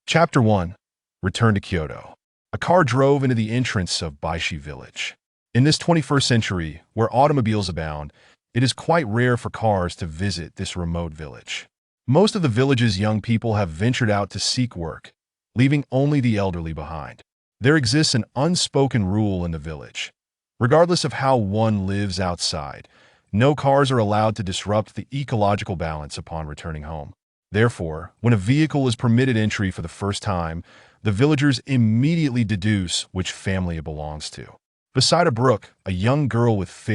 Chapter 1. Return to Kyoto. A car drove into the entrance of Baishi village. In this 21st century, where automobiles abound, it is quite rare for cars to visit this remote village. Most of the village's young people have ventured out to seek work, leaving only the elderly behind. There exists an unspoken rule in the village. Regardless of how one lives outside, no cars are allowed to disrupt the ecological balance upon returning home. Therefore, when a vehicle is permitted entry for the first time, the villagers immediately deduce which family it belongs to. Beside a brook, a young girl with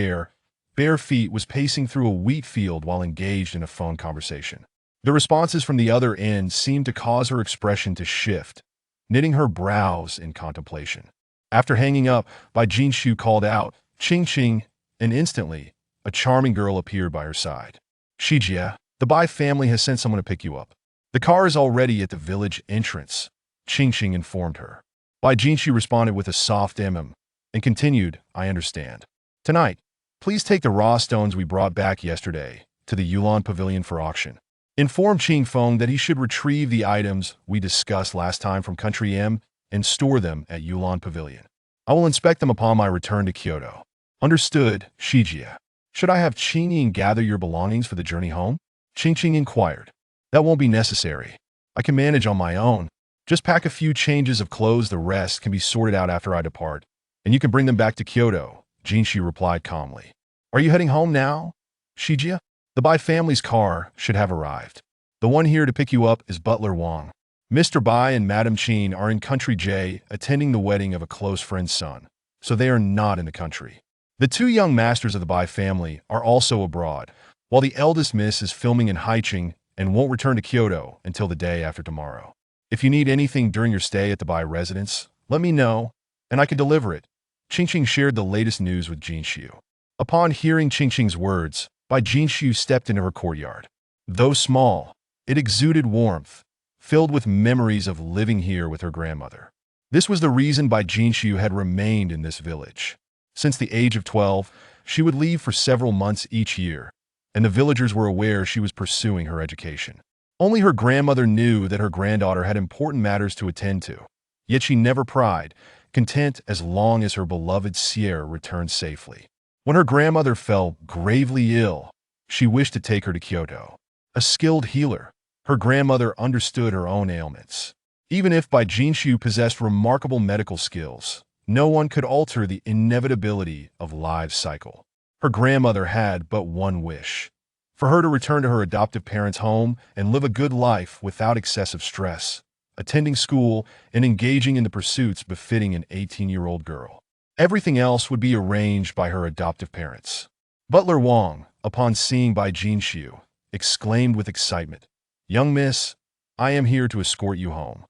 bare feet was pacing through a wheat field while engaged in a phone conversation. The responses from the other end seemed to cause her expression to shift, knitting her brows in contemplation. After hanging up, Bai Jinshu called out, "Ching Ching," and instantly, a charming girl appeared by her side. "Shijia, the Bai family has sent someone to pick you up. The car is already at the village entrance," Ching Ching informed her. Bai Jinshu responded with a soft and continued, "I understand. Tonight, please take the raw stones we brought back yesterday to the Yulon Pavilion for auction. Inform Ching Feng that he should retrieve the items we discussed last time from Country M and store them at Yulon Pavilion. I will inspect them upon my return to Kyoto." "Understood, Shijia. Should I have Qingyin gather your belongings for the journey home?" Ching Ching inquired. "That won't be necessary. I can manage on my own. Just pack a few changes of clothes, the rest can be sorted out after I depart, and you can bring them back to Kyoto," Jinshu replied calmly. "Are you heading home now, Shijia? The Bai family's car should have arrived. The one here to pick you up is Butler Wang. Mr. Bai and Madam Chin are in Country J attending the wedding of a close friend's son, so they are not in the country. The two young masters of the Bai family are also abroad, while the eldest miss is filming in Haicheng and won't return to Kyoto until the day after tomorrow. If you need anything during your stay at the Bai residence, let me know, and I can deliver it." Ching Ching shared the latest news with Jinshu. Upon hearing Ching Ching's words, Bai Jinshu stepped into her courtyard. Though small, it exuded warmth, filled with memories of living here with her grandmother. This was the reason Bai Jinshu had remained in this village. Since the age of 12, she would leave for several months each year, and the villagers were aware she was pursuing her education. Only her grandmother knew that her granddaughter had important matters to attend to, yet she never pried, content as long as her beloved Sierra returned safely. When her grandmother fell gravely ill, she wished to take her to Kyoto. A skilled healer, her grandmother understood her own ailments. Even if Bai Jinshu possessed remarkable medical skills, no one could alter the inevitability of life's cycle. Her grandmother had but one wish: for her to return to her adoptive parents' home and live a good life without excessive stress, attending school and engaging in the pursuits befitting an 18-year-old girl. Everything else would be arranged by her adoptive parents. Butler Wang, upon seeing Bai Jinshu, exclaimed with excitement, "Young miss, I am here to escort you home."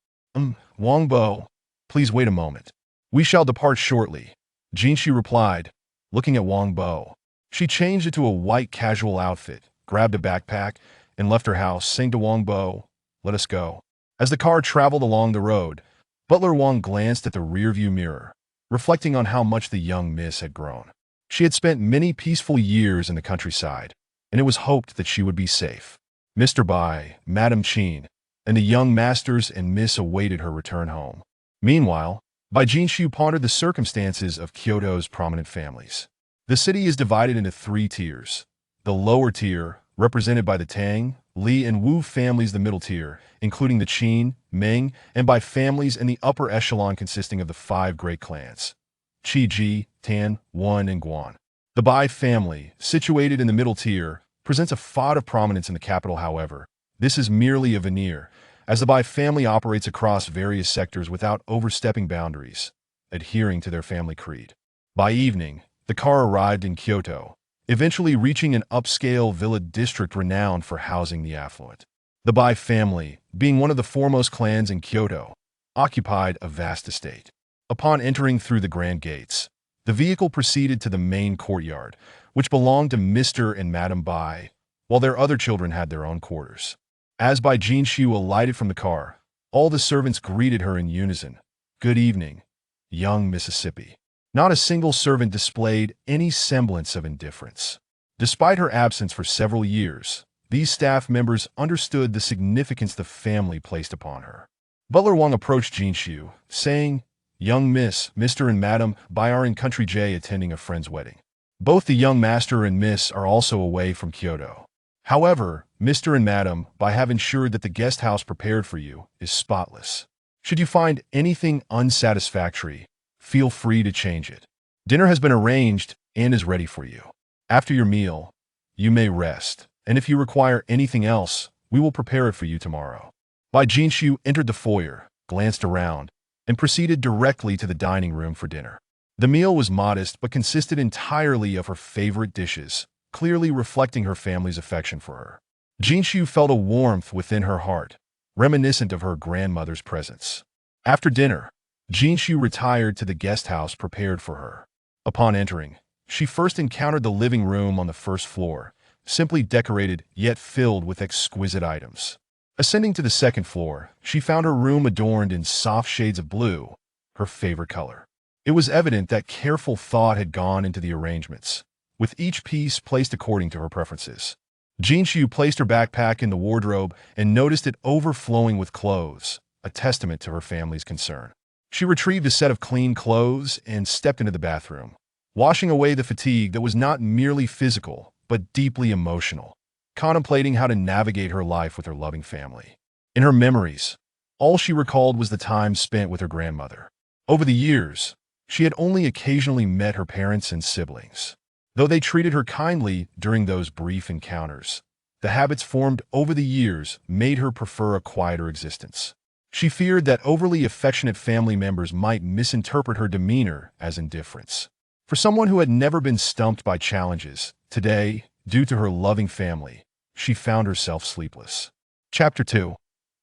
Wang Bo, please wait a moment. We shall depart shortly," Jinshu replied, looking at Wang Bo. She changed into a white casual outfit, grabbed a backpack, and left her house, saying to Wang Bo, "Let us go." As the car traveled along the road, Butler Wang glanced at the rearview mirror, reflecting on how much the young miss had grown. She had spent many peaceful years in the countryside, and it was hoped that she would be safe. Mr. Bai, Madam Chin, and the young masters and miss awaited her return home. Meanwhile, Bai Jinshu pondered the circumstances of Kyoto's prominent families. The city is divided into 3 tiers. The lower tier, represented by the Tang, Li, and Wu families; the middle tier, including the Qin, Meng, and Bai families; and the upper echelon consisting of the 5 great clans: Qi Ji, Tan, Wan, and Guan. The Bai family, situated in the middle tier, presents a lot of prominence in the capital. However, this is merely a veneer, as the Bai family operates across various sectors without overstepping boundaries, adhering to their family creed. By evening, the car arrived in Kyoto, eventually reaching an upscale villa district renowned for housing the affluent. The Bai family, being one of the foremost clans in Kyoto, occupied a vast estate. Upon entering through the grand gates, the vehicle proceeded to the main courtyard, which belonged to Mr. and Madam Bai, while their other children had their own quarters. As Bai Jinshu alighted from the car, all the servants greeted her in unison. "Good evening, young Mississippi." Not a single servant displayed any semblance of indifference. Despite her absence for several years, these staff members understood the significance the family placed upon her. Butler Wang approached Jinshu, saying, "Young Miss, Mr. and Madam Bai are in Country J attending a friend's wedding. Both the young master and Miss are also away from Kyoto. However, Mr. and Madam Bai have ensured that the guest house prepared for you is spotless. Should you find anything unsatisfactory, feel free to change it. Dinner has been arranged and is ready for you. After your meal, you may rest, and if you require anything else, we will prepare it for you tomorrow." Bai Jinshu entered the foyer, glanced around, and proceeded directly to the dining room for dinner. The meal was modest but consisted entirely of her favorite dishes, clearly reflecting her family's affection for her. Jinshu felt a warmth within her heart, reminiscent of her grandmother's presence. After dinner, Jinshu retired to the guest house prepared for her. Upon entering, she first encountered the living room on the first floor, simply decorated yet filled with exquisite items. Ascending to the second floor, she found her room adorned in soft shades of blue, her favorite color. It was evident that careful thought had gone into the arrangements, with each piece placed according to her preferences. Jinshu placed her backpack in the wardrobe and noticed it overflowing with clothes, a testament to her family's concern. She retrieved a set of clean clothes and stepped into the bathroom, washing away the fatigue that was not merely physical, but deeply emotional, contemplating how to navigate her life with her loving family. In her memories, all she recalled was the time spent with her grandmother. Over the years, she had only occasionally met her parents and siblings. Though they treated her kindly during those brief encounters, the habits formed over the years made her prefer a quieter existence. She feared that overly affectionate family members might misinterpret her demeanor as indifference. For someone who had never been stumped by challenges, today, due to her loving family, she found herself sleepless. Chapter 2.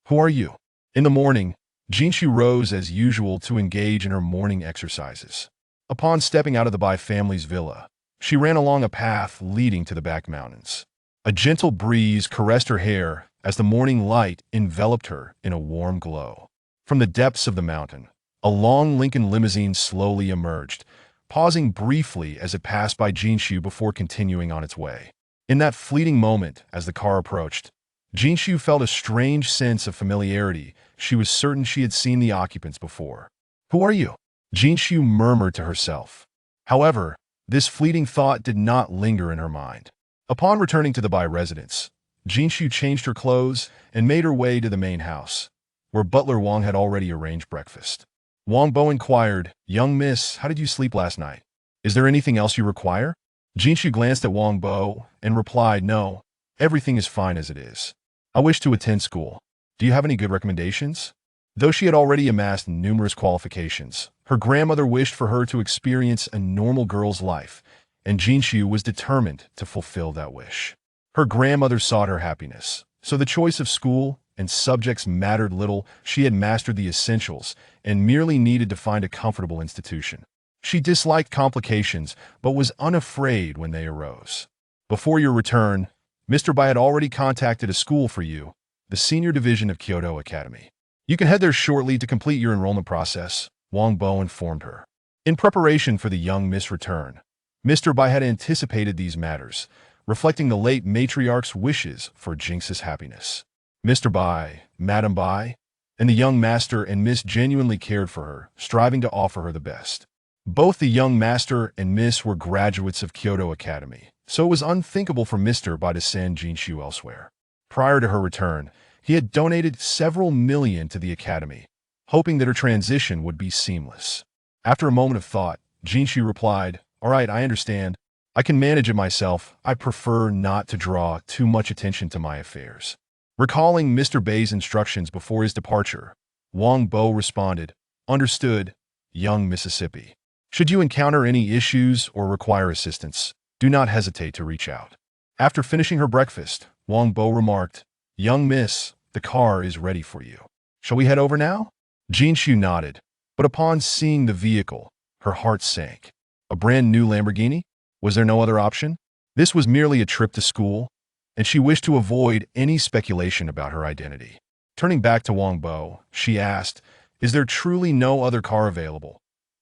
Who are you? In the morning, Jinshu rose as usual to engage in her morning exercises. Upon stepping out of the Bai family's villa, she ran along a path leading to the back mountains. A gentle breeze caressed her hair as the morning light enveloped her in a warm glow. From the depths of the mountain, a long Lincoln limousine slowly emerged, pausing briefly as it passed by Jinshu before continuing on its way. In that fleeting moment, as the car approached, Jinshu felt a strange sense of familiarity. She was certain she had seen the occupants before. "Who are you?" Jinshu murmured to herself. However, this fleeting thought did not linger in her mind. Upon returning to the Bai residence, Jinshu changed her clothes and made her way to the main house, where Butler Wang had already arranged breakfast. Wang Bo inquired, "Young miss, how did you sleep last night? Is there anything else you require?" Jinshu glanced at Wang Bo and replied, "No, everything is fine as it is. I wish to attend school. Do you have any good recommendations?" Though she had already amassed numerous qualifications, her grandmother wished for her to experience a normal girl's life, and Jinshu was determined to fulfill that wish. Her grandmother sought her happiness, so the choice of school and subjects mattered little. She had mastered the essentials and merely needed to find a comfortable institution. She disliked complications, but was unafraid when they arose. "Before your return, Mr. Bai had already contacted a school for you, the senior division of Kyoto Academy. You can head there shortly to complete your enrollment process," Wang Bo informed her. In preparation for the young Miss' return, Mr. Bai had anticipated these matters, reflecting the late matriarch's wishes for Jinx's happiness. Mr. Bai, Madam Bai, and the young master and Miss genuinely cared for her, striving to offer her the best. Both the young master and Miss were graduates of Kyoto Academy, so it was unthinkable for Mr. Bai to send Jinshu elsewhere. Prior to her return, he had donated several million to the academy, hoping that her transition would be seamless. After a moment of thought, Jinshu replied, "All right, I understand. I can manage it myself. I prefer not to draw too much attention to my affairs." Recalling Mr. Bai's instructions before his departure, Wang Bo responded, "Understood, young Mississippi. Should you encounter any issues or require assistance, do not hesitate to reach out." After finishing her breakfast, Wang Bo remarked, "Young miss, the car is ready for you. Shall we head over now?" Jinshu nodded, but upon seeing the vehicle, her heart sank. A brand new Lamborghini? Was there no other option? This was merely a trip to school, and she wished to avoid any speculation about her identity. Turning back to Wang Bo, she asked, "Is there truly no other car available?"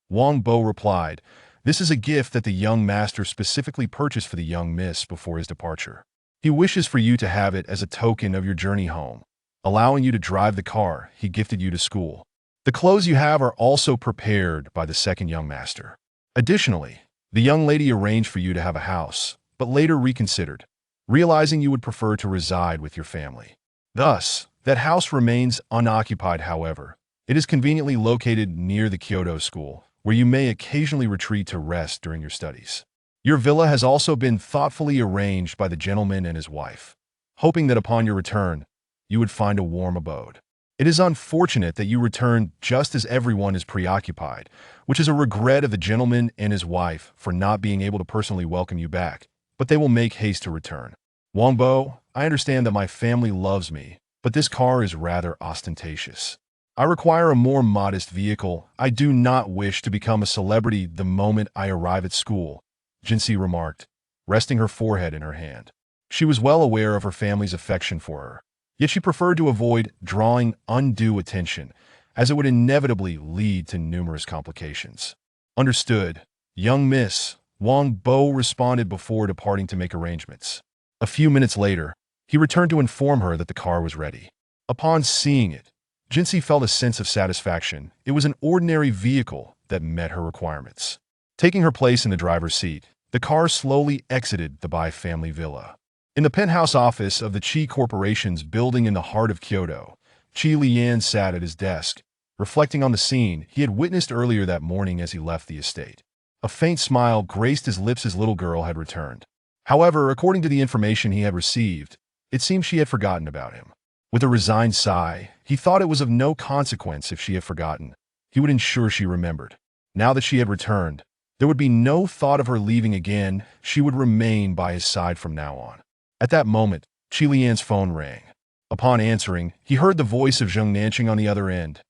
Wang Bo replied, "This is a gift that the young master specifically purchased for the young miss before his departure. He wishes for you to have it as a token of your journey home. allowing you to drive the car he gifted you to school. The clothes you have are also prepared by the second young master. Additionally, the young lady arranged for you to have a house, but later reconsidered, realizing you would prefer to reside with your family. Thus, that house remains unoccupied. However, it is conveniently located near the Kyoto school, where you may occasionally retreat to rest during your studies. Your villa has also been thoughtfully arranged by the gentleman and his wife, hoping that upon your return, you would find a warm abode. It is unfortunate that you return just as everyone is preoccupied, which is a regret of the gentleman and his wife for not being able to personally welcome you back, but they will make haste to return. Wangbo, I understand that my family loves me, but this car is rather ostentatious. I require a more modest vehicle. I do not wish to become a celebrity the moment I arrive at school, Jinsi remarked, resting her forehead in her hand. She was well aware of her family's affection for her, yet she preferred to avoid drawing undue attention, as it would inevitably lead to numerous complications. Understood, young miss, Wang Bo responded before departing to make arrangements. A few minutes later, he returned to inform her that the car was ready. Upon seeing it, Jinsi felt a sense of satisfaction. It was an ordinary vehicle that met her requirements. Taking her place in the driver's seat, the car slowly exited the Bai family villa. In the penthouse office of the Qi Corporation's building in the heart of Kyoto, Qi Lian sat at his desk, reflecting on the scene he had witnessed earlier that morning as he left the estate. A faint smile graced his lips as little girl had returned. However, according to the information he had received, it seemed she had forgotten about him. With a resigned sigh, he thought it was of no consequence if she had forgotten. He would ensure she remembered. Now that she had returned, there would be no thought of her leaving again. She would remain by his side from now on. At that moment, Qi Lian's phone rang. Upon answering, he heard the voice of Zheng Nanqing on the other end.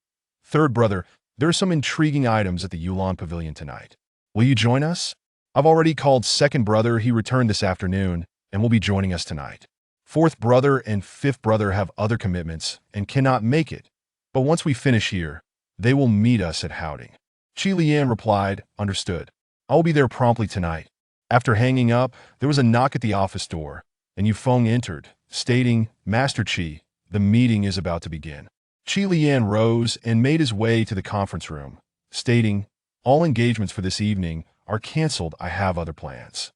"Third brother, there are some intriguing items at the Yulan Pavilion tonight. Will you join us? I've already called second brother. He returned this afternoon and will be joining us tonight. Fourth brother and fifth brother have other commitments and cannot make it, but once we finish here, they will meet us at Houting." Qi Lian replied, "Understood. I will be there promptly tonight." After hanging up, there was a knock at the office door, and Yufeng entered, stating, "Master Qi, the meeting is about to begin." Qi Lian rose and made his way to the conference room, stating, "All engagements for this evening are cancelled. I have other plans."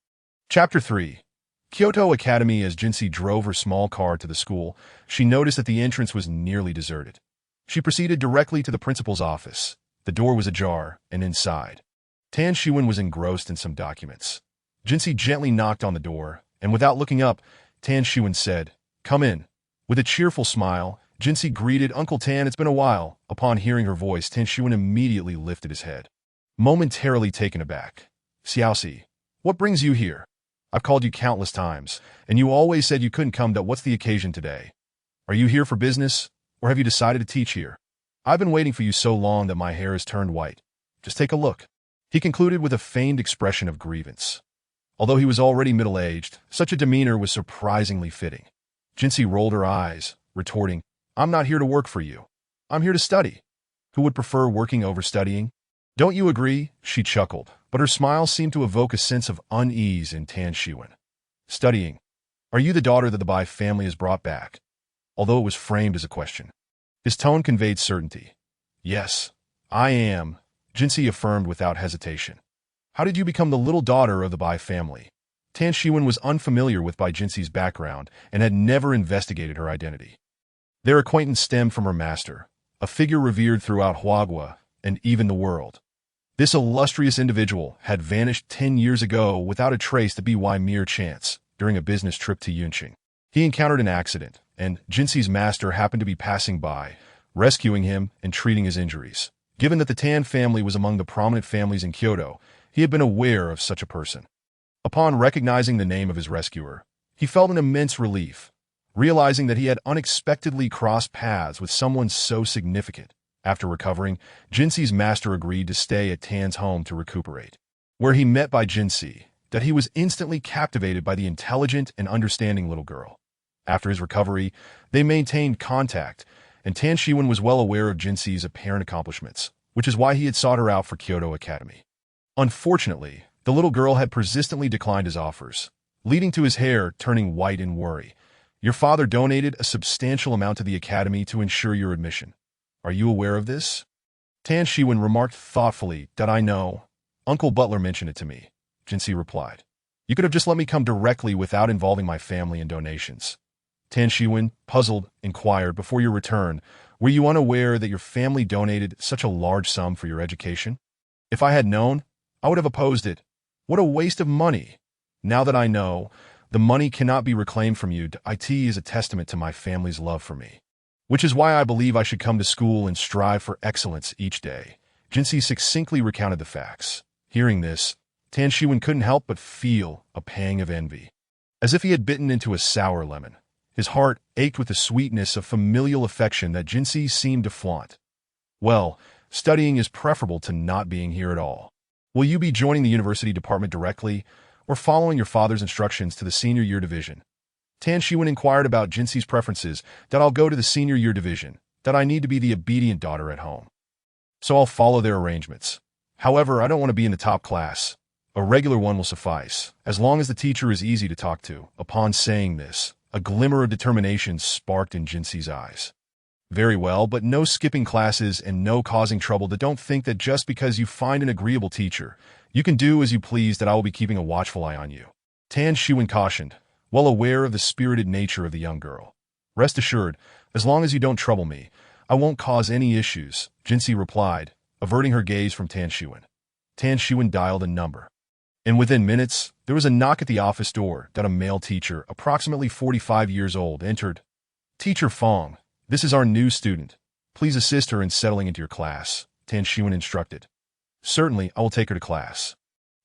Chapter 3. Kyoto Academy. As Jinsi drove her small car to the school, she noticed that the entrance was nearly deserted. She proceeded directly to the principal's office. The door was ajar, and inside, Tan Shiwen was engrossed in some documents. Jinsi gently knocked on the door, and without looking up, Tan Shiwen said, "Come in." With a cheerful smile, Jinsi greeted Uncle Tan. "It's been a while." Upon hearing her voice, Tan Shiwen immediately lifted his head. Momentarily taken aback, "Xiaoxi, what brings you here? I've called you countless times, and you always said you couldn't come. What's the occasion today? Are you here for business, or have you decided to teach here? I've been waiting for you so long that my hair has turned white. Just take a look." He concluded with a feigned expression of grievance. Although he was already middle-aged, such a demeanor was surprisingly fitting. Jinsi rolled her eyes, retorting, "I'm not here to work for you. I'm here to study. Who would prefer working over studying? Don't you agree?" She chuckled, but her smile seemed to evoke a sense of unease in Tan Shiwen. "Studying? Are you the daughter that the Bai family has brought back?" Although it was framed as a question, his tone conveyed certainty. "Yes, I am," Jinsi affirmed without hesitation. "How did you become the little daughter of the Bai family?" Tan Shiwen was unfamiliar with Bai Jinsi's background and had never investigated her identity. Their acquaintance stemmed from her master, a figure revered throughout Huagua and even the world. This illustrious individual had vanished 10 years ago without a trace to be by mere chance during a business trip to Yunqing. He encountered an accident, and Jinsi's master happened to be passing by, rescuing him and treating his injuries. Given that the Tan family was among the prominent families in Kyoto, he had been aware of such a person. Upon recognizing the name of his rescuer, he felt an immense relief, realizing that he had unexpectedly crossed paths with someone so significant. After recovering, Jinsi's master agreed to stay at Tan's home to recuperate, where he met by Jinsi, that he was instantly captivated by the intelligent and understanding little girl. After his recovery, they maintained contact, and Tan Shiwen was well aware of Jinsi's apparent accomplishments, which is why he had sought her out for Kyoto Academy. Unfortunately, the little girl had persistently declined his offers, leading to his hair turning white in worry. Your father donated a substantial amount to the academy to ensure your admission. Are you aware of this? Tan Shiwen remarked thoughtfully that I know. Uncle Butler mentioned it to me, Jinsei replied. You could have just let me come directly without involving my family in donations. Tan Shiwen, puzzled, inquired before your return, were you unaware that your family donated such a large sum for your education? If I had known, I would have opposed it. What a waste of money. Now that I know, the money cannot be reclaimed from you. It is a testament to my family's love for me. Which is why I believe I should come to school and strive for excellence each day. Jinsei succinctly recounted the facts. Hearing this, Tan Shiwen couldn't help but feel a pang of envy. As if he had bitten into a sour lemon. His heart ached with the sweetness of familial affection that Jinsei seemed to flaunt. Well, studying is preferable to not being here at all. Will you be joining the university department directly, or following your father's instructions to the senior year division? Tan Shiwen inquired about Jinsei's preferences, that I'll go to the senior year division, that I need to be the obedient daughter at home. So I'll follow their arrangements. However, I don't want to be in the top class. A regular one will suffice, as long as the teacher is easy to talk to. Upon saying this, a glimmer of determination sparked in Jinsei's eyes. Very well, but no skipping classes and no causing trouble. Don't think that just because you find an agreeable teacher, you can do as you please, that I will be keeping a watchful eye on you. Tan Shiwen cautioned, well aware of the spirited nature of the young girl. Rest assured, as long as you don't trouble me, I won't cause any issues, Jinsei replied, averting her gaze from Tan Shiwen. Tan Shiwen dialed a number. And within minutes, there was a knock at the office door that a male teacher, approximately 45 years old, entered. Teacher Fong, this is our new student. Please assist her in settling into your class, Tan Shiwen instructed. Certainly, I will take her to class.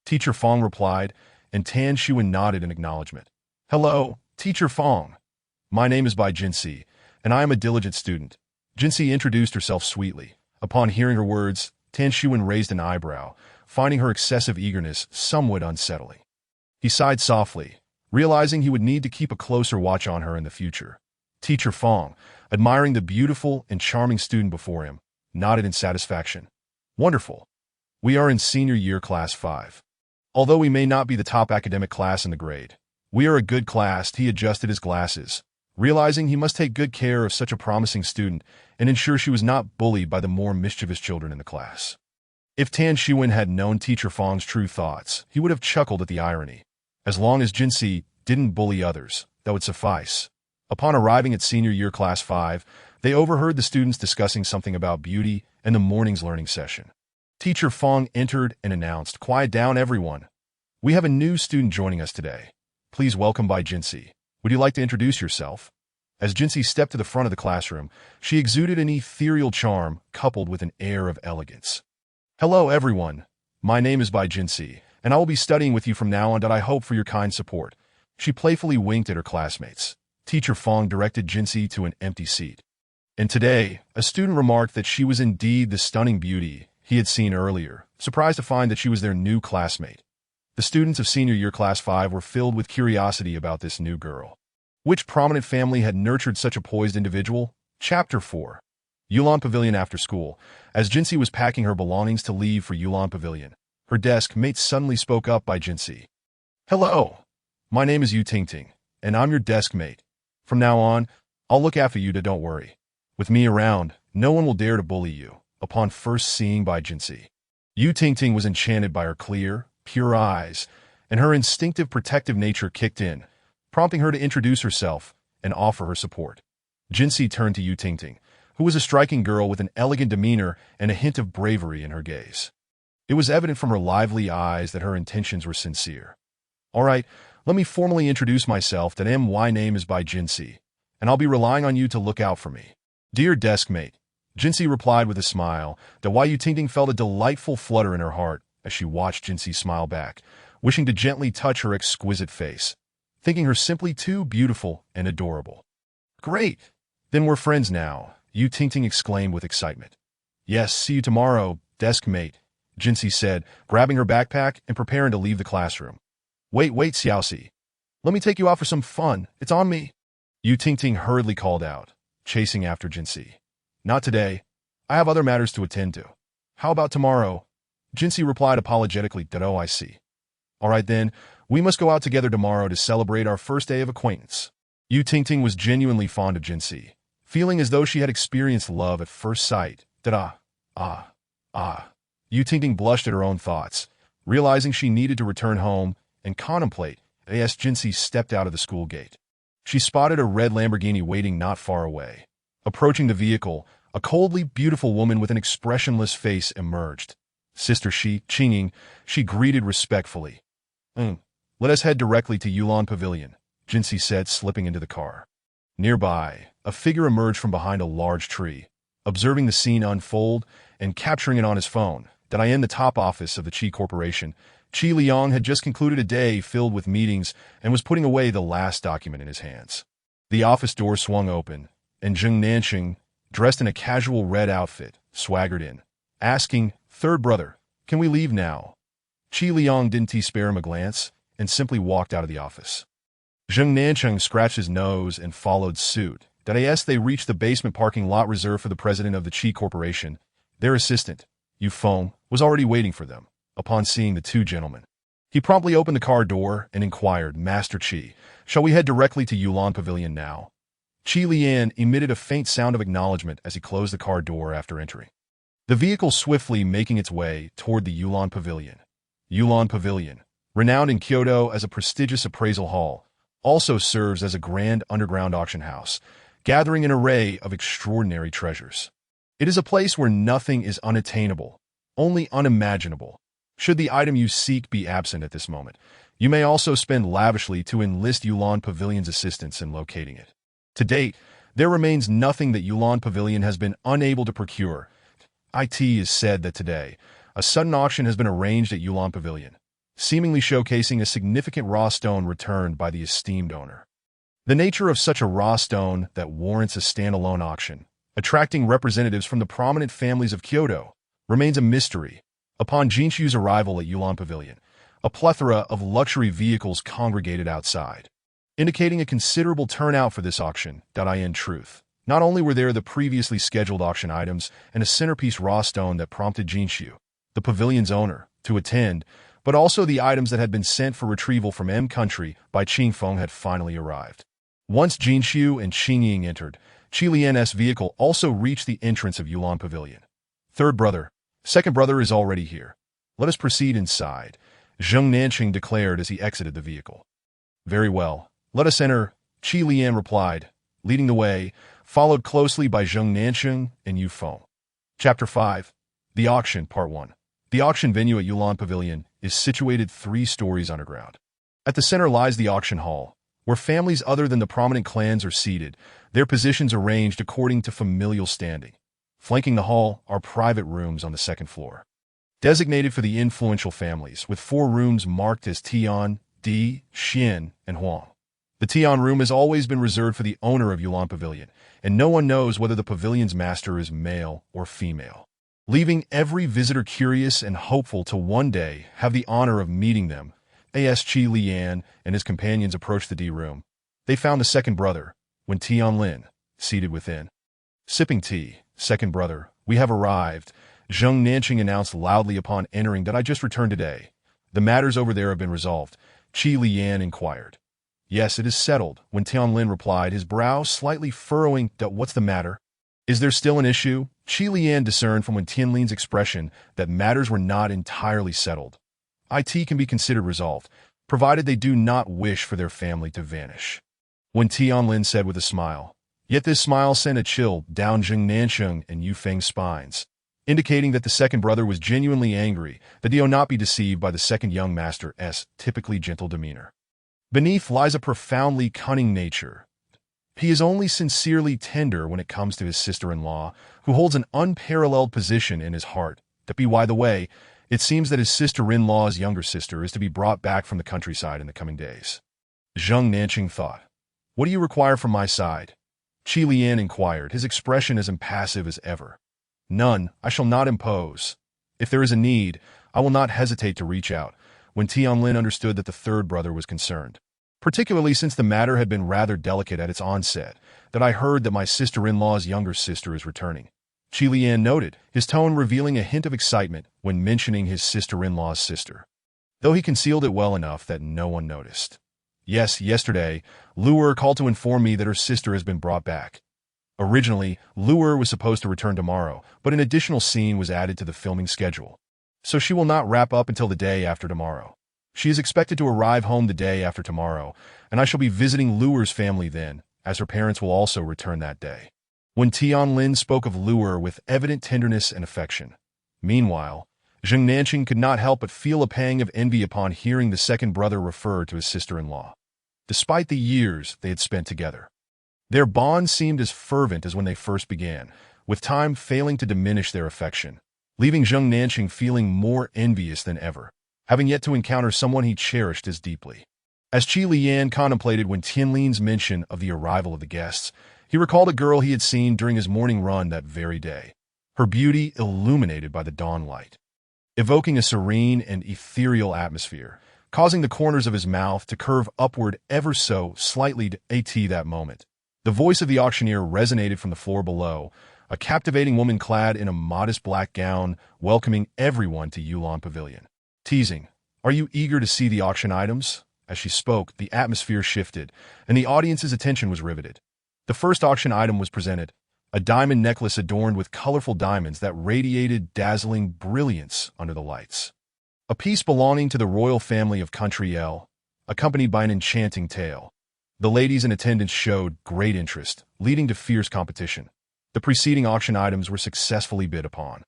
Teacher Fong replied, and Tan Shiwen nodded in acknowledgement. Hello, Teacher Fong. My name is Bai Jinsei, and I am a diligent student. Jinsei introduced herself sweetly. Upon hearing her words, Tan Shiwen raised an eyebrow, finding her excessive eagerness somewhat unsettling. He sighed softly, realizing he would need to keep a closer watch on her in the future. Teacher Fong, admiring the beautiful and charming student before him, nodded in satisfaction. Wonderful. We are in senior year class 5. Although we may not be the top academic class in the grade, we are a good class. He adjusted his glasses, realizing he must take good care of such a promising student and ensure she was not bullied by the more mischievous children in the class. If Tan Shiwen had known Teacher Fong's true thoughts, he would have chuckled at the irony. As long as Jinsei didn't bully others, that would suffice. Upon arriving at senior year class 5, they overheard the students discussing something about beauty and the morning's learning session. Teacher Fong entered and announced, "Quiet down, everyone. We have a new student joining us today. Please welcome Bai Jinsei. Would you like to introduce yourself?" As Jinsei stepped to the front of the classroom, she exuded an ethereal charm coupled with an air of elegance. Hello, everyone. My name is Bai Jinsei, and I will be studying with you from now on. I hope for your kind support. She playfully winked at her classmates. Teacher Fong directed Jinsei to an empty seat. And today, a student remarked that she was indeed the stunning beauty he had seen earlier, surprised to find that she was their new classmate. The students of senior year class 5 were filled with curiosity about this new girl. Which prominent family had nurtured such a poised individual? Chapter 4. Yulon Pavilion after school. As Jinsei was packing her belongings to leave for Yulon Pavilion, her desk mate suddenly spoke up. By Jinsei. Hello. My name is Yu Tingting, and I'm your desk mate. From now on, I'll look after you. Don't worry. With me around, no one will dare to bully you. Upon first seeing Bai Jinsei, Yu Tingting was enchanted by her clear, pure eyes, and her instinctive protective nature kicked in, prompting her to introduce herself and offer her support. Jinsei turned to Yu Tingting, who was a striking girl with an elegant demeanor and a hint of bravery in her gaze. It was evident from her lively eyes that her intentions were sincere. All right, let me formally introduce myself. My name is Bai Jinsei, and I'll be relying on you to look out for me. Dear desk mate, Jinsei replied with a smile. Yu Tingting felt a delightful flutter in her heart as she watched Jinsei smile back, wishing to gently touch her exquisite face, thinking her simply too beautiful and adorable. Great! Then we're friends now, Yu Tingting exclaimed with excitement. Yes, see you tomorrow, desk mate, Jinsei said, grabbing her backpack and preparing to leave the classroom. Wait, Xiaoxi. Let me take you out for some fun. It's on me. Yu Tingting hurriedly called out, chasing after Jinsei. Not today. I have other matters to attend to. How about tomorrow? Jinsei replied apologetically. Oh, I see. All right then, we must go out together tomorrow to celebrate our first day of acquaintance. Yu Tingting was genuinely fond of Jinxi, feeling as though she had experienced love at first sight. Yu Tingting blushed at her own thoughts, realizing she needed to return home and contemplate as Jinxi stepped out of the school gate. She spotted a red Lamborghini waiting not far away. Approaching the vehicle, a coldly beautiful woman with an expressionless face emerged. Sister Qinging, she greeted respectfully. Let us head directly to Yulan Pavilion, Jinxi said, slipping into the car. Nearby, a figure emerged from behind a large tree. Observing the scene unfold and capturing it on his phone, in the top office of the Qi Corporation, Qi Liang had just concluded a day filled with meetings and was putting away the last document in his hands. The office door swung open, and Zheng Nanqing, dressed in a casual red outfit, swaggered in, asking, "Third brother, can we leave now?" Qi Liang didn't spare him a glance and simply walked out of the office. Zheng Nanqing scratched his nose and followed suit. As they reached the basement parking lot reserved for the president of the Qi Corporation, their assistant, Yu Feng, was already waiting for them. Upon seeing the two gentlemen, he promptly opened the car door and inquired, "Master Qi, shall we head directly to Yulan Pavilion now?" Qi Lian emitted a faint sound of acknowledgement as he closed the car door after entering. The vehicle swiftly making its way toward the Yulan Pavilion. Yulan Pavilion, renowned in Kyoto as a prestigious appraisal hall, also serves as a grand underground auction house, gathering an array of extraordinary treasures. It is a place where nothing is unattainable, only unimaginable. Should the item you seek be absent at this moment, you may also spend lavishly to enlist Yulan Pavilion's assistance in locating it. To date, there remains nothing that Yulan Pavilion has been unable to procure. It is said that today, a sudden auction has been arranged at Yulan Pavilion, seemingly showcasing a significant raw stone returned by the esteemed owner. The nature of such a raw stone that warrants a standalone auction, attracting representatives from the prominent families of Kyoto, remains a mystery. Upon Jinxiu's arrival at Yulan Pavilion, a plethora of luxury vehicles congregated outside, indicating a considerable turnout for this auction. In truth, not only were there the previously scheduled auction items and a centerpiece raw stone that prompted Jinxiu, the pavilion's owner, to attend, but also the items that had been sent for retrieval from M Country by Qingfeng had finally arrived. Once Jinxiu and Qingying entered, Qi Lian's vehicle also reached the entrance of Yulan Pavilion. "Third brother, second brother is already here. Let us proceed inside," Zheng Nanqing declared as he exited the vehicle. "Very well, let us enter," Qi Lian replied, leading the way, followed closely by Zheng Nanqing and Yu Feng. Chapter 5. The Auction, Part 1. The auction venue at Yulan Pavilion is situated 3 stories underground. At the center lies the auction hall, where families other than the prominent clans are seated, their positions arranged according to familial standing. Flanking the hall are private rooms on the second floor, designated for the influential families, with 4 rooms marked as Tian, Di, Xian, and Huang. The Tian room has always been reserved for the owner of Yulan Pavilion, and no one knows whether the pavilion's master is male or female, leaving every visitor curious and hopeful to one day have the honor of meeting them. As Qi Lian and his companions approached the D room, they found the second brother, Wen Tianlin, seated within. Sipping tea, "Second brother, we have arrived," Zheng Nanqing announced loudly upon entering. "I just returned today. The matters over there have been resolved?" Qi Lian inquired. "Yes, it is settled," Wen Tianlin replied, his brow slightly furrowing. "What's the matter? Is there still an issue?" Qi Lian discerned from Wen Tianlin's expression that matters were not entirely settled. It can be considered resolved, provided they do not wish for their family to vanish, Wen Tianlin said with a smile. Yet this smile sent a chill down Zheng Nanqing and Yu Feng's spines, indicating that the second brother was genuinely angry that he would not be deceived by the second young master's typically gentle demeanor. Beneath lies a profoundly cunning nature. He is only sincerely tender when it comes to his sister-in-law, who holds an unparalleled position in his heart. By the way, it seems that his sister-in-law's younger sister is to be brought back from the countryside in the coming days. Zheng Nanqing thought. "What do you require from my side?" Qi Lian inquired, his expression as impassive as ever. "None, I shall not impose. If there is a need, I will not hesitate to reach out," when Tianlin understood that the third brother was concerned. "Particularly since the matter had been rather delicate at its onset, that I heard that my sister-in-law's younger sister is returning." Qi Lian noted, his tone revealing a hint of excitement when mentioning his sister-in-law's sister, though he concealed it well enough that no one noticed. Yes, yesterday, Luer called to inform me that her sister has been brought back. Originally, Luer was supposed to return tomorrow, but an additional scene was added to the filming schedule. So she will not wrap up until the day after tomorrow. She is expected to arrive home the day after tomorrow, and I shall be visiting Luer's family then, as her parents will also return that day. When Tianlin spoke of Luer with evident tenderness and affection. Meanwhile, Zheng Nanqing could not help but feel a pang of envy upon hearing the second brother refer to his sister-in-law. Despite the years they had spent together, their bond seemed as fervent as when they first began, with time failing to diminish their affection, leaving Zheng Nanqing feeling more envious than ever, having yet to encounter someone he cherished as deeply. As Qi Lian contemplated when Tianlin's mention of the arrival of the guests, he recalled a girl he had seen during his morning run that very day, her beauty illuminated by the dawn light, evoking a serene and ethereal atmosphere, causing the corners of his mouth to curve upward ever so slightly at that moment. The voice of the auctioneer resonated from the floor below, a captivating woman clad in a modest black gown welcoming everyone to Yulan Pavilion. Teasing, "Are you eager to see the auction items?" As she spoke, the atmosphere shifted, and the audience's attention was riveted. The first auction item was presented, a diamond necklace adorned with colorful diamonds that radiated dazzling brilliance under the lights. A piece belonging to the royal family of Country L, accompanied by an enchanting tale. The ladies in attendance showed great interest, leading to fierce competition. The preceding auction items were successfully bid upon,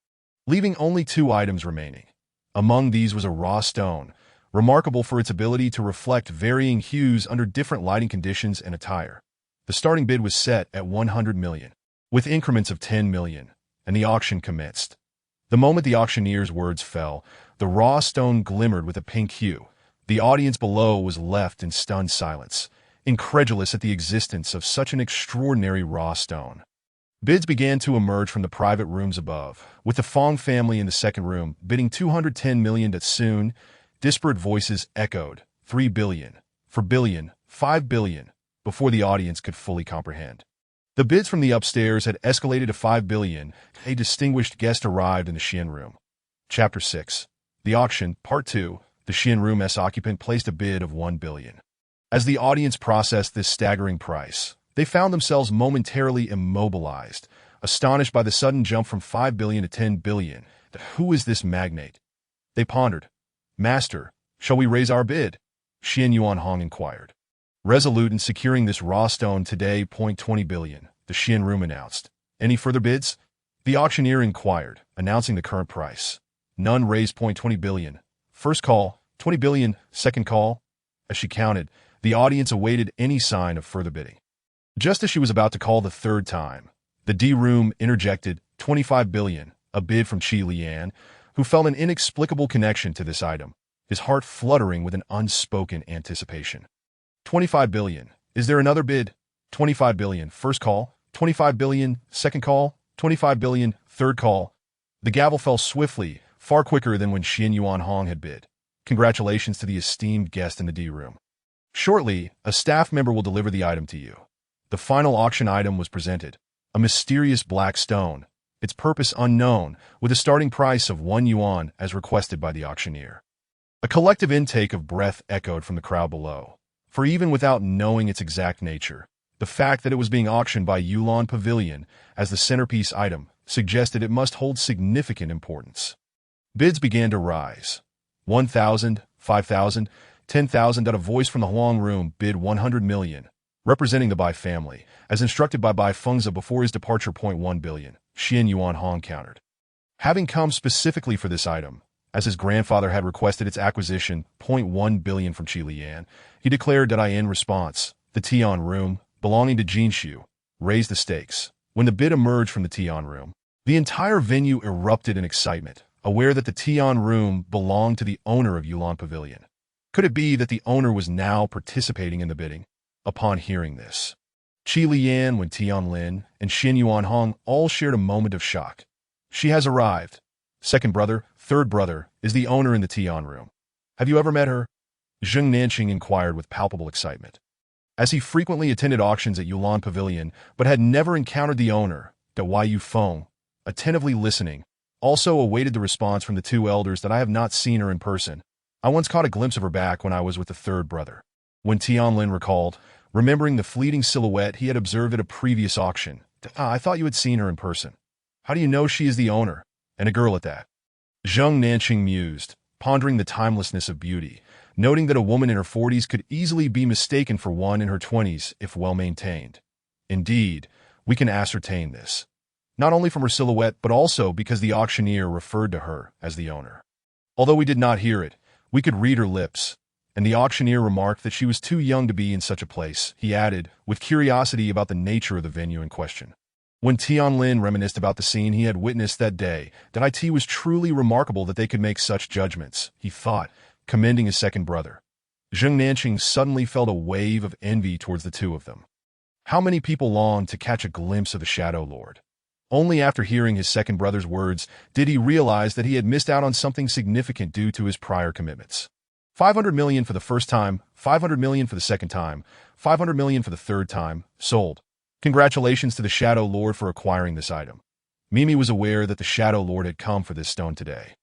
leaving only 2 items remaining. Among these was a raw stone, remarkable for its ability to reflect varying hues under different lighting conditions and attire. The starting bid was set at 100 million, with increments of 10 million, and the auction commenced. The moment the auctioneer's words fell, the raw stone glimmered with a pink hue. The audience below was left in stunned silence, incredulous at the existence of such an extraordinary raw stone. Bids began to emerge from the private rooms above, with the Fong family in the second room bidding 210 million. That soon, disparate voices echoed, 3 billion, 4 billion, 5 billion, before the audience could fully comprehend. The bids from the upstairs had escalated to 5 billion. A distinguished guest arrived in the Xian room. Chapter 6. The Auction, Part 2. The Xian room's occupant placed a bid of 1 billion. As the audience processed this staggering price, they found themselves momentarily immobilized, astonished by the sudden jump from 5 billion to 10 billion. Who is this magnate? They pondered. "Master, shall we raise our bid?" Xian Yuanhong inquired. Resolute in securing this raw stone today. 20 billion, the Xian room announced. "Any further bids?" The auctioneer inquired, announcing the current price. None raised. 20 billion. First call, 20 billion, second call. As she counted, the audience awaited any sign of further bidding. Just as she was about to call the third time, the D room interjected, 25 billion, a bid from Qi Lian, who felt an inexplicable connection to this item, his heart fluttering with an unspoken anticipation. 25 billion. Is there another bid? 25 billion. First call. 25 billion. Second call. 25 billion. Third call. The gavel fell swiftly, far quicker than when Xian Yuanhong had bid. Congratulations to the esteemed guest in the D room. Shortly, a staff member will deliver the item to you. The final auction item was presented, a mysterious black stone, its purpose unknown, with a starting price of 1 yuan as requested by the auctioneer. A collective intake of breath echoed from the crowd below, for even without knowing its exact nature, the fact that it was being auctioned by Yulan Pavilion as the centerpiece item suggested it must hold significant importance. Bids began to rise. 1,000, 5,000, 10,000. A voice from the Huang room bid 100 million, representing the Bai family, as instructed by Bai Fengzi before his departure. 1 billion, Xian Yuanhong countered. Having come specifically for this item, as his grandfather had requested its acquisition, 1 billion from Qi Lian, he declared that in response, the Tian room, belonging to Jinshu, raised the stakes. When the bid emerged from the Tian room, the entire venue erupted in excitement, aware that the Tian room belonged to the owner of Yulan Pavilion. Could it be that the owner was now participating in the bidding? Upon hearing this, Qi Lian, Wen Tianlin, and Xian Yuanhong all shared a moment of shock. She has arrived. Second brother, third brother, is the owner in the Tian room. Have you ever met her? Zheng Nanqing inquired with palpable excitement. As he frequently attended auctions at Yulan Pavilion, but had never encountered the owner, Dai Yufeng, attentively listening, also awaited the response from the 2 elders that I have not seen her in person. I once caught a glimpse of her back when I was with the third brother. When Tianlin recalled, remembering the fleeting silhouette he had observed at a previous auction. I thought you had seen her in person. How do you know she is the owner? And a girl at that? Zheng Nanqing mused, pondering the timelessness of beauty, noting that a woman in her 40s could easily be mistaken for one in her 20s if well maintained. Indeed, we can ascertain this, not only from her silhouette but also because the auctioneer referred to her as the owner. Although we did not hear it, we could read her lips, and the auctioneer remarked that she was too young to be in such a place, he added, with curiosity about the nature of the venue in question. When Tianlin reminisced about the scene he had witnessed that day, that it was truly remarkable that they could make such judgments, he thought, commending his second brother. Zheng Nanqing suddenly felt a wave of envy towards the two of them. How many people longed to catch a glimpse of the Shadow Lord? Only after hearing his second brother's words did he realize that he had missed out on something significant due to his prior commitments. 500 million for the first time, 500 million for the second time, 500 million for the third time, sold. Congratulations to the Shadow Lord for acquiring this item. Mimi was aware that the Shadow Lord had come for this stone today.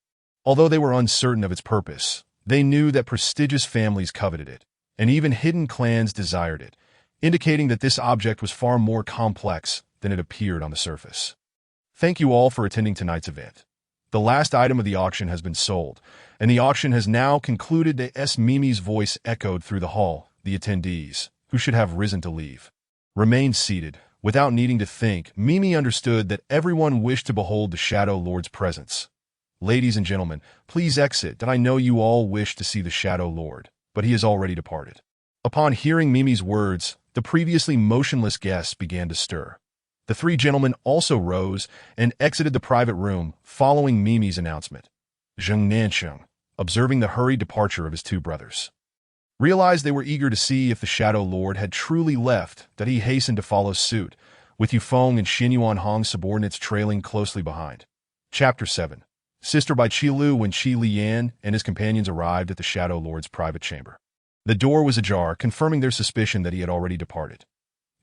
Although they were uncertain of its purpose, they knew that prestigious families coveted it, and even hidden clans desired it, indicating that this object was far more complex than it appeared on the surface. Thank you all for attending tonight's event. The last item of the auction has been sold, and the auction has now concluded. Mimi's voice echoed through the hall. The attendees, who should have risen to leave, remained seated. Without needing to think, Mimi understood that everyone wished to behold the Shadow Lord's presence. Ladies and gentlemen, please exit. I know you all wish to see the Shadow Lord, but he has already departed. Upon hearing Mimi's words, the previously motionless guests began to stir. The three gentlemen also rose and exited the private room following Mimi's announcement. Zheng Nanqing, observing the hurried departure of his two brothers, realized they were eager to see if the Shadow Lord had truly left, that he hastened to follow suit, with Yufeng and Xin Yuanhong's subordinates trailing closely behind. Chapter 7. Sister by Qi Lu. When Qi Lian and his companions arrived at the Shadow Lord's private chamber, the door was ajar, confirming their suspicion that he had already departed.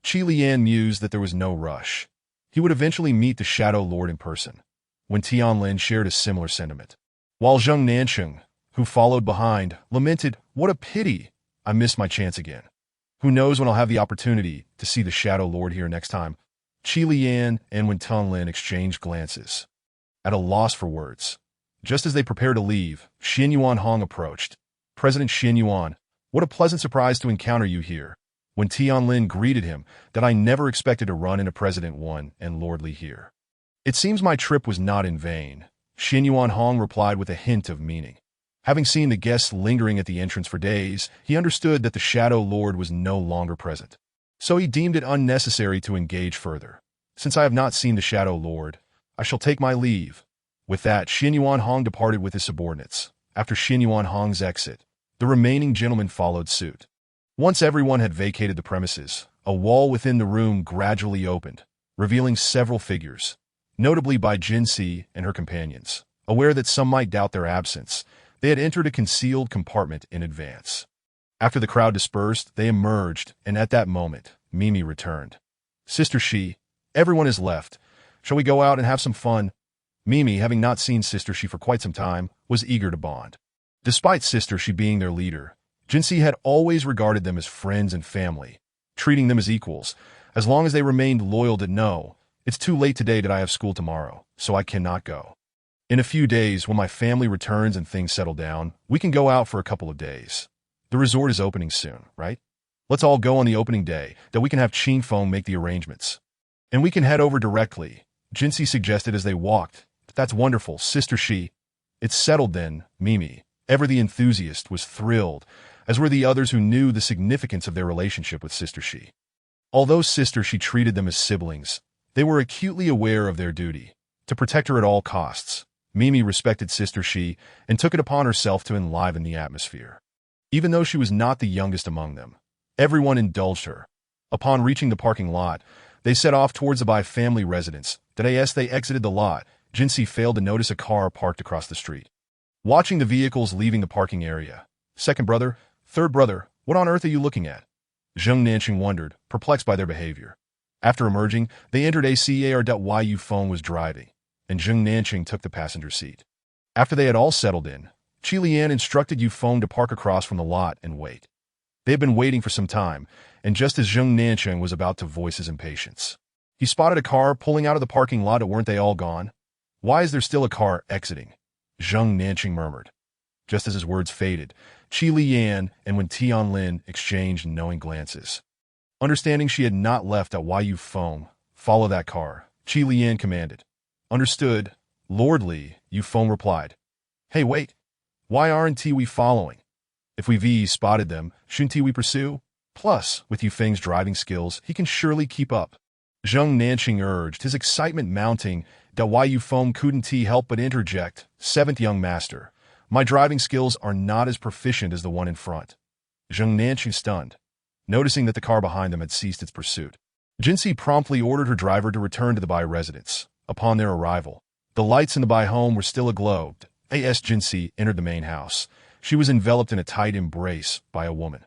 Qi Lian mused that there was no rush. He would eventually meet the Shadow Lord in person. When Tianlin shared a similar sentiment, while Zheng Nanqing, who followed behind, lamented, "What a pity! I missed my chance again. Who knows when I'll have the opportunity to see the Shadow Lord here next time?" Qi Lian and Wen Tianlin exchanged glances, at a loss for words. Just as they prepared to leave, Xin Yuanhong approached. "President Xin Yuan, what a pleasant surprise to encounter you here." When Tianlin greeted him, that I never expected to run into President Wan and Lord Li here. It seems my trip was not in vain, Xin Yuanhong replied with a hint of meaning. Having seen the guests lingering at the entrance for days, he understood that the Shadow Lord was no longer present. So he deemed it unnecessary to engage further. Since I have not seen the Shadow Lord, I shall take my leave. With that, Xin Yuanhong departed with his subordinates. After Xin Yuanhong's exit, the remaining gentlemen followed suit. Once everyone had vacated the premises, a wall within the room gradually opened, revealing several figures, notably by Jinxi and her companions. Aware that some might doubt their absence, they had entered a concealed compartment in advance. After the crowd dispersed, they emerged, and at that moment, Mimi returned. "Sister Shi, everyone has left. Shall we go out and have some fun?" Mimi, having not seen Sister Shi for quite some time, was eager to bond. Despite Sister Shi being their leader, Jinxi had always regarded them as friends and family, treating them as equals, as long as they remained loyal to no, "It's too late today that I have school tomorrow, so I cannot go. In a few days, when my family returns and things settle down, we can go out for a couple of days. The resort is opening soon, right? Let's all go on the opening day, that we can have Qingfeng make the arrangements. And we can head over directly," Jinxi suggested as they walked. "That's wonderful, Sister Shi." "It's settled then," Mimi, ever the enthusiast, was thrilled, as were the others who knew the significance of their relationship with Sister Shi. Although Sister Shi treated them as siblings, they were acutely aware of their duty, to protect her at all costs. Mimi respected Sister Shi and took it upon herself to enliven the atmosphere. Even though she was not the youngest among them, everyone indulged her. Upon reaching the parking lot, they set off towards the Bai family residence. As they exited the lot, Jinxi failed to notice a car parked across the street. Watching the vehicles leaving the parking area, "Second brother, third brother, what on earth are you looking at?" Zheng Nanqing wondered, perplexed by their behavior. After emerging, they entered a car. Yufeng was driving, and Zheng Nanqing took the passenger seat. After they had all settled in, Qi Lian instructed Yufeng to park across from the lot and wait. They had been waiting for some time, and just as Zheng Nancheng was about to voice his impatience, he spotted a car pulling out of the parking lot. Weren't they all gone? Why is there still a car exiting? Zheng Nancheng murmured. Just as his words faded, Qi Liyan and Wen Tianlin exchanged knowing glances. Understanding she had not left at Yu Feng, follow that car, Qi Liyan commanded. Understood, Lord Li, Yu Feng replied. Hey, wait. Why aren't we following? If we spotted them, shouldn't we pursue? Plus, with Yu Feng's driving skills, he can surely keep up. Zheng Nanqing urged, his excitement mounting. Yu Feng couldn't help but interject. Seventh young master, my driving skills are not as proficient as the one in front. Zheng Nanqing stunned, noticing that the car behind them had ceased its pursuit. Jinsi promptly ordered her driver to return to the Bai residence. Upon their arrival, the lights in the Bai home were still aglow. As Jinsi entered the main house, she was enveloped in a tight embrace by a woman.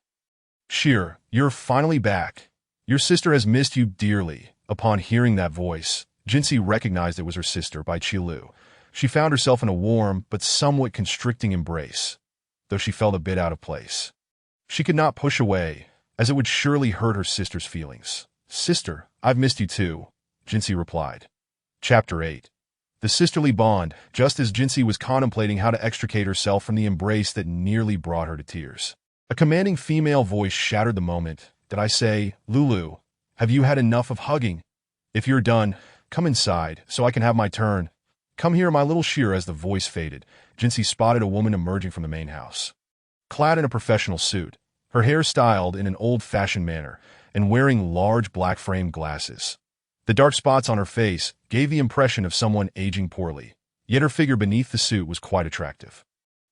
Sheer, you're finally back. Your sister has missed you dearly. Upon hearing that voice, Jinsi recognized it was her sister, Bai Qilu. She found herself in a warm but somewhat constricting embrace, though she felt a bit out of place. She could not push away, as it would surely hurt her sister's feelings. Sister, I've missed you too, Jinsi replied. Chapter 8. The sisterly bond. Just as Jinsi was contemplating how to extricate herself from the embrace that nearly brought her to tears, a commanding female voice shattered the moment. Did I say, Lulu, have you had enough of hugging? If you're done, come inside, so I can have my turn. Come here, my little Sheer. As the voice faded, Jinsi spotted a woman emerging from the main house. Clad in a professional suit, her hair styled in an old-fashioned manner, and wearing large black-framed glasses. The dark spots on her face gave the impression of someone aging poorly, yet her figure beneath the suit was quite attractive.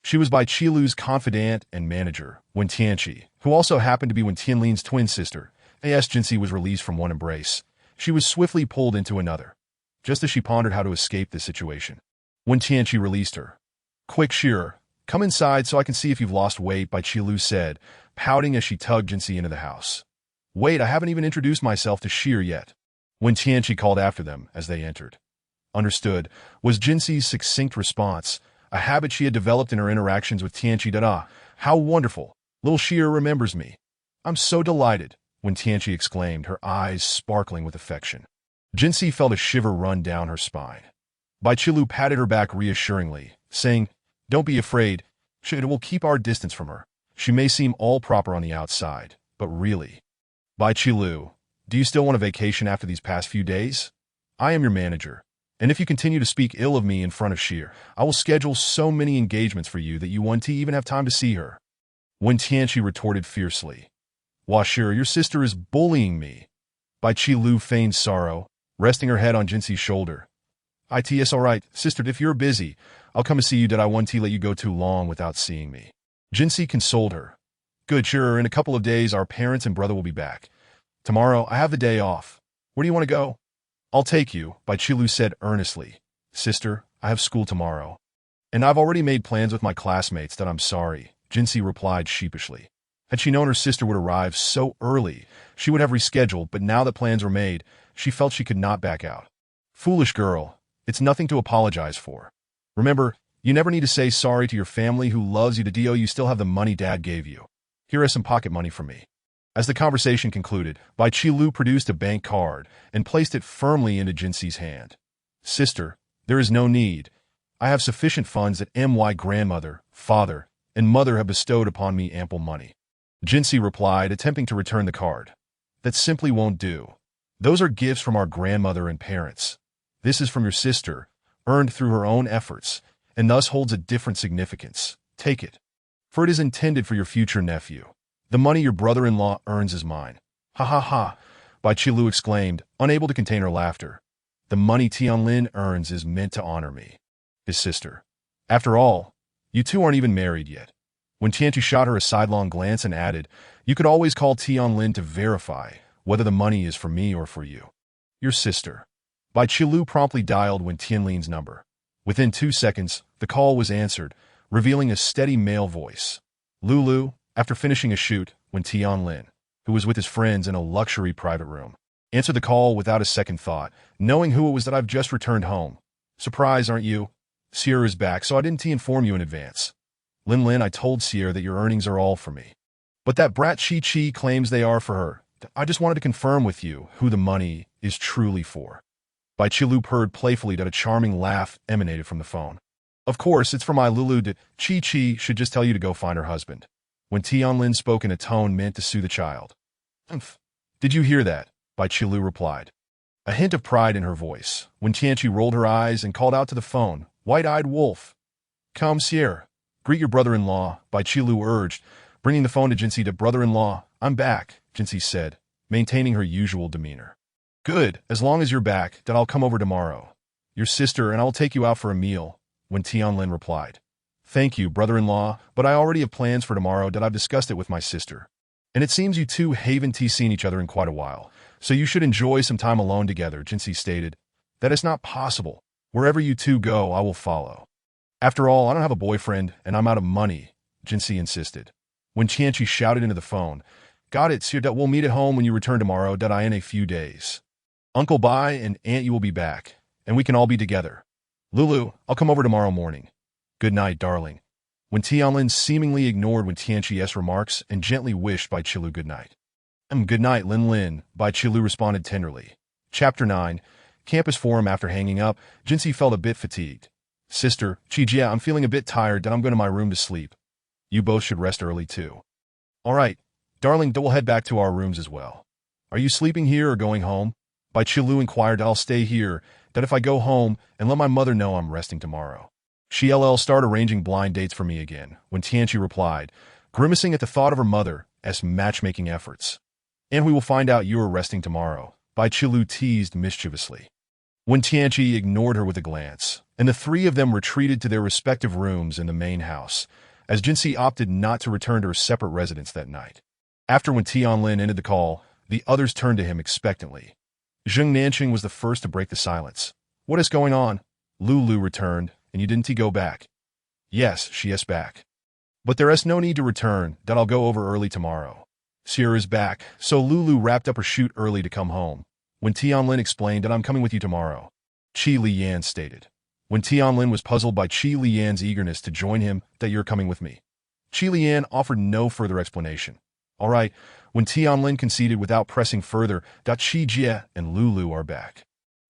She was Bai Qilu's confidant and manager, Wen Tianqi, who also happened to be Wen Tianlin's twin sister. As Jinsi was released from one embrace, she was swiftly pulled into another. Just as she pondered how to escape this situation, Wen Tianqi released her. Quick, Shearer, come inside so I can see if you've lost weight, Bai Qilu said, pouting as she tugged Jinsi into the house. Wait, I haven't even introduced myself to Sheer yet. Wen Tianqi called after them as they entered. Understood, was Jinsi's succinct response, a habit she had developed in her interactions with Tianqi. How wonderful! Little Sheer remembers me. I'm so delighted, Wen Tianqi exclaimed, her eyes sparkling with affection. Jinsi felt a shiver run down her spine. Bai Qilu patted her back reassuringly, saying, Don't be afraid, it will keep our distance from her. She may seem all proper on the outside, but really. Bai Qilu, do you still want a vacation after these past few days? I am your manager, and if you continue to speak ill of me in front of Sheer, I will schedule so many engagements for you that you won't even have time to see her. Wen Tianqi retorted fiercely. Wah, Sheer, your sister is bullying me. Bai Qilu feigned sorrow, resting her head on Jinsi's shoulder. It's all right, sister, if you're busy, I'll come and see you. I won't let you go too long without seeing me. Jinsi consoled her. Good, Sheer, in a couple of days our parents and brother will be back. Tomorrow, I have the day off. Where do you want to go? I'll take you, Bai Qilu said earnestly. Sister, I have school tomorrow. And I've already made plans with my classmates. I'm sorry, Jinsi replied sheepishly. Had she known her sister would arrive so early, she would have rescheduled, but now that plans were made, she felt she could not back out. Foolish girl, it's nothing to apologize for. Remember, you never need to say sorry to your family who loves you. You still have the money Dad gave you. Here is some pocket money from me. As the conversation concluded, Bai Qilu produced a bank card and placed it firmly into Jinsi's hand. Sister, there is no need. I have sufficient funds that my grandmother, father, and mother have bestowed upon me ample money. Jinsi replied, attempting to return the card. That simply won't do. Those are gifts from our grandmother and parents. This is from your sister, earned through her own efforts, and thus holds a different significance. Take it. For it is intended for your future nephew. The money your brother-in-law earns is mine. Ha ha ha, Bai Qilu exclaimed, unable to contain her laughter. The money Tianlin earns is meant to honor me, his sister. After all, you two aren't even married yet. When Tianqi shot her a sidelong glance and added, you could always call Tianlin to verify whether the money is for me or for you. Your sister. Bai Qilu promptly dialed Wen Tianlin's number. Within 2 seconds, the call was answered, revealing a steady male voice. Lulu, after finishing a shoot, Wen Tianlin, who was with his friends in a luxury private room, answered the call without a second thought, knowing who it was. That I've just returned home. Surprised, aren't you? Sierra is back, so I didn't inform you in advance. Lin, I told Sierra that your earnings are all for me. But that brat Chi claims they are for her. I just wanted to confirm with you who the money is truly for. Bai Qilu purred playfully that a charming laugh emanated from the phone. Of course, it's for my Lulu. Chi should just tell you to go find her husband. When Tianlin spoke in a tone meant to soothe the child. Umph. Did you hear that? Bai Qilu replied. A hint of pride in her voice, when Tianqi rolled her eyes and called out to the phone, "White-eyed wolf! Come, Sierra. Greet your brother-in-law," Bai Qilu urged, bringing the phone to Jinxi. To brother-in-law, "I'm back," Jinxi said, maintaining her usual demeanor. "Good, as long as you're back, then I'll come over tomorrow. Your sister and I'll take you out for a meal," when Tianlin replied. "Thank you, brother-in-law, but I already have plans for tomorrow that I've discussed it with my sister. And it seems you two haven't seen each other in quite a while, so you should enjoy some time alone together," Jinxi stated. "That is not possible. Wherever you two go, I will follow." "After all, I don't have a boyfriend, and I'm out of money," Jinxi insisted. When Tianqi shouted into the phone, "Got it, Sir, that we'll meet at home when you return tomorrow, that I in a few days. Uncle Bai and Aunt you will be back, and we can all be together. Lulu, I'll come over tomorrow morning. Good night, darling." When Tianlin seemingly ignored when Tianqi's remarks and gently wished Bai Qilu good night. Good night, Lin," Bai Qilu responded tenderly. Chapter 9. Campus Forum. After hanging up, Jinxi felt a bit fatigued. "Sister, Qijie, I'm feeling a bit tired, then I'm going to my room to sleep. You both should rest early too." "All right, darling, we'll head back to our rooms as well. Are you sleeping here or going home?" Bai Qilu inquired. "That I'll stay here, that if I go home and let my mother know I'm resting tomorrow. She'll start arranging blind dates for me again," when Tianqi replied, grimacing at the thought of her mother's matchmaking efforts. "And we will find out you are resting tomorrow," Bai Qilu teased mischievously. When Tianqi ignored her with a glance, and the three of them retreated to their respective rooms in the main house, as Jinxi opted not to return to her separate residence that night. After when Tianlin ended the call, the others turned to him expectantly. Zheng Nanqing was the first to break the silence. "What is going on?" "Lulu returned, and you didn't go back?" "Yes, she is back. But there is no need to return, that I'll go over early tomorrow. Sierra is back, so Lulu wrapped up her shoot early to come home." When Tianlin explained that I'm coming with you tomorrow, Qi Liyan stated. When Tianlin was puzzled by Qi Liyan's eagerness to join him, "That you're coming with me." Qi Liyan offered no further explanation. "All right," when Tianlin conceded without pressing further, that Qijie and Lulu are back.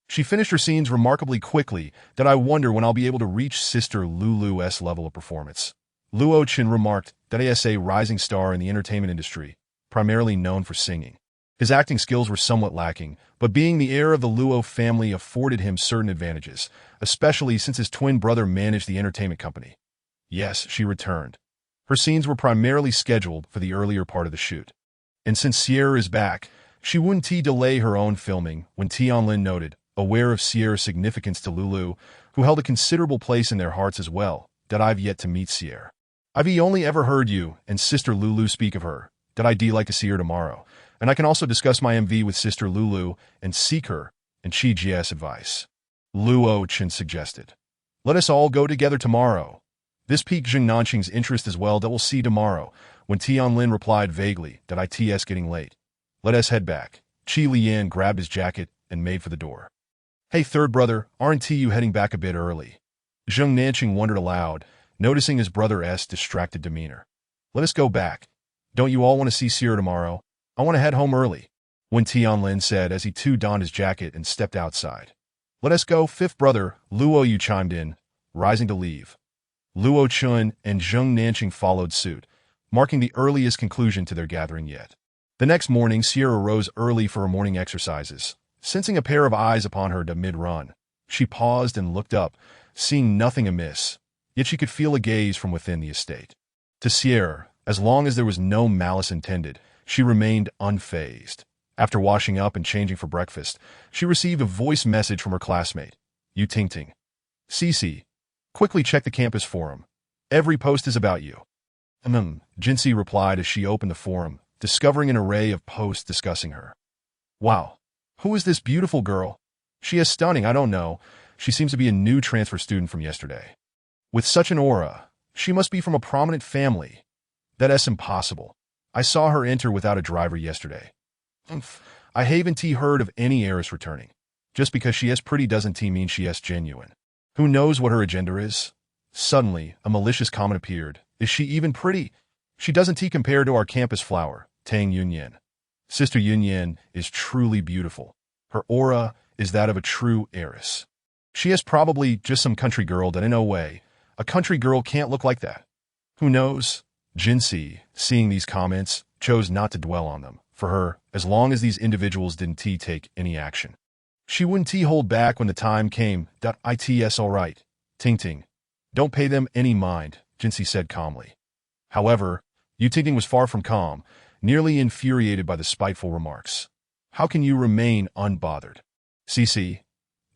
She finished her scenes remarkably quickly, that I wonder when I'll be able to reach Sister Lulu's level of performance. Luo Chen remarked that he is a rising star in the entertainment industry, primarily known for singing. His acting skills were somewhat lacking, but being the heir of the Luo family afforded him certain advantages, especially since his twin brother managed the entertainment company. Yes, she returned. Her scenes were primarily scheduled for the earlier part of the shoot. And since Sierra is back, she wouldn't delay her own filming, when Tianlin noted, aware of Sierra's significance to Lulu, who held a considerable place in their hearts as well, that I've yet to meet Sierra. I've only ever heard you and Sister Lulu speak of her, that I'd like to see her tomorrow, and I can also discuss my MV with Sister Lulu and seek her and Qijie's advice. Luo Chen suggested. "Let us all go together tomorrow. This piqued Zheng Nanqing's interest as well, that we'll see tomorrow," when Tianlin replied vaguely that it's getting late. "Let us head back." Qi Liyan grabbed his jacket and made for the door. "Hey, third brother, aren't you heading back a bit early?" Zheng Nanqing wondered aloud, noticing his brother's distracted demeanor. "Let us go back. Don't you all want to see Sierra tomorrow? I want to head home early," when Tianlin said as he too donned his jacket and stepped outside. "Let us go, fifth brother," Luo Yu chimed in, rising to leave. Luo Chun and Zheng Nanqing followed suit, marking the earliest conclusion to their gathering yet. The next morning, Sierra rose early for her morning exercises. Sensing a pair of eyes upon her mid-run, she paused and looked up, seeing nothing amiss, yet she could feel a gaze from within the estate. To Sierra, as long as there was no malice intended, she remained unfazed. After washing up and changing for breakfast, she received a voice message from her classmate, Yu Tingting. "Cici, quickly check the campus forum. Every post is about you." Jinxi replied as she opened the forum, discovering an array of posts discussing her. "Wow, who is this beautiful girl? She is stunning, I don't know. She seems to be a new transfer student from yesterday. With such an aura, she must be from a prominent family. That is impossible. I saw her enter without a driver yesterday. I haven't heard of any heiress returning. Just because she is pretty doesn't mean she is genuine. Who knows what her agenda is?" Suddenly, a malicious comment appeared. "Is she even pretty? She doesn't compare to our campus flower, Tang Yunyan. Sister Yunyan is truly beautiful. Her aura is that of a true heiress. She is probably just some country girl that in no way, a country girl can't look like that. Who knows? Jinsi, seeing these comments, chose not to dwell on them. For her, as long as these individuals didn't take any action, she wouldn't hold back when the time came. It's all right. Ting. Don't pay them any mind, Jinsi said calmly. However, Yu Ting was far from calm, nearly infuriated by the spiteful remarks. How can you remain unbothered? CC.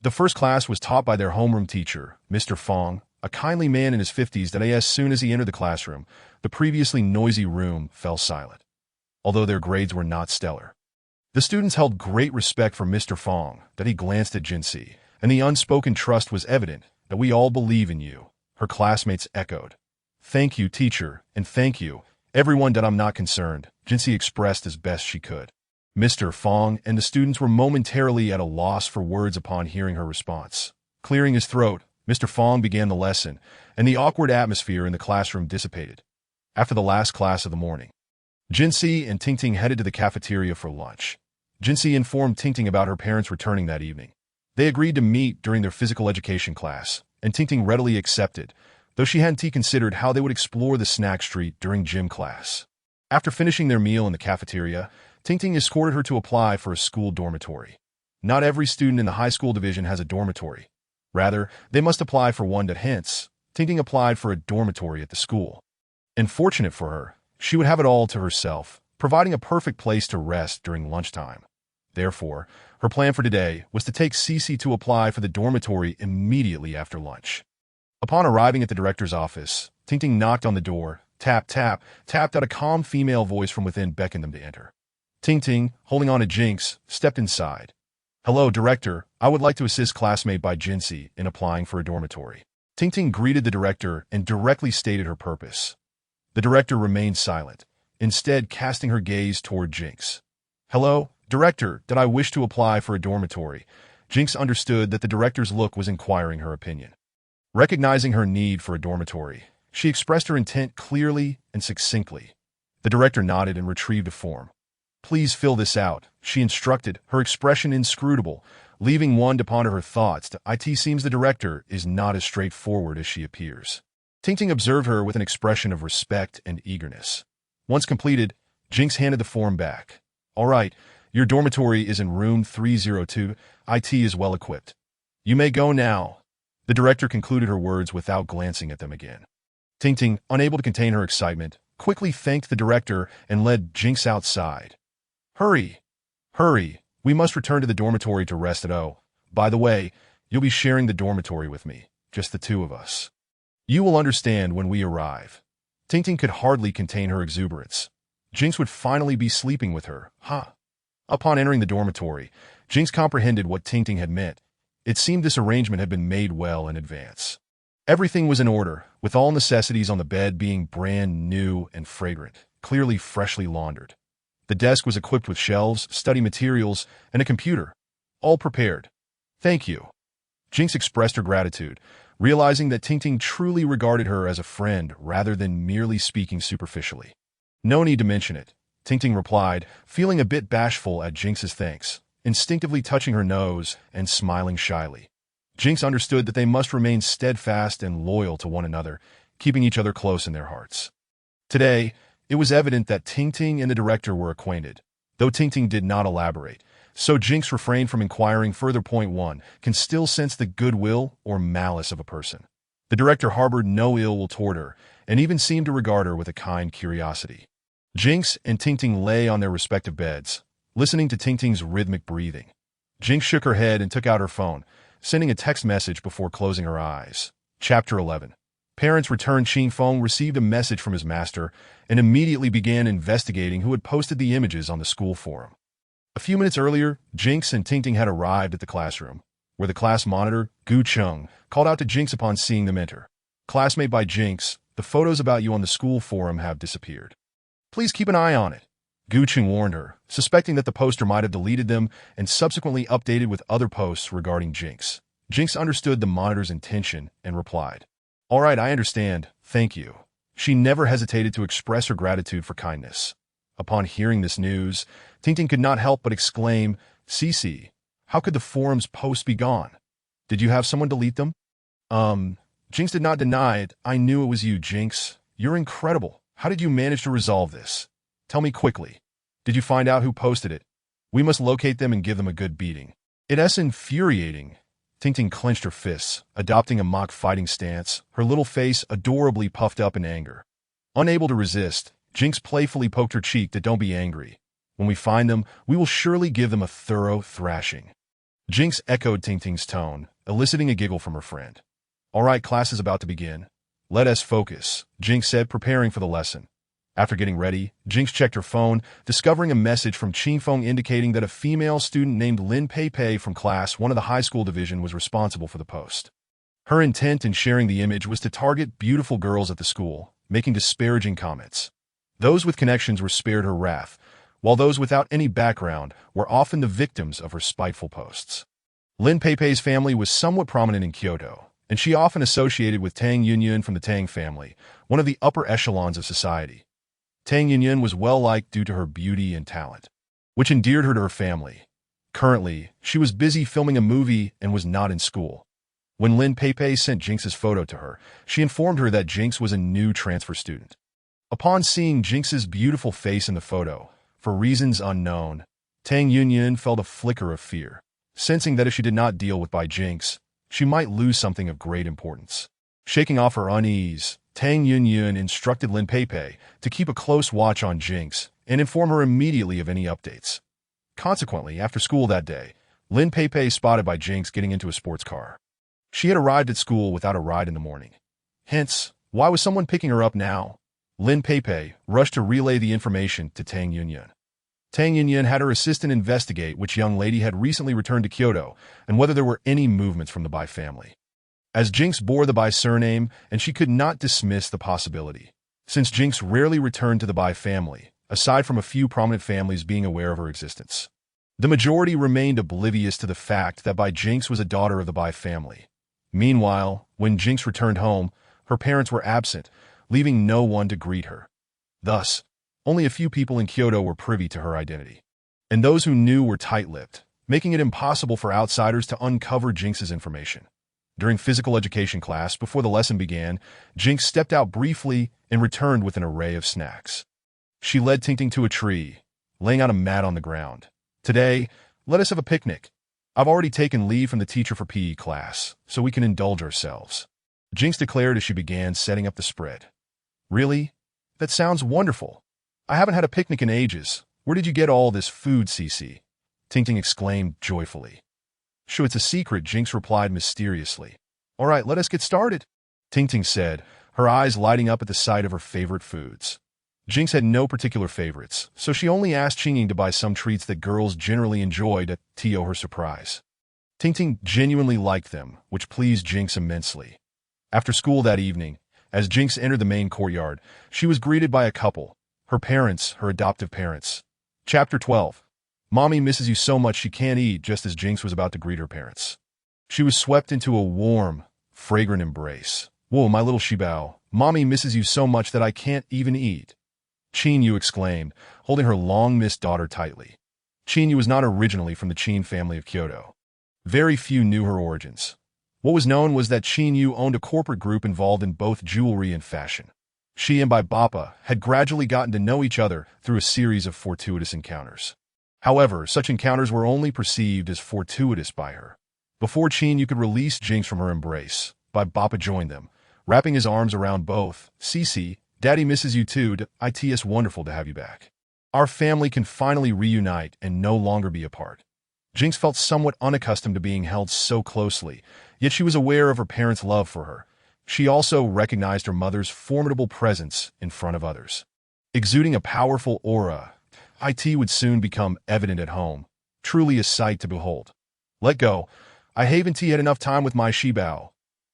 The first class was taught by their homeroom teacher, Mr. Fong, a kindly man in his 50s that as soon as he entered the classroom, the previously noisy room fell silent. Although their grades were not stellar, the students held great respect for Mr. Fong, that he glanced at Jinsi, and the unspoken trust was evident that we all believe in you, her classmates echoed. Thank you, teacher, and thank you, everyone that I'm not concerned, Jinsi expressed as best she could. Mr. Fong and the students were momentarily at a loss for words upon hearing her response. Clearing his throat, Mr. Fong began the lesson, and the awkward atmosphere in the classroom dissipated. After the last class of the morning, Jinsi and Ting headed to the cafeteria for lunch. Jinsi informed Ting about her parents returning that evening. They agreed to meet during their physical education class, and Ting readily accepted, though she hadn't considered how they would explore the snack street during gym class. After finishing their meal in the cafeteria, Ting escorted her to apply for a school dormitory. Not every student in the high school division has a dormitory. Rather, they must apply for one that hence, Ting applied for a dormitory at the school. And fortunate for her, she would have it all to herself, providing a perfect place to rest during lunchtime. Therefore, her plan for today was to take Cece to apply for the dormitory immediately after lunch. Upon arriving at the director's office, Ting knocked on the door, tapped out a calm female voice from within beckoned them to enter. Ting, holding on to Jinx, stepped inside. Hello, director. I would like to assist classmate by Jinsi in applying for a dormitory. Ting greeted the director and directly stated her purpose. The director remained silent, instead casting her gaze toward Jinx. Hello, director, did I wish to apply for a dormitory? Jinx understood that the director's look was inquiring her opinion. Recognizing her need for a dormitory, she expressed her intent clearly and succinctly. The director nodded and retrieved a form. Please fill this out, she instructed, her expression inscrutable, leaving one to ponder her thoughts. It seems the director is not as straightforward as she appears. Ting observed her with an expression of respect and eagerness. Once completed, Jinx handed the form back. All right, your dormitory is in room 302. It is well equipped. You may go now. The director concluded her words without glancing at them again. Ting, unable to contain her excitement, quickly thanked the director and led Jinx outside. Hurry! We must return to the dormitory to rest. By the way, you'll be sharing the dormitory with me, just the two of us. You will understand when we arrive. Ting could hardly contain her exuberance. Jinx would finally be sleeping with her, Upon entering the dormitory, Jinx comprehended what Ting had meant. It seemed this arrangement had been made well in advance. Everything was in order, with all necessities on the bed being brand new and fragrant, clearly freshly laundered. The desk was equipped with shelves, study materials, and a computer. All prepared. Thank you. Jinx expressed her gratitude, realizing that Ting truly regarded her as a friend rather than merely speaking superficially. No need to mention it, Ting replied, feeling a bit bashful at Jinx's thanks, instinctively touching her nose and smiling shyly. Jinx understood that they must remain steadfast and loyal to one another, keeping each other close in their hearts. Today, it was evident that Ting and the director were acquainted, though Ting did not elaborate, so Jinx refrained from inquiring further. Point 1, can still sense the goodwill or malice of a person. The director harbored no ill will toward her, and even seemed to regard her with a kind curiosity. Jinx and Ting lay on their respective beds, listening to Ting's rhythmic breathing. Jinx shook her head and took out her phone, sending a text message before closing her eyes. Chapter 11. Parents returned. Qing Feng received a message from his master and immediately began investigating who had posted the images on the school forum. A few minutes earlier, Jinx and Ting had arrived at the classroom, where the class monitor, Gu Chung, called out to Jinx upon seeing them enter. Classmate by Jinx, the photos about you on the school forum have disappeared. Please keep an eye on it. Gu Chung warned her, suspecting that the poster might have deleted them and subsequently updated with other posts regarding Jinx. Jinx understood the monitor's intention and replied, All right, I understand. Thank you. She never hesitated to express her gratitude for kindness. Upon hearing this news, Tingting could not help but exclaim, "Cece, how could the forum's posts be gone? Did you have someone delete them?" Jinx did not deny it. "I knew it was you, Jinx. You're incredible. How did you manage to resolve this? Tell me quickly. Did you find out who posted it? We must locate them and give them a good beating." It's infuriating. Tingting clenched her fists, adopting a mock fighting stance, her little face adorably puffed up in anger. Unable to resist, Jinx playfully poked her cheek to "Don't be angry. When we find them, we will surely give them a thorough thrashing." Jinx echoed Tingting's tone, eliciting a giggle from her friend. "All right, class is about to begin. Let us focus," Jinx said, preparing for the lesson. After getting ready, Jinx checked her phone, discovering a message from Qingfeng indicating that a female student named Lin Pei from Class 1 of the high school division was responsible for the post. Her intent in sharing the image was to target beautiful girls at the school, making disparaging comments. Those with connections were spared her wrath, while those without any background were often the victims of her spiteful posts. Lin Pei's family was somewhat prominent in Kyoto, and she often associated with Tang Yunyun from the Tang family, one of the upper echelons of society. Tang Yunyun was well-liked due to her beauty and talent, which endeared her to her family. Currently, she was busy filming a movie and was not in school. When Lin Pei sent Jinx's photo to her, she informed her that Jinx was a new transfer student. Upon seeing Jinx's beautiful face in the photo, for reasons unknown, Tang Yunyun felt a flicker of fear, sensing that if she did not deal with by Jinx, she might lose something of great importance. Shaking off her unease, Tang Yunyun instructed Lin Pei to keep a close watch on Jinx and inform her immediately of any updates. Consequently, after school that day, Lin Pei spotted by Jinx getting into a sports car. She had arrived at school without a ride in the morning. Hence, why was someone picking her up now? Lin Pei rushed to relay the information to Tang Yunyun. Tang Yunyun had her assistant investigate which young lady had recently returned to Kyoto and whether there were any movements from the Bai family. As Jinx bore the Bai surname, and she could not dismiss the possibility, since Jinx rarely returned to the Bai family, aside from a few prominent families being aware of her existence. The majority remained oblivious to the fact that Bai Jinx was a daughter of the Bai family. Meanwhile, when Jinx returned home, her parents were absent, leaving no one to greet her. Thus, only a few people in Kyoto were privy to her identity. And those who knew were tight-lipped, making it impossible for outsiders to uncover Jinx's information. During physical education class, before the lesson began, Jinx stepped out briefly and returned with an array of snacks. She led Tingting to a tree, laying out a mat on the ground. "Today, let us have a picnic. I've already taken leave from the teacher for PE class, so we can indulge ourselves," Jinx declared as she began setting up the spread. "Really? That sounds wonderful. I haven't had a picnic in ages. Where did you get all this food, Cece?" Tingting exclaimed joyfully. "Sure, it's a secret," Jinx replied mysteriously. "All right, let us get started," Tingting said, her eyes lighting up at the sight of her favorite foods. Jinx had no particular favorites, so she only asked Qingying to buy some treats that girls generally enjoyed to to her surprise. Tingting genuinely liked them, which pleased Jinx immensely. After school that evening, as Jinx entered the main courtyard, she was greeted by a couple, her parents, her adoptive parents. Chapter 12. Mommy misses you so much she can't eat. Just as Jinx was about to greet her parents, she was swept into a warm, fragrant embrace. "Whoa, my little Shibao, Mommy misses you so much that I can't even eat," Qin Yu exclaimed, holding her long-missed daughter tightly. Qin Yu was not originally from the Qin family of Kyoto. Very few knew her origins. What was known was that Qin Yu owned a corporate group involved in both jewelry and fashion. She and Bai Bappa had gradually gotten to know each other through a series of fortuitous encounters. However, such encounters were only perceived as fortuitous by her. Before Qin Yu could release Jinx from her embrace, Bai Bappa joined them, wrapping his arms around both. "Cece, Daddy misses you too. It's wonderful to have you back. Our family can finally reunite and no longer be apart." Jinx felt somewhat unaccustomed to being held so closely, yet she was aware of her parents' love for her. She also recognized her mother's formidable presence in front of others. Exuding a powerful aura, it would soon become evident at home, truly a sight to behold. "Let go. I haven't had enough time with my Shibao.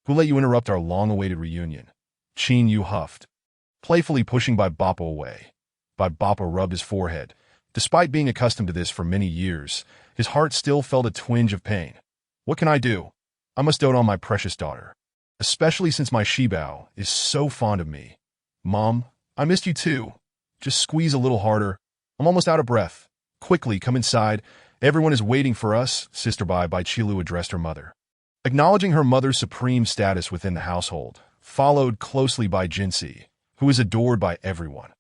Who let you interrupt our long-awaited reunion?" Qin Yu huffed, playfully pushing Bai Bappa away. Bai Bappa rubbed his forehead. Despite being accustomed to this for many years, his heart still felt a twinge of pain. "What can I do? I must dote on my precious daughter, especially since my Shibao is so fond of me." Mom, I missed you too. Just squeeze a little harder. I'm almost out of breath. Quickly, come inside. Everyone is waiting for us, Sister Bai Chilu addressed her mother. Acknowledging her mother's supreme status within the household, followed closely by Jinsi, who is adored by everyone.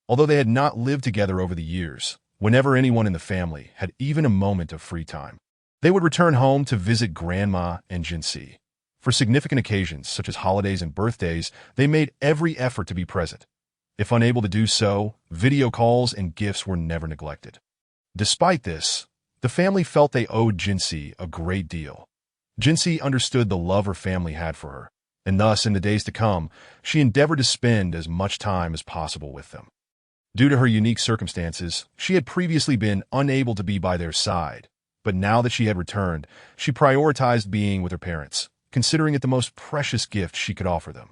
Although they had not lived together over the years, whenever anyone in the family had even a moment of free time, they would return home to visit Grandma and Jinsi. For significant occasions, such as holidays and birthdays, they made every effort to be present. If unable to do so, video calls and gifts were never neglected. Despite this, the family felt they owed Jinsi a great deal. Jinsi understood the love her family had for her, and thus, in the days to come, she endeavored to spend as much time as possible with them. Due to her unique circumstances, she had previously been unable to be by their side, but now that she had returned, she prioritized being with her parents, considering it the most precious gift she could offer them.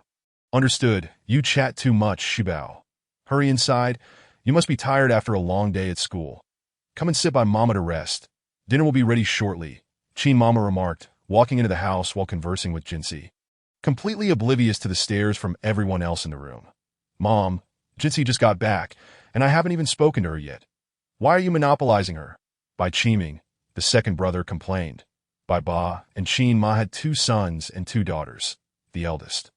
Understood, you chat too much, Shibao. Hurry inside. You must be tired after a long day at school. Come and sit by Mama to rest. Dinner will be ready shortly, Chin Mama remarked, walking into the house while conversing with Jinsi, completely oblivious to the stares from everyone else in the room. Mom, Jinsi just got back, and I haven't even spoken to her yet. Why are you monopolizing her? Bai Qiming, the second brother, complained. Bai Ba and Qin Ma had 2 sons and 2 daughters, the eldest.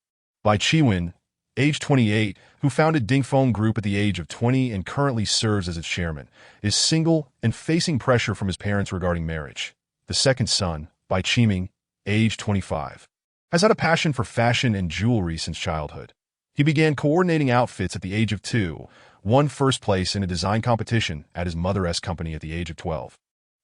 Bai Qiwen, age 28, who founded Dingfeng Group at the age of 20 and currently serves as its chairman, is single and facing pressure from his parents regarding marriage. The second son, Bai Qiming, age 25, has had a passion for fashion and jewelry since childhood. He began coordinating outfits at the age of 2, won first place in a design competition at his mother's company at the age of 12,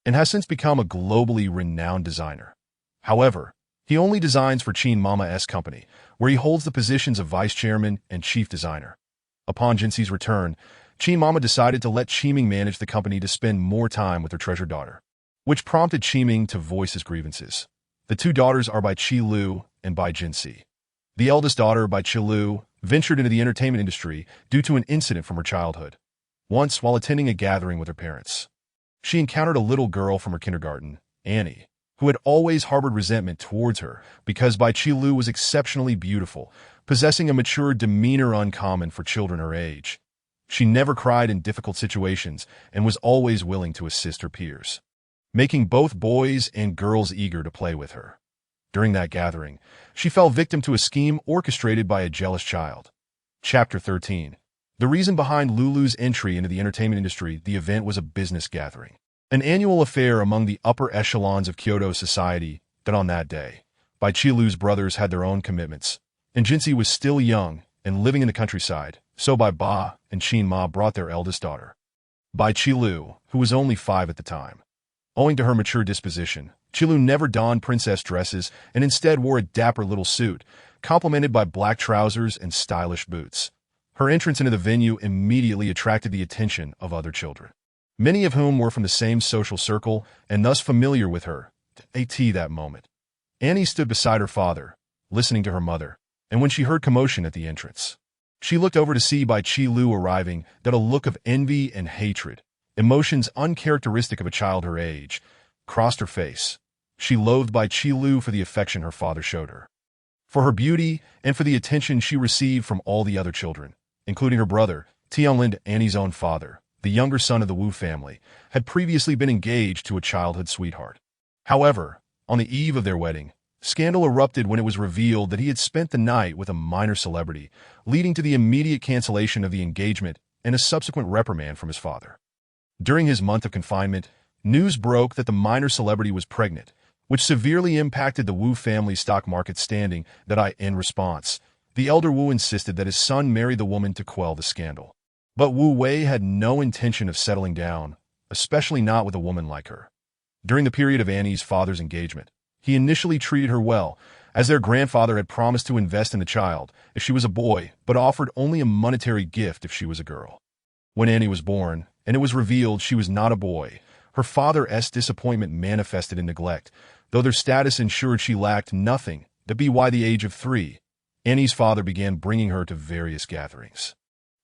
and has since become a globally renowned designer. However, he only designs for Chin Mama's company, where he holds the positions of vice chairman and chief designer. Upon Jinsi's return, Chin Mama decided to let Qiming manage the company to spend more time with her treasured daughter, which prompted Qiming to voice his grievances. The 2 daughters are by Qi Lu and by Jinsi. The eldest daughter, by Qi Lu, ventured into the entertainment industry due to an incident from her childhood. Once, while attending a gathering with her parents, she encountered a little girl from her kindergarten, Annie, who had always harbored resentment towards her because Bai Qi Lu was exceptionally beautiful, possessing a mature demeanor uncommon for children her age. She never cried in difficult situations and was always willing to assist her peers, making both boys and girls eager to play with her. During that gathering, she fell victim to a scheme orchestrated by a jealous child. Chapter 13. The reason behind Lulu's entry into the entertainment industry. The event was a business gathering, an annual affair among the upper echelons of Kyoto society. That on that day, Bai Qi Lu's brothers had their own commitments, and Jinsi was still young and living in the countryside, so Bai Ba and Qin Ma brought their eldest daughter, Bai Qi Lu, who was only 5 at the time. Owing to her mature disposition, Qi Lu never donned princess dresses and instead wore a dapper little suit, complemented by black trousers and stylish boots. Her entrance into the venue immediately attracted the attention of other children, many of whom were from the same social circle and thus familiar with her. At that moment, Annie stood beside her father, listening to her mother, and when she heard commotion at the entrance, she looked over to see Bai Qi Lu arriving. That a look of envy and hatred, emotions uncharacteristic of a child her age, crossed her face. She loathed Bai Qi Lu for the affection her father showed her, for her beauty, and for the attention she received from all the other children, including her brother. Tianlin, Annie's own father, the younger son of the Wu family, had previously been engaged to a childhood sweetheart. However, on the eve of their wedding, scandal erupted when it was revealed that he had spent the night with a minor celebrity, leading to the immediate cancellation of the engagement and a subsequent reprimand from his father. During his month of confinement, news broke that the minor celebrity was pregnant, which severely impacted the Wu family's stock market standing. In response, the elder Wu insisted that his son marry the woman to quell the scandal. But Wu Wei had no intention of settling down, especially not with a woman like her. During the period of Annie's father's engagement, he initially treated her well, as their grandfather had promised to invest in the child if she was a boy, but offered only a monetary gift if she was a girl. When Annie was born, and it was revealed she was not a boy, her father's disappointment manifested in neglect, though their status ensured she lacked nothing. By the age of 3, Annie's father began bringing her to various gatherings,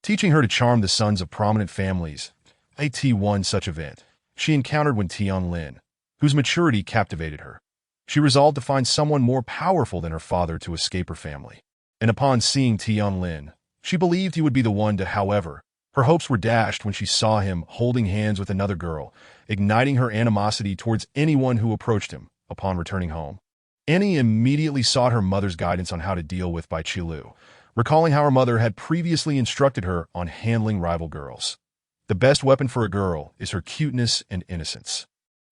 teaching her to charm the sons of prominent families. At one such event, she encountered Tianlin, whose maturity captivated her. She resolved to find someone more powerful than her father to escape her family, and upon seeing Tianlin, She believed he would be the one to, however, her hopes were dashed when she saw him holding hands with another girl, igniting her animosity towards anyone who approached him upon returning home. Annie immediately sought her mother's guidance on how to deal with Bai Qilu, recalling how her mother had previously instructed her on handling rival girls. The best weapon for a girl is her cuteness and innocence.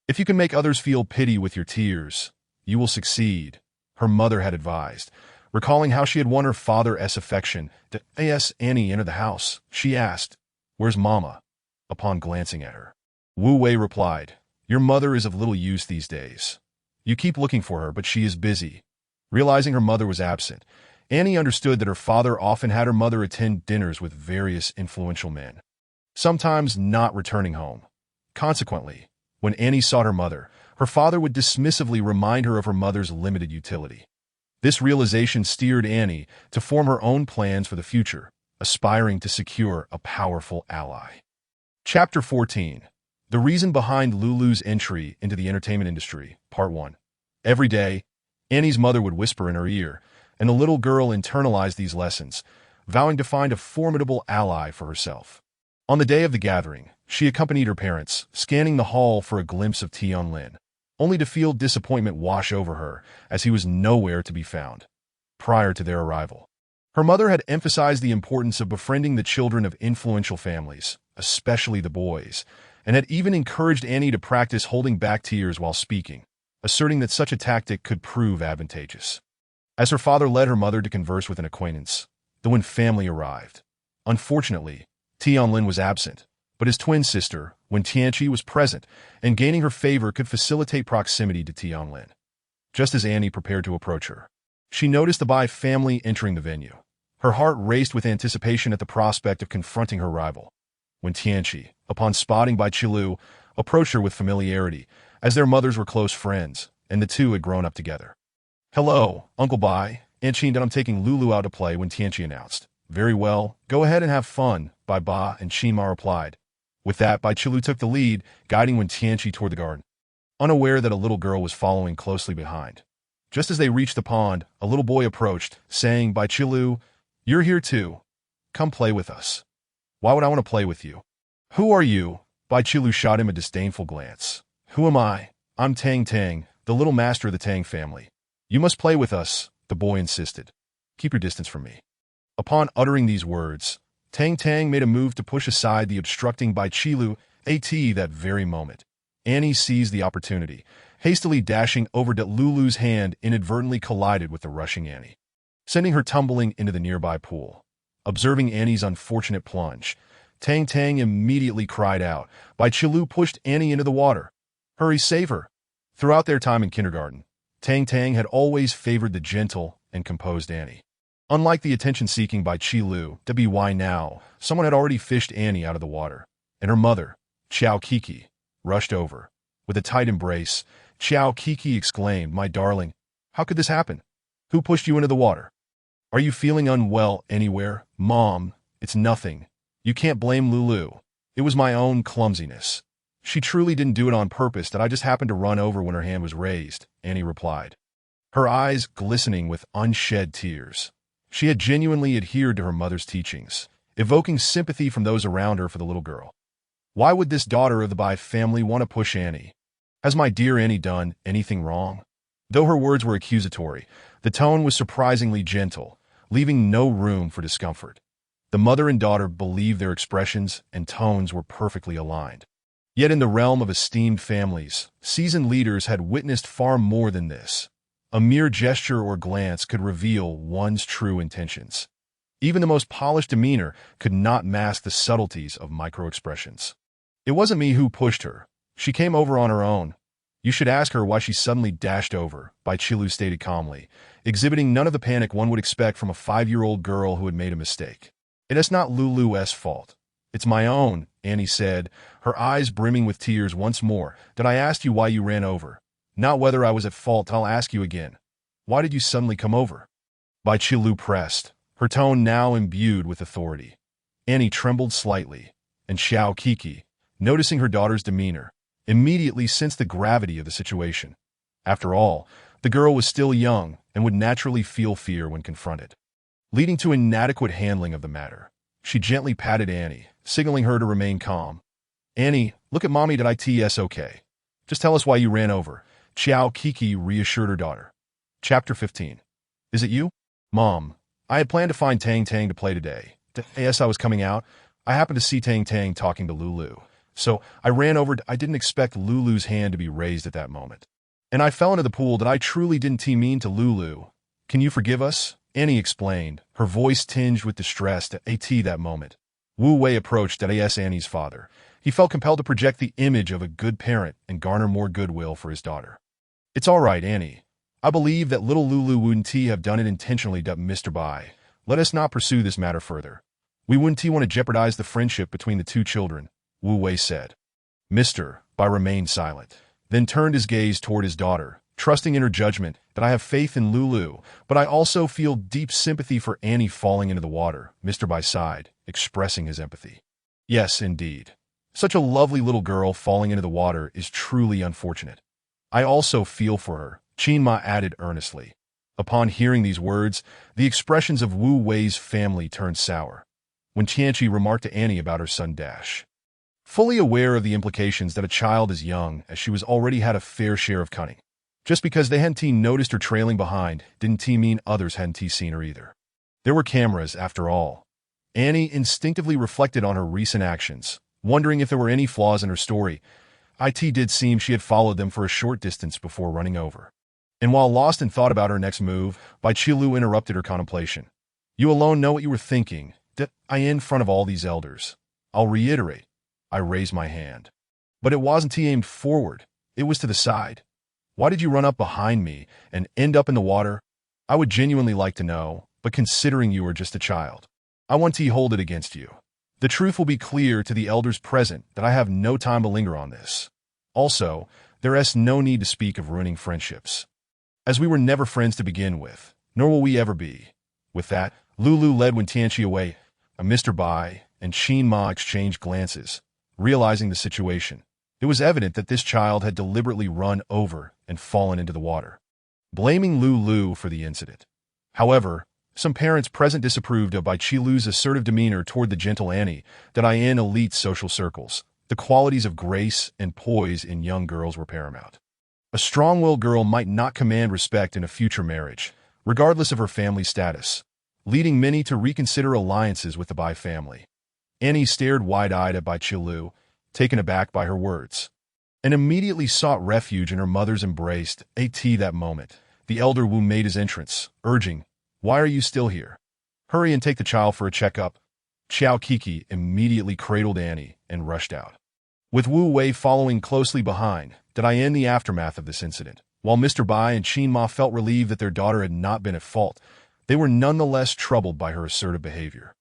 If you can make others feel pity with your tears, you will succeed, her mother had advised. Recalling how she had won her father's affection, as Annie entered the house, she asked, "Where's Mama?" upon glancing at her. Wu Wei replied, "Your mother is of little use these days. You keep looking for her, but she is busy." Realizing her mother was absent, Annie understood that her father often had her mother attend dinners with various influential men, sometimes not returning home. Consequently, when Annie sought her mother, her father would dismissively remind her of her mother's limited utility. This realization steered Annie to form her own plans for the future, aspiring to secure a powerful ally. Chapter 14. The Reason Behind Lulu's Entry into the Entertainment Industry, Part 1. Every day, Annie's mother would whisper in her ear, and the little girl internalized these lessons, vowing to find a formidable ally for herself. On the day of the gathering, she accompanied her parents, scanning the hall for a glimpse of Tianlin, only to feel disappointment wash over her as he was nowhere to be found. Prior to their arrival, her mother had emphasized the importance of befriending the children of influential families, especially the boys, and had even encouraged Annie to practice holding back tears while speaking, asserting that such a tactic could prove advantageous. As her father led her mother to converse with an acquaintance, the Wen family arrived. Unfortunately, Tianlin was absent, but his twin sister, Wen Tianqi, was present, and gaining her favor could facilitate proximity to Tianlin. Just as Annie prepared to approach her, she noticed the Bai family entering the venue. Her heart raced with anticipation at the prospect of confronting her rival. Wen Tianqi, upon spotting Bai Qilu, approached her with familiarity, as their mothers were close friends, and the two had grown up together. "Hello, Uncle Bai. Aunt Qin and I'm taking Lulu out to play," Wen Tianqi announced. "Very well. Go ahead and have fun," Bai Ba and Qinma replied. With that, Bai Qilu took the lead, guiding Wen Tianqi toward the garden, unaware that a little girl was following closely behind. Just as they reached the pond, a little boy approached, saying, "Bai Qilu, you're here too. Come play with us." "Why would I want to play with you?" "Who are you?" Bai Qilu shot him a disdainful glance. "Who am I? I'm Tang Tang, the little master of the Tang family. You must play with us," the boy insisted. "Keep your distance from me." Upon uttering these words, Tang Tang made a move to push aside the obstructing Bai Qilu at that very moment. Annie seized the opportunity, hastily dashing over to Lulu's hand inadvertently collided with the rushing Annie, sending her tumbling into the nearby pool. Observing Annie's unfortunate plunge, Tang Tang immediately cried out. Bai Qilu pushed Annie into the water. "Hurry, save her!" Throughout their time in kindergarten, Tang Tang had always favored the gentle and composed Annie. Unlike the attention-seeking Bai Qilu, why now, someone had already fished Annie out of the water, and her mother, Qiao Kiki, rushed over. With a tight embrace, Qiao Kiki exclaimed, "My darling, how could this happen? Who pushed you into the water? Are you feeling unwell anywhere?" "Mom, it's nothing. You can't blame Lulu. It was my own clumsiness. She truly didn't do it on purpose, that I just happened to run over when her hand was raised," Annie replied, her eyes glistening with unshed tears. She had genuinely adhered to her mother's teachings, evoking sympathy from those around her for the little girl. Why would this daughter of the Bai family want to push Annie? Has my dear Annie done anything wrong? Though her words were accusatory, the tone was surprisingly gentle, leaving no room for discomfort. The mother and daughter believed their expressions and tones were perfectly aligned. Yet in the realm of esteemed families, seasoned leaders had witnessed far more than this. A mere gesture or glance could reveal one's true intentions. Even the most polished demeanor could not mask the subtleties of micro-expressions. "It wasn't me who pushed her. She came over on her own. You should ask her why she suddenly dashed over," Bai Qilu stated calmly, exhibiting none of the panic one would expect from a 5-year-old girl who had made a mistake. "It is not Lulu's fault. It's my own," Annie said, her eyes brimming with tears once more. "Did I ask you why you ran over? Not whether I was at fault. I'll ask you again. Why did you suddenly come over?" Bai Qilu pressed, her tone now imbued with authority. Annie trembled slightly, and Xiao Kiki, noticing her daughter's demeanor, immediately sensed the gravity of the situation. After all, the girl was still young and would naturally feel fear when confronted. leading to inadequate handling of the matter. She gently patted Annie, signaling her to remain calm. Annie, look at mommy. Did it's okay? Just tell us why you ran over. Chiao Kiki reassured her daughter. Chapter 15. Is it you? Mom, I had planned to find Tang Tang to play today. As I was coming out, I happened to see Tang Tang talking to Lulu. So I ran over. I didn't expect Lulu's hand to be raised at that moment. And I fell into the pool that I truly didn't mean to Lulu. Can you forgive us? Annie explained, her voice tinged with distress at that moment. Wu Wei approached Annie's father. He felt compelled to project the image of a good parent and garner more goodwill for his daughter. It's all right, Annie. I believe that little Lulu wouldn't have done it intentionally, Mr. Bai. Let us not pursue this matter further. We wouldn't want to jeopardize the friendship between the two children, Wu Wei said. Mr. Bai remained silent, then turned his gaze toward his daughter, trusting in her judgment that I have faith in Lulu, but I also feel deep sympathy for Annie falling into the water, Mr. Bai sighed, expressing his empathy. Yes, indeed. Such a lovely little girl falling into the water is truly unfortunate. I also feel for her, Qin Ma added earnestly. Upon hearing these words, the expressions of Wu Wei's family turned sour. When Qianqi remarked to Annie about her son Dash. Fully aware of the implications that a child is young, as she was already had a fair share of cunning. Just because they hadn't noticed her trailing behind didn't mean others hadn't seen her either. There were cameras, after all. Annie instinctively reflected on her recent actions, wondering if there were any flaws in her story. It did seem she had followed them for a short distance before running over. And while lost in thought about her next move, Bai Qilu interrupted her contemplation. You alone know what you were thinking. I in front of all these elders. I'll reiterate. I raised my hand. But it wasn't aimed forward. It was to the side. Why did you run up behind me and end up in the water? I would genuinely like to know, but considering you are just a child, I want to hold it against you. The truth will be clear to the elders present that I have no time to linger on this. Also, there is no need to speak of ruining friendships, as we were never friends to begin with, nor will we ever be. With that, Lulu led when Tianqi away. Mr. Bai and Qin Ma exchanged glances, realizing the situation. It was evident that this child had deliberately run over and fallen into the water, blaming Lulu for the incident. However, some parents present disapproved of Bai Qilu's assertive demeanor toward the gentle Annie that in elite social circles, the qualities of grace and poise in young girls were paramount. A strong-willed girl might not command respect in a future marriage, regardless of her family status, leading many to reconsider alliances with the Bai family. Annie stared wide-eyed at Bai Qilu, taken aback by her words, and immediately sought refuge in her mother's embrace. That moment, the elder Wu made his entrance, urging, "Why are you still here? Hurry and take the child for a checkup." Chiao Kiki immediately cradled Annie and rushed out, with Wu Wei following closely behind. In the aftermath of this incident, while Mr. Bai and Qin Ma felt relieved that their daughter had not been at fault, they were nonetheless troubled by her assertive behavior.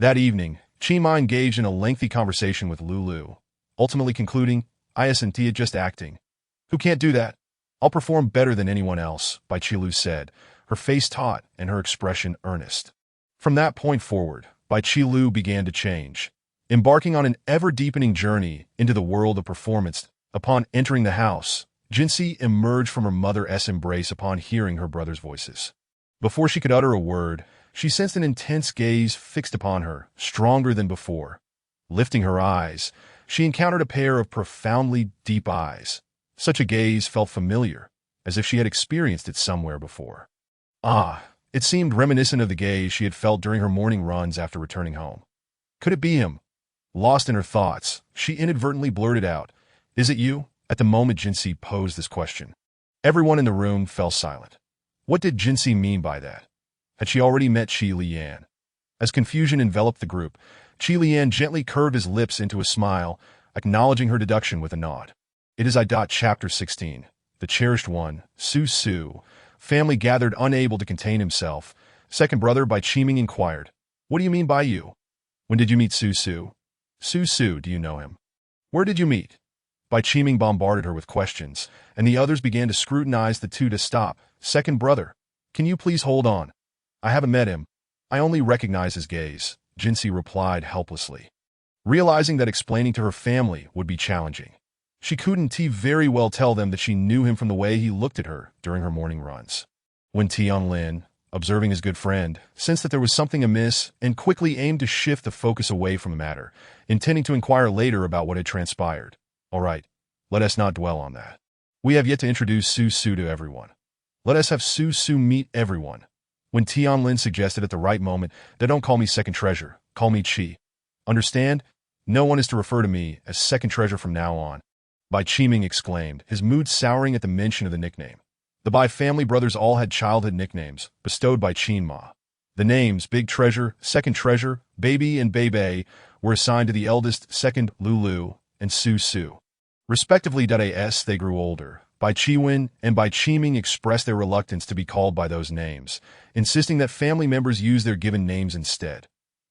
That evening, Qin Ma engaged in a lengthy conversation with Lulu, ultimately concluding, "Isn't just acting. Who can't do that? I'll perform better than anyone else," Bai Qilu said, her face taut and her expression earnest. From that point forward, Bai Qilu began to change, embarking on an ever-deepening journey into the world of performance. Upon entering the house, Jinxi emerged from her mother's embrace upon hearing her brother's voices. Before she could utter a word, she sensed an intense gaze fixed upon her, stronger than before. Lifting her eyes, she encountered a pair of profoundly deep eyes. Such a gaze felt familiar, as if she had experienced it somewhere before. It seemed reminiscent of the gaze she had felt during her morning runs after returning home. Could it be him? Lost in her thoughts, she inadvertently blurted out, "Is it you?" At the moment Jinxi posed this question, everyone in the room fell silent. What did Jinxi mean by that? Had she already met Qi Lian? As confusion enveloped the group, Qi Lian gently curved his lips into a smile, acknowledging her deduction with a nod. It is Chapter 16. The cherished one, Su Su, family gathered unable to contain himself. Second brother Bai Qiming inquired, "What do you mean by you? When did you meet Su Su? Su Su, do you know him? Where did you meet?" Bai Qiming bombarded her with questions, and the others began to scrutinize the two to stop. "Second brother, can you please hold on? I haven't met him. I only recognize his gaze," Jinxi replied helplessly, realizing that explaining to her family would be challenging. She couldn't very well tell them that she knew him from the way he looked at her during her morning runs. When Tianlin, observing his good friend, sensed that there was something amiss and quickly aimed to shift the focus away from the matter, intending to inquire later about what had transpired. All right, let us not dwell on that. We have yet to introduce Su Su to everyone. Let us have Su Su meet everyone. When Tianlin suggested at the right moment that don't call me second treasure, call me Qi. Understand? No one is to refer to me as second treasure from now on. Bai Qiming exclaimed, his mood souring at the mention of the nickname. The Bai family brothers all had childhood nicknames, bestowed by Qin Ma. The names Big Treasure, Second Treasure, Baby, and Bebe were assigned to the eldest, second Lulu, and Su Su. Respectively, as they grew older, Bai Qiwen and Bai Qiming expressed their reluctance to be called by those names, insisting that family members use their given names instead.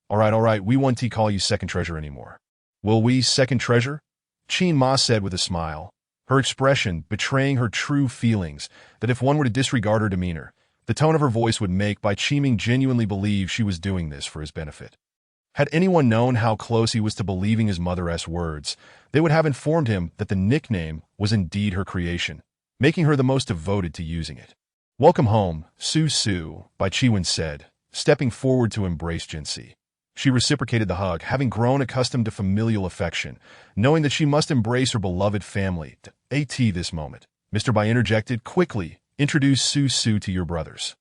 All right, we won't call you Second Treasure anymore. Will we, Second Treasure? Qin Ma said with a smile, her expression betraying her true feelings that if one were to disregard her demeanor, the tone of her voice would make Bai Qiming genuinely believe she was doing this for his benefit. Had anyone known how close he was to believing his mother's words, they would have informed him that the nickname was indeed her creation, making her the most devoted to using it. Welcome home, Su Su, Bai Qiwen said, stepping forward to embrace Jinsi. She reciprocated the hug, having grown accustomed to familial affection, knowing that she must embrace her beloved family. At this moment, Mr. Bai interjected quickly, introduce Su Su to your brothers.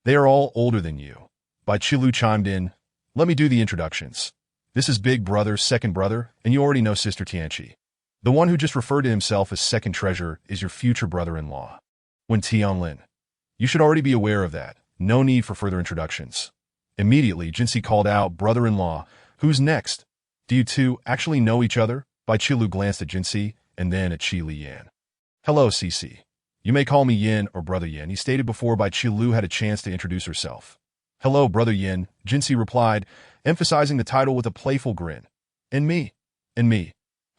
They are all older than you. Bai Qilu chimed in, let me do the introductions. This is big brother, second brother, and you already know Sister Tianqi. The one who just referred to himself as second treasure is your future brother-in-law. When Tianlin. You should already be aware of that. No need for further introductions. Immediately, Jinsi called out, brother-in-law, who's next? Do you two actually know each other? Bai Qilu glanced at Jinsi and then at Qi Li Yan. Hello, Cici. You may call me Yin or Brother Yin, he stated before Bai Qilu had a chance to introduce herself. Hello, Brother Yin, Jinsi replied, emphasizing the title with a playful grin. And me.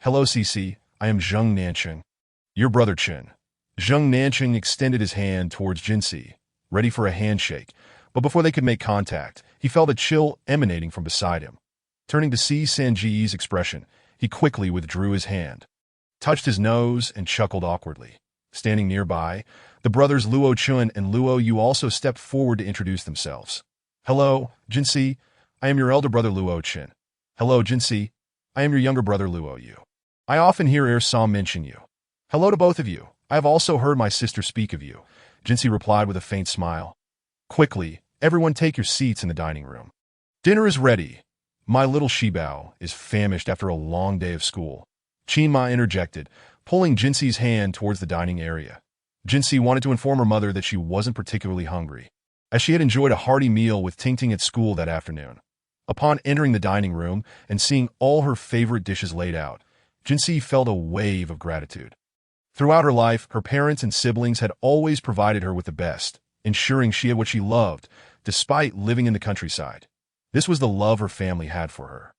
Hello, Cici, I am Zheng Nanqing. Your brother Chen. Zheng Nanqing extended his hand towards Jinsi, ready for a handshake, but before they could make contact, he felt a chill emanating from beside him. Turning to see Sanji's expression, he quickly withdrew his hand, touched his nose, and chuckled awkwardly. Standing nearby, the brothers Luo Chun and Luo Yu also stepped forward to introduce themselves. Hello, Jinsi. I am your elder brother Luo Chen. Hello, Jinsi. I am your younger brother Luo Yu. I often hear Sam mention you. Hello to both of you. I have also heard my sister speak of you, Jinsi replied with a faint smile. Quickly, everyone take your seats in the dining room. Dinner is ready. My little Shibao is famished after a long day of school. Qin Ma interjected, pulling Jinsi's hand towards the dining area. Jinsi wanted to inform her mother that she wasn't particularly hungry, as she had enjoyed a hearty meal with Tingting at school that afternoon. Upon entering the dining room and seeing all her favorite dishes laid out, Jinsi felt a wave of gratitude. Throughout her life, her parents and siblings had always provided her with the best, ensuring she had what she loved, despite living in the countryside. This was the love her family had for her.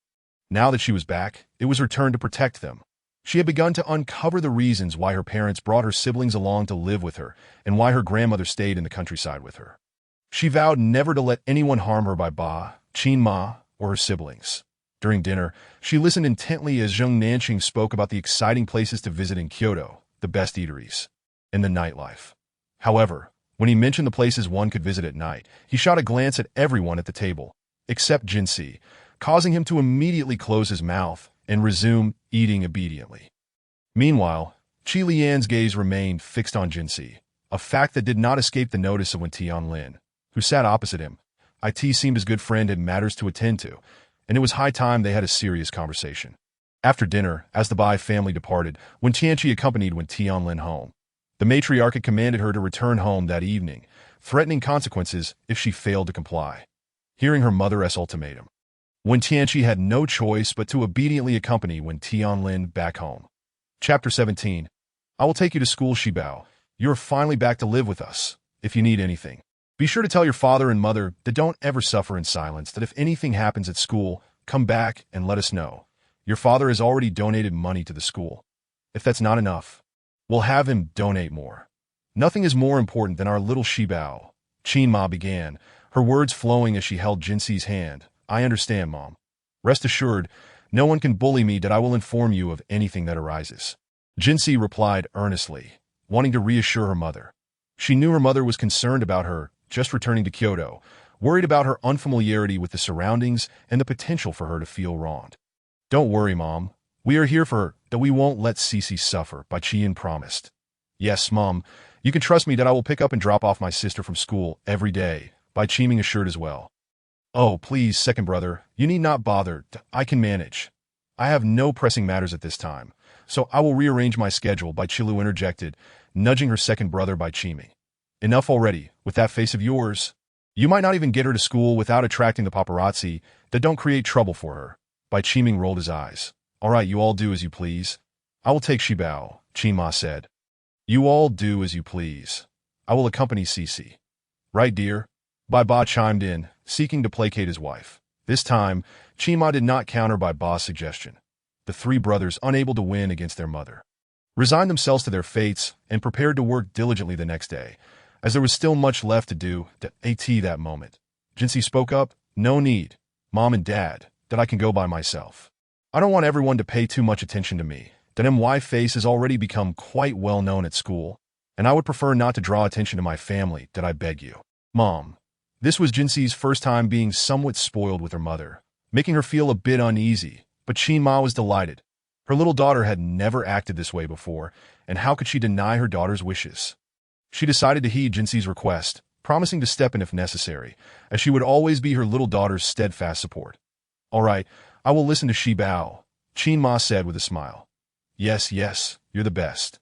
Now that she was back, it was her turn to protect them. She had begun to uncover the reasons why her parents brought her siblings along to live with her and why her grandmother stayed in the countryside with her. She vowed never to let anyone harm her by Ba, Qin Ma, or her siblings. During dinner, she listened intently as Zheng Nanqing spoke about the exciting places to visit in Kyoto, the best eateries, and the nightlife. However, when he mentioned the places one could visit at night, he shot a glance at everyone at the table, except Jinsi, causing him to immediately close his mouth and resume eating obediently. Meanwhile, Qi Lian's gaze remained fixed on Jinsi, a fact that did not escape the notice of Tianlin, who sat opposite him. It seemed his good friend had matters to attend to, and it was high time they had a serious conversation. After dinner, as the Bai family departed, Wen Tianqi accompanied Wen Tianlin home. The matriarch had commanded her to return home that evening, threatening consequences if she failed to comply. Hearing her mother's ultimatum, Wen Tianqi had no choice but to obediently accompany Wen Tianlin back home. Chapter 17. I will take you to school, Shibao. You are finally back to live with us. If you need anything, be sure to tell your father and mother that don't ever suffer in silence, that if anything happens at school, come back and let us know. Your father has already donated money to the school. If that's not enough, we'll have him donate more. Nothing is more important than our little Shibao, Qin Ma began, her words flowing as she held Jinsi's hand. I understand, Mom. Rest assured, no one can bully me, that I will inform you of anything that arises. Jinsi replied earnestly, wanting to reassure her mother. She knew her mother was concerned about her just returning to Kyoto, worried about her unfamiliarity with the surroundings and the potential for her to feel wronged. Don't worry, Mom. We are here for her, that we won't let Cece suffer, Baiqian promised. Yes, Mom. You can trust me that I will pick up and drop off my sister from school every day, Baiqiming assured as well. Oh, please, second brother, you need not bother. I can manage. I have no pressing matters at this time, so I will rearrange my schedule, Baiqilu interjected, nudging her second brother Baiqiming. Enough already, with that face of yours. You might not even get her to school without attracting the paparazzi that don't create trouble for her. Baiqiming rolled his eyes. All right, you all do as you please. I will take Shibao, Qinma said. You all do as you please. I will accompany Cece. Right, dear? Bai Ba chimed in, seeking to placate his wife. This time, Qinma did not counter Bai Ba's suggestion. The three brothers, unable to win against their mother, resigned themselves to their fates and prepared to work diligently the next day, as there was still much left to do that moment. Jinsi spoke up, no need, Mom and Dad, that I can go by myself. I don't want everyone to pay too much attention to me. That MY face has already become quite well known at school, and I would prefer not to draw attention to my family, that I beg you. Mom. This was Jinsi's first time being somewhat spoiled with her mother, making her feel a bit uneasy, but Qinma was delighted. Her little daughter had never acted this way before, and how could she deny her daughter's wishes? She decided to heed Jinsi's request, promising to step in if necessary, as she would always be her little daughter's steadfast support. All right, I will listen to Shibao, Qinma said with a smile. Yes, you're the best.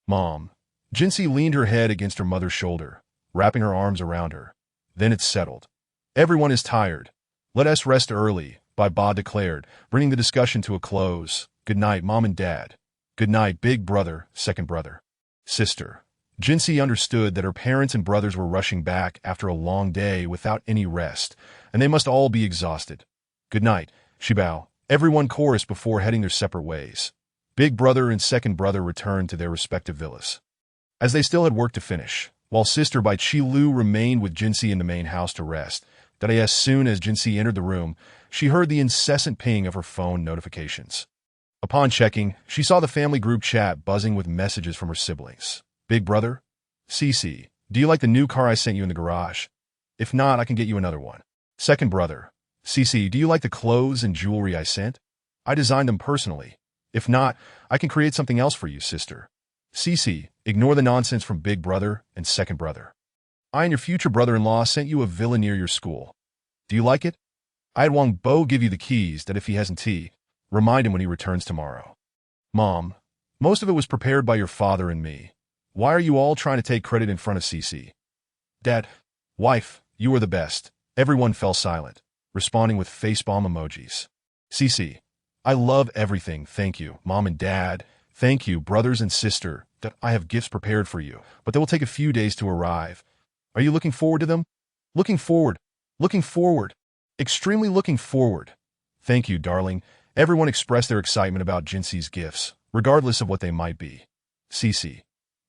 Mom. Jinsi leaned her head against her mother's shoulder, wrapping her arms around her. Then it's settled. Everyone is tired. Let us rest early, Bai Ba declared, bringing the discussion to a close. Good night, Mom and Dad. Good night, big brother, second brother. Sister. Jinsi understood that her parents and brothers were rushing back after a long day without any rest, and they must all be exhausted. Good night, Shibao. Everyone chorused before heading their separate ways. Big brother and second brother returned to their respective villas, as they still had work to finish, while sister Baiqilu remained with Jinsi in the main house to rest. That as soon as Jinsi entered the room, she heard the incessant ping of her phone notifications. Upon checking, she saw the family group chat buzzing with messages from her siblings. Big brother? Cece, do you like the new car I sent you in the garage? If not, I can get you another one. Second brother. Cece, do you like the clothes and jewelry I sent? I designed them personally. If not, I can create something else for you, sister. Cece, ignore the nonsense from big brother and second brother. I and your future brother-in-law sent you a villa near your school. Do you like it? I had Wang Bo give you the keys that if he hasn't tea, remind him when he returns tomorrow. Mom, most of it was prepared by your father and me. Why are you all trying to take credit in front of Cece? Dad, wife, you are the best. Everyone fell silent, responding with facepalm emojis. Cece, I love everything, thank you. Mom and Dad, thank you, brothers and sister, that I have gifts prepared for you, but they will take a few days to arrive. Are you looking forward to them? Looking forward, extremely looking forward. Thank you, darling. Everyone expressed their excitement about Jinsi's gifts, regardless of what they might be. Cece,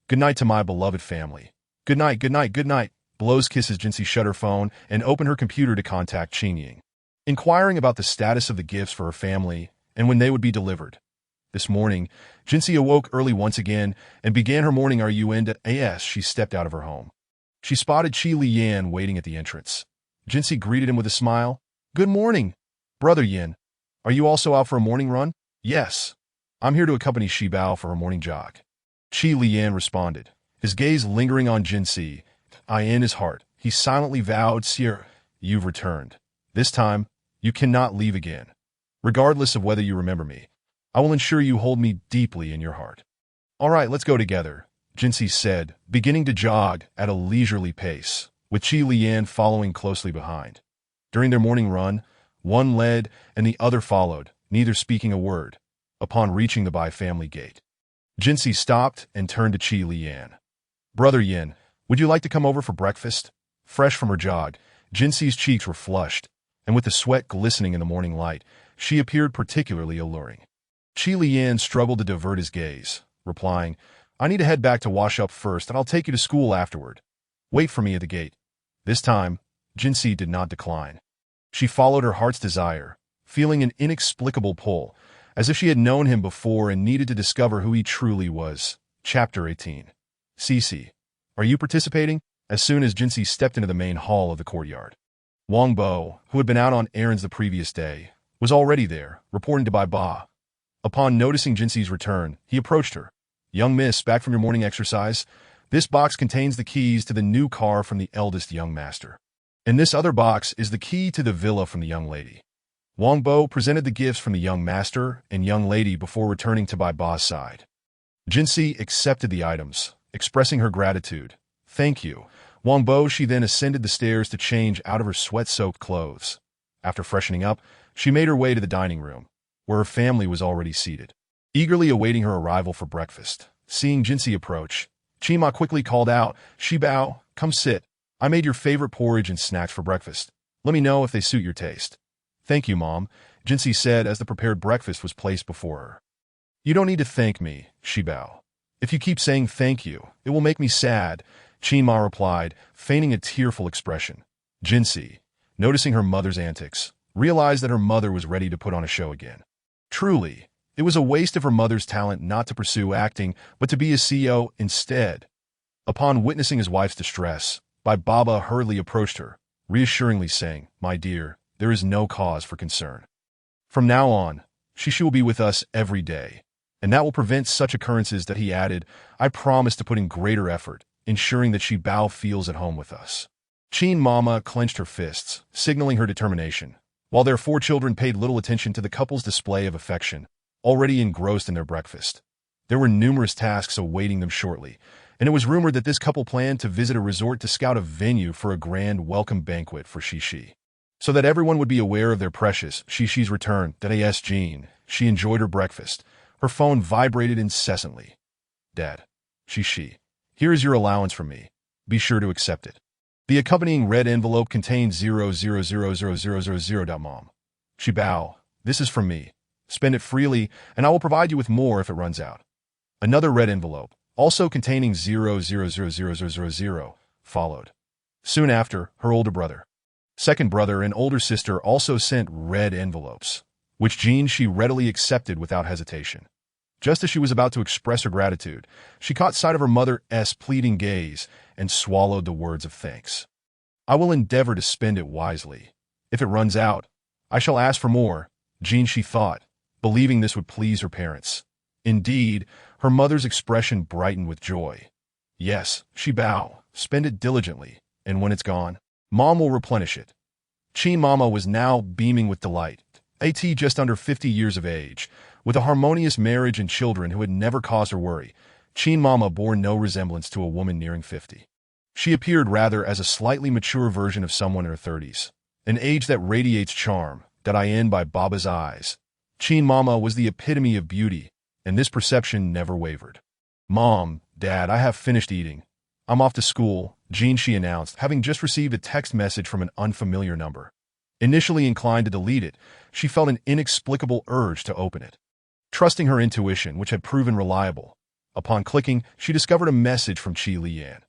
good night to my beloved family. Good night, good night, good night. Blows kisses. Jinsi shut her phone and opened her computer to contact Qingying, inquiring about the status of the gifts for her family and when they would be delivered. This morning, Jinsi awoke early once again and began her morning RUN as she stepped out of her home. She spotted Qi Liyan waiting at the entrance. Jinsi greeted him with a smile. Good morning, Brother Yin. Are you also out for a morning run? Yes. I'm here to accompany Shibao for her morning jog. Qi Liyan responded, his gaze lingering on Jinsi. In his heart, he silently vowed, Sir, you've returned. This time, you cannot leave again. Regardless of whether you remember me, I will ensure you hold me deeply in your heart. All right, let's go together, Jinsi said, beginning to jog at a leisurely pace, with Qi Liyan following closely behind. During their morning run, one led and the other followed, neither speaking a word. Upon reaching the Bai family gate, Jinsi stopped and turned to Qi Liyan. Brother Yin, would you like to come over for breakfast? Fresh from her jog, Jinsi's cheeks were flushed, and with the sweat glistening in the morning light, she appeared particularly alluring. Qi Liyan struggled to divert his gaze, replying, I need to head back to wash up first and I'll take you to school afterward. Wait for me at the gate. This time, Jinsi did not decline. She followed her heart's desire, feeling an inexplicable pull, as if she had known him before and needed to discover who he truly was. Chapter 18. Cece, are you participating? as soon as Jinxi stepped into the main hall of the courtyard. Wang Bo, who had been out on errands the previous day, was already there, reporting to Bai Ba. Upon noticing Jinxi's return, he approached her. "Young miss, back from your morning exercise? This box contains the keys to the new car from the eldest young master. And this other box is the key to the villa from the young lady." Wang Bo presented the gifts from the young master and young lady before returning to Bai Ba's side. Jinxi accepted the items, expressing her gratitude. "Thank you." Wang Bo, she then ascended the stairs to change out of her sweat-soaked clothes. After freshening up, she made her way to the dining room, where her family was already seated, eagerly awaiting her arrival for breakfast. Seeing Jinxi approach, Chima quickly called out, "Shibao, come sit. I made your favorite porridge and snacks for breakfast. Let me know if they suit your taste." "Thank you, Mom," Jinxi said as the prepared breakfast was placed before her. "You don't need to thank me, Shibao. If you keep saying thank you, it will make me sad," Chima replied, feigning a tearful expression. Jinxi, noticing her mother's antics, realized that her mother was ready to put on a show again. Truly, it was a waste of her mother's talent not to pursue acting, but to be a CEO instead. Upon witnessing his wife's distress, Bai Baba hurriedly approached her, reassuringly saying, "My dear, there is no cause for concern. From now on, she will be with us every day, and that will prevent such occurrences." That he added, "I promise to put in greater effort, ensuring that Shibao feels at home with us." Chin Mama clenched her fists, signaling her determination, while their 4 children paid little attention to the couple's display of affection, already engrossed in their breakfast. There were numerous tasks awaiting them shortly, and it was rumored that this couple planned to visit a resort to scout a venue for a grand welcome banquet for Shishi, so that everyone would be aware of their precious Shishi's return. That as Jean, she enjoyed her breakfast. Her phone vibrated incessantly. "Dad, Shishi, here is your allowance from me. Be sure to accept it." The accompanying red envelope contained 0000000. "Mom. Shibao, this is from me. Spend it freely, and I will provide you with more if it runs out." Another red envelope, also containing 0000000, followed. Soon after, her older brother, second brother, and older sister also sent red envelopes, which Jean she readily accepted without hesitation. Just as she was about to express her gratitude, she caught sight of her mother's pleading gaze and swallowed the words of thanks. "I will endeavor to spend it wisely. If it runs out, I shall ask for more," Jean she thought, believing this would please her parents. Indeed, her mother's expression brightened with joy. "Yes, Shibao, spend it diligently, and when it's gone, Mom will replenish it." Chin Mama was now beaming with delight. Just under 50 years of age, with a harmonious marriage and children who had never caused her worry, Chin Mama bore no resemblance to a woman nearing 50. She appeared rather as a slightly mature version of someone in her 30s, an age that radiates charm, that I end by Baba's eyes. Chin Mama was the epitome of beauty, and this perception never wavered. "Mom, Dad, I have finished eating. I'm off to school," Jean she announced, having just received a text message from an unfamiliar number. Initially inclined to delete it, she felt an inexplicable urge to open it. Trusting her intuition, which had proven reliable, upon clicking, she discovered a message from Qi Lian.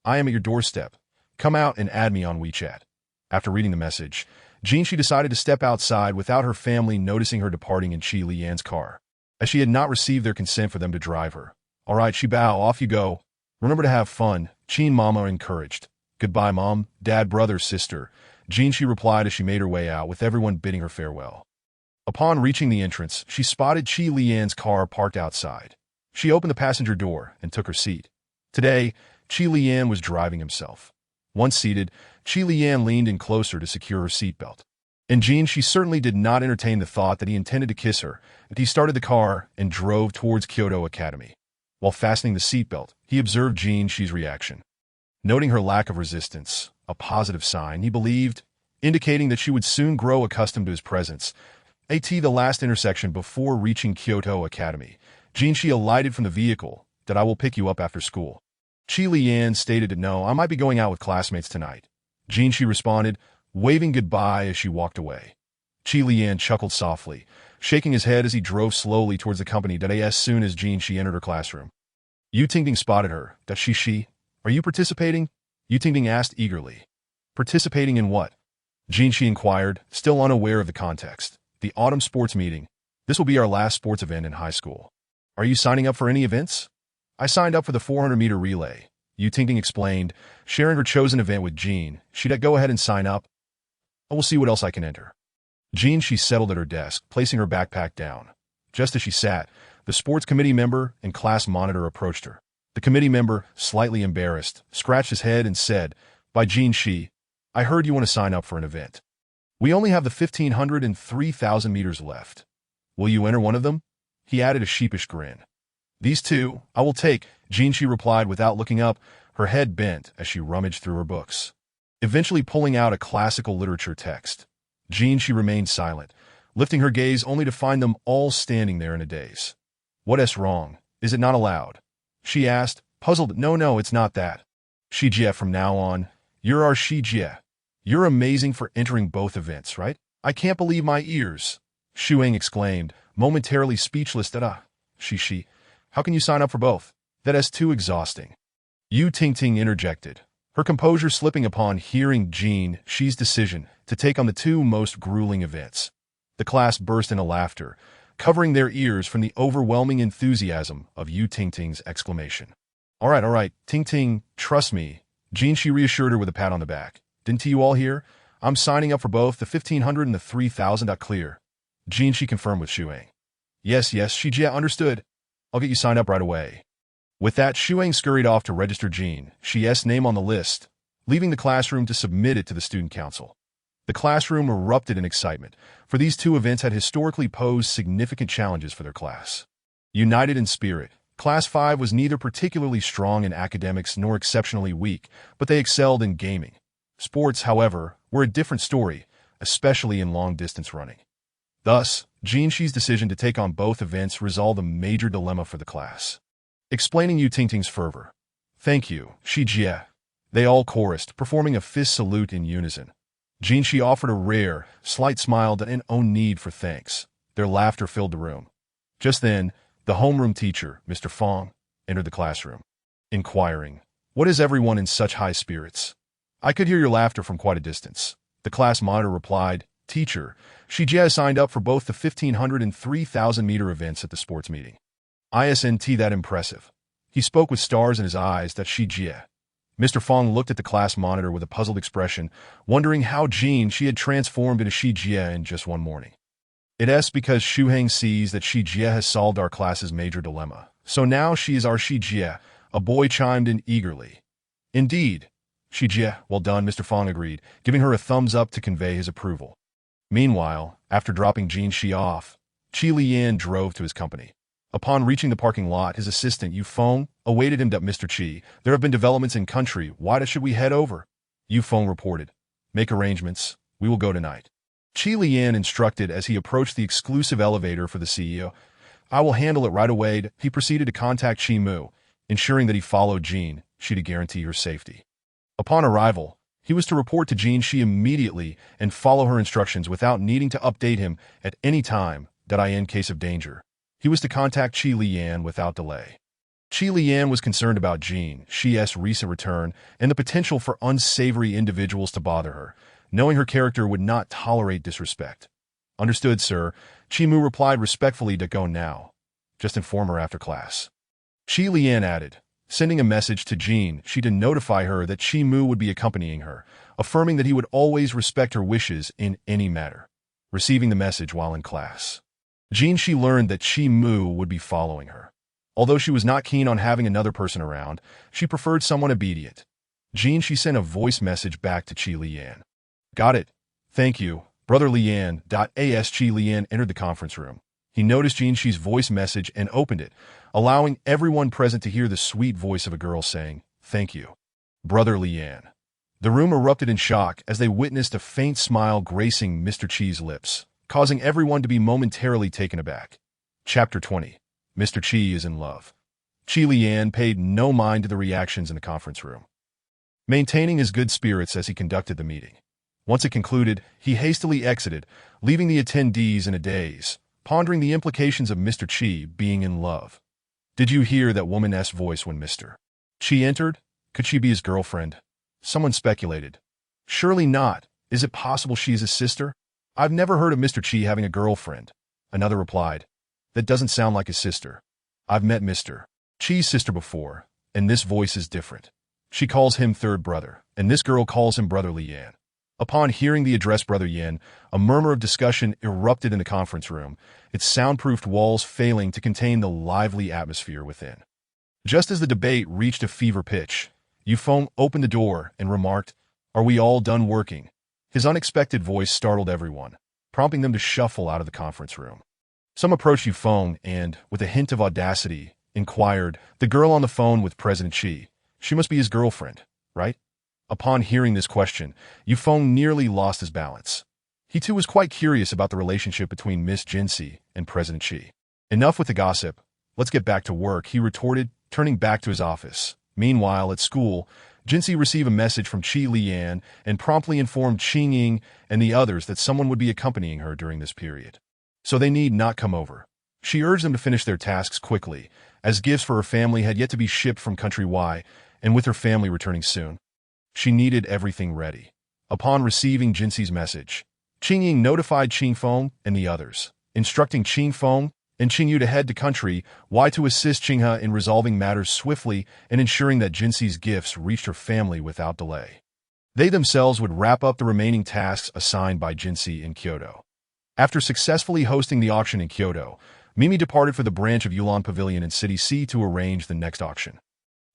"I am at your doorstep. Come out and add me on WeChat." After reading the message, Jean she decided to step outside without her family noticing her departing in Qi Lian's car, as she had not received their consent for them to drive her. "All right, Shibao, off you go. Remember to have fun," Chin Mama encouraged. "Goodbye, Mom, Dad, brother, sister," Jean she replied as she made her way out, with everyone bidding her farewell. Upon reaching the entrance, she spotted Qi Lian's car parked outside. She opened the passenger door and took her seat. Today, Qi Lian was driving himself. Once seated, Qi Lian leaned in closer to secure her seatbelt. And Jean she certainly did not entertain the thought that he intended to kiss her, and he started the car and drove towards Kyoto Academy. While fastening the seatbelt, he observed Jean she's reaction. Noting her lack of resistance, a positive sign, he believed, indicating that she would soon grow accustomed to his presence. At the last intersection before reaching Kyoto Academy, Jean she alighted from the vehicle. "That I will pick you up after school." Qi Lian stated that no, I might be going out with classmates tonight. Jean she responded, waving goodbye as she walked away. Qi Lian chuckled softly, shaking his head as he drove slowly towards the company. As soon as Jean she entered her classroom, Yu Tingting spotted her. "That she, are you participating?" Yu Tingting asked eagerly. "Participating in what?" Jean she inquired, still unaware of the context. "The autumn sports meeting. This will be our last sports event in high school. Are you signing up for any events?" "I signed up for the 400-meter relay," Yu Tingting explained, sharing her chosen event with Jean. She'd go ahead and sign up. I will see what else I can enter. Jean, she settled at her desk, placing her backpack down. Just as she sat, the sports committee member and class monitor approached her. The committee member, slightly embarrassed, scratched his head and said, "By Jean Shi, I heard you want to sign up for an event. We only have the 1,500 and 3,000 meters left. Will you enter one of them?" He added a sheepish grin. "These two, I will take," Jean Shi replied without looking up, her head bent as she rummaged through her books. Eventually pulling out a classical literature text, Jean Shi remained silent, lifting her gaze only to find them all standing there in a daze. "What's wrong? Is it not allowed?" she asked, puzzled. No, it's not that. Shi Jie, from now on, you're our Shi Jie. You're amazing for entering both events, right? I can't believe my ears. Shuang exclaimed, momentarily speechless. Shi, how can you sign up for both? That is too exhausting. Yu Tingting interjected, her composure slipping upon hearing Jean Shi's decision to take on the two most grueling events. The class burst into laughter, covering their ears from the overwhelming enthusiasm of Yu Tingting's exclamation. All right, Tingting, trust me, Jean Shi reassured her with a pat on the back. Didn't you all hear? I'm signing up for both the 1,500 and the 3,000. Clear. Jean Shi confirmed with Shuang. Yes, Shi Jie, understood. I'll get you signed up right away. With that, Shuang scurried off to register Jean Shi's name on the list, leaving the classroom to submit it to the student council. The classroom erupted in excitement, for these two events had historically posed significant challenges for their class. United in spirit, Class 5 was neither particularly strong in academics nor exceptionally weak, but they excelled in gaming. Sports, however, were a different story, especially in long-distance running. Thus, Jean Shi's decision to take on both events resolved a major dilemma for the class. Explaining Yu Tingting's fervor. Thank you, Shi Jie. They all chorused, performing a fist salute in unison. Jean Shi offered a rare, slight smile and no need for thanks. Their laughter filled the room. Just then, the homeroom teacher, Mr. Fong, entered the classroom, inquiring, "What is everyone in such high spirits? I could hear your laughter from quite a distance." The class monitor replied, "Teacher, Shi Jie signed up for both the 1,500 and 3,000 meter events at the sports meeting. Isn't that impressive?" He spoke with stars in his eyes. That Shi Jie. Mr. Fong looked at the class monitor with a puzzled expression, wondering how Jean Shi had transformed into Shi Jie in just one morning. It's because Shuhang sees that Shi Jie has solved our class's major dilemma. So now she is our Shi Jie, a boy chimed in eagerly. Indeed. Shi Jie, well done, Mr. Fong agreed, giving her a thumbs up to convey his approval. Meanwhile, after dropping Jean Shi off, Qi Lian drove to his company. Upon reaching the parking lot, his assistant, Yu Feng, awaited him. Mr. Qi, there have been developments in country. Why should we head over? Yu Feng reported. Make arrangements. We will go tonight. Qi Lian instructed as he approached the exclusive elevator for the CEO. I will handle it right away. He proceeded to contact Qi Mu, ensuring that he followed Jean Shi to guarantee her safety. Upon arrival, he was to report to Jean Shi immediately and follow her instructions without needing to update him at any time. In case of danger, he was to contact Qi Lian without delay. Qi Lian was concerned about Jean Shi's recent return and the potential for unsavory individuals to bother her, knowing her character would not tolerate disrespect. Understood, sir, Qi Mu replied respectfully. Go now. Just inform her after class. Qi Lian added, sending a message to Jean Shi to notify her that Qi Mu would be accompanying her, affirming that he would always respect her wishes in any matter. Receiving the message while in class, Jean Shi learned that Qi Mu would be following her. Although she was not keen on having another person around, she preferred someone obedient. Jean Shi sent a voice message back to Qi Lian. Got it. Thank you, Brother Lian. As Qi Lian entered the conference room, he noticed Jean Shi's voice message and opened it, allowing everyone present to hear the sweet voice of a girl saying, "Thank you, Brother Lian." The room erupted in shock as they witnessed a faint smile gracing Mr. Qi's lips, causing everyone to be momentarily taken aback. Chapter 20. Mr. Qi is in love. Qi Lian paid no mind to the reactions in the conference room, maintaining his good spirits as he conducted the meeting. Once it concluded, he hastily exited, leaving the attendees in a daze, pondering the implications of Mr. Qi being in love. Did you hear that woman's voice when Mr. Qi entered? Could she be his girlfriend? Someone speculated. Surely not. Is it possible she's his sister? I've never heard of Mr. Qi having a girlfriend. Another replied. That doesn't sound like his sister. I've met Mr. Qi's sister before, and this voice is different. She calls him third brother, and this girl calls him Brother Yan. Upon hearing the address Brother Yan, a murmur of discussion erupted in the conference room, its soundproofed walls failing to contain the lively atmosphere within. Just as the debate reached a fever pitch, Yufeng opened the door and remarked, "Are we all done working?" His unexpected voice startled everyone, prompting them to shuffle out of the conference room. Some approached Yufeng and, with a hint of audacity, inquired, "The girl on the phone with President Xi, she must be his girlfriend, right?" Upon hearing this question, Yufeng nearly lost his balance. He too was quite curious about the relationship between Miss Jinxi and President Xi. "Enough with the gossip. Let's get back to work," he retorted, turning back to his office. Meanwhile, at school, Jinxi received a message from Qi Lian and promptly informed Qingying and the others that someone would be accompanying her during this period. So they need not come over. She urged them to finish their tasks quickly, as gifts for her family had yet to be shipped from country Y, and with her family returning soon, she needed everything ready. Upon receiving Jinxi's message, Qingying notified Qingfeng and the others, instructing Qingfeng and Qingyu to head to country Y to assist Qinghe in resolving matters swiftly and ensuring that Jinxi's gifts reached her family without delay. They themselves would wrap up the remaining tasks assigned by Jinxi in Kyoto. After successfully hosting the auction in Kyoto, Mimi departed for the branch of Yulon Pavilion in City C to arrange the next auction.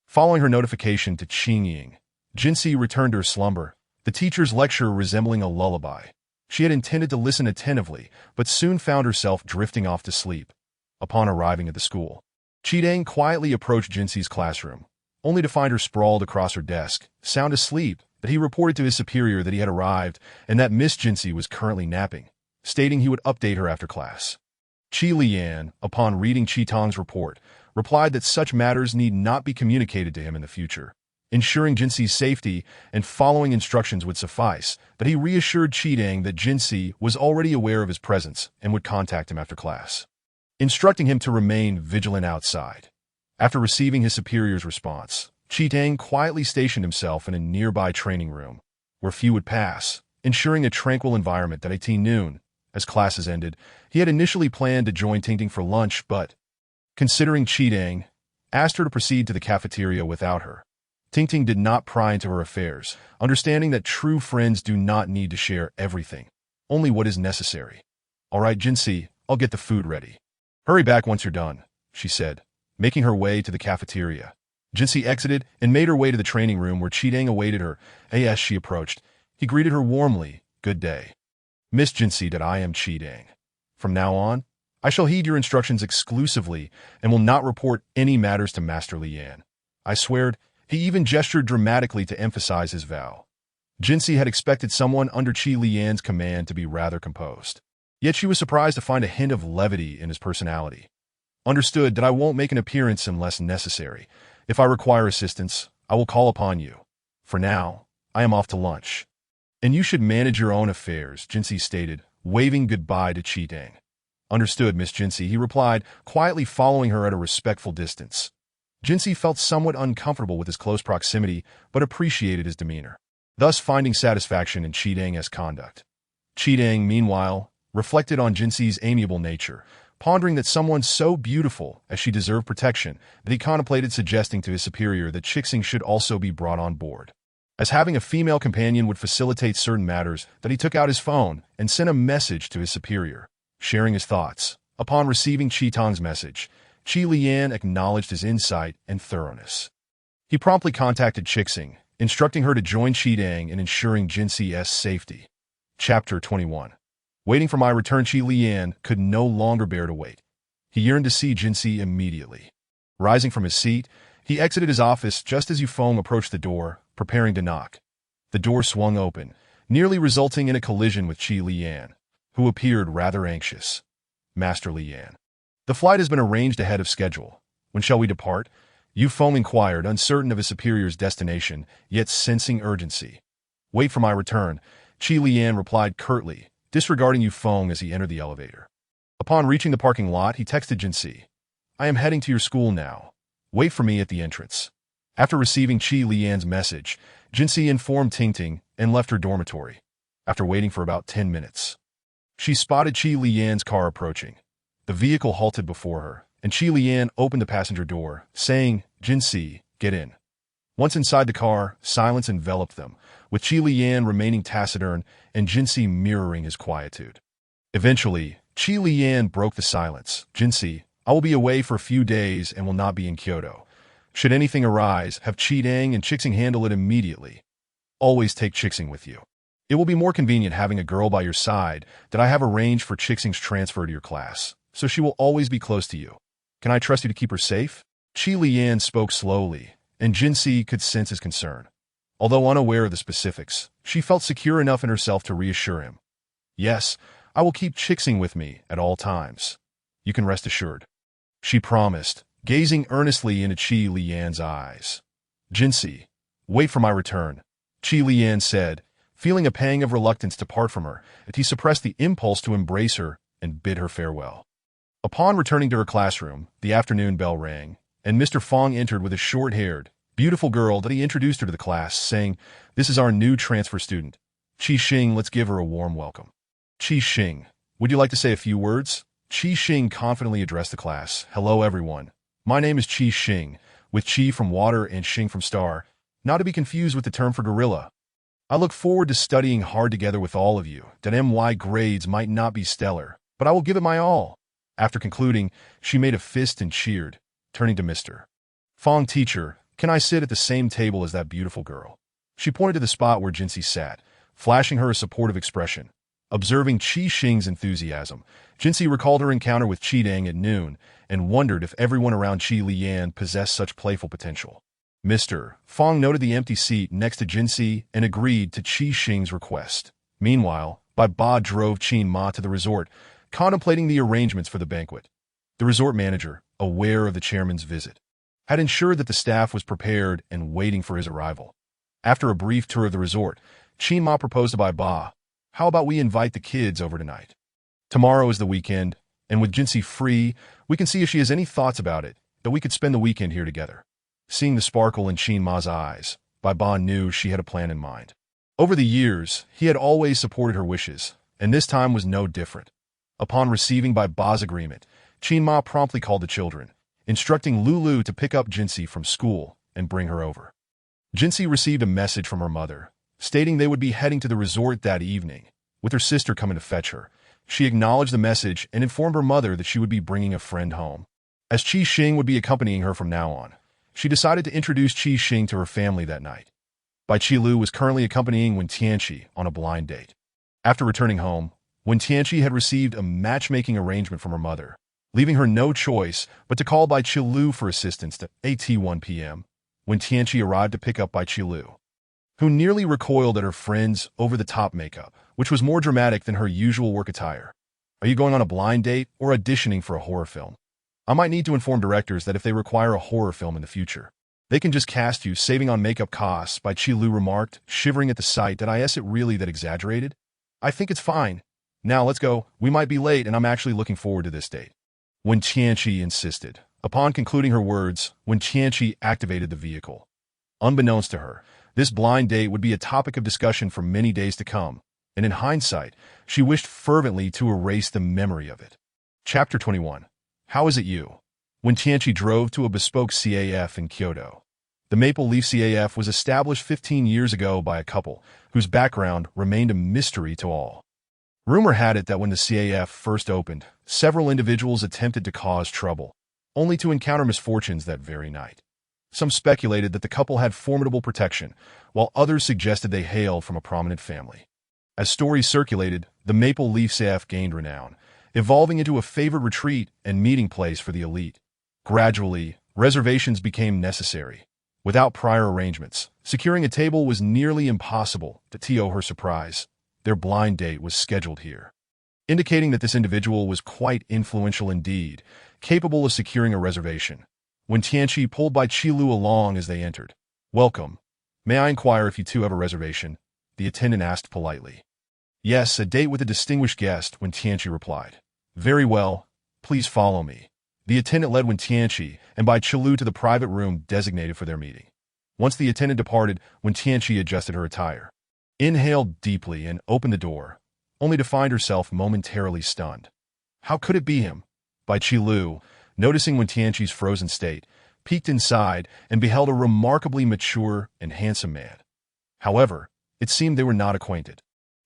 Following her notification to Qingying, Jinxi returned to her slumber, the teacher's lecture resembling a lullaby. She had intended to listen attentively, but soon found herself drifting off to sleep. Upon arriving at the school, Qidang quietly approached Jinxi's classroom, only to find her sprawled across her desk, sound asleep, that he reported to his superior that he had arrived and that Miss Jinxi was currently napping, stating he would update her after class. Qi Lian, upon reading Qi Tong's report, replied that such matters need not be communicated to him in the future. Ensuring Jinxi's safety and following instructions would suffice, but he reassured Qidang that Jinxi was already aware of his presence and would contact him after class, instructing him to remain vigilant outside. After receiving his superior's response, Qidang quietly stationed himself in a nearby training room, where few would pass, ensuring a tranquil environment that 18 noon. As classes ended, he had initially planned to join Tingting for lunch, but, considering Qidang, asked her to proceed to the cafeteria without her. Tingting did not pry into her affairs, understanding that true friends do not need to share everything, only what is necessary. "All right, Jinxi, I'll get the food ready. Hurry back once you're done," she said, making her way to the cafeteria. Jinxi exited and made her way to the training room where Qidang awaited her. As she approached, he greeted her warmly, "Good day. Miss Jinxi, that I am Qidang. From now on, I shall heed your instructions exclusively and will not report any matters to Master Lian. I swear." He even gestured dramatically to emphasize his vow. Jinxi had expected someone under Qi Lian's command to be rather composed. Yet she was surprised to find a hint of levity in his personality. "Understood that I won't make an appearance unless necessary. If I require assistance, I will call upon you. For now, I am off to lunch." "And you should manage your own affairs," Jinxi stated, waving goodbye to Qidang. "Understood, Miss Jinxi," he replied, quietly following her at a respectful distance. Jinxi felt somewhat uncomfortable with his close proximity, but appreciated his demeanor, thus finding satisfaction in Qidang's conduct. Qidang, meanwhile, reflected on Jinxi's amiable nature, pondering that someone so beautiful as she deserved protection that he contemplated suggesting to his superior that Qixing should also be brought on board. As having a female companion would facilitate certain matters, that he took out his phone and sent a message to his superior, sharing his thoughts. Upon receiving Qi Tong's message, Qi Lian acknowledged his insight and thoroughness. He promptly contacted Qixing, instructing her to join Qidang in ensuring Jinxi's safety. Chapter 21. Waiting for my return, Qi Lian could no longer bear to wait. He yearned to see Jinxi immediately. Rising from his seat, he exited his office just as Yufeng approached the door, preparing to knock. The door swung open, nearly resulting in a collision with Qi Lian, who appeared rather anxious. "Master Lian, the flight has been arranged ahead of schedule. When shall we depart?" Yufeng inquired, uncertain of his superior's destination, yet sensing urgency. "Wait for my return," Qi Lian replied curtly, disregarding Yufeng as he entered the elevator. Upon reaching the parking lot, he texted Jinxi, "I am heading to your school now. Wait for me at the entrance." After receiving Qi Lian's message, Jinxi informed Tingting and left her dormitory. After waiting for about 10 minutes, she spotted Qi Lian's car approaching. The vehicle halted before her, and Qi Lian opened the passenger door, saying, "Jinxi, get in." Once inside the car, silence enveloped them, with Qi Lian remaining taciturn and Jinxi mirroring his quietude. Eventually, Qi Lian broke the silence. Jinxi, I will be away for a few days and will not be in Kyoto. Should anything arise, have Qidang and Chixing handle it immediately. Always take Chixing with you. It will be more convenient having a girl by your side that I have arranged for Chixing's transfer to your class, so she will always be close to you. Can I trust you to keep her safe? Qi Lian spoke slowly, and Jinxi could sense his concern. Although unaware of the specifics, she felt secure enough in herself to reassure him. Yes, I will keep Chixing with me at all times. You can rest assured. She promised, gazing earnestly into Qi Lian's eyes. Jinxi, wait for my return, Qi Lian said, feeling a pang of reluctance to part from her, as he suppressed the impulse to embrace her and bid her farewell. Upon returning to her classroom, the afternoon bell rang, and Mr. Fong entered with a short-haired, beautiful girl that he introduced her to the class, saying, "This is our new transfer student. Qi Xing, let's give her a warm welcome." Qi Xing, would you like to say a few words? Qi Xing confidently addressed the class. Hello, everyone. My name is Qi Xing, with Qi from water and Xing from star, not to be confused with the term for gorilla. I look forward to studying hard together with all of you. That MY grades might not be stellar, but I will give it my all. After concluding, she made a fist and cheered, turning to Mr. Fong. Teacher, can I sit at the same table as that beautiful girl? She pointed to the spot where Jinxi sat, flashing her a supportive expression. Observing Qi Xing's enthusiasm, Jinxi recalled her encounter with Qidang at noon and wondered if everyone around Qi Lian possessed such playful potential. Mr. Fong noted the empty seat next to Jinxi and agreed to Qi Xing's request. Meanwhile, Bai Ba drove Qin Ma to the resort, contemplating the arrangements for the banquet. The resort manager, aware of the chairman's visit, had ensured that the staff was prepared and waiting for his arrival. After a brief tour of the resort, Qin Ma proposed to Bai Ba, "How about we invite the kids over tonight? Tomorrow is the weekend, and with Jinxi free, we can see if she has any thoughts about it, that we could spend the weekend here together." Seeing the sparkle in Qin Ma's eyes, Bai Ba knew she had a plan in mind. Over the years, he had always supported her wishes, and this time was no different. Upon receiving Bai Ba's agreement, Qin Ma promptly called the children, instructing Lulu to pick up Jinxi from school and bring her over. Jinxi received a message from her mother, stating they would be heading to the resort that evening, with her sister coming to fetch her. She acknowledged the message and informed her mother that she would be bringing a friend home. As Qi Xing would be accompanying her from now on, she decided to introduce Qi Xing to her family that night. Bai Qilu was currently accompanying Wen Tianqi on a blind date. After returning home, Wen Tianqi had received a matchmaking arrangement from her mother, leaving her no choice but to call Bai Qilu for assistance at 1 p.m. Wen Tianqi arrived to pick up Bai Qilu, who nearly recoiled at her friend's over-the-top makeup, which was more dramatic than her usual work attire. Are you going on a blind date or auditioning for a horror film? I might need to inform directors that if they require a horror film in the future, they can just cast you, saving on makeup costs, Bai Qilu remarked, shivering at the sight. Did I it really that exaggerated? I think it's fine. Now let's go. We might be late and I'm actually looking forward to this date. Wen Tianqi insisted. Upon concluding her words, Wen Tianqi activated the vehicle. Unbeknownst to her, this blind date would be a topic of discussion for many days to come, and in hindsight, she wished fervently to erase the memory of it. Chapter 21. How is it you? When Tianqi drove to a bespoke CAF in Kyoto. The Maple Leaf CAF was established 15 years ago by a couple, whose background remained a mystery to all. Rumor had it that when the CAF first opened, several individuals attempted to cause trouble, only to encounter misfortunes that very night. Some speculated that the couple had formidable protection, while others suggested they hailed from a prominent family. As stories circulated, the Maple Leaf CAF gained renown, evolving into a favored retreat and meeting place for the elite. Gradually, reservations became necessary. Without prior arrangements, securing a table was nearly impossible. To her surprise, their blind date was scheduled here, indicating that this individual was quite influential indeed, capable of securing a reservation. When Tianqi pulled Bai Qilu along as they entered. "Welcome. May I inquire if you two have a reservation?" the attendant asked politely. "Yes, a date with a distinguished guest," Wen Tianqi replied. "Very well. Please follow me." The attendant led Wen Tianqi and Bai Qilu to the private room designated for their meeting. Once the attendant departed, Wen Tianqi adjusted her attire, inhaled deeply, and opened the door, only to find herself momentarily stunned. How could it be him? Bai Qilu, noticing Wen Tianqi's frozen state, peeked inside, and beheld a remarkably mature and handsome man. However, it seemed they were not acquainted.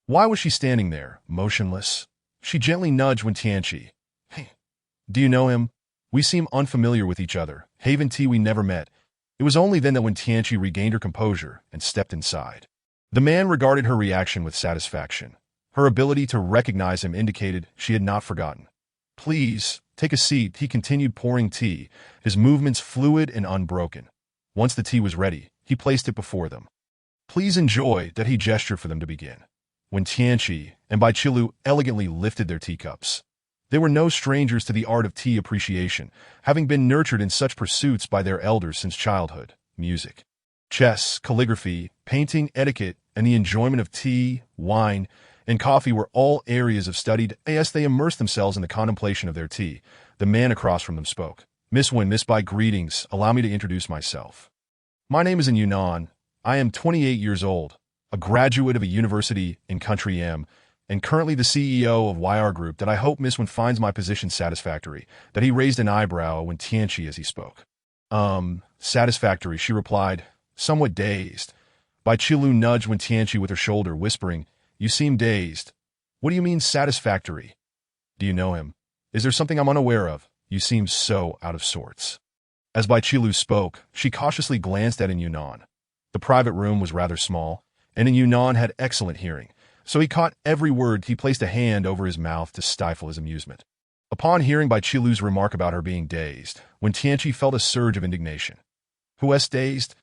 Why was she standing there, motionless? She gently nudged Tianqi. "Hey, do you know him? We seem unfamiliar with each other. Haven T, we never met." It was only then that Tianqi regained her composure and stepped inside. The man regarded her reaction with satisfaction. Her ability to recognize him indicated she had not forgotten. "Please, take a seat," he continued, pouring tea, his movements fluid and unbroken. Once the tea was ready, he placed it before them. "Please enjoy," that he gestured for them to begin. When Tianqi and Baiqilu elegantly lifted their teacups. They were no strangers to the art of tea appreciation, having been nurtured in such pursuits by their elders since childhood. Music, chess, calligraphy, painting, etiquette, and the enjoyment of tea, wine, and coffee were all areas of studied as they immersed themselves in the contemplation of their tea. The man across from them spoke. "Miss Wen, Miss Bai, greetings. Allow me to introduce myself. My name is in Yunnan. I am 28 years old, a graduate of a university in Country M, and currently the CEO of YR Group. That I hope Miss Wen finds my position satisfactory." That he raised an eyebrow when Tianqi as he spoke. Satisfactory," she replied, somewhat dazed. Baiqilu nudged Tianqi with her shoulder, whispering, "You seem dazed. What do you mean satisfactory? Do you know him? Is there something I'm unaware of? You seem so out of sorts." As Baiqilu spoke, she cautiously glanced at Yunnan. The private room was rather small, and Yunnan had excellent hearing, so he caught every word. He placed a hand over his mouth to stifle his amusement. Upon hearing Baiqilu's remark about her being dazed, Tianqi felt a surge of indignation. "Who is dazed?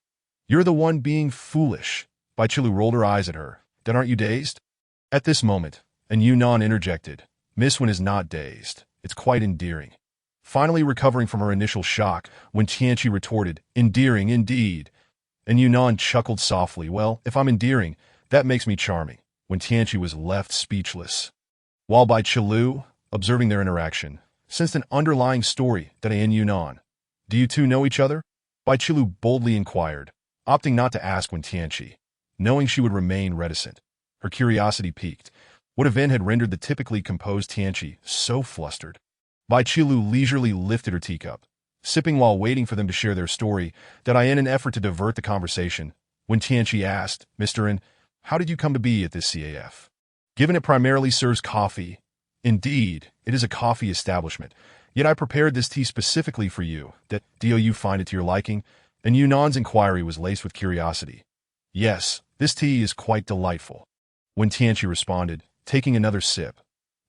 You're the one being foolish." Baiqilu rolled her eyes at her. "Then aren't you dazed?" At this moment, Yunnan interjected. "Miss Wen is not dazed. It's quite endearing." Finally recovering from her initial shock, Tianqi retorted, "Endearing indeed." Yunnan chuckled softly. "Well, if I'm endearing, that makes me charming." Tianqi was left speechless. While Baiqilu, observing their interaction, sensed an underlying story that in Yunnan. "Do you two know each other?" Baiqilu boldly inquired, opting not to ask Tianqi, knowing she would remain reticent. Her curiosity piqued. What event had rendered the typically composed Tianqi so flustered? Baiqilu leisurely lifted her teacup, sipping while waiting for them to share their story. That in an effort to divert the conversation, Tianqi asked, "Mr. N, how did you come to be at this CAF? Given it primarily serves coffee." "Indeed, it is a coffee establishment. Yet I prepared this tea specifically for you. Do you find it to your liking?" And Yunnan's inquiry was laced with curiosity. "Yes, this tea is quite delightful." Tianqi responded, taking another sip.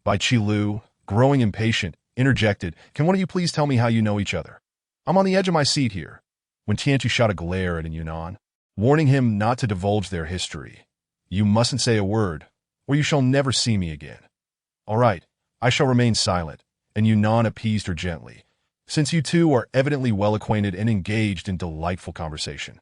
Baiqilu, growing impatient, interjected, "Can one of you please tell me how you know each other? I'm on the edge of my seat here." Tianqi shot a glare at Yunnan, warning him not to divulge their history. "You mustn't say a word, or you shall never see me again." "All right, I shall remain silent," and Yunnan appeased her gently, "since you two are evidently well acquainted and engaged in delightful conversation.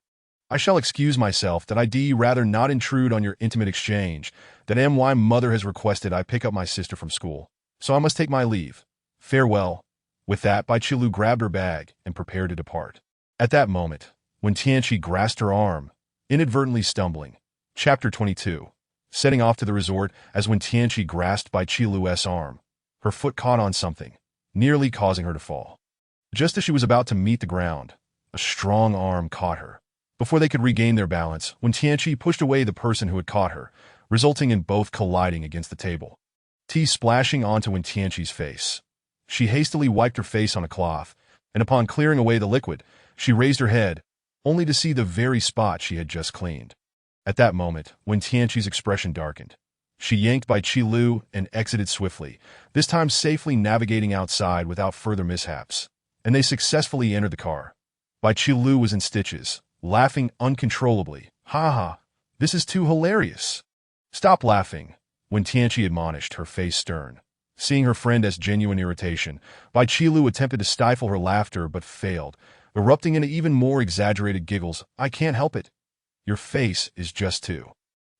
I shall excuse myself. That I'd rather not intrude on your intimate exchange. That my mother has requested I pick up my sister from school, so I must take my leave. Farewell." With that, Baiqilu grabbed her bag and prepared to depart. At that moment, Tianqi grasped her arm, inadvertently stumbling. Chapter 22. Setting off to the resort. As Tianqi grasped Baiqilu's arm, her foot caught on something, nearly causing her to fall. Just as she was about to meet the ground, a strong arm caught her. Before they could regain their balance, Tianqi pushed away the person who had caught her, resulting in both colliding against the table. Tea splashing onto Tianqi's face. She hastily wiped her face on a cloth, and upon clearing away the liquid, she raised her head, only to see the very spot she had just cleaned. At that moment, Tianqi's expression darkened. She yanked Baiqilu and exited swiftly, this time safely navigating outside without further mishaps, and they successfully entered the car. Baiqilu was in stitches, laughing uncontrollably. "Ha ha, this is too hilarious." "Stop laughing," Tianqi admonished, her face stern. Seeing her friend as genuine irritation, Baiqilu attempted to stifle her laughter but failed, erupting into even more exaggerated giggles. "I can't help it. Your face is just too."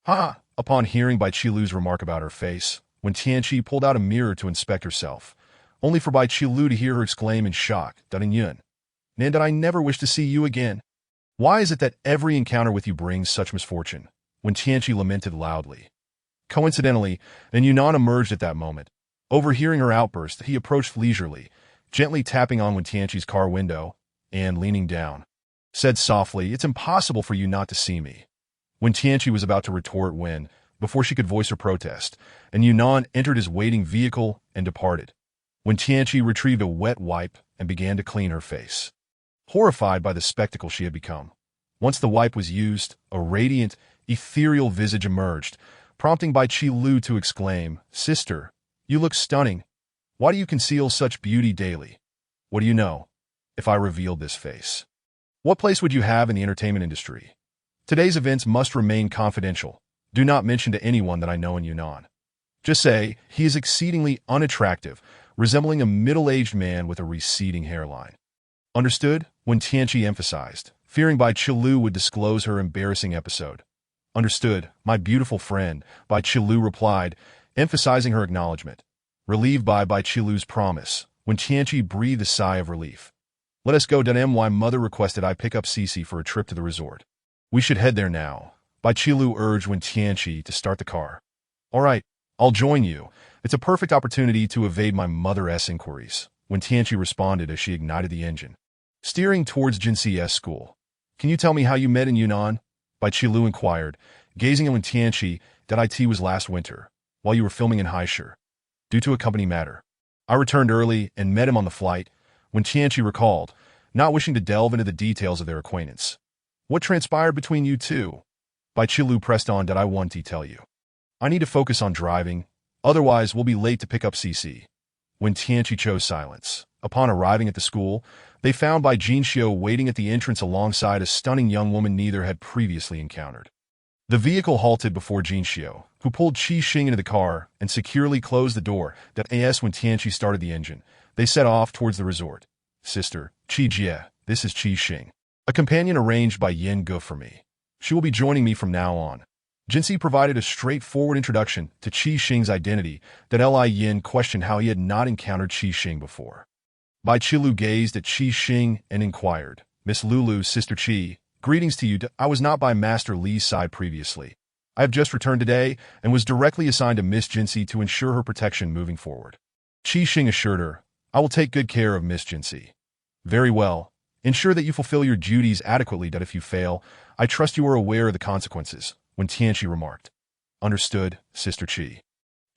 "Ha!" Upon hearing Baiqilu's remark about her face, Tianqi pulled out a mirror to inspect herself, only for Baiqilu to hear her exclaim in shock, "Yun, Nan, that I never wish to see you again. Why is it that every encounter with you brings such misfortune?" Tianqi lamented loudly. Coincidentally, Yunnan emerged at that moment. Overhearing her outburst, he approached leisurely, gently tapping on Tianqi's car window. and, leaning down, said softly, "It's impossible for you not to see me." When Tianqi was about to retort when, before she could voice her protest, and Yunnan entered his waiting vehicle and departed. When Tianqi retrieved a wet wipe and began to clean her face, horrified by the spectacle she had become. Once the wipe was used, a radiant, ethereal visage emerged, prompting Bai Chi Lu to exclaim, "Sister, you look stunning. Why do you conceal such beauty daily? What do you know? If I revealed this face, what place would you have in the entertainment industry? Today's events must remain confidential. Do not mention to anyone that I know in Yunnan. Just say, he is exceedingly unattractive, resembling a middle-aged man with a receding hairline." Understood? When Tianqi emphasized, fearing Bai Chi Lu would disclose her embarrassing episode. "Understood, my beautiful friend," Bai Chi Lu replied, emphasizing her acknowledgement. Relieved by Bai Chi Lu's promise, when Tianqi breathed a sigh of relief. "Let us go. My mother requested I pick up Cece for a trip to the resort. We should head there now," Bai Chi Lu urged when Tianqi to start the car. "All right, I'll join you. It's a perfect opportunity to evade my mother's inquiries," when Tianqi responded as she ignited the engine. Steering towards Jinxi's school. "Can you tell me how you met in Yunnan?" Bai Chi Lu inquired, gazing at when Tianqi, that it was last winter, while you were filming in Haishur. "Due to a company matter. I returned early and met him on the flight," when Tianqi recalled, not wishing to delve into the details of their acquaintance. "What transpired between you two?" Bai Chi Lu pressed on, "I want to tell you. I need to focus on driving, otherwise we'll be late to pick up Cece." When Tianqi chose silence. Upon arriving at the school, they found Bai Jinxiu waiting at the entrance alongside a stunning young woman neither had previously encountered. The vehicle halted before Jinxiu, who pulled Qi Xing into the car and securely closed the door. When Tianqi started the engine, they set off towards the resort. "Sister, Qi Jie, this is Qi Xing, a companion arranged by Yin Gu for me. She will be joining me from now on." Jinxi provided a straightforward introduction to Qi Xing's identity. Li Yin questioned how he had not encountered Qi Xing before. Bai Chi Lu gazed at Qi Xing and inquired, "Miss Lulu, Sister Qi, greetings to you. I was not by Master Li's side previously. I have just returned today and was directly assigned to Miss Jinxi to ensure her protection moving forward." Qi Xing assured her, "I will take good care of Miss Jinxi." "Very well. Ensure that you fulfill your duties adequately. If you fail, I trust you are aware of the consequences," when Tianqi remarked. "Understood, Sister Qi."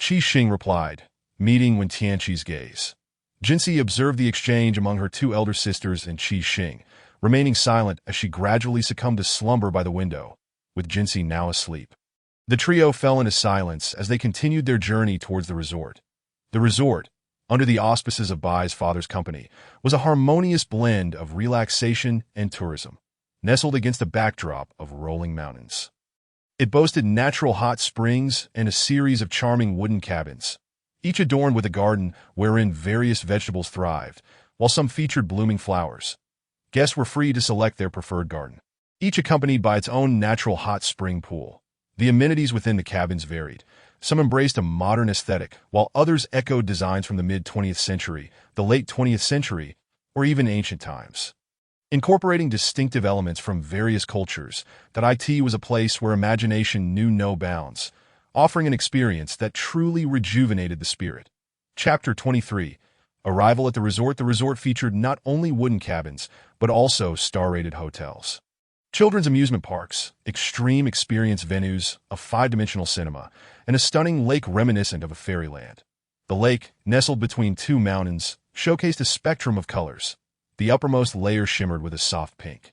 Qi Xing replied, meeting when Tianqi's gaze. Jinxi observed the exchange among her two elder sisters and Qi Xing, remaining silent as she gradually succumbed to slumber by the window, with Jinxi now asleep. The trio fell into silence as they continued their journey towards the resort. The resort, under the auspices of Bai's father's company, was a harmonious blend of relaxation and tourism, nestled against a backdrop of rolling mountains. It boasted natural hot springs and a series of charming wooden cabins, each adorned with a garden wherein various vegetables thrived, while some featured blooming flowers. Guests were free to select their preferred garden, each accompanied by its own natural hot spring pool. The amenities within the cabins varied. Some embraced a modern aesthetic, while others echoed designs from the mid-20th century, the late 20th century, or even ancient times. Incorporating distinctive elements from various cultures, it was a place where imagination knew no bounds, offering an experience that truly rejuvenated the spirit. Chapter 23. Arrival at the resort. The resort featured not only wooden cabins, but also star-rated hotels, children's amusement parks, extreme experience venues, a five-dimensional cinema, and a stunning lake reminiscent of a fairyland. The lake, nestled between two mountains, showcased a spectrum of colors. The uppermost layer shimmered with a soft pink,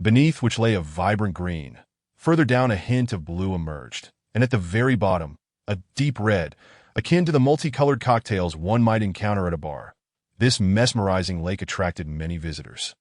beneath which lay a vibrant green. Further down, a hint of blue emerged, and at the very bottom, a deep red, akin to the multicolored cocktails one might encounter at a bar. This mesmerizing lake attracted many visitors.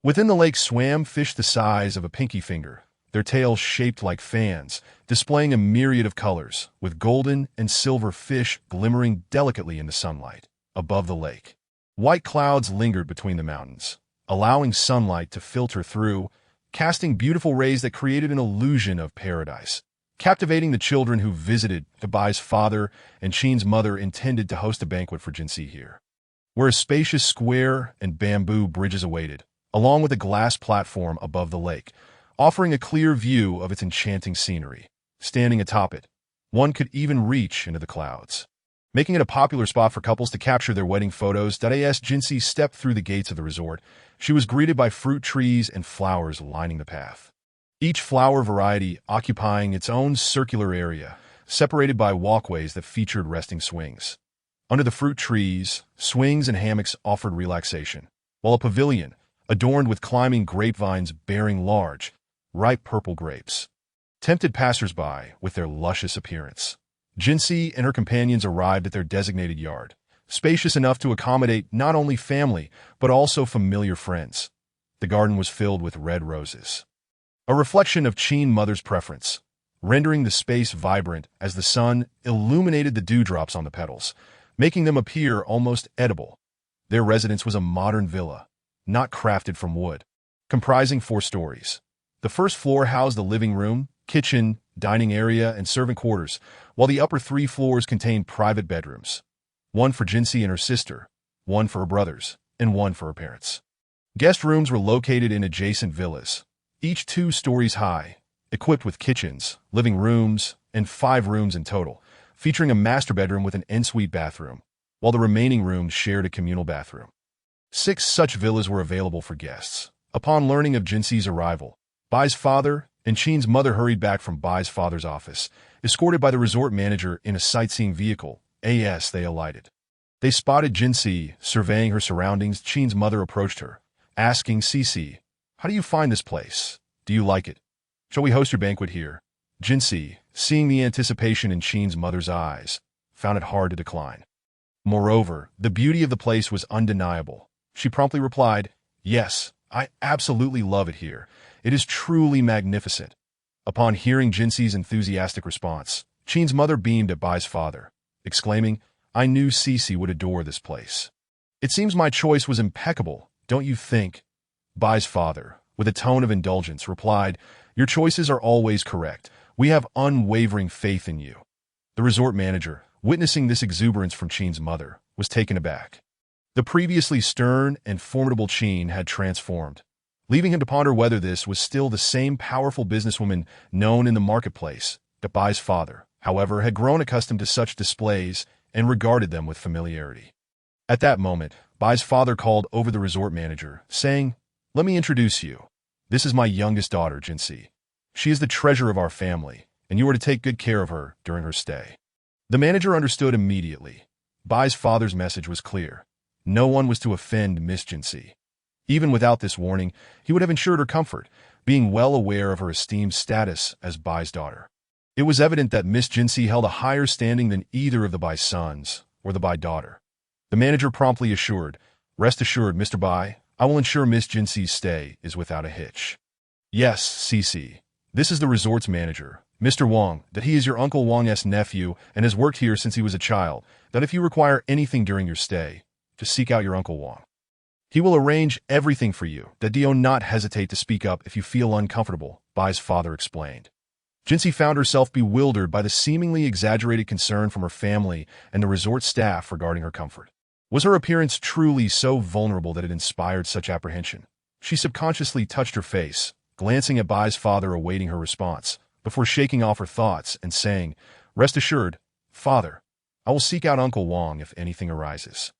Within the lake swam fish the size of a pinky finger, their tails shaped like fans, displaying a myriad of colors, with golden and silver fish glimmering delicately in the sunlight. Above the lake, white clouds lingered between the mountains, allowing sunlight to filter through, casting beautiful rays that created an illusion of paradise. Captivating the children who visited, Bai's father and Qin's mother intended to host a banquet for Jinxi here, where a spacious square and bamboo bridges awaited, along with a glass platform above the lake, offering a clear view of its enchanting scenery. Standing atop it, one could even reach into the clouds. making it a popular spot for couples to capture their wedding photos. As Jinsey stepped through the gates of the resort, she was greeted by fruit trees and flowers lining the path. Each flower variety occupying its own circular area, separated by walkways that featured resting swings. Under the fruit trees, swings and hammocks offered relaxation, while a pavilion, adorned with climbing grapevines bearing large, ripe purple grapes, tempted passers-by with their luscious appearance. Jinsey and her companions arrived at their designated yard, spacious enough to accommodate not only family, but also familiar friends. The garden was filled with red roses, a reflection of Qin Mother's preference, rendering the space vibrant as the sun illuminated the dewdrops on the petals, making them appear almost edible. Their residence was a modern villa, not crafted from wood, comprising 4 stories. The first floor housed the living room, kitchen, dining area, and servant quarters, while the upper 3 floors contained private bedrooms. One for Jinsey and her sister, one for her brothers, and one for her parents. Guest rooms were located in adjacent villas, each 2 stories high, equipped with kitchens, living rooms, and 5 rooms in total, featuring a master bedroom with an ensuite bathroom, while the remaining rooms shared a communal bathroom. 6 such villas were available for guests. Upon learning of Jinsey's arrival, Bai's father and Qin's mother hurried back from Bai's father's office, escorted by the resort manager in a sightseeing vehicle. As they alighted, they spotted Jinsey surveying her surroundings. Qin's mother approached her, asking, "Cici, how do you find this place? Do you like it? Shall we host your banquet here?" Jinsey, seeing the anticipation in Qin's mother's eyes, found it hard to decline. Moreover, the beauty of the place was undeniable. She promptly replied, "Yes, I absolutely love it here. It is truly magnificent." Upon hearing Jinsey's enthusiastic response, Qin's mother beamed at Bai's father, exclaiming, "I knew Cici would adore this place. It seems my choice was impeccable, don't you think?" Bai's father, with a tone of indulgence, replied, "Your choices are always correct. We have unwavering faith in you." The resort manager, witnessing this exuberance from Qin's mother, was taken aback. The previously stern and formidable Qin had transformed, leaving him to ponder whether this was still the same powerful businesswoman known in the marketplace. Bai's father, however, had grown accustomed to such displays and regarded them with familiarity. At that moment, Bai's father called over the resort manager, saying, "Let me introduce you. This is my youngest daughter, Jinsey. She is the treasure of our family, and you are to take good care of her during her stay." The manager understood immediately. Bai's father's message was clear. No one was to offend Miss Jinsey. Even without this warning, he would have ensured her comfort, being well aware of her esteemed status as Bai's daughter. It was evident that Miss Jinsey held a higher standing than either of the Bai sons or the Bai daughter. The manager promptly assured, "Rest assured, Mr. Bai, I will ensure Miss Jinsey's stay is without a hitch." "Yes, Cici. This is the resort's manager, Mr. Wang, that he is your Uncle Wang's nephew and has worked here since he was a child, that if you require anything during your stay, just seek out your Uncle Wang. He will arrange everything for you. Do not hesitate to speak up if you feel uncomfortable," Bai's father explained. Jinsey found herself bewildered by the seemingly exaggerated concern from her family and the resort staff regarding her comfort. Was her appearance truly so vulnerable that it inspired such apprehension? She subconsciously touched her face, glancing at Bai's father awaiting her response, before shaking off her thoughts and saying, "Rest assured, father, I will seek out Uncle Wang if anything arises.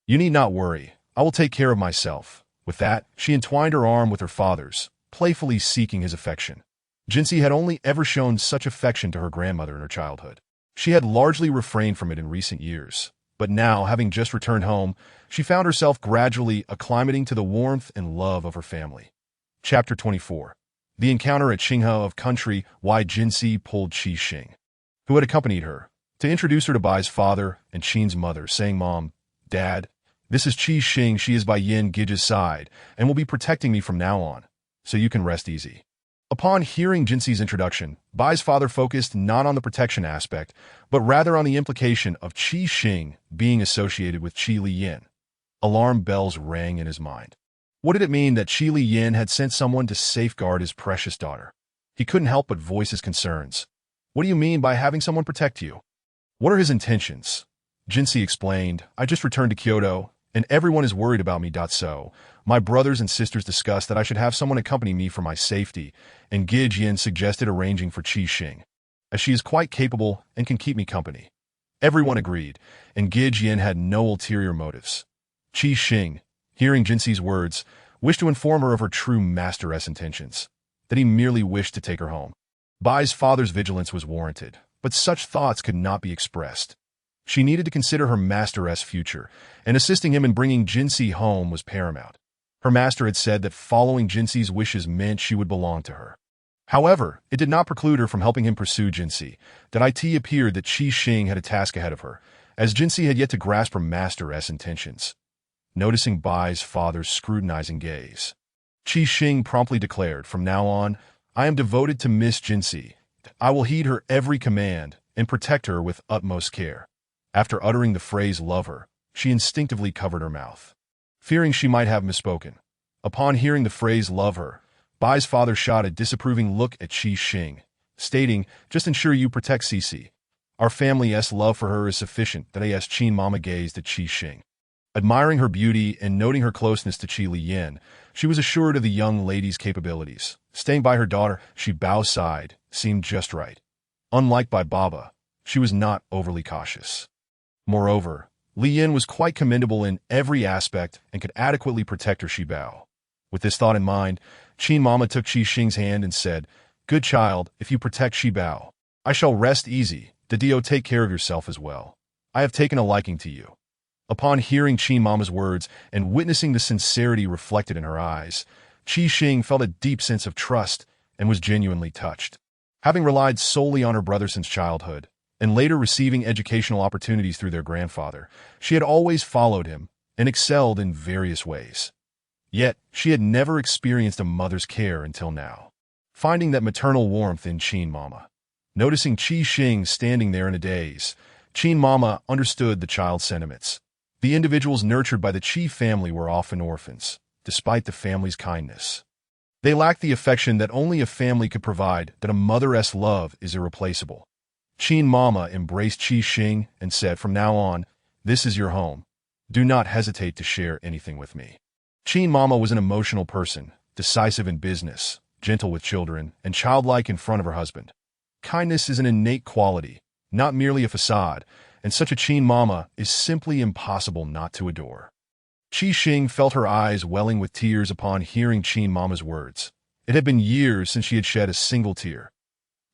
You need not worry, I will take care of myself." With that, she entwined her arm with her father's, playfully seeking his affection. Jinsey had only ever shown such affection to her grandmother in her childhood. She had largely refrained from it in recent years, but now, having just returned home, she found herself gradually acclimating to the warmth and love of her family. Chapter 24. The encounter at Qinghe of country. Why Jinsey pulled Qi Xing, who had accompanied her, to introduce her to Bai's father and Qin's mother, saying, "Mom, Dad, this is Qi Xing. She is Bai Yin Gija's side and will be protecting me from now on, so you can rest easy." Upon hearing Jinsey's introduction, Bai's father focused not on the protection aspect, but rather on the implication of Qi Xing being associated with Qi Li Yin. Alarm bells rang in his mind. What did it mean that Qi Li Yin had sent someone to safeguard his precious daughter? He couldn't help but voice his concerns. "What do you mean by having someone protect you? What are his intentions?" Jinsey explained, "I just returned to Kyoto, and everyone is worried about me. So, my brothers and sisters discussed that I should have someone accompany me for my safety, and Gij Yin suggested arranging for Qi Xing, as she is quite capable and can keep me company." Everyone agreed, and Ge Jian had no ulterior motives. Qi Xing, hearing Jinxi's words, wished to inform her of her true master's intentions, that he merely wished to take her home. Bai's father's vigilance was warranted, but such thoughts could not be expressed. She needed to consider her master's future, and assisting him in bringing Jinxi home was paramount. Her master had said that following Jinxi's wishes meant she would belong to her. However, it did not preclude her from helping him pursue Jinxi. That it appeared that Qi Xing had a task ahead of her, as Jinxi had yet to grasp her master's intentions. Noticing Bai's father's scrutinizing gaze, Qi Xing promptly declared, "From now on, I am devoted to Miss Jinxi. I will heed her every command and protect her with utmost care." After uttering the phrase "love her," she instinctively covered her mouth, fearing she might have misspoken. Upon hearing the phrase "love her," Bai's father shot a disapproving look at Qi Xing, stating, "Just ensure you protect Cici. Our family's love for her is sufficient." That as Qin Mama gazed at Qi Xing, admiring her beauty and noting her closeness to Qi Liyan, she was assured of the young lady's capabilities. Staying by her daughter, she Bao's side seemed just right. Unlike Bai Baba, she was not overly cautious. Moreover, Liyan was quite commendable in every aspect and could adequately protect her Shibao. With this thought in mind, Qin Mama took Qi Xing's hand and said, "Good child, if you protect Shibao, I shall rest easy. Didio, take care of yourself as well. I have taken a liking to you." Upon hearing Qin Mama's words and witnessing the sincerity reflected in her eyes, Qi Xing felt a deep sense of trust and was genuinely touched. Having relied solely on her brother since childhood, and later receiving educational opportunities through their grandfather, she had always followed him and excelled in various ways. Yet, she had never experienced a mother's care until now. Finding that maternal warmth in Qin Mama. Noticing Qi Xing standing there in a daze, Qin Mama understood the child's sentiments. The individuals nurtured by the Qi family were often orphans, despite the family's kindness. They lacked the affection that only a family could provide. That a mother's love is irreplaceable. Qin Mama embraced Qi Xing and said, "From now on, this is your home. Do not hesitate to share anything with me." Qin Mama was an emotional person, decisive in business, gentle with children, and childlike in front of her husband. Kindness is an innate quality, not merely a facade, and such a Qin Mama is simply impossible not to adore. Qi Xing felt her eyes welling with tears upon hearing Qin Mama's words. It had been years since she had shed a single tear.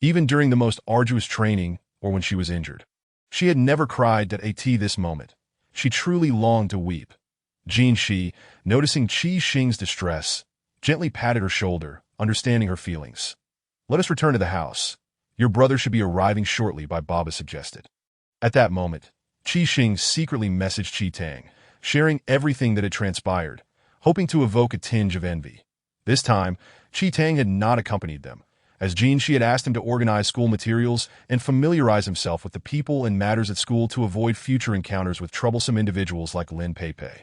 Even during the most arduous training or when she was injured, she had never cried at this moment. She truly longed to weep. Jin Shi, noticing Qi Xing's distress, gently patted her shoulder, understanding her feelings. "Let us return to the house. Your brother should be arriving shortly," Bai Baba suggested. At that moment, Qi Xing secretly messaged Qi Tang, sharing everything that had transpired, hoping to evoke a tinge of envy. This time, Qi Tang had not accompanied them, as Jin Shi had asked him to organize school materials and familiarize himself with the people and matters at school to avoid future encounters with troublesome individuals like Lin Peipei.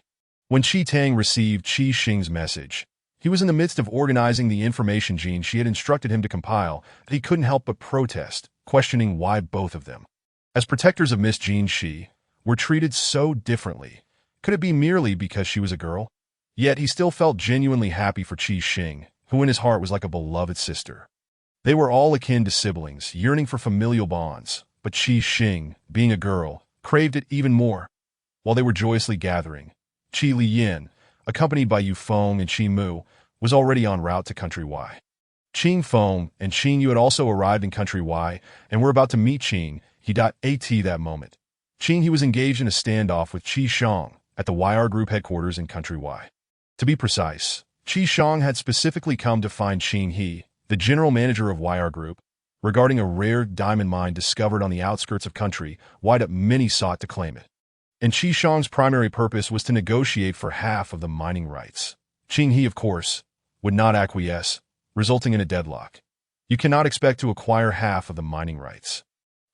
When Qi Tang received Qi Xing's message, he was in the midst of organizing the information Jin Shi had instructed him to compile, that he couldn't help but protest, questioning why both of them, as protectors of Miss Jin Shi, were treated so differently. Could it be merely because she was a girl? Yet he still felt genuinely happy for Qi Xing, who in his heart was like a beloved sister. They were all akin to siblings, yearning for familial bonds, but Qi Xing, being a girl, craved it even more. While they were joyously gathering, Qi Liyan, accompanied by Yu Feng and Qi Mu, was already en route to Country Y. Qing Feng and Qing Yu had also arrived in Country Y and were about to meet Qing He that moment. Qing He was engaged in a standoff with Qi Shang at the YR Group headquarters in Country Y. To be precise, Qi Shang had specifically come to find Qing He, the general manager of YR Group, regarding a rare diamond mine discovered on the outskirts of Country Y that many sought to claim it. And Qi Shang's primary purpose was to negotiate for half of the mining rights. Qing He, of course, would not acquiesce, resulting in a deadlock. You cannot expect to acquire half of the mining rights.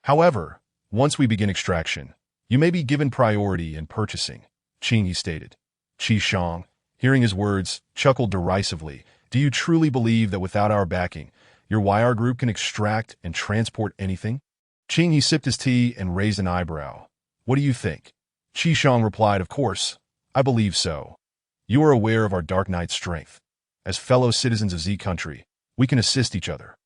However, once we begin extraction, you may be given priority in purchasing, Qing He stated. Qi Shang, hearing his words, chuckled derisively. "Do you truly believe that without our backing, your YR Group can extract and transport anything?" Qing He sipped his tea and raised an eyebrow. "What do you think?" Qi Shang replied, "Of course, I believe so. You are aware of our Dark Knight's strength. As fellow citizens of Z Country, we can assist each other.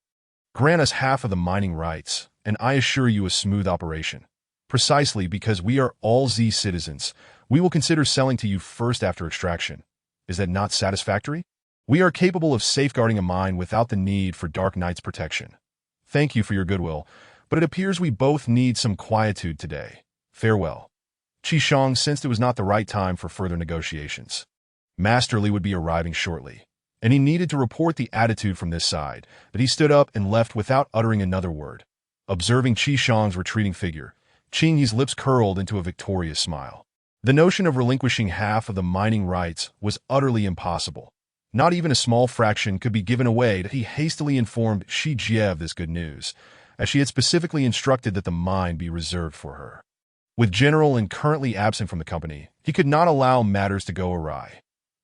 Grant us half of the mining rights, and I assure you a smooth operation. Precisely because we are all Z citizens, we will consider selling to you first after extraction. Is that not satisfactory? We are capable of safeguarding a mine without the need for Dark Knight's protection. Thank you for your goodwill, but it appears we both need some quietude today. Farewell. Qi Shang sensed it was not the right time for further negotiations. Masterly would be arriving shortly, and he needed to report the attitude from this side, but he stood up and left without uttering another word. Observing Qi Shang's retreating figure, Qing Yi's lips curled into a victorious smile. The notion of relinquishing half of the mining rights was utterly impossible. Not even a small fraction could be given away. He hastily informed Shi Jie of this good news, as she had specifically instructed that the mine be reserved for her. With General and currently absent from the company, he could not allow matters to go awry.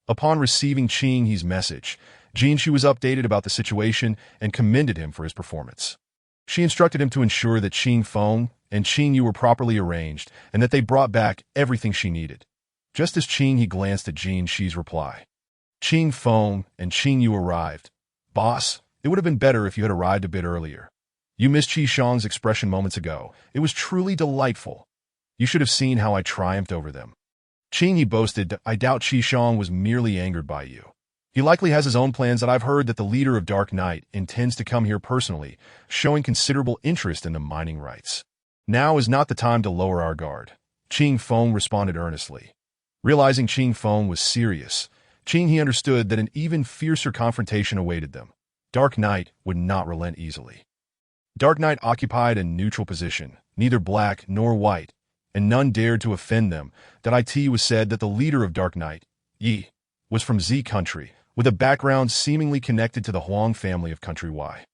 Upon receiving Qing Yi's message, Jin Shi was updated about the situation and commended him for his performance. She instructed him to ensure that Qing Feng and Qing Yu were properly arranged and that they brought back everything she needed. Just as Qing Yi glanced at Jin Shi's reply. Qing Feng and Qing Yu arrived. Boss, it would have been better if you had arrived a bit earlier. You missed Qi Shang's expression moments ago. It was truly delightful. You should have seen how I triumphed over them. Qing Yi boasted, I doubt Qi Shang was merely angered by you. He likely has his own plans, and I've heard that the leader of Dark Knight intends to come here personally, showing considerable interest in the mining rights. Now is not the time to lower our guard. Qing Feng responded earnestly. Realizing Qing Feng was serious, Qing He understood that an even fiercer confrontation awaited them. Dark Knight would not relent easily. Dark Knight occupied a neutral position, neither black nor white, and none dared to offend them. That it was said that the leader of Dark Knight, Yi, was from Z country, with a background seemingly connected to the Huang family of Country Y.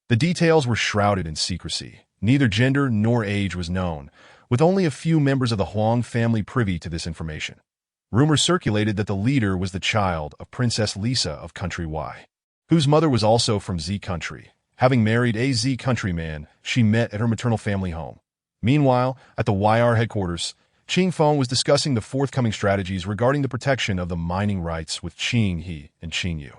The details were shrouded in secrecy. Neither gender nor age was known, with only a few members of the Huang family privy to this information. Rumors circulated that the leader was the child of Princess Lisa of Country Y, whose mother was also from Z country. Having married a Z countryman, she met at her maternal family home. Meanwhile, at the YR headquarters, Qing Feng was discussing the forthcoming strategies regarding the protection of the mining rights with Qing He and Qing Yu.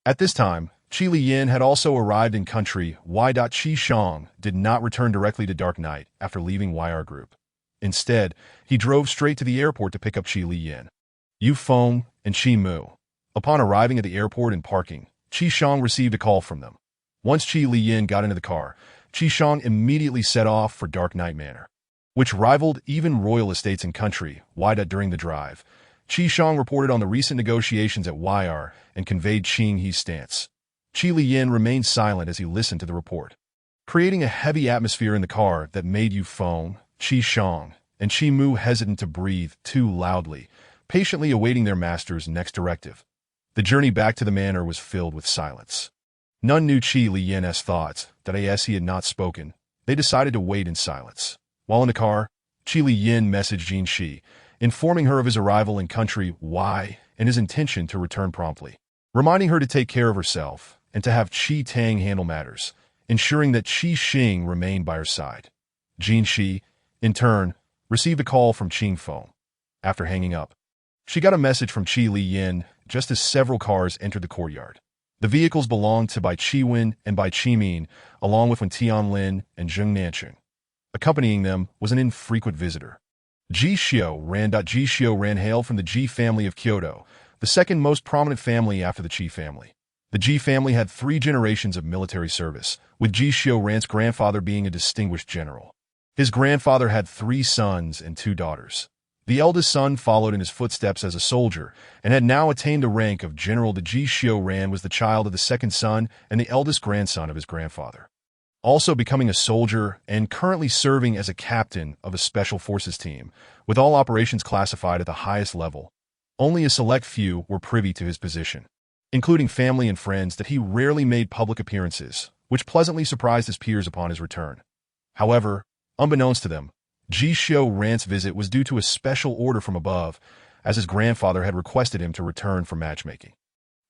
At this time, Qi Liyin had also arrived in country Y. Qi Shang did not return directly to Dark Knight after leaving YR Group. Instead, he drove straight to the airport to pick up Qi Liyin, Yu Feng, and Qi Mu. Upon arriving at the airport and parking, Qi Shang received a call from them. Once Qi Liyin got into the car, Qi Shang immediately set off for Dark Knight Manor, which rivaled even royal estates in country Y. During the drive, Qi Shang reported on the recent negotiations at YR and conveyed Qing He's stance. Qi Liyin remained silent as he listened to the report, creating a heavy atmosphere in the car that made Yu Feng, Qi Shang, and Qi Mu hesitant to breathe too loudly, patiently awaiting their master's next directive. The journey back to the manor was filled with silence. None knew Qi Liyin's thoughts, that as he had not spoken, they decided to wait in silence. While in the car, Qi Liyin messaged Jin Shi, informing her of his arrival in country Y and his intention to return promptly, reminding her to take care of herself and to have Qi Tang handle matters, ensuring that Qi Xing remained by her side. Jin Shi, in turn, received a call from Qing Feng. After hanging up, she got a message from Qi Liyin just as several cars entered the courtyard. The vehicles belonged to Bai Qiwen and Bai Qimin, along with Wen Tianlin and Zheng Nancheng. Accompanying them was an infrequent visitor. Ji Xiao ran hail from the Ji family of Kyoto, the second most prominent family after the Qi family. The Ji family had 3 generations of military service, with Ji Xiaoran's grandfather being a distinguished general. His grandfather had 3 sons and 2 daughters. The eldest son followed in his footsteps as a soldier and had now attained the rank of general. The Ji Xiaoran was the child of the second son and the eldest grandson of his grandfather, also becoming a soldier and currently serving as a captain of a special forces team, with all operations classified at the highest level. Only a select few were privy to his position, including family and friends that he rarely made public appearances, which pleasantly surprised his peers upon his return. However, unbeknownst to them, Ji Xiaoran's visit was due to a special order from above, as his grandfather had requested him to return for matchmaking.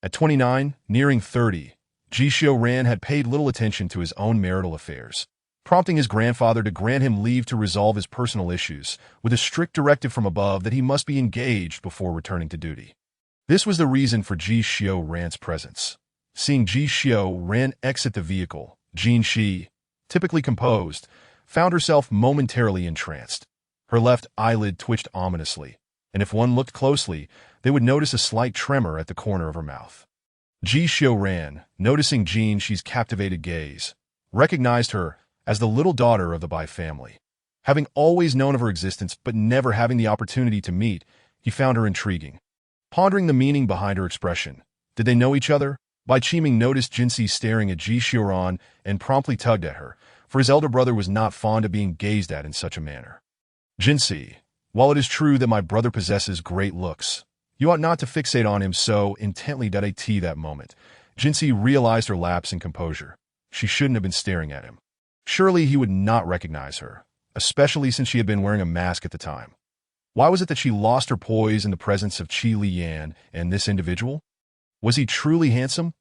At 29, nearing 30, Ji Xiaoran had paid little attention to his own marital affairs, prompting his grandfather to grant him leave to resolve his personal issues, with a strict directive from above that he must be engaged before returning to duty. This was the reason for Ji Xiaoran's presence. Seeing Ji Xiaoran exit the vehicle, Jin Shi, typically composed, found herself momentarily entranced. Her left eyelid twitched ominously, and if one looked closely, they would notice a slight tremor at the corner of her mouth. Ji Xiaoran, noticing Jin Shi's captivated gaze, recognized her as the little daughter of the Bai family. Having always known of her existence but never having the opportunity to meet, he found her intriguing. Pondering the meaning behind her expression, did they know each other? Bai Qiming noticed Jinsi staring at Ji Xiaoran and promptly tugged at her, for his elder brother was not fond of being gazed at in such a manner. Jinsi, while it is true that my brother possesses great looks, you ought not to fixate on him so intently at that moment. Jinsi realized her lapse in composure. She shouldn't have been staring at him. Surely he would not recognize her, especially since she had been wearing a mask at the time. Why was it that she lost her poise in the presence of Qi Liyan and this individual? Was he truly handsome?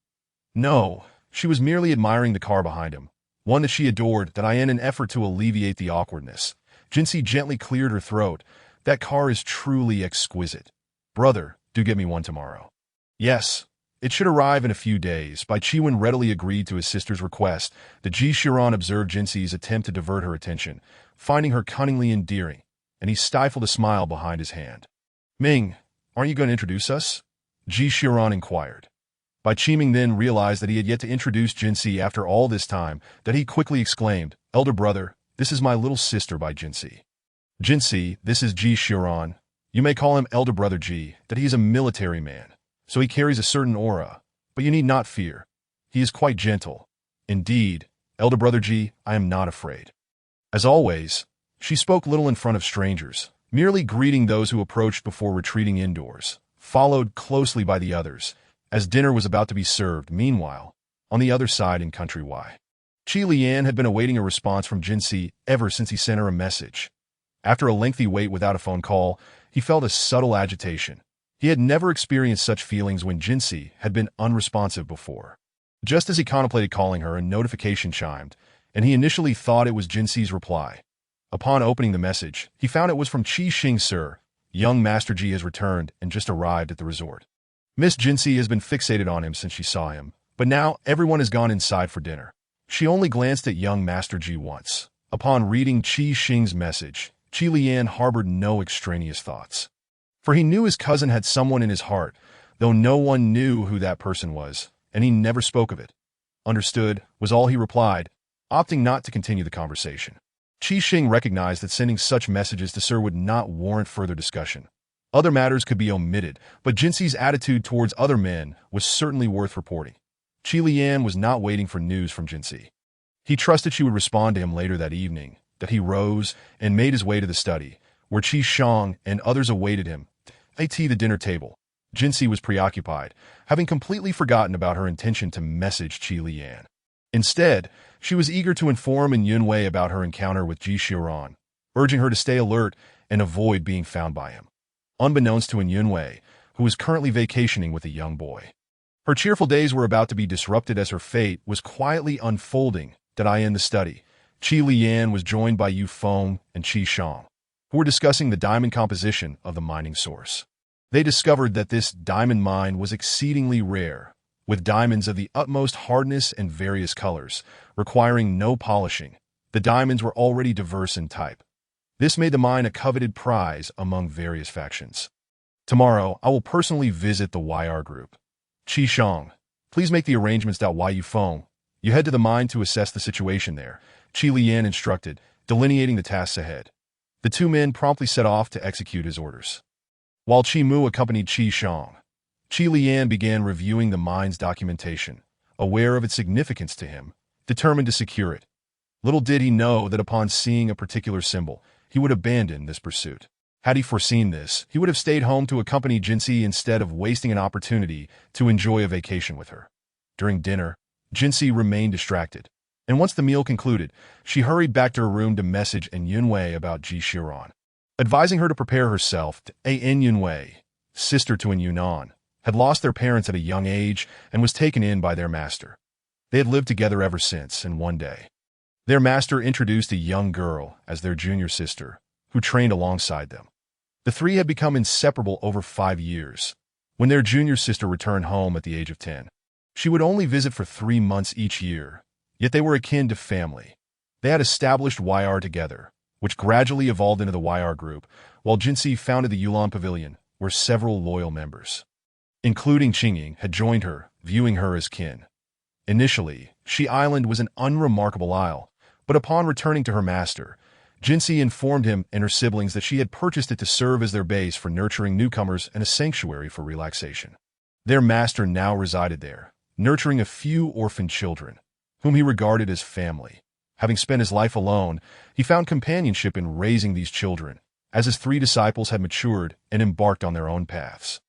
No, she was merely admiring the car behind him, one that she adored, that in an effort to alleviate the awkwardness. Jinsi gently cleared her throat. That car is truly exquisite. Brother, do get me one tomorrow. Yes, it should arrive in a few days. Bai Qiwen readily agreed to his sister's request. The Ji Xiaoran observed Jinsi's attempt to divert her attention, finding her cunningly endearing, and he stifled a smile behind his hand. Ming, aren't you going to introduce us? Ji Xiaoran inquired. Bai Qiming then realized that he had yet to introduce Jinsi after all this time, that he quickly exclaimed, Elder brother, this is my little sister Bai Jinsi. Jinsi, this is Ji Xiaoran. You may call him Elder Brother Ji, that he is a military man, so he carries a certain aura, but you need not fear. He is quite gentle. Indeed, Elder Brother Ji, I am not afraid. As always, she spoke little in front of strangers, merely greeting those who approached before retreating indoors, followed closely by the others, as dinner was about to be served. Meanwhile, on the other side in Country Y, Qi Liyan had been awaiting a response from Jinsi ever since he sent her a message. After a lengthy wait without a phone call, he felt a subtle agitation. He had never experienced such feelings when Jinsi had been unresponsive before. Just as he contemplated calling her, a notification chimed, and he initially thought it was Jinsi's reply. Upon opening the message, he found it was from Qi Xing. Sir, young Master Ji has returned and just arrived at the resort. Miss Jinsi has been fixated on him since she saw him, but now everyone has gone inside for dinner. She only glanced at young Master Ji once. Upon reading Qi Xing's message, Qi Liyan harbored no extraneous thoughts. For he knew his cousin had someone in his heart, though no one knew who that person was, and he never spoke of it. Understood, was all he replied, opting not to continue the conversation. Qi Xing recognized that sending such messages to Sir would not warrant further discussion. Other matters could be omitted, but Jinsi's attitude towards other men was certainly worth reporting. Qi Liyan was not waiting for news from Jinsi. He trusted she would respond to him later that evening, that he rose and made his way to the study, where Qi Shang and others awaited him. At the dinner table, Jinsi was preoccupied, having completely forgotten about her intention to message Qi Liyan. Instead, she was eager to inform Yunwei about her encounter with Ji Xiaoran, urging her to stay alert and avoid being found by him. Unbeknownst to Yunwei, who was currently vacationing with a young boy. Her cheerful days were about to be disrupted as her fate was quietly unfolding. In the study, Qi Liyan was joined by Yu Feng and Qi Shang, who were discussing the diamond composition of the mining source. They discovered that this diamond mine was exceedingly rare, with diamonds of the utmost hardness and various colors, requiring no polishing. The diamonds were already diverse in type. This made the mine a coveted prize among various factions. Tomorrow, I will personally visit the YR group. Qi Shang, please make the arrangements. Yu Feng, you head to the mine to assess the situation there, Qi Liyan instructed, delineating the tasks ahead. The two men promptly set off to execute his orders. While Qi Mu accompanied Qi Shang, Qi Liyan began reviewing the mine's documentation, aware of its significance to him, determined to secure it. Little did he know that upon seeing a particular symbol, he would abandon this pursuit. Had he foreseen this, he would have stayed home to accompany Jinsi instead of wasting an opportunity to enjoy a vacation with her. During dinner, Jinsi remained distracted, and once the meal concluded, she hurried back to her room to message Yunwei about Ji Xiaoran, advising her to prepare herself. Yunwei, sister to Yunnan, had lost their parents at a young age and was taken in by their master. They had lived together ever since, and one day, their master introduced a young girl as their junior sister, who trained alongside them. The three had become inseparable over 5 years. When their junior sister returned home at the age of 10, she would only visit for 3 months each year, yet they were akin to family. They had established YR together, which gradually evolved into the YR Group, while Jinsi founded the Yulan Pavilion, where several loyal members, including Qingying, had joined her, viewing her as kin. Initially, Shi Island was an unremarkable isle, but upon returning to her master, Jinsi informed him and her siblings that she had purchased it to serve as their base for nurturing newcomers and a sanctuary for relaxation. Their master now resided there, nurturing a few orphan children, whom he regarded as family. Having spent his life alone, he found companionship in raising these children, as his 3 disciples had matured and embarked on their own paths.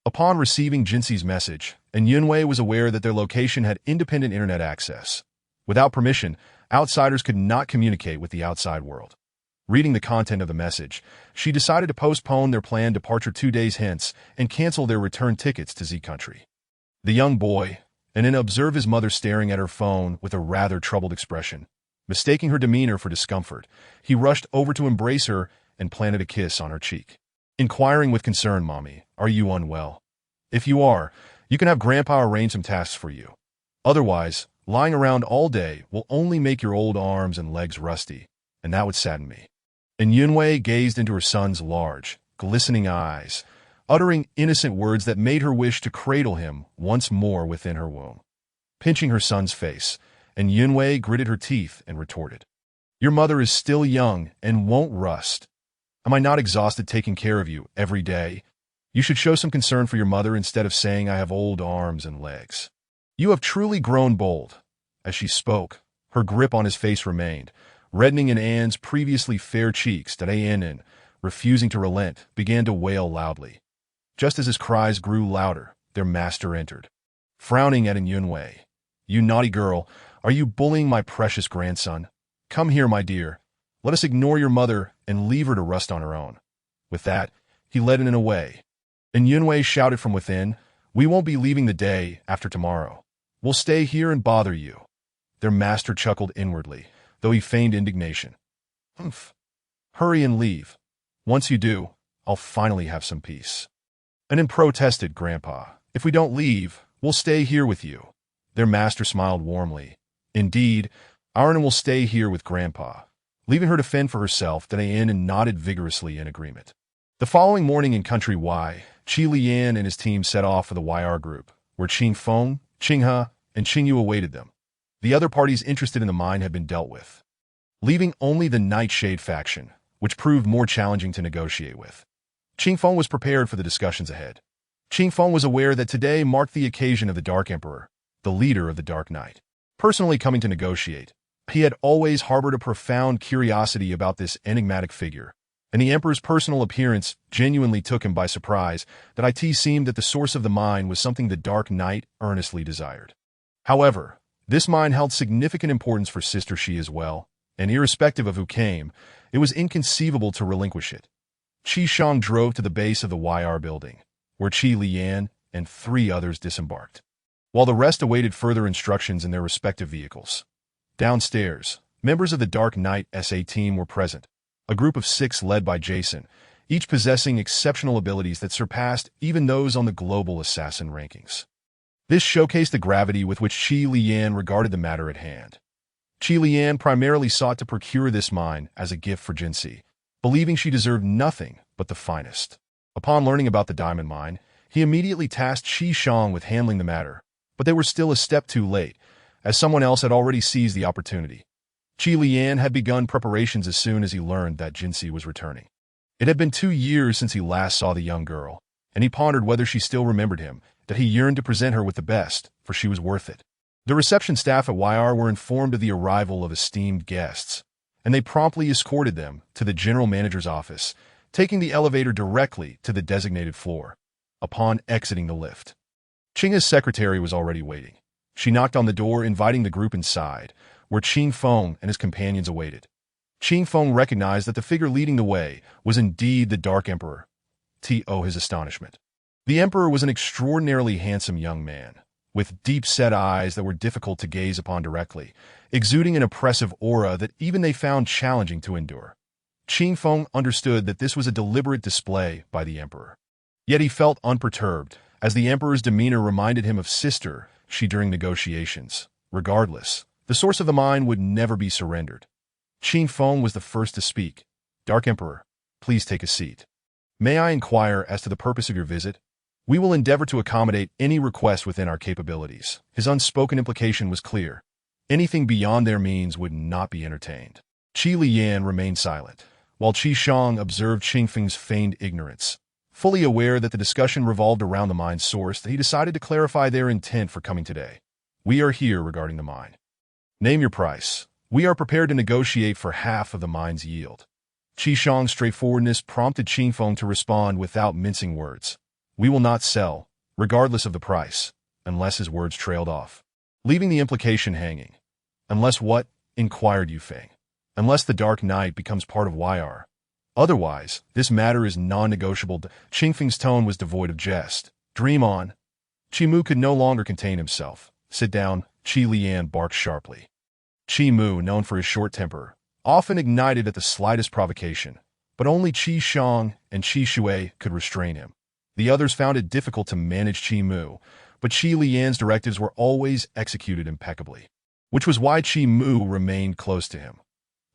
Upon receiving Jinsi's message, and Yunwei was aware that their location had independent internet access. Without permission, outsiders could not communicate with the outside world. Reading the content of the message, she decided to postpone their planned departure 2 days hence and cancel their return tickets to Z Country. The young boy, and then observed his mother staring at her phone with a rather troubled expression. Mistaking her demeanor for discomfort, he rushed over to embrace her and planted a kiss on her cheek. Inquiring with concern, "Mommy, are you unwell? If you are, you can have Grandpa arrange some tasks for you. Otherwise, lying around all day will only make your old arms and legs rusty, and that would sadden me." And Yunwei gazed into her son's large, glistening eyes, uttering innocent words that made her wish to cradle him once more within her womb. Pinching her son's face, and Yunwei gritted her teeth and retorted, "Your mother is still young and won't rust. Am I not exhausted taking care of you every day? You should show some concern for your mother instead of saying I have old arms and legs. You have truly grown bold." As she spoke, her grip on his face remained, reddening in Anne's previously fair cheeks that Anne, refusing to relent, began to wail loudly. Just as his cries grew louder, their master entered. Frowning at Yunwei, "You naughty girl, are you bullying my precious grandson? Come here, my dear. Let us ignore your mother and leave her to rust on her own." With that, he led Anne away. And Yunwei shouted from within, "We won't be leaving the day after tomorrow. We'll stay here and bother you." Their master chuckled inwardly, though he feigned indignation. "Humph. Hurry and leave. Once you do, I'll finally have some peace." Anne protested, "Grandpa, if we don't leave, we'll stay here with you." Their master smiled warmly. "Indeed, Arna will stay here with Grandpa." Leaving her to fend for herself, Anne nodded vigorously in agreement. The following morning in Country Y, Qi Lian and his team set off for the YR Group, where Qing Feng, Qinghe, and Qingyu awaited them. The other parties interested in the mine had been dealt with, leaving only the Nightshade faction, which proved more challenging to negotiate with. Qing Feng was prepared for the discussions ahead. Qing Feng was aware that today marked the occasion of the Dark Emperor, the leader of the Dark Knight, personally coming to negotiate. He had always harbored a profound curiosity about this enigmatic figure, and the Emperor's personal appearance genuinely took him by surprise. That it seemed that the source of the mine was something the Dark Knight earnestly desired. However, this mine held significant importance for Sister Shi as well, and irrespective of who came, it was inconceivable to relinquish it. Qi Shang drove to the base of the YR building, where Qi Lian and 3 others disembarked, while the rest awaited further instructions in their respective vehicles. Downstairs, members of the Dark Knight SA team were present, a group of 6 led by Jason, each possessing exceptional abilities that surpassed even those on the global assassin rankings. This showcased the gravity with which Qi Lian regarded the matter at hand. Qi Lian primarily sought to procure this mine as a gift for Jinsi, believing she deserved nothing but the finest. Upon learning about the diamond mine, he immediately tasked Qi Shang with handling the matter, but they were still a step too late, as someone else had already seized the opportunity. Qi Lian had begun preparations as soon as he learned that Jinsi was returning. It had been 2 years since he last saw the young girl, and he pondered whether she still remembered him, that he yearned to present her with the best, for she was worth it. The reception staff at YR were informed of the arrival of esteemed guests, and they promptly escorted them to the general manager's office, taking the elevator directly to the designated floor. Upon exiting the lift, Qinghe's secretary was already waiting. She knocked on the door, inviting the group inside, where Qing Feng and his companions awaited. Qing Feng recognized that the figure leading the way was indeed the Dark Emperor. To his astonishment, the Emperor was an extraordinarily handsome young man, with deep-set eyes that were difficult to gaze upon directly, exuding an oppressive aura that even they found challenging to endure. Qing Feng understood that this was a deliberate display by the Emperor. Yet he felt unperturbed, as the Emperor's demeanor reminded him of Sister Shi during negotiations. Regardless, the source of the mine would never be surrendered. Qin Feng was the first to speak. Dark Emperor, please take a seat. May I inquire as to the purpose of your visit? We will endeavor to accommodate any request within our capabilities. His unspoken implication was clear. Anything beyond their means would not be entertained. Qi Liyan remained silent, while Qi Shang observed Qin Feng's feigned ignorance. Fully aware that the discussion revolved around the mine's source, he decided to clarify their intent for coming today. We are here regarding the mine. Name your price. We are prepared to negotiate for half of the mine's yield. Qi Shang's straightforwardness prompted Qin Feng to respond without mincing words. We will not sell, regardless of the price, unless his words trailed off, leaving the implication hanging. Unless what? Inquired Yu Feng. Unless the Dark Knight becomes part of YR. Otherwise, this matter is non-negotiable. Qin Feng's tone was devoid of jest. Dream on. Qi Mu could no longer contain himself. Sit down, Qi Liyan barked sharply. Qi Mu, known for his short temper, often ignited at the slightest provocation, but only Qi Shang and Qi Shui could restrain him. The others found it difficult to manage Qi Mu, but Qi Liyan's directives were always executed impeccably, which was why Qi Mu remained close to him.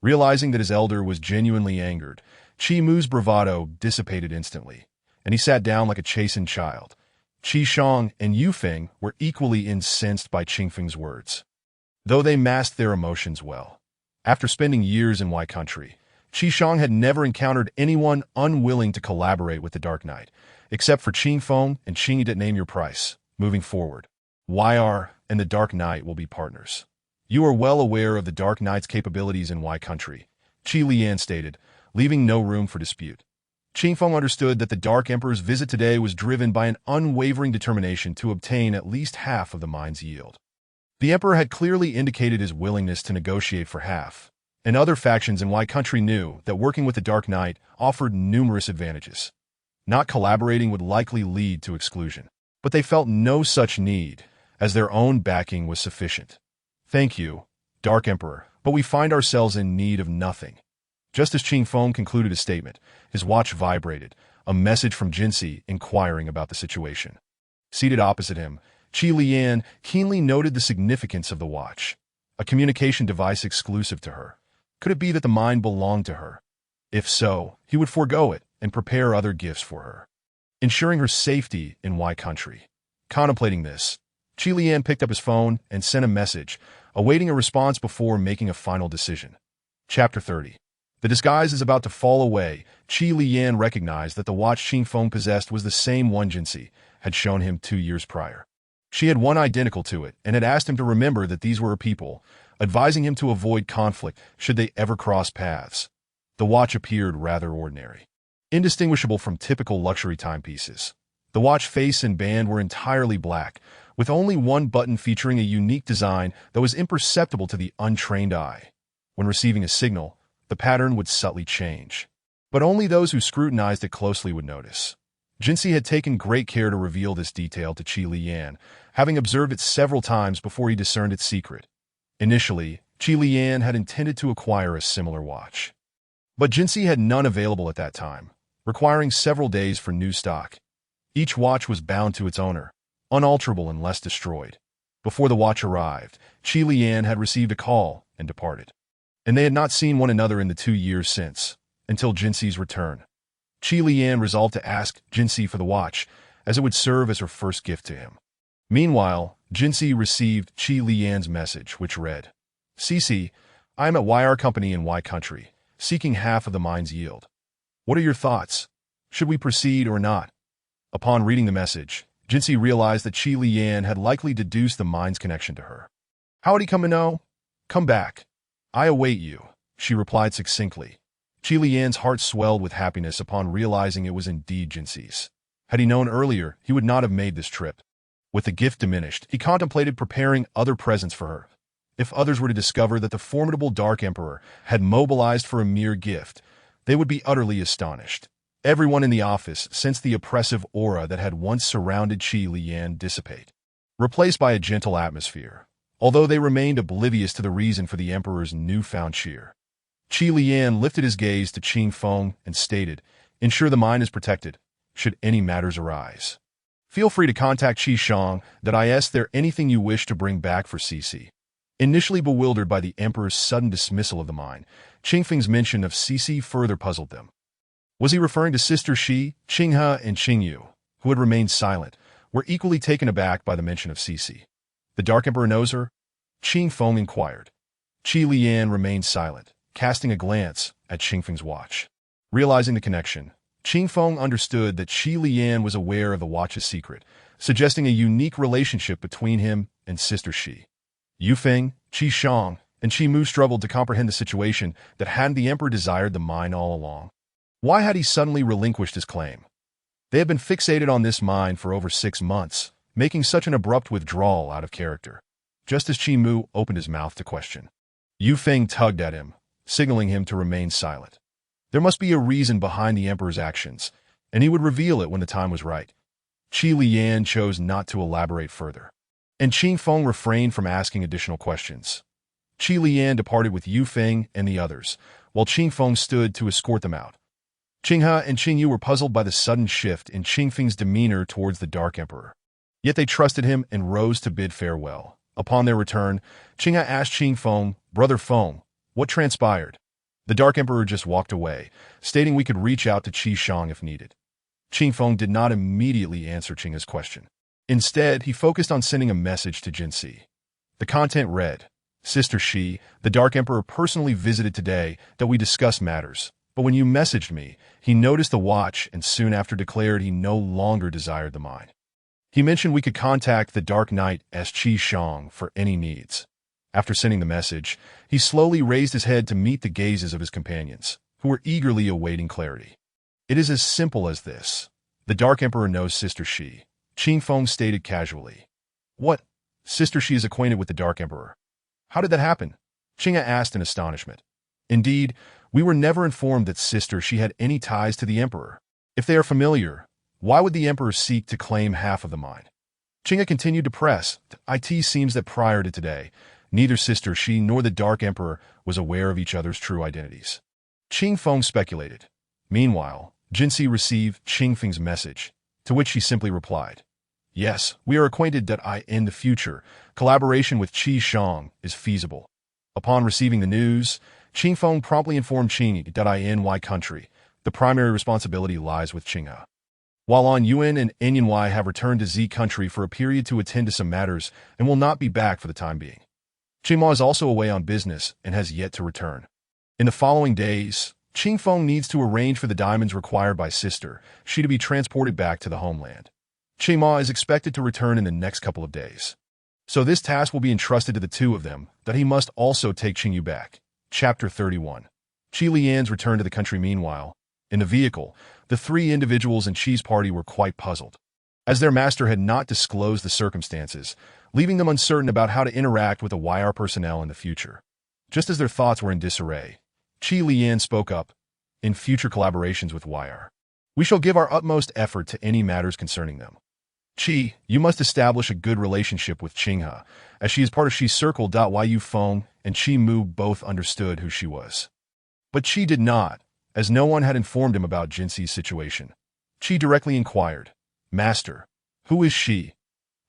Realizing that his elder was genuinely angered, Qi Mu's bravado dissipated instantly, and he sat down like a chastened child. Qi Shang and Yu Feng were equally incensed by Qin Feng's words, though they masked their emotions well. After spending years in Y country, Qi Shang had never encountered anyone unwilling to collaborate with the Dark Knight, except for Qin Feng and Qin Yi. Name your price. Moving forward, YR and the Dark Knight will be partners. You are well aware of the Dark Knight's capabilities in Y country, Qi Liyan stated, leaving no room for dispute. Qin Feng understood that the Dark Emperor's visit today was driven by an unwavering determination to obtain at least half of the mine's yield. The Emperor had clearly indicated his willingness to negotiate for half, and other factions in Y country knew that working with the Dark Knight offered numerous advantages. Not collaborating would likely lead to exclusion, but they felt no such need, as their own backing was sufficient. Thank you, Dark Emperor, but we find ourselves in need of nothing. Just as Qin Feng concluded his statement, his watch vibrated, a message from Jinsi inquiring about the situation. Seated opposite him, Qi Liyan keenly noted the significance of the watch, a communication device exclusive to her. Could it be that the mine belonged to her? If so, he would forego it and prepare other gifts for her, ensuring her safety in Y country. Contemplating this, Qi Liyan picked up his phone and sent a message, awaiting a response before making a final decision. Chapter 30. The disguise is about to fall away. Qi Liyan recognized that the watch Qin Feng possessed was the same one Jinsi had shown him 2 years prior. She had one identical to it and had asked him to remember that these were her people, advising him to avoid conflict should they ever cross paths. The watch appeared rather ordinary, indistinguishable from typical luxury timepieces. The watch face and band were entirely black, with only one button featuring a unique design that was imperceptible to the untrained eye. When receiving a signal, the pattern would subtly change, but only those who scrutinized it closely would notice. Jinsi had taken great care to reveal this detail to Qi Liyan, having observed it several times before he discerned its secret. Initially, Qi Liyan had intended to acquire a similar watch, but Jinsi had none available at that time, requiring several days for new stock. Each watch was bound to its owner, unalterable unless destroyed. Before the watch arrived, Qi Liyan had received a call and departed, and they had not seen one another in the 2 years since, until Jinsi's return. Qi Liyan resolved to ask Jinsi for the watch, as it would serve as her first gift to him. Meanwhile, Jinsi received Qi Liyan's message, which read, "Cici, I am at YR Company in Y country, seeking half of the mine's yield. What are your thoughts? Should we proceed or not?" Upon reading the message, Jinsi realized that Qi Liyan had likely deduced the mine's connection to her. "How'd he come to know? Come back. I await you," she replied succinctly. Qi Liyan's heart swelled with happiness upon realizing it was indeed Jinsi's. Had he known earlier, he would not have made this trip. With the gift diminished, he contemplated preparing other presents for her. If others were to discover that the formidable Dark Emperor had mobilized for a mere gift, they would be utterly astonished. Everyone in the office sensed the oppressive aura that had once surrounded Qi Liyan dissipate, replaced by a gentle atmosphere, although they remained oblivious to the reason for the Emperor's newfound cheer. Qi Liyan lifted his gaze to Qin Feng and stated, "Ensure the mine is protected, should any matters arise. Feel free to contact Qi Shang. Is there anything you wish to bring back for Cici?" Initially bewildered by the emperor's sudden dismissal of the mine, Qingfeng's mention of Cixi further puzzled them. Was he referring to Sister Shi? Qinghe and Qingyu, who had remained silent, were equally taken aback by the mention of Cixi. The Dark Emperor knows her? Qingfeng inquired. Qi Lian remained silent, casting a glance at Qingfeng's watch. Realizing the connection, Qingfeng understood that Qi Lian was aware of the watch's secret, suggesting a unique relationship between him and Sister Shi. Yu Feng, Qi Shang, and Qi Mu struggled to comprehend the situation that hadn't the emperor desired the mine all along. Why had he suddenly relinquished his claim? They had been fixated on this mine for over 6 months, making such an abrupt withdrawal out of character. Just as Qi Mu opened his mouth to question, Yu Feng tugged at him, signaling him to remain silent. There must be a reason behind the emperor's actions, and he would reveal it when the time was right. Qi Lian chose not to elaborate further, and Qingfeng refrained from asking additional questions. Qi Lian departed with Yu Feng and the others, while Qingfeng stood to escort them out. Qinghe and Qingyu were puzzled by the sudden shift in Qingfeng's demeanor towards the Dark Emperor. Yet they trusted him and rose to bid farewell. Upon their return, Qinghe asked Qingfeng, "Brother Feng, what transpired?" The Dark Emperor just walked away, stating we could reach out to Qi Shang if needed. Qingfeng did not immediately answer Qinghe's question. Instead, he focused on sending a message to Jinxi. The content read, "Sister Shi, the Dark Emperor personally visited today that we discuss matters. But when you messaged me, he noticed the watch and soon after declared he no longer desired the mine. He mentioned we could contact the Dark Knight as Qi Shang for any needs." After sending the message, he slowly raised his head to meet the gazes of his companions, who were eagerly awaiting clarity. "It is as simple as this. The Dark Emperor knows Sister Shi," Qingfeng stated casually. "What? Sister Shi is acquainted with the Dark Emperor? How did that happen?" Qinghe asked in astonishment. "Indeed, we were never informed that Sister Shi had any ties to the Emperor. If they are familiar, why would the Emperor seek to claim half of the mine?" Qinghe continued to press. "It seems that prior to today, neither Sister Shi nor the Dark Emperor was aware of each other's true identities." Qingfeng speculated. Meanwhile, Jinxi received Qingfeng's message, to which she simply replied, "Yes, we are acquainted that in the future, collaboration with Qi Shang is feasible." Upon receiving the news, Qingfeng promptly informed Qing that in Y country, the primary responsibility lies with Qinghe. While on Yuan and Enyanwei have returned to Z country for a period to attend to some matters and will not be back for the time being. Qingma is also away on business and has yet to return. In the following days, Qingfeng needs to arrange for the diamonds required by Sister Shi to be transported back to the homeland. Qingma is expected to return in the next couple of days. So this task will be entrusted to the two of them, that he must also take Qingyu back. Chapter 31. Qi Lian's return to the country. Meanwhile, in the vehicle, the 3 individuals in Qi's party were quite puzzled, as their master had not disclosed the circumstances, leaving them uncertain about how to interact with the YR personnel in the future. Just as their thoughts were in disarray, Qi Lian spoke up, "In future collaborations with YR, we shall give our utmost effort to any matters concerning them. Qi, you must establish a good relationship with Qinghe, as she is part of Xi's circle. Yu Feng and Qi Mu both understood who she was. But Qi did not, as no one had informed him about Jinxi's situation. Qi directly inquired, "Master, who is she?"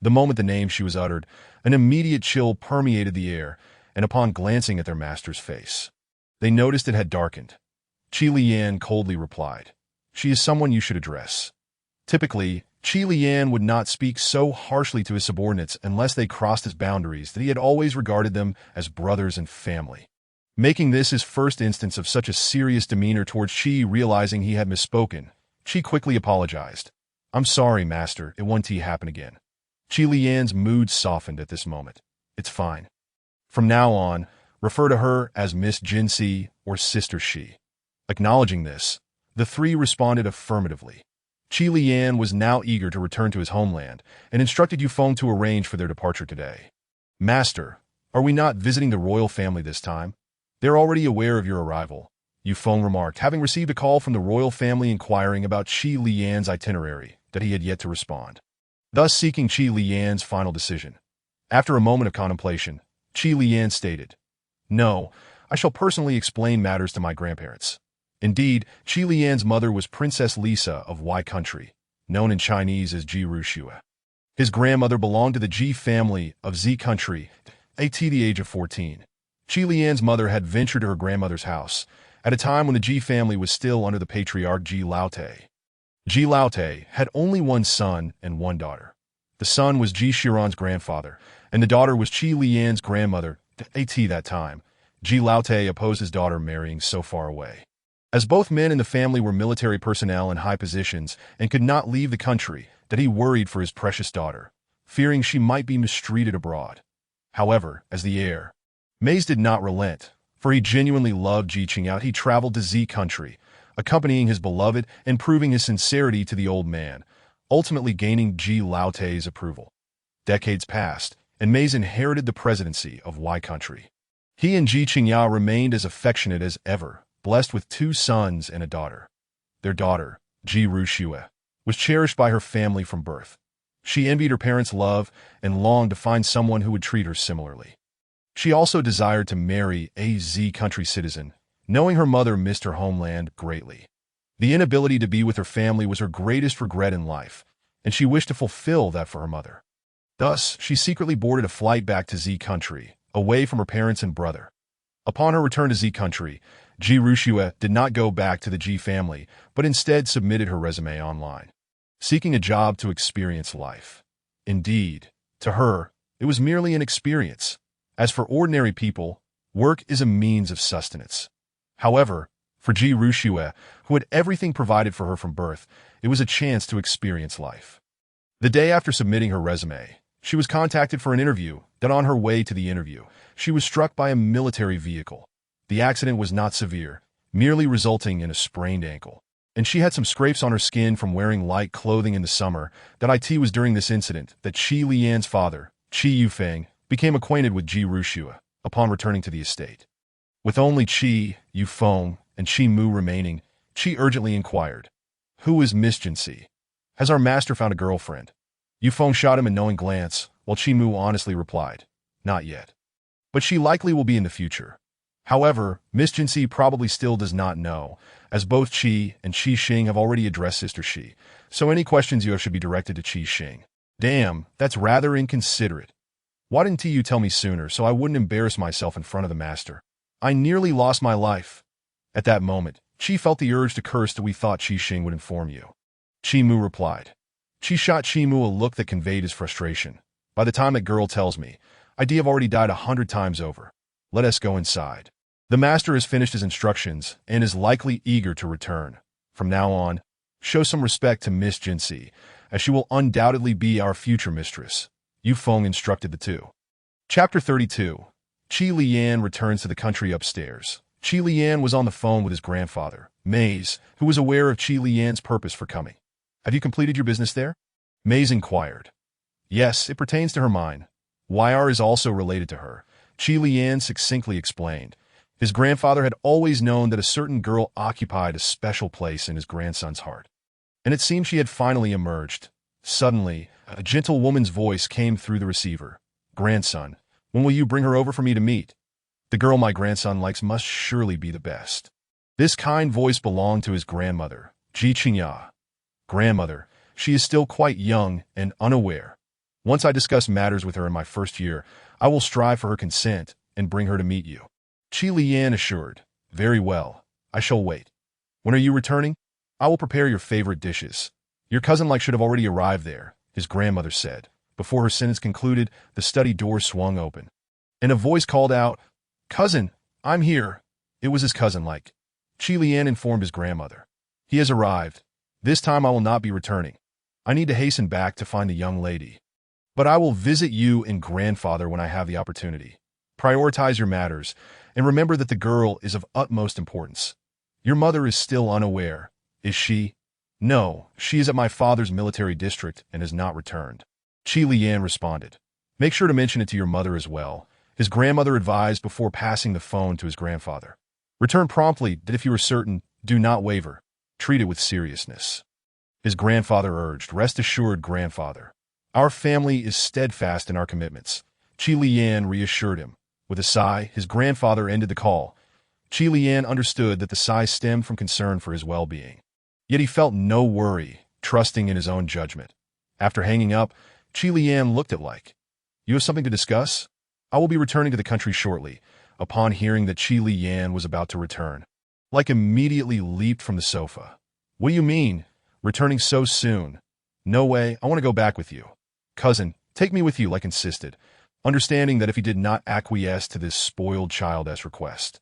The moment the name she was uttered, an immediate chill permeated the air, and upon glancing at their master's face, they noticed it had darkened. Qi Lian coldly replied, "She is someone you should address." Typically, Qi Lian would not speak so harshly to his subordinates unless they crossed his boundaries that he had always regarded them as brothers and family. Making this his first instance of such a serious demeanor towards Qi. Realizing he had misspoken, Qi quickly apologized. "I'm sorry, Master, it won't happen again." Qi Lian's mood softened at this moment. "It's fine. From now on, refer to her as Miss Jinxi or Sister Shi." Acknowledging this, the 3 responded affirmatively. Qi Lian was now eager to return to his homeland and instructed Yu Feng to arrange for their departure today. "Master, are we not visiting the royal family this time? They're already aware of your arrival," Yu Feng remarked, having received a call from the royal family inquiring about Qi Lian's itinerary that he had yet to respond, thus seeking Qi Lian's final decision. After a moment of contemplation, Qi Lian stated, "No, I shall personally explain matters to my grandparents." Indeed, Qi Lian's mother was Princess Lisa of Y country, known in Chinese as Ji Rushua. His grandmother belonged to the Ji family of Z country, at the age of 14. Qi Lian's mother had ventured to her grandmother's house at a time when the Ji family was still under the patriarch Ji Laote. Ji Laote had only one son and one daughter. The son was Ji Shiran's grandfather, and the daughter was Qi Lian's grandmother. At that time, Ji Laote opposed his daughter marrying so far away. As both men in the family were military personnel in high positions and could not leave the country, that he worried for his precious daughter, fearing she might be mistreated abroad. However, as the heir, Mays did not relent, for he genuinely loved Ji Qingyao. He traveled to Z country, accompanying his beloved and proving his sincerity to the old man, ultimately gaining Ji Laote's approval. Decades passed, and Mays inherited the presidency of Y country. He and Ji Qingyao remained as affectionate as ever, blessed with 2 sons and a daughter. Their daughter, Ji Ruxue, was cherished by her family from birth. She envied her parents' love and longed to find someone who would treat her similarly. She also desired to marry a Z country citizen, knowing her mother missed her homeland greatly. The inability to be with her family was her greatest regret in life, and she wished to fulfill that for her mother. Thus, she secretly boarded a flight back to Z country, away from her parents and brother. Upon her return to Z country, Ji Ruxue did not go back to the Ji family, but instead submitted her resume online, seeking a job to experience life. Indeed, to her, it was merely an experience. As for ordinary people, work is a means of sustenance. However, for Ji Ruxue, who had everything provided for her from birth, it was a chance to experience life. The day after submitting her resume, she was contacted for an interview. That on her way to the interview, she was struck by a military vehicle. The accident was not severe, merely resulting in a sprained ankle, and she had some scrapes on her skin from wearing light clothing in the summer. That it was during this incident that Qi Lian's father, Qi Yufeng, became acquainted with Ji Ruxue upon returning to the estate. With only Qi Yufeng and Qi Mu remaining, Qi urgently inquired, "Who is Miss Jinxi? Has our master found a girlfriend?" Yufeng shot him a knowing glance, while Qi Mu honestly replied, "Not yet. But she likely will be in the future." However, Miss Jinxi probably still does not know, as both Qi and Qi Xing have already addressed Sister Xi, so any questions you have should be directed to Qi Xing. Damn, that's rather inconsiderate. Why didn't you tell me sooner so I wouldn't embarrass myself in front of the master? I nearly lost my life. At that moment, Qi felt the urge to curse that we thought Qi Xing would inform you. Qi Mu replied. Qi shot Qi Mu a look that conveyed his frustration. By the time that girl tells me, I'd have already died 100 times over. Let us go inside. The master has finished his instructions and is likely eager to return. From now on, show some respect to Miss Jinxi, as she will undoubtedly be our future mistress. Yufeng instructed the two. Chapter 32. Qi Lian returns to the country upstairs. Qi Lian was on the phone with his grandfather, Mays, who was aware of Qi Lian's purpose for coming. Have you completed your business there? Mays inquired. Yes, it pertains to her mine. YR is also related to her, Qi Lian succinctly explained. His grandfather had always known that a certain girl occupied a special place in his grandson's heart. And it seemed she had finally emerged. Suddenly, a gentle woman's voice came through the receiver. Grandson, when will you bring her over for me to meet? The girl my grandson likes must surely be the best. This kind voice belonged to his grandmother, Ji Qingyao. Grandmother, she is still quite young and unaware. Once I discuss matters with her in my first year, I will strive for her consent and bring her to meet you. Qi Lian assured. Very well. I shall wait. When are you returning? I will prepare your favorite dishes. Your cousin should have already arrived there, his grandmother said. Before her sentence concluded, the study door swung open. And a voice called out, Cousin, I'm here. It was his cousin Qi Lian informed his grandmother. He has arrived. This time I will not be returning. I need to hasten back to find the young lady. But I will visit you and grandfather when I have the opportunity. Prioritize your matters, and remember that the girl is of utmost importance. Your mother is still unaware, is she? No, she is at my father's military district and has not returned. Qi Lian responded. Make sure to mention it to your mother as well, his grandmother advised before passing the phone to his grandfather. Return promptly, that if you are certain, do not waver. Treat it with seriousness. His grandfather urged, Rest assured, grandfather. Our family is steadfast in our commitments. Qi Lian reassured him. With a sigh, his grandfather ended the call. Qi Lian understood that the sigh stemmed from concern for his well-being. Yet he felt no worry, trusting in his own judgment. After hanging up, Qi Lian looked at You have something to discuss? I will be returning to the country shortly, upon hearing that Qi Li Yan was about to return. Like immediately leaped from the sofa. What do you mean? Returning so soon? No way, I want to go back with you. Cousin, take me with you, like insisted, understanding that if he did not acquiesce to this spoiled child's request,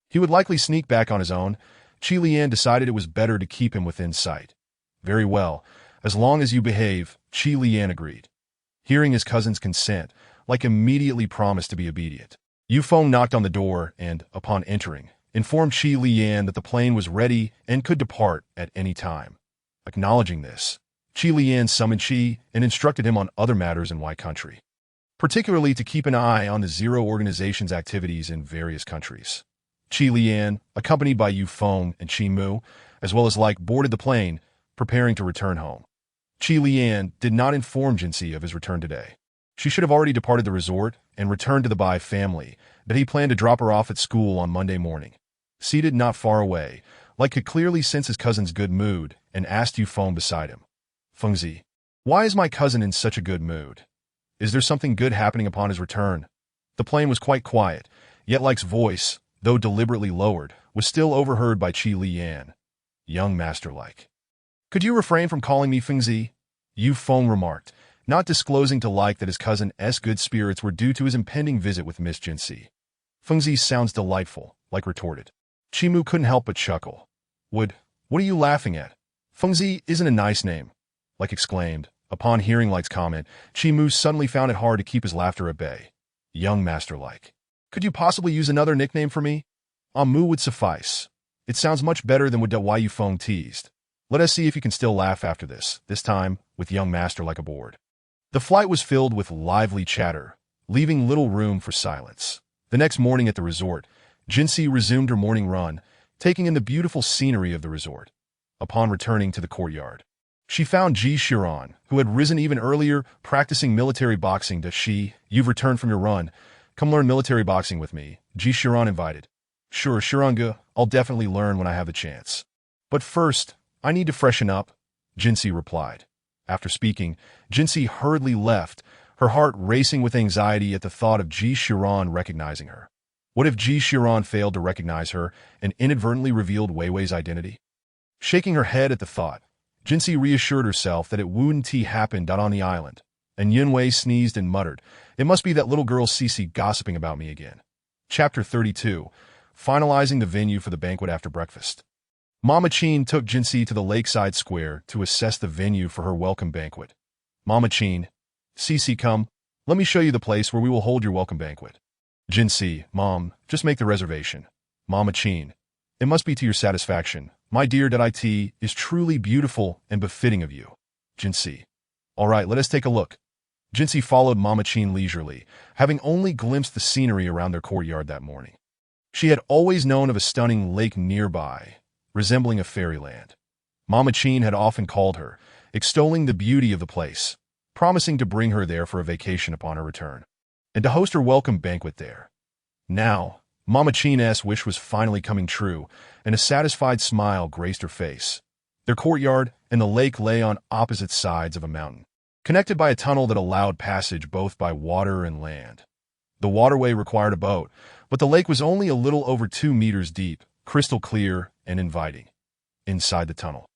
he would likely sneak back on his own. Qi Li Yan decided it was better to keep him within sight. Very well, as long as you behave, Qi Li Yan agreed. Hearing his cousin's consent, like immediately promised to be obedient. Yu Feng knocked on the door and, upon entering, informed Qi Li Yan that the plane was ready and could depart at any time. Acknowledging this, Qi Li Yan summoned Qi and instructed him on other matters in White Country, particularly to keep an eye on the Zero Organization's activities in various countries. Qi Li Yan, accompanied by Yu Feng and Qi Mu, as well as boarded the plane, preparing to return home. Qi Li Yan did not inform Jinxi of his return today. She should have already departed the resort and returned to the Bai family, but he planned to drop her off at school on Monday morning. Seated not far away, could clearly sense his cousin's good mood and asked Yu Feng beside him. Fengzi, why is my cousin in such a good mood? Is there something good happening upon his return? The plane was quite quiet, yet Like's voice, though deliberately lowered, was still overheard by Qi Li Yan. Young master Like. Could you refrain from calling me Fengzi? Yu Feng remarked, not disclosing to Like that his cousin's good spirits were due to his impending visit with Miss Jinxi. Fengzi sounds delightful, Like retorted. Qi Mu couldn't help but chuckle. What are you laughing at? Fengzi isn't a nice name, Like exclaimed. Upon hearing Like's comment, Qi Mu suddenly found it hard to keep his laughter at bay. Young master Like. Could you possibly use another nickname for me? Mu would suffice. It sounds much better than what Yu Feng teased. Let us see if you can still laugh after this time with young master Like aboard. The flight was filled with lively chatter, leaving little room for silence. The next morning at the resort, Jinxi resumed her morning run, taking in the beautiful scenery of the resort. Upon returning to the courtyard, she found Ji Shiran, who had risen even earlier, practicing military boxing. You've returned from your run. Come learn military boxing with me, Ji Shiran invited. Sure, Shiranga, I'll definitely learn when I have the chance. But first, I need to freshen up, Jinxi replied. After speaking, Jinxi hurriedly left, her heart racing with anxiety at the thought of Ji Shiran recognizing her. What if Ji Shiran failed to recognize her and inadvertently revealed Wei Wei's identity? Shaking her head at the thought, Jinxi reassured herself that it wouldn't happen on the island, and Yun Wei sneezed and muttered, It must be that little girl Cece gossiping about me again. Chapter 32, finalizing the venue for the banquet after breakfast. Mama Qin took Jinxi to the lakeside square to assess the venue for her welcome banquet. Mama Qin, Cece, come, let me show you the place where we will hold your welcome banquet. Jinxi, Mom, just make the reservation. Mama Qin, it must be to your satisfaction. My dear It is truly beautiful and befitting of you. Jinxi, all right, let us take a look. Jinxi followed Mama Qin leisurely, having only glimpsed the scenery around their courtyard that morning. She had always known of a stunning lake nearby, resembling a fairyland. Mama Qin had often called her, extolling the beauty of the place, promising to bring her there for a vacation upon her return, and to host her welcome banquet there. Now, Mama Qin's wish was finally coming true, and a satisfied smile graced her face. Their courtyard and the lake lay on opposite sides of a mountain, connected by a tunnel that allowed passage both by water and land. The waterway required a boat, but the lake was only a little over 2 meters deep, crystal clear and inviting. Inside the tunnel,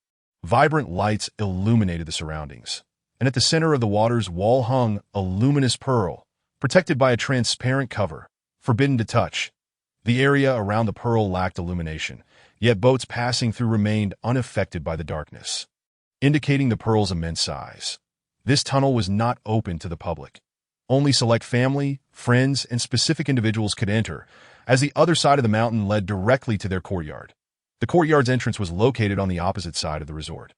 vibrant lights illuminated the surroundings, and at the center of the water's wall hung a luminous pearl, protected by a transparent cover, forbidden to touch. The area around the pearl lacked illumination, yet boats passing through remained unaffected by the darkness, indicating the pearl's immense size. This tunnel was not open to the public. Only select family, friends, and specific individuals could enter, as the other side of the mountain led directly to their courtyard. The courtyard's entrance was located on the opposite side of the resort,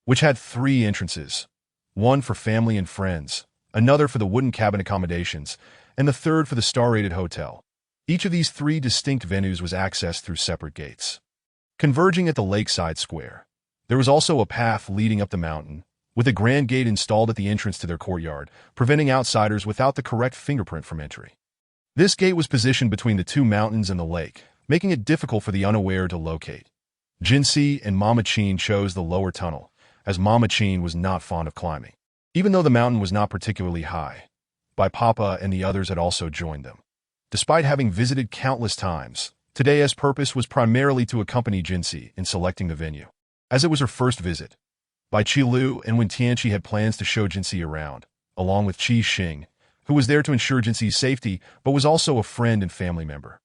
which had 3 entrances, one for family and friends, another for the wooden cabin accommodations, and the third for the star-rated hotel. Each of these 3 distinct venues was accessed through separate gates. Converging at the lakeside square, there was also a path leading up the mountain, with a grand gate installed at the entrance to their courtyard, preventing outsiders without the correct fingerprint from entry. This gate was positioned between the 2 mountains and the lake, making it difficult for the unaware to locate. Jinxi and Mama Qin chose the lower tunnel, as Mama Qin was not fond of climbing. Even though the mountain was not particularly high, Bai Papa and the others had also joined them. Despite having visited countless times, today's purpose was primarily to accompany Jinsi in selecting the venue. As it was her first visit, Bai Qilu and Wen Tianqi had plans to show Jinsi around, along with Qi Xing, who was there to ensure Jinsi's safety but was also a friend and family member.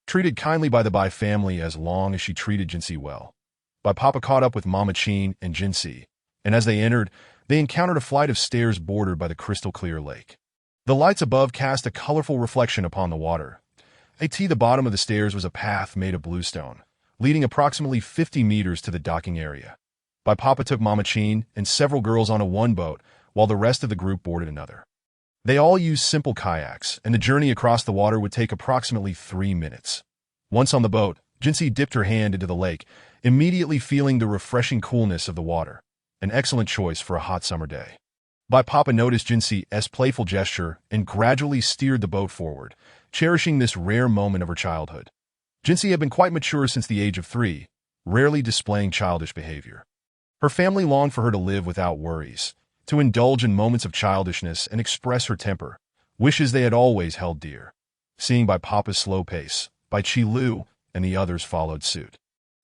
Treated kindly by the Bai family as long as she treated Jinsi well. Bai Papa caught up with Mama Qin and Jinsi, and as they entered, they encountered a flight of stairs bordered by the crystal-clear lake. The lights above cast a colorful reflection upon the water. At the bottom of the stairs was a path made of bluestone, leading approximately 50 meters to the docking area. Bai Papa took Mama Qin and several girls on one boat, while the rest of the group boarded another. They all used simple kayaks, and the journey across the water would take approximately 3 minutes. Once on the boat, Jinsi dipped her hand into the lake, immediately feeling the refreshing coolness of the water, an excellent choice for a hot summer day. Bai Papa noticed Jinsi's playful gesture and gradually steered the boat forward, cherishing this rare moment of her childhood. Jinsi had been quite mature since the age of 3, rarely displaying childish behavior. Her family longed for her to live without worries, to indulge in moments of childishness and express her temper, wishes they had always held dear. Seeing Bai Papa's slow pace, Bai Qilu and the others followed suit.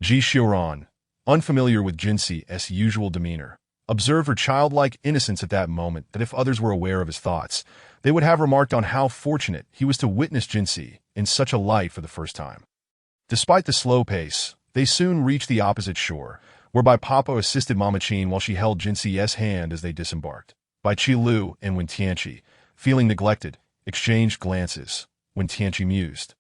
Ji Xiuran, unfamiliar with Jinsi's usual demeanor, observed her childlike innocence at that moment that if others were aware of his thoughts, they would have remarked on how fortunate he was to witness Jinsi in such a light for the first time. Despite the slow pace, they soon reached the opposite shore, whereby Papa assisted Mama Qin while she held Jinsi's hand as they disembarked. Bai Qilu and Wen Tianqi, feeling neglected, exchanged glances. Wen Tianqi mused.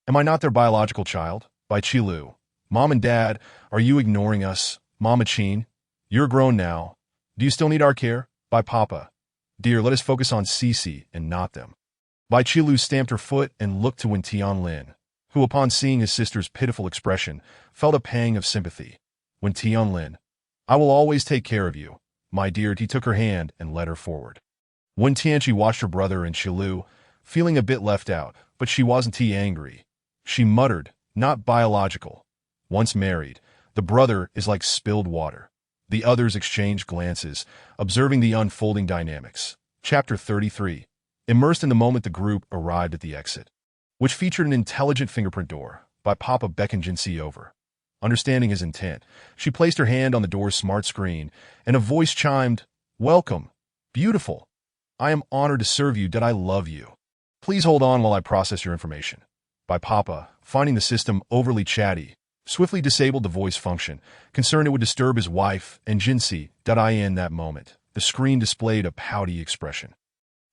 Am I not their biological child? Bai Qilu. Mom and Dad, are you ignoring us? Mama Qin. You're grown now. Do you still need our care? Bai Papa. Dear, let us focus on Cici and not them. Bai Qilu stamped her foot and looked to Wen Tianlin, who upon seeing his sister's pitiful expression, felt a pang of sympathy. Wen Tianlin, I will always take care of you, my dear. He took her hand and led her forward. Wen Tianqi watched her brother and Qilu, feeling a bit left out, but she wasn't angry. She muttered, not biological. Once married, the brother is like spilled water. The others exchanged glances, observing the unfolding dynamics. Chapter 33. Immersed in the moment, the group arrived at the exit, which featured an intelligent fingerprint door. Bai Papa beckoned Jinsi over. Understanding his intent, she placed her hand on the door's smart screen, and a voice chimed, Welcome, beautiful. I am honored to serve you. Did I love you? Please hold on while I process your information. Bai Papa, finding the system overly chatty, swiftly disabled the voice function, concerned it would disturb his wife and Jinsi. In that moment, the screen displayed a pouty expression.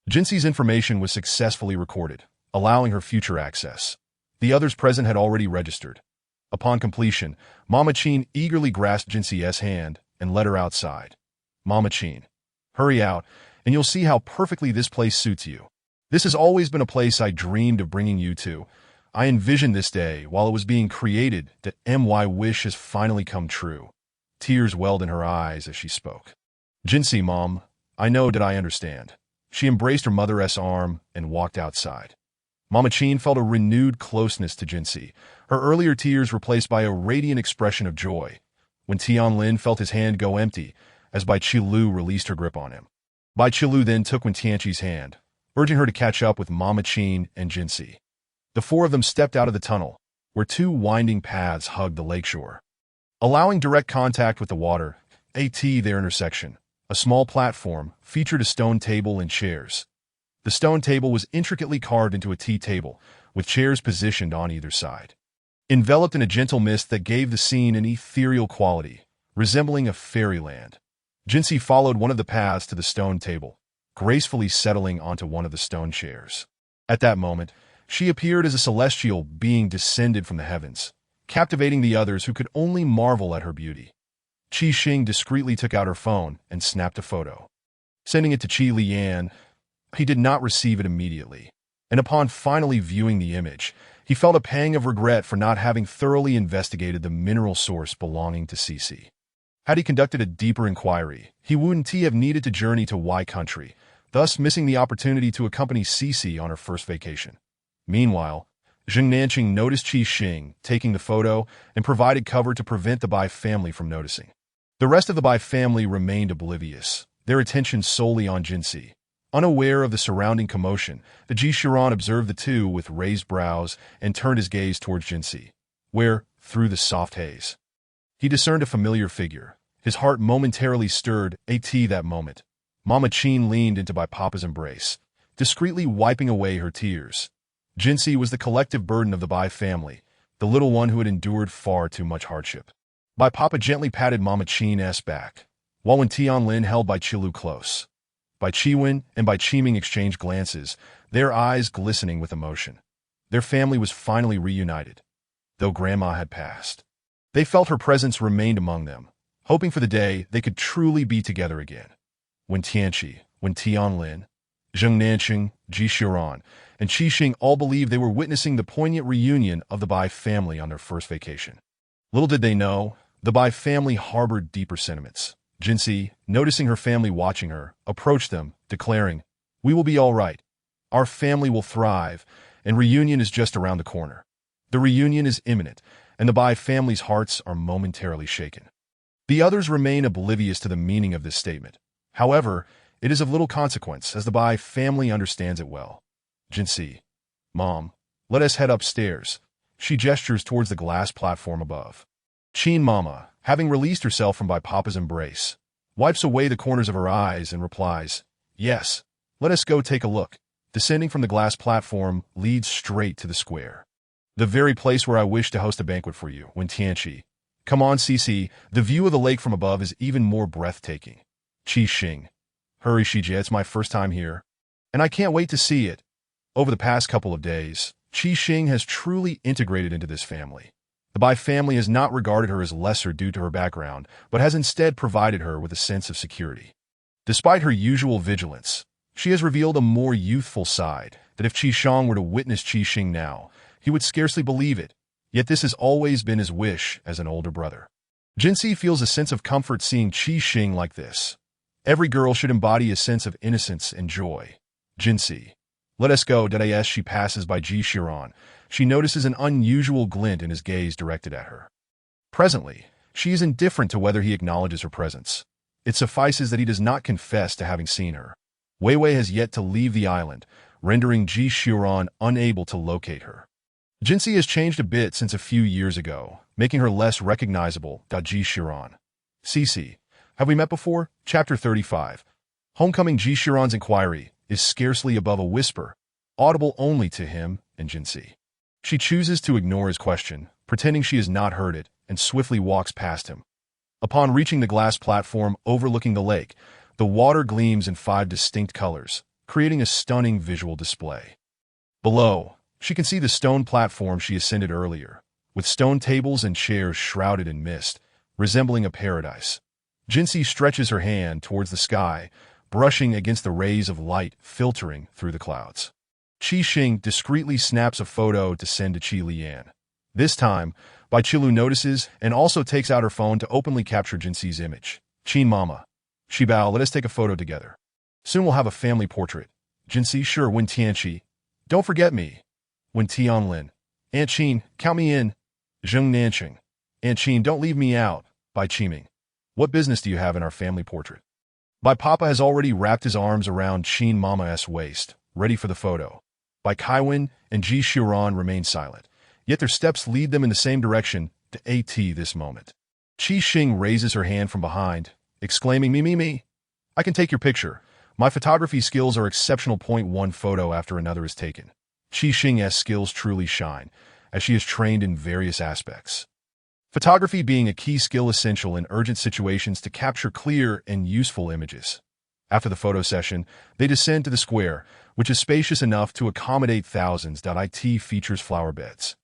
Jinsi's information was successfully recorded, allowing her future access. The others present had already registered. Upon completion, Mama Qin eagerly grasped Jinsi's hand and led her outside. Mama Qin, hurry out, and you'll see how perfectly this place suits you. This has always been a place I dreamed of bringing you to. I envisioned this day while it was being created. That my wish has finally come true. Tears welled in her eyes as she spoke. Jinsi, Mom, I know that I understand. She embraced her mother's arm and walked outside. Mama Qin felt a renewed closeness to Jinsi, her earlier tears replaced by a radiant expression of joy. When Tianlin felt his hand go empty, as Bai Qilu released her grip on him. Bai Qilu then took Wen Tianqi's hand, urging her to catch up with Mama Qin and Jinsi. The four of them stepped out of the tunnel, where 2 winding paths hugged the lakeshore. Allowing direct contact with the water, their intersection, a small platform featured a stone table and chairs. The stone table was intricately carved into a tea table, with chairs positioned on either side. Enveloped in a gentle mist that gave the scene an ethereal quality, resembling a fairyland. Jinsi followed one of the paths to the stone table, gracefully settling onto one of the stone chairs. At that moment, she appeared as a celestial being descended from the heavens, captivating the others who could only marvel at her beauty. Qi Xing discreetly took out her phone and snapped a photo. Sending it to Qi Lian, he did not receive it immediately, and upon finally viewing the image, he felt a pang of regret for not having thoroughly investigated the mineral source belonging to Cici. Had he conducted a deeper inquiry, he wouldn't have needed to journey to Y country, thus missing the opportunity to accompany Cici on her first vacation. Meanwhile, Zheng Nanqing noticed Qi Xing taking the photo and provided cover to prevent the Bai family from noticing. The rest of the Bai family remained oblivious, their attention solely on Jinsi. Unaware of the surrounding commotion, the Jishiran observed the two with raised brows and turned his gaze towards Jinsi, where, through the soft haze, he discerned a familiar figure. His heart momentarily stirred. That moment, Mama Chin leaned into Papa's embrace, discreetly wiping away her tears. Jinsi was the collective burden of the Bai family, the little one who had endured far too much hardship. Papa gently patted Mama Chin's back, while when Tianlin held Bai Qilu close. Bai Chiwen and Bai Qiming exchanged glances, their eyes glistening with emotion. Their family was finally reunited, though Grandma had passed. They felt her presence remained among them, hoping for the day they could truly be together again. When Tianlin, Zheng Nanqing, Ji Xiran, and Qi Xing all believed they were witnessing the poignant reunion of the Bai family on their first vacation. Little did they know, the Bai family harbored deeper sentiments. Jinsi, noticing her family watching her, approached them, declaring, "We will be all right. Our family will thrive, and reunion is just around the corner." The reunion is imminent, and the Bai family's hearts are momentarily shaken. The others remain oblivious to the meaning of this statement. However, it is of little consequence, as the Bai family understands it well. Jinsi, "Mom, let us head upstairs." She gestures towards the glass platform above. Qin Mama, having released herself from Papa's embrace, wipes away the corners of her eyes and replies, "Yes, let us go take a look." Descending from the glass platform leads straight to the square. "The very place where I wish to host a banquet for you," when Tianqi, "Come on, Cici, the view of the lake from above is even more breathtaking." Qi Xing, "Hurry, Shijie, it's my first time here, and I can't wait to see it." Over the past couple of days, Qi Xing has truly integrated into this family. The Bai family has not regarded her as lesser due to her background, but has instead provided her with a sense of security. Despite her usual vigilance, she has revealed a more youthful side that if Qi Shang were to witness Qi Xing now, he would scarcely believe it, yet this has always been his wish as an older brother. Jinsi feels a sense of comfort seeing Qi Xing like this. Every girl should embody a sense of innocence and joy. Jinsi, "Let us go." As she passes by Ji Xiran, she notices an unusual glint in his gaze directed at her. Presently, she is indifferent to whether he acknowledges her presence. It suffices that he does not confess to having seen her. Wei Wei has yet to leave the island, rendering Ji Xiran unable to locate her. Jinsi has changed a bit since a few years ago, making her less recognizable. Ji Xiran, "Cici, have we met before?" Chapter 35. Homecoming. Ji Xiran's inquiry is scarcely above a whisper, audible only to him and Jinsi. She chooses to ignore his question, pretending she has not heard it, and swiftly walks past him. Upon reaching the glass platform overlooking the lake, the water gleams in 5 distinct colors, creating a stunning visual display. Below, she can see the stone platform she ascended earlier, with stone tables and chairs shrouded in mist, resembling a paradise. Jinsi stretches her hand towards the sky, brushing against the rays of light filtering through the clouds. Qi Xing discreetly snaps a photo to send to Qi Lian. This time, Bai Qilu notices and also takes out her phone to openly capture Jinsi's image. "Qin Mama, Shi Bao, let us take a photo together. Soon we'll have a family portrait." Jinsi, "Sure." When Tianqi, "Don't forget me." When Tianlin, "Aunt Qin, count me in." Zheng Nanqing, "Aunt Qin, don't leave me out." Bai Qiming, "What business do you have in our family portrait?" Bai Papa has already wrapped his arms around Qin Mama's waist, ready for the photo. Bai Kaiwen and Ji Xiran remain silent, yet their steps lead them in the same direction to this moment. Qi Xing raises her hand from behind, exclaiming, Me, I can take your picture. My photography skills are exceptional." One photo after another is taken. Qi Xing's skills truly shine, as she is trained in various aspects. Photography being a key skill essential in urgent situations to capture clear and useful images. After the photo session, they descend to the square, which is spacious enough to accommodate thousands. It features flower beds,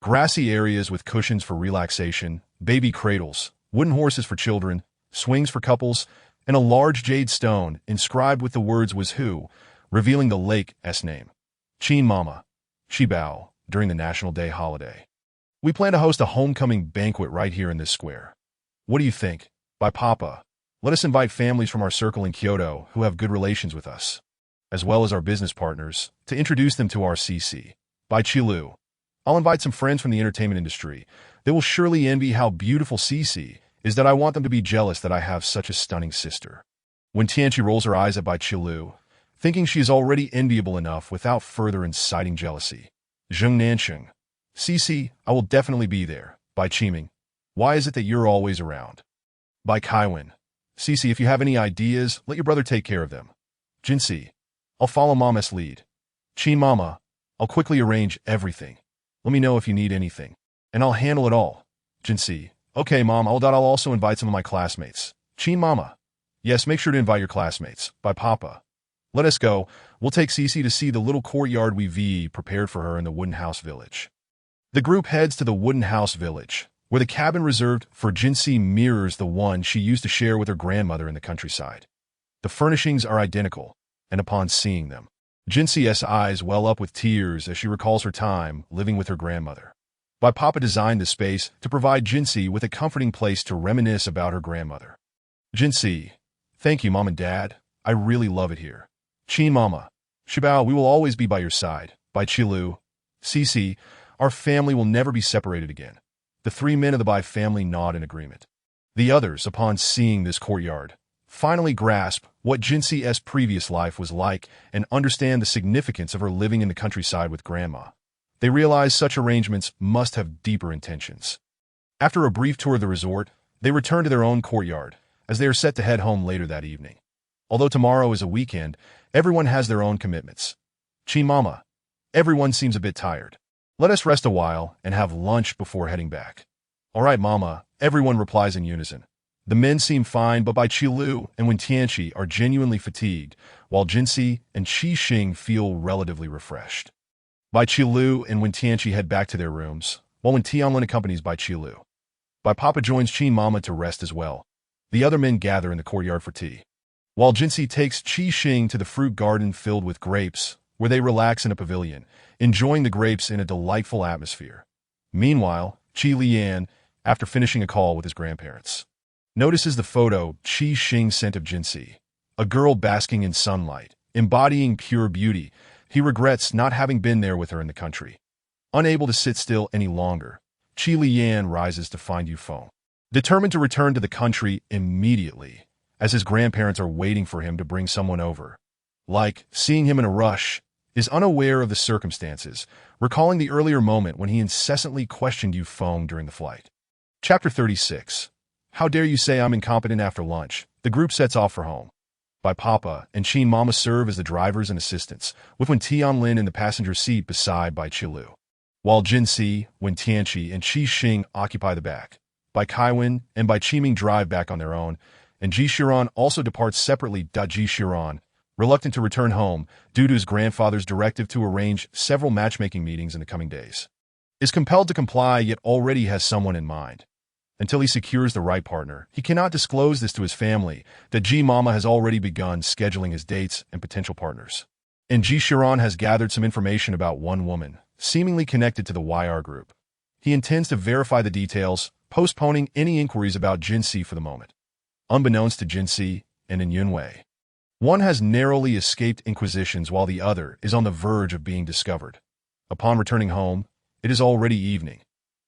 grassy areas with cushions for relaxation, baby cradles, wooden horses for children, swings for couples, and a large jade stone inscribed with the words "was who," revealing the lake's name. Qin Mama, Shi Bao, during the National Day holiday. "We plan to host a homecoming banquet right here in this square. What do you think?" Bai Papa, "Let us invite families from our circle in Kyoto who have good relations with us, as well as our business partners, to introduce them to our CC. Bai Qilu, I'll invite some friends from the entertainment industry. They will surely envy how beautiful CC is. That I want them to be jealous that I have such a stunning sister." When Tianqi rolls her eyes at Bai Qilu, thinking she is already enviable enough without further inciting jealousy. Zheng Nansheng. Cici, I will definitely be there. By Qiming. Why is it that you're always around? By Kaiwen. Cici, if you have any ideas, let your brother take care of them. Jinsi. I'll follow Mama's lead. Qin Mama. I'll quickly arrange everything. Let me know if you need anything. And I'll handle it all. Jinsi. Okay, Mom, I'll also invite some of my classmates. Qin Mama. Yes, make sure to invite your classmates. By Papa. Let us go. We'll take Cici to see the little courtyard we prepared for her in the Wooden House Village. The group heads to the Wooden House Village, where the cabin reserved for Jinsi mirrors the one she used to share with her grandmother in the countryside. The furnishings are identical, and upon seeing them, Jinsi's eyes well up with tears as she recalls her time living with her grandmother. Bai Papa designed the space to provide Jinsi with a comforting place to reminisce about her grandmother. Jinsi, thank you, Mom and Dad. I really love it here. Qin Mama, Shibao, we will always be by your side. By Qilu, Cici, our family will never be separated again. The three men of the Bai family nod in agreement. The others, upon seeing this courtyard, finally grasp what Jinsi's previous life was like and understand the significance of her living in the countryside with Grandma. They realize such arrangements must have deeper intentions. After a brief tour of the resort, they return to their own courtyard, as they are set to head home later that evening. Although tomorrow is a weekend, everyone has their own commitments. Qin Mama, everyone seems a bit tired. Let us rest a while and have lunch before heading back. All right, Mama, everyone replies in unison. The men seem fine, but Bai Qilu and Wen Tianqi are genuinely fatigued, while Jinsi and Qi Xing feel relatively refreshed. Bai Qilu and Wen Tianqi head back to their rooms, while Wen Tianlin accompanies Bai Qilu. Bai Papa joins Qin Mama to rest as well. The other men gather in the courtyard for tea, while Jinsi takes Qi Xing to the fruit garden filled with grapes, where they relax in a pavilion, enjoying the grapes in a delightful atmosphere. Meanwhile, Qi Lian, after finishing a call with his grandparents, notices the photo Qi Xing sent of Jinsi, a girl basking in sunlight, embodying pure beauty. He regrets not having been there with her in the country. Unable to sit still any longer, Qi Lian rises to find Yufeng, determined to return to the country immediately, as his grandparents are waiting for him to bring someone over. Like, seeing him in a rush, is unaware of the circumstances, recalling the earlier moment when he incessantly questioned Yufeng during the flight. Chapter 36. How dare you say I'm incompetent after lunch? The group sets off for home. Bai Papa and Qin Mama serve as the drivers and assistants, with Wen Tianlin in the passenger seat beside Bai Qilu, while Jinsi, Wen Tianqi, and Qi Xing occupy the back. Bai Kaiwen and Bai Qiming drive back on their own, and Ji Shiran also departs separately. Ji Shiran, reluctant to return home due to his grandfather's directive to arrange several matchmaking meetings in the coming days, is compelled to comply, yet already has someone in mind. Until he secures the right partner, he cannot disclose this to his family that Ji Mama has already begun scheduling his dates and potential partners. And Ji Shiran has gathered some information about one woman, seemingly connected to the YR group. He intends to verify the details, postponing any inquiries about Jinsi for the moment. Unbeknownst to Jinsi and in Yunwei, one has narrowly escaped inquisitions while the other is on the verge of being discovered. Upon returning home, it is already evening.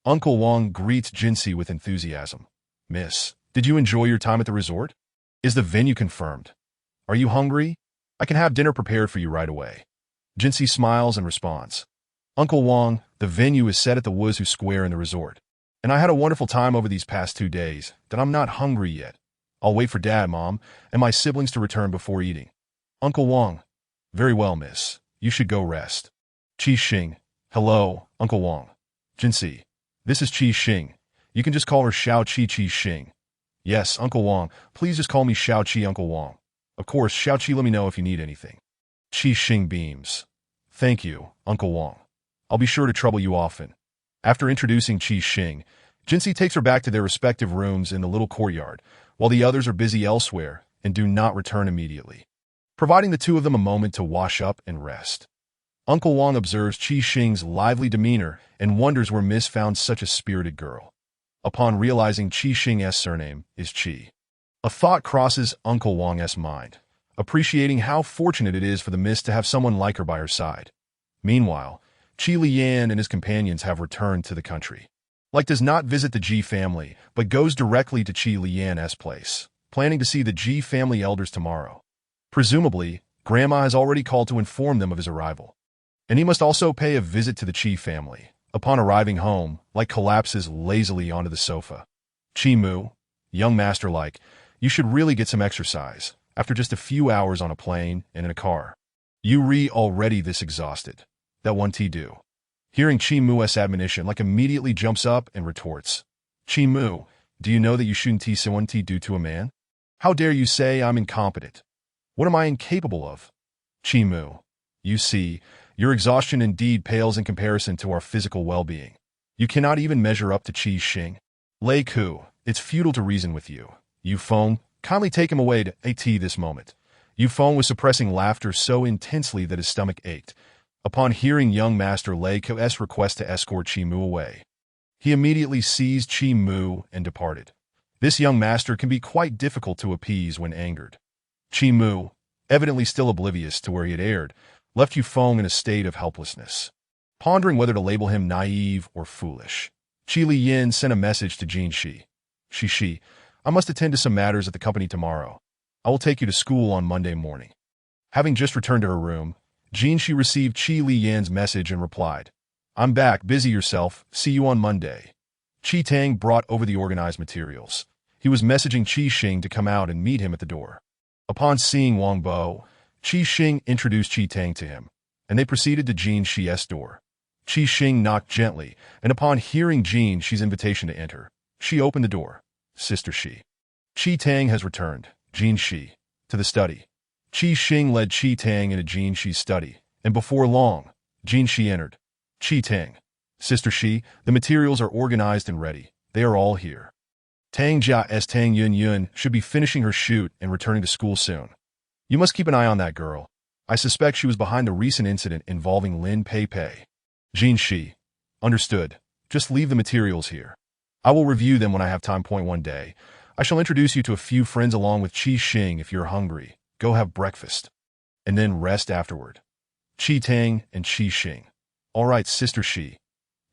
Uncle Wang greets Jinsi with enthusiasm. Miss, did you enjoy your time at the resort? Is the venue confirmed? Are you hungry? I can have dinner prepared for you right away. Jinsi smiles and responds. Uncle Wang, the venue is set at the Wuzhu Square in the resort, and I had a wonderful time over these past 2 days that I'm not hungry yet. I'll wait for Dad, Mom, and my siblings to return before eating. Uncle Wang. Very well, miss. You should go rest. Qi Xing. Hello, Uncle Wang. Jinsi. This is Qi Xing. You can just call her Xiao Qi Qi Xing. Yes, Uncle Wang. Please just call me Xiao Qi Uncle Wang. Of course, Xiao Qi, let me know if you need anything. Qi Xing beams. Thank you, Uncle Wang. I'll be sure to trouble you often. After introducing Qi Xing, Jinsi takes her back to their respective rooms in the little courtyard, while the others are busy elsewhere and do not return immediately, providing the two of them a moment to wash up and rest. Uncle Wang observes Qi Xing's lively demeanor and wonders where Miss found such a spirited girl. Upon realizing Qi Xing's surname is Qi, a thought crosses Uncle Wang's mind, appreciating how fortunate it is for the Miss to have someone like her by her side. Meanwhile, Qi Lian and his companions have returned to the country. Like does not visit the Ji family, but goes directly to Qi Lian's place, planning to see the Ji family elders tomorrow. Presumably, Grandma has already called to inform them of his arrival. And he must also pay a visit to the Chi family. Upon arriving home, Like collapses lazily onto the sofa. Chi Mu, young master-like, you should really get some exercise, after just a few hours on a plane and in a car. You already this exhausted. That one T do. Hearing Chi Mu's admonition, Like immediately jumps up and retorts. Chi Mu, do you know that you shouldn't T someone T do to a man? How dare you say I'm incompetent? What am I incapable of? Chi Mu, you see, your exhaustion indeed pales in comparison to our physical well-being. You cannot even measure up to Qi Xing. Lei Ku, it's futile to reason with you. Yu Feng, kindly take him away to AT this moment. Yu Feng was suppressing laughter so intensely that his stomach ached. Upon hearing young master Lei Ku's request to escort Chi Mu away, he immediately seized Chi Mu and departed. This young master can be quite difficult to appease when angered. Chi Mu, evidently still oblivious to where he had erred, left Yu Feng in a state of helplessness. Pondering whether to label him naive or foolish, Qi Li Yin sent a message to Jin Shi. Shi, I must attend to some matters at the company tomorrow. I will take you to school on Monday morning. Having just returned to her room, Jin Shi received Qi Li Yin's message and replied, I'm back, busy yourself, see you on Monday. Qi Tang brought over the organized materials. He was messaging Qi Xing to come out and meet him at the door. Upon seeing Wang Bo, Qi Xing introduced Qi Tang to him, and they proceeded to Jin Shi's door. Qi Xing knocked gently, and upon hearing Jin Shi's invitation to enter, she opened the door. Sister Shi. Qi Tang has returned, Jin Shi, to the study. Qi Xing led Qi Tang into Jin Shi's study, and before long, Jin Shi entered. Qi Tang. Sister Shi, the materials are organized and ready. They are all here. Tang Jia's Tang Yun Yun should be finishing her shoot and returning to school soon. You must keep an eye on that girl. I suspect she was behind the recent incident involving Lin Pei Pei. Jin Shi. Understood. Just leave the materials here. I will review them when I have time. One day, I shall introduce you to a few friends along with Qi Xing. If you're hungry, go have breakfast. And then rest afterward. Qi Tang and Qi Xing. All right, Sister Shi.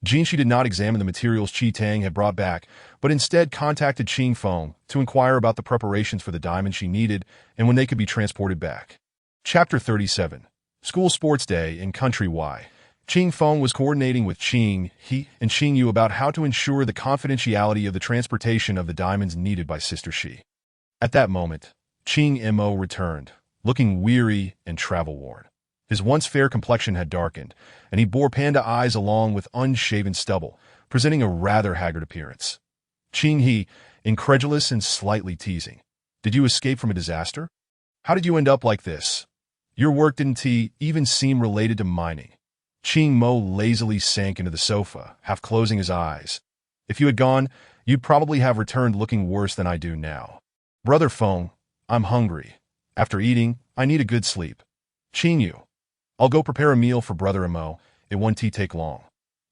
Jin Shi did not examine the materials Qi Tang had brought back, but instead contacted Qing Feng to inquire about the preparations for the diamond she needed and when they could be transported back. Chapter 37. School Sports Day in Country Y. Qing Feng was coordinating with Qing He and Qing Yu about how to ensure the confidentiality of the transportation of the diamonds needed by Sister Shi. At that moment, Qing Mo returned, looking weary and travel-worn. His once fair complexion had darkened, and he bore panda eyes along with unshaven stubble, presenting a rather haggard appearance. Qing He, incredulous and slightly teasing. Did you escape from a disaster? How did you end up like this? Your work didn't even seem related to mining. Qing Mo lazily sank into the sofa, half closing his eyes. If you had gone, you'd probably have returned looking worse than I do now. Brother Feng, I'm hungry. After eating, I need a good sleep. Qing Yu. I'll go prepare a meal for Brother Mo. It won't take long.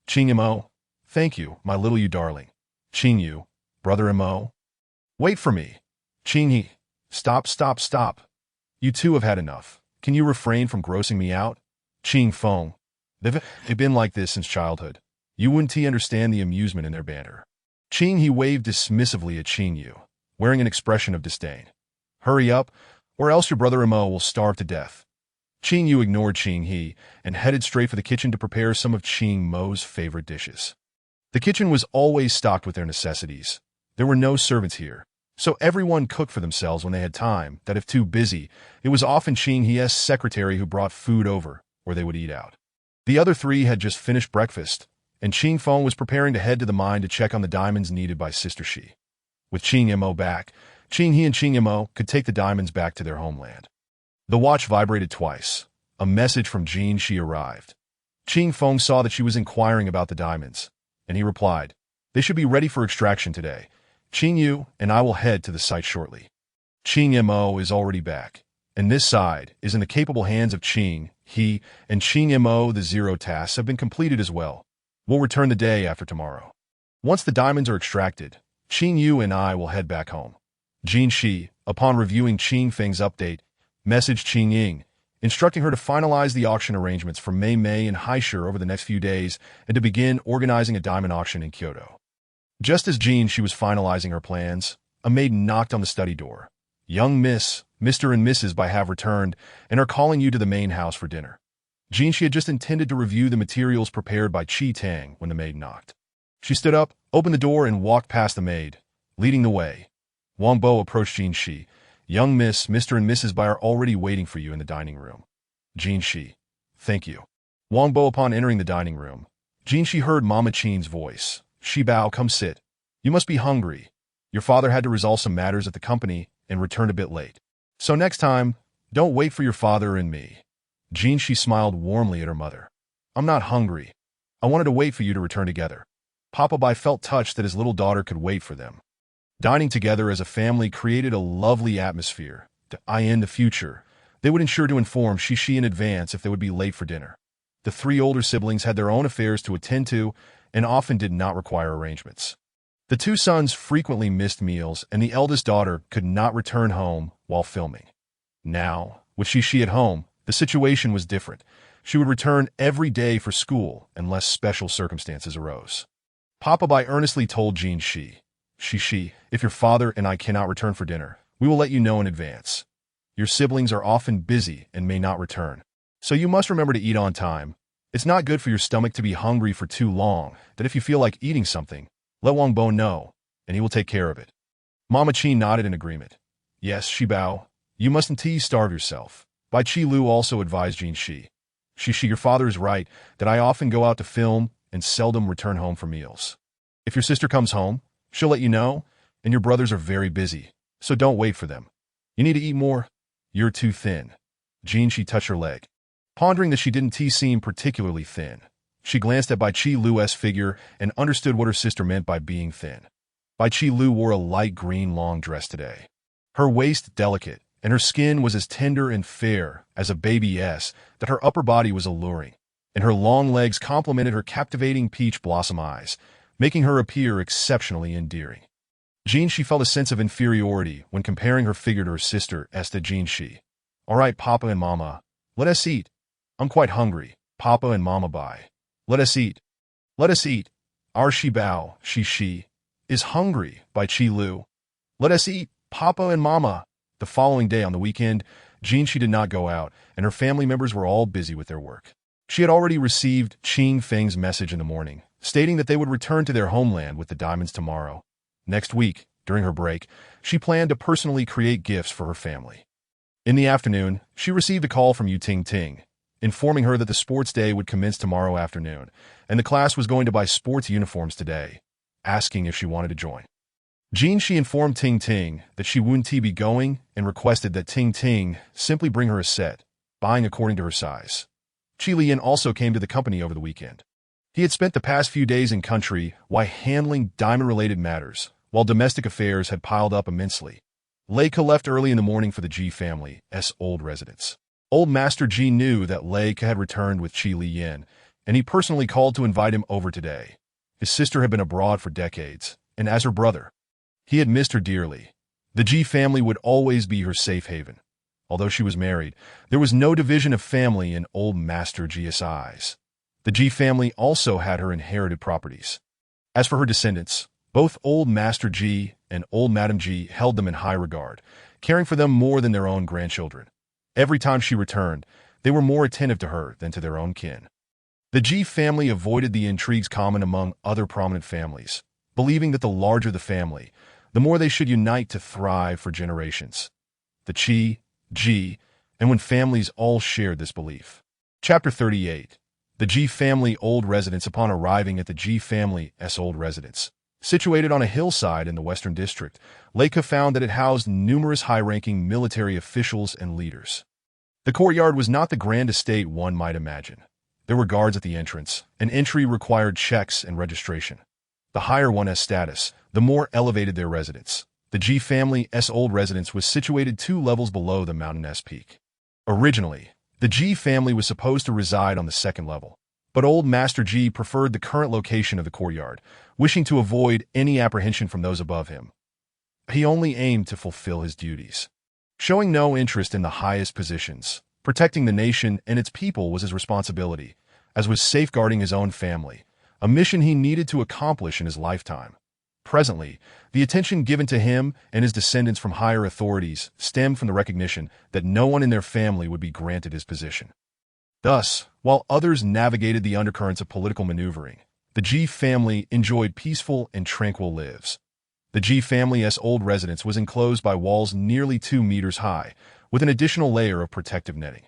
Qing Mo. Thank you, my little you darling. Qing Yu. Brother Mo. Wait for me. Qing He. Stop. You two have had enough. Can you refrain from grossing me out? Qing Feng. They've been like this since childhood. You wouldn't understand the amusement in their banter. Qing He waved dismissively at Qing Yu, wearing an expression of disdain. Hurry up, or else your Brother Mo will starve to death. Qing Yu ignored Qing He and headed straight for the kitchen to prepare some of Qing Mo's favorite dishes. The kitchen was always stocked with their necessities. There were no servants here, so everyone cooked for themselves when they had time, that if too busy, it was often Qing He's secretary who brought food over, or they would eat out. The other three had just finished breakfast, and Qing Feng was preparing to head to the mine to check on the diamonds needed by Sister Shi. With Qing Mo back, Qing He and Qing Mo could take the diamonds back to their homeland. The watch vibrated twice. A message from Jin Shi arrived. Qing Feng saw that she was inquiring about the diamonds, and he replied, They should be ready for extraction today. Qing Yu and I will head to the site shortly. Qing Mo is already back, and this side is in the capable hands of Qing He and Qing Mo. The 0 tasks have been completed as well. We'll return the day after tomorrow. Once the diamonds are extracted, Qing Yu and I will head back home. Jin Shi, upon reviewing Qing Feng's update, messaged Qing Ying, instructing her to finalize the auction arrangements for Mei and Haishur over the next few days and to begin organizing a diamond auction in Kyoto. Just as Jin Shi was finalizing her plans, a maid knocked on the study door. Young Miss, Mr. and Mrs. Bai have returned and are calling you to the main house for dinner. Jinshi had just intended to review the materials prepared by Chi Tang when the maid knocked. She stood up, opened the door, and walked past the maid, leading the way. Wang Bo approached Jinshi. Young Miss, Mr. and Mrs. Bai are already waiting for you in the dining room. Jinshi. Thank you. Wang Bo upon entering the dining room. Jinshi heard Mama Qin's voice. Shi Bao, come sit. You must be hungry. Your father had to resolve some matters at the company and returned a bit late. So next time, don't wait for your father and me. Jinshi smiled warmly at her mother. I'm not hungry. I wanted to wait for you to return together. Papa Bai felt touched that his little daughter could wait for them. Dining together as a family created a lovely atmosphere. In the future, they would ensure to inform Shishi in advance if they would be late for dinner. The three older siblings had their own affairs to attend to and often did not require arrangements. The two sons frequently missed meals, and the eldest daughter could not return home while filming. Now, with Shishi at home, the situation was different. She would return every day for school unless special circumstances arose. Papa Bai earnestly told Jinshi, Shishi, if your father and I cannot return for dinner, we will let you know in advance. Your siblings are often busy and may not return, so you must remember to eat on time. It's not good for your stomach to be hungry for too long, that if you feel like eating something, let Wang Bo know, and he will take care of it. Mama Qin nodded in agreement. Yes, Shi Bao, you mustn't starve yourself. Bai Qi Lu also advised Jinshi. Shishi, your father is right that I often go out to film and seldom return home for meals. If your sister comes home, she'll let you know, and your brothers are very busy, so don't wait for them. You need to eat more. You're too thin. Jinshi touched her leg. Pondering that she didn't seem particularly thin, she glanced at Bai Qi Lu's figure and understood what her sister meant by being thin. Bai Qi Lu wore a light green long dress today. Her waist delicate, and her skin was as tender and fair as a baby's, that her upper body was alluring, and her long legs complemented her captivating peach blossom eyes, making her appear exceptionally endearing. Jinshi felt a sense of inferiority when comparing her figure to her sister, Esta Jinshi. All right, Papa and Mama, let us eat. I'm quite hungry. Papa and Mama Bai. Let us eat. Let us eat. Our Shi Bao, Shi, is hungry, Bai Qi Lu. Let us eat, Papa and Mama. The following day on the weekend, Jinshi did not go out, and her family members were all busy with their work. She had already received Qing Feng's message in the morning, stating that they would return to their homeland with the diamonds tomorrow. Next week, during her break, she planned to personally create gifts for her family. In the afternoon, she received a call from Yu Ting Ting, informing her that the sports day would commence tomorrow afternoon, and the class was going to buy sports uniforms today, asking if she wanted to join. Jinshi informed Ting Ting that she wouldn't be going and requested that Ting Ting simply bring her a set, buying according to her size. Qi Lian also came to the company over the weekend. He had spent the past few days in country while handling diamond-related matters, while domestic affairs had piled up immensely. Leica left early in the morning for the Ji family's old residence. Old Master Ji knew that Leica had returned with Qi Lian, and he personally called to invite him over today. His sister had been abroad for decades, and as her brother, he had missed her dearly. The Ji family would always be her safe haven. Although she was married, there was no division of family in old Master Ji's eyes. The Ji family also had her inherited properties. As for her descendants, both old Master Ji and old Madam Ji held them in high regard, caring for them more than their own grandchildren. Every time she returned, they were more attentive to her than to their own kin. The Ji family avoided the intrigues common among other prominent families, believing that the larger the family, the more they should unite to thrive for generations. The Qi, Ji, and when families all shared this belief. Chapter 38. The Ji family old residence. Upon arriving at the Ji family's old residence, situated on a hillside in the Western District, Leica found that it housed numerous high-ranking military officials and leaders. The courtyard was not the grand estate one might imagine. There were guards at the entrance, and entry required checks and registration. The higher one's status, the more elevated their residence. The Ji family's old residence was situated 2 levels below the mountain's peak. Originally, the Ji family was supposed to reside on the 2nd level, but old Master Ji preferred the current location of the courtyard, wishing to avoid any apprehension from those above him. He only aimed to fulfill his duties. Showing no interest in the highest positions, protecting the nation and its people was his responsibility, as was safeguarding his own family, a mission he needed to accomplish in his lifetime. Presently, the attention given to him and his descendants from higher authorities stemmed from the recognition that no one in their family would be granted his position. Thus, while others navigated the undercurrents of political maneuvering, the G family enjoyed peaceful and tranquil lives. The G family's old residence was enclosed by walls nearly 2 meters high, with an additional layer of protective netting.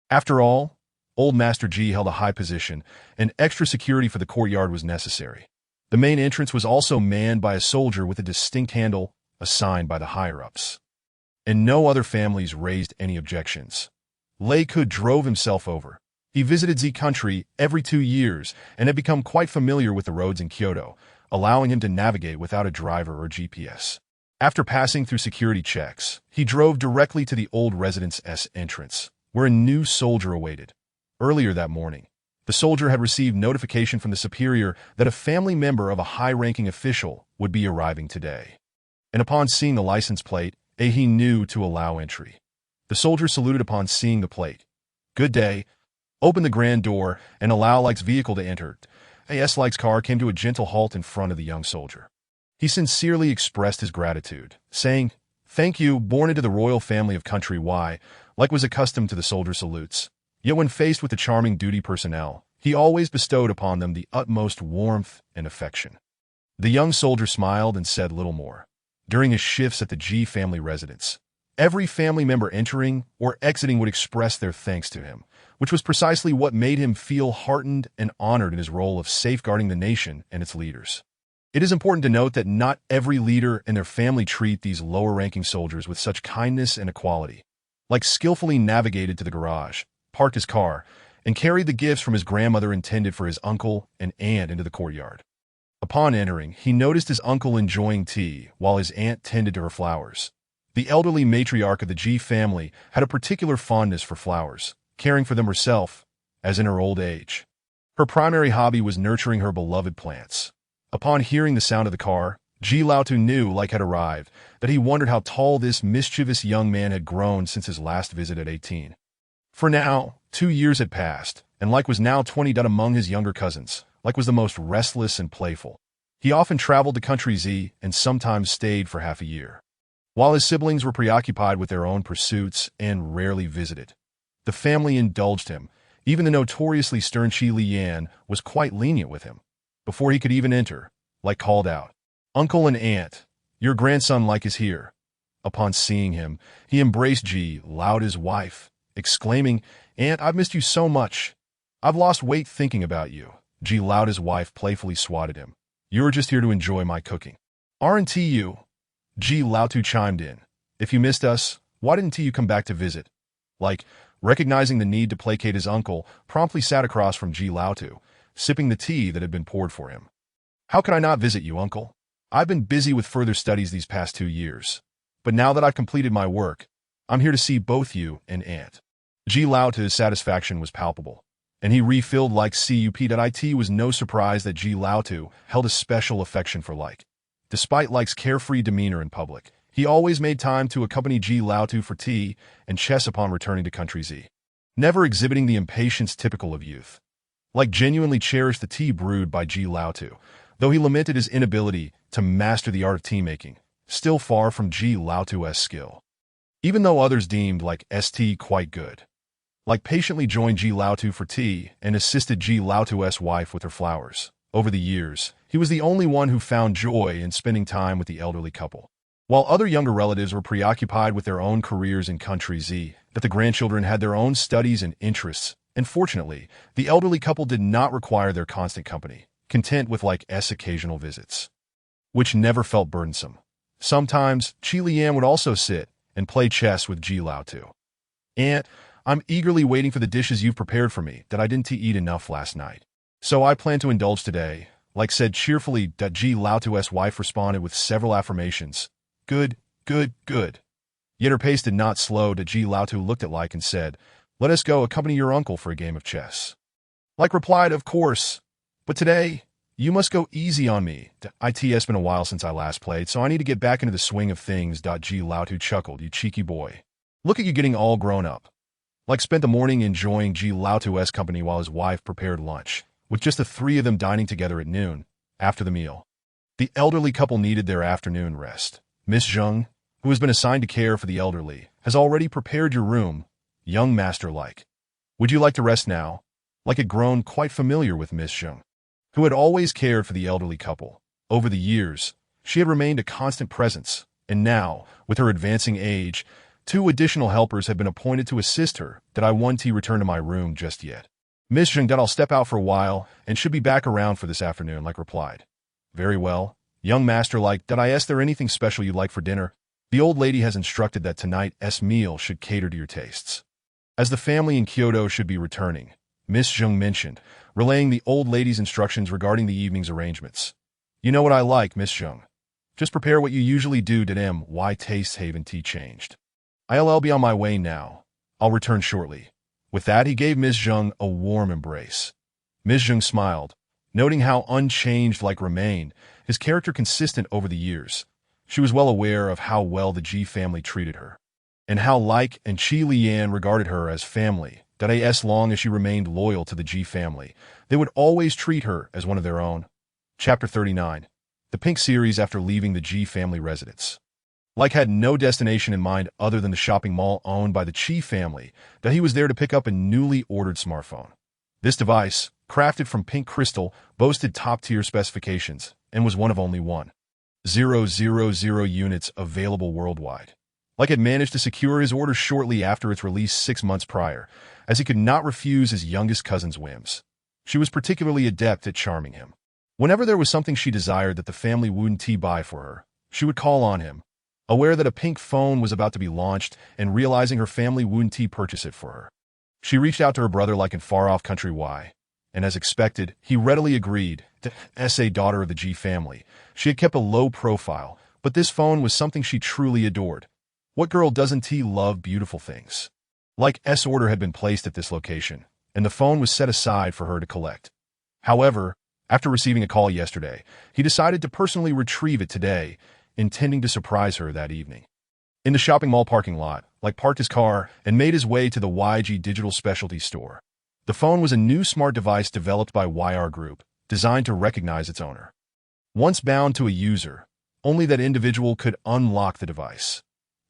After all, Old Master G held a high position, and extra security for the courtyard was necessary. The main entrance was also manned by a soldier with a distinct handle assigned by the higher-ups. And no other families raised any objections. Lei Kud drove himself over. He visited Z country every 2 years and had become quite familiar with the roads in Kyoto, allowing him to navigate without a driver or GPS. After passing through security checks, he drove directly to the old residence's entrance, where a new soldier awaited. Earlier that morning, the soldier had received notification from the superior that a family member of a high-ranking official would be arriving today. And upon seeing the license plate, he knew to allow entry. The soldier saluted upon seeing the plate. "Good day," opened the grand door, and allowed Like's vehicle to enter. Like's car came to a gentle halt in front of the young soldier. He sincerely expressed his gratitude, saying, "Thank you, born into the royal family of country Y." Like was accustomed to the soldier's salutes. Yet when faced with the charming duty personnel, he always bestowed upon them the utmost warmth and affection. The young soldier smiled and said little more. During his shifts at the G family residence, every family member entering or exiting would express their thanks to him, which was precisely what made him feel heartened and honored in his role of safeguarding the nation and its leaders. It is important to note that not every leader and their family treat these lower-ranking soldiers with such kindness and equality. Like skillfully navigated to the garage, parked his car, and carried the gifts from his grandmother intended for his uncle and aunt into the courtyard. Upon entering, he noticed his uncle enjoying tea while his aunt tended to her flowers. The elderly matriarch of the G family had a particular fondness for flowers, caring for them herself, as in her old age. Her primary hobby was nurturing her beloved plants. Upon hearing the sound of the car, Ji Laotu knew Like had arrived, that he wondered how tall this mischievous young man had grown since his last visit at 18. For now, 2 years had passed, and Like was now 20. Among his younger cousins, Like was the most restless and playful. He often traveled to country Z and sometimes stayed for half a year. While his siblings were preoccupied with their own pursuits and rarely visited, the family indulged him. Even the notoriously stern Qi Liyan was quite lenient with him. Before he could even enter, Like called out, "Uncle and Aunt, your grandson Like is here." Upon seeing him, he embraced Ji Laotu's wife, exclaiming, "Aunt, I've missed you so much. I've lost weight thinking about you." Ji Laotu's wife playfully swatted him. "You're just here to enjoy my cooking, aren't you?" Ji Laotu chimed in. "If you missed us, why didn't you come back to visit?" Like, recognizing the need to placate his uncle, promptly sat across from Ji Laotu, sipping the tea that had been poured for him. "How could I not visit you, uncle? I've been busy with further studies these past 2 years. But now that I've completed my work, I'm here to see both you and Aunt." Ji Laotu's satisfaction was palpable, and he refilled Like's cup. It was no surprise that Ji Laotu held a special affection for Like. Despite Like's carefree demeanor in public, he always made time to accompany Ji Laotu for tea and chess upon returning to country Z, never exhibiting the impatience typical of youth. Like genuinely cherished the tea brewed by Ji Laotu, though he lamented his inability to master the art of tea-making, still far from Ji Laotu's skill. Even though others deemed Like's tea quite good, Like patiently joined Ji Laotu for tea and assisted Ji Laotu's wife with her flowers. Over the years, he was the only one who found joy in spending time with the elderly couple. While other younger relatives were preoccupied with their own careers in country Z, that the grandchildren had their own studies and interests, and fortunately, the elderly couple did not require their constant company, content with Like's occasional visits, which never felt burdensome. Sometimes, Qi Liyan would also sit and play chess with Ji Laotu. "Aunt, I'm eagerly waiting for the dishes you've prepared for me that I didn't eat enough last night. So I plan to indulge today," Like said cheerfully. Ji Laotu's wife responded with several affirmations. "Good, good, good." Yet her pace did not slow. Ji Laotu looked at Like and said, "Let us go accompany your uncle for a game of chess." Like replied, "Of course. But today, you must go easy on me. It's been a while since I last played, so I need to get back into the swing of things." Ji Laotu chuckled, "You cheeky boy. Look at you getting all grown up." Like spent the morning enjoying Ji Laotu's company while his wife prepared lunch, with just the 3 of them dining together at noon. After the meal, The elderly couple needed their afternoon rest. Miss Zheng, who has been assigned to care for the elderly, has already prepared your room, young master-like. Would you like to rest now? Like had grown quite familiar with Miss Zheng, who had always cared for the elderly couple. Over the years, she had remained a constant presence, and now, with her advancing age, 2 additional helpers have been appointed to assist her. Did I want to return to my room just yet? Miss Zheng, I'll step out for a while and should be back around for this afternoon, like replied. Very well. Young master-like, did I ask there anything special you'd like for dinner? The old lady has instructed that tonight's meal should cater to your tastes. As the family in Kyoto should be returning, Miss Zheng mentioned, relaying the old lady's instructions regarding the evening's arrangements. You know what I like, Miss Zheng. Just prepare what you usually do. Why taste haven tea changed. I'll be on my way now. I'll return shortly. With that, he gave Miss Zheng a warm embrace. Miss Zheng smiled, noting how unchanged like remained, his character consistent over the years. She was well aware of how well the Ji family treated her, and how like and Qi Lian regarded her as family, that as long as she remained loyal to the Ji family, they would always treat her as one of their own. Chapter 39. The Pink Series after leaving the Ji family residence. Like had no destination in mind other than the shopping mall owned by the Qi family, that he was there to pick up a newly ordered smartphone. This device, crafted from pink crystal, boasted top-tier specifications, and was one of only 1,000 units available worldwide. Like had managed to secure his order shortly after its release 6 months prior, as he could not refuse his youngest cousin's whims. She was particularly adept at charming him. Whenever there was something she desired that the family wouldn't buy for her, she would call on him, aware that a pink phone was about to be launched and realizing her family wouldn't purchase it for her. She reached out to her brother like in far-off country Y, and as expected, he readily agreed. As a daughter of the Ji family, she had kept a low profile, but this phone was something she truly adored. What girl doesn't love beautiful things? Like S order had been placed at this location, and the phone was set aside for her to collect. However, after receiving a call yesterday, he decided to personally retrieve it today, intending to surprise her that evening. In the shopping mall parking lot, like parked his car and made his way to the YG Digital Specialty Store. The phone was a new smart device developed by YR Group, designed to recognize its owner. Once bound to a user, only that individual could unlock the device.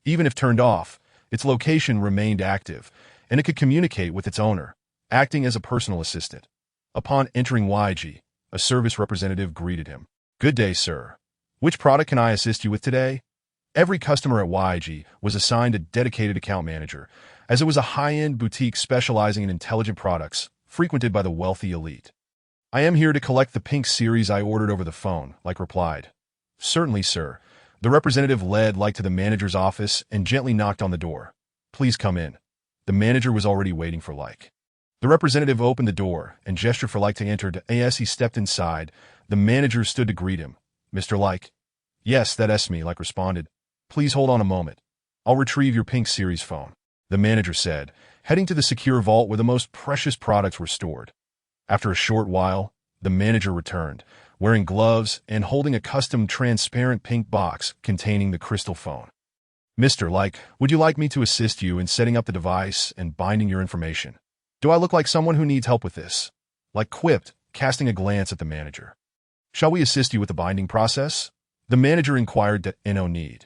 Even if turned off, its location remained active, and it could communicate with its owner, acting as a personal assistant. Upon entering YG, a service representative greeted him. Good day, sir. Which product can I assist you with today? Every customer at YG was assigned a dedicated account manager, as it was a high-end boutique specializing in intelligent products, frequented by the wealthy elite. I am here to collect the Pink Series I ordered over the phone, like replied. Certainly, sir. The representative led like to the manager's office and gently knocked on the door. Please come in. The manager was already waiting for like. The representative opened the door and gestured for like to enter. As he stepped inside, the manager stood to greet him. Mr. Like? Yes, that's me, like responded. Please hold on a moment. I'll retrieve your Pink Series phone, the manager said, heading to the secure vault where the most precious products were stored. After a short while, the manager returned, wearing gloves and holding a custom transparent pink box containing the crystal phone. Mr. Like, would you like me to assist you in setting up the device and binding your information? Do I look like someone who needs help with this? Like quipped, casting a glance at the manager. Shall we assist you with the binding process? The manager inquired. No need.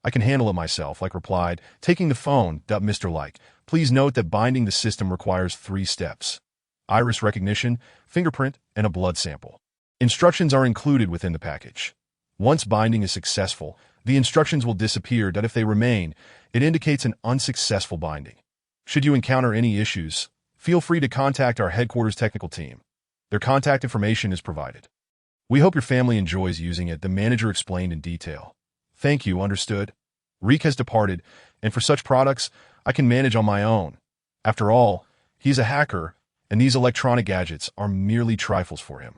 I can handle it myself, like replied, taking the phone. Mr. Like, please note that binding the system requires 3 steps. Iris recognition, fingerprint, and a blood sample. Instructions are included within the package. Once binding is successful, the instructions will disappear. If they remain, it indicates an unsuccessful binding. Should you encounter any issues, feel free to contact our headquarters technical team. Their contact information is provided. We hope your family enjoys using it, the manager explained in detail. Thank you, understood. Reek has departed, and for such products, I can manage on my own. After all, he's a hacker, and these electronic gadgets are merely trifles for him.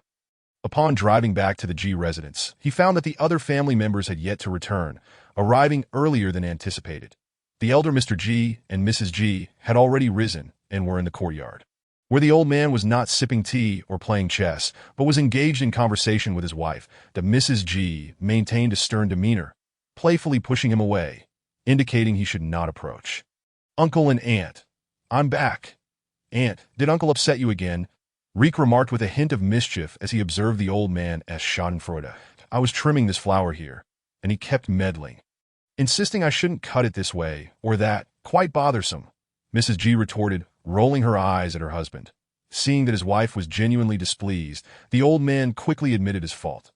Upon driving back to the G residence, he found that the other family members had yet to return, arriving earlier than anticipated. The elder Mr. G and Mrs. G had already risen and were in the courtyard, where the old man was not sipping tea or playing chess, but was engaged in conversation with his wife. The Mrs. G maintained a stern demeanor, playfully pushing him away, indicating he should not approach. Uncle and Aunt, I'm back. Aunt, did Uncle upset you again? Reek remarked with a hint of mischief as he observed the old man as Schadenfreude. I was trimming this flower here, and he kept meddling, insisting I shouldn't cut it this way or that. Quite bothersome, Mrs. G retorted, rolling her eyes at her husband. Seeing that his wife was genuinely displeased, the old man quickly admitted his fault.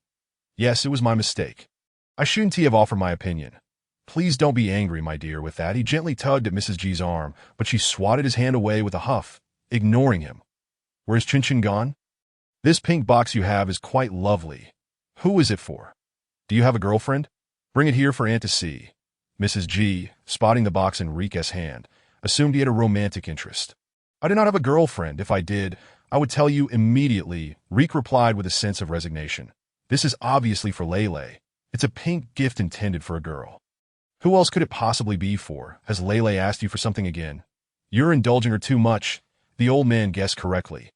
Yes, it was my mistake. I shouldn't have offered my opinion. Please don't be angry, my dear. With that, he gently tugged at Mrs. G's arm, but she swatted his hand away with a huff, ignoring him. Where's Chin Chin gone? This pink box you have is quite lovely. Who is it for? Do you have a girlfriend? Bring it here for Aunt to see. Mrs. G, spotting the box in Rika's hand, assumed he had a romantic interest. I do not have a girlfriend. If I did, I would tell you immediately, Reek replied with a sense of resignation. This is obviously for Lele. It's a pink gift intended for a girl. Who else could it possibly be for? Has Lele asked you for something again? You're indulging her too much. The old man guessed correctly.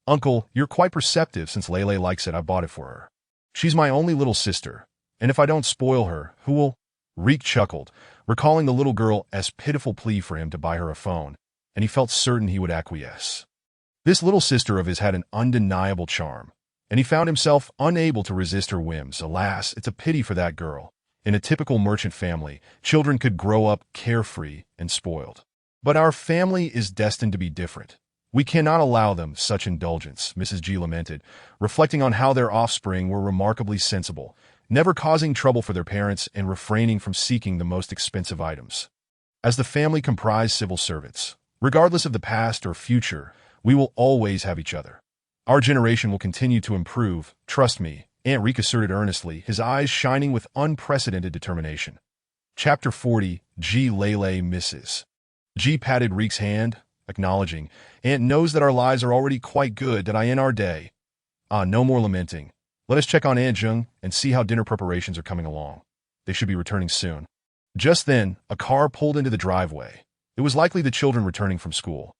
Uncle, you're quite perceptive. Since Lele likes it, I bought it for her. She's my only little sister, and if I don't spoil her, who will? Reek chuckled, recalling the little girl as pitiful plea for him to buy her a phone, and he felt certain he would acquiesce. This little sister of his had an undeniable charm, and he found himself unable to resist her whims. Alas, it's a pity for that girl. In a typical merchant family, children could grow up carefree and spoiled. But our family is destined to be different. We cannot allow them such indulgence, Mrs. G lamented, reflecting on how their offspring were remarkably sensible, never causing trouble for their parents and refraining from seeking the most expensive items. As the family comprised civil servants, regardless of the past or future, we will always have each other. Our generation will continue to improve, trust me, Aunt Reek asserted earnestly, his eyes shining with unprecedented determination. Chapter 40, G. Lele Misses. G patted Reek's hand, acknowledging, Aunt knows that our lives are already quite good, that I end our day. No more lamenting. Let us check on Aunt Jung and see how dinner preparations are coming along. They should be returning soon. Just then, a car pulled into the driveway. It was likely the children returning from school.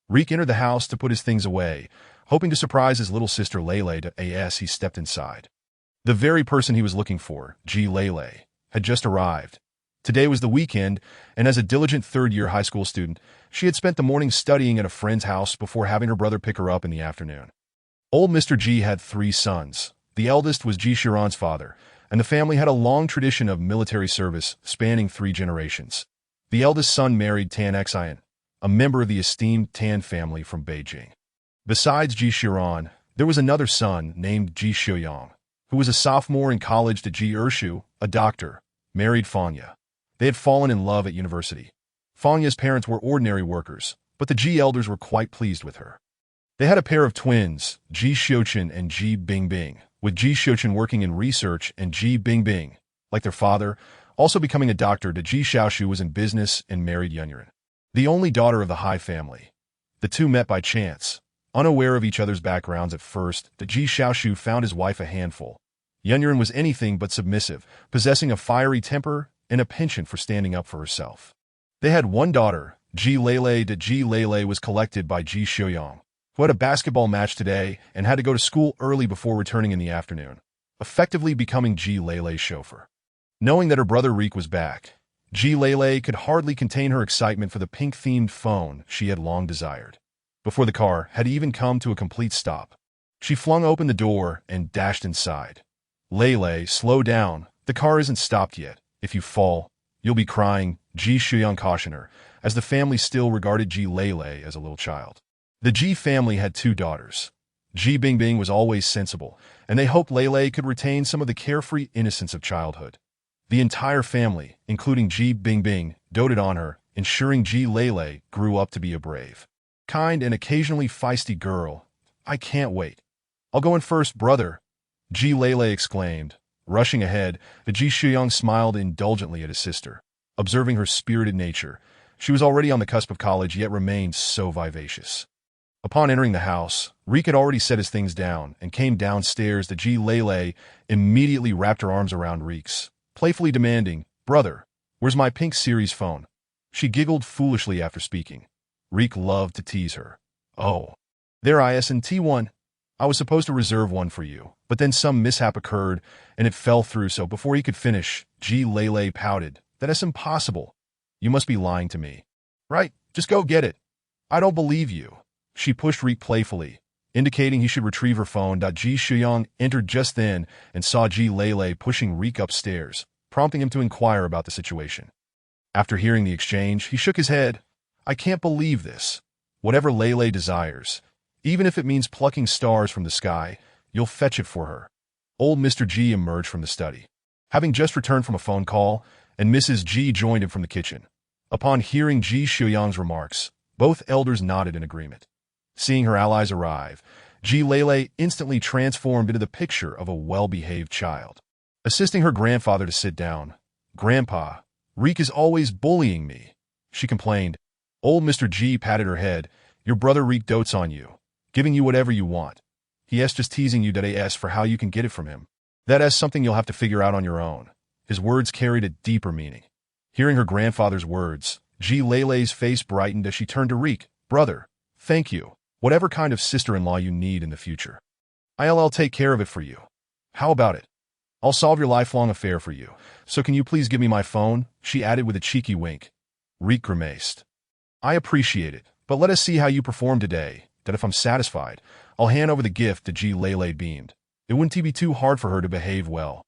Reek entered the house to put his things away, hoping to surprise his little sister Lele. As he stepped inside, the very person he was looking for, G. Lele, had just arrived. Today was the weekend, and as a diligent third-year high school student, she had spent the morning studying at a friend's house before having her brother pick her up in the afternoon. Old Mr. G had 3 sons. The eldest was Ji Shiran's father, and the family had a long tradition of military service spanning 3 generations. The eldest son married Tan Xian, a member of the esteemed Tan family from Beijing. Besides Ji Shiran, there was another son named Ji Shuyang, who was a sophomore in college to Ji Ershu, a doctor, married Fanya. They had fallen in love at university. Fanya's parents were ordinary workers, but the Ji elders were quite pleased with her. They had a pair of twins, Ji Xiuqin and Ji Bingbing, with Ji Xiuqin working in research and Ji Bingbing, like their father, also becoming a doctor. To Ji Xiaoshu was in business and married Yunyuan, the only daughter of the Hai family. The two met by chance. Unaware of each other's backgrounds at first, the Ji Xiaoshu found his wife a handful. Yunyuan was anything but submissive, possessing a fiery temper and a penchant for standing up for herself. They had one daughter, Ji Lele. Ji Lele was collected by Ji Shuyang, who had a basketball match today and had to go to school early before returning in the afternoon, effectively becoming Ji Lele's chauffeur. Knowing that her brother Reek was back, Ji Lele could hardly contain her excitement for the pink-themed phone she had long desired. Before the car had even come to a complete stop, she flung open the door and dashed inside. Lele, slow down. The car isn't stopped yet. If you fall, you'll be crying, Ji Shuyang cautioned her, as the family still regarded Ji Lele as a little child. The Ji family had 2 daughters. Ji Bingbing was always sensible, and they hoped Lele could retain some of the carefree innocence of childhood. The entire family, including Ji Bingbing, doted on her, ensuring Ji Lele grew up to be a brave, kind, and occasionally feisty girl. I can't wait. I'll go in first, brother, Ji Lele exclaimed. Rushing ahead, the Ji Shuyang smiled indulgently at his sister. Observing her spirited nature, she was already on the cusp of college, yet remained so vivacious. Upon entering the house, Reek had already set his things down and came downstairs. The Ji Lele immediately wrapped her arms around Reek's, playfully demanding, Brother, where's my pink series phone? She giggled foolishly after speaking. Reek loved to tease her. Oh, there isn't one. I was supposed to reserve one for you, but then some mishap occurred and it fell through, so before he could finish, Ji Lele pouted. That's impossible. You must be lying to me. Right, just go get it. I don't believe you. She pushed Reek playfully, indicating he should retrieve her phone. Ji Shuyang entered just then and saw Ji Lele pushing Reek upstairs, prompting him to inquire about the situation. After hearing the exchange, he shook his head. I can't believe this. Whatever Lele desires, even if it means plucking stars from the sky, you'll fetch it for her. Old Mr. G emerged from the study, having just returned from a phone call, and Mrs. G joined him from the kitchen. Upon hearing Ji Shuyang's remarks, both elders nodded in agreement. Seeing her allies arrive, Ji Lele instantly transformed into the picture of a well-behaved child. Assisting her grandfather to sit down, Grandpa, Reek is always bullying me, she complained. Old Mr. G patted her head. Your brother Reek dotes on you, giving you whatever you want. He is just teasing you as for how you can get it from him. That is something you'll have to figure out on your own. His words carried a deeper meaning. Hearing her grandfather's words, Ji Lele's face brightened as she turned to Reek. Brother, thank you. Whatever kind of sister-in-law you need in the future, I'll take care of it for you. How about it? I'll solve your lifelong affair for you. So can you please give me my phone? She added with a cheeky wink. Reek grimaced. I appreciate it, but let us see how you perform today. That if I'm satisfied, I'll hand over the gift to Ji Lele beamed. It wouldn't be too hard for her to behave well.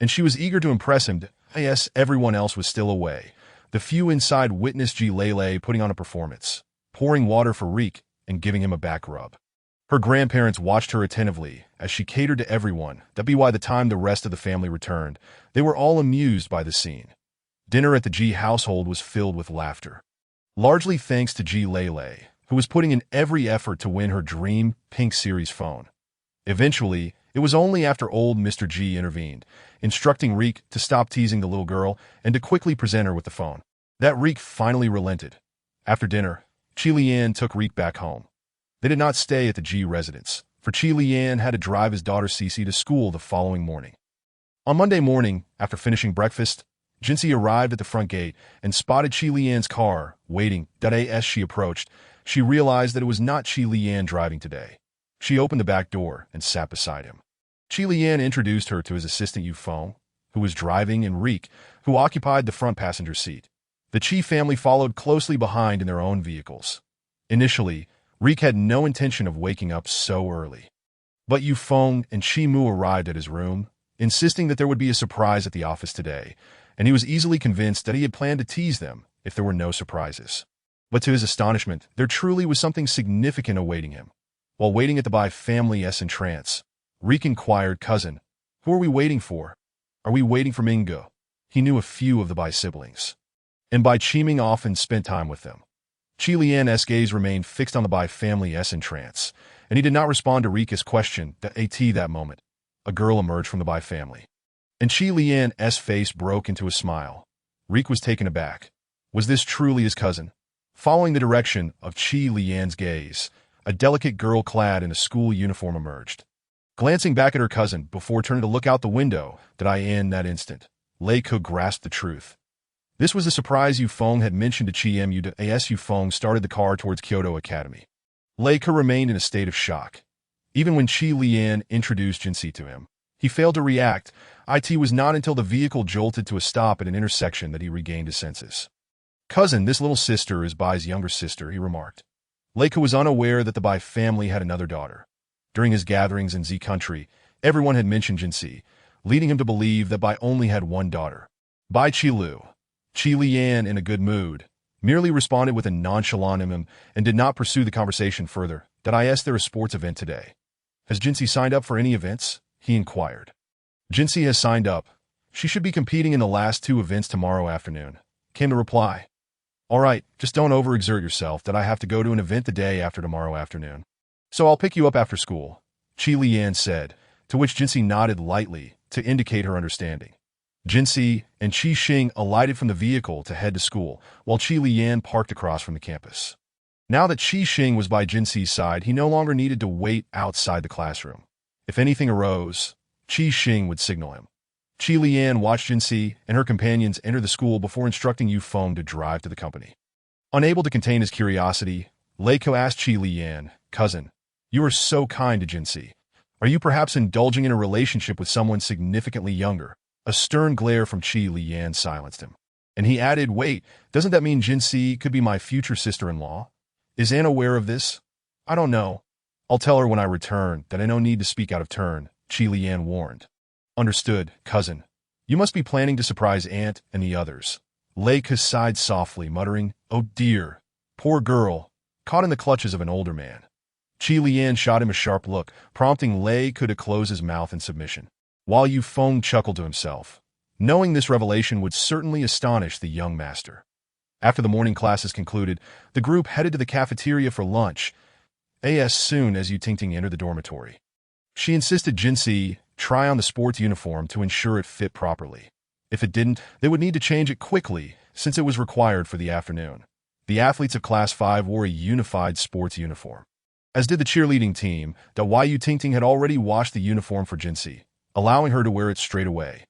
And she was eager to impress him. Yes, everyone else was still away. The few inside witnessed Ji Lele putting on a performance, pouring water for Reek, and giving him a back rub. Her grandparents watched her attentively as she catered to everyone. By the time the rest of the family returned, they were all amused by the scene. Dinner at the G household was filled with laughter, largely thanks to Ji Lele, who was putting in every effort to win her dream Pink Series phone. Eventually, it was only after old Mr. G intervened, instructing Reek to stop teasing the little girl and to quickly present her with the phone, that Reek finally relented. After dinner, Chi Lian took Reek back home. They did not stay at the G residence, for Chi Lian had to drive his daughter Cece to school the following morning. On Monday morning, after finishing breakfast, Jinsi arrived at the front gate and spotted Chi Lian's car, waiting. As she approached, she realized that it was not Chi Lian driving today. She opened the back door and sat beside him. Chi Lian introduced her to his assistant Yu Feng, who was driving, and Reek, who occupied the front passenger seat. The Chi family followed closely behind in their own vehicles. Initially, Reek had no intention of waking up so early. But Yu Feng and Chi Mu arrived at his room, insisting that there would be a surprise at the office today, and he was easily convinced that he had planned to tease them if there were no surprises. But to his astonishment, there truly was something significant awaiting him. While waiting at the Bai family's entrance, Reek inquired, Cousin, who are we waiting for? Are we waiting for Mingo? He knew a few of the Bai siblings, and Bai Qiming often spent time with them. Chi Lian's gaze remained fixed on the Bai family's entrance, and he did not respond to Reek's question. That moment, a girl emerged from the Bai family, and Chi Lian's face broke into a smile. Reek was taken aback. Was this truly his cousin? Following the direction of Chi Lian's gaze, a delicate girl clad in a school uniform emerged. Glancing back at her cousin before turning to look out the window, in that instant, Lei Ke grasped the truth. This was the surprise Yu Feng had mentioned to Chi Mu. Yu Feng started the car towards Kyoto Academy. Lei Ke remained in a state of shock. Even when Chi Lian introduced Jinsi to him, he failed to react. It was not until the vehicle jolted to a stop at an intersection that he regained his senses. Cousin, this little sister is Bai's younger sister, he remarked. Lei Ke was unaware that the Bai family had another daughter. During his gatherings in Z country, everyone had mentioned Jinsi, leading him to believe that Bai only had one daughter. Bai Qilu. Chi Lian, in a good mood, merely responded with a nonchalant and did not pursue the conversation further. Is there a sports event today? Has Jinsi signed up for any events? He inquired. Jinsi has signed up. She should be competing in the last 2 events tomorrow afternoon, came the reply. All right, just don't overexert yourself. I have to go to an event the day after tomorrow afternoon. So I'll pick you up after school, Chi Lian said, to which Jinsi nodded lightly to indicate her understanding. Jinsi and Qi Xing alighted from the vehicle to head to school, while Chi Lian parked across from the campus. Now that Qi Xing was by Jinsi's side, he no longer needed to wait outside the classroom. If anything arose, Qi Xing would signal him. Chi Lian watched Jinsi and her companions enter the school before instructing Yu Feng to drive to the company. Unable to contain his curiosity, Lei Ke asked Chi Lian, Cousin, you are so kind to Jinsi. Are you perhaps indulging in a relationship with someone significantly younger? A stern glare from Chi Lian silenced him. And he added, Wait, doesn't that mean Jinsi could be my future sister-in-law? Is Anne aware of this? I don't know. I'll tell her when I return that I no need to speak out of turn, Chi Lian warned. Understood, cousin. You must be planning to surprise Aunt and the others. Lei Ke sighed softly, muttering, "Oh dear, poor girl," caught in the clutches of an older man. Chi Lian shot him a sharp look, prompting Lei Ke to close his mouth in submission. While Yu Feng chuckled to himself, knowing this revelation would certainly astonish the young master. After the morning classes concluded, the group headed to the cafeteria for lunch, as soon as Yu Tingting entered the dormitory. She insisted Jinsi try on the sports uniform to ensure it fit properly. If it didn't, they would need to change it quickly, since it was required for the afternoon. The athletes of Class 5 wore a unified sports uniform, as did the cheerleading team, that Yu Tingting had already washed the uniform for Jinsi, allowing her to wear it straight away.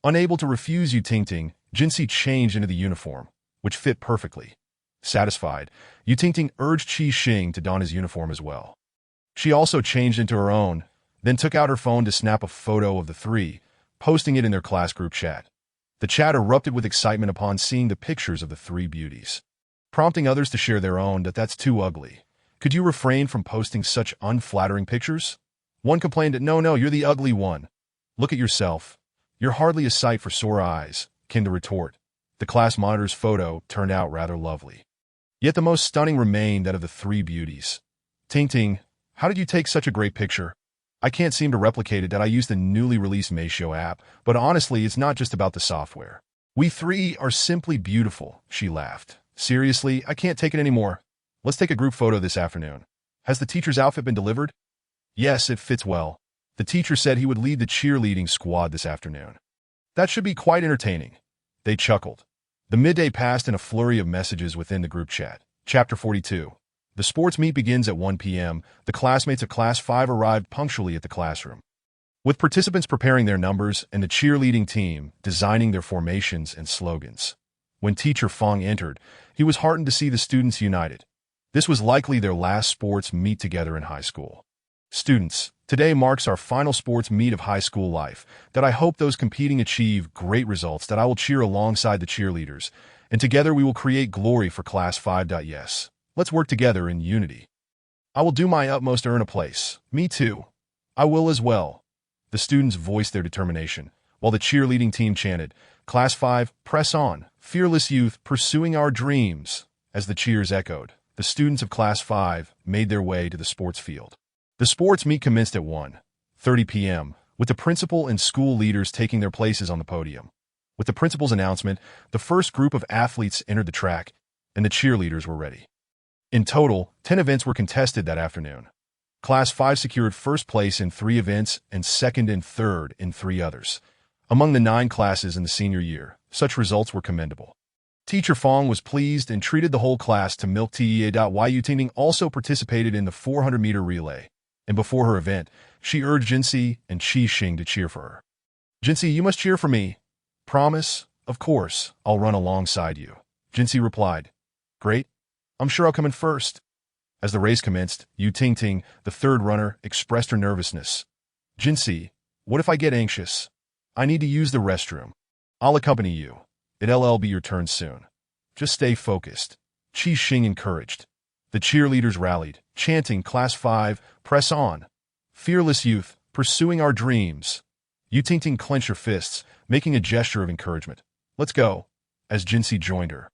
Unable to refuse Yu Tingting, Jinsi changed into the uniform, which fit perfectly. Satisfied, Yu Tingting urged Qi Xing to don his uniform as well. She also changed into her own, then took out her phone to snap a photo of the three, posting it in their class group chat. The chat erupted with excitement upon seeing the pictures of the three beauties, prompting others to share their own. That's too ugly. Could you refrain from posting such unflattering pictures? One complained that no, you're the ugly one. Look at yourself. You're hardly a sight for sore eyes, came the retort. The class monitor's photo turned out rather lovely. Yet the most stunning remained that of the three beauties. Tingting, how did you take such a great picture? I can't seem to replicate it. That I use the newly released Meisho app, but honestly, it's not just about the software. We three are simply beautiful, she laughed. Seriously, I can't take it anymore. Let's take a group photo this afternoon. Has the teacher's outfit been delivered? Yes, it fits well. The teacher said he would lead the cheerleading squad this afternoon. That should be quite entertaining. They chuckled. The midday passed in a flurry of messages within the group chat. Chapter 42. The sports meet begins at 1 p.m. The classmates of Class 5 arrived punctually at the classroom, with participants preparing their numbers and the cheerleading team designing their formations and slogans. When Teacher Fong entered, he was heartened to see the students united. This was likely their last sports meet together in high school. Students, today marks our final sports meet of high school life. That I hope those competing achieve great results. That I will cheer alongside the cheerleaders, and together we will create glory for Class 5. Yes. Let's work together in unity. I will do my utmost to earn a place. Me too. I will as well. The students voiced their determination, while the cheerleading team chanted, Class 5, press on, fearless youth, pursuing our dreams. As the cheers echoed, the students of Class 5 made their way to the sports field. The sports meet commenced at 1:30 p.m., with the principal and school leaders taking their places on the podium. With the principal's announcement, the first group of athletes entered the track, and the cheerleaders were ready. In total, 10 events were contested that afternoon. Class 5 secured first place in 3 events and second and third in 3 others. Among the 9 classes in the senior year, such results were commendable. Teacher Fong was pleased and treated the whole class to milk tea. Yu Tingting also participated in the 400-meter relay, and before her event, she urged Jinsi and Qi Xing to cheer for her. Jinsi, you must cheer for me. Promise? Of course, I'll run alongside you. Jinsi replied. Great. I'm sure I'll come in first. As the race commenced, Yu Tingting, the third runner, expressed her nervousness. Jinsi, what if I get anxious? I need to use the restroom. I'll accompany you. It'll be your turn soon. Just stay focused. Qi Xing encouraged. The cheerleaders rallied, chanting, Class 5, press on. Fearless youth, pursuing our dreams. Yu Tingting clenched her fists, making a gesture of encouragement. Let's go. As Jinsi joined her,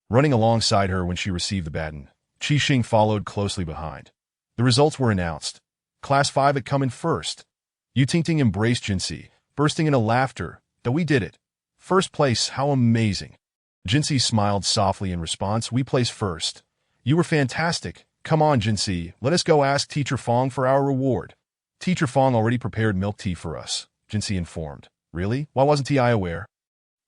running alongside her when she received the baton, Qi Xing followed closely behind. The results were announced. Class 5 had come in first. Yu Tingting embraced Jinsi, bursting into laughter. That we did it. First place, how amazing. Jinsi smiled softly in response. We placed first. You were fantastic. Come on, Jinsi, let us go ask Teacher Fong for our reward. Teacher Fong already prepared milk tea for us, Jinsi informed. Really? Why wasn't I aware?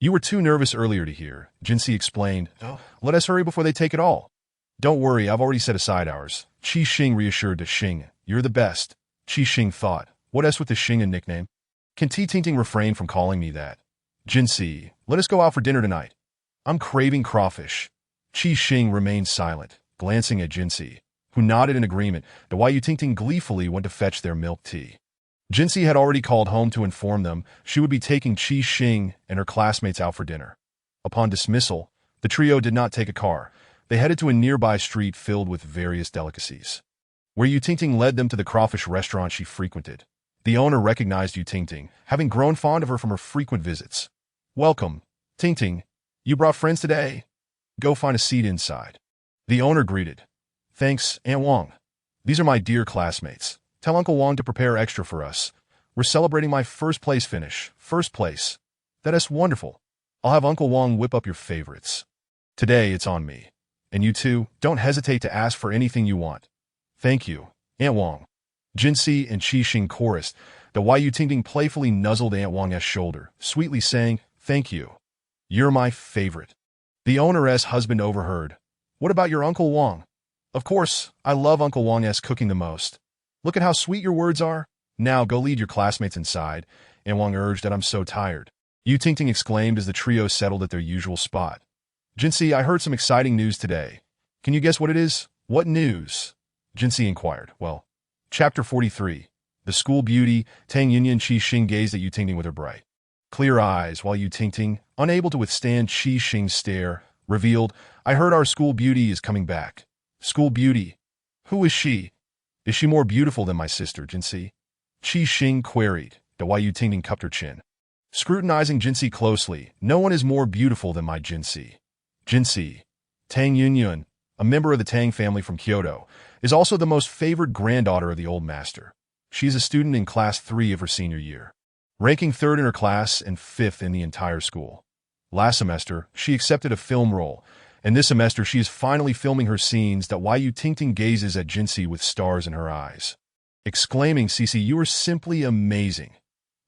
You were too nervous earlier to hear, Jinsi explained. Oh. Let us hurry before they take it all. Don't worry, I've already set aside ours. Qi Xing reassured to Xing. You're the best. Qi Xing thought. What else with the Xing nickname? Can Ti Tingting refrain from calling me that? Jinsi, let us go out for dinner tonight. I'm craving crawfish. Qi Xing remained silent, glancing at Jinsi, who nodded in agreement. Yu Tingting gleefully went to fetch their milk tea. Jinsi had already called home to inform them she would be taking Qi Xing and her classmates out for dinner. Upon dismissal, the trio did not take a car. They headed to a nearby street filled with various delicacies. where Yu Tingting led them to the crawfish restaurant she frequented. The owner recognized Yu Tingting, having grown fond of her from her frequent visits. "Welcome, Tingting. You brought friends today? Go find a seat inside." The owner greeted. "Thanks, Aunt Wong. These are my dear classmates. Tell Uncle Wong to prepare extra for us. We're celebrating my first place finish. First place. That is wonderful. I'll have Uncle Wong whip up your favorites. Today, it's on me. And you two, don't hesitate to ask for anything you want." "Thank you, Aunt Wong." Jinsi and Qi Xing chorused. The Yu Tingting playfully nuzzled Aunt Wong's shoulder, sweetly saying, "Thank you. You're my favorite." The owner's husband overheard. "What about your Uncle Wong?" "Of course, I love Uncle Wong's cooking the most. Look at how sweet your words are. Now go lead your classmates inside," Aunt Wong urged. "That I'm so tired," Yu Tingting exclaimed as the trio settled at their usual spot. "Jinsi, I heard some exciting news today. Can you guess what it is?" "What news?" Jinsi inquired. "Well, Chapter 43. The School Beauty." Tang Yunyan Qi Xing gazed at Yu Tingting with her bright, clear eyes, while Yu Tingting, unable to withstand Qi Xing's stare, revealed, "I heard our school beauty is coming back." "School beauty? Who is she? Is she more beautiful than my sister, Jinsi?" Qi Xing queried. The Yu Tingting cupped her chin, scrutinizing Jinsi closely. "No one is more beautiful than my Jinsi." Jinsi, Tang Yunyan, a member of the Tang family from Kyoto, is also the most favored granddaughter of the old master. She is a student in Class 3 of her senior year, ranking 3rd in her class and 5th in the entire school. Last semester, she accepted a film role, and this semester she is finally filming her scenes. That Yu Tingting gazes at Jinsi with stars in her eyes, exclaiming, "Cici, you are simply amazing.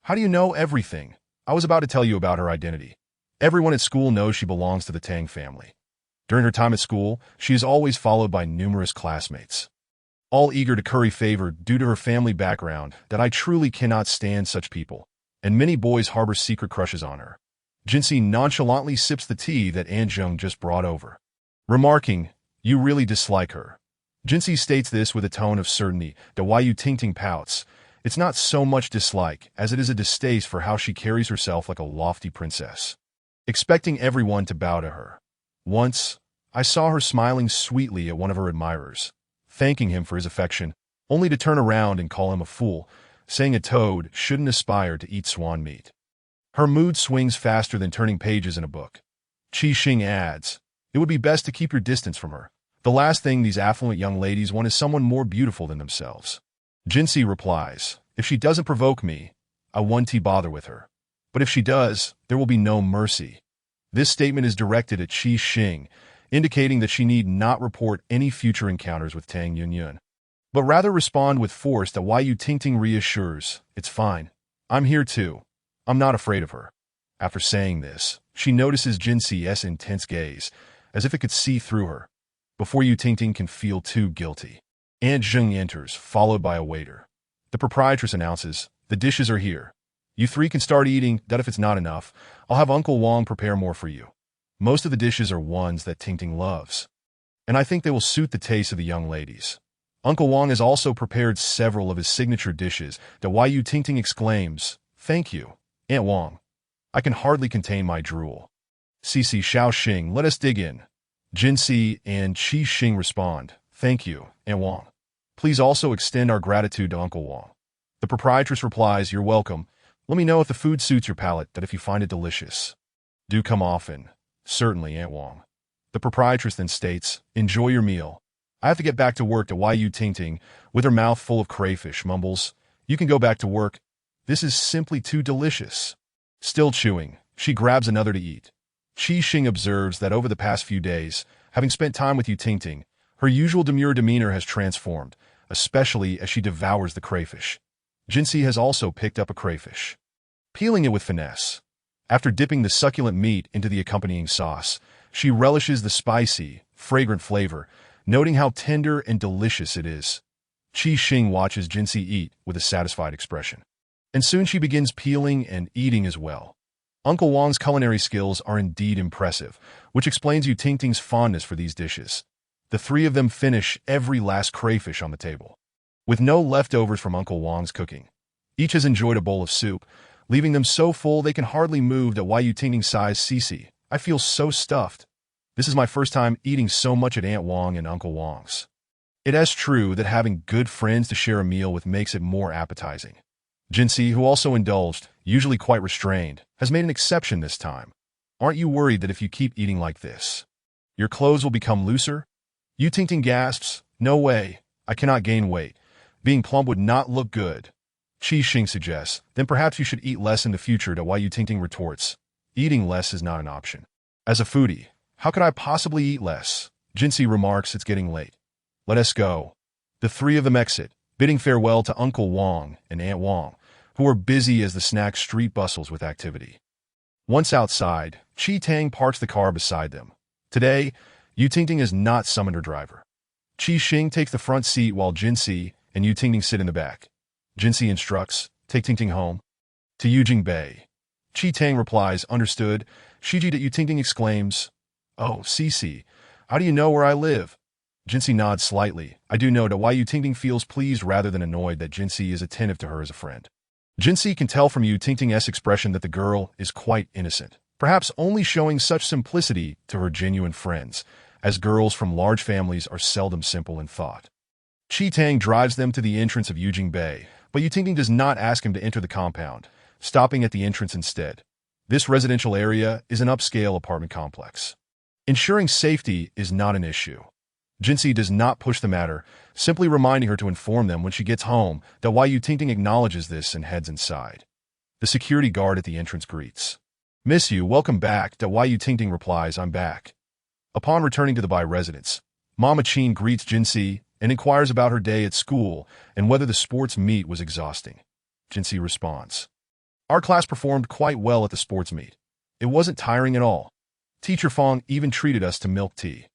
How do you know everything?" "I was about to tell you about her identity. Everyone at school knows she belongs to the Tang family. During her time at school, she is always followed by numerous classmates, all eager to curry favor due to her family background. That I truly cannot stand such people, and many boys harbor secret crushes on her." Jinsi nonchalantly sips the tea that Anjung just brought over, remarking, "You really dislike her." Jinsi states this with a tone of certainty. The Yu Tingting pouts. It's not so much dislike as it is a distaste for how she carries herself like a lofty princess, expecting everyone to bow to her. Once, I saw her smiling sweetly at one of her admirers, thanking him for his affection, only to turn around and call him a fool, saying a toad shouldn't aspire to eat swan meat. Her mood swings faster than turning pages in a book. Qi Xing adds, "It would be best to keep your distance from her. The last thing these affluent young ladies want is someone more beautiful than themselves." Jinsi replies, "If she doesn't provoke me, I won't bother with her. But if she does, there will be no mercy." This statement is directed at Qi Xing, indicating that she need not report any future encounters with Tang Yunyan, but rather respond with force. That Yu Tingting reassures, "It's fine. I'm here too. I'm not afraid of her." After saying this, she notices Jinsi's intense gaze, as if it could see through her. Before Yu Tingting can feel too guilty, Aunt Zheng enters, followed by a waiter. The proprietress announces, "The dishes are here. You three can start eating. That if it's not enough, I'll have Uncle Wong prepare more for you. Most of the dishes are ones that Tingting loves, and I think they will suit the taste of the young ladies." Uncle Wong has also prepared several of his signature dishes. The Yu Tingting exclaims, "Thank you, Aunt Wong. I can hardly contain my drool." Cici Shaoxing, let us dig in. Jinsi and Qi Xing respond, "Thank you, Aunt Wong. Please also extend our gratitude to Uncle Wong." The proprietress replies, "You're welcome. Let me know if the food suits your palate, that if you find it delicious. Do come often." "Certainly, Aunt Wong." The proprietress then states, "Enjoy your meal. I have to get back to work." To Yu Tingting, with her mouth full of crayfish, mumbles, "You can go back to work. This is simply too delicious." Still chewing, she grabs another to eat. Qi Xing observes that over the past few days, having spent time with Yu Tingting, her usual demure demeanor has transformed, especially as she devours the crayfish. Jinsi has also picked up a crayfish, peeling it with finesse. After dipping the succulent meat into the accompanying sauce, she relishes the spicy, fragrant flavor, noting how tender and delicious it is. Qi Xing watches Jinsi eat with a satisfied expression, and soon she begins peeling and eating as well. Uncle Wong's culinary skills are indeed impressive, which explains Yu Tingting's fondness for these dishes. The three of them finish every last crayfish on the table, with no leftovers from Uncle Wong's cooking. Each has enjoyed a bowl of soup, leaving them so full they can hardly move. That Yu Tingting sighs, "Cici, I feel so stuffed. This is my first time eating so much at Aunt Wong and Uncle Wong's." It is true that having good friends to share a meal with makes it more appetizing. Jinsi, who also indulged, usually quite restrained, has made an exception this time. Aren't you worried that if you keep eating like this, your clothes will become looser? Yu Tingting gasps, no way, I cannot gain weight. Being plump would not look good. Qi Xing suggests, then perhaps you should eat less in the future, to why Yu Tingting retorts, eating less is not an option. As a foodie, how could I possibly eat less? Jinsi remarks, it's getting late. Let us go. The three of them exit, bidding farewell to Uncle Wang and Aunt Wang, who are busy as the snack street bustles with activity. Once outside, Qi Tang parks the car beside them. Today, Yu Tingting has not summoned her driver. Qi Xing takes the front seat while Jinsi and Yu Tingting sit in the back. Jinsi instructs, take Tingting home. To Yu Jingbei. Qi Tang replies, understood. Shiji to Yu Tingting exclaims, oh, Cici, how do you know where I live? Jinsi nods slightly. I do know to why Yu Tingting feels pleased rather than annoyed that Jinsi is attentive to her as a friend. Jinsi can tell from Yu Tingting's expression that the girl is quite innocent, perhaps only showing such simplicity to her genuine friends, as girls from large families are seldom simple in thought. Qi Tang drives them to the entrance of Yu Jingbei, but Yu Tingting does not ask him to enter the compound, stopping at the entrance instead. This residential area is an upscale apartment complex. Ensuring safety is not an issue. Jinsi does not push the matter, simply reminding her to inform them when she gets home that Wai Yu Tingting acknowledges this and heads inside. The security guard at the entrance greets. Miss you, welcome back. Wai Yu Tingting replies, I'm back. Upon returning to the Bai residence, Mama Qin greets Jinsi and inquires about her day at school and whether the sports meet was exhausting. Jinsi responds, our class performed quite well at the sports meet. It wasn't tiring at all. Teacher Fong even treated us to milk tea.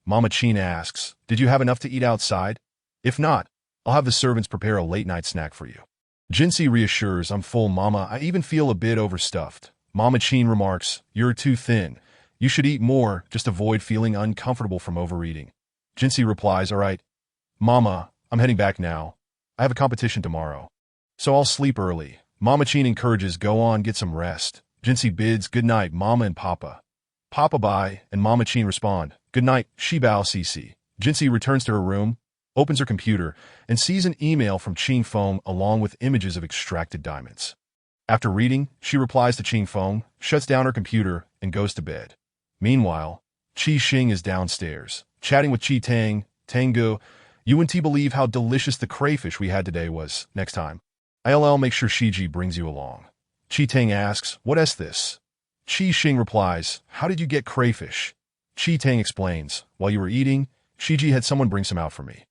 Mama Qin asks, did you have enough to eat outside? If not, I'll have the servants prepare a late-night snack for you. Jinsi reassures, I'm full, Mama. I even feel a bit overstuffed. Mama Qin remarks, you're too thin. You should eat more, just avoid feeling uncomfortable from overeating. Jinsi replies, all right. Mama, I'm heading back now. I have a competition tomorrow, so I'll sleep early. Mama Qin encourages, go on, get some rest. Jinsi bids, good night, Mama and Papa. Papa bye, and Mama Qin respond, good night, Shibao Cici. Jinsi returns to her room, opens her computer, and sees an email from Qin Feng along with images of extracted diamonds. After reading, she replies to Qin Feng, shuts down her computer, and goes to bed. Meanwhile, Qi Xing is downstairs, chatting with Qi Tang. Tangu, you and T believe how delicious the crayfish we had today was. Next time, I'll make sure Shiji brings you along. Qi Tang asks, what is this? Qi Xing replies, how did you get crayfish? Qi Tang explains, while you were eating, Shiji had someone bring some out for me.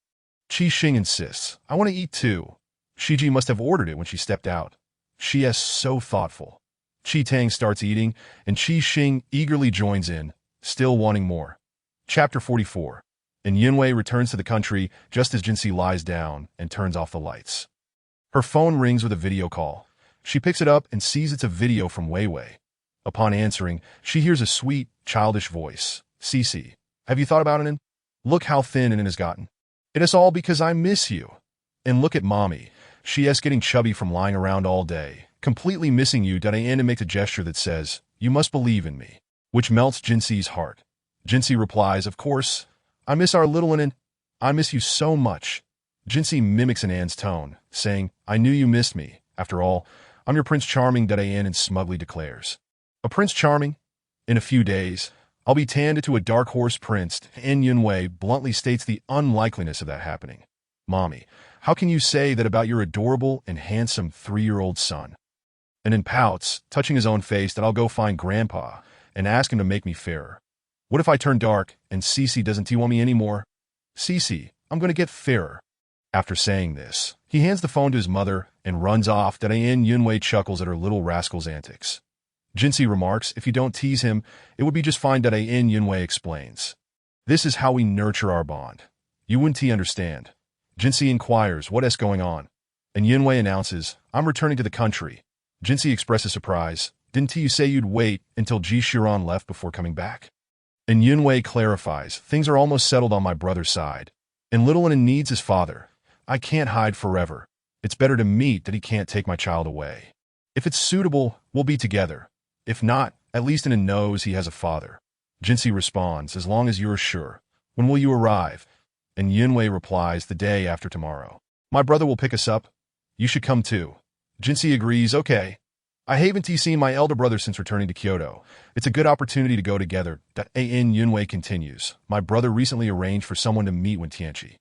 Qi Xing insists, I want to eat too. Shiji must have ordered it when she stepped out. She is so thoughtful. Qi Tang starts eating, and Qi Xing eagerly joins in, still wanting more. Chapter 44. And Yunwei returns to the country just as Jinsi lies down and turns off the lights. Her phone rings with a video call. She picks it up and sees it's a video from Weiwei. Upon answering, she hears a sweet, childish voice. Cici, have you thought about it? Look how thin it has gotten. It is all because I miss you. And look at Mommy. She is getting chubby from lying around all day, completely missing you. Diana makes a gesture that says, you must believe in me, which melts Jinsi's heart. Jinsi replies, of course, I miss our little one and I miss you so much. Jinsi mimics an Anne's tone, saying, I knew you missed me. After all, I'm your Prince Charming. Anne and smugly declares, a Prince Charming? In a few days, I'll be tanned into a dark horse prince. N Yunwei bluntly states the unlikeliness of that happening. Mommy, how can you say that about your adorable and handsome 3-year-old son? And then pouts, touching his own face, that I'll go find Grandpa and ask him to make me fairer. What if I turn dark and Cici doesn't want me anymore? Cici, I'm going to get fairer. After saying this, he hands the phone to his mother and runs off. N Yunwei chuckles at her little rascal's antics. Jinsi remarks, if you don't tease him, it would be just fine. N Yunwei explains, this is how we nurture our bond. You wouldn't understand. Jinsi inquires, what is going on? And Yunwei announces, I'm returning to the country. Jinsi expresses surprise. Didn't you say you'd wait until Ji Shiran left before coming back? And Yunwei clarifies, things are almost settled on my brother's side. And little one needs his father. I can't hide forever. It's better to meet that he can't take my child away. If it's suitable, we'll be together. If not, at least in knows he has a father. Jinsi responds, as long as you're sure. When will you arrive? and Yunwei replies, the day after tomorrow. My brother will pick us up. You should come too. Jinsi agrees, okay. I haven't seen my elder brother since returning to Kyoto. It's a good opportunity to go together. Yunwei continues. My brother recently arranged for someone to meet with Tianchi.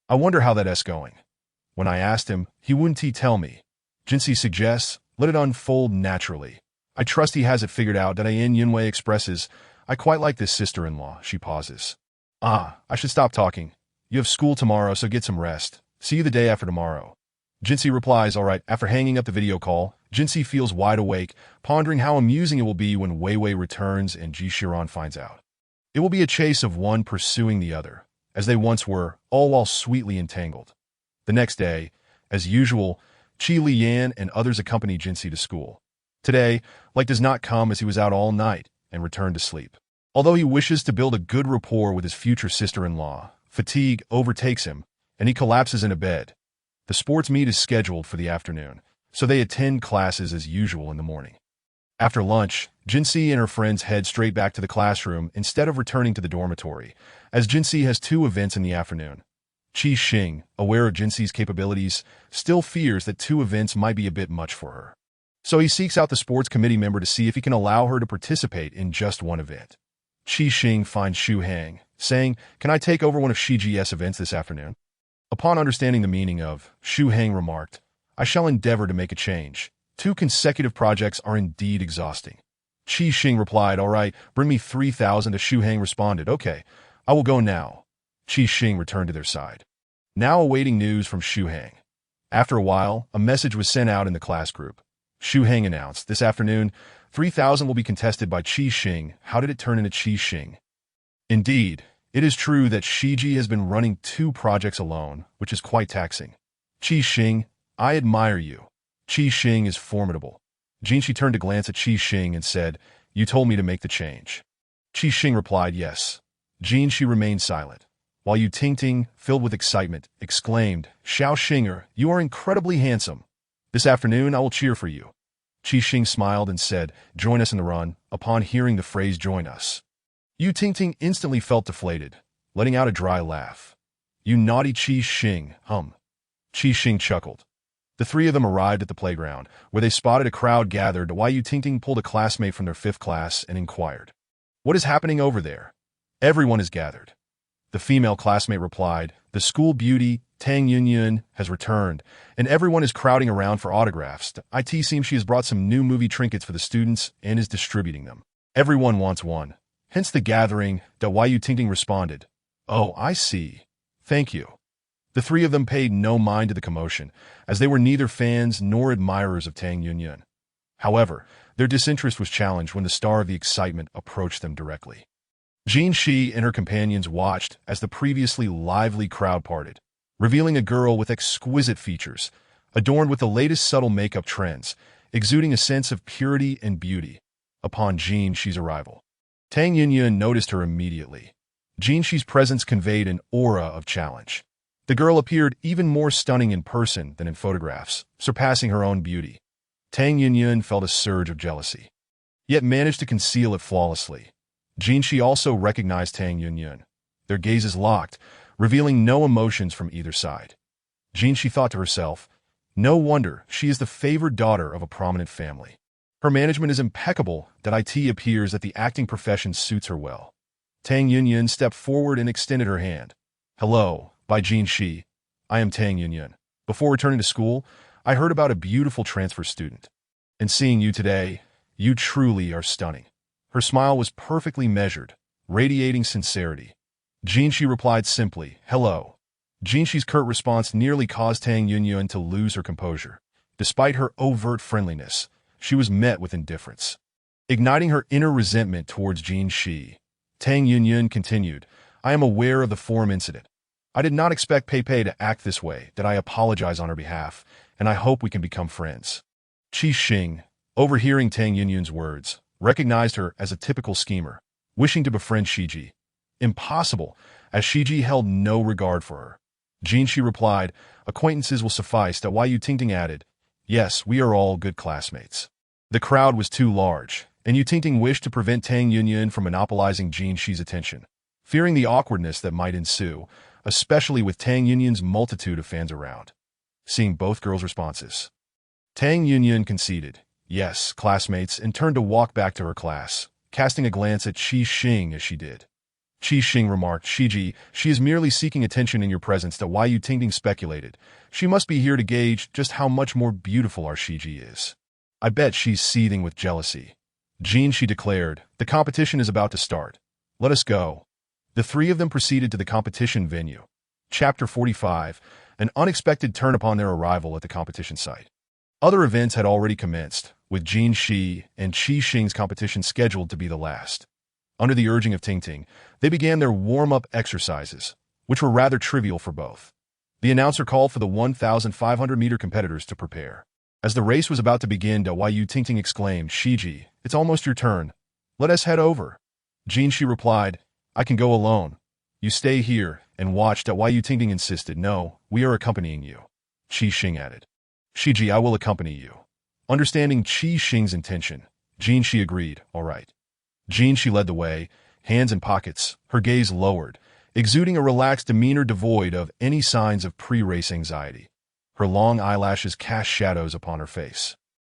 I wonder how that's going. When I asked him, he wouldn't tell me. Jinsi suggests, let it unfold naturally. I trust he has it figured out. Yunwei expresses, I quite like this sister-in-law. She pauses. I should stop talking. You have school tomorrow, so get some rest. See you the day after tomorrow. Jinsi replies, all right. After hanging up the video call, Jinsi feels wide awake, pondering how amusing it will be when Weiwei returns and Ji Shiran finds out. It will be a chase of one pursuing the other, as they once were, all while sweetly entangled. The next day, as usual, Qi Liyan and others accompany Jinsi to school. Today, Light does not come as he was out all night and returned to sleep. Although he wishes to build a good rapport with his future sister-in-law, fatigue overtakes him, and he collapses in a bed. The sports meet is scheduled for the afternoon, so they attend classes as usual in the morning. After lunch, Jinsi and her friends head straight back to the classroom instead of returning to the dormitory, as Jinsi has 2 events in the afternoon. Qi Xing, aware of Jinsi's capabilities, still fears that 2 events might be a bit much for her. So he seeks out the sports committee member to see if he can allow her to participate in just 1 event. Qi Xing finds Xu Hang, saying, can I take over one of Shiji's events this afternoon? Upon understanding the meaning of, Xu Hang remarked, I shall endeavor to make a change. 2 consecutive projects are indeed exhausting. Qi Xing replied, all right, bring me 3,000. Xu Hang responded, okay, I will go now. Qi Xing returned to their side, now awaiting news from Xu Hang. After a while, a message was sent out in the class group. Xu Hang announced, this afternoon, 3,000 will be contested by Qi Xing. How did it turn into Qi Xing? Indeed, it is true that Shiji has been running 2 projects alone, which is quite taxing. Qi Xing, I admire you. Qi Xing is formidable. Jinshi turned to glance at Qi Xing and said, you told me to make the change. Qi Xing replied, yes. Jinshi remained silent, while Yu Tingting, filled with excitement, exclaimed, Xiao Xinger, you are incredibly handsome. This afternoon I will cheer for you. Qi Xing smiled and said, join us in the run. Upon hearing the phrase join us, Yu Tingting instantly felt deflated, letting out a dry laugh. You naughty Qi Xing, hum. Qi Xing chuckled. The 3 of them arrived at the playground, where they spotted a crowd gathered while Yu Tingting pulled a classmate from their 5th class and inquired, what is happening over there? Everyone is gathered. The female classmate replied, the school beauty, Tang Yunyun, has returned, and everyone is crowding around for autographs. It seems she has brought some new movie trinkets for the students and is distributing them. Everyone wants one. Hence the gathering. Yu Tingting responded, oh, I see. Thank you. The 3 of them paid no mind to the commotion, as they were neither fans nor admirers of Tang Yunyun. However, their disinterest was challenged when the star of the excitement approached them directly. Jin Shi and her companions watched as the previously lively crowd parted, revealing a girl with exquisite features, adorned with the latest subtle makeup trends, exuding a sense of purity and beauty. Upon Jin Shi's arrival, Tang Yunyun noticed her immediately. Jin Shi's presence conveyed an aura of challenge. The girl appeared even more stunning in person than in photographs, surpassing her own beauty. Tang Yunyun felt a surge of jealousy, yet managed to conceal it flawlessly. Jinshi also recognized Tang Yunyun. Their gazes locked, revealing no emotions from either side. Jinshi thought to herself, no wonder she is the favored daughter of a prominent family. Her management is impeccable. It appears that the acting profession suits her well. Tang Yunyun stepped forward and extended her hand. Hello, by Jinshi. I am Tang Yunyun. Before returning to school, I heard about a beautiful transfer student. And seeing you today, you truly are stunning. Her smile was perfectly measured, radiating sincerity. Jinshi replied simply, hello. Jinshi's curt response nearly caused Tang Yunyun to lose her composure. Despite her overt friendliness, she was met with indifference. Igniting her inner resentment towards Jinshi, Tang Yunyun continued, I am aware of the forum incident. I did not expect Peipei to act this way. I apologize on her behalf, and I hope we can become friends. Qi Xing, overhearing Tang Yunyun's words, recognized her as a typical schemer, wishing to befriend Shiji. Impossible, as Shiji held no regard for her. Jinshi replied, acquaintances will suffice. Yu Tingting added, yes, we are all good classmates. The crowd was too large, and Yu Tingting wished to prevent Tang Yunyun from monopolizing Jinshi's attention. Fearing the awkwardness that might ensue, especially with Tang Yunyun's multitude of fans around. Seeing both girls' responses, Tang Yunyun conceded, "Yes, classmates," and turned to walk back to her class, casting a glance at Qi Xing as she did. Qi Xing remarked, "Shiji, she is merely seeking attention in your presence." That Wai Yu Tingting speculated. She must be here to gauge just how much more beautiful our Shiji is. I bet she's seething with jealousy. Jean, she declared, "The competition is about to start. Let us go." The three of them proceeded to the competition venue. Chapter 45, an unexpected turn upon their arrival at the competition site. Other events had already commenced, with Jin Shi and Qi Xing's competition scheduled to be the last. Under the urging of Tingting, they began their warm-up exercises, which were rather trivial for both. The announcer called for the 1,500-meter competitors to prepare. As the race was about to begin, Wai Yu Tingting exclaimed, "Shiji, it's almost your turn. Let us head over." Jin Shi replied, "I can go alone. You stay here and watch." Wai Yu Tingting insisted, "No, we are accompanying you." Qi Xing added, "Shiji, I will accompany you." Understanding Qi Xing's intention, Jin Shi agreed, "All right." Jin Shi led the way, hands in pockets, her gaze lowered, exuding a relaxed demeanor devoid of any signs of pre-race anxiety. Her long eyelashes cast shadows upon her face,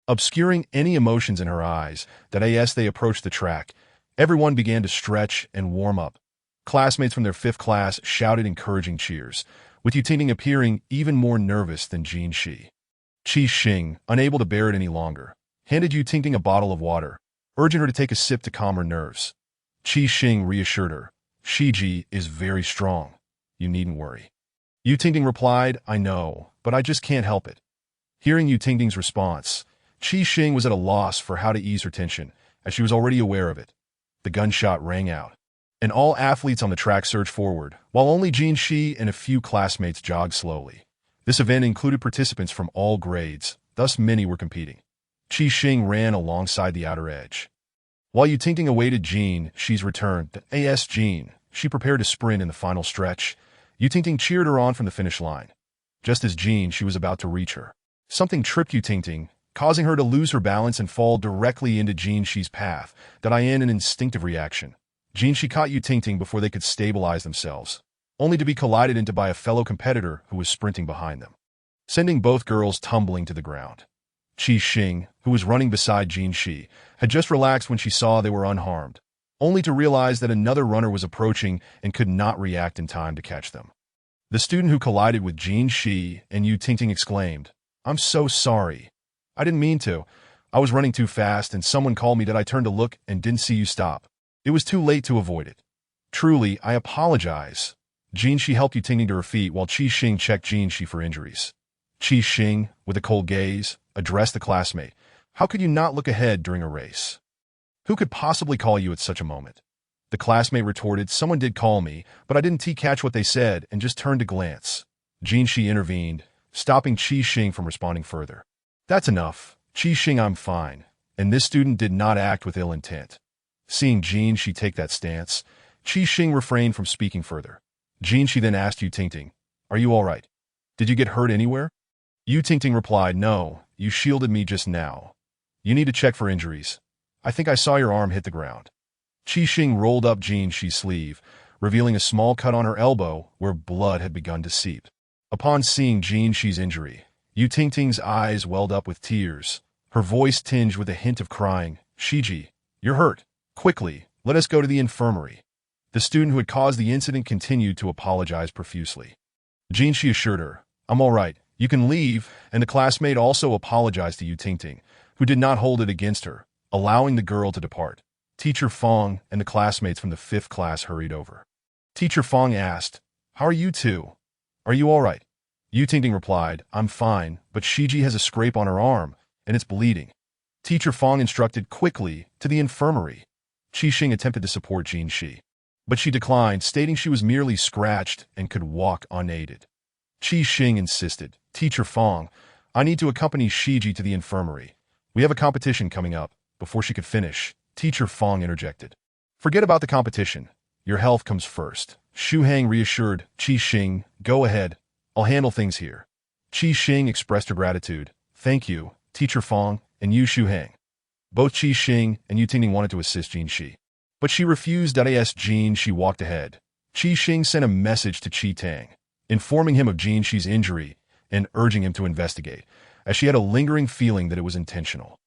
obscuring any emotions in her eyes. As they approached the track, everyone began to stretch and warm up. Classmates from their 5th class shouted encouraging cheers, with Yu Tingting appearing even more nervous than Jin Shi. Qi Xing, unable to bear it any longer, handed Yu Tingting a bottle of water, urging her to take a sip to calm her nerves. Qi Xing reassured her, "Shiji is very strong. You needn't worry." Yu Tingting replied, "I know, but I just can't help it." Hearing Yu Tingting's response, Qi Xing was at a loss for how to ease her tension, as she was already aware of it. The gunshot rang out, and all athletes on the track surged forward, while only Jin Shi and a few classmates jogged slowly. This event included participants from all grades, thus many were competing. Qi Xing ran alongside the outer edge. While Yu Tingting awaited Jin Shi's return, Jin Shi prepared to sprint in the final stretch. Yu Tingting cheered her on from the finish line. Just as Jin Shi was about to reach her, something tripped Yu Tingting, causing her to lose her balance and fall directly into Jin Shi's path. In an instinctive reaction, Jin Shi caught Yu Tingting before they could stabilize themselves, only to be collided into by a fellow competitor who was sprinting behind them, sending both girls tumbling to the ground. Qi Xing, who was running beside Jin Shi, had just relaxed when she saw they were unharmed, only to realize that another runner was approaching and could not react in time to catch them. The student who collided with Jin Shi and Yu Tingting exclaimed, "I'm so sorry. I didn't mean to. I was running too fast and someone called me. I turned to look and didn't see you stop. It was too late to avoid it. Truly, I apologize." Jin Shi helped Yu Tingting to her feet while Qi Xing checked Jin Shi for injuries. Qi Xing, with a cold gaze, addressed the classmate, "How could you not look ahead during a race? Who could possibly call you at such a moment?" The classmate retorted, "Someone did call me, but I didn't catch what they said and just turned to glance." Jin Shi intervened, stopping Qi Xing from responding further. "That's enough. Qi Xing, I'm fine." And this student did not act with ill intent. Seeing Jin Shi take that stance, Qi Xing refrained from speaking further. Jin Shi then asked Yu Tingting, "Are you all right? Did you get hurt anywhere?" Yu Tingting replied, "No, you shielded me just now. You need to check for injuries. I think I saw your arm hit the ground." Qi Xing rolled up Jin Shi's sleeve, revealing a small cut on her elbow where blood had begun to seep. Upon seeing Jin Shi's injury, Yu Tingting's eyes welled up with tears, her voice tinged with a hint of crying. "Shiji, you're hurt. Quickly, let us go to the infirmary." The student who had caused the incident continued to apologize profusely. Jin Shi assured her, "I'm all right. You can leave," and the classmate also apologized to Yu Tingting, who did not hold it against her, allowing the girl to depart. Teacher Fong and the classmates from the 5th class hurried over. Teacher Fong asked, "How are you two? Are you all right?" Yu Tingting replied, "I'm fine, but Shiji has a scrape on her arm, and it's bleeding." Teacher Fong instructed, "Quickly, to the infirmary." Qi Xing attempted to support Jin Shi, but she declined, stating she was merely scratched and could walk unaided. Qi Xing insisted, "Teacher Fong, I need to accompany Shiji to the infirmary. We have a competition coming up." Before she could finish, Teacher Fong interjected, "Forget about the competition. Your health comes first." Xu Hang reassured Qi Xing, "Go ahead. I'll handle things here." Qi Xing expressed her gratitude. "Thank you, Teacher Fong and you, Xu Hang." Both Qi Xing and Yu Tingting wanted to assist Jin Shi, but she refused. As Jin Shi walked ahead, Qi Xing sent a message to Qi Tang, informing him of Jin Shi's injury and urging him to investigate, as she had a lingering feeling that it was intentional.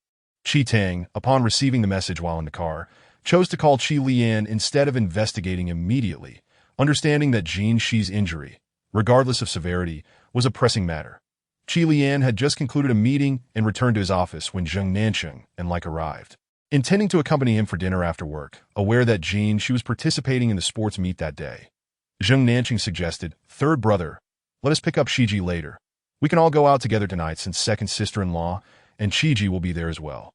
Qi Tang, upon receiving the message while in the car, chose to call Qi Lian instead of investigating immediately, understanding that Jin Shi's injury, regardless of severity, was a pressing matter. Qi Lian had just concluded a meeting and returned to his office when Zheng Nancheng and Like arrived. Intending to accompany him for dinner after work, aware that Jin Shi was participating in the sports meet that day, Zheng Nancheng suggested, "Third brother, let us pick up Shiji later. We can all go out together tonight since second sister-in-law and Shiji will be there as well."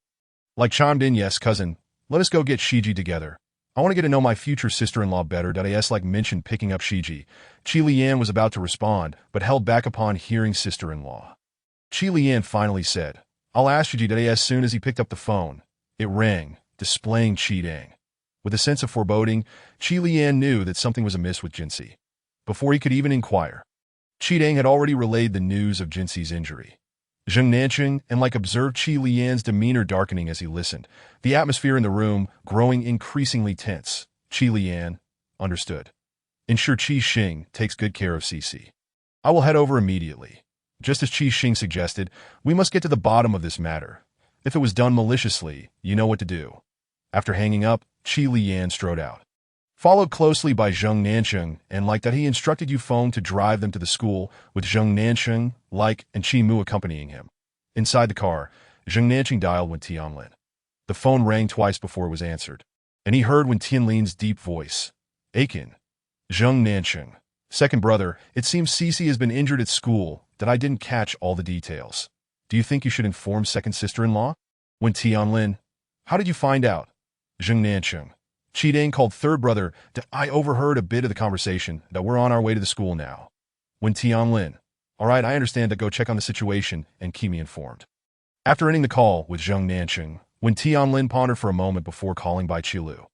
Like chimed in, "Yes, cousin, let us go get Shiji together. I want to get to know my future sister-in-law better." As Like mentioned picking up Shiji, Qi Lian was about to respond, but held back upon hearing sister-in-law. Qi Lian finally said, "I'll ask Shiji." As soon as he picked up the phone, it rang, displaying Qi Tang. With a sense of foreboding, Qi Lian knew that something was amiss with Jinsi. Before he could even inquire, Qi Tang had already relayed the news of Jinsi's injury. Zheng Nancheng and Like observed Qi Lian's demeanor darkening as he listened, the atmosphere in the room growing increasingly tense. Qi Lian understood. "Ensure Qi Xing takes good care of Cici. I will head over immediately." Just as Qi Xing suggested, "We must get to the bottom of this matter. If it was done maliciously, you know what to do." After hanging up, Qi Lian strode out, followed closely by Zheng Nancheng and Like that he instructed Yufeng to drive them to the school, with Zheng Nancheng, Like, and Qi Mu accompanying him. Inside the car, Zheng Nancheng dialed Wen Tianlin. The phone rang twice before it was answered, and he heard Wen Tianlin's deep voice. "Aiken, Zheng Nancheng, second brother, it seems Cici has been injured at school, that I didn't catch all the details. Do you think you should inform second sister-in-law?" Wen Tianlin, "How did you find out?" Zheng Nancheng, "Qi Tang called third brother that I overheard a bit of the conversation, that we're on our way to the school now." Wen Tianlin, "All right, I understand that. Go check on the situation and keep me informed." After ending the call with Zheng Nancheng, Wen Tianlin pondered for a moment before calling Bai Qilu.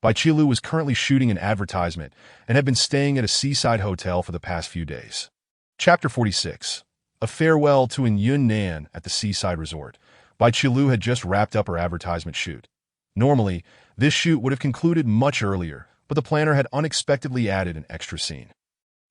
Bai Qilu was currently shooting an advertisement and had been staying at a seaside hotel for the past few days. Chapter 46. A farewell to in Yunnan at the seaside resort. Bai Qilu had just wrapped up her advertisement shoot. Normally, this shoot would have concluded much earlier, but the planner had unexpectedly added an extra scene.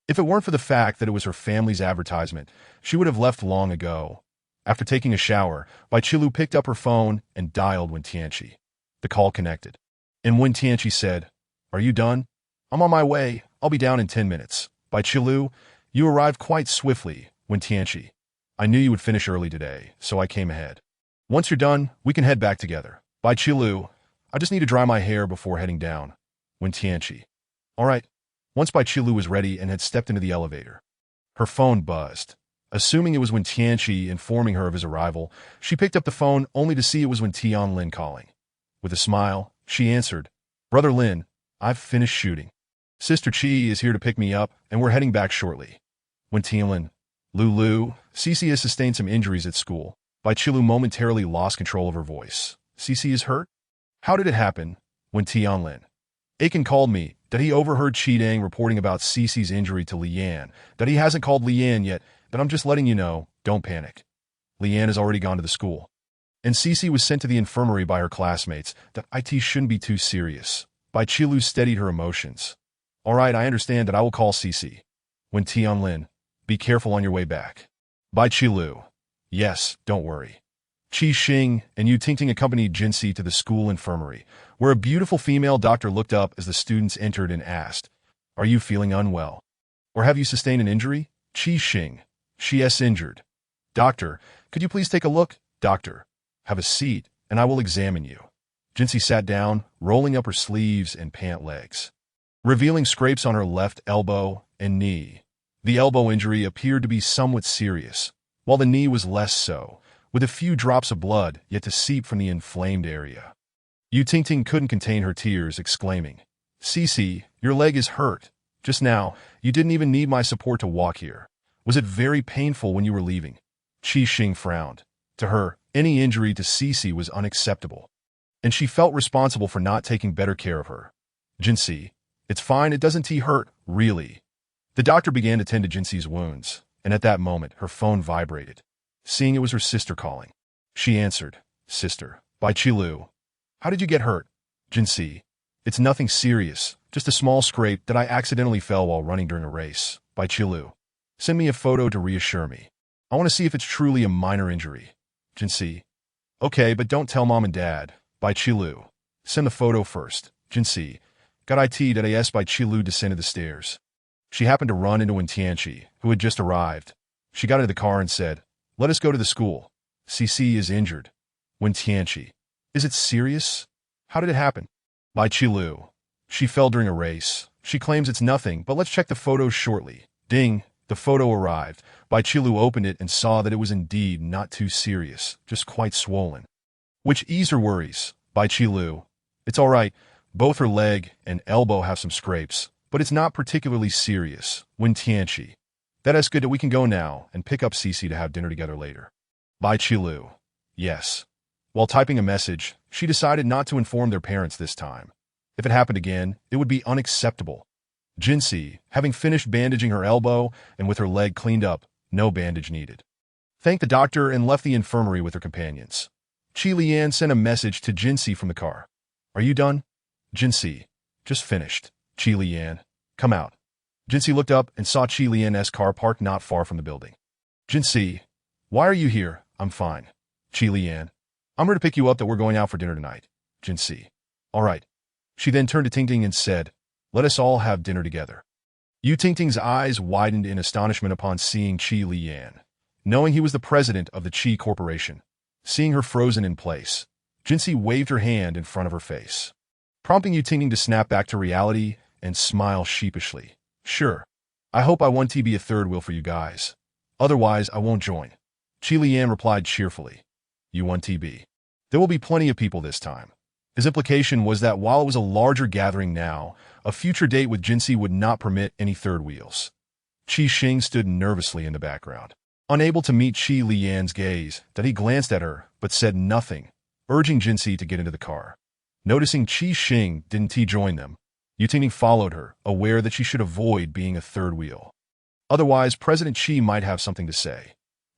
If it weren't for the fact that it was her family's advertisement, she would have left long ago. After taking a shower, Bai Qilu picked up her phone and dialed Wen Tianqi. The call connected, and Wen Tianqi said, "Are you done?" "I'm on my way. I'll be down in 10 minutes. Bai Qilu, you arrived quite swiftly, Wen Tianqi. I knew you would finish early today, so I came ahead. Once you're done, we can head back together. Bai Qilu, I just need to dry my hair before heading down." Wen Tianqi, "All right." Once Bai Qilu was ready and had stepped into the elevator, her phone buzzed. Assuming it was Wen Tianqi informing her of his arrival, she picked up the phone only to see it was Wen Tianlin calling. With a smile, she answered, "Brother Lin, I've finished shooting. Sister Qi is here to pick me up, and we're heading back shortly." Wen Tianlin, "Lulu, Cici has sustained some injuries at school." Bai Qilu momentarily lost control of her voice. "Cici is hurt? How did it happen?" Wen Tianlin, "Aiken called me, that he overheard Qi Tang reporting about Cici's injury to Lian, that he hasn't called Lian yet, that I'm just letting you know, don't panic. Lian has already gone to the school. And Cici was sent to the infirmary by her classmates, that it shouldn't be too serious." Bai Qilu steadied her emotions. "All right, I understand that. I will call Cici." Wen Tianlin, "Be careful on your way back." Bai Qilu, "Yes, don't worry." Qi Xing and Yu Tingting accompanied Jinsi to the school infirmary, where a beautiful female doctor looked up as the students entered and asked, "Are you feeling unwell? Or have you sustained an injury?" Qi Xing, "She is injured." "Doctor, could you please take a look?" "Doctor, have a seat, and I will examine you." Jinsi sat down, rolling up her sleeves and pant legs, revealing scrapes on her left elbow and knee. The elbow injury appeared to be somewhat serious, while the knee was less so, with a few drops of blood yet to seep from the inflamed area. Yu Tingting couldn't contain her tears, exclaiming, "Cici, your leg is hurt. Just now, you didn't even need my support to walk here. Was it very painful when you were leaving?" Qi Xing frowned. To her, any injury to Cici was unacceptable, and she felt responsible for not taking better care of her. "Jinsi, it's fine. It doesn't hurt, really." The doctor began to tend to Jinsi's wounds, and at that moment, her phone vibrated. Seeing it was her sister calling, she answered, "Sister, Bai Qilu. How did you get hurt?" "Jinsi, It's nothing serious, just a small scrape that I accidentally fell while running during a race. By Chilu. Send me a photo to reassure me. I want to see if it's truly a minor injury. Jinsi. Okay, but don't tell mom and dad. By Chilu. Send the photo first. Jinsi. Got it.as by Chilu descended the stairs. She happened to run into Tianchi, who had just arrived. She got into the car and said, "Let us go to the school. CC is injured." Tianchi. Is it serious? How did it happen? By Chilu. She fell during a race. She claims it's nothing, but let's check the photos shortly. Ding. The photo arrived. Bai Chilu opened it and saw that it was indeed not too serious, just quite swollen. Which eased her worries. Bai Chilu. It's all right. Both her leg and elbow have some scrapes, but it's not particularly serious. Tianchi. That is good that we can go now and pick up Cici to have dinner together later. Bai Chilu. Yes. While typing a message, she decided not to inform their parents this time. If it happened again, it would be unacceptable. Jinsi, having finished bandaging her elbow and with her leg cleaned up, no bandage needed, thanked the doctor and left the infirmary with her companions. Qi Lian sent a message to Jinsi from the car. Are you done? Jinsi. Just finished. Qi Lian. Come out. Jinsi looked up and saw Qi Lian's car parked not far from the building. Jinsi. Why are you here? I'm fine. Qi Lian. I'm here to pick you up that we're going out for dinner tonight. Jinsi. All right. She then turned to Tingting and said, let us all have dinner together. Yu Tingting's eyes widened in astonishment upon seeing Qi Lian. Knowing he was the president of the Qi Corporation, seeing her frozen in place, Jinsi waved her hand in front of her face, prompting Yu Tingting to snap back to reality and smile sheepishly. Sure. I hope I want to be a third wheel for you guys. Otherwise, I won't join. Qi Lian replied cheerfully. You want TB. There will be plenty of people this time. His implication was that while it was a larger gathering now, a future date with Jinsi would not permit any third wheels. Qi Xing stood nervously in the background, unable to meet Qi Lian's gaze, that he glanced at her but said nothing, urging Jinsi to get into the car. Noticing Qi Xing didn't join them, Yu Tingting followed her, aware that she should avoid being a third wheel. Otherwise, President Qi might have something to say.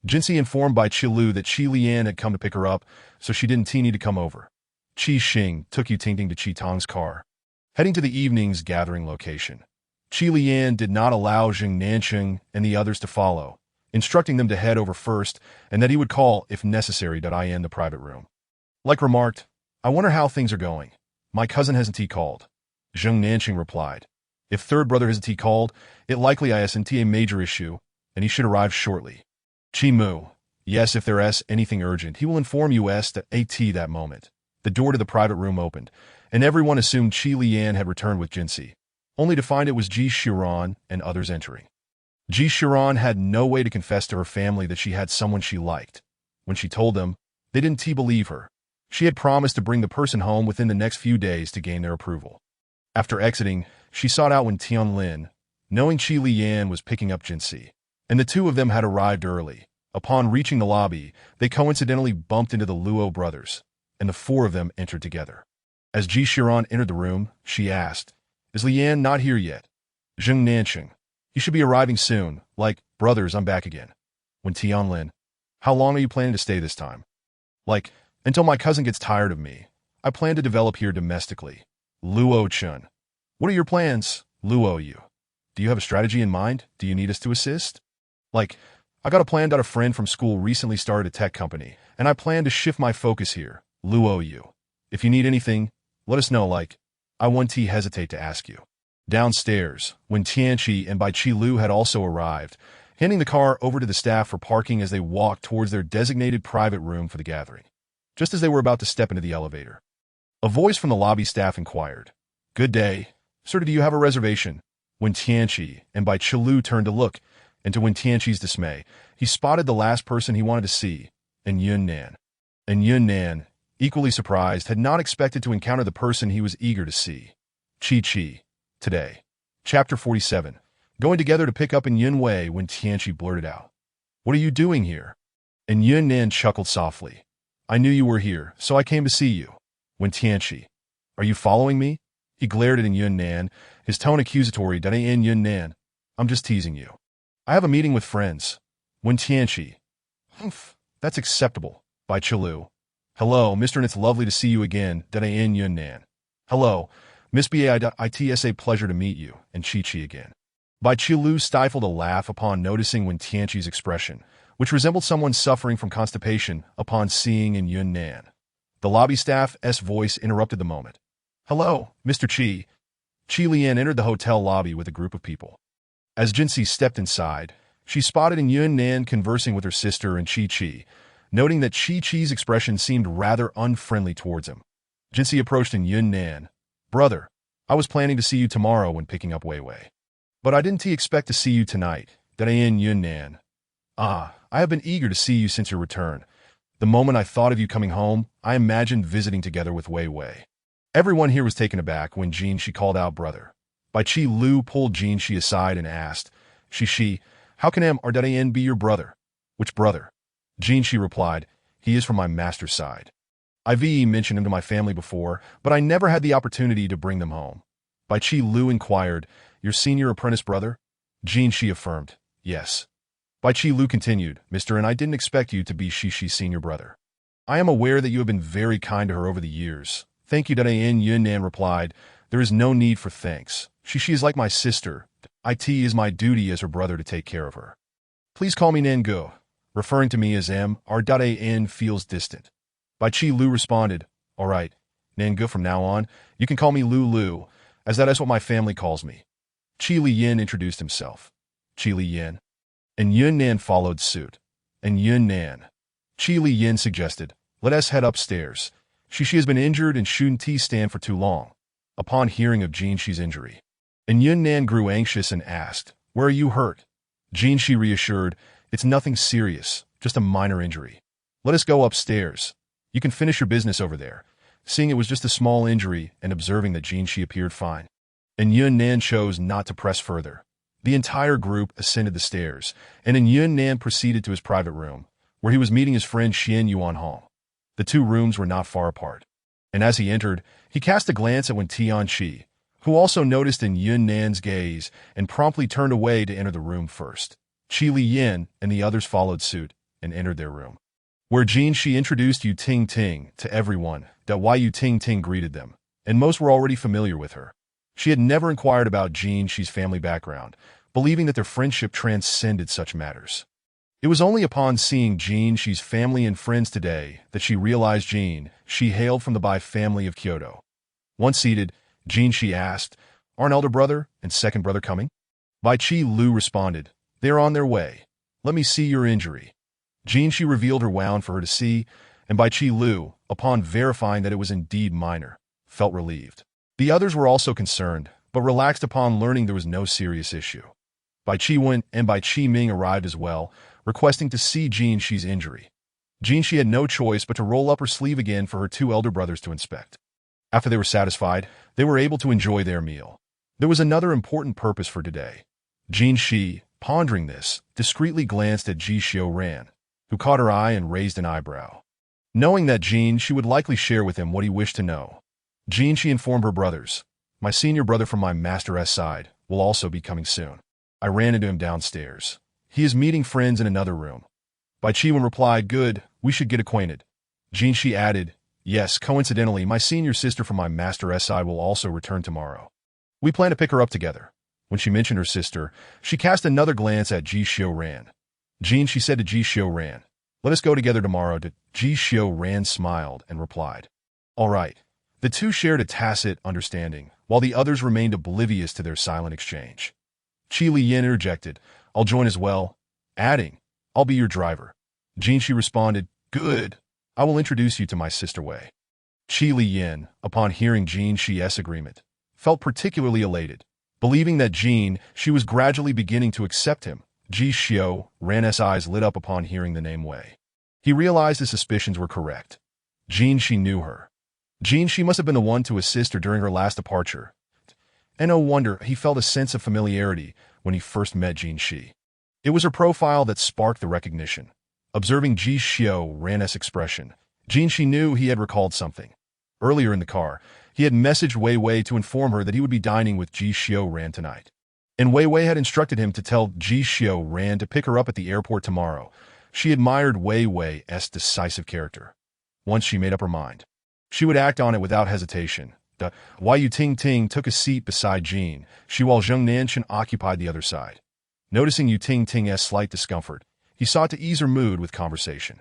Jinsi informed by Qilu that Qi Lian had come to pick her up, so she didn't need to come over. Qi Xing took Yu Tingting to Qi Tong's car, heading to the evening's gathering location. Qi Lian did not allow Jing Nancheng and the others to follow, instructing them to head over first and that he would call, if necessary, in the private room. Like remarked, I wonder how things are going. My cousin hasn't called. Jing Nancheng replied. If third brother hasn't called, it likely isn't a major issue, and he should arrive shortly. Qi Mu. Yes, if there's anything urgent, he will inform us at that moment. The door to the private room opened, and everyone assumed Qi Lian had returned with Jinsi, only to find it was Ji Shiran and others entering. Ji Shiran had no way to confess to her family that she had someone she liked. When she told them, they didn't believe her. She had promised to bring the person home within the next few days to gain their approval. After exiting, she sought out Tianlin, knowing Qi Lian was picking up Jinsi, and the two of them had arrived early. Upon reaching the lobby, they coincidentally bumped into the Luo brothers, and the four of them entered together. As Ji Shiran entered the room, she asked, Is Lian not here yet? Jing Nancheng. He should be arriving soon. Brothers, I'm back again. When Tianlin. How long are you planning to stay this time? Until my cousin gets tired of me. I plan to develop here domestically. Luo Chun. What are your plans? Luo Yu. Do you have a strategy in mind? Do you need us to assist? I got a plan that a friend from school recently started a tech company, and I plan to shift my focus here. Luo Yu. If you need anything, let us know. I won't hesitate to ask you. Downstairs, when Tianchi and Bai Qi Lu had also arrived, handing the car over to the staff for parking as they walked towards their designated private room for the gathering. Just as they were about to step into the elevator, a voice from the lobby staff inquired, Good day. Sir, do you have a reservation? When Tianchi and Bai Qi Lu turned to look, and to Wen Tianchi's dismay, he spotted the last person he wanted to see, and Yunnan. And Yunnan, equally surprised, had not expected to encounter the person he was eager to see. Chi. Today. Chapter 47. Going together to pick up in Yunwei when Tianchi blurted out. What are you doing here? And Yunnan chuckled softly. I knew you were here, so I came to see you. When Tianchi. Are you following me? He glared at Yunnan, his tone accusatory. In Yunnan. I'm just teasing you. I have a meeting with friends. When Tianchi. Humph, that's acceptable. By Chilu. Hello, mister, and it's lovely to see you again. In Yunnan. Hello, Miss It's a pleasure to meet you, and Chi-Chi again. Bai Chi-Lu stifled a laugh upon noticing Wen Tianqi's expression, which resembled someone suffering from constipation upon seeing in Yunnan. The lobby staff's voice interrupted the moment. "Hello, Mr. Chi." Chi Lian entered the hotel lobby with a group of people. As Jinxi stepped inside, she spotted in Yunnan conversing with her sister and Chi-Chi, noting that Chi-Chi's expression seemed rather unfriendly towards him. Jinxi approached in Yunnan. "Brother, I was planning to see you tomorrow when picking up Wei Wei. But I didn't expect to see you tonight, that I in Yunnan. I have been eager to see you since your return. The moment I thought of you coming home, I imagined visiting together with Wei Wei." Everyone here was taken aback when Jinxi called out brother. Bai Chi-Lu pulled Jinxi aside and asked, "Shi, how can Aristocratic be your brother?" "Which brother?" Jinxi replied, "He is from my master's side. I've mentioned him to my family before, but I never had the opportunity to bring them home." Bai Chi-Lu inquired, "Your senior apprentice brother?" Jinxi affirmed, "Yes." Bai Chi-Lu continued, "Mr. and I didn't expect you to be Shi's senior brother. I am aware that you have been very kind to her over the years." "Thank you." Yunnan replied, "There is no need for thanks. She is like my sister. It is my duty as her brother to take care of her. Please call me Nangu." Referring to me as R.N feels distant. Bai Chi-Lu responded, "All right, Nangu, from now on, you can call me Lulu, as that is what my family calls me." Chi Lian introduced himself. "Chi Lian." And Yunnan followed suit. And Yunnan. Chi Lian suggested, "Let us head upstairs. She has been injured and shouldn't stand for too long." Upon hearing of Jinxi's injury, and Yunnan grew anxious and asked, "Where are you hurt?" Jinxi reassured, "It's nothing serious, just a minor injury. Let us go upstairs. You can finish your business over there." Seeing it was just a small injury and observing that Jinxi appeared fine, and Yunnan chose not to press further. The entire group ascended the stairs, and Yunnan proceeded to his private room, where he was meeting his friend Xian Yuanhong. The two rooms were not far apart, and as he entered, he cast a glance at Wen Tianqi, who also noticed in Yunnan's gaze and promptly turned away to enter the room first. Chi Lian and the others followed suit and entered their room, where Jinxi introduced Yu Ting Ting to everyone. Yu Ting Ting greeted them, and most were already familiar with her. She had never inquired about Jinxi's family background, believing that their friendship transcended such matters. It was only upon seeing Jinxi's family and friends today that she realized she hailed from the Bai family of Kyoto. Once seated, Jinxi asked, "Are an elder brother and second brother coming?" Bai Chi-Lu responded, "They are on their way. Let me see your injury." Jinxi revealed her wound for her to see, and Bai Chi-Lu, upon verifying that it was indeed minor, felt relieved. The others were also concerned, but relaxed upon learning there was no serious issue. Bai Chi-Wen and Bai Chi-Ming arrived as well, requesting to see Jinxi's injury. Jinxi had no choice but to roll up her sleeve again for her two elder brothers to inspect. After they were satisfied, they were able to enjoy their meal. There was another important purpose for today. Jinxi, pondering this, discreetly glanced at Ji Xiu-ran, who caught her eye and raised an eyebrow. Knowing that she would likely share with him what he wished to know, Jinxi informed her brothers, "My senior brother from my master's side will also be coming soon. I ran into him downstairs. He is meeting friends in another room." Bai Chi-Wen replied, "Good, we should get acquainted." Jinxi added, "Yes, coincidentally, my senior sister from my master's side will also return tomorrow. We plan to pick her up together." When she mentioned her sister, she cast another glance at Ji Xiu-ran. Jinxi said to Ji Xiu-ran, "Let us go together tomorrow." Ji Xiu-ran smiled and replied, "All right." The two shared a tacit understanding, while the others remained oblivious to their silent exchange. Chi Lian interjected, "I'll join as well," adding, "I'll be your driver." Jinxi responded, "Good. I will introduce you to my sister Wei." Chi Lian, upon hearing Jinxi's agreement, felt particularly elated, believing that she was gradually beginning to accept him. Ji Xiu-ran's eyes lit up upon hearing the name Wei. He realized his suspicions were correct. Jinxi knew her. Jinxi must have been the one to assist her during her last departure. And no wonder he felt a sense of familiarity when he first met Jinxi. It was her profile that sparked the recognition. Observing Ji Xiu-ran's expression, Jinxi knew he had recalled something. Earlier in the car, he had messaged Wei Wei to inform her that he would be dining with Ji Xiu-ran tonight. And Wei Wei had instructed him to tell Ji Xiu-ran to pick her up at the airport tomorrow. She admired Wei Wei's decisive character. Once she made up her mind, she would act on it without hesitation. Yu Ting took a seat beside Jean Shi while Zheng Nanshan occupied the other side. Noticing Yu Ting's slight discomfort, he sought to ease her mood with conversation.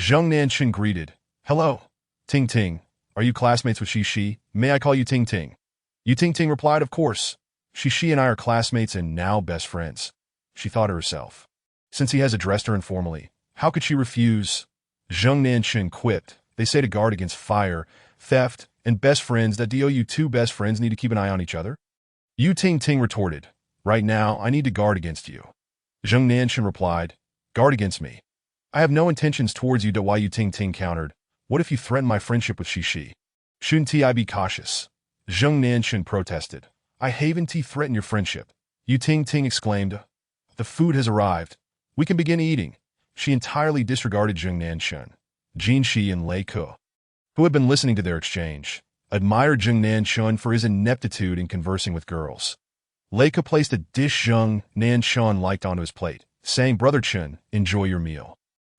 Zheng Nanshan greeted, "Hello, Ting. Are you classmates with Shi? May I call you Ting?" Yu Ting replied, "Of course. Shi and I are classmates and now best friends." She thought to herself. Since he has addressed her informally, how could she refuse? Zheng Nanshan quipped, "They say to guard against fire, theft, and best friends that you two best friends need to keep an eye on each other." Yu Ting retorted, "Right now, I need to guard against you." Zheng Nanshan replied, "Guard against me? I have no intentions towards you." Yu Ting countered, "What if you threaten my friendship with Shi? Shouldn't I be cautious?" Zheng Nanshan protested, "I haven't threatened your friendship." Yu Ting exclaimed, "The food has arrived. We can begin eating." She entirely disregarded Zheng Nanshan. Jin Shi and Lei Ke, who had been listening to their exchange, admired Zheng Nanshan for his ineptitude in conversing with girls. Lei Ke placed a dish Zheng Nanshan liked onto his plate, saying, "Brother Chen, enjoy your meal."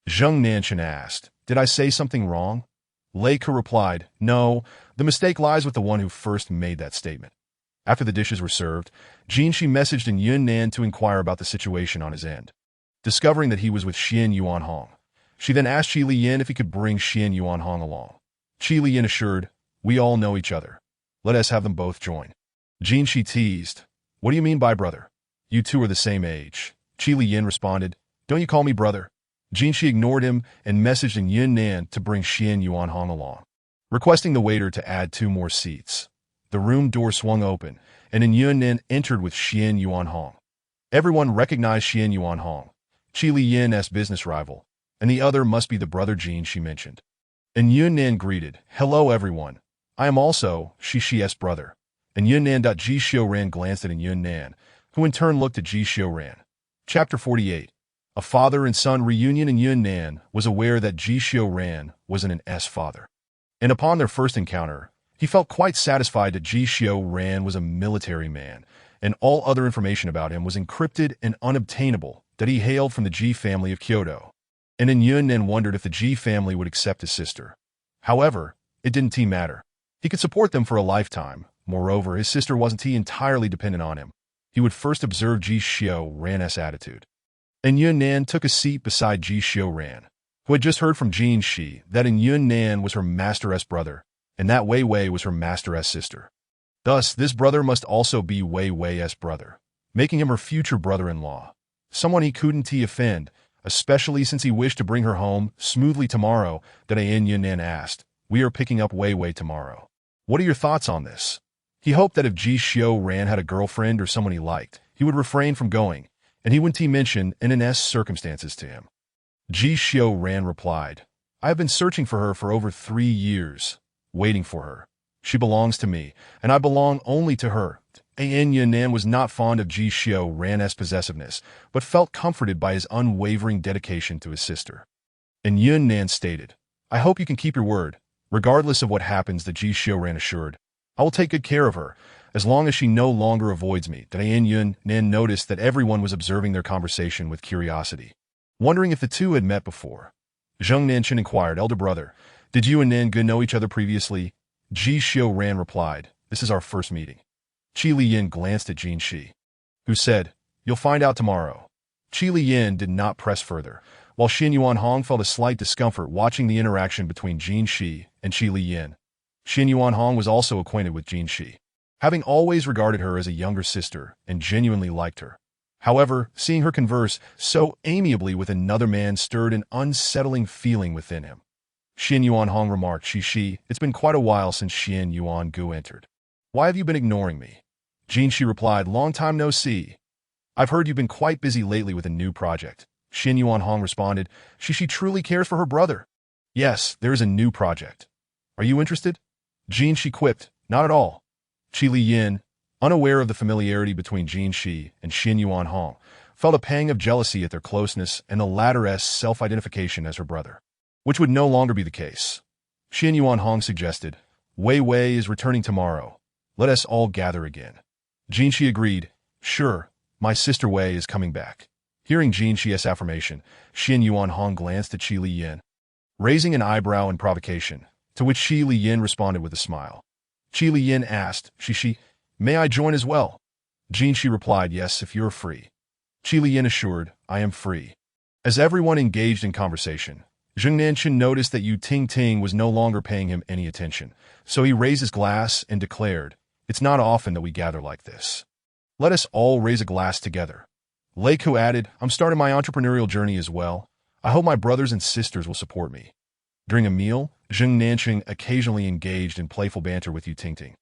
Zheng Nanshan asked, "Did I say something wrong?" Lei Ke replied, "No, the mistake lies with the one who first made that statement." After the dishes were served, Jin Shi messaged in Yunnan to inquire about the situation on his end. Discovering that he was with Xian Yuanhong, she then asked Qi Liyin if he could bring Xian Yuanhong along. Qi Liyin assured, "We all know each other. Let us have them both join." Jin Shi teased, "What do you mean by brother? You two are the same age." Qi Liyin responded, "Don't you call me brother?" Jin Shi ignored him and messaged in Yunnan to bring Xian Yuanhong along, requesting the waiter to add 2 more seats. The room door swung open, and in Yunnan entered with Xian Yuanhong. Everyone recognized Xian Yuanhong, Qi Liyin's business rival, and the other must be the brother Jin she mentioned. And Yunnan greeted, "Hello everyone. I am also Shi's brother." And Yunnan. Ji Xiuran glanced at Yunnan, who in turn looked at Ji Xiuran. Chapter 48. A father and son reunion. In Yunnan was aware that Ji Xiuran was an father. And upon their first encounter, he felt quite satisfied that Ji Xiuran was a military man, and all other information about him was encrypted and unobtainable, that he hailed from the Ji family of Kyoto. And in Yunnan wondered if the Ji family would accept his sister. However, it didn't matter. He could support them for a lifetime. Moreover, his sister wasn't entirely dependent on him. He would first observe Ji Xiuran's attitude. And Yunnan took a seat beside Ji Xiuran, who had just heard from Jin Shi that in Yunnan was her master's brother, and that Wei Wei was her master's sister. Thus, this brother must also be Wei Wei's brother, making him her future brother-in-law. Someone he couldn't offend, especially since he wished to bring her home smoothly tomorrow. That Yunnan asked, "We are picking up Wei Wei tomorrow. What are your thoughts on this?" He hoped that if Ji Xiuran had a girlfriend or someone he liked, he would refrain from going, and he wouldn't mention Nn's circumstances to him. Ji Xiuran replied, "I have been searching for her for over 3 years, waiting for her. She belongs to me, and I belong only to her." Yunnan was not fond of Ji Xiuran's possessiveness, but felt comforted by his unwavering dedication to his sister. And Yunnan stated, "I hope you can keep your word, regardless of what happens." That Ji Xiuran assured, "I will take good care of her, as long as she no longer avoids me." That Yunnan noticed that everyone was observing their conversation with curiosity, wondering if the two had met before. Zheng Nanshan inquired, "Elder brother, did you and Nan know each other previously?" Ji Xiuran replied, "This is our first meeting." Qi Liyin glanced at Jin Shi, who said, "You'll find out tomorrow." Qi Liyin did not press further, while Xin Yuanhong felt a slight discomfort watching the interaction between Jin Shi and Qi Liyin. Xin Yuanhong was also acquainted with Jin Shi, having always regarded her as a younger sister and genuinely liked her. However, seeing her converse so amiably with another man stirred an unsettling feeling within him. Xin Yuanhong remarked, Shi, it's been quite a while since Xian Yuan Gu entered. Why have you been ignoring me?" Jin Shi replied, "Long time no see. I've heard you've been quite busy lately with a new project." Xin Yuanhong responded, Shi truly cares for her brother. "Yes, there is a new project. Are you interested?" Jin Shi quipped, "Not at all." Qi Liyin, unaware of the familiarity between Jin Shi and Xin Yuanhong, felt a pang of jealousy at their closeness and the latter's self-identification as her brother, which would no longer be the case. Xin Yuanhong suggested, "Wei Wei is returning tomorrow. Let us all gather again." Jin Shi agreed, "Sure, my sister Wei is coming back." Hearing Jin Shi's affirmation, Xin Yuanhong glanced at Qi Liyin, raising an eyebrow in provocation, to which Qi Liyin responded with a smile. Qi Liyan asked, She, may I join as well? Jinxi replied, yes, if you're free. Qi Liyan assured, I am free. As everyone engaged in conversation, Zheng Nanchen noticed that Yu Ting was no longer paying him any attention, so he raised his glass and declared, it's not often that we gather like this. Let us all raise a glass together. Lei Ku added, I'm starting my entrepreneurial journey as well. I hope my brothers and sisters will support me. During a meal, Zheng Nanchen occasionally engaged in playful banter with Yu Ting,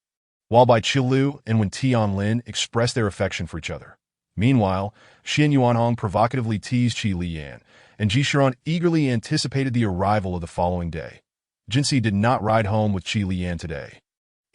while Bai Qilu and Wen Tianlin expressed their affection for each other. Meanwhile, Xian Yuanhong provocatively teased Qi Liyan, and Ji Shiran eagerly anticipated the arrival of the following day. Jinxi did not ride home with Qi Liyan today.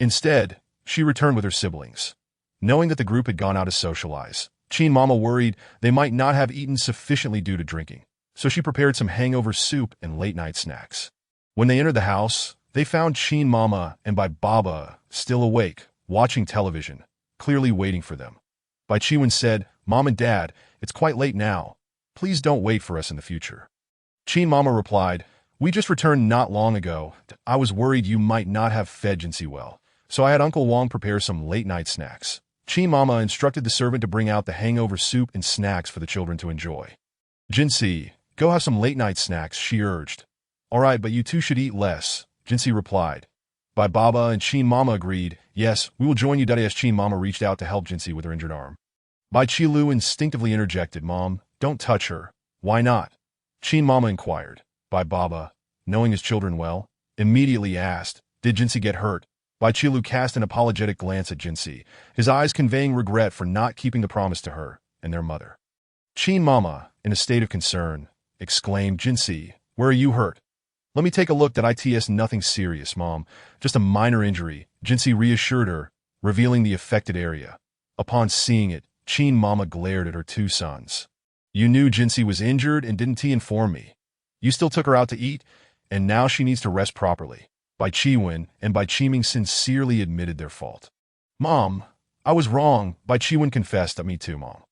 Instead, she returned with her siblings. Knowing that the group had gone out to socialize, Qin Mama worried they might not have eaten sufficiently due to drinking, so she prepared some hangover soup and late-night snacks. When they entered the house, they found Qin Mama and Bai Baba still awake, watching television, clearly waiting for them. Bai Qiwen said, Mom and Dad, it's quite late now. Please don't wait for us in the future. Qin Mama replied, we just returned not long ago. I was worried you might not have fed Jinxi well, so I had Uncle Wang prepare some late-night snacks. Qin Mama instructed the servant to bring out the hangover soup and snacks for the children to enjoy. Jinxi, go have some late-night snacks, she urged. All right, but you two should eat less, Jinxi replied. Bai Baba and Qin Mama agreed, yes, we will join you. As Qin Mama reached out to help Jinxi with her injured arm. Bai Qilu instinctively interjected, Mom, don't touch her. Why not? Qin Mama inquired. Bai Baba, knowing his children well, immediately asked, did Jinxi get hurt? Bai Qilu cast an apologetic glance at Jinxi, his eyes conveying regret for not keeping the promise to her and their mother. Qin Mama, in a state of concern, exclaimed, Jinxi, where are you hurt? Let me take a look. It's nothing serious, Mom. Just a minor injury, Jinxi reassured her, revealing the affected area. Upon seeing it, Qin Mama glared at her two sons. You knew Jinxi was injured and didn't inform me. You still took her out to eat, and now she needs to rest properly. Bai Qiwen and Bai Qiming sincerely admitted their fault. Mom, I was wrong. Bai Qiwen confessed. Me too, Mom.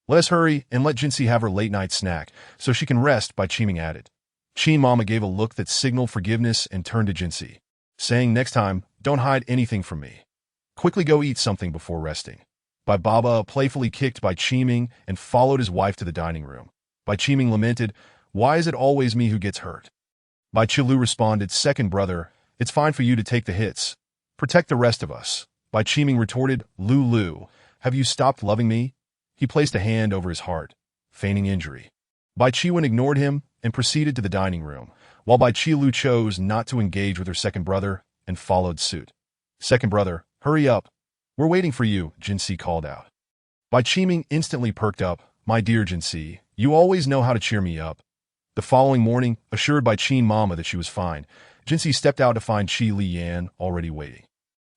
Let us hurry and let Jinxi have her late-night snack so she can rest, Bai Qiming added. Qin Mama gave a look that signaled forgiveness and turned to Jinxi, saying, next time, don't hide anything from me. Quickly go eat something before resting. Bai Baba playfully kicked Bai Qiming and followed his wife to the dining room. Bai Qiming lamented, why is it always me who gets hurt? Bai Qilu responded, second brother, it's fine for you to take the hits. Protect the rest of us. Bai Qiming retorted, Lu, have you stopped loving me? He placed a hand over his heart, feigning injury. Bai Qiwen ignored him and proceeded to the dining room, while Bai Qilu chose not to engage with her second brother and followed suit. Second brother, hurry up. We're waiting for you, Jinxi called out. Bai Qiming instantly perked up, my dear Jinxi, you always know how to cheer me up. The following morning, assured by Qin Mama that she was fine, Jinxi stepped out to find Qi Liyan already waiting.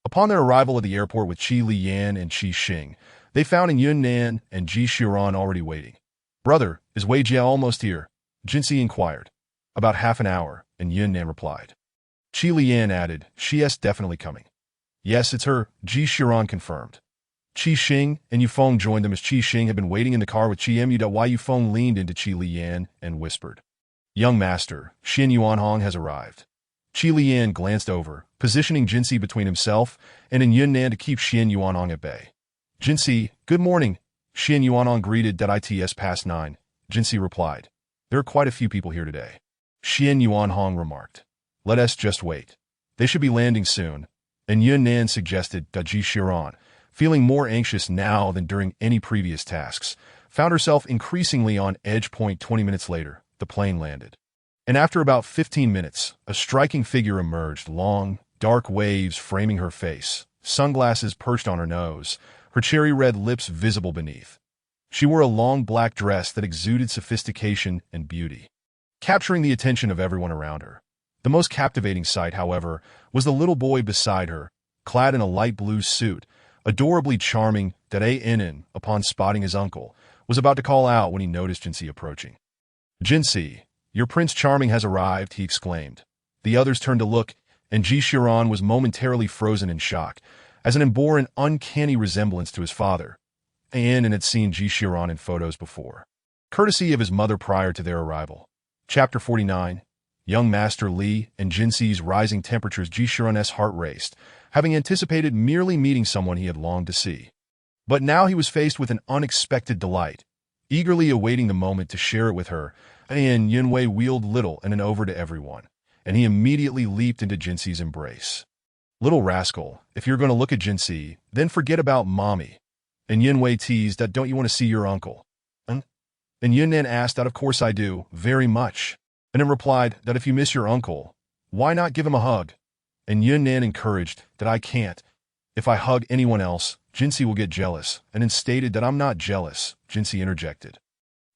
Upon their arrival at the airport with Qi Liyan and Qi Xing, they found in Yunnan and Ji Shiran already waiting. Brother, is Wei Jia almost here? Jinxi inquired. About half an hour, and Yunnan replied. Qi Liyan added, she is definitely coming. Yes, it's her, Ji Shiran confirmed. Qi Xing and Yufeng joined them as Qi Xing had been waiting in the car with Qi Mu. Wai Yufeng leaned into Qi Liyan and whispered, Young master, Xian Yuanhong has arrived. Qi Liyan glanced over, positioning Jinxi between himself and in Yunnan to keep Xian Yuanhong at bay. Jinxi, good morning. Xian Yuanhong greeted. It's past 9. Jinxi replied. There are quite a few people here today. Xian Yuanhong remarked. Let us just wait. They should be landing soon. And Yunnan suggested. Ji Shiran, feeling more anxious now than during any previous tasks, found herself increasingly on edge. 20 minutes later, the plane landed. And after about 15 minutes, a striking figure emerged, long, dark waves framing her face, sunglasses perched on her nose, her cherry-red lips visible beneath. She wore a long black dress that exuded sophistication and beauty, capturing the attention of everyone around her. The most captivating sight, however, was the little boy beside her, clad in a light blue suit, adorably charming. Inan, upon spotting his uncle, was about to call out when he noticed Jinxi approaching. Jinxi, your Prince Charming has arrived, he exclaimed. The others turned to look, and Ji Shiran was momentarily frozen in shock, as it bore an uncanny resemblance to his father. Inan had seen Ji Shiran in photos before, courtesy of his mother prior to their arrival. Chapter 49. Young Master Li and Jinxi's rising temperatures. Ji Shiran's heart raced, having anticipated merely meeting someone he had longed to see. But now he was faced with an unexpected delight, eagerly awaiting the moment to share it with her, and Yunwei wheeled little and an over to everyone, and he immediately leaped into Jinxi's embrace. "Little rascal, if you're going to look at Jinxi, then forget about mommy." And Yunwei teased that, "Don't you want to see your uncle?" And Yunnan asked that, "Of course I do, very much." And then replied that if you miss your uncle, why not give him a hug? And Yunnan encouraged that, "I can't. If I hug anyone else, Jinxi will get jealous," and then stated that, "I'm not jealous." Jinxi interjected,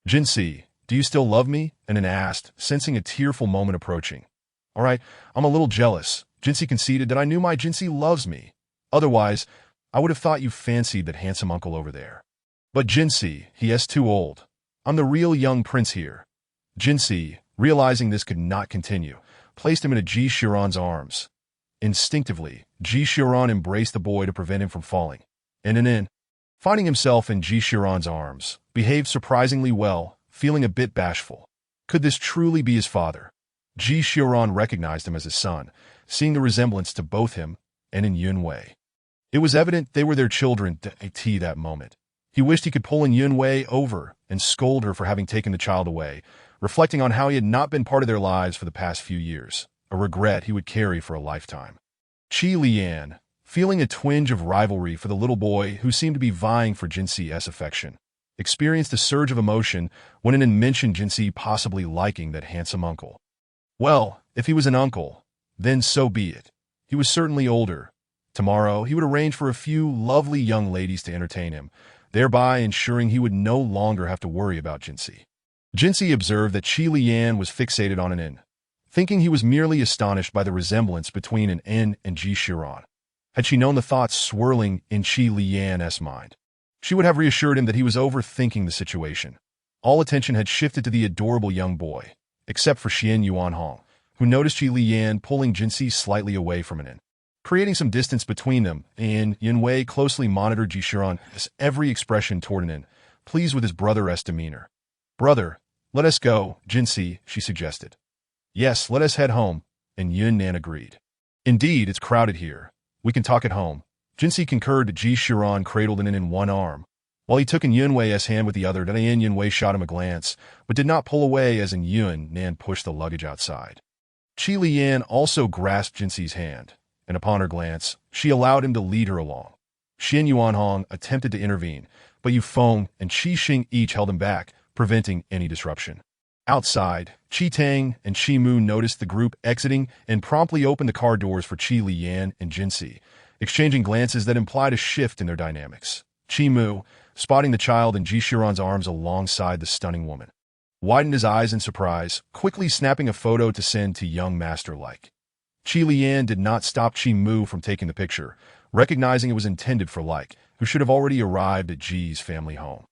"Jinxi, do you still love me?" And then asked, sensing a tearful moment approaching. "All right, I'm a little jealous." Jinxi conceded that, "I knew my Jinxi loves me. Otherwise, I would have thought you fancied that handsome uncle over there. But Jinxi, he is too old. I'm the real young prince here." Jinxi, realizing this could not continue, placed him in Ji Shiran's arms. Instinctively, Ji Shiran embraced the boy to prevent him from falling. And finding himself in Ji Shiran's arms, behaved surprisingly well, feeling a bit bashful. Could this truly be his father? Ji Shiran recognized him as his son, seeing the resemblance to both him and in Yunwei. It was evident they were their children at that moment. He wished he could pull in Yunwei over and scold her for having taken the child away, reflecting on how he had not been part of their lives for the past few years, a regret he would carry for a lifetime. Qi Lian, feeling a twinge of rivalry for the little boy who seemed to be vying for Jinxi's affection, experienced a surge of emotion when Inen mentioned Jinxi possibly liking that handsome uncle. Well, if he was an uncle, then so be it. He was certainly older. Tomorrow, he would arrange for a few lovely young ladies to entertain him, thereby ensuring he would no longer have to worry about Jinxi. Jinxi observed that Qi Lian was fixated on Inen, thinking he was merely astonished by the resemblance between Inen and Ji Shiran. Had she known the thoughts swirling in Qi Lian's mind, she would have reassured him that he was overthinking the situation. All attention had shifted to the adorable young boy, except for Xian Yuanhong, who noticed Qi Lian pulling Jinxi slightly away from Inen, creating some distance between them, and Yunwei closely monitored Ji Shiran's every expression toward Inen, pleased with his brother-esque demeanor. "Brother, let us go, Jinxi," she suggested. "Yes, let us head home," and Yunnan agreed. "Indeed, it's crowded here. We can talk at home." Jinxi concurred to Ji Shiran cradled Inen in one arm, while he took in Yunwei's hand with the other. Yunwei shot him a glance, but did not pull away as Yunnan pushed the luggage outside. Qi Lian also grasped Jinxi's hand, and upon her glance, she allowed him to lead her along. Xian Yuanhong attempted to intervene, but Yu Feng and Qi Xing each held him back, preventing any disruption. Outside, Qi Tang and Qi Mu noticed the group exiting and promptly opened the car doors for Qi Lian and Jinxi, exchanging glances that implied a shift in their dynamics. Qi Mu, spotting the child in Ji Shiran's arms alongside the stunning woman, widened his eyes in surprise, quickly snapping a photo to send to young master like. Qi Lian did not stop Qi Mu from taking the picture, recognizing it was intended for Like, who should have already arrived at Ji's family home.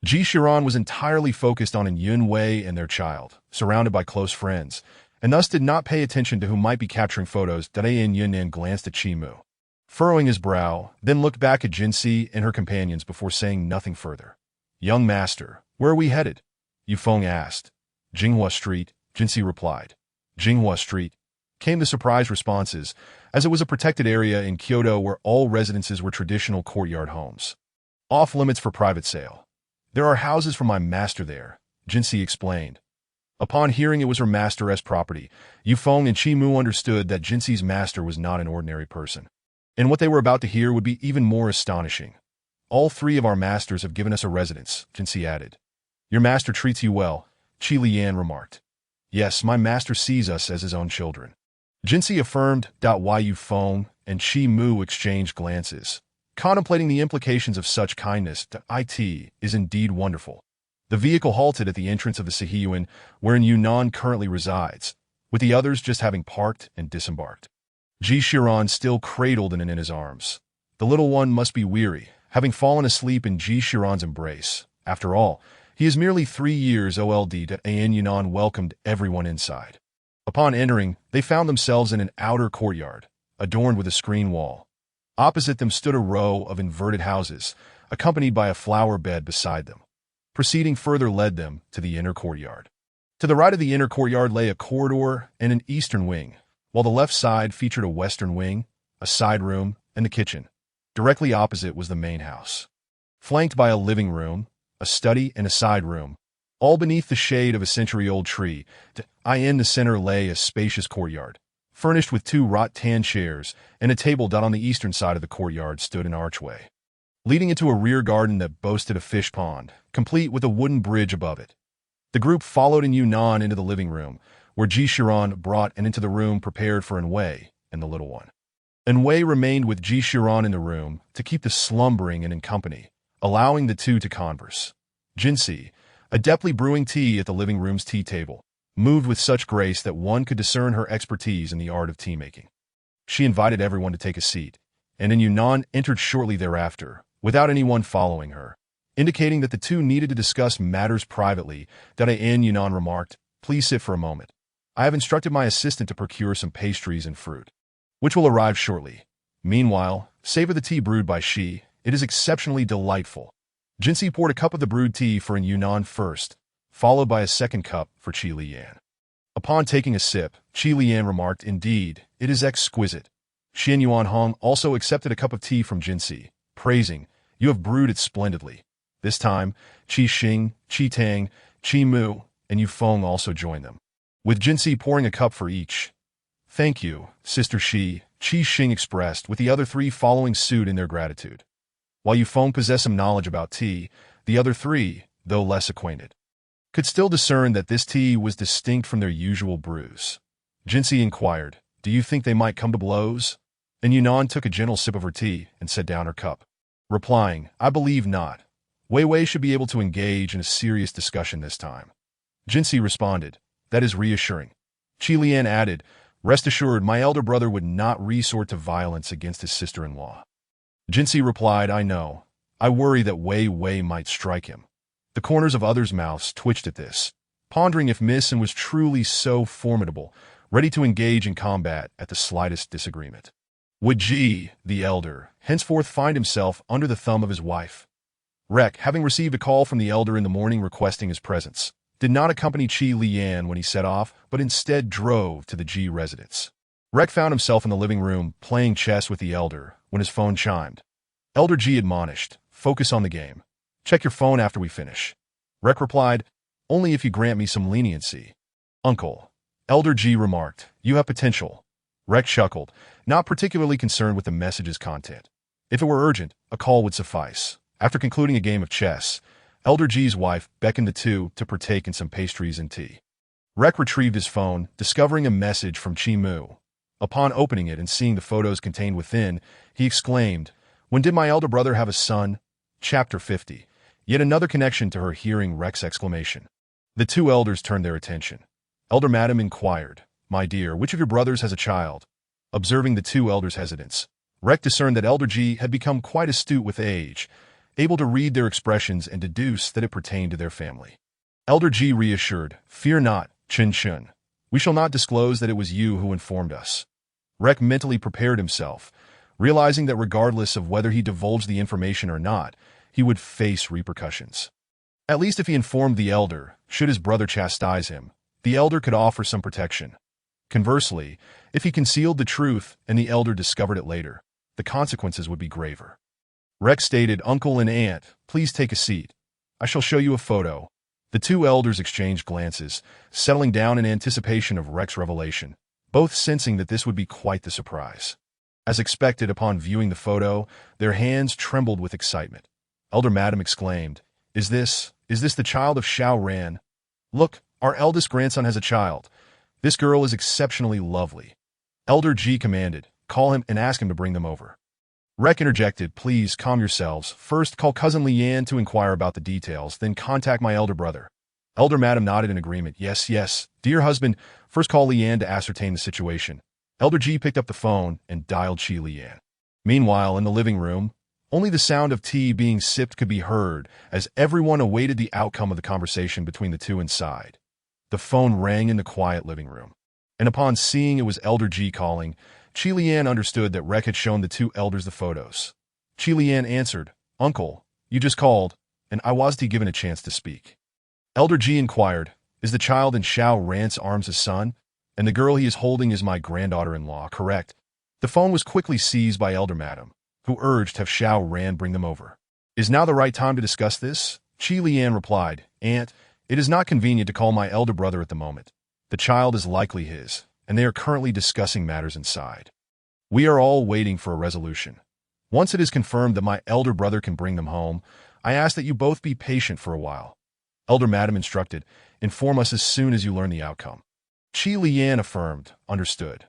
Ji Shiran was entirely focused on Yunwei and their child, surrounded by close friends, and thus did not pay attention to who might be capturing photos. Yunnan glanced at Qi Mu, furrowing his brow, then looked back at Jinxi and her companions before saying nothing further. "Young master, where are we headed?" Yu Feng asked. "Jinghua Street," Jinxi replied. "Jinghua Street," came the surprised responses, as it was a protected area in Kyoto where all residences were traditional courtyard homes. "Off-limits for private sale. There are houses for my master there," Jinxi explained. Upon hearing it was her master's property, Yu Feng and Qi Mu understood that Jinxi's master was not an ordinary person. And what they were about to hear would be even more astonishing. "All three of our masters have given us a residence," Jinxi added. "Your master treats you well," Qi Lian remarked. "Yes, my master sees us as his own children," Jinxi affirmed. Yu Feng and Qi Mu exchanged glances, contemplating the implications of such kindness. It is indeed wonderful. The vehicle halted at the entrance of the Sihiyuan, wherein Yunnan currently resides, with the others just having parked and disembarked. Ji Shiran still cradled in his arms. The little one must be weary, having fallen asleep in Ji Shiran's embrace. After all, he is merely 3 years old. Yunnan welcomed everyone inside. Upon entering, they found themselves in an outer courtyard, adorned with a screen wall. Opposite them stood a row of inverted houses, accompanied by a flower bed beside them. Proceeding further led them to the inner courtyard. To the right of the inner courtyard lay a corridor and an eastern wing, while the left side featured a western wing, a side room, and the kitchen. Directly opposite was the main house, flanked by a living room, a study, and a side room, all beneath the shade of a century-old tree. In the center lay a spacious courtyard, furnished with 2 wrought-tan chairs, and a table. On the eastern side of the courtyard stood an archway, leading into a rear garden that boasted a fish pond, complete with a wooden bridge above it. The group followed in Yunnan into the living room, where Ji Shiran brought and into the room prepared for Enwei and the little one. Enwei remained with Ji Shiran in the room to keep the slumbering and in company, allowing the two to converse. Jinsi, adeptly brewing tea at the living room's tea table, moved with such grace that one could discern her expertise in the art of tea-making. She invited everyone to take a seat, and in Yunnan entered shortly thereafter, without anyone following her, indicating that the two needed to discuss matters privately. In Yunnan remarked, "Please sit for a moment. I have instructed my assistant to procure some pastries and fruit, which will arrive shortly. Meanwhile, savor the tea brewed by Shi. It is exceptionally delightful." Jinsi poured a cup of the brewed tea for Yunnan first, followed by a second cup for Qi Liyan. Upon taking a sip, Qi Liyan remarked, "Indeed, it is exquisite." Xian Yuanhong also accepted a cup of tea from Jinsi, praising, "You have brewed it splendidly." This time, Qi Xing, Qi Tang, Qi Mu, and Yu Feng also joined them, with Jinsi pouring a cup for each. "Thank you, Sister Shi," Qi Xing expressed, with the other 3 following suit in their gratitude. While Yu Feng possessed some knowledge about tea, the other 3, though less acquainted, could still discern that this tea was distinct from their usual brews. Jinsi inquired, "Do you think they might come to blows?" And Yunnan took a gentle sip of her tea and set down her cup, replying, "I believe not. Wei Wei should be able to engage in a serious discussion this time." Jinsi responded, "That is reassuring." Qi Lian added, "Rest assured, my elder brother would not resort to violence against his sister-in-law." Jinsi replied, "I know. I worry that Wei Wei might strike him." The corners of others' mouths twitched at this, pondering if Miss N was truly so formidable, ready to engage in combat at the slightest disagreement. Would Ji, the elder, henceforth find himself under the thumb of his wife? Rek, having received a call from the elder in the morning requesting his presence, did not accompany Qi Lian when he set off, but instead drove to the Ji residence. Rek found himself in the living room playing chess with the elder when his phone chimed. Elder Ji admonished, "Focus on the game. Check your phone after we finish." Rek replied, "Only if you grant me some leniency." "Uncle," Elder Ji remarked, "you have potential." Rek chuckled, not particularly concerned with the message's content. If it were urgent, a call would suffice. After concluding a game of chess, Elder Ji's wife beckoned the two to partake in some pastries and tea. Rek retrieved his phone, discovering a message from Qi Mu. Upon opening it and seeing the photos contained within, he exclaimed, "When did my elder brother have a son?" Chapter 50. Yet another connection to her hearing Rek's exclamation. The 2 elders turned their attention. Elder Madam inquired, "My dear, which of your brothers has a child?" Observing the 2 elders' hesitance, Rek discerned that Elder Ji had become quite astute with age, able to read their expressions and deduce that it pertained to their family. Elder Ji reassured, "Fear not, Chen Chun. We shall not disclose that it was you who informed us." Rek mentally prepared himself, realizing that regardless of whether he divulged the information or not, he would face repercussions. At least if he informed the elder, should his brother chastise him, the elder could offer some protection. Conversely, if he concealed the truth and the elder discovered it later, the consequences would be graver. Rek stated, "Uncle and Aunt, please take a seat. I shall show you a photo." The 2 elders exchanged glances, settling down in anticipation of Rek's revelation, both sensing that this would be quite the surprise. As expected, upon viewing the photo, their hands trembled with excitement. Elder Madam exclaimed, Is this the child of Xiao Ran? Look, our eldest grandson has a child. This girl is exceptionally lovely." Elder Ji commanded, "Call him and ask him to bring them over." Rek interjected, "Please calm yourselves. First, call Cousin Lian to inquire about the details, then contact my elder brother." Elder Madam nodded in agreement. Yes, dear husband, first call Lian to ascertain the situation." Elder Ji picked up the phone and dialed Qi Lian. Meanwhile, in the living room, only the sound of tea being sipped could be heard as everyone awaited the outcome of the conversation between the two inside. The phone rang in the quiet living room, and upon seeing it was Elder Ji calling, Qi Lian understood that Rek had shown the 2 elders the photos. Qi Lian answered, "Uncle, you just called, and I wasn't given a chance to speak." Elder Ji inquired, "Is the child in Xiao Ran's arms his son? And the girl he is holding is my granddaughter-in-law, correct?" The phone was quickly seized by Elder Madam, who urged have Xiao Ran bring them over. Is now the right time to discuss this? Qi Lian replied, Aunt, it is not convenient to call my elder brother at the moment. The child is likely his, and they are currently discussing matters inside. We are all waiting for a resolution. Once it is confirmed that my elder brother can bring them home, I ask that you both be patient for a while. Elder Madam instructed, inform us as soon as you learn the outcome. Qi Lian affirmed, understood.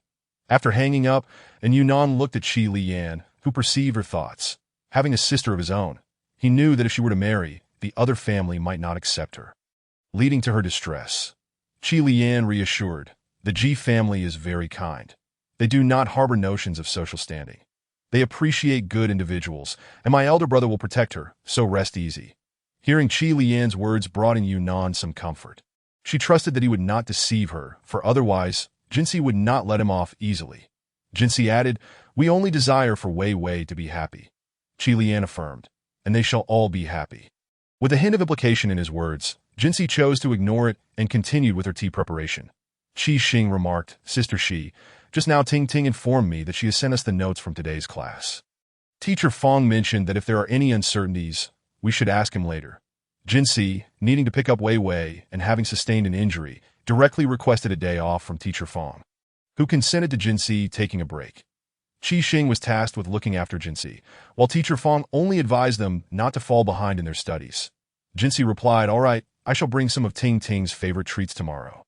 After hanging up, and Yunnan looked at Qi Lian, who perceived her thoughts. Having a sister of his own, he knew that if she were to marry, the other family might not accept her, leading to her distress. Qi Lian reassured, the Ji family is very kind. They do not harbor notions of social standing. They appreciate good individuals, and my elder brother will protect her, so rest easy. Hearing Qi Lian's words brought in Yunnan some comfort. She trusted that he would not deceive her, for otherwise, Jinsi would not let him off easily. Jinsi added, we only desire for Wei Wei to be happy. Qi Lian affirmed, and they shall all be happy. With a hint of implication in his words, Jinsi chose to ignore it and continued with her tea preparation. Qi Xing remarked, Sister Shi, just now Ting Ting informed me that she has sent us the notes from today's class. Teacher Fong mentioned that if there are any uncertainties, we should ask him later. Jinsi, needing to pick up Wei Wei and having sustained an injury, directly requested a day off from Teacher Fong, who consented to Jinsi taking a break. Qi Xing was tasked with looking after Jinsi, while Teacher Fong only advised them not to fall behind in their studies. Jinsi replied, all right, I shall bring some of Ting Ting's favorite treats tomorrow.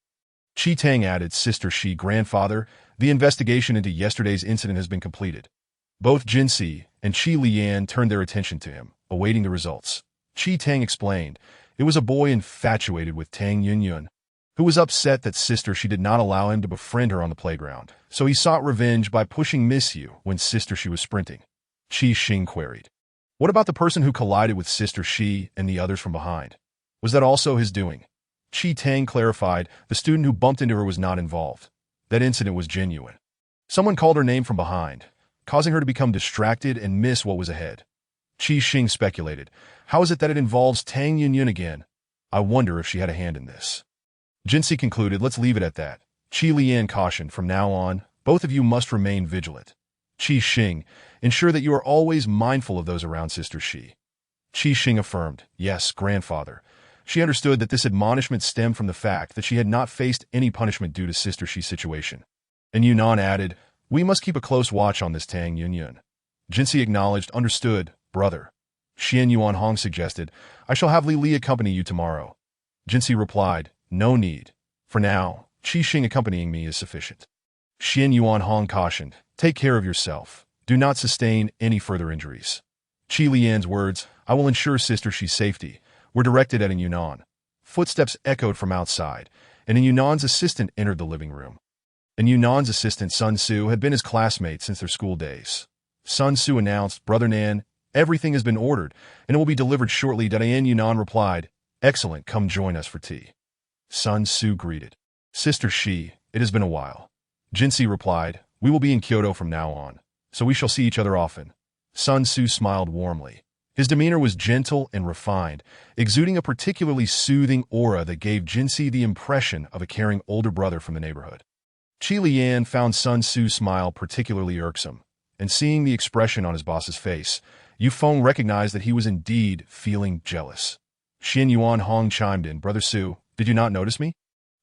Qi Tang added, Sister Shi, grandfather, the investigation into yesterday's incident has been completed. Both Jinsi and Qi Lian turned their attention to him, awaiting the results. Qi Tang explained, it was a boy infatuated with Tang Yunyun, who was upset that Sister Shi did not allow him to befriend her on the playground, so he sought revenge by pushing Miss Yu when Sister Shi was sprinting. Qi Xing queried, what about the person who collided with Sister Shi and the others from behind? Was that also his doing? Qi Tang clarified, the student who bumped into her was not involved. That incident was genuine. Someone called her name from behind, causing her to become distracted and miss what was ahead. Qi Xing speculated, how is it that it involves Tang Yunyun again? I wonder if she had a hand in this. Jinsi concluded, let's leave it at that. Qi Lian cautioned, from now on, both of you must remain vigilant. Qi Xing, ensure that you are always mindful of those around Sister Shi. Qi Xing affirmed, yes, grandfather. She understood that this admonishment stemmed from the fact that she had not faced any punishment due to Sister Shi's situation. And Yunnan added, we must keep a close watch on this Tang Yunyun. Jinsi acknowledged, understood, brother. Xian Yuan Hong suggested, I shall have Li Li accompany you tomorrow. Jinsi replied, no need. For now, Qi Xing accompanying me is sufficient. Xian Yuan Hong cautioned, take care of yourself. Do not sustain any further injuries. Qi Lian's words, I will ensure Sister Shi's safety, were directed at Yunnan. Footsteps echoed from outside, and Yunnan's assistant entered the living room. And Yunnan's assistant, Sun Su, had been his classmate since their school days. Sun Su announced, Brother Nan, everything has been ordered, and it will be delivered shortly. Diane Yunnan replied, excellent, come join us for tea. Sun Su greeted, Sister Shi, it has been a while. Jinsi replied, we will be in Kyoto from now on, so we shall see each other often. Sun Su smiled warmly. His demeanor was gentle and refined, exuding a particularly soothing aura that gave Jinsi the impression of a caring older brother from the neighborhood. Qi Lian found Sun Su's smile particularly irksome, and seeing the expression on his boss's face, Yu Feng recognized that he was indeed feeling jealous. Xian Yuan Hong chimed in, Brother Su, did you not notice me?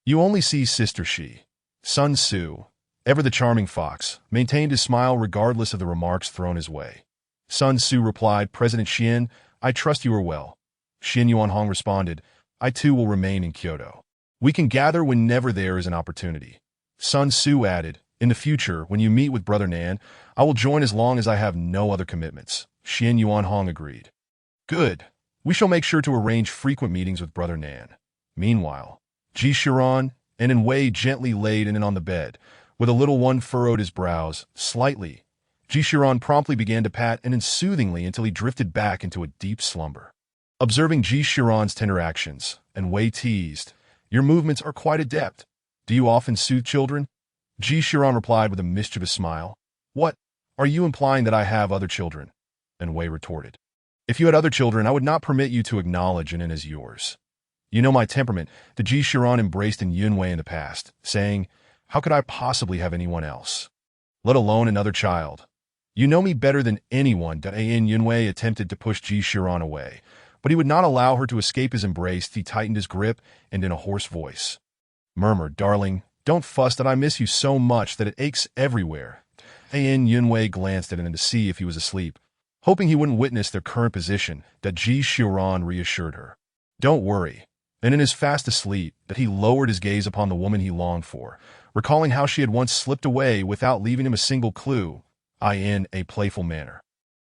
You only see Sister Shi. Sun Su, ever the charming fox, maintained his smile regardless of the remarks thrown his way. Sun Su replied, President Xian, I trust you are well. Xian Yuan Hong responded, I too will remain in Kyoto. We can gather whenever there is an opportunity. Sun Su added, in the future, when you meet with Brother Nan, I will join as long as I have no other commitments. Xian Yuan Hong agreed. Good. We shall make sure to arrange frequent meetings with Brother Nan. Meanwhile, Ji Shiran and Wei gently laid in and on the bed, with a little one furrowed his brows, slightly. Ji Shiran promptly began to pat and soothingly until he drifted back into a deep slumber. Observing Ji Shiran's tender actions, and Wei teased, your movements are quite adept. Do you often soothe children? Ji Shiran replied with a mischievous smile. What? Are you implying that I have other children? And Wei retorted. If you had other children, I would not permit you to acknowledge an as yours. You know my temperament, the Ji Shiran embraced in Yunwei in the past, saying, how could I possibly have anyone else? let alone another child. You know me better than anyone. An Yunwei attempted to push Ji Shiran away, but he would not allow her to escape his embrace. He tightened his grip and in a hoarse voice murmured, "Darling, don't fuss that I miss you so much that it aches everywhere." An Yunwei glanced at him to see if he was asleep, hoping he wouldn't witness their current position. That Ji Shiran reassured her, "Don't worry." And in his fast asleep, that he lowered his gaze upon the woman he longed for, recalling how she had once slipped away without leaving him a single clue, in a playful manner.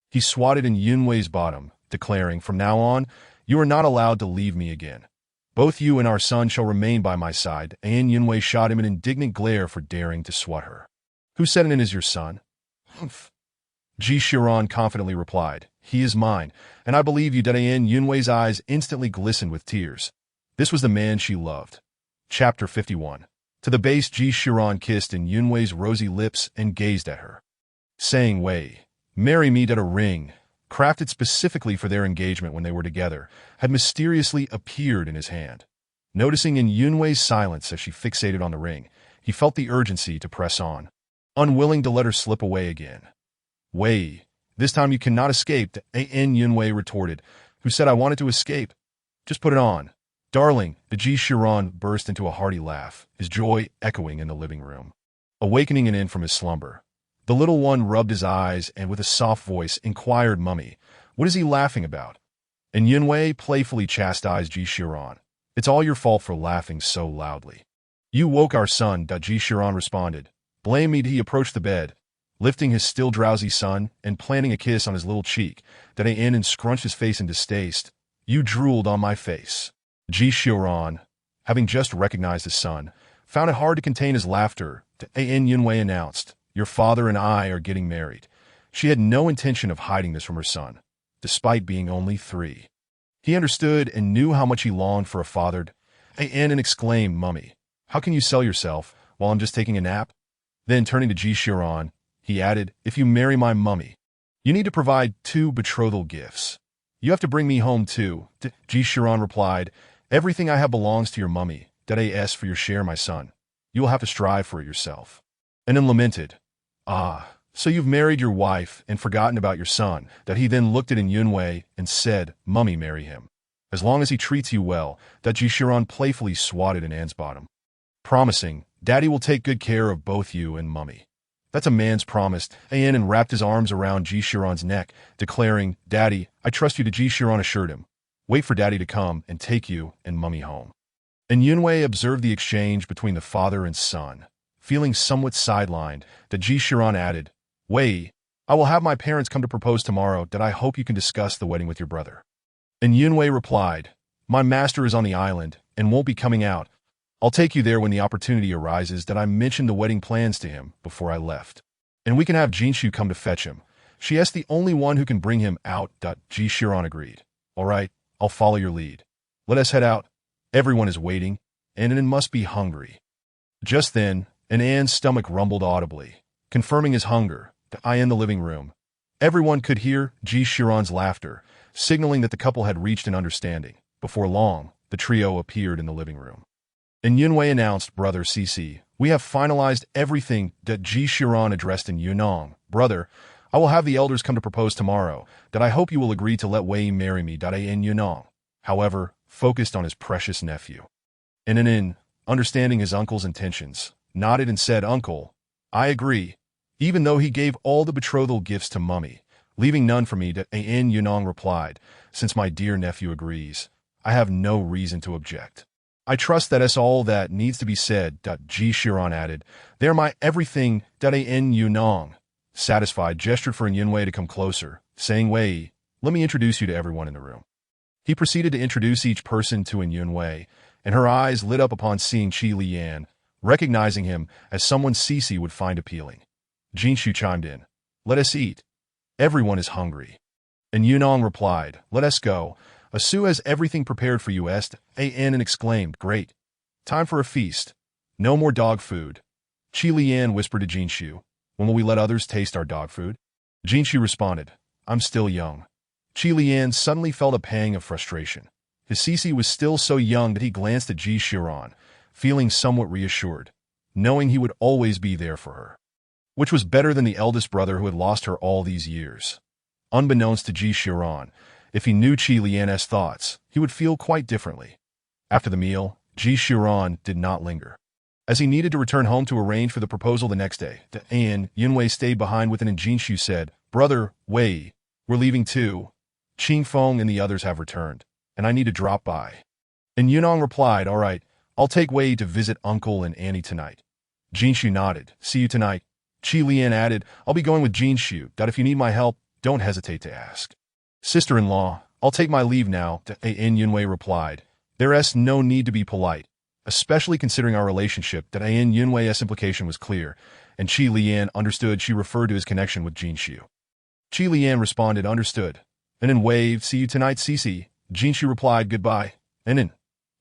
He swatted in Yunwei's bottom, declaring, "From now on, you are not allowed to leave me again. Both you and our son shall remain by my side." An Yunwei shot him an indignant glare for daring to swat her. "Who said it is your son?" "Humph." Ji Shiran confidently replied, "He is mine, and I believe you." An Yunwei's eyes instantly glistened with tears. This was the man she loved. Chapter 51. To the base, Ji Shiran kissed in Yunwei's rosy lips and gazed at her, saying, "Wei, marry me." A ring, crafted specifically for their engagement when they were together, had mysteriously appeared in his hand. Noticing in Yunwei's silence as she fixated on the ring, he felt the urgency to press on, unwilling to let her slip away again. "Wei, this time you cannot escape." An Yunwei retorted. "Who said I wanted to escape? Just put it on." "Darling," the Ji Shiran burst into a hearty laugh, his joy echoing in the living room. Awakening an in from his slumber, the little one rubbed his eyes and with a soft voice inquired, "Mummy, what is he laughing about?" And Yunwei playfully chastised Ji Shiran. "It's all your fault for laughing so loudly. You woke our son." Ji Shiran responded. "Blame me." He approached the bed, lifting his still drowsy son and planting a kiss on his little cheek. An scrunched his face in distaste. "You drooled on my face." Ji Shiran, having just recognized his son, found it hard to contain his laughter. An Yunwei announced, "Your father and I are getting married." She had no intention of hiding this from her son, despite being only 3. He understood and knew how much he longed for a father. An exclaimed, "Mummy, how can you sell yourself while I'm just taking a nap?" Then turning to Ji Shiran, he added, "If you marry my mummy, you need to provide 2 betrothal gifts. You have to bring me home too." Ji Shiran replied, "Everything I have belongs to your mummy. As for your share, my son, you will have to strive for it yourself." And then lamented, "Ah, so you've married your wife and forgotten about your son." He then looked at Yunwei and said, "Mummy, marry him. As long as he treats you well." Ji Shiran playfully swatted in An's bottom, promising, "Daddy will take good care of both you and Mummy." "That's a man's promise." And wrapped his arms around Ji Shiran's neck, declaring, "Daddy, I trust you." Ji Shiran assured him, "Wait for Daddy to come and take you and Mummy home." And Yunwei observed the exchange between the father and son. Feeling somewhat sidelined, Ji Shiran added, "Wei, I will have my parents come to propose tomorrow. I hope you can discuss the wedding with your brother." And Yunwei replied, "My master is on the island and won't be coming out. I'll take you there when the opportunity arises." I mentioned the wedding plans to him before I left. "And we can have Jinshu come to fetch him. She is the only one who can bring him out." Ji Shiran agreed. "All right, I'll follow your lead. Let us head out. Everyone is waiting, and An must be hungry." Just then, An's stomach rumbled audibly, confirming his hunger. In the living room, everyone could hear Ji Shiran's laughter, signaling that the couple had reached an understanding. Before long, the trio appeared in the living room. And Yunwei announced, "Brother Cici, we have finalized everything." Ji Shiran addressed in Yunong, "Brother, I will have the elders come to propose tomorrow. I hope you will agree to let Wei marry me." In Yunong, however, focused on his precious nephew. And An, understanding his uncle's intentions, nodded and said, "Uncle, I agree," even though he gave all the betrothal gifts to Mummy, leaving none for me. An Yunong replied, "Since my dear nephew agrees, I have no reason to object. I trust that is all that needs to be said." Ji Shiran added, "They're my everything." An Yunong, satisfied, gestured for Yunwei to come closer, saying, "Wei, let me introduce you to everyone in the room." He proceeded to introduce each person to Yunwei, and her eyes lit up upon seeing Qi Lian, recognizing him as someone Cici would find appealing. Jinshu chimed in, "Let us eat. Everyone is hungry." And Yunong replied, "Let us go. Asu has everything prepared for you." An exclaimed, "Great. Time for a feast. No more dog food." Qi Lian whispered to Jinshu, "When will we let others taste our dog food?" Jinshu responded, "I'm still young." Qi Lian suddenly felt a pang of frustration. His Cici was still so young that he glanced at Ji Shiran, feeling somewhat reassured, knowing he would always be there for her. which was better than the eldest brother who had lost her all these years. Unbeknownst to Ji Xiran, if he knew Qi Lian's thoughts, he would feel quite differently. After the meal, Ji Xiran did not linger. As he needed to return home to arrange for the proposal the next day, Yunwei stayed behind with an Jinshu said, "Brother, Wei, we're leaving too. Qing Feng and the others have returned, and I need to drop by." And Yunong replied, "All right, I'll take Wei to visit Uncle and Annie tonight." Jinshu nodded, "See you tonight." Qi Lian added, "I'll be going with Jinshu, that if you need my help, don't hesitate to ask." "Sister-in-law, I'll take my leave now," Yunwei replied. "There's no need to be polite, especially considering our relationship." That Yunwei's implication was clear, and Qi Lian understood she referred to his connection with Jinshu. Qi Lian responded, "Understood," and then waved, "See you tonight, Cici." Jinshu replied, "Goodbye," and then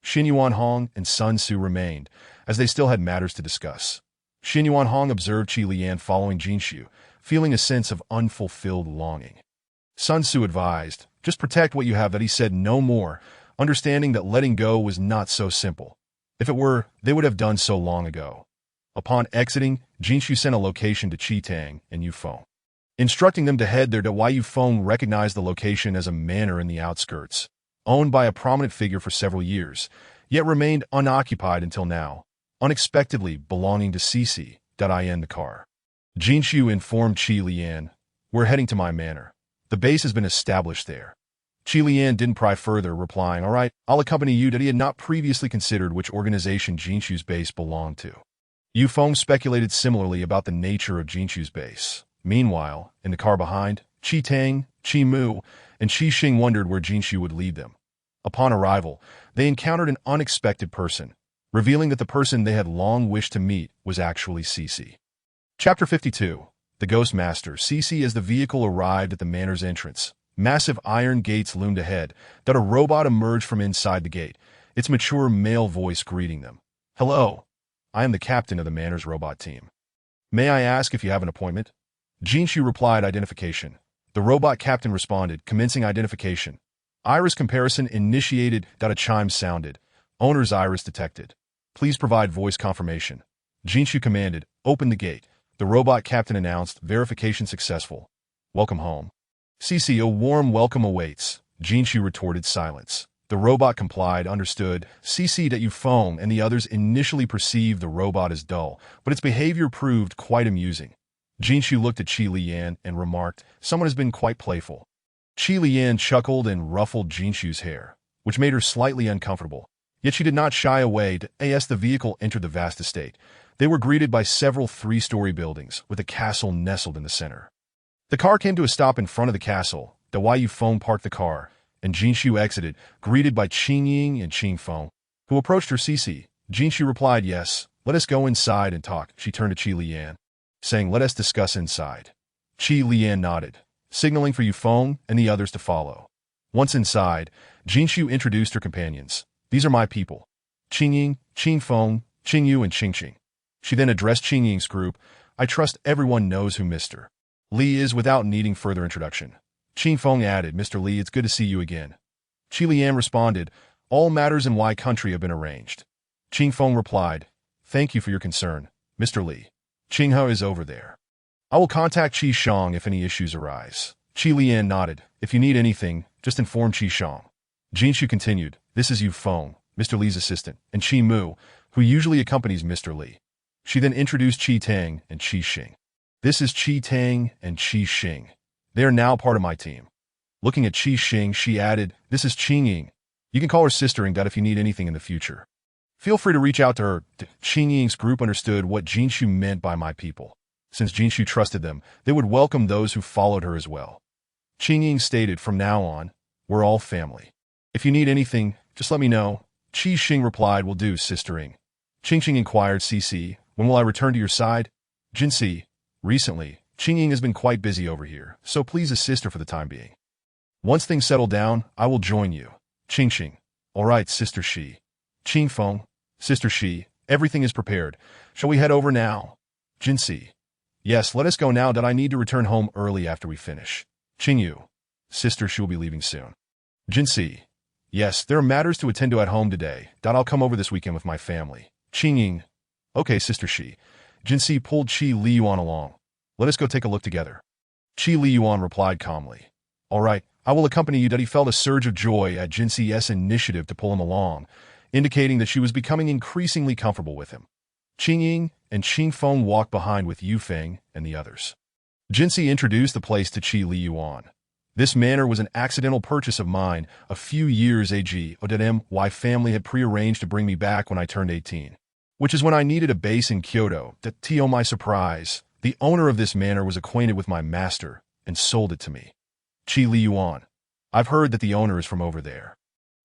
Xin Yuanhong and Sun Tzu remained, as they still had matters to discuss. Xin Yuanhong observed Qi Lian following Jinshu, feeling a sense of unfulfilled longing. Sun Tzu advised, "Just protect what you have," that he said no more, understanding that letting go was not so simple. If it were, they would have done so long ago. Upon exiting, Jinshu sent a location to Qi Tang and Yufeng, instructing them to head there. Yufeng recognized the location as a manor in the outskirts, owned by a prominent figure for several years, yet remained unoccupied until now, unexpectedly belonging to Cici. In the car, Jinshu informed Qi Lian, "We're heading to my manor. The base has been established there." Qi Lian didn't pry further, replying, "All right, I'll accompany you." That he had not previously considered which organization Jinshu's base belonged to. Yufeng speculated similarly about the nature of Jinshu's base. Meanwhile, in the car behind, Qi Tang, Qi Mu, and Qi Xing wondered where Jinshu would lead them. Upon arrival, they encountered an unexpected person, revealing that the person they had long wished to meet was actually Cici. Chapter 52. The Ghost Master. Cici. As the vehicle arrived at the manor's entrance, massive iron gates loomed ahead. That a robot emerged from inside the gate, its mature male voice greeting them. "Hello. I am the captain of the manor's robot team. May I ask if you have an appointment?" Jinshu replied, "Identification." The robot captain responded, commencing identification. Iris comparison initiated. A chime sounded. Owner's iris detected. "Please provide voice confirmation." Jinshu commanded, "Open the gate." The robot captain announced, "Verification successful. Welcome home." "Cici, a warm welcome awaits." Jinshu retorted, "Silence." The robot complied, "Understood." Cici. Yufeng and the others initially perceived the robot as dull, but its behavior proved quite amusing. Jinshu looked at Qi Lian and remarked, "Someone has been quite playful." Qi Lian chuckled and ruffled Jinshu's hair, which made her slightly uncomfortable. Yet she did not shy away. As the vehicle entered the vast estate, they were greeted by several three-story buildings, with a castle nestled in the center. The car came to a stop in front of the castle. Yufeng parked the car, and Jinshu exited, greeted by Qingying and Qingfeng, who approached her. "Cici." Jinshu replied, "Yes, let us go inside and talk." She turned to Qi Lian, saying, "Let us discuss inside." Qi Lian nodded, signaling for Yufeng and the others to follow. Once inside, Jinshu introduced her companions. "These are my people, Qingying, Qingfeng, Qingyu, and Qingqing." She then addressed Qingying's group. "I trust everyone knows who Mr. Li is without needing further introduction." Qingfeng added, "Mr. Li, it's good to see you again." Qi Lian responded, "All matters in Y country have been arranged." Qingfeng replied, "Thank you for your concern, Mr. Li. Qinghe is over there. I will contact Qi Shang if any issues arise." Qi Lian nodded. "If you need anything, just inform Qi Shang." Jinshu continued, "This is Yufeng, Mr. Li's assistant, and Qi Mu, who usually accompanies Mr. Li." She then introduced Qi Tang and Qi Xing. "This is Qi Tang and Qi Xing. They are now part of my team." Looking at Qi Xing, she added, "This is Qingying. You can call her Sister-in-law if you need anything in the future. Feel free to reach out to her." Qingying's group understood what Jinshu meant by "my people." Since Jinshu trusted them, they would welcome those who followed her as well. Qingying stated, "From now on, we're all family. If you need anything, just let me know." Qi Xing replied, "Will do, Sister-ing." Qingqing inquired, "Cici, when will I return to your side?" "Jinsi, recently, Qingying has been quite busy over here, so please assist her for the time being. Once things settle down, I will join you." Qingqing, "All right, Sister Shi." Qingfeng, "Sister Shi, everything is prepared. Shall we head over now?" Jinsi, "Yes, let us go now. I need to return home early after we finish." Qingyu, "Sister, she will be leaving soon." Jinsi, "Yes, there are matters to attend to at home today. I'll come over this weekend with my family." Qingying, "Okay, Sister Shi." Jinsi pulled Qi Liyuan along. Let us go take a look together. Qi Li Yuan replied calmly. All right, I will accompany you. He felt a surge of joy at Jinxi's initiative to pull him along, indicating that she was becoming increasingly comfortable with him. Qing Ying and Qing Feng walked behind with Yu Feng and the others. Jinxi introduced the place to Qi Li Yuan. This manor was an accidental purchase of mine a few years ago. My family had prearranged to bring me back when I turned 18, which is when I needed a base in Kyoto. To my surprise, the owner of this manor was acquainted with my master and sold it to me. Qi Li Yuan. I've heard that the owner is from over there.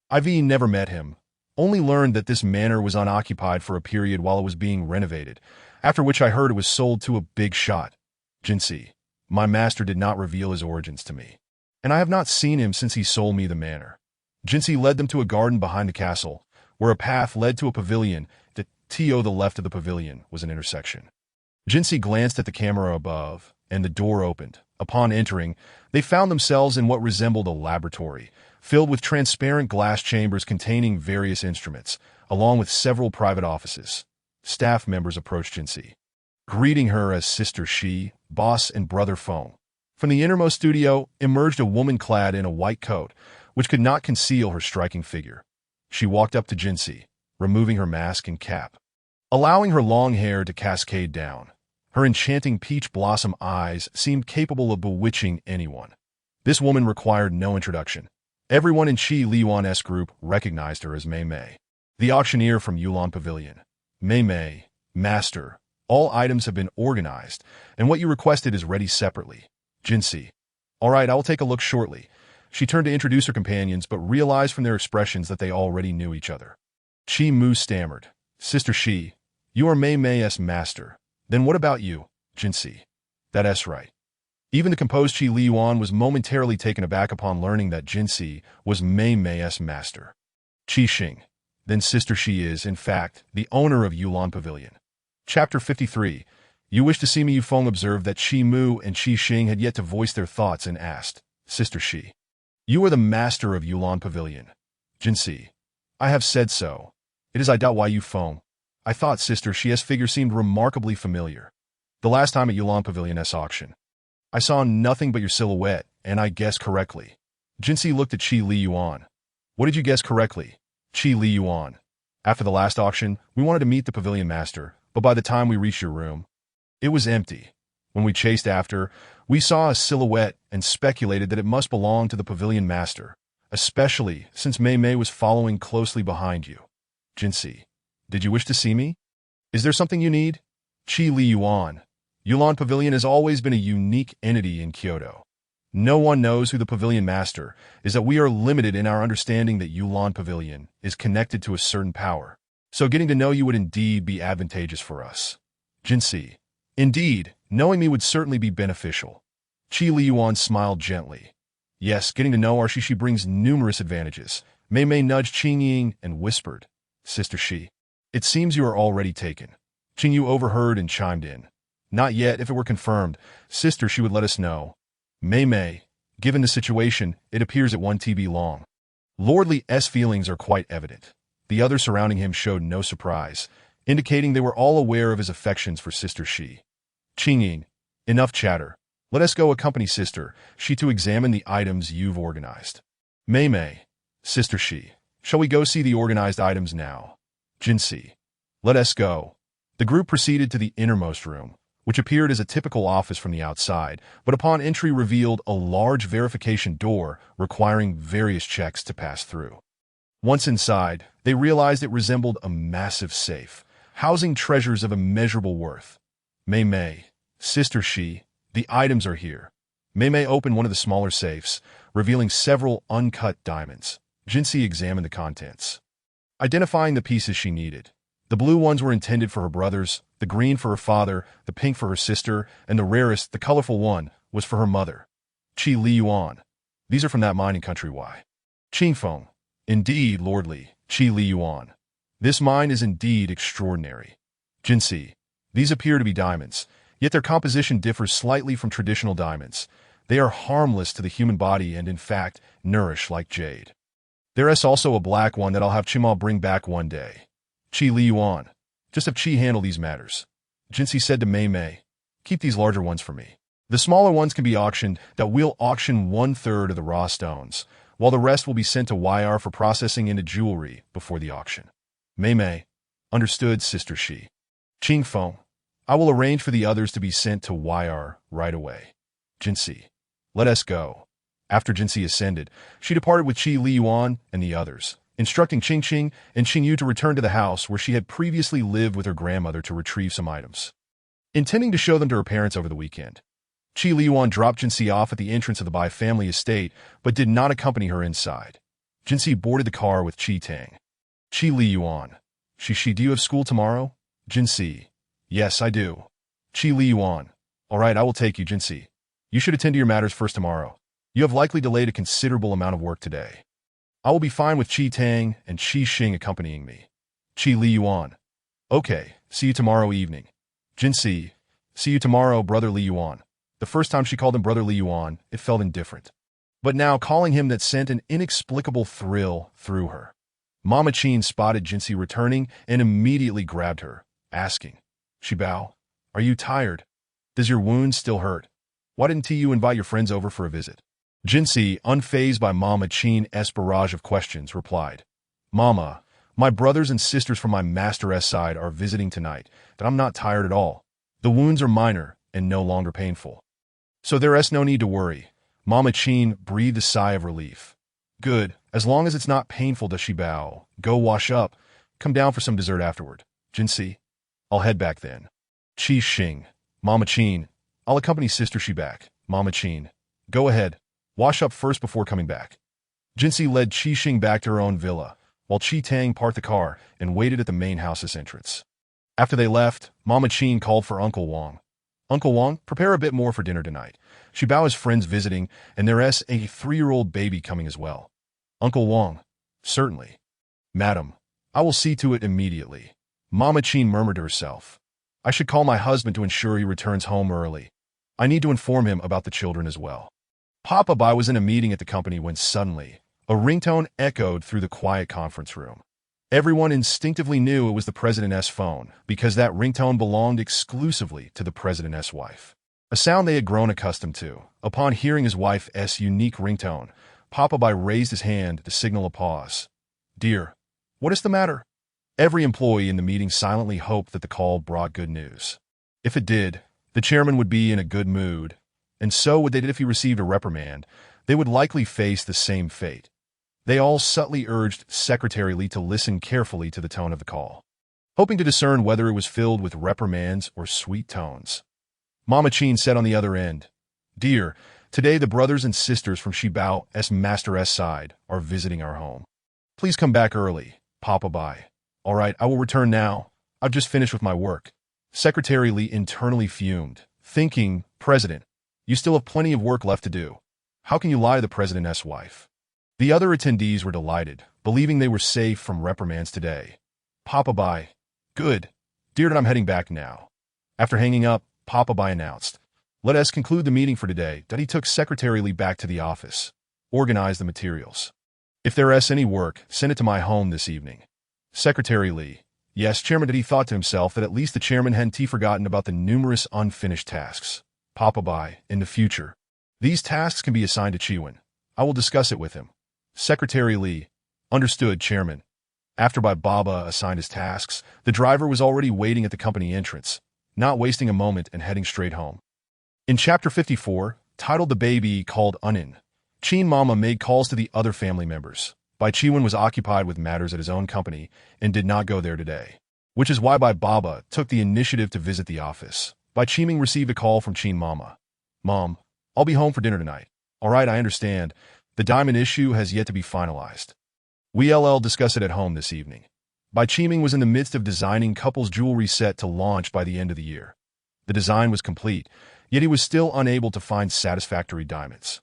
I've never met him, only learned that this manor was unoccupied for a period while it was being renovated, after which I heard it was sold to a big shot. Jinxi. My master did not reveal his origins to me, and I have not seen him since he sold me the manor. Jinxi led them to a garden behind the castle, where a path led to a pavilion. To the left of the pavilion was an intersection. Jinxi glanced at the camera above, and the door opened. Upon entering, they found themselves in what resembled a laboratory, filled with transparent glass chambers containing various instruments, along with several private offices. Staff members approached Jinxi, greeting her as Sister Shi, Boss, and Brother Feng. From the innermost studio emerged a woman clad in a white coat, which could not conceal her striking figure. She walked up to Jinxi, removing her mask and cap, allowing her long hair to cascade down. Her enchanting peach blossom eyes seemed capable of bewitching anyone. This woman required no introduction. Everyone in Qi Li Yuan's group recognized her as Mei Mei, the auctioneer from Yulan Pavilion. Mei Mei, Master, all items have been organized, and what you requested is ready separately. Jinxi. All right, I will take a look shortly. She turned to introduce her companions, but realized from their expressions that they already knew each other. Qi Mu stammered. Sister Shi, you are Mei Mei's master. Then what about you, Jinxi? That's right. Even the composed Qi Li Yuan was momentarily taken aback upon learning that Jinxi was Mei Mei's master. Qi Xing. Then Sister Shi is, in fact, the owner of Yulan Pavilion. Chapter 53. You wish to see me? Yu Feng observed that Qi Mu and Qi Xing had yet to voice their thoughts and asked, Sister Shi, you are the master of Yulan Pavilion. Jinxi. I have said so. It is I. Why Yu Feng? I thought Sister Shi's figure seemed remarkably familiar. The last time at Yulan Pavilion's auction, I saw nothing but your silhouette, and I guessed correctly. Jinxi looked at Qi Li Yuan. What did you guess correctly? Qi Li Yuan. After the last auction, we wanted to meet the pavilion master, but by the time we reached your room, it was empty. When we chased after, we saw a silhouette and speculated that it must belong to the pavilion master, especially since Mei Mei was following closely behind you. Jinxi. Did you wish to see me? Is there something you need? Qi Li Yuan. Yulan Pavilion has always been a unique entity in Kyoto. No one knows who the pavilion master is. That we are limited in our understanding that Yulan Pavilion is connected to a certain power. So getting to know you would indeed be advantageous for us. Jinxi. Indeed, knowing me would certainly be beneficial. Qi Li Yuan smiled gently. Yes, getting to know our Shishi brings numerous advantages. Mei Mei nudged Qing Ying and whispered, Sister Shi. It seems you are already taken. Qing Yu overheard and chimed in. Not yet. If it were confirmed, Sister Shi would let us know. Mei Mei, given the situation, it appears it 1 TB long. Lord Li's feelings are quite evident. The others surrounding him showed no surprise, indicating they were all aware of his affections for Sister Shi. Qing Ying, enough chatter. Let us go accompany Sister Shi to examine the items you've organized. Mei Mei, Sister Shi, shall we go see the organized items now? Jinxi. Let us go. The group proceeded to the innermost room, which appeared as a typical office from the outside, but upon entry revealed a large verification door requiring various checks to pass through. Once inside, they realized it resembled a massive safe, housing treasures of immeasurable worth. Mei Mei, Sister Shi, the items are here. Mei Mei opened one of the smaller safes, revealing several uncut diamonds. Jinxi examined the contents, identifying the pieces she needed. The blue ones were intended for her brothers, the green for her father, the pink for her sister, and the rarest, the colorful one, was for her mother. Qi Li Yuan. These are from that mine in Country Y. Qing Feng. Indeed, Lord Li. Qi Li Yuan. This mine is indeed extraordinary. Jinxi. These appear to be diamonds, yet their composition differs slightly from traditional diamonds. They are harmless to the human body and, in fact, nourish like jade. There is also a black one that I'll have Qima bring back one day. Qi Li Yuan. Just have Qi handle these matters. Jinxi said to Mei Mei. Keep these larger ones for me. The smaller ones can be auctioned. That we'll auction 1/3 of the raw stones, while the rest will be sent to YR for processing into jewelry before the auction. Mei. Understood, Sister Shi. Ching Feng. I will arrange for the others to be sent to YR right away. Jinsi. Let us go. After Jinsi ascended, she departed with Qi Li Yuan and the others, instructing Qing and Qing Yu to return to the house where she had previously lived with her grandmother to retrieve some items. Intending to show them to her parents over the weekend, Qi Li Yuan dropped Jinsi off at the entrance of the Bai family estate, but did not accompany her inside. Jinsi boarded the car with Qi Tang. Qi Li Yuan. Shi, do you have school tomorrow? Jinsi. Yes, I do. Qi Li Yuan. All right, I will take you, Jinsi. You should attend to your matters first tomorrow. You have likely delayed a considerable amount of work today. I will be fine with Qi Tang and Qi Xing accompanying me. Qi Li Yuan. Okay, see you tomorrow evening. Jinsi. See you tomorrow, Brother Li Yuan. The first time she called him Brother Li Yuan, it felt indifferent. But now calling him that sent an inexplicable thrill through her. Mama Qin spotted Jinsi returning and immediately grabbed her, asking, Shibao, are you tired? Does your wound still hurt? Why didn't you invite your friends over for a visit? Jinsi, unfazed by Mama Qin's barrage of questions, replied, Mama, my brothers and sisters from my master's side are visiting tonight, but I'm not tired at all. The wounds are minor and no longer painful. So there's no need to worry. Mama Qin breathed a sigh of relief. Good, as long as it's not painful, does she bow? Go wash up. Come down for some dessert afterward. Jinsi, I'll head back then. Qi Xing. Mama Qin, I'll accompany Sister Shi back. Mama Qin, go ahead. Wash up first before coming back. Jinsi led Qi Xing back to her own villa, while Qi Tang parked the car and waited at the main house's entrance. After they left, Mama Qin called for Uncle Wang. Uncle Wang, prepare a bit more for dinner tonight. Shibao has friends visiting, and there's a 3-year-old baby coming as well. Uncle Wang, certainly. Madam, I will see to it immediately. Mama Qin murmured to herself. I should call my husband to ensure he returns home early. I need to inform him about the children as well. Papa Bai was in a meeting at the company when suddenly, a ringtone echoed through the quiet conference room. Everyone instinctively knew it was the president's phone because that ringtone belonged exclusively to the president's wife. A sound they had grown accustomed to. Upon hearing his wife's unique ringtone, Papa Bai raised his hand to signal a pause. Dear, what is the matter? Every employee in the meeting silently hoped that the call brought good news. If it did, the chairman would be in a good mood, and so would they if he received a reprimand. They would likely face the same fate. They all subtly urged Secretary Li to listen carefully to the tone of the call, hoping to discern whether it was filled with reprimands or sweet tones. Mama Qin said on the other end, Dear, today the brothers and sisters from Shibao's master's side are visiting our home. Please come back early, Papa Bai. All right, I will return now. I've just finished with my work. Secretary Li internally fumed, thinking, President, you still have plenty of work left to do. How can you lie to the president's wife? The other attendees were delighted, believing they were safe from reprimands today. Papa Bai, good. Dear, I'm heading back now. After hanging up, Papa Bai announced, Let us conclude the meeting for today. He took Secretary Li back to the office. Organize the materials. If there is any work, send it to my home this evening. Secretary Li. Yes, Chairman. He thought to himself that at least the chairman hadn't forgotten about the numerous unfinished tasks. Papa Bai, in the future, these tasks can be assigned to Chiwen. I will discuss it with him. Secretary Li. Understood, Chairman. After Baba assigned his tasks, the driver was already waiting at the company entrance, not wasting a moment and heading straight home. In Chapter 54, titled The Baby Called Unin, Qin Mama made calls to the other family members. Bai Chiwen was occupied with matters at his own company and did not go there today, which is why Baba took the initiative to visit the office. Bai Qiming received a call from Qin Mama. Mom, I'll be home for dinner tonight. All right, I understand. The diamond issue has yet to be finalized. We'll discuss it at home this evening. Bai Qiming was in the midst of designing couple's jewelry set to launch by the end of the year. The design was complete, yet he was still unable to find satisfactory diamonds.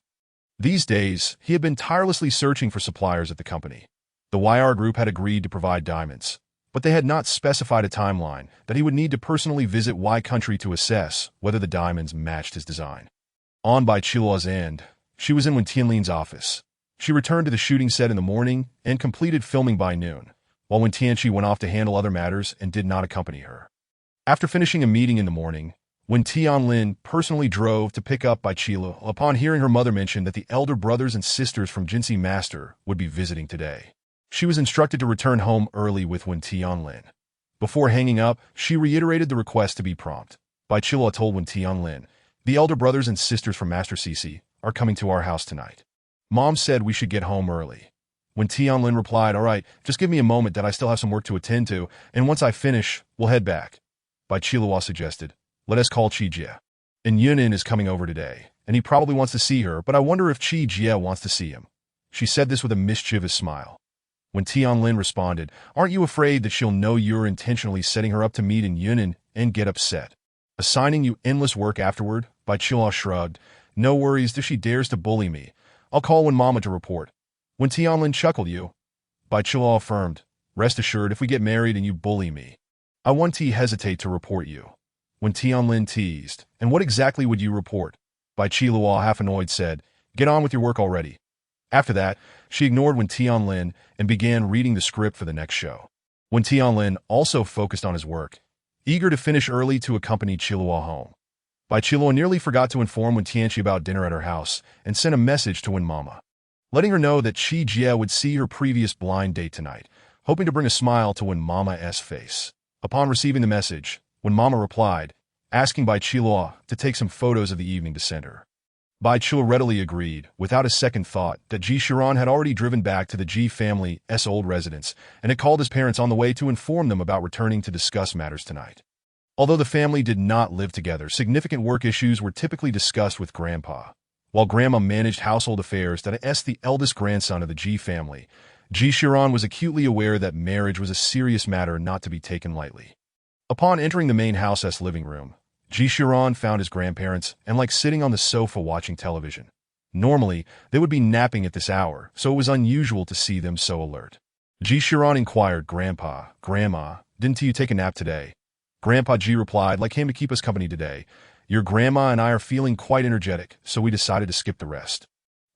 These days, he had been tirelessly searching for suppliers at the company. The YR Group had agreed to provide diamonds, but they had not specified a timeline that he would need to personally visit Y country to assess whether the diamonds matched his design. On Bai Chiluo's end, she was in Wen Tianlin's office. She returned to the shooting set in the morning and completed filming by noon, while Wen Tianqi went off to handle other matters and did not accompany her. After finishing a meeting in the morning, when Tianlin personally drove to pick up Baichilo upon hearing her mother mention that the elder brothers and sisters from Jinsi Master would be visiting today. She was instructed to return home early with Wen Tianlin. Before hanging up, she reiterated the request to be prompt. Baichilo told Wen Tianlin, "The elder brothers and sisters from Master Cici are coming to our house tonight. Mom said we should get home early." When Tianlin replied, "All right, just give me a moment that I still have some work to attend to, and once I finish, we'll head back." Baichilo suggested, "Let us call Qi Jie. And Yunin is coming over today, and he probably wants to see her, but I wonder if Qi Jie wants to see him." She said this with a mischievous smile. When Tianlin responded, "Aren't you afraid that she'll know you're intentionally setting her up to meet in Yunin and get upset? Assigning you endless work afterward?" Baichilo shrugged. "No worries if she dares to bully me. I'll call Wen Mama to report." When Tianlin chuckled, "You?" Baichilo affirmed, "Rest assured, if we get married and you bully me, I won't hesitate to report you." When Tianlin teased, "And what exactly would you report?" Baichilo, half annoyed, said, "Get on with your work already." After that, she ignored Wen Tianlin and began reading the script for the next show. Wen Tianlin also focused on his work, eager to finish early to accompany Chilua home. Baichilo nearly forgot to inform Wen Tianqi about dinner at her house and sent a message to Wen Mama, letting her know that Qi Jie would see her previous blind date tonight, hoping to bring a smile to Wen Mama's face. Upon receiving the message, Wen Mama replied, asking Baichilo to take some photos of the evening to send her. Baichilo readily agreed, without a second thought, that Ji Shiran had already driven back to the Ji family's old residence and had called his parents on the way to inform them about returning to discuss matters tonight. Although the family did not live together, significant work issues were typically discussed with Grandpa. While Grandma managed household affairs that the eldest grandson of the Ji family, Ji Shiran was acutely aware that marriage was a serious matter not to be taken lightly. Upon entering the main house's living room, Ji Shiran found his grandparents and sitting on the sofa watching television. Normally, they would be napping at this hour, so it was unusual to see them so alert. Ji Shiran inquired, "Grandpa, Grandma, didn't you take a nap today?" Grandpa Ji replied, "I came to keep us company today. Your grandma and I are feeling quite energetic, so we decided to skip the rest."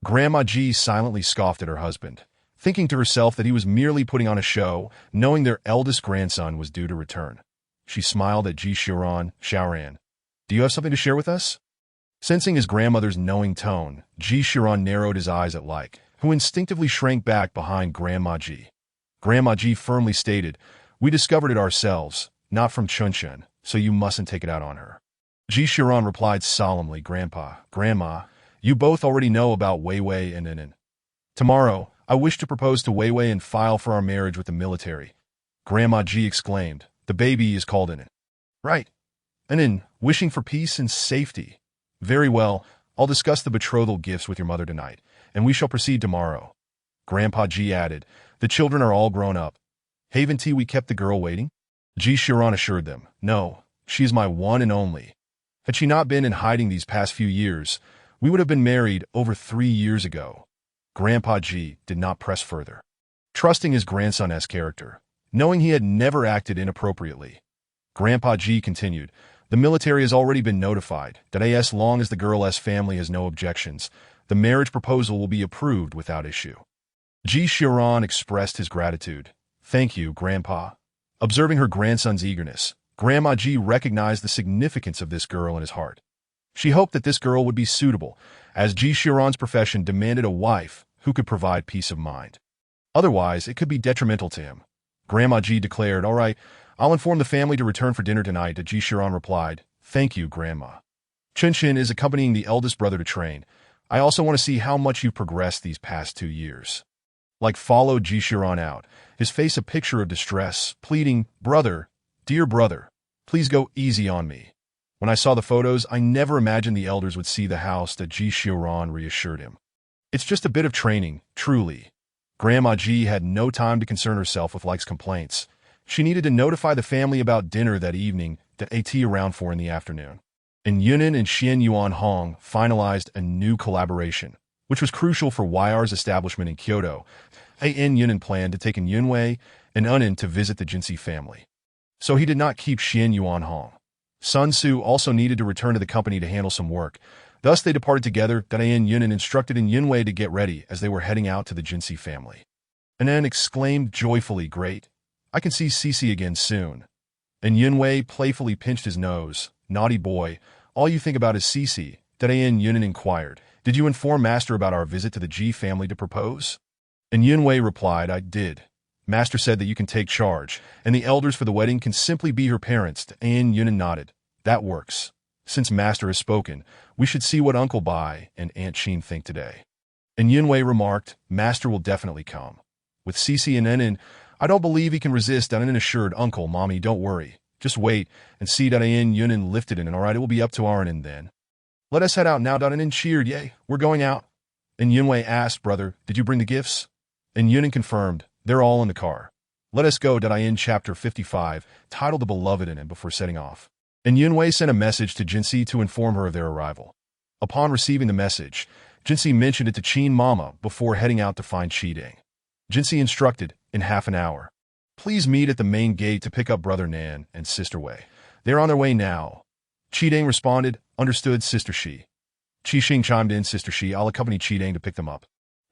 Grandma Ji silently scoffed at her husband, thinking to herself that he was merely putting on a show, knowing their eldest grandson was due to return. She smiled at Ji Shiran, "Shaoran, do you have something to share with us?" Sensing his grandmother's knowing tone, Ji Shiran narrowed his eyes at who instinctively shrank back behind Grandma Ji. Grandma Ji firmly stated, "We discovered it ourselves, not from Chunchen, so you mustn't take it out on her." Ji Shiran replied solemnly, "Grandpa, Grandma, you both already know about Wei Wei and Inen. Tomorrow, I wish to propose to Wei Wei and file for our marriage with the military." Grandma Ji exclaimed, "The baby is called Inen." "Right. Inen, wishing for peace and safety. Very well, I'll discuss the betrothal gifts with your mother tonight, and we shall proceed tomorrow." Grandpa Ji added, "The children are all grown up. Haven't we kept the girl waiting?" Ji Shiran assured them, "No, she is my one and only. Had she not been in hiding these past few years, we would have been married over 3 years ago." Grandpa Ji did not press further, trusting his grandson's character, knowing he had never acted inappropriately. Grandpa Ji continued, "The military has already been notified that as long as the girl's family has no objections, the marriage proposal will be approved without issue." Ji Shiran expressed his gratitude. "Thank you, Grandpa." Observing her grandson's eagerness, Grandma Ji recognized the significance of this girl in his heart. She hoped that this girl would be suitable, as Ji Shiran's profession demanded a wife who could provide peace of mind. Otherwise, it could be detrimental to him. Grandma Ji declared, "All right, I'll inform the family to return for dinner tonight." Ji Shiran replied, "Thank you, Grandma. Chen is accompanying the eldest brother to train. I also want to see how much you've progressed these past 2 years." Followed Ji Shiran out, his face a picture of distress, pleading, "Brother, dear brother, please go easy on me." When I saw the photos, I never imagined the elders would see the house. That Ji Shiran reassured him. "It's just a bit of training, truly." Grandma Ji had no time to concern herself with complaints. She needed to notify the family about dinner that evening that around 4 in the afternoon. And Yunin and Xian Yuan Hong finalized a new collaboration, which was crucial for YR's establishment in Kyoto. Yunin planned to take in Yunwei and Unin to visit the Jinsi family, so he did not keep Xian Yuan Hong. Sun Tzu also needed to return to the company to handle some work. Thus they departed together. Yunin instructed in Yunwei to get ready as they were heading out to the Jinsi family. Anan exclaimed joyfully, "Great, I can see Cici again soon." And Yunwei playfully pinched his nose, Naughty boy, all you think about is Cece, Dayan Yunin inquired. Did you inform Master about our visit to the Ji family to propose? And Yunwei replied, I did. Master said that you can take charge, and the elders for the wedding can simply be her parents. Dayan Yunin nodded. That works. Since Master has spoken, we should see what Uncle Bai and Aunt Sheen think today. And Yunwei remarked, Master will definitely come. With Cece and Enin, I don't believe he can resist. Dayan assured Uncle, Mommy, don't worry. Just wait and see. Dayan Yunin lifted in, and all right, it will be up to Arnin then. Let us head out now. Dayan cheered, yay, we're going out. And Yunwei asked, brother, did you bring the gifts? And Yunin confirmed, they're all in the car. Let us go. Dayan chapter 55, titled The Beloved in it before setting off. And Yunwei sent a message to Jinsi to inform her of their arrival. Upon receiving the message, Jinsi mentioned it to Qin Mama before heading out to find Qiding. Jinsi instructed, in half an hour. Please meet at the main gate to pick up Brother Nan and Sister Wei. They're on their way now. Qiding responded, understood, Sister Shi. Qixing chimed in, Sister Shi, I'll accompany Qiding to pick them up.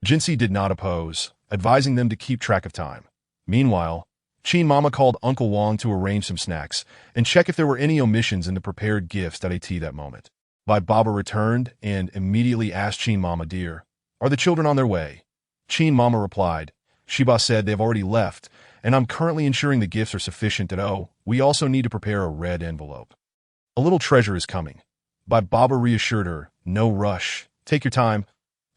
Jinsi did not oppose, advising them to keep track of time. Meanwhile, Qin Mama called Uncle Wang to arrange some snacks and check if there were any omissions in the prepared gifts at that moment. Baba returned and immediately asked Qin Mama, dear, are the children on their way? Qin Mama replied, Shiba said they've already left, and I'm currently ensuring the gifts are sufficient and we also need to prepare a red envelope. A little treasure is coming. Baba reassured her, no rush, take your time.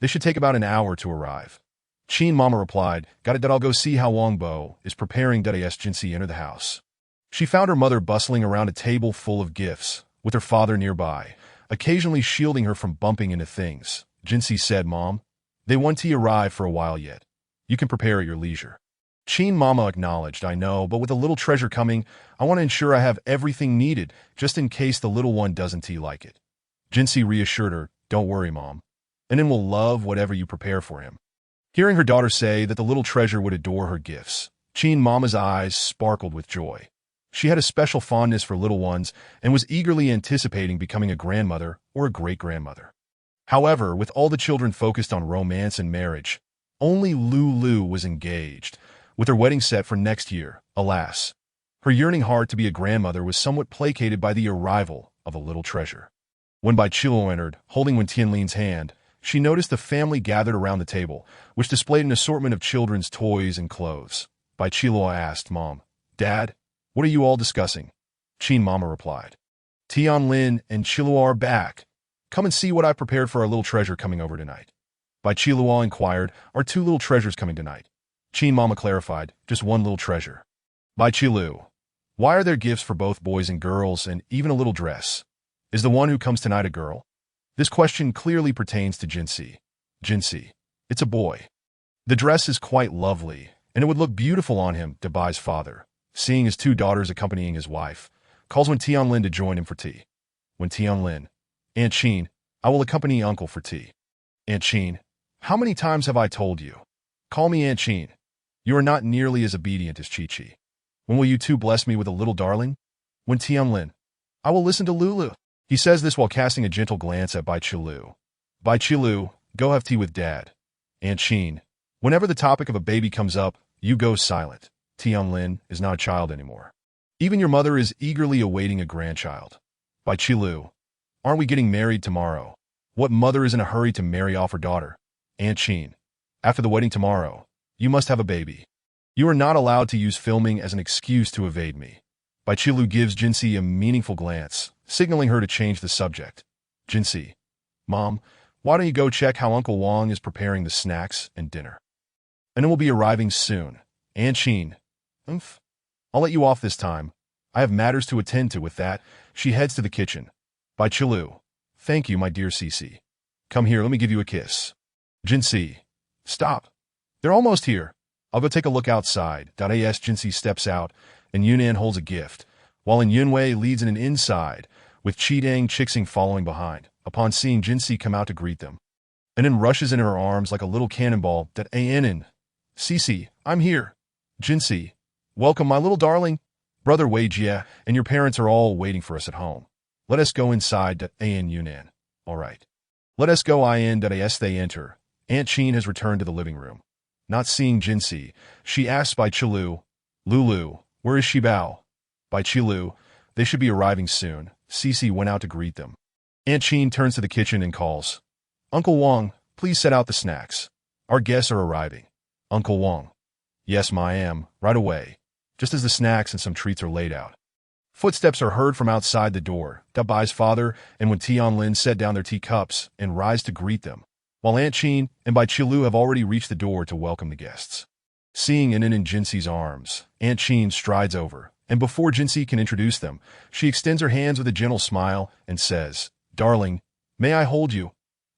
They should take about an hour to arrive. Qin Mama replied, got it, that I'll go see how Wangbo is preparing. Jinsi entered the house. She found her mother bustling around a table full of gifts, with her father nearby, occasionally shielding her from bumping into things. Jinsi said, Mom, they won't arrive for a while yet. You can prepare at your leisure. Qin Mama acknowledged, I know, but with a little treasure coming, I want to ensure I have everything needed, just in case the little one doesn't like it. Jinsi reassured her, don't worry, Mom. Enin will love whatever you prepare for him. Hearing her daughter say that the little treasure would adore her gifts, Qin Mama's eyes sparkled with joy. She had a special fondness for little ones and was eagerly anticipating becoming a grandmother or a great-grandmother. However, with all the children focused on romance and marriage, only Lulu was engaged, with her wedding set for next year. Alas, her yearning heart to be a grandmother was somewhat placated by the arrival of a little treasure. When Bai Chilo entered, holding Wen Tianlin's hand, she noticed the family gathered around the table, which displayed an assortment of children's toys and clothes. Bai Chilo asked, Mom, Dad, what are you all discussing? Qin Mama replied, Tianlin and Chilo are back. Come and see what I prepared for our little treasure coming over tonight. Bai Chilo inquired, are two little treasures coming tonight? Qin Mama clarified, just one little treasure. Bai Chilo, why are there gifts for both boys and girls and even a little dress? Is the one who comes tonight a girl? This question clearly pertains to Jinsi. Jinsi, it's a boy. The dress is quite lovely, and it would look beautiful on him, Bai's father, seeing his two daughters accompanying his wife, calls Wen Tianlin to join him for tea. Wen Tianlin, Aunt Qin, I will accompany Uncle for tea. Aunt Qin, how many times have I told you? Call me Aunt Qin. You are not nearly as obedient as Chi-Chi. When will you two bless me with a little darling? Wen Tianlin, I will listen to Lulu. He says this while casting a gentle glance at Bai Chilu. Bai Chilu, go have tea with Dad. Aunt Qin, whenever the topic of a baby comes up, you go silent. Tianlin is not a child anymore. Even your mother is eagerly awaiting a grandchild. Bai Chilu, aren't we getting married tomorrow? What mother is in a hurry to marry off her daughter? Aunt Qin, after the wedding tomorrow, you must have a baby. You are not allowed to use filming as an excuse to evade me. Bai Chilu gives Jinsi a meaningful glance, signaling her to change the subject. Jinsi, Mom, why don't you go check how Uncle Wang is preparing the snacks and dinner? And it will be arriving soon. Aunt Qin, I'll let you off this time. I have matters to attend to. With that, she heads to the kitchen. Bai Chilu, thank you, my dear Cece. Come here, let me give you a kiss. Jinsi, stop. They're almost here. I'll go take a look outside. As Jinsi steps out, and Yunnan holds a gift, while Yunwei leads in an inside, with Qiding Chixing following behind, upon seeing Jinsi come out to greet them. And then rushes into her arms like a little cannonball. Anin, Cece, I'm here. Jinsi, welcome, my little darling. Brother Wei Jia and your parents are all waiting for us at home. Let us go inside. An Yunnan. All right. Let us go. As they enter, Aunt Qin has returned to the living room. Not seeing Jinsi, she asks Bai Chilu, Lulu, where is Shibao? Bai Chilu, they should be arriving soon. Cece went out to greet them. Aunt Chin turns to the kitchen and calls, "Uncle Wong, please set out the snacks. Our guests are arriving." Uncle Wong, "Yes, ma, I am, right away," just as the snacks and some treats are laid out. Footsteps are heard from outside the door. Bai's father and Wen Tianlin set down their teacups and rise to greet them, while Aunt Chin and Bai Qilu have already reached the door to welcome the guests. Seeing Inen in Jinxi's arms, Aunt Chin strides over, and before Jinxi can introduce them, she extends her hands with a gentle smile and says, "Darling, may I hold you?"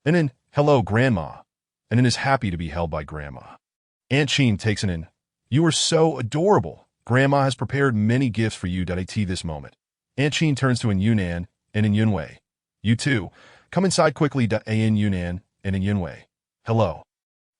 Inen, "Hello, Grandma." Inen is happy to be held by Grandma. Aunt Chin takes Inen. "You are so adorable. Grandma has prepared many gifts for you at this moment." Aunt Chin turns to An Yunnan and An Yunwei. "You too. Come inside quickly. An Yunnan and An Yunwei. Hello."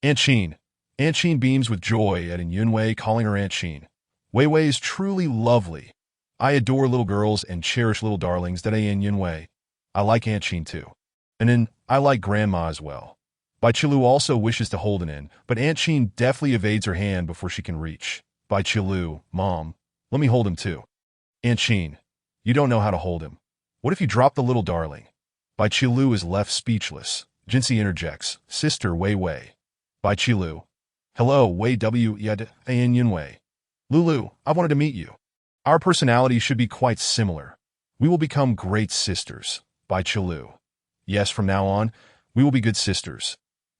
Aunt Chin. Aunt Chin beams with joy at An Yunwei, calling her Aunt Chin. "Wei Wei is truly lovely. I adore little girls and cherish little darlings. An Yunwei. I like Aunt Chin too. And then I like Grandma as well." Bai Qilu also wishes to hold Inen, but Aunt Chin deftly evades her hand before she can reach. Bai Qilu, "Mom, let me hold him too." Aunt Chin, "You don't know how to hold him. What if you drop the little darling?" Bai Qilu is left speechless. Jinxi interjects, "Sister Wei Wei." Bai Qilu, "Hello, Wei W. Yad An Yunwei. Lulu, I wanted to meet you. Our personalities should be quite similar. We will become great sisters." Bai Qilu, "Yes, from now on, we will be good sisters.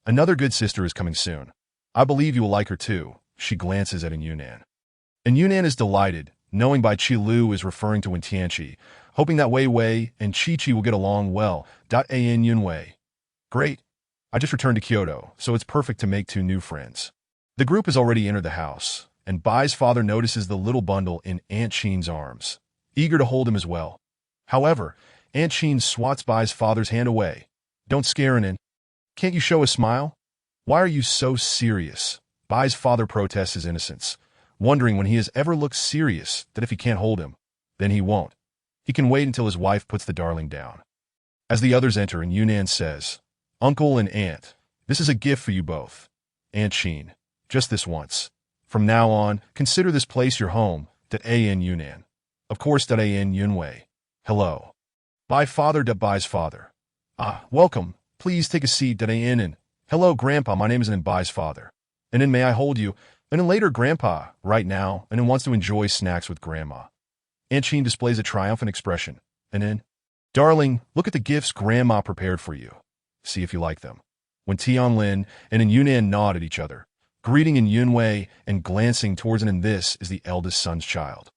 Another good sister is coming soon. I believe you will like her too." She glances at An Yunnan. An Yunnan is delighted, knowing Bai Qilu is referring to Wen Tianqi, hoping that Wei Wei and Chi will get along well. An Yunwei, "Great. I just returned to Kyoto, so it's perfect to make two new friends." The group has already entered the house, and Bai's father notices the little bundle in Aunt Chin's arms, eager to hold him as well. However, Aunt Chin swats Bai's father's hand away. "Don't scare Inen. Can't you show a smile? Why are you so serious?" Bai's father protests his innocence, wondering when he has ever looked serious that if he can't hold him, then he won't. He can wait until his wife puts the darling down. As the others enter, and Yunnan says, "Uncle and Aunt, this is a gift for you both. Aunt Chin, just this once. From now on, consider this place your home. An Yunnan. Of course. An Yunwei. Hello. Bai's father. Ah, welcome. Please take a seat. An. Hello, Grandpa. My name is An Bai's father. And then may I hold you? And then later, Grandpa. Right now, and then wants to enjoy snacks with Grandma." Aunt Chin displays a triumphant expression. And then, "Darling, look at the gifts Grandma prepared for you. See if you like them." When Tianlin and An Yunnan nod at each other, greeting An Yunwei and glancing towards An, this is the eldest son's child.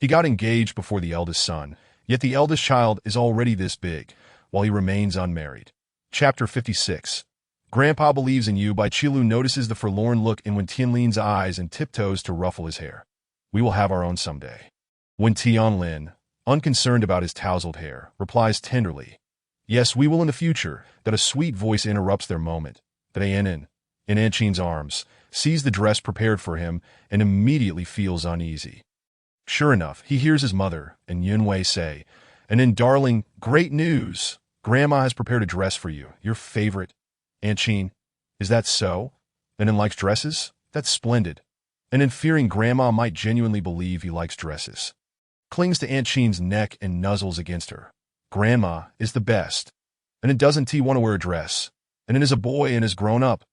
He got engaged before the eldest son, yet the eldest child is already this big, while he remains unmarried. Chapter 56. "Grandpa believes in you." Bai Qilu notices the forlorn look in Wen Tianlin's eyes and tiptoes to ruffle his hair. "We will have our own someday." Wen Tianlin, unconcerned about his tousled hair, replies tenderly, "Yes, we will in the future." That a sweet voice interrupts their moment. That in Aunt Chin's arms, sees the dress prepared for him and immediately feels uneasy. Sure enough, he hears his mother and Yunwei say, "And then, darling, great news. Grandma has prepared a dress for you, your favorite." Aunt Chin, "Is that so? And then likes dresses? That's splendid." And then, fearing Grandma might genuinely believe he likes dresses, clings to Aunt Chin's neck and nuzzles against her. "Grandma is the best. And then doesn't he want to wear a dress? And then is a boy and is grown up."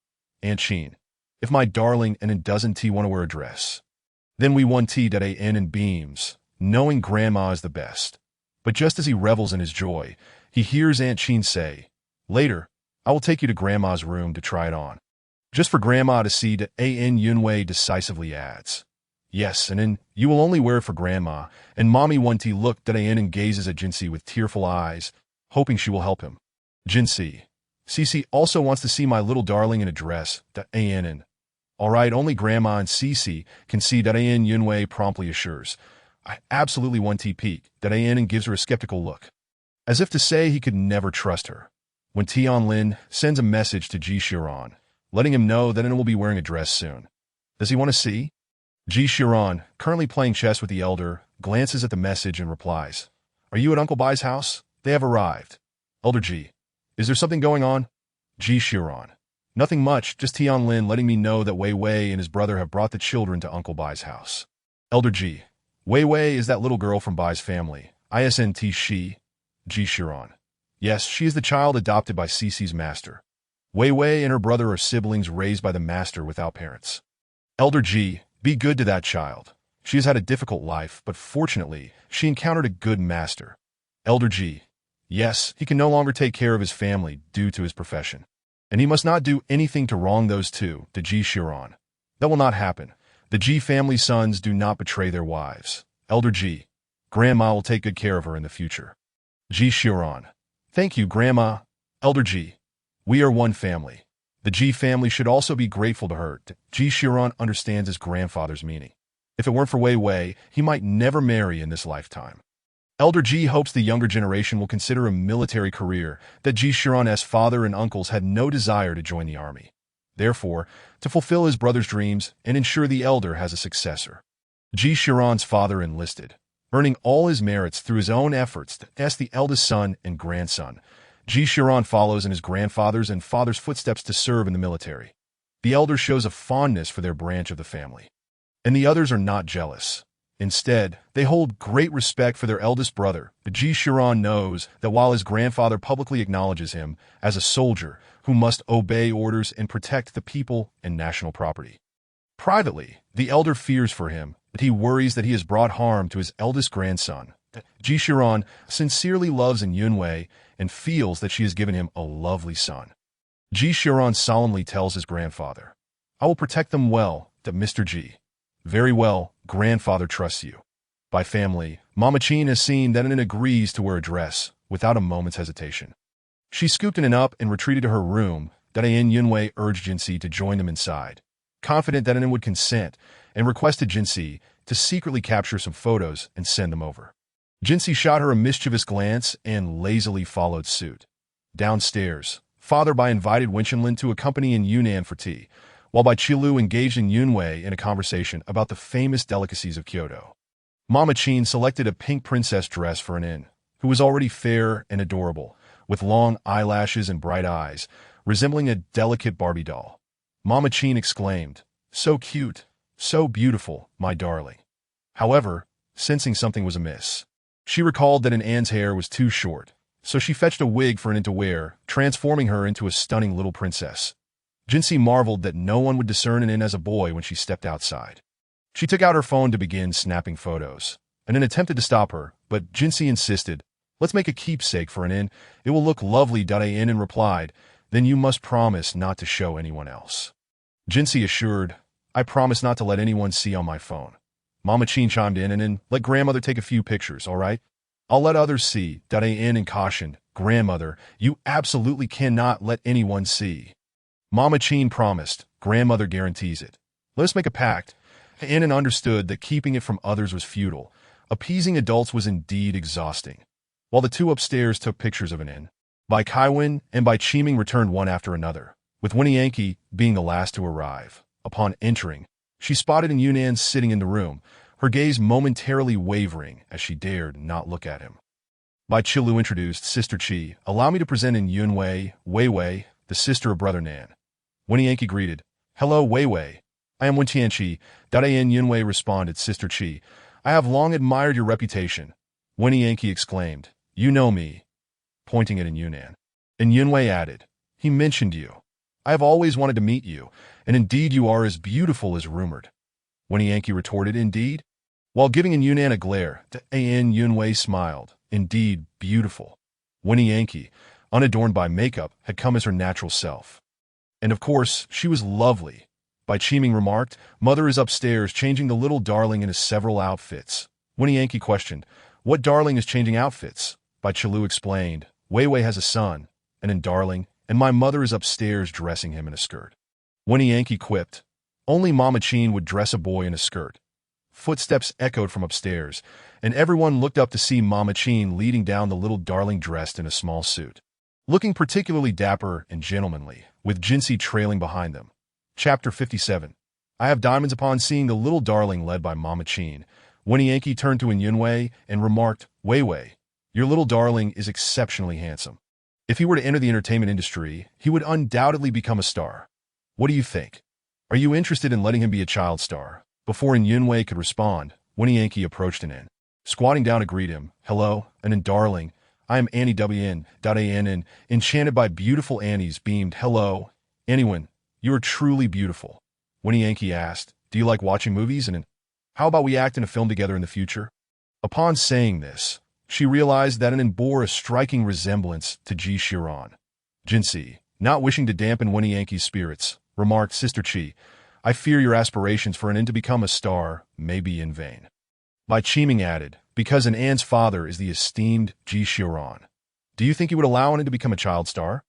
Aunt Chin, "If my darling and then doesn't he want to wear a dress? Then we want An and beams, knowing Grandma is the best." But just as he revels in his joy, he hears Aunt Chin say, "Later, I will take you to Grandma's room to try it on." Just for Grandma to see. An Yunwei decisively adds, "Yes, and then you will only wear it for Grandma." And Mommy Wunti looked at An and gazes at Jinxi with tearful eyes, hoping she will help him. Jinxi, "Cece also wants to see my little darling in a dress." An. "All right, only Grandma and Cece can see." An Yunwei promptly assures, "I absolutely want to peek." An and gives her a skeptical look, as if to say he could never trust her. When Tianlin sends a message to Ji Shiran, letting him know that An will be wearing a dress soon. Does he want to see? Ji Shiran, currently playing chess with the elder, glances at the message and replies, "Are you at Uncle Bai's house? They have arrived." Elder Ji, "Is there something going on?" Ji Shiran, "Nothing much, just Tianlin letting me know that Wei Wei and his brother have brought the children to Uncle Bai's house." Elder Ji, "Wei Wei is that little girl from Bai's family. Isnt she? Ji Shiran. Yes, she is the child adopted by Cece's master. Wei Wei and her brother are siblings raised by the master without parents. Elder Ji, be good to that child. She has had a difficult life, but fortunately, she encountered a good master. Elder Ji. Yes, he can no longer take care of his family due to his profession. And he must not do anything to wrong those two, the Ji Shiran. That will not happen. The Ji family sons do not betray their wives. Elder Ji. Grandma will take good care of her in the future. Ji Shiran. Thank you, Grandma. Elder Ji. We are one family. The Ji family should also be grateful to her. Ji Shiran understands his grandfather's meaning. If it weren't for Wei Wei, he might never marry in this lifetime. Elder Ji hopes the younger generation will consider a military career, that Ji Shiran's father and uncles had no desire to join the army. Therefore, to fulfill his brother's dreams and ensure the elder has a successor. Ji Shiran's father enlisted, earning all his merits through his own efforts as the eldest son and grandson. Ji Shiran follows in his grandfather's and father's footsteps to serve in the military. The elder shows a fondness for their branch of the family. And the others are not jealous. Instead, they hold great respect for their eldest brother. Ji Shiran knows that while his grandfather publicly acknowledges him as a soldier who must obey orders and protect the people and national property. Privately, the elder fears for him, but he worries that he has brought harm to his eldest grandson. Ji Shiran sincerely loves in Yunwei and feels that she has given him a lovely son. Ji Shiran solemnly tells his grandfather, I will protect them well, to Mr. Ji. Very well, grandfather trusts you. By family, Mama Chin has seen that Anin agrees to wear a dress, without a moment's hesitation. She scooped Anin up and retreated to her room. Dadain Yunwei urged Jinsi to join them inside, confident that Anin would consent, and requested Jinsi to secretly capture some photos and send them over. Jinsi shot her a mischievous glance and lazily followed suit. Downstairs, Father Bai invited Winchenlin to accompany in Yunnan for tea, while Bai Qilu engaged in Yunwei in a conversation about the famous delicacies of Kyoto. Mama Chin selected a pink princess dress for Anin, who was already fair and adorable, with long eyelashes and bright eyes, resembling a delicate Barbie doll. Mama Chin exclaimed, So cute, so beautiful, my darling. However, sensing something was amiss, she recalled that An's hair was too short, so she fetched a wig for Anin to wear, transforming her into a stunning little princess. Jinsi marveled that no one would discern Anin as a boy when she stepped outside. She took out her phone to begin snapping photos. Anin attempted to stop her, but Jinsi insisted, Let's make a keepsake for Anin. It will look lovely. Anin replied, Then you must promise not to show anyone else. Jinsi assured, I promise not to let anyone see on my phone. Mama Chin chimed in and let grandmother take a few pictures, all right? I'll let others see. Anin cautioned, Grandmother, you absolutely cannot let anyone see. Mama Chin promised, grandmother guarantees it. Let us make a pact. Anin understood that keeping it from others was futile. Appeasing adults was indeed exhausting. While the two upstairs took pictures of Anin, Bai Kaiwen and Bai Chiming returned one after another, with Winnie Yankee being the last to arrive. Upon entering, she spotted in Yunnan sitting in the room, her gaze momentarily wavering as she dared not look at him. Bai Qilu introduced Sister Chi. Allow me to present in Yunwei, Wei Wei, the sister of Brother Nan. Winnie Yankee greeted, Hello, Wei Wei. I am Wen Tianqi. Dadain Yunwei responded, Sister Chi. I have long admired your reputation. Winnie Yankee exclaimed, You know me, pointing at Yunnan. And Yunwei added, He mentioned you. I have always wanted to meet you, and indeed you are as beautiful as rumored. Winnie Yankee retorted, Indeed? While giving Yunnan a glare, Dadain Yunwei smiled, Indeed, beautiful. Winnie Yankee, unadorned by makeup, had come as her natural self. And of course, she was lovely. Bai Chiming remarked, Mother is upstairs changing the little darling into several outfits. Winnie Yankee questioned, What darling is changing outfits? Bai Qilu explained, Wei Wei has a son, and in darling, and my mother is upstairs dressing him in a skirt. Winnie Yankee quipped, Only Mama Chin would dress a boy in a skirt. Footsteps echoed from upstairs, and everyone looked up to see Mama Chin leading down the little darling dressed in a small suit, looking particularly dapper and gentlemanly, with Jinsi trailing behind them. Chapter 57. I have diamonds upon seeing the little darling led by Mama Chin. Winnie Yankee turned to Yunwei and remarked, Wei Wei, your little darling is exceptionally handsome. If he were to enter the entertainment industry, he would undoubtedly become a star. What do you think? Are you interested in letting him be a child star? Before Yunwei could respond, Winnie Yankee approached Anin. Squatting down to greet him, Hello, Anin darling, I am Annie WN. And enchanted by beautiful Annie's beamed, "Hello, anyone, you are truly beautiful." Winnie Yankee asked, "Do you like watching movies? And how about we act in a film together in the future?" Upon saying this, she realized that it bore a striking resemblance to Ji Shiran. Jinsi, not wishing to dampen Winnie Yankee's spirits, remarked, "Sister Chi, I fear your aspirations for an An to become a star may be in vain." Bai Qiming added, "Because an An's father is the esteemed Ji Shiran. Do you think he would allow An to become a child star?"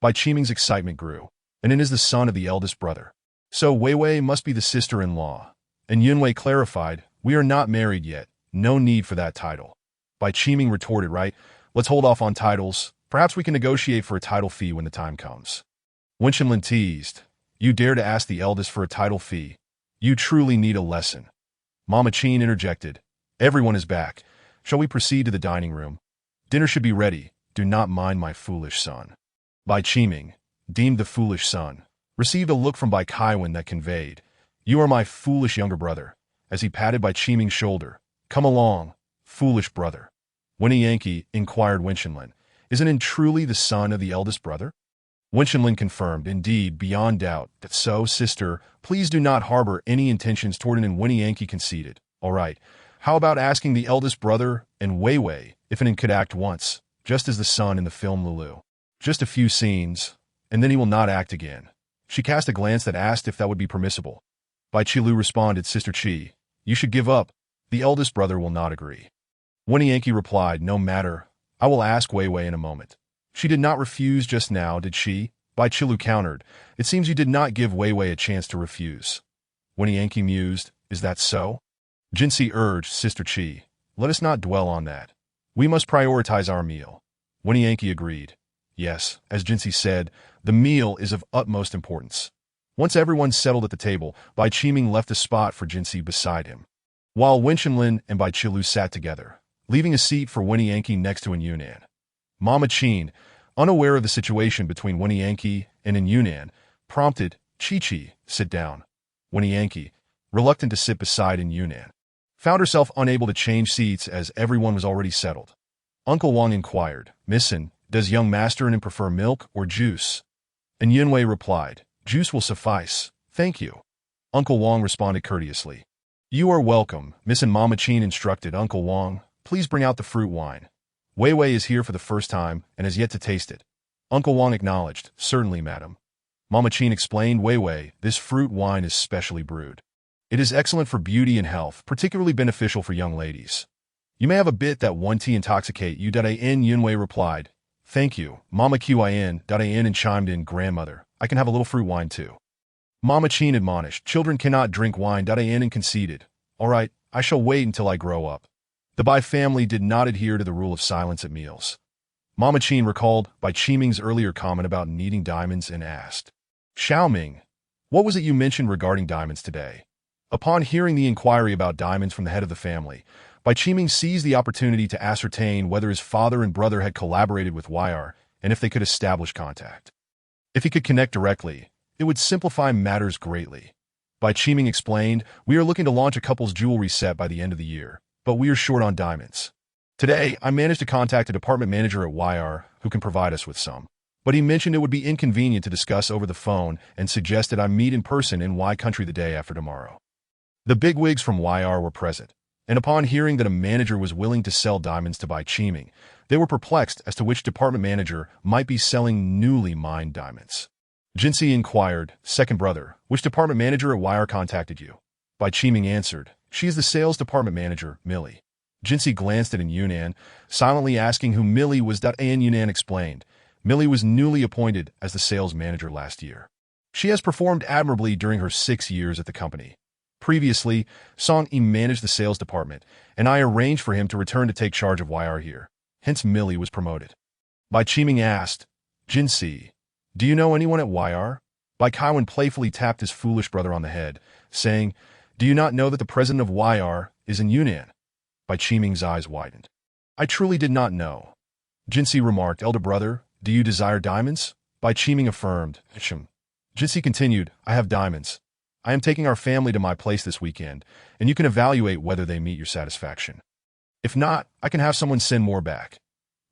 Bai Qiming's excitement grew. An is the son of the eldest brother. So Wei Wei must be the sister-in-law. And Yunwei clarified, "We are not married yet. No need for that title." Bai Qiming retorted, "Right, let's hold off on titles. Perhaps we can negotiate for a title fee when the time comes." Wen Shenlin teased, "You dare to ask the eldest for a title fee? You truly need a lesson." Mama Qin interjected, "Everyone is back. Shall we proceed to the dining room? Dinner should be ready. Do not mind my foolish son." Bai Qiming, deemed the foolish son, received a look from Bai Kaiwan that conveyed, "You are my foolish younger brother," as he patted Bai Qiming's shoulder. "Come along, foolish brother." Winnie Yankee inquired Wen Shenlin, "Isn't An truly the son of the eldest brother?" Wen Shenlin confirmed, "Indeed, beyond doubt, that so, sister, please do not harbor any intentions toward An." And Winnie Yankee conceded, "All right, how about asking the eldest brother and Wei Wei if An could act once, just as the son in the film Lulu? Just a few scenes, and then he will not act again." She cast a glance that asked if that would be permissible. Bai Qilu responded, "Sister Chi, you should give up. The eldest brother will not agree." Winnie Yankee replied, "No matter. I will ask Wei Wei in a moment." "She did not refuse just now, did she?" Bai Qilu countered. "It seems you did not give Wei Wei a chance to refuse." Winnie Yankee mused, "Is that so?" Jinsi urged, "Sister Chi, let us not dwell on that. We must prioritize our meal." Winnie Yankee agreed. "Yes, as Jinsi said, the meal is of utmost importance." Once everyone settled at the table, Bai Qiming left a spot for Jinsi beside him, while Wen Shenlin and Bai Qilu sat together, leaving a seat for Winnie Yankee next to An Yunnan. Mama Qin, unaware of the situation between Winnie Yankee and An Yunnan, prompted, "Chi-Chi, sit down." Winnie Yankee, reluctant to sit beside An Yunnan, found herself unable to change seats as everyone was already settled. Uncle Wang inquired, "Missin, does young master An prefer milk or juice?" And Yunwei replied, "Juice will suffice, thank you." Uncle Wang responded courteously, "You are welcome." Miss and Mama Qin instructed, "Uncle Wang, please bring out the fruit wine. Wei Wei is here for the first time and has yet to taste it." Uncle Wang acknowledged, "Certainly, madam." Mama Qin explained, "Wei Wei, this fruit wine is specially brewed. It is excellent for beauty and health, particularly beneficial for young ladies. You may have a bit that one tea intoxicate you." An Yunwei replied, "Thank you, Mama Qin. And chimed in, "Grandmother, I can have a little fruit wine too." Mama Qin admonished, "Children cannot drink wine." And conceded, "All right, I shall wait until I grow up." The Bai family did not adhere to the rule of silence at meals. Mama Qin recalled Bai Qiming's earlier comment about needing diamonds and asked, "Xiaoming, what was it you mentioned regarding diamonds today?" Upon hearing the inquiry about diamonds from the head of the family, Bai Qiming seized the opportunity to ascertain whether his father and brother had collaborated with YR and if they could establish contact. If he could connect directly, it would simplify matters greatly. Bai Qiming explained, "We are looking to launch a couple's jewelry set by the end of the year, but we are short on diamonds. Today, I managed to contact a department manager at YR who can provide us with some. But he mentioned it would be inconvenient to discuss over the phone and suggested I meet in person in Y country the day after tomorrow." The bigwigs from YR were present, and upon hearing that a manager was willing to sell diamonds to Bai Qiming, they were perplexed as to which department manager might be selling newly mined diamonds. Jinsi inquired, "Second brother, which department manager at YR contacted you?" Bai Qiming answered, "She is the sales department manager, Millie." Jinsi glanced at An Yunnan, silently asking who Millie was. An Yunnan explained, "Millie was newly appointed as the sales manager last year. She has performed admirably during her 6 years at the company. Previously, Song Yi managed the sales department, and I arranged for him to return to take charge of YR here. Hence Millie was promoted." Bai Qiming asked, "Jinsi, do you know anyone at YR?" Bai Kaiwan playfully tapped his foolish brother on the head, saying, "Do you not know that the president of YR is in Yunnan?" Bai Qiming's eyes widened. "I truly did not know." Jinsi remarked, "Elder brother, do you desire diamonds?" Bai Qiming affirmed, "H'm." Jinsi continued, "I have diamonds. I am taking our family to my place this weekend, and you can evaluate whether they meet your satisfaction. If not, I can have someone send more back."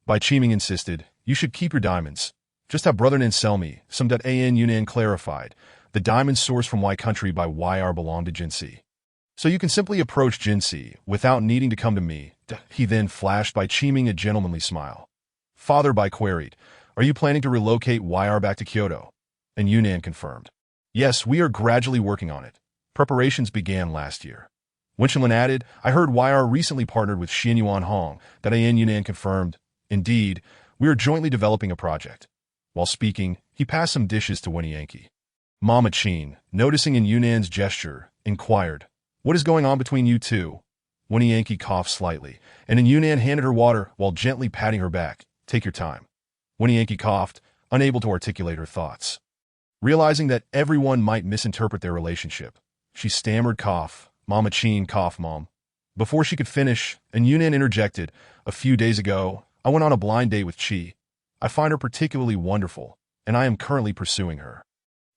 Bai Qiming insisted, you should keep your diamonds. Just have Brother Nan sell me some. An Yunnan clarified, the diamonds sourced from Y country by YR belong to Jinsi. So you can simply approach Jinsi without needing to come to me. He then flashed Bai Qiming a gentlemanly smile. Father Bai queried, are you planning to relocate YR back to Kyoto? And Yunnan confirmed. Yes, we are gradually working on it. Preparations began last year. Wenchunlin added, I heard YR recently partnered with Xianyuan Hong. An Yunnan confirmed. Indeed, we are jointly developing a project. While speaking, he passed some dishes to Wen Yankee. Mama Qin, noticing in Yunnan's gesture, inquired, what is going on between you two? Wen Yankee coughed slightly, and Yunnan handed her water while gently patting her back. Take your time. Wen Yankee coughed, unable to articulate her thoughts. Realizing that everyone might misinterpret their relationship, she stammered cough, Mama Qin cough mom. Before she could finish, Yunnan interjected, a few days ago, I went on a blind date with Qi. I find her particularly wonderful, and I am currently pursuing her.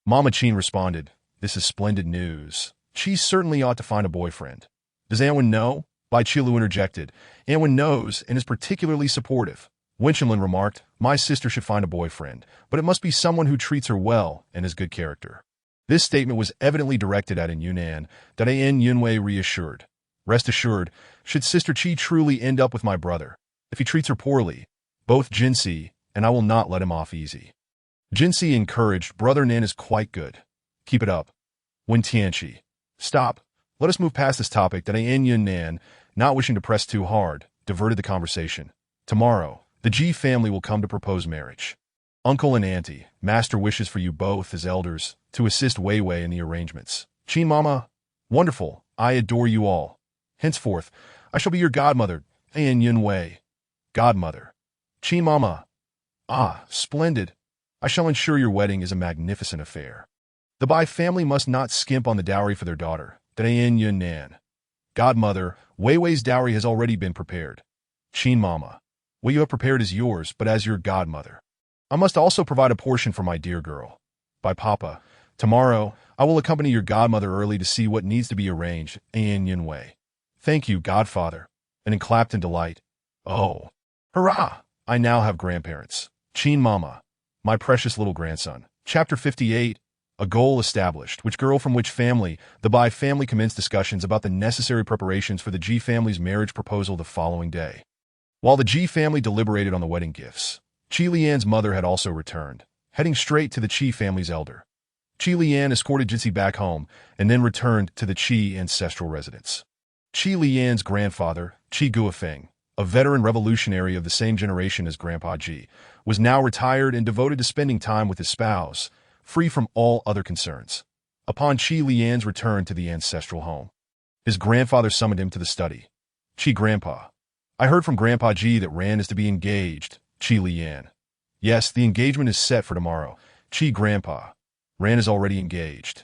Mama Qin responded, this is splendid news. Qi certainly ought to find a boyfriend. Does Anwen know? Bai Qilu interjected. Anwen knows and is particularly supportive. Wenchunlin remarked, my sister should find a boyfriend, but it must be someone who treats her well and has good character. This statement was evidently directed at Yunnan. An Yunwei reassured. Rest assured, should Sister Qi truly end up with my brother, if he treats her poorly, both Jinsi and I will not let him off easy. Jinsi encouraged, Brother Nan is quite good. Keep it up. Wen Tianqi. Stop. Let us move past this topic. An Yunnan, not wishing to press too hard, diverted the conversation. Tomorrow, the Ji family will come to propose marriage. Uncle and auntie, master wishes for you both as elders to assist Wei Wei in the arrangements. Qin Mama, wonderful, I adore you all. Henceforth, I shall be your godmother, An Yun Wei. Godmother. Qin Mama. Ah, splendid. I shall ensure your wedding is a magnificent affair. The Bai family must not skimp on the dowry for their daughter, An Yunnan. Godmother, Wei Wei's dowry has already been prepared. Qin Mama. What you have prepared is yours, but as your godmother. I must also provide a portion for my dear girl. By Papa, tomorrow, I will accompany your godmother early to see what needs to be arranged, An Yunwei. Thank you, godfather. And clapped in delight. Oh, hurrah! I now have grandparents. Qin Mama, my precious little grandson. Chapter 58, a goal established. Which girl from which family? The Bai family commenced discussions about the necessary preparations for the Ji family's marriage proposal the following day. While the Ji family deliberated on the wedding gifts, Qi Lian's mother had also returned, heading straight to the Qi family's elder. Qi Lian escorted Jinsi back home and then returned to the Qi ancestral residence. Qi Lian's grandfather, Qi Guofeng, a veteran revolutionary of the same generation as Grandpa Ji, was now retired and devoted to spending time with his spouse, free from all other concerns. Upon Qi Lian's return to the ancestral home, his grandfather summoned him to the study. Qi Grandpa, I heard from Grandpa Ji that Ran is to be engaged. Qi Lian. Yes, the engagement is set for tomorrow. Qi Grandpa. Ran is already engaged.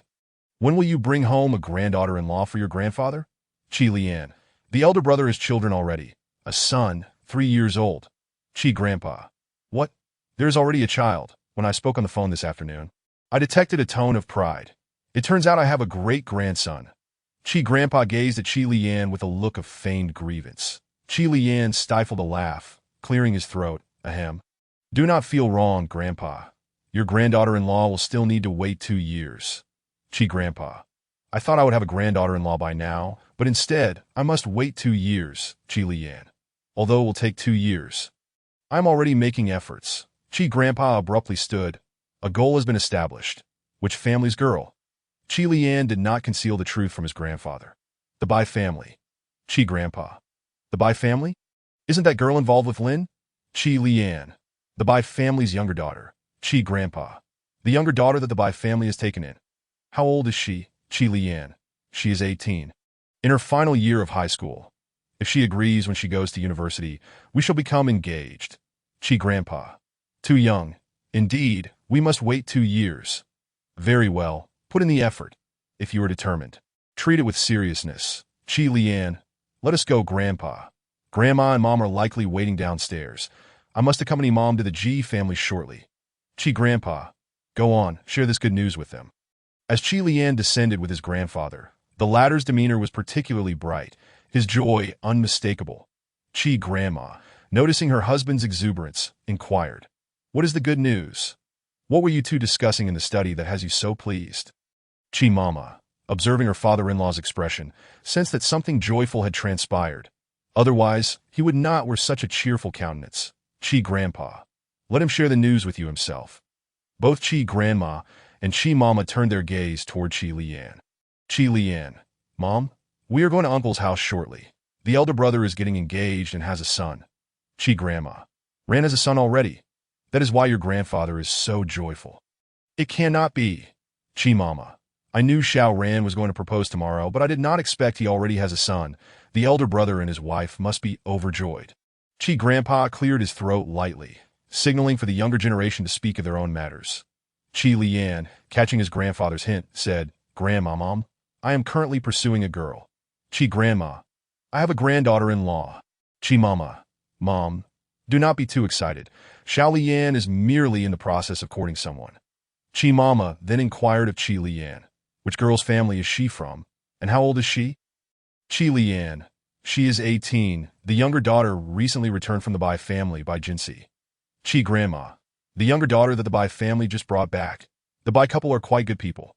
When will you bring home a granddaughter-in-law for your grandfather? Qi Lian. The elder brother has children already. A son, 3 years old. Qi Grandpa. What? There is already a child. When I spoke on the phone this afternoon, I detected a tone of pride. It turns out I have a great-grandson. Qi Grandpa gazed at Qi Lian with a look of feigned grievance. Qi Lian stifled a laugh, clearing his throat. Ahem. Do not feel wrong, Grandpa. Your granddaughter-in-law will still need to wait 2 years. Qi Grandpa. I thought I would have a granddaughter-in-law by now, but instead, I must wait 2 years, Qi Lian. Although it will take 2 years. I am already making efforts. Qi Grandpa abruptly stood. A goal has been established. Which family's girl? Qi Lian did not conceal the truth from his grandfather. The Bai family. Qi Grandpa. The Bai family? Isn't that girl involved with Lin? Qi Lian. The Bai family's younger daughter. Qi Grandpa. The younger daughter that the Bai family has taken in. How old is she? Qi Lian. She is 18. In her final year of high school. If she agrees when she goes to university, we shall become engaged. Qi Grandpa. Too young. Indeed, we must wait 2 years. Very well. Put in the effort. If you are determined. Treat it with seriousness. Qi Lian. Let us go, Grandpa. Grandma and Mom are likely waiting downstairs. I must accompany Mom to the Ji family shortly. Qi Grandpa. Go on, share this good news with them. As Qi Lian descended with his grandfather, the latter's demeanor was particularly bright, his joy unmistakable. Qi Grandma. noticing her husband's exuberance, inquired, "What is the good news? What were you two discussing in the study that has you so pleased?" Chi Mama, observing her father-in-law's expression, sensed that something joyful had transpired. Otherwise, he would not wear such a cheerful countenance. Chi Grandpa, let him share the news with you himself. Both Chi Grandma and Chi Mama turned their gaze toward Chi Lian. Chi Lian, Mom, we are going to Uncle's house shortly. The elder brother is getting engaged and has a son. Chi Grandma, Ran has a son already. That is why your grandfather is so joyful. It cannot be. Chi Mama, I knew Xiao Ran was going to propose tomorrow, but I did not expect he already has a son. The elder brother and his wife must be overjoyed. Chi Grandpa cleared his throat lightly, signaling for the younger generation to speak of their own matters. Chi Lian, catching his grandfather's hint, said, Grandma, Mom, I am currently pursuing a girl. Chi Grandma, I have a granddaughter-in-law. Chi Mama, Mom, do not be too excited. Xiao Lian is merely in the process of courting someone. Chi Mama then inquired of Chi Lian, which girl's family is she from, and how old is she? Chi Lian, she is 18. The younger daughter recently returned from the Bai family by Jinsi. Chi Grandma, the younger daughter that the Bai family just brought back. The Bai couple are quite good people,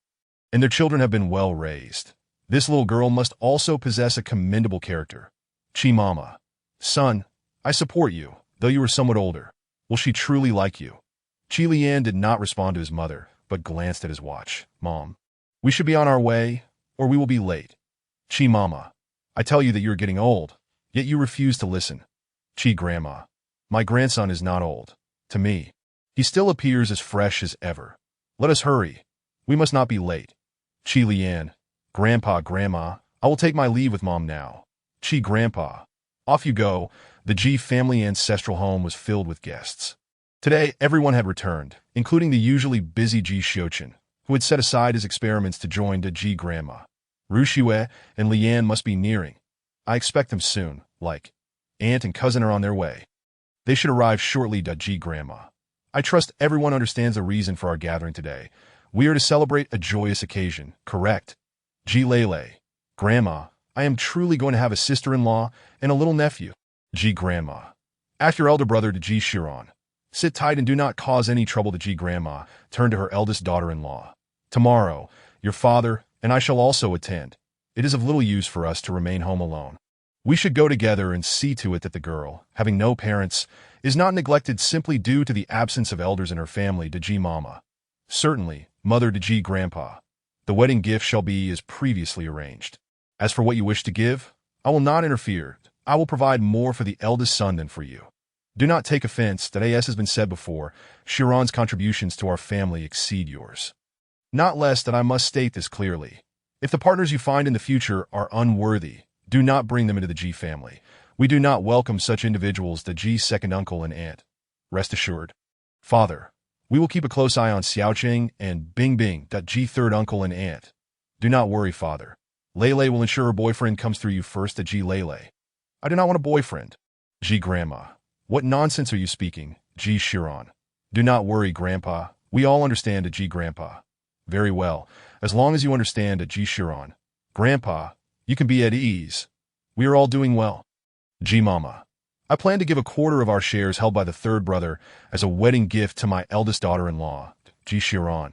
and their children have been well raised. This little girl must also possess a commendable character. Chi Mama, son, I support you, though you are somewhat older. Will she truly like you? Chi Lian did not respond to his mother, but glanced at his watch. Mom, we should be on our way, or we will be late. Chi Mama, I tell you that you are getting old, yet you refuse to listen. Chi Grandma, my grandson is not old. To me, he still appears as fresh as ever. Let us hurry. We must not be late. Chi Lian, Grandpa, Grandma, I will take my leave with Mom now. Chi Grandpa, off you go. The Ji family ancestral home was filled with guests. Today, everyone had returned, including the usually busy Ji Xiuqin, who had set aside his experiments to join the Ji Grandma. Ru Xue and Lian must be nearing. I expect them soon, like aunt and cousin are on their way. They should arrive shortly, Ji Grandma. I trust everyone understands the reason for our gathering today. We are to celebrate a joyous occasion, correct? Ji Lele, Grandma, I am truly going to have a sister-in-law and a little nephew. Ji Grandma, ask your elder brother to Ji Shiran. Sit tight and do not cause any trouble to Ji Grandma. Turn to her eldest daughter-in-law. Tomorrow, your father and I shall also attend. It is of little use for us to remain home alone. We should go together and see to it that the girl, having no parents, is not neglected simply due to the absence of elders in her family, to Ji Mama. Certainly, Mother to Ji Grandpa. The wedding gift shall be as previously arranged. As for what you wish to give, I will not interfere. I will provide more for the eldest son than for you. Do not take offense that, as has been said before, Shiran's contributions to our family exceed yours. Not less that I must state this clearly. If the partners you find in the future are unworthy, do not bring them into the Ji family. We do not welcome such individuals to Ji's second uncle and aunt. Rest assured. Father, we will keep a close eye on Xiaoqing and Bingbing, Ji third uncle and aunt. Do not worry, Father. Lele will ensure her boyfriend comes through you first, Ji Lele. I do not want a boyfriend. Ji Grandma. What nonsense are you speaking, Ji Shiran? Do not worry, Grandpa. We all understand Ji Grandpa. Very well. As long as you understand Ji Shiran. Grandpa, you can be at ease. We are all doing well. Ji Mama. I plan to give a quarter of our shares held by the third brother as a wedding gift to my eldest daughter-in-law, Ji Shiran.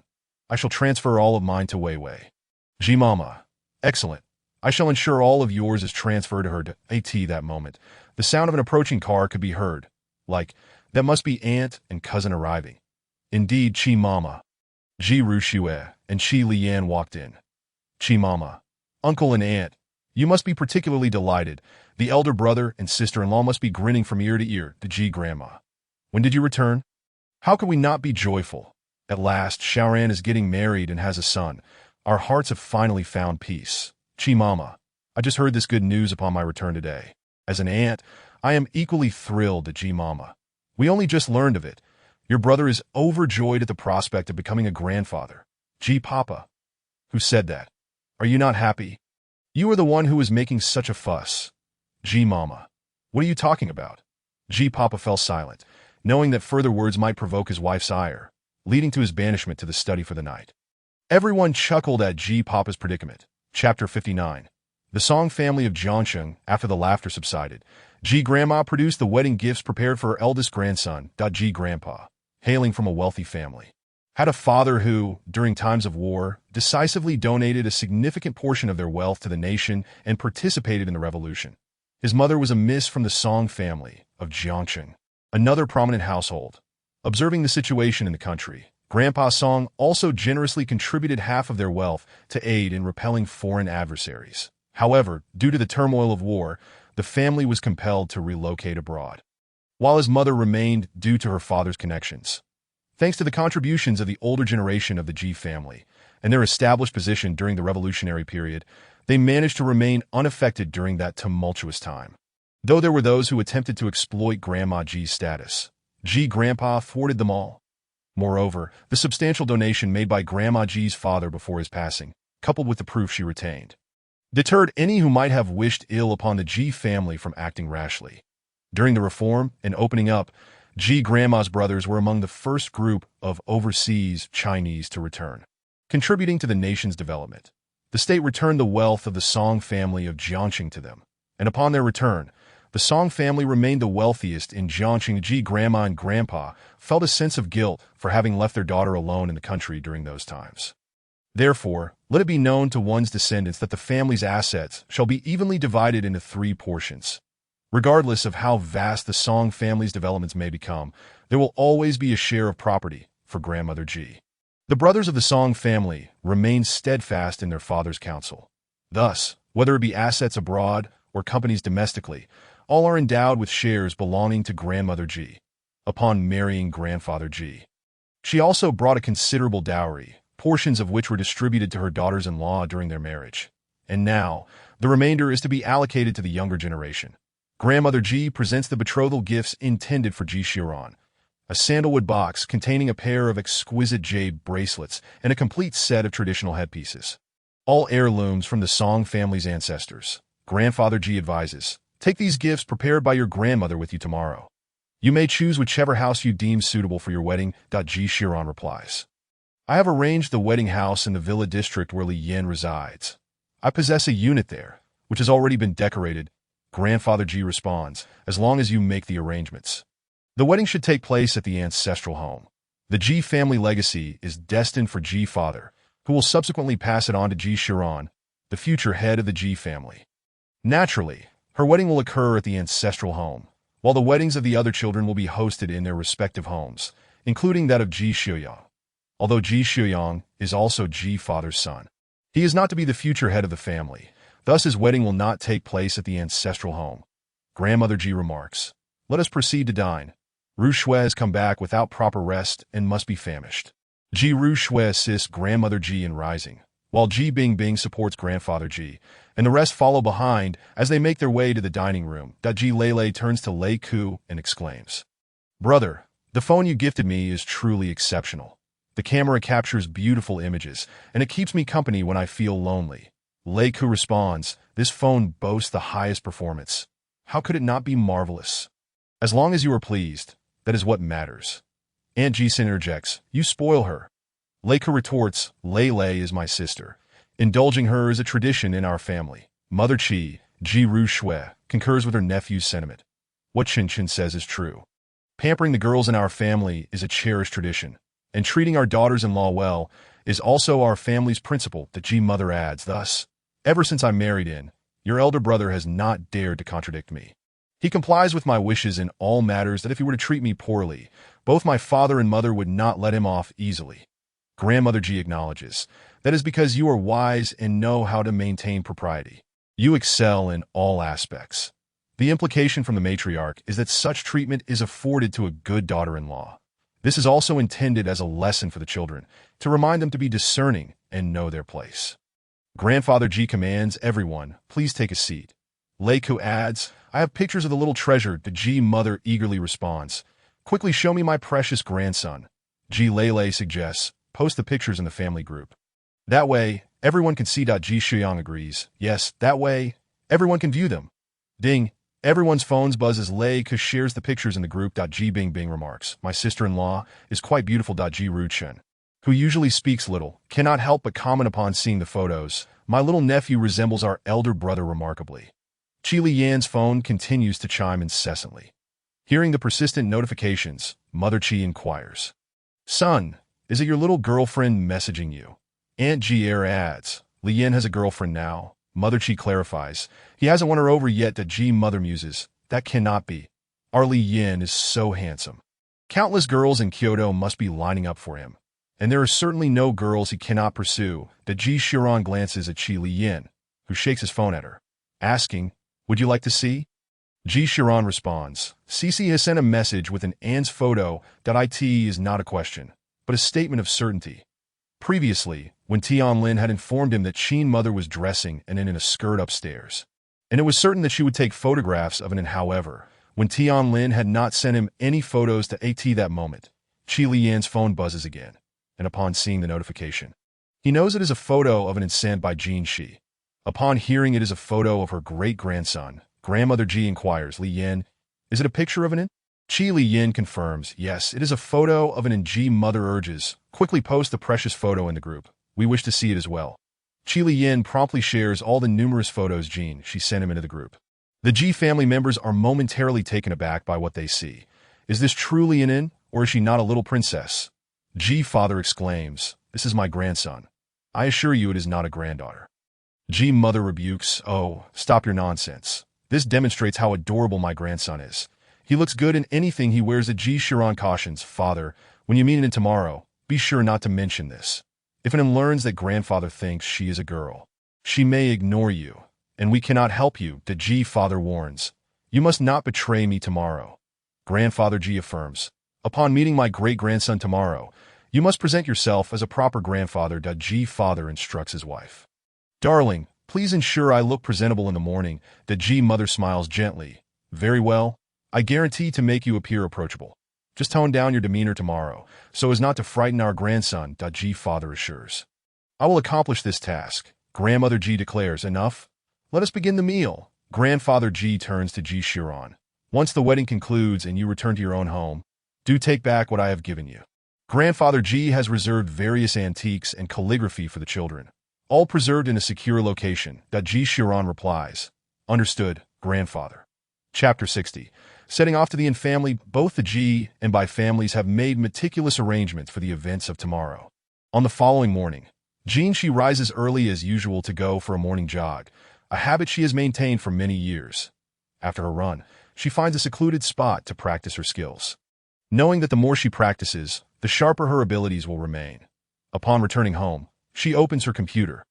I shall transfer all of mine to Wei Wei. Ji Mama. Excellent. I shall ensure all of yours is transferred to her to AT that moment. The sound of an approaching car could be heard. Like, that must be aunt and cousin arriving. Indeed, Chi Mama. Ji Ru Xue and Chi Lian walked in. Chi Mama. Uncle and aunt, you must be particularly delighted. The elder brother and sister-in-law must be grinning from ear to ear, to Ji Grandma. When did you return? How could we not be joyful? At last, Xiaoran is getting married and has a son. Our hearts have finally found peace. Chi Mama, I just heard this good news upon my return today. As an aunt, I am equally thrilled at Ji Mama. We only just learned of it. Your brother is overjoyed at the prospect of becoming a grandfather. Ji Papa. Who said that? Are you not happy? You are the one who is making such a fuss. Ji Mama. What are you talking about? Ji Papa fell silent, knowing that further words might provoke his wife's ire, leading to his banishment to the study for the night. Everyone chuckled at Ji Papa's predicament. Chapter 59. The Song family of Jiangcheng, after the laughter subsided, Ji Grandma produced the wedding gifts prepared for her eldest grandson, Ji Grandpa, hailing from a wealthy family. Had a father who, during times of war, decisively donated a significant portion of their wealth to the nation and participated in the revolution. His mother was a miss from the Song family of Jiangcheng, another prominent household. Observing the situation in the country, Grandpa Song also generously contributed half of their wealth to aid in repelling foreign adversaries. However, due to the turmoil of war, the family was compelled to relocate abroad, while his mother remained due to her father's connections. Thanks to the contributions of the older generation of the Ji family and their established position during the revolutionary period, they managed to remain unaffected during that tumultuous time. Though there were those who attempted to exploit Grandma Ji's status, Ji Grandpa thwarted them all. Moreover, the substantial donation made by Grandma Ji's father before his passing, coupled with the proof she retained, deterred any who might have wished ill upon the Ji family from acting rashly. During the reform and opening up, Ji Grandma's brothers were among the first group of overseas Chinese to return, contributing to the nation's development. The state returned the wealth of the Song family of Jiangcheng to them, and upon their return, the Song family remained the wealthiest in Jiangcheng. Ji Grandma and Grandpa felt a sense of guilt for having left their daughter alone in the country during those times. Therefore, let it be known to one's descendants that the family's assets shall be evenly divided into 3 portions. Regardless of how vast the Song family's developments may become, there will always be a share of property for Grandmother Ji. The brothers of the Song family remained steadfast in their father's counsel. Thus, whether it be assets abroad or companies domestically, all are endowed with shares belonging to Grandmother Ji. Upon marrying Grandfather Ji, she also brought a considerable dowry, portions of which were distributed to her daughters-in-law during their marriage. And now, the remainder is to be allocated to the younger generation. Grandmother Ji presents the betrothal gifts intended for Ji Xiran, a sandalwood box containing a pair of exquisite jade bracelets and a complete set of traditional headpieces, all heirlooms from the Song family's ancestors. Grandfather Ji advises, take these gifts prepared by your grandmother with you tomorrow. You may choose whichever house you deem suitable for your wedding. Ji Xiran replies, I have arranged the wedding house in the villa district where Li Yan resides. I possess a unit there, which has already been decorated. Grandfather Ji responds, as long as you make the arrangements. The wedding should take place at the ancestral home. The Ji family legacy is destined for Ji father, who will subsequently pass it on to Ji Xiran, the future head of the Ji family. Naturally, her wedding will occur at the ancestral home, while the weddings of the other children will be hosted in their respective homes, including that of Ji Shuyang. Although Ji Shuyang is also Ji father's son, he is not to be the future head of the family. Thus, his wedding will not take place at the ancestral home. Grandmother Ji remarks, let us proceed to dine. Ru Shui has come back without proper rest and must be famished. Ji Ru Shui assists Grandmother Ji in rising, while Ji Bingbing supports Grandfather Ji, and the rest follow behind as they make their way to the dining room. Ji Lei turns to Lei Ku and exclaims, Brother, the phone you gifted me is truly exceptional. The camera captures beautiful images, and it keeps me company when I feel lonely. Lei Ku responds, this phone boasts the highest performance. How could it not be marvelous? As long as you are pleased, that is what matters. Aunt Ji interjects, you spoil her. Lei Ku retorts, Lei is my sister. Indulging her is a tradition in our family. Mother Ji Ru Shui, concurs with her nephew's sentiment. What Chen says is true. Pampering the girls in our family is a cherished tradition, and treating our daughters-in-law well is also our family's principle. The Ji mother adds, thus, ever since I married in, your elder brother has not dared to contradict me. He complies with my wishes in all matters that if he were to treat me poorly, both my father and mother would not let him off easily. Grandmother Ji acknowledges, that is because you are wise and know how to maintain propriety. You excel in all aspects. The implication from the matriarch is that such treatment is afforded to a good daughter-in-law. This is also intended as a lesson for the children, to remind them to be discerning and know their place. Grandfather Ji commands everyone, please take a seat. Lei Ku adds, I have pictures of the little treasure. The Ji mother eagerly responds, quickly show me my precious grandson. Ji Lei suggests, post the pictures in the family group. That way, everyone can see. Ji Shuyang agrees, yes, that way, everyone can view them. Ding, everyone's phones buzz as Lei Ku shares the pictures in the group. Ji Bingbing remarks, my sister-in-law is quite beautiful. Ji Ru Chen, who usually speaks little, cannot help but comment upon seeing the photos. My little nephew resembles our elder brother remarkably. Qi Liyan's phone continues to chime incessantly. Hearing the persistent notifications, Mother Qi inquires. Son, is it your little girlfriend messaging you? Aunt Ji adds, Liyan has a girlfriend now. Mother Qi clarifies. He hasn't won her over yet. Ji mother muses. That cannot be. Our Liyan is so handsome. Countless girls in Kyoto must be lining up for him. And there are certainly no girls he cannot pursue. Ji Shiran glances at Qi Liyan, who shakes his phone at her, asking, would you like to see? Ji Shiran responds, Cece has sent a message with an Anne's photo. It is not a question, but a statement of certainty. Previously, when Tianlin had informed him that Qin mother was dressing and in a skirt upstairs, and it was certain that she would take photographs of it, and however, when Tianlin had not sent him any photos to AT that moment, Qi Liyan's phone buzzes again, and upon seeing the notification, he knows it is a photo of an sent by Jin Shi. Upon hearing it is a photo of her great-grandson, grandmother Ji inquires, Liyan, is it a picture of an? Qi Liyan confirms, yes, it is a photo of an Ji mother urges, quickly post the precious photo in the group. We wish to see it as well. Qi Liyan promptly shares all the numerous photos she sent him into the group. The Ji family members are momentarily taken aback by what they see. Is this truly an or is she not a little princess? Ji father exclaims, this is my grandson. I assure you it is not a granddaughter. Ji mother rebukes, oh, stop your nonsense. This demonstrates how adorable my grandson is. He looks good in anything he wears. Ji Shiran cautions, father, when you meet him tomorrow, be sure not to mention this. If an learns that grandfather thinks she is a girl, she may ignore you, and we cannot help you, Ji father warns. You must not betray me tomorrow. Grandfather Ji affirms, upon meeting my great-grandson tomorrow, you must present yourself as a proper grandfather. Ji father instructs his wife. Darling, please ensure I look presentable in the morning. Ji mother smiles gently. Very well. I guarantee to make you appear approachable. Just tone down your demeanor tomorrow, so as not to frighten our grandson. Ji father assures. I will accomplish this task. Grandmother Ji declares, enough. Let us begin the meal. Grandfather Ji turns to Ji Shiran. Once the wedding concludes and you return to your own home, do take back what I have given you. Grandfather Ji has reserved various antiques and calligraphy for the children, all preserved in a secure location. Ji Shiran replies, understood, grandfather. Chapter 60. Setting off to the family, both the Ji and Bai families have made meticulous arrangements for the events of tomorrow. On the following morning, Jin Shi rises early as usual to go for a morning jog, a habit she has maintained for many years. After her run, she finds a secluded spot to practice her skills, knowing that the more she practices, the sharper her abilities will remain. Upon returning home, she opens her computer.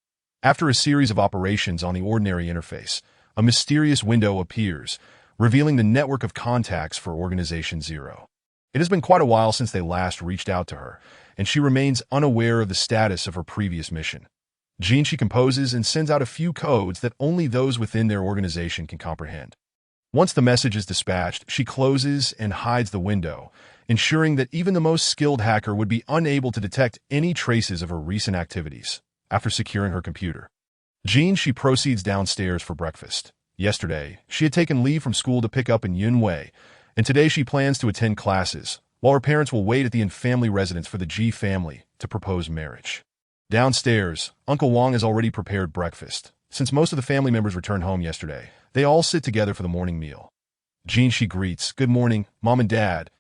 After a series of operations on the ordinary interface, a mysterious window appears, revealing the network of contacts for Organization Zero. It has been quite a while since they last reached out to her, and she remains unaware of the status of her previous mission. Jinshi composes and sends out a few codes that only those within their organization can comprehend. Once the message is dispatched, she closes and hides the window, ensuring that even the most skilled hacker would be unable to detect any traces of her recent activities. After securing her computer, She proceeds downstairs for breakfast. Yesterday, she had taken leave from school to pick up in Yunwei, and today she plans to attend classes, while her parents will wait at the family residence for the Ji family to propose marriage. Downstairs, Uncle Wang has already prepared breakfast. Since most of the family members returned home yesterday, they all sit together for the morning meal. She greets, good morning, Mom and Dad.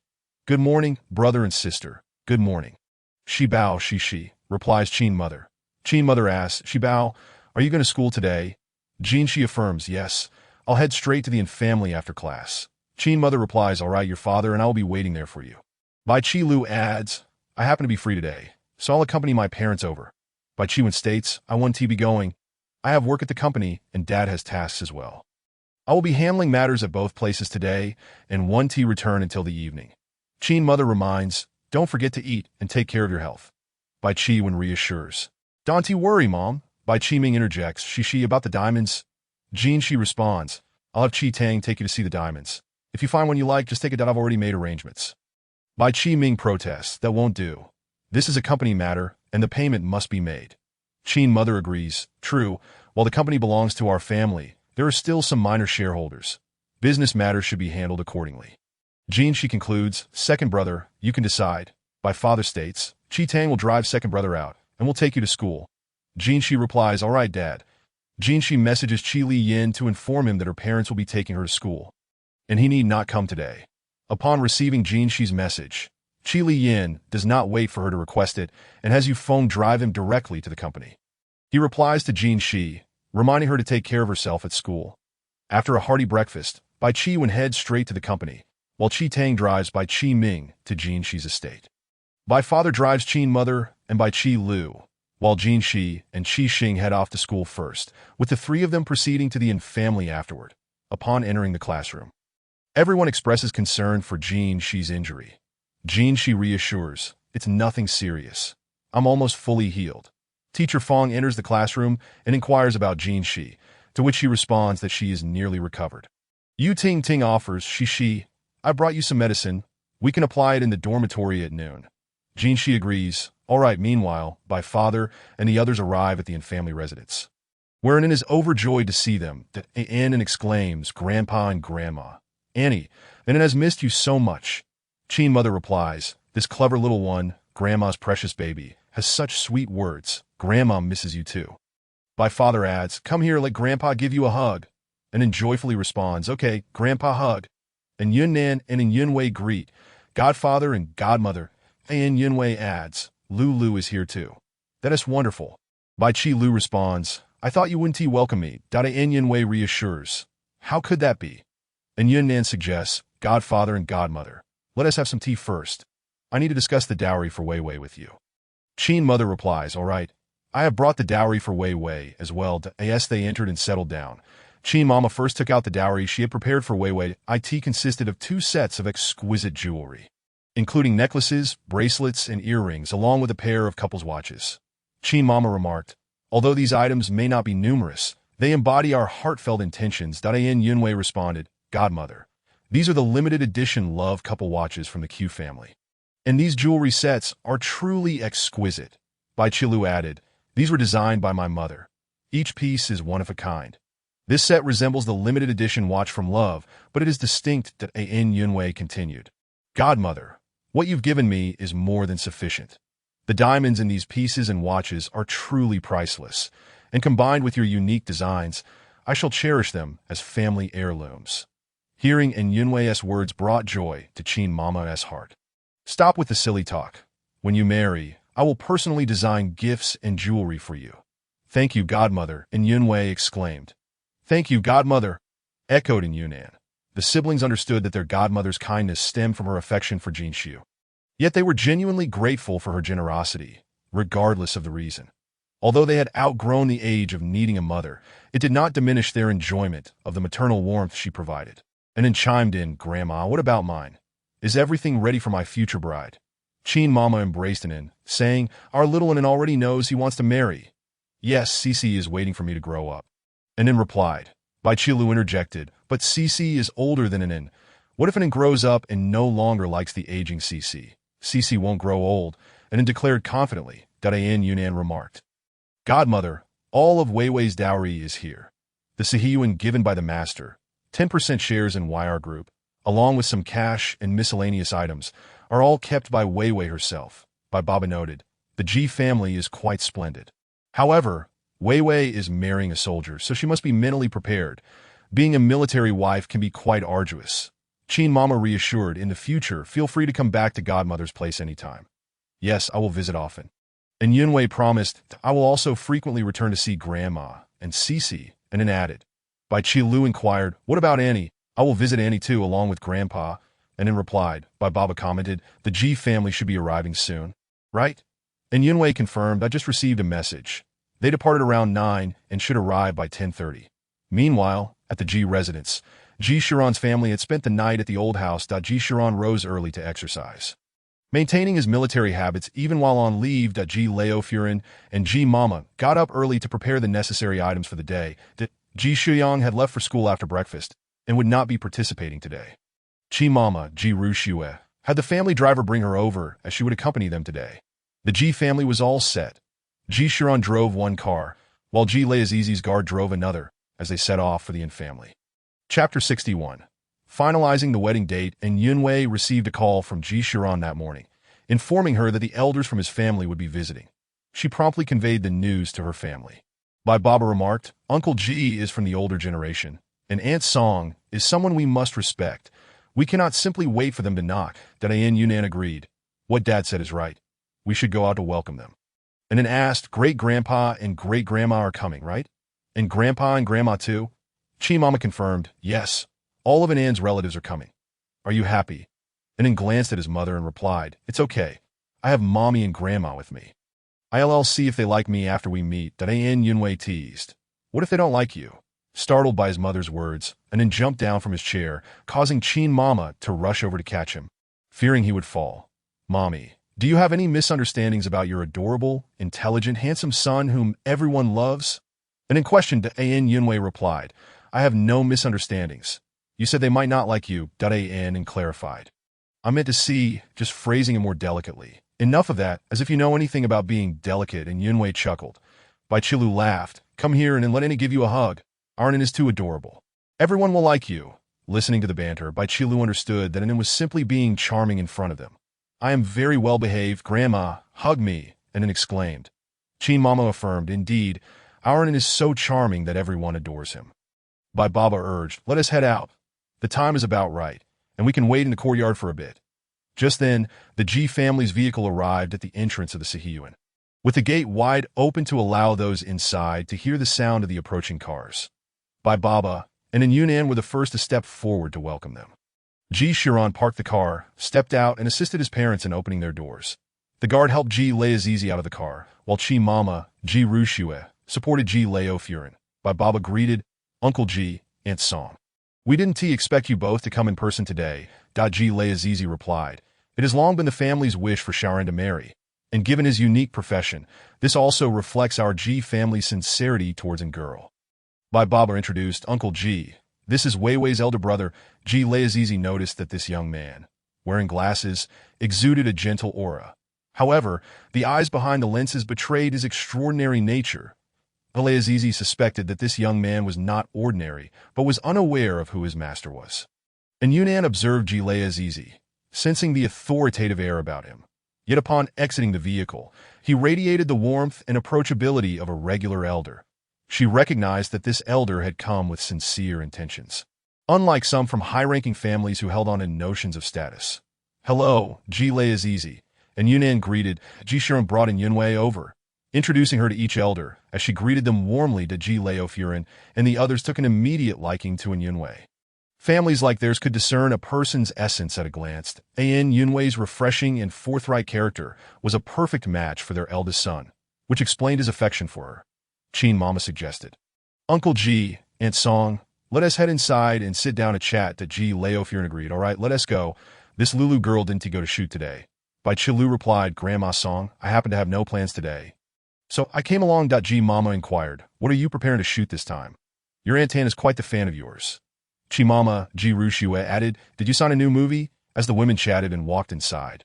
Good morning, brother and sister. Good morning. Shi Bao, Shi, replies Qin mother. Qin mother asks, Shi Bao, are you going to school today? Shi affirms, yes, I'll head straight to the family after class. Qin mother replies, all right, your father and I will be waiting there for you. Bai Qi Lu adds, I happen to be free today, so I'll accompany my parents over. Bai Qi Wen states, I want to be going. I have work at the company, and Dad has tasks as well. I will be handling matters at both places today, and won't return until the evening. Qin mother reminds, don't forget to eat and take care of your health. Bai Qi Wen reassures, don't worry, Mom. Bai Qi Ming interjects, Shi about the diamonds. Shi responds, I'll have Qi Tang take you to see the diamonds. If you find one you like, just take it out. I've already made arrangements. Bai Qi Ming protests, that won't do. This is a company matter, and the payment must be made. Qin mother agrees, true, while the company belongs to our family, there are still some minor shareholders. Business matters should be handled accordingly. She concludes, second brother, you can decide. By father states, Qi Tang will drive second brother out, and will take you to school. Jinshi replies, "All right, Dad." Jinshi messages Qi Li Yin to inform him that her parents will be taking her to school, and he need not come today. Upon receiving Jinshi's message, Qi Li Yin does not wait for her to request it and has Yufeng drive him directly to the company. He replies to Jinshi, reminding her to take care of herself at school. After a hearty breakfast, Bai Qi went head straight to the company, while Qi Tang drives Bai Qi Ming to Jinshi's estate. Bai Father drives Qin Mother and Bai Qi Lu, while Jinshi and Qi Xing head off to school first, with the three of them proceeding to the Yin family afterward. Upon entering the classroom, everyone expresses concern for Jinshi's injury. Jinshi reassures, "It's nothing serious. I'm almost fully healed." Teacher Fong enters the classroom and inquires about Jinshi, to which she responds that she is nearly recovered. Yu Ting Ting offers, "Shishi, I brought you some medicine. We can apply it in the dormitory at noon." Jinshi agrees. All right. Meanwhile, Bai Father and the others arrive at the Yin family residence, wherein Yin is overjoyed to see them, and exclaims, "Grandpa and Grandma. Annie, Yin has missed you so much." Qin Mother replies, "This clever little one, Grandma's precious baby, has such sweet words. Grandma misses you too." Bai Father adds, "Come here, let Grandpa give you a hug." And Yin joyfully responds, "Okay, Grandpa hug." And Yunnan and Yunwei greet, Godfather and Godmother. And Yunwei adds, "Lulu is here too." "That is wonderful." Bai Qi Lu responds, "I thought you wouldn't welcome me." And Yunwei reassures, "How could that be?" And Yunnan suggests, "Godfather and Godmother, let us have some tea first. I need to discuss the dowry for Wei Wei with you." Qin Mother replies, "All right, I have brought the dowry for Wei Wei as well." As they entered and settled down, Qin Mama first took out the dowry she had prepared for Wei Wei. It consisted of 2 sets of exquisite jewelry, including necklaces, bracelets, and earrings, along with a pair of couples' watches. Qin Mama remarked, "Although these items may not be numerous, they embody our heartfelt intentions." Yin Yunwei responded, "Godmother, these are the limited edition love couple watches from the Q family, and these jewelry sets are truly exquisite." Bai Qilu added, "These were designed by my mother. Each piece is one of a kind. This set resembles the limited edition watch from Love, but it is distinct." Yin Yunwei continued, "Godmother, what you've given me is more than sufficient. The diamonds in these pieces and watches are truly priceless, and combined with your unique designs, I shall cherish them as family heirlooms." Hearing Yin Yunwei's words brought joy to Qin Mama's heart. "Stop with the silly talk. When you marry, I will personally design gifts and jewelry for you." "Thank you, Godmother," Yin Yunwei exclaimed. "Thank you, Godmother," echoed Yin Yunnan. The siblings understood that their godmother's kindness stemmed from her affection for Jinshu. Yet they were genuinely grateful for her generosity, regardless of the reason. Although they had outgrown the age of needing a mother, it did not diminish their enjoyment of the maternal warmth she provided. And then chimed in, "Grandma, what about mine? Is everything ready for my future bride?" Qin Mama embraced Yin, saying, "Our little one already knows he wants to marry. Yes, Cici is waiting for me to grow up." And Yin replied. Bai Qilu interjected, "But Cici is older than Yin. What if Yin grows up and no longer likes the aging Cici? Cici won't grow old." And Yin declared confidently. Yin Yunnan remarked, "Godmother, all of Wei Wei's dowry is here. The Sihiyuan given by the master, 10% shares in YR Group, along with some cash and miscellaneous items, are all kept by Wei Wei herself." Bai Baba noted, "The Ji family is quite splendid. However, Wei Wei is marrying a soldier, so she must be mentally prepared. Being a military wife can be quite arduous." Qin Mama reassured, "In the future, feel free to come back to Godmother's place anytime." "Yes, I will visit often." And Yunwei promised, "I will also frequently return to see Grandma and Cici," and then added. Bai Qi Lu inquired, "What about Annie?" "I will visit Annie too, along with Grandpa." And then replied. Bai Baba commented, "The Ji family should be arriving soon, right?" And Yunwei confirmed, "I just received a message. They departed around 9 and should arrive by 10:30. Meanwhile, at the Ji residence, Ji Shiran's family had spent the night at the old house. Ji Shiran rose early to exercise, maintaining his military habits even while on leave. Ji Leo Furin and Ji Mama got up early to prepare the necessary items for the day. Ji Shuyang had left for school after breakfast and would not be participating today. Ji Mama, Ji Rushue, had the family driver bring her over as she would accompany them today. The Ji family was all set. Ji Shiran drove one car, while Ji Leazizi's guard drove another, as they set off for the Yin family. Chapter 61. Finalizing the wedding date, and Yunwei received a call from Ji Shiran that morning, informing her that the elders from his family would be visiting. She promptly conveyed the news to her family. Bai Baba remarked, Uncle Ji is from the older generation, and Aunt Song is someone we must respect. We cannot simply wait for them to knock. Dadayan Yunnan agreed. What Dad said is right. We should go out to welcome them. And then asked, Great-grandpa and great-grandma are coming, right? And grandpa and grandma too? Chi Mama confirmed, yes, all of Anan's relatives are coming. Are you happy? And then glanced at his mother and replied, it's okay. I have mommy and grandma with me. I'll see if they like me after we meet. Dadayan Yunwei teased. What if they don't like you? Startled by his mother's words, and then jumped down from his chair, causing Chin Mama to rush over to catch him, fearing he would fall. Mommy, do you have any misunderstandings about your adorable, intelligent, handsome son whom everyone loves? And in question, Dadayan Yunwei replied, I have no misunderstandings. You said they might not like you, Dadayan, and clarified. I meant to see, just phrasing it more delicately. Enough of that, as if you know anything about being delicate, and Yunwei chuckled. Bai Chilu laughed. Come here and then let Annie give you a hug. Arnon is too adorable. Everyone will like you. Listening to the banter, Bai Chilu understood that Anan was simply being charming in front of them. I am very well behaved, Grandma. Hug me, Anan exclaimed. Chin Mama affirmed, indeed, Arnon is so charming that everyone adores him. Bai Baba urged, let us head out. The time is about right, and we can wait in the courtyard for a bit. Just then, the Ji family's vehicle arrived at the entrance of the Sihiyuan, with the gate wide open to allow those inside to hear the sound of the approaching cars. Bai Baba and in Yunnan were the first to step forward to welcome them. Ji Shiran parked the car, stepped out, and assisted his parents in opening their doors. The guard helped Ji Layazizi out of the car, while Chi Mama, Ji Rushue, supported Ji Lao Furin. Bai Baba greeted Uncle Ji, Aunt Song. We didn't expect you both to come in person today, Ji Layazizi replied. It has long been the family's wish for Sharon to marry, and given his unique profession, this also reflects our Ji family's sincerity towards a girl. Bai Baba introduced Uncle Ji. This is Weiwei's elder brother. Ji Layazizi noticed that this young man, wearing glasses, exuded a gentle aura. However, the eyes behind the lenses betrayed his extraordinary nature. Layazizi suspected that this young man was not ordinary, but was unaware of who his master was. And Yunnan observed Ji Layazizi, sensing the authoritative air about him. Yet upon exiting the vehicle, he radiated the warmth and approachability of a regular elder. She recognized that this elder had come with sincere intentions, unlike some from high-ranking families who held on to notions of status. Hello, Ji Layazizi, and Yunnan greeted. Ji Shiran brought in Yunwei over, introducing her to each elder. As she greeted them warmly to Ji Lao Furin, and the others took an immediate liking to Yunwei. Families like theirs could discern a person's essence at a glance. Yunwei's refreshing and forthright character was a perfect match for their eldest son, which explained his affection for her. Chin Mama suggested. Uncle Ji, Aunt Song, let us head inside and sit down to chat. Ji Lao Furin agreed. All right, let us go. This Lulu girl didn't go to shoot today. Bai Chilu replied, Grandma Song, I happen to have no plans today. So I came along. Ji Mama inquired, what are you preparing to shoot this time? Your Aunt Tan is quite the fan of yours. Chi Mama, Ji Rushue added, did you sign a new movie? As the women chatted and walked inside.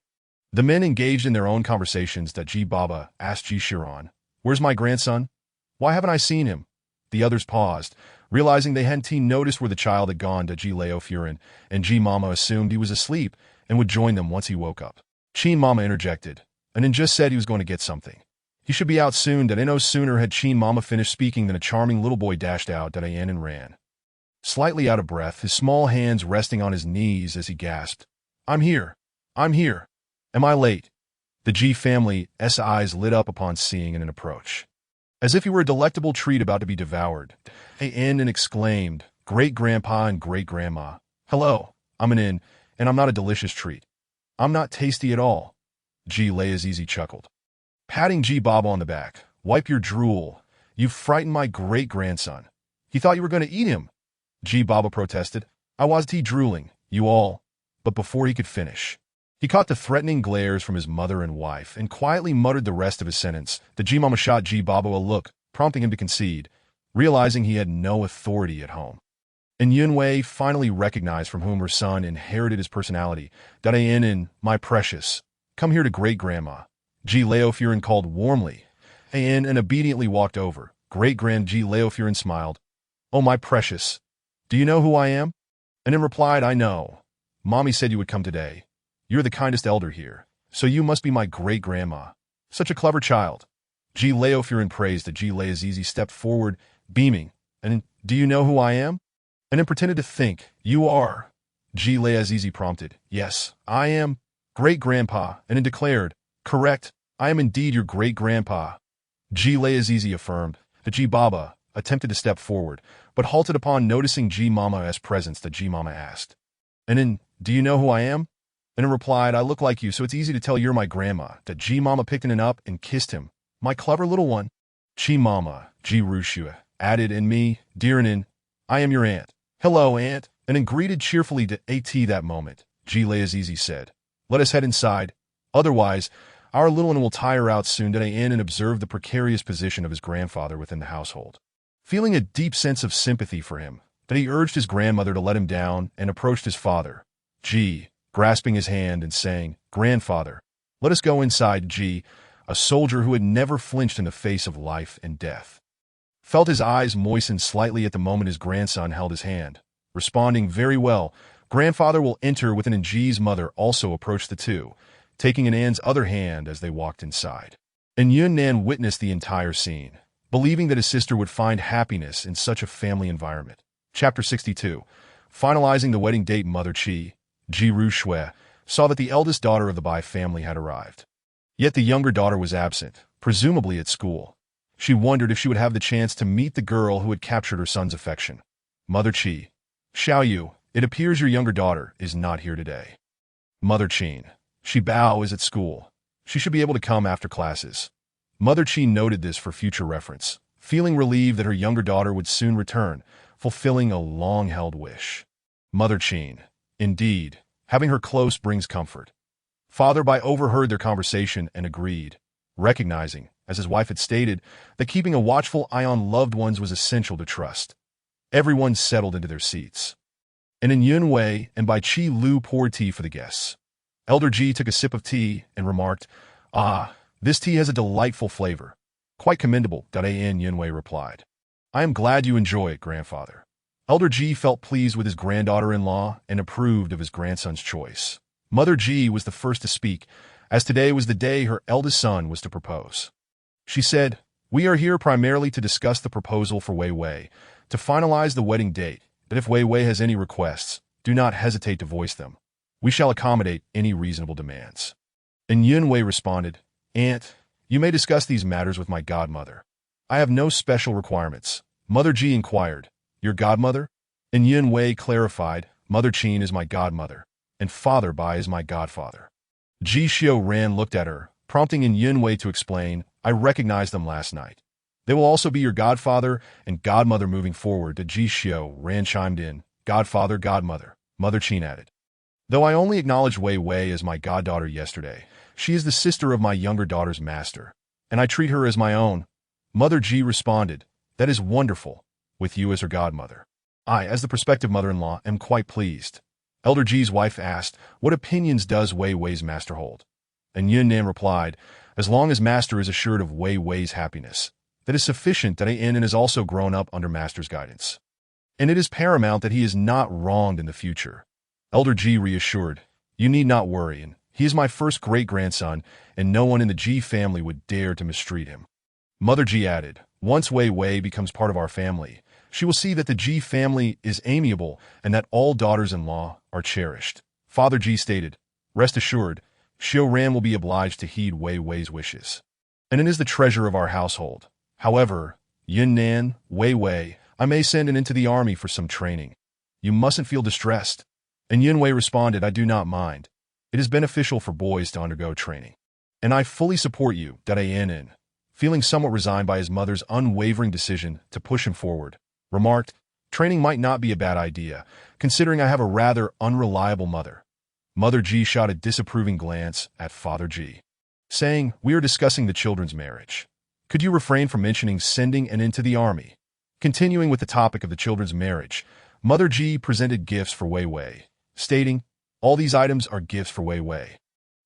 The men engaged in their own conversations. Ji Baba asked Ji Shiran, where's my grandson? Why haven't I seen him? The others paused, realizing they hadn't noticed where the child had gone. Ji Lao Furin, and Ji Mama assumed he was asleep and would join them once he woke up. Chin Mama interjected, and then just said he was going to get something. He should be out soon. No sooner had Chin Mama finished speaking than a charming little boy dashed out. Diane and ran. Slightly out of breath, his small hands resting on his knees as he gasped, I'm here. I'm here. Am I late? The Ji family's eyes lit up upon seeing an approach, as if he were a delectable treat about to be devoured. They and exclaimed, Great-grandpa and great-grandma. Hello, I'm and I'm not a delicious treat. I'm not tasty at all. Ji Layazizi chuckled, patting Ji Baba on the back. Wipe your drool. You've frightened my great-grandson. He thought you were going to eat him. Ji Baba protested. I was drooling, you all. But before he could finish, he caught the threatening glares from his mother and wife and quietly muttered the rest of his sentence. The Ji Mama shot Ji Baba a look, prompting him to concede, realizing he had no authority at home. And Yunwei finally recognized from whom her son inherited his personality. Dadayan, my precious, come here to great-grandma. Ji Lao Furin called warmly, and obediently walked over. Great-grand Ji Lao Furin smiled. Oh, my precious, do you know who I am? And in replied, I know. Mommy said you would come today. You're the kindest elder here, so you must be my great-grandma. Such a clever child. Ji Laofurin praised that Ji Laozizi stepped forward, beaming. And do you know who I am? And then pretended to think. You are. Ji Laozizi prompted. Yes, I am great-grandpa, and then declared. Correct, I am indeed your great-grandpa. Ji Laozizi affirmed. The Ji Baba attempted to step forward, but halted upon noticing Ji Mama's presence. The Ji Mama asked. And then, do you know who I am? And it replied, I look like you, so it's easy to tell you're my grandma. That Ji Mama picked him up and kissed him. My clever little one. Ji Mama, Ji Rushua, added, and me, dear Nin, I am your aunt. Hello, aunt. And then greeted cheerfully to AT that moment. Ji Laozizi said, let us head inside. Otherwise, our little one will tire out soon. Did I in and observe the precarious position of his grandfather within the household. Feeling a deep sense of sympathy for him, that he urged his grandmother to let him down and approached his father, Ji, grasping his hand and saying, Grandfather, let us go inside. Ji, a soldier who had never flinched in the face of life and death, felt his eyes moisten slightly at the moment his grandson held his hand, responding, very well, grandfather will enter with. And Ji's mother also approached the two, taking an An's other hand as they walked inside. And Yun Nan witnessed the entire scene, believing that his sister would find happiness in such a family environment. Chapter 62. Finalizing the wedding date. Mother Ji Rushue, saw that the eldest daughter of the Bai family had arrived. Yet the younger daughter was absent, presumably at school. She wondered if she would have the chance to meet the girl who had captured her son's affection. Mother Qi. Xiao Yu, it appears your younger daughter is not here today. Mother Qin. She Bao is at school. She should be able to come after classes. Mother Qin noted this for future reference, feeling relieved that her younger daughter would soon return, fulfilling a long-held wish. Mother Qin. Indeed, having her close brings comfort. Father Bai overheard their conversation and agreed, recognizing, as his wife had stated, that keeping a watchful eye on loved ones was essential to trust. Everyone settled into their seats. And in Yun Wei and Bai Qi Lu poured tea for the guests. Elder Ji took a sip of tea and remarked, Ah, this tea has a delightful flavor. Quite commendable, Yun Wei replied. I am glad you enjoy it, grandfather. Elder Ji felt pleased with his granddaughter-in-law and approved of his grandson's choice. Mother Ji was the first to speak, as today was the day her eldest son was to propose. She said, We are here primarily to discuss the proposal for Wei Wei, to finalize the wedding date, but if Wei Wei has any requests, do not hesitate to voice them. We shall accommodate any reasonable demands. And Yun Wei responded, Aunt, you may discuss these matters with my godmother. I have no special requirements. Mother Ji inquired, Your godmother? And Yun Wei clarified, Mother Qin is my godmother, and Father Bai is my godfather. Ji Xiu Ran looked at her, prompting in Yun Wei to explain, I recognized them last night. They will also be your godfather and godmother moving forward. To Ji Xiu Ran chimed in, Godfather, godmother. Mother Qin added, Though I only acknowledged Wei Wei as my goddaughter yesterday, she is the sister of my younger daughter's master, and I treat her as my own. Mother Ji responded, That is wonderful, with you as her godmother. I, as the prospective mother-in-law, am quite pleased. Elder Ji's wife asked, What opinions does Wei Wei's master hold? And Yun Nan replied, As long as master is assured of Wei Wei's happiness, that is sufficient. That in and has also grown up under master's guidance. And it is paramount that he is not wronged in the future. Elder Ji reassured, You need not worry, and he is my first great-grandson, and no one in the Ji family would dare to mistreat him. Mother Ji added, Once Wei Wei becomes part of our family, she will see that the Ji family is amiable and that all daughters-in-law are cherished. Father Ji stated, Rest assured, Xiu Ran will be obliged to heed Wei Wei's wishes. And it is the treasure of our household. However, Yun Nan, Wei Wei, I may send him into the army for some training. You mustn't feel distressed. And Yun Wei responded, I do not mind. It is beneficial for boys to undergo training. And I fully support you, Yin, feeling somewhat resigned by his mother's unwavering decision to push him forward, remarked, Training might not be a bad idea, considering I have a rather unreliable mother. Mother Ji shot a disapproving glance at Father Ji, saying, We are discussing the children's marriage. Could you refrain from mentioning sending an into the army? Continuing with the topic of the children's marriage, Mother Ji presented gifts for Wei Wei, stating, All these items are gifts for Wei Wei.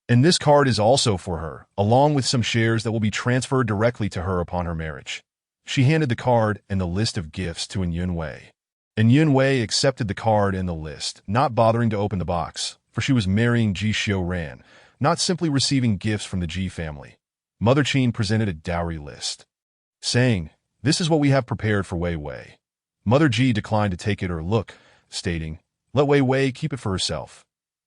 And this card is also for her, along with some shares that will be transferred directly to her upon her marriage. She handed the card and the list of gifts to Yun Wei. And Yun Wei accepted the card and the list, not bothering to open the box, for she was marrying Ji Xiu Ran, not simply receiving gifts from the Ji family. Mother Qin presented a dowry list, saying, "This is what we have prepared for Wei Wei." Mother Ji declined to take it or look, stating, "Let Wei Wei keep it for herself.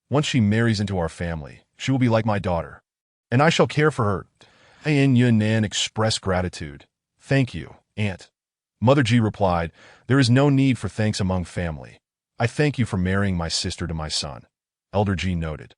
Once she marries into our family, she will be like my daughter, and I shall care for her." An Yunnan expressed gratitude. "Thank you, Aunt." Mother Ji replied, "There is no need for thanks among family. I thank you for marrying my sister to my son." Elder Ji noted,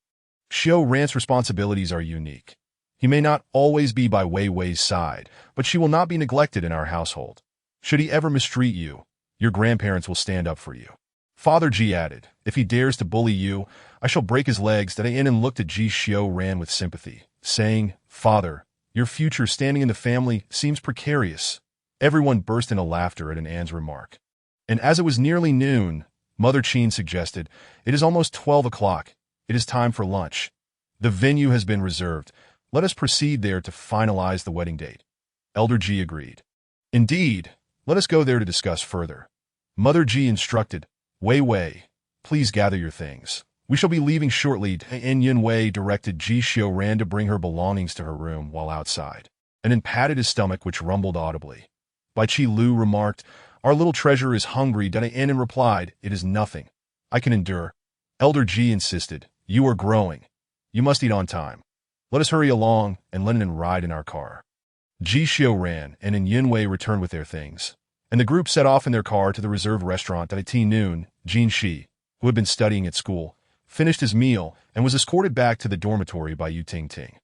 "Xiao Ran's responsibilities are unique. He may not always be by Wei Wei's side, but she will not be neglected in our household. Should he ever mistreat you, your grandparents will stand up for you." Father Ji added, "If he dares to bully you, I shall break his legs." That Anan looked at Ji Xiao Ran with sympathy, saying, "Father, your future standing in the family seems precarious." Everyone burst into laughter at An's remark. And as it was nearly noon, Mother Qin suggested, "It is almost 12 o'clock. It is time for lunch. The venue has been reserved. Let us proceed there to finalize the wedding date." Elder Ji agreed. "Indeed, let us go there to discuss further." Mother Ji instructed, "Wei Wei, please gather your things. We shall be leaving shortly." And Yun Wei directed Ji Xiao Ran to bring her belongings to her room while outside, and then patted his stomach, which rumbled audibly. Bai Qi Lu remarked, "Our little treasure is hungry." Anan replied, "It is nothing. I can endure." Elder Ji insisted, "You are growing. You must eat on time. Let us hurry along and let Anan ride in our car." Ji Xiao Ran and Yun Wei returned with their things, and the group set off in their car to the reserved restaurant. At noon, Jin Shi, who had been studying at school, finished his meal and was escorted back to the dormitory by Yu Ting Ting.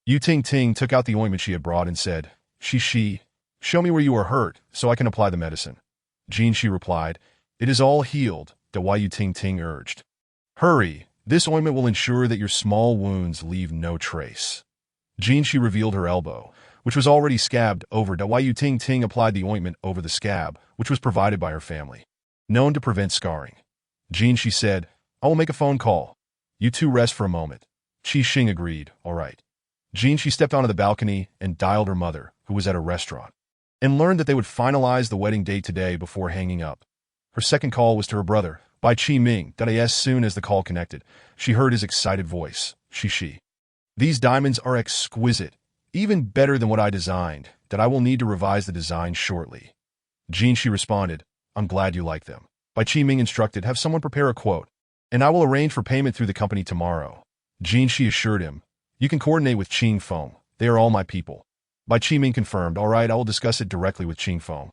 Yu Ting Ting took out the ointment she had brought and said, Shi, show me where you are hurt so I can apply the medicine." Jin Shi replied, "It is all healed." Yu Ting Ting urged, "Hurry, this ointment will ensure that your small wounds leave no trace." Jin Shi revealed her elbow, which was already scabbed over. Yu Ting Ting applied the ointment over the scab, which was provided by her family, known to prevent scarring. Jin Shi said, "I will make a phone call. You two rest for a moment." Qi Xing agreed, "All right." Jin Shi stepped onto the balcony and dialed her mother, who was at a restaurant, and learned that they would finalize the wedding date today before hanging up. Her second call was to her brother, Bai Qi Ming. As soon as the call connected, she heard his excited voice, Shi. "These diamonds are exquisite, even better than what I designed. I will need to revise the design shortly." Jin Shi responded, "I'm glad you like them." Bai Qi Ming instructed, "Have someone prepare a quote, and I will arrange for payment through the company tomorrow." Jin Shi assured him, "You can coordinate with Qing Feng. They are all my people." Bai Qi Ming confirmed, "All right, I will discuss it directly with Qing Feng."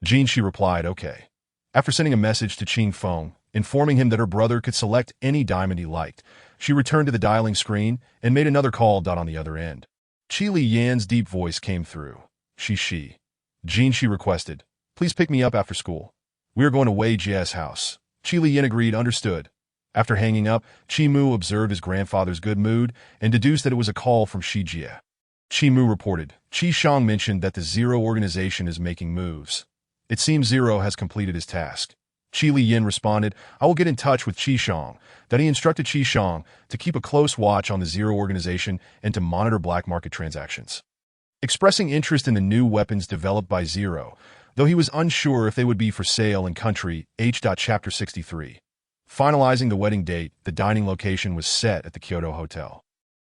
Jin Shi replied, "Okay." After sending a message to Qing Feng, informing him that her brother could select any diamond he liked, she returned to the dialing screen and made another call. On the other end, Qi Li Yan's deep voice came through. Shi. Jin Shi requested, "Please pick me up after school. We are going to Wei Jia's house." Qi Li Yan agreed, "Understood." After hanging up, Qi Mu observed his grandfather's good mood and deduced that it was a call from Shi Jia. Qi Mu reported, "Qi Shang mentioned that the Zero organization is making moves. It seems Zero has completed his task." Qi Li Yan responded, "I will get in touch with Qi Shang." That he instructed Qi Shang to keep a close watch on the Zero organization and to monitor black market transactions. Expressing interest in the new weapons developed by Zero, though he was unsure if they would be for sale in country. Chapter 63. Finalizing the wedding date, the dining location was set at the Kyoto Hotel,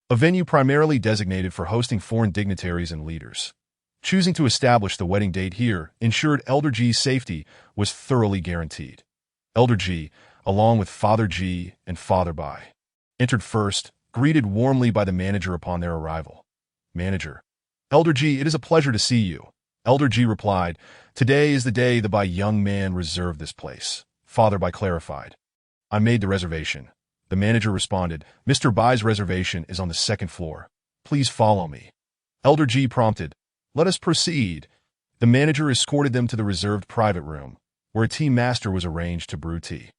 a venue primarily designated for hosting foreign dignitaries and leaders. Choosing to establish the wedding date here ensured Elder Ji's safety was thoroughly guaranteed. Elder Ji, along with Father Ji and Father Bai, entered first, greeted warmly by the manager upon their arrival. "Manager, Elder Ji, it is a pleasure to see you." Elder Ji replied, "Today is the day the Bai young man reserved this place." Father Bai clarified, "I made the reservation." The manager responded, "Mr. Bai's reservation is on the second floor. Please follow me." Elder Ji prompted, "Let us proceed." The manager escorted them to the reserved private room, where a tea master was arranged to brew tea.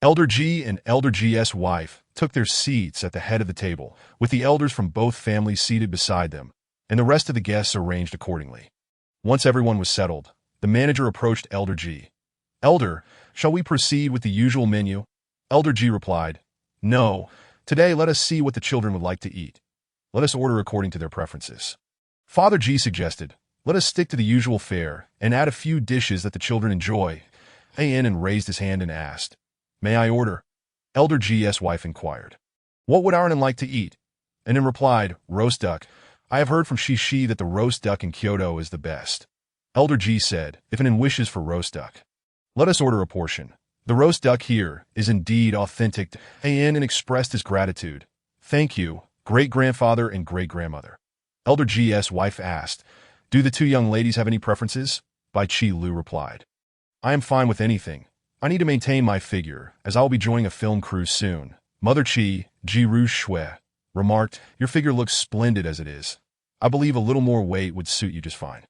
Elder Ji and Elder Ji's wife took their seats at the head of the table, with the elders from both families seated beside them, and the rest of the guests arranged accordingly. Once everyone was settled, the manager approached Elder Ji. "Elder, shall we proceed with the usual menu?" Elder Ji replied, "No, today let us see what the children would like to eat. Let us order according to their preferences." Father Ji suggested, "Let us stick to the usual fare and add a few dishes that the children enjoy." An raised his hand and asked, "May I order?" Elder Ji's wife inquired, "What would Arnon like to eat?" Anan replied, "Roast duck, I have heard from Shishi that the roast duck in Kyoto is the best. Elder G said, if an wishes for roast duck. Let us order a portion. The roast duck here is indeed authentic, and expressed his gratitude. Thank you, great-grandfather and great-grandmother. Elder G's wife asked, do the two young ladies have any preferences? Bai Chi Lu replied, I am fine with anything. I need to maintain my figure, as I will be joining a film crew soon. Mother Chi, Ji Ru Shui, remarked, your figure looks splendid as it is. I believe a little more weight would suit you just fine.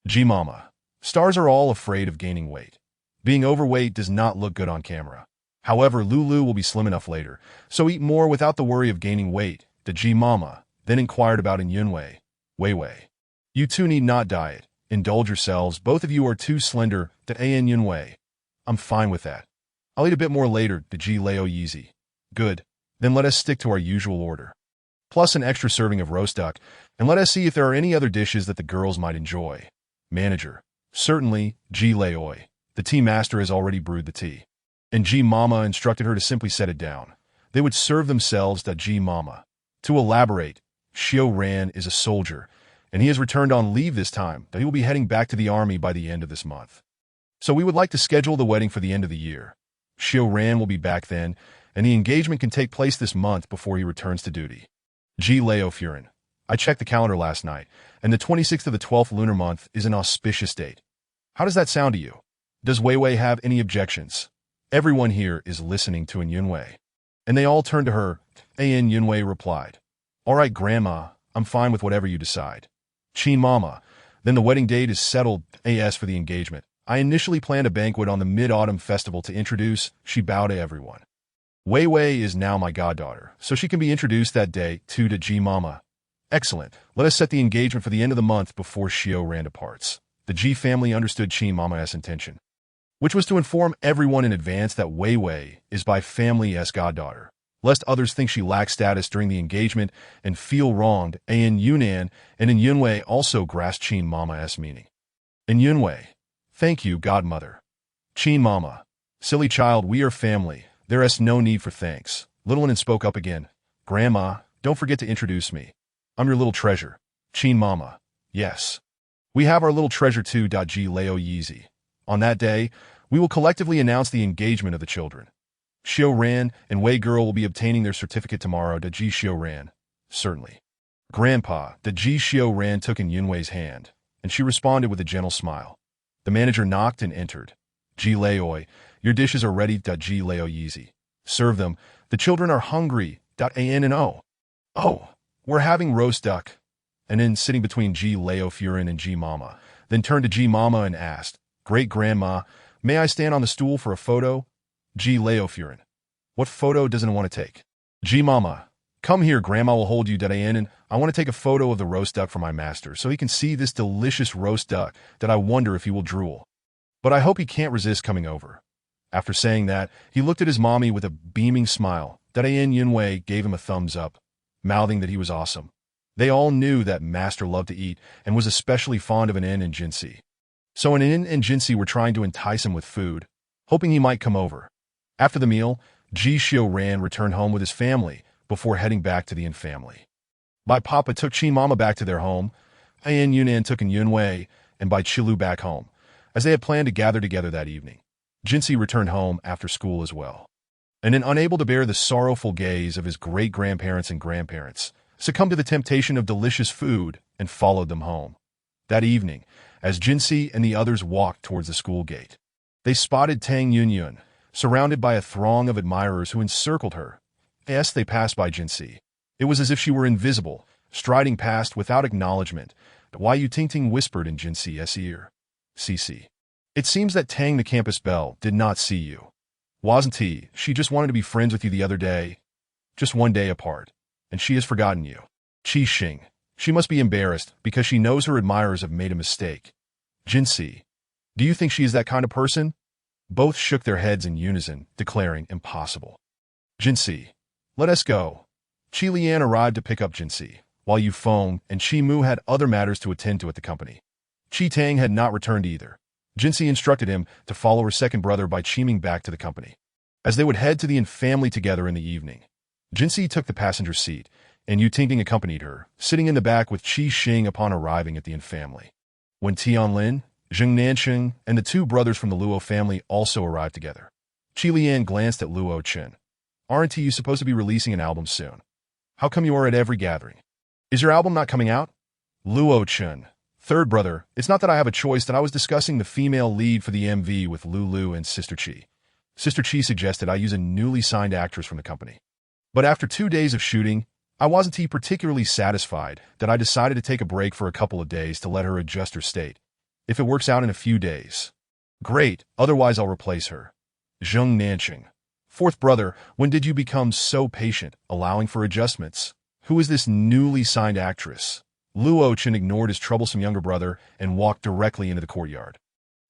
Ji Mama, stars are all afraid of gaining weight. Being overweight does not look good on camera. However, Lulu will be slim enough later, so eat more without the worry of gaining weight, the Ji Mama then inquired about in Yunwei. Wei. You two need not diet. Indulge yourselves, both of you are too slender, that An Yunwei. I'm fine with that. I'll eat a bit more later, the Ji Lao Yeezy. Good. Then let us stick to our usual order. Plus an extra serving of roast duck, and let us see if there are any other dishes that the girls might enjoy. Manager. Certainly, Ji Laoi. The tea master has already brewed the tea. And Ji Mama instructed her to simply set it down. They would serve themselves to Ji Mama. To elaborate, Xiao Ran is a soldier, and he has returned on leave this time, that he will be heading back to the army by the end of this month. So we would like to schedule the wedding for the end of the year. Xiao Ran will be back then, and the engagement can take place this month before he returns to duty. Ji Lao Furin. I checked the calendar last night, and the 26th of the 12th lunar month is an auspicious date. How does that sound to you? Does Wei have any objections? Everyone here is listening to An Yunwei. And they all turned to her. An Yunwei replied, all right, Grandma, I'm fine with whatever you decide. Qin Mama, then the wedding date is settled. As for the engagement, I initially planned a banquet on the Mid-Autumn Festival to introduce. She bowed to everyone. Wei is now my goddaughter, so she can be introduced that day to Ji Mama. Excellent. Let us set the engagement for the end of the month before Xiao Ran departs. The Ji family understood Qin Mama's intention, which was to inform everyone in advance that Wei is by family's goddaughter, lest others think she lacks status during the engagement and feel wronged. An Yunnan and in Yunwei also grasped Qin Mama's meaning. In Yunwei, thank you, godmother. Qin Mama, silly child, we are family. There is no need for thanks. Little one spoke up again. Grandma, don't forget to introduce me. I'm your little treasure. Qin Mama. Yes. We have our little treasure too. Ji Lao Yeezy. On that day, we will collectively announce the engagement of the children. Xiao Ran and Wei girl will be obtaining their certificate tomorrow. Ji Xiao Ran. Certainly. Grandpa, Ji Xiao Ran took in Yunwei's hand, and she responded with a gentle smile. The manager knocked and entered. Ji Laoi, your dishes are ready. Ji Lao Yeezy. Serve them. The children are hungry. An and O. Oh, we're having roast duck. And then sitting between Ji Lao Furin and Ji Mama, then turned to Ji Mama and asked, Great-grandma, may I stand on the stool for a photo? Ji Lao Furin. What photo doesn't want to take? Ji Mama. Come here, Grandma will hold you. And I want to take a photo of the roast duck for my master so he can see this delicious roast duck that I wonder if he will drool. But I hope he can't resist coming over. After saying that, he looked at his mommy with a beaming smile. An Yunwei gave him a thumbs up, mouthing that he was awesome. They all knew that master loved to eat and was especially fond of An and Jinsei. So An and Jinsei were trying to entice him with food, hoping he might come over. After the meal, Ji Xiao Ran returned home with his family before heading back to the An family. Bai Papa took Qin Mama back to their home. An Yunnan took An Yunwei and Bai Chilu back home, as they had planned to gather together that evening. Jinsei returned home after school as well. And then, unable to bear the sorrowful gaze of his great-grandparents and grandparents, succumbed to the temptation of delicious food and followed them home. That evening, as Jinsei and the others walked towards the school gate, they spotted Tang Yunyun, surrounded by a throng of admirers who encircled her. As they passed by Jinsei, it was as if she were invisible, striding past without acknowledgement. Why you Ting whispered in Jinsei's ear. CC. It seems that Tang the campus belle did not see you. Wasn't he? She just wanted to be friends with you the other day. Just one day apart. And she has forgotten you. Qi Xing. She must be embarrassed because she knows her admirers have made a mistake. Jinsei. Do you think she is that kind of person? Both shook their heads in unison, declaring impossible. Jinsei. Let us go. Qi Lian arrived to pick up Jinsei, while Yu Feng and Qi Mu had other matters to attend to at the company. Qi Tang had not returned either. Jinsei instructed him to follow her second brother by Qiming back to the company, as they would head to the An family together in the evening. Jinsei took the passenger seat, and Yu Tingting accompanied her, sitting in the back with Qi Xing upon arriving at the Yin family. When Tianlin, Zheng Nanqing, and the two brothers from the Luo family also arrived together. Qi Lian glanced at Luo Chen. Aren't you supposed to be releasing an album soon? How come you are at every gathering? Is your album not coming out? Luo Chen, third brother, it's not that I have a choice, that I was discussing the female lead for the MV with Lulu and Sister Qi. Sister Qi suggested I use a newly signed actress from the company. But after 2 days of shooting, I wasn't particularly satisfied that I decided to take a break for a couple of days to let her adjust her state. If it works out in a few days, great, otherwise I'll replace her. Zheng Nanqing, fourth brother, when did you become so patient, allowing for adjustments? Who is this newly signed actress? Luo Chen ignored his troublesome younger brother and walked directly into the courtyard.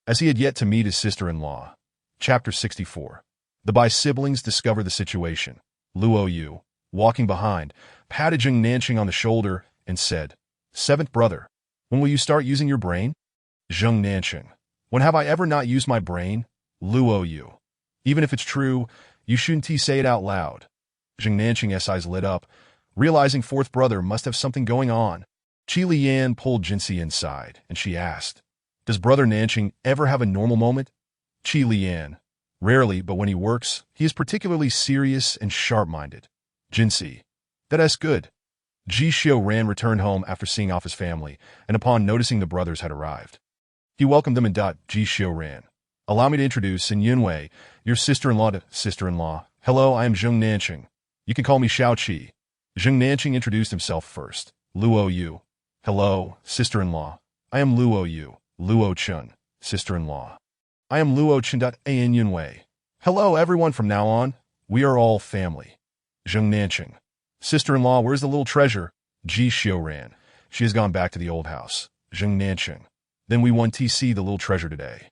As he had yet to meet his sister-in-law. Chapter 64. The bi-siblings discover the situation. Luo Yu, walking behind, patted Zheng Nanqing on the shoulder and said, "Seventh brother, when will you start using your brain?" Zheng Nanqing, when have I ever not used my brain? Luo Yu, even if it's true, you shouldn't say it out loud. Zheng Nanqing's eyes lit up, realizing fourth brother must have something going on. Qi Lian pulled Jinxi inside, and she asked, "Does brother Nanqing ever have a normal moment?" Qi Lian, rarely, but when he works, he is particularly serious and sharp-minded. Jinxi, that's good. Ji Xiuran returned home after seeing off his family, and upon noticing the brothers had arrived. He welcomed them and Ji Xiuran. Allow me to introduce in Yunwei, your sister-in-law to sister-in-law. Hello, I am Zheng Nanqing. You can call me Xiao Qi. Zheng Nanqing introduced himself first. Luo Yu. Hello, sister-in-law. I am Luo Yu. Luo Chen, sister-in-law. I am Luo Chen. An Yunwei. Hello, everyone. From now on, we are all family. Zheng Nanqing. Sister-in-law, where's the little treasure? Ji Xiuran. She has gone back to the old house. Zheng Nanqing. Then we want to see the little treasure today.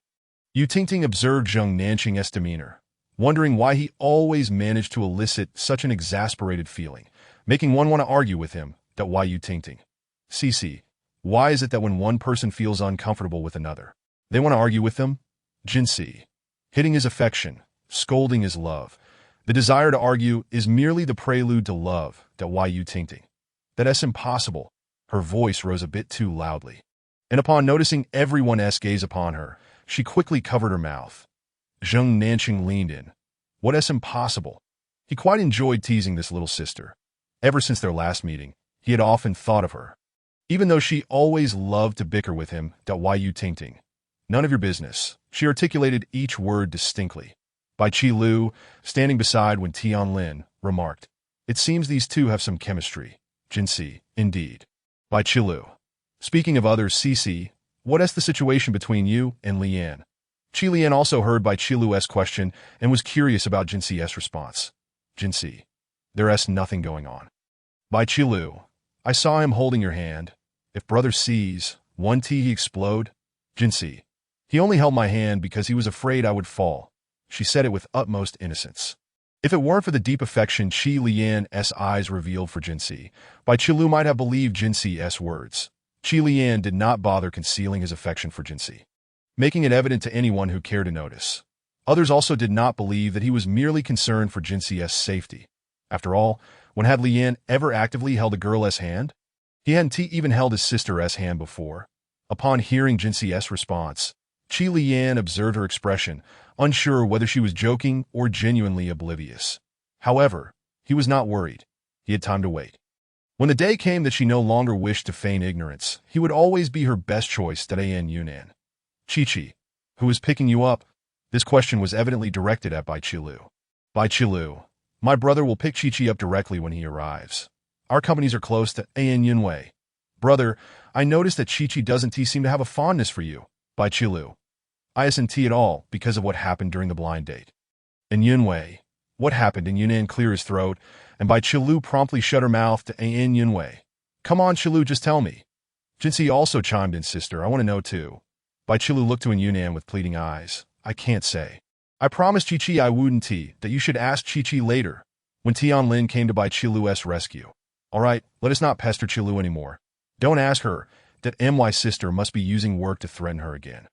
Yu Tingting observed Zheng Nanqing's demeanor, wondering why he always managed to elicit such an exasperated feeling, making one want to argue with him. That why Yu Tingting? Cici, why is it that when one person feels uncomfortable with another, they want to argue with them? Jinxi, hitting is affection, scolding is love. The desire to argue is merely the prelude to love. That why Yu Tingting? That's impossible. Her voice rose a bit too loudly. And upon noticing everyone's gaze upon her, she quickly covered her mouth. Zheng Nanqing leaned in. What's impossible? He quite enjoyed teasing this little sister. Ever since their last meeting, he had often thought of her. Even though she always loved to bicker with him. That why Yu Tingting? None of your business. She articulated each word distinctly. Bai Qi Lu, standing beside when Tianlin, remarked, "It seems these two have some chemistry." Jinxi, indeed. Bai Qi Lu. Speaking of others, Cici, what's the situation between you and Lian? Qi Lian also heard Bai Qi Lu's question and was curious about Jinxi's response. Jinxi, there's nothing going on. Bai Qi Lu, I saw him holding your hand. If brother sees, he explode. Jinxi, he only held my hand because he was afraid I would fall. She said it with utmost innocence. If it weren't for the deep affection Qi Lian's eyes revealed for Jinxi, Bai Qi Lu might have believed Jinxi's words. Qi Lian did not bother concealing his affection for Jinxi, making it evident to anyone who cared to notice. Others also did not believe that he was merely concerned for Jinxi's safety. After all, when had Lian ever actively held a girl's hand? He hadn't even held his sister's hand before. Upon hearing Jinxi's response, Qi Lian observed her expression, unsure whether she was joking or genuinely oblivious. However, he was not worried. He had time to wait. When the day came that she no longer wished to feign ignorance, he would always be her best choice. An Yunnan. Chi-Chi, who is picking you up? This question was evidently directed at Bai Qi Lu. Bai Qi Lu, my brother will pick Chi-Chi up directly when he arrives. Our companies are close to An Yunwei. Brother, I noticed that Chi-Chi doesn't seem to have a fondness for you. Bai Qi Lu. Isn't at all because of what happened during the blind date. In Yunwei, what happened? In Yunnan cleared his throat, and Bai Qi Lu promptly shut her mouth to An Yunwei. Come on, Qi Lu, just tell me. Jinxi also chimed in, sister, I want to know too. Bai Qi Lu looked to Yunnan with pleading eyes. I can't say. I promised Chi-Chi I wouldn't that you should ask Chi-Chi later, when Tianlin came to Bai Qi Lu's rescue. All right, let us not pester Qi Lu anymore. Don't ask her that my sister must be using work to threaten her again.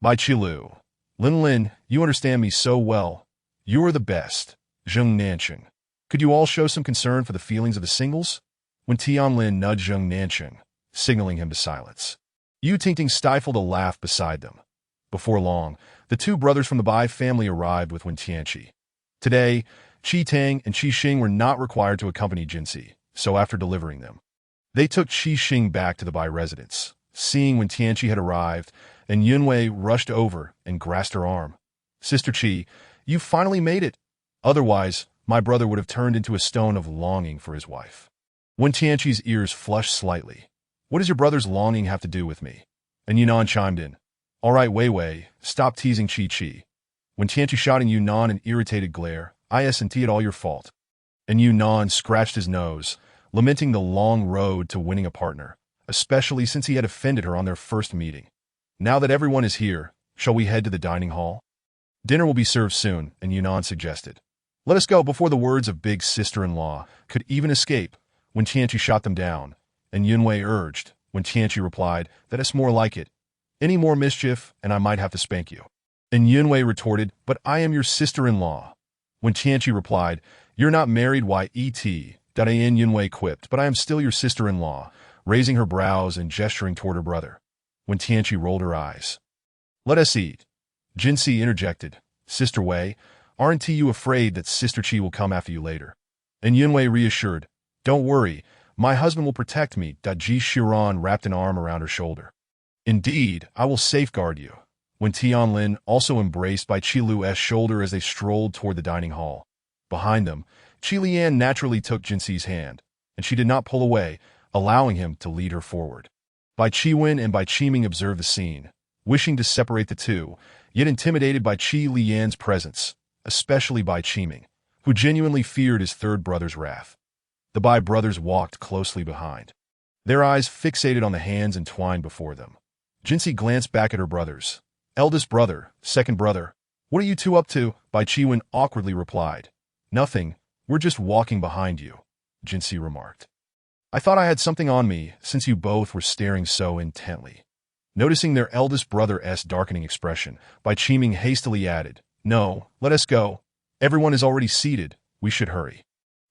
Bai Qi Lu. Lin, you understand me so well. You are the best. Zheng Nanqing. Could you all show some concern for the feelings of the singles? when Tianlin nudged young Nancheng, signaling him to silence. Yu Tingting stifled a laugh beside them. Before long, the two brothers from the Bai family arrived with Wen Tianqi. Today, Qi Tang and Qi Xing were not required to accompany Jinsi, so after delivering them, they took Qi Xing back to the Bai residence. Seeing Wen Tianqi had arrived, and Yunwei rushed over and grasped her arm. "Sister Qi, you finally made it. Otherwise, my brother would have turned into a stone of longing for his wife." Wen Tianqi's ears flushed slightly. "What does your brother's longing have to do with me?" And Yunnan chimed in. "All right, Wei Wei, stop teasing Qi Qi." When Tianqi shot in Yunnan an irritated glare, "Isn't it all your fault?" And Yunnan scratched his nose, lamenting the long road to winning a partner, especially since he had offended her on their first meeting. "Now that everyone is here, shall we head to the dining hall? Dinner will be served soon," and Yunnan suggested. "Let us go," before the words of big sister-in-law could even escape. When Tianqi shot them down, and Yunwei urged, when Tianqi replied, "That is more like it. Any more mischief, and I might have to spank you." And Yunwei retorted, "But I am your sister-in-law." When Tianqi replied, "You're not married, Yet?" Yunwei quipped, "But I am still your sister-in-law," raising her brows and gesturing toward her brother. When Tianqi rolled her eyes. "Let us eat." Jinsi interjected, "Sister Wei, aren't you afraid that Sister Qi will come after you later?" And Yunwei reassured, "Don't worry, my husband will protect me." Ji Shiran wrapped an arm around her shoulder. "Indeed, I will safeguard you." When Tianlin, also embraced by Qi Lu's shoulder as they strolled toward the dining hall. Behind them, Qi Lian naturally took Jinsi's hand, and she did not pull away, allowing him to lead her forward. Bai Qiwen and Bai Qiming observed the scene, wishing to separate the two, yet intimidated by Qi Lian's presence, especially Bai Qiming, who genuinely feared his third brother's wrath. The Bai brothers walked closely behind, their eyes fixated on the hands entwined before them. Jinsi glanced back at her brothers. "Eldest brother, second brother, what are you two up to?" Bai Qiwen awkwardly replied. "Nothing, we're just walking behind you," Jinsi remarked. "I thought I had something on me, since you both were staring so intently." Noticing their eldest brother's darkening expression, Bai Qiming hastily added, "No, let us go. Everyone is already seated, we should hurry."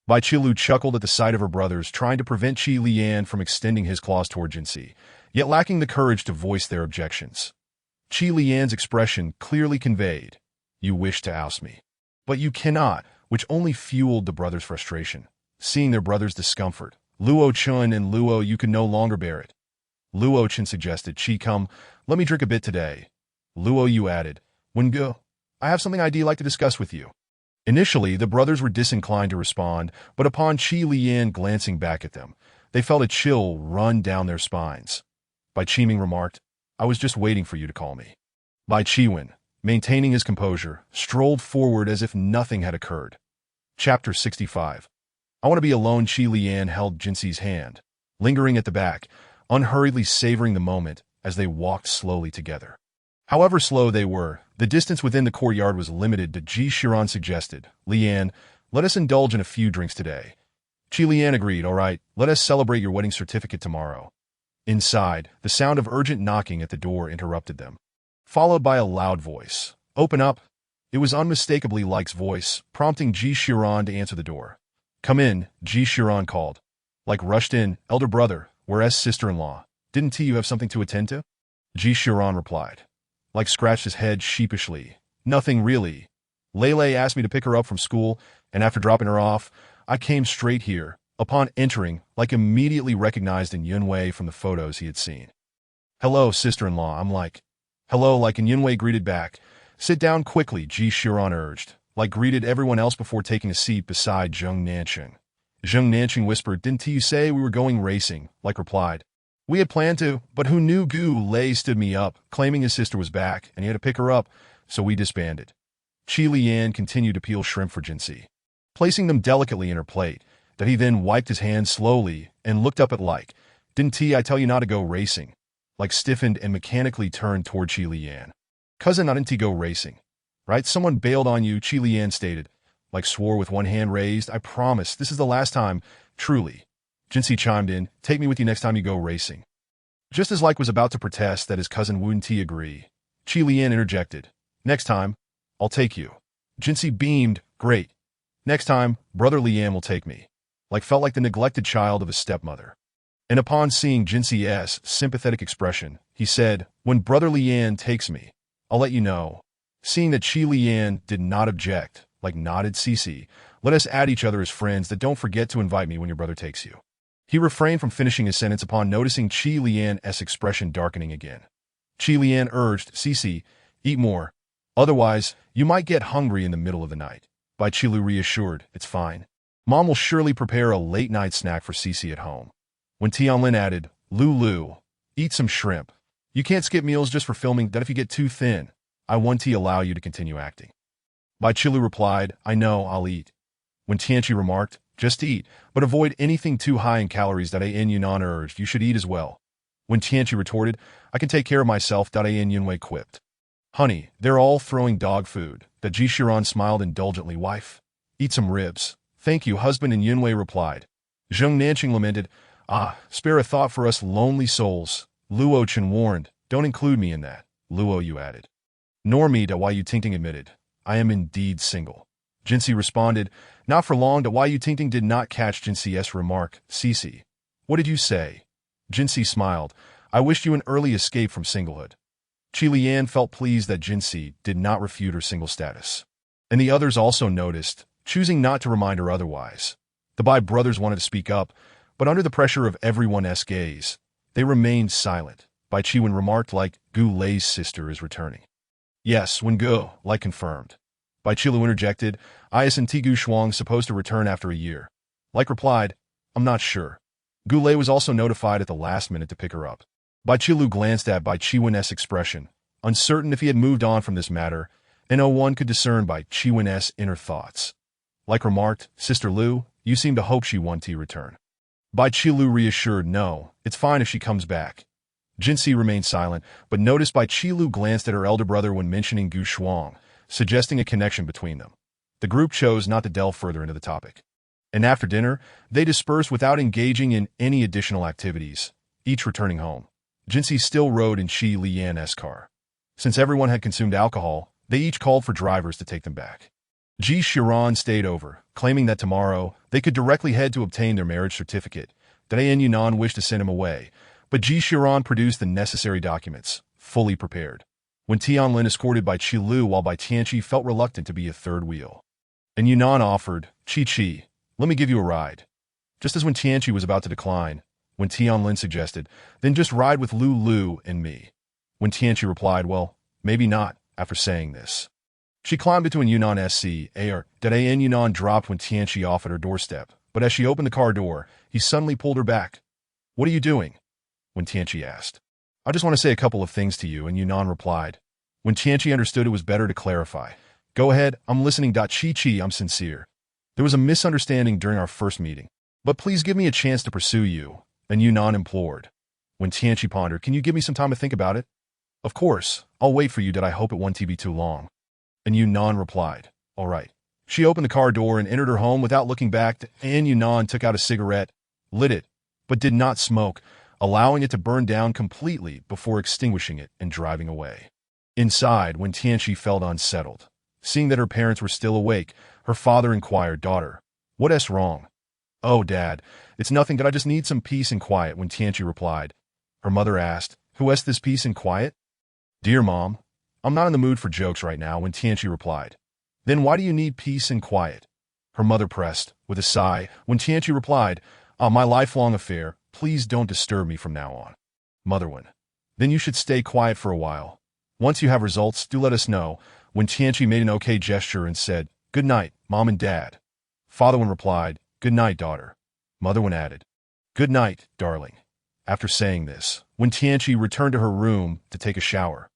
Bai Qilu chuckled at the sight of her brothers trying to prevent Qi Lian from extending his claws toward Jinsi, yet lacking the courage to voice their objections. Qi Lian's expression clearly conveyed, "You wish to oust me, but you cannot," which only fueled the brothers' frustration. Seeing their brother's discomfort, Luo Chun and Luo Yu could no longer bear it. Luo Chun suggested, "Qi, come, let me drink a bit today." Luo Yu added, "Wen Gu, I have something I'd like to discuss with you." Initially, the brothers were disinclined to respond, but upon Qi Lian glancing back at them, they felt a chill run down their spines. Bai Qiming remarked, "I was just waiting for you to call me." Bai Qiwen, maintaining his composure, strolled forward as if nothing had occurred. Chapter 65. "I want to be alone." Qi Lian held Jinsi's hand, lingering at the back, unhurriedly savoring the moment as they walked slowly together. However slow they were, the distance within the courtyard was limited. Ji Shiran suggested, "Lian, let us indulge in a few drinks today." Qi Lian agreed, "All right, let us celebrate your wedding certificate tomorrow." Inside, the sound of urgent knocking at the door interrupted them, followed by a loud voice. "Open up." It was unmistakably Like's voice, prompting Ji Shiran to answer the door. "Come in," Ji Shiran called. Like rushed in, "Elder brother, where's sister-in-law? Didn't you have something to attend to?" Ji Shiran replied. Like scratched his head sheepishly. "Nothing really. Lele asked me to pick her up from school, and after dropping her off, I came straight here." Upon entering, Like immediately recognized in Yunwei from the photos he had seen. "Hello, sister-in-law, I'm Like." "Hello, Like," and Yunwei greeted back. "Sit down quickly," Ji Shiran urged. Like greeted everyone else before taking a seat beside Zheng Nancheng. Zheng Nancheng whispered, "Didn't you say we were going racing?" Like replied, "We had planned to, but who knew Gu Lei stood me up, claiming his sister was back, and he had to pick her up, so we disbanded." Qi Lian continued to peel shrimp for Jinsi, placing them delicately in her plate, that he then wiped his hands slowly and looked up at Like. "Didn't I tell you not to go racing?" Like stiffened and mechanically turned toward Qi Lian. "Cousin, didn't he go racing? Right? Someone bailed on you," Qi Lian stated. Like swore with one hand raised, "I promise, this is the last time, truly." Jinsi chimed in, "Take me with you next time you go racing." Just as Like was about to protest that his cousin wouldn't agree, Qi Lian interjected, "Next time, I'll take you." Jinsi beamed, "Great. Next time, brother Lian will take me." felt like the neglected child of a stepmother. And upon seeing Jinxi's sympathetic expression, he said, "When Brother Lian takes me, I'll let you know." Seeing that Qi Lian did not object, nodded Cici, "Let us add each other as friends that don't forget to invite me when your brother takes you." He refrained from finishing his sentence upon noticing Qi Lian's expression darkening again. Qi Lian urged, "Cici, eat more. Otherwise, you might get hungry in the middle of the night." Bai Qilu reassured, "It's fine. Mom will surely prepare a late-night snack for Cici at home." When Tianlin added, "Lulu, eat some shrimp. You can't skip meals just for filming, that if you get too thin, I won't allow you to continue acting." Bai Qilu replied, "I know, I'll eat." When Tianqi remarked, "Just eat, but avoid anything too high in calories," An Yunnan urged, "You should eat as well." When Tianqi retorted, "I can take care of myself," An Yunwei quipped. "Honey, they're all throwing dog food." That Ji Shiran smiled indulgently. "Wife, eat some ribs." "Thank you, husband," and Yunwei replied. Zheng Nanqing lamented, "Spare a thought for us lonely souls." Luo Chen warned, "Don't include me in that." Luo Yu added. "Nor me," Wai Yu Tingting admitted. "I am indeed single." Jinxi responded, "Not for long." Wai Yu Tingting did not catch Jinxi's remark. "Cici, what did you say?" Jinxi smiled. "I wished you an early escape from singlehood." Qi Lian felt pleased that Jinxi did not refute her single status. And the others also noticed, choosing not to remind her otherwise. The Bai brothers wanted to speak up, but under the pressure of everyone's gaze, they remained silent. Bai Qiwen remarked, "Gu Lei's sister is returning." "Yes, when Gu, confirmed." Bai Qilu interjected, "Isn't Gu Shuang supposed to return after a year?" Replied, "I'm not sure." Gu Lei was also notified at the last minute to pick her up. Bai Qilu glanced at Bai Qiwen's expression, uncertain if he had moved on from this matter, and no one could discern Bai Qiwen's inner thoughts. Remarked, "Sister Lu, you seem to hope she won't return." Bai Qilu reassured, "No, it's fine if she comes back." Jinxi remained silent, but noticed Bai Qilu glanced at her elder brother when mentioning Gu Shuang, suggesting a connection between them. The group chose not to delve further into the topic. And after dinner, they dispersed without engaging in any additional activities, each returning home. Jinxi still rode in Qi Lian's car. Since everyone had consumed alcohol, they each called for drivers to take them back. Ji Shiran stayed over, claiming that tomorrow they could directly head to obtain their marriage certificate. An Yunnan wished to send him away, but Ji Shiran produced the necessary documents, fully prepared. When Tianlin escorted by Qi Lu while Bai Tianqi felt reluctant to be a third wheel. And Yunnan offered, "Qi, let me give you a ride." Just as when Tianqi was about to decline, when Tianlin suggested, "Then just ride with Lu and me." When Tianqi replied, "Well, maybe not," after saying this. She climbed into an Yunnan SC.AR. An Yunnan dropped when Tianqi off at her doorstep, but as she opened the car door, he suddenly pulled her back. "What are you doing?" When Tianqi asked. "I just want to say a couple of things to you," and Yunnan replied. When Tianqi understood it was better to clarify. "Go ahead, I'm listening. Qi, I'm sincere. There was a misunderstanding during our first meeting, but please give me a chance to pursue you," and Yunnan implored. When Tianqi pondered, "Can you give me some time to think about it?" "Of course, I'll wait for you. I hope it won't be too long." And Yunnan replied, "All right." She opened the car door and entered her home without looking back, and Yunnan took out a cigarette, lit it, but did not smoke, allowing it to burn down completely before extinguishing it and driving away. Inside, when Tianqi felt unsettled, seeing that her parents were still awake, her father inquired, "Daughter, what's wrong?" "Oh, Dad, it's nothing. I just need some peace and quiet," when Tianqi replied. Her mother asked, "Who has this peace and quiet?" "Dear Mom, I'm not in the mood for jokes right now," when Tianqi replied. "Then why do you need peace and quiet?" Her mother pressed, with a sigh, when Tianqi replied, "My lifelong affair. Please don't disturb me from now on." Motherwin, "Then you should stay quiet for a while. Once you have results, do let us know," when Tianqi made an okay gesture and said, "Good night, Mom and Dad." Fatherwin replied, "Good night, daughter." Motherwin added, "Good night, darling." After saying this, when Tianqi returned to her room to take a shower.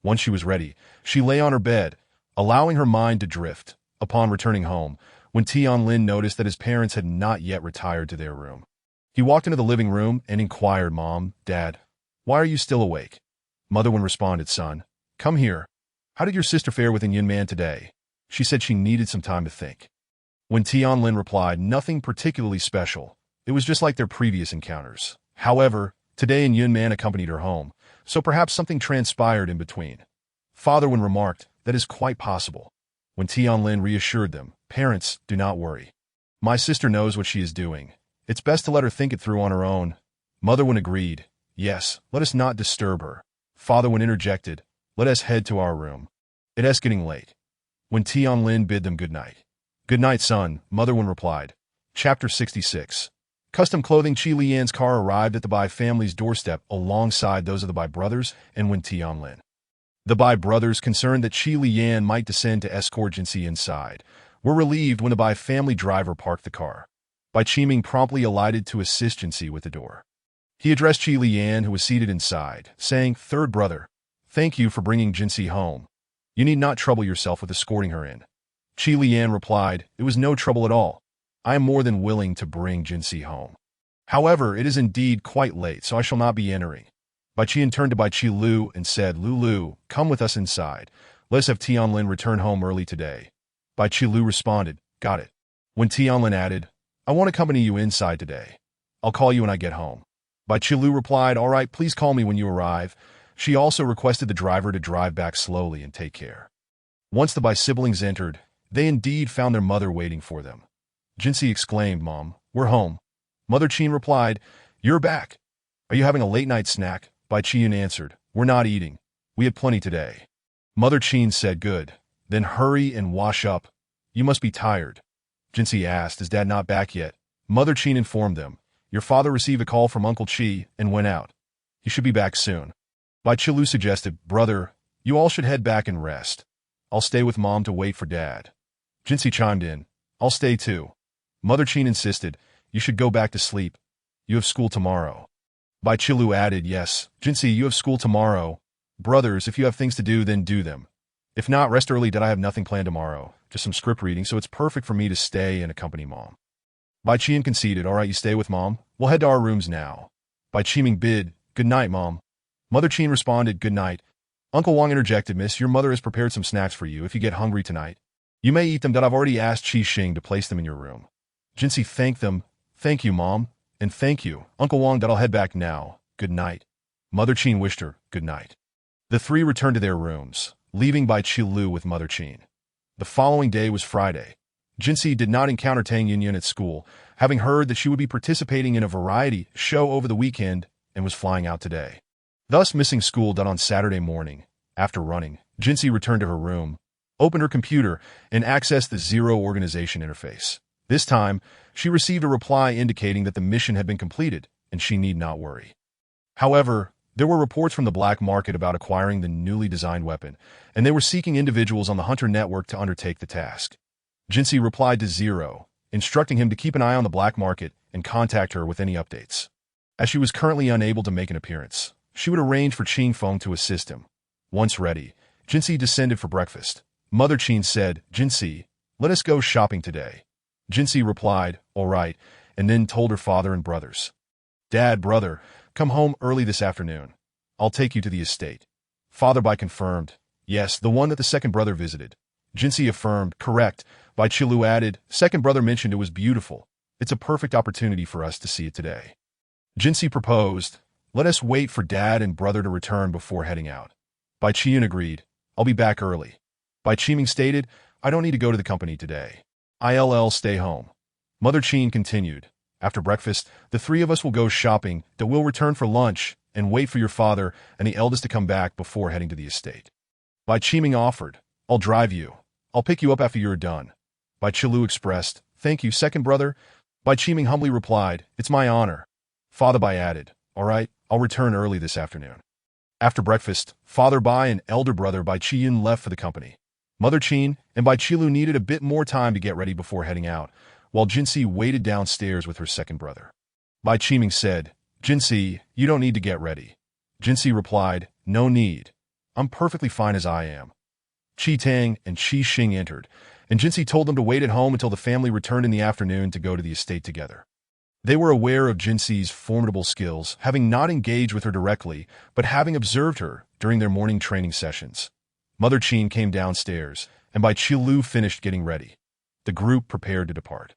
Once she was ready, she lay on her bed, allowing her mind to drift. Upon returning home, when Tianlin noticed that his parents had not yet retired to their room, he walked into the living room and inquired, "Mom, Dad, why are you still awake?" Motherwin responded, "Son, come here. How did your sister fare with Yunman today?" She said she needed some time to think. When Tianlin replied, "Nothing particularly special. It was just like their previous encounters. However, today Yunman accompanied her home, so perhaps something transpired in between." Fatherwin remarked, "That is quite possible." When Tianlin reassured them, "Parents, do not worry. My sister knows what she is doing. It's best to let her think it through on her own. Mother Wen agreed. Yes, let us not disturb her. Father Wen interjected. Let us head to our room. It is getting late. When Tianlin bid them good night. Good night, son, Mother Wen replied. Chapter 66. Custom clothing. Qi Lian's car arrived at the Bai family's doorstep alongside those of the Bai brothers and Wen Tianlin. The Bai brothers, concerned that Qi Lian might descend to escort Jinxi inside, were relieved when the Bai family driver parked the car. Bai Qiming promptly alighted to assist Jinxi with the door. He addressed Qi Lian, who was seated inside, saying, Third brother, thank you for bringing Jinxi home. You need not trouble yourself with escorting her in. Qi Lian replied, It was no trouble at all. I am more than willing to bring Jinxi home. However, it is indeed quite late, so I shall not be entering. Bai Qian turned to Bai Qi Lu and said, Lu, come with us inside. Let us have Tianlin return home early today. Bai Qi Lu responded, Got it. When Tianlin added, I want to accompany you inside today. I'll call you when I get home. Bai Qi Lu replied, All right, please call me when you arrive. She also requested the driver to drive back slowly and take care. Once the Bai siblings entered, they indeed found their mother waiting for them. Jinxi exclaimed, Mom, we're home. Mother Qin replied, You're back. Are you having a late-night snack? Bai Qian answered, We're not eating. We had plenty today. Mother Qin said, Good. Then hurry and wash up. You must be tired. Jinxi asked, Is Dad not back yet? Mother Qin informed them, Your father received a call from Uncle Qi and went out. He should be back soon. Bai Qi Lu suggested, Brother, you all should head back and rest. I'll stay with Mom to wait for Dad. Jinxi chimed in, I'll stay too. Mother Qin insisted, You should go back to sleep. You have school tomorrow. Bai Qi Lu added, Yes, Jinxi, you have school tomorrow. Brothers, if you have things to do, then do them. If not, rest early. Dad, I have nothing planned tomorrow. Just some script reading, so it's perfect for me to stay and accompany Mom. Bai Qian conceded, All right, you stay with Mom. We'll head to our rooms now. Bai Qiming bid, Good night, Mom. Mother Qin responded, Good night. Uncle Wang interjected, Miss, your mother has prepared some snacks for you if you get hungry tonight. You may eat them. I've already asked Qi Xing to place them in your room. Jinxi thanked them. Thank you, Mom. And thank you, Uncle Wang, that I'll head back now. Good night. Mother Qin wished her good night. The three returned to their rooms, leaving Bai Qi Lu with Mother Qin. The following day was Friday. Jinxi did not encounter Tang Yinyan at school, having heard that she would be participating in a variety show over the weekend and was flying out today. Thus missing school done on Saturday morning. After running, Jinxi returned to her room, opened her computer, and accessed the Zero organization interface. This time, she received a reply indicating that the mission had been completed, and she need not worry. However, there were reports from the black market about acquiring the newly designed weapon, and they were seeking individuals on the Hunter network to undertake the task. Jinxi replied to Zero, instructing him to keep an eye on the black market and contact her with any updates. As she was currently unable to make an appearance, she would arrange for Qing Feng to assist him. Once ready, Jinxi descended for breakfast. Mother Qin said, Jinxi, let us go shopping today. Jinxi replied, All right, and then told her father and brothers. Dad, brother, come home early this afternoon. I'll take you to the estate. Father Bai confirmed, Yes, the one that the second brother visited. Jinxi affirmed, Correct. Bai Qi Lu added, Second brother mentioned it was beautiful. It's a perfect opportunity for us to see it today. Jinxi proposed, Let us wait for Dad and brother to return before heading out. Bai Qiyun agreed, I'll be back early. Bai Qiming stated, I don't need to go to the company today. I'll stay home. Mother Qin continued, After breakfast, the three of us will go shopping, that we'll return for lunch, and wait for your father and the eldest to come back before heading to the estate. Bai Qiming offered, I'll drive you. I'll pick you up after you're done. Bai Qilu expressed, Thank you, second brother. Bai Qiming humbly replied, It's my honor. Father Bai added, All right, I'll return early this afternoon. After breakfast, Father Bai and elder brother Bai Qiyun left for the company. Mother Qin and Bai Qilu needed a bit more time to get ready before heading out, while Jinxi waited downstairs with her second brother. Bai Qiming said, Jinxi, you don't need to get ready. Jinxi replied, No need. I'm perfectly fine as I am. Qi Tang and Qi Xing entered, and Jinxi told them to wait at home until the family returned in the afternoon to go to the estate together. They were aware of Jinxi's formidable skills, having not engaged with her directly, but having observed her during their morning training sessions. Mother Qin came downstairs, and Bai Qilu finished getting ready. The group prepared to depart.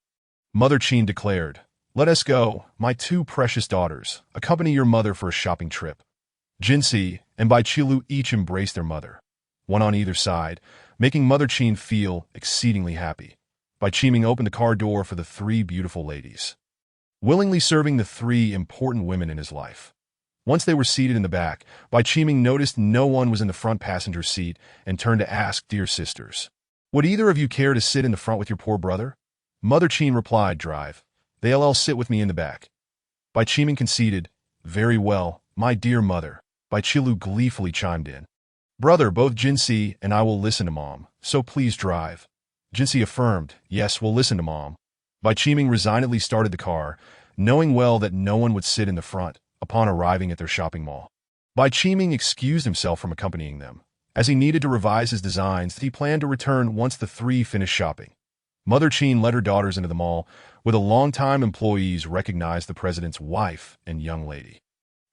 Mother Qin declared, Let us go, my two precious daughters. Accompany your mother for a shopping trip. Jinxi and Bai Qilu each embraced their mother, one on either side, making Mother Qin feel exceedingly happy. Bai Qiming opened the car door for the three beautiful ladies, willingly serving the three important women in his life. Once they were seated in the back, Bai Qiming noticed no one was in the front passenger seat and turned to ask, "Dear sisters, would either of you care to sit in the front with your poor brother?" Mother Qin replied, "Drive. They'll all sit with me in the back." Bai Qiming conceded, "Very well, my dear mother." Bai Qilu gleefully chimed in, "Brother, both Jinsi and I will listen to Mom, so please drive." Jinsi affirmed, "Yes, we'll listen to Mom." Bai Qiming resignedly started the car, knowing well that no one would sit in the front upon arriving at their shopping mall. Bai Qiming excused himself from accompanying them, as he needed to revise his designs that he planned to return once the three finished shopping. Mother Qin led her daughters into the mall, where the longtime employees recognized the president's wife and young lady.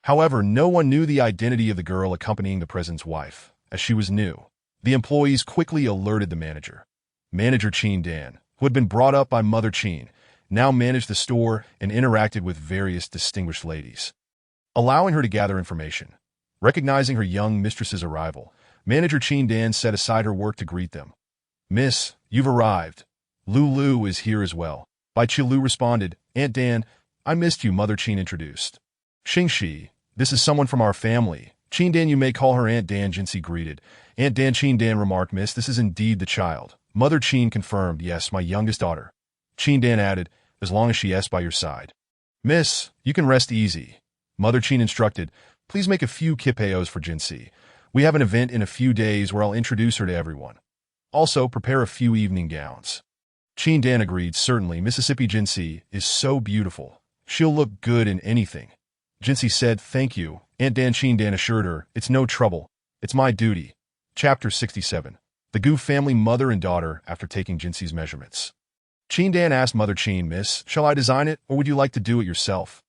However, no one knew the identity of the girl accompanying the president's wife, as she was new. The employees quickly alerted the manager. Manager Qin Dan, who had been brought up by Mother Qin, now managed the store and interacted with various distinguished ladies, allowing her to gather information. Recognizing her young mistress's arrival, Manager Qin Dan set aside her work to greet them. "Miss, you've arrived. Lulu is here as well." Bai Qilu responded, "Aunt Dan, I missed you," Mother Qin introduced. "Xingxi, this is someone from our family. Qin Dan, you may call her Aunt Dan," Jinsi greeted. "Aunt Dan," Qin Dan remarked, "Miss, this is indeed the child." Mother Qin confirmed, "Yes, my youngest daughter." Qin Dan added, "As long as she is by your side." "Miss, you can rest easy." Mother Qin instructed, "Please make a few kipeos for Jinsi. We have an event in a few days where I'll introduce her to everyone. Also, prepare a few evening gowns." Qin Dan agreed, "Certainly, Mississippi Jinsi is so beautiful. She'll look good in anything." Jinsi said, "Thank you." Aunt Dan. Qin Dan assured her, "It's no trouble. It's my duty." Chapter 67. The Gu family mother and daughter after taking Jinsi's measurements. Qin Dan asked Mother Qin, "Miss, shall I design it, or would you like to do it yourself?"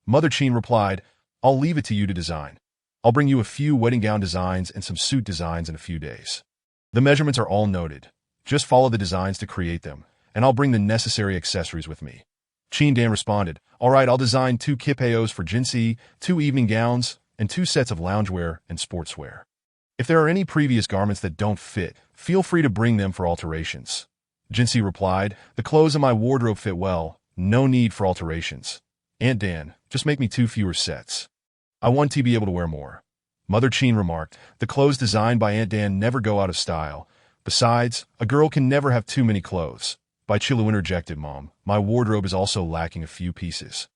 Mother Qin replied, "I'll leave it to you to design. I'll bring you a few wedding gown designs and some suit designs in a few days. The measurements are all noted. Just follow the designs to create them, and I'll bring the necessary accessories with me." Qin Dan responded, "All right, I'll design 2 kipeos for Jinsi, 2 evening gowns, and 2 sets of loungewear and sportswear. If there are any previous garments that don't fit, feel free to bring them for alterations." Jinsi replied, "The clothes in my wardrobe fit well. No need for alterations. Aunt Dan, just make me 2 fewer sets. I want to be able to wear more." Mother Qin remarked, "The clothes designed by Aunt Dan never go out of style. Besides, a girl can never have too many clothes." Bai Qilu interjected, "Mom, my wardrobe is also lacking a few pieces."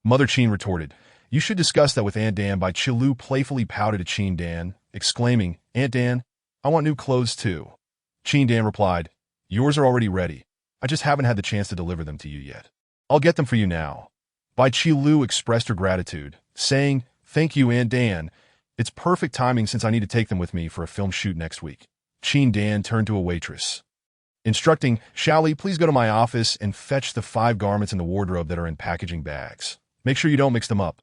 Mother Qin retorted, "You should discuss that with Aunt Dan." Bai Qilu playfully pouted at Qin Dan, exclaiming, "Aunt Dan, I want new clothes too." Qin Dan replied, "Yours are already ready. I just haven't had the chance to deliver them to you yet. I'll get them for you now." Bai Qilu expressed her gratitude, saying, "Thank you, Aunt Dan. It's perfect timing since I need to take them with me for a film shoot next week." Qin Dan turned to a waitress, instructing, "Shally, please go to my office and fetch the 5 garments in the wardrobe that are in packaging bags. Make sure you don't mix them up."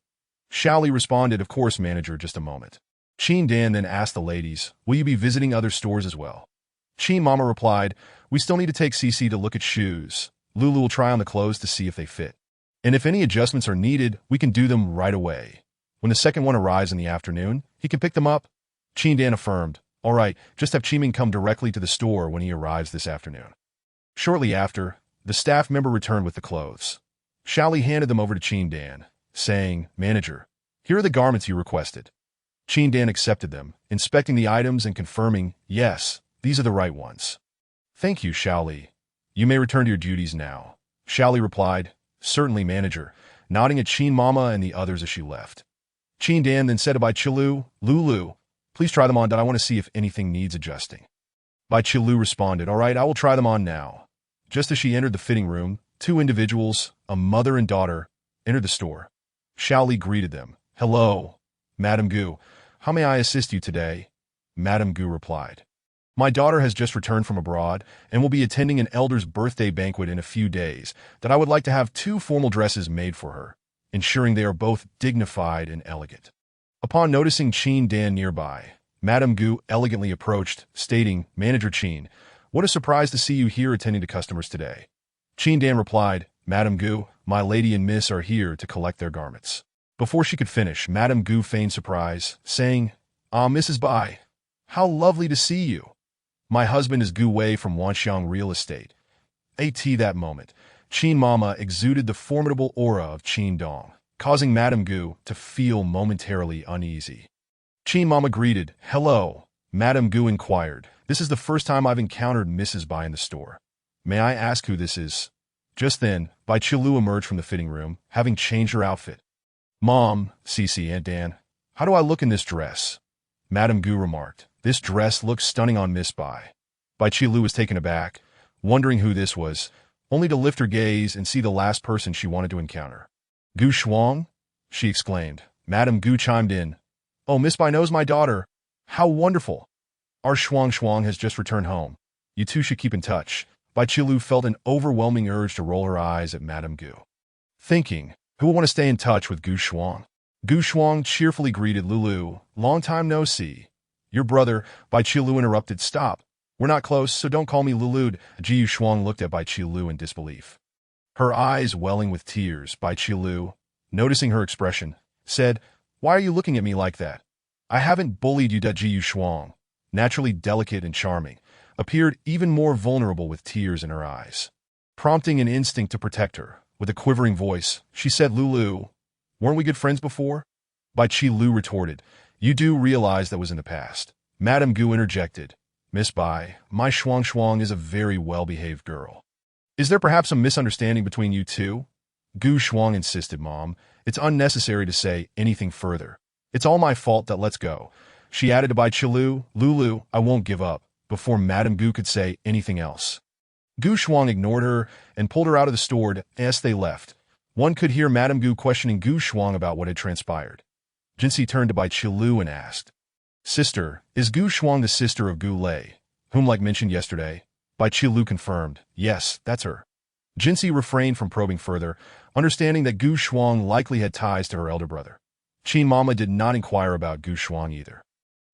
Shally responded, "Of course, manager, just a moment." Qin Dan then asked the ladies, "Will you be visiting other stores as well?" Qin Mama replied, "We still need to take Cece to look at shoes. Lulu will try on the clothes to see if they fit. And if any adjustments are needed, we can do them right away. When the second one arrives in the afternoon, he can pick them up." Qin Dan affirmed, "All right, just have Qiming come directly to the store when he arrives this afternoon." Shortly after, the staff member returned with the clothes. Shally handed them over to Qin Dan, saying, "Manager, here are the garments you requested." Qin Dan accepted them, inspecting the items and confirming, "Yes, these are the right ones." "Thank you, Shally. You may return to your duties now." Shally replied, "Certainly, manager," nodding at Qin Mama and the others as she left. Qin Dan then said to Bai Qilu, "Lulu, please try them on. I want to see if anything needs adjusting." Bai Qilu responded, "All right, I will try them on now." Just as she entered the fitting room, 2 individuals, a mother and daughter, entered the store. Shally greeted them. "Hello, Madame Gu. How may I assist you today?" Madame Gu replied, "My daughter has just returned from abroad and will be attending an elder's birthday banquet in a few days that I would like to have 2 formal dresses made for her, ensuring they are both dignified and elegant." Upon noticing Qin Dan nearby, Madame Gu elegantly approached, stating, "Manager Qin, what a surprise to see you here attending to customers today." Qin Dan replied, "Madame Gu, my lady and miss are here to collect their garments." Before she could finish, Madame Gu feigned surprise, saying, "Ah, Mrs. Bai, how lovely to see you. My husband is Gu Wei from Wanxiang Real Estate, That moment, Qin Mama exuded the formidable aura of Qin Dong, causing Madame Gu to feel momentarily uneasy. Qin Mama greeted. "Hello," Madame Gu inquired. "This is the first time I've encountered Mrs. Bai in the store. May I ask who this is?" Just then, Bai Qilu emerged from the fitting room, having changed her outfit. "Mom, Cece, Aunt Dan, how do I look in this dress?" Madame Gu remarked. "This dress looks stunning on Miss Bai." Bai Qilu was taken aback, wondering who this was, only to lift her gaze and see the last person she wanted to encounter. "Gu Shuang?" she exclaimed. Madame Gu chimed in. "Oh, Miss Bai knows my daughter. How wonderful. Our Shuang has just returned home. You two should keep in touch." Bai Qilu felt an overwhelming urge to roll her eyes at Madame Gu, thinking, who will want to stay in touch with Gu Shuang? Gu Shuang cheerfully greeted Lulu. "Long time no see." "Your brother," Bai Qilu interrupted. "Stop. We're not close, so don't call me Lulu." Jiu Shuang looked at Bai Qilu in disbelief, her eyes welling with tears. Bai Qilu, noticing her expression, said, "Why are you looking at me like that? I haven't bullied you." Jiu Shuang, naturally delicate and charming, appeared even more vulnerable with tears in her eyes. Prompting an instinct to protect her, with a quivering voice, she said, "Lulu, weren't we good friends before?" Bai Qilu retorted, "You do realize that was in the past." Madame Gu interjected, "Miss Bai, my Shuang is a very well-behaved girl. Is there perhaps a misunderstanding between you two?" Gu Shuang insisted. "Mom, it's unnecessary to say anything further. It's all my fault. That let's go." She added to Bai Qilu, "Lulu, I won't give up," before Madame Gu could say anything else. Gu Shuang ignored her and pulled her out of the store. As they left, one could hear Madame Gu questioning Gu Shuang about what had transpired. Jinsi turned to Bai Qilu and asked, "Sister, is Gu Shuang the sister of Gu Lei, whom like mentioned yesterday?" Bai Qilu confirmed, "Yes, that's her." Jinsi refrained from probing further, understanding that Gu Shuang likely had ties to her elder brother. Qin Mama did not inquire about Gu Shuang either,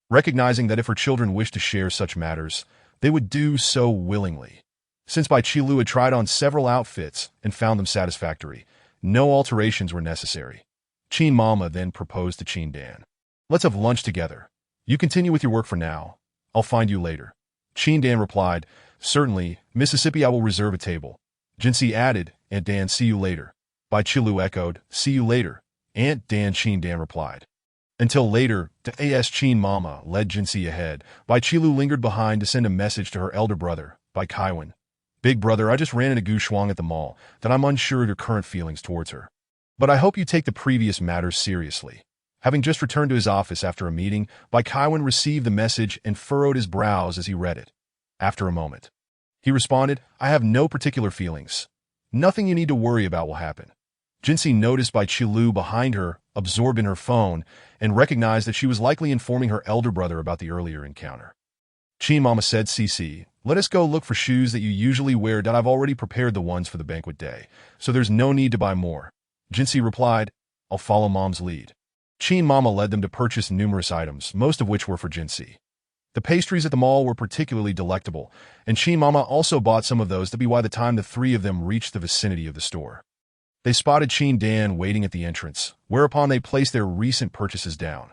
recognizing that if her children wished to share such matters, they would do so willingly. Since Bai Qilu had tried on several outfits and found them satisfactory, no alterations were necessary. Qin Mama then proposed to Qin Dan. "Let's have lunch together. You continue with your work for now. I'll find you later." Qin Dan replied, "Certainly, Mississippi, I will reserve a table." Jinsi added, "Aunt Dan, see you later." Bai Qilu echoed, "See you later, Aunt Dan." Qin Dan replied, "Until later." As Qin Mama led Jinsi ahead, Bai Qilu lingered behind to send a message to her elder brother, Bai Kaiwan. "Big brother, I just ran into Gu Shuang at the mall, that I'm unsure of your current feelings towards her. But I hope you take the previous matters seriously." Having just returned to his office after a meeting, Bai Kaiwan received the message and furrowed his brows as he read it. After a moment, he responded, "I have no particular feelings. Nothing you need to worry about will happen." Jinsi noticed Bai Qilu behind her, absorbed in her phone, and recognized that she was likely informing her elder brother about the earlier encounter. Qin Mama said, "Cece, let us go look for shoes that you usually wear. I've already prepared the ones for the banquet day, so there's no need to buy more." Jinsi replied, "I'll follow Mom's lead." Qin Mama led them to purchase numerous items, most of which were for Jinsi. The pastries at the mall were particularly delectable, and Qin Mama also bought some of those to be by the time the three of them reached the vicinity of the store. They spotted Qin Dan waiting at the entrance, whereupon they placed their recent purchases down.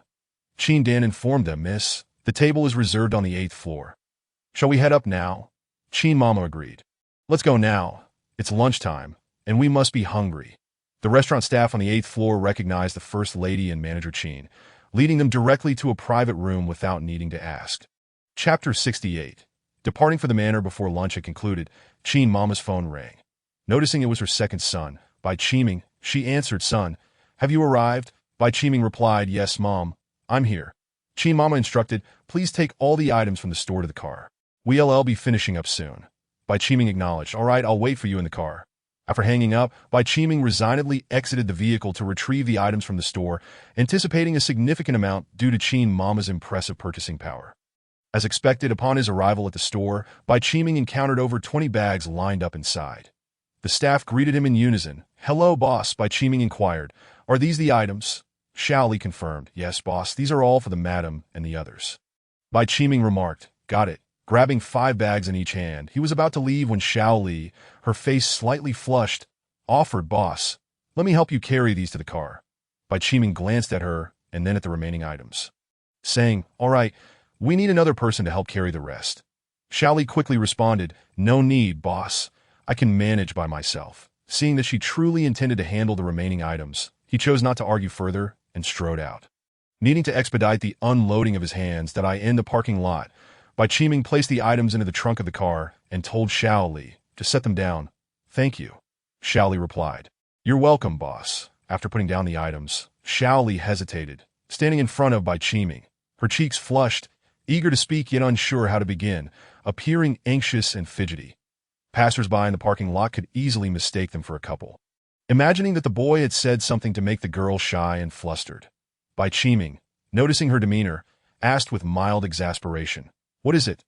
Qin Dan informed them, "Miss, the table is reserved on the 8th floor. Shall we head up now?" Qin Mama agreed. "Let's go now. It's lunchtime, and we must be hungry." The restaurant staff on the 8th floor recognized the First Lady and Manager Qin, leading them directly to a private room without needing to ask. Chapter 68. Departing for the manor before lunch had concluded, Qin Mama's phone rang. Noticing it was her second son, Bai Qiming, she answered, "Son, have you arrived?" Bai Qiming replied, "Yes, Mom, I'm here." Qin Mama instructed, "Please take all the items from the store to the car. We'll be finishing up soon." Bai Qiming acknowledged, "All right, I'll wait for you in the car." After hanging up, Bai Qiming resignedly exited the vehicle to retrieve the items from the store, anticipating a significant amount due to Qin Mama's impressive purchasing power. As expected, upon his arrival at the store, Bai Qiming encountered over 20 bags lined up inside. The staff greeted him in unison. "Hello, boss," Bai Qiming inquired. "Are these the items?" Xiao Li confirmed, "Yes, boss, these are all for the madam and the others." Bai Qiming remarked, "Got it." Grabbing 5 bags in each hand, he was about to leave when Xiao Li, her face slightly flushed, offered, "Boss, let me help you carry these to the car." Bai Qiming glanced at her and then at the remaining items, saying, "All right, we need another person to help carry the rest." Xiao Li quickly responded, "No need, boss. I can manage by myself. Seeing that she truly intended to handle the remaining items, he chose not to argue further and strode out. Needing to expedite the unloading of his hands that I in the parking lot, Bai Qiming placed the items into the trunk of the car and told Xiao Li to set them down. Thank you. Xiao Li replied. You're welcome, boss. After putting down the items, Xiao Li hesitated, standing in front of Bai Qiming, her cheeks flushed, eager to speak yet unsure how to begin, appearing anxious and fidgety. Passers-by in the parking lot could easily mistake them for a couple. Imagining that the boy had said something to make the girl shy and flustered, Bai Qiming, noticing her demeanor, asked with mild exasperation, What is it?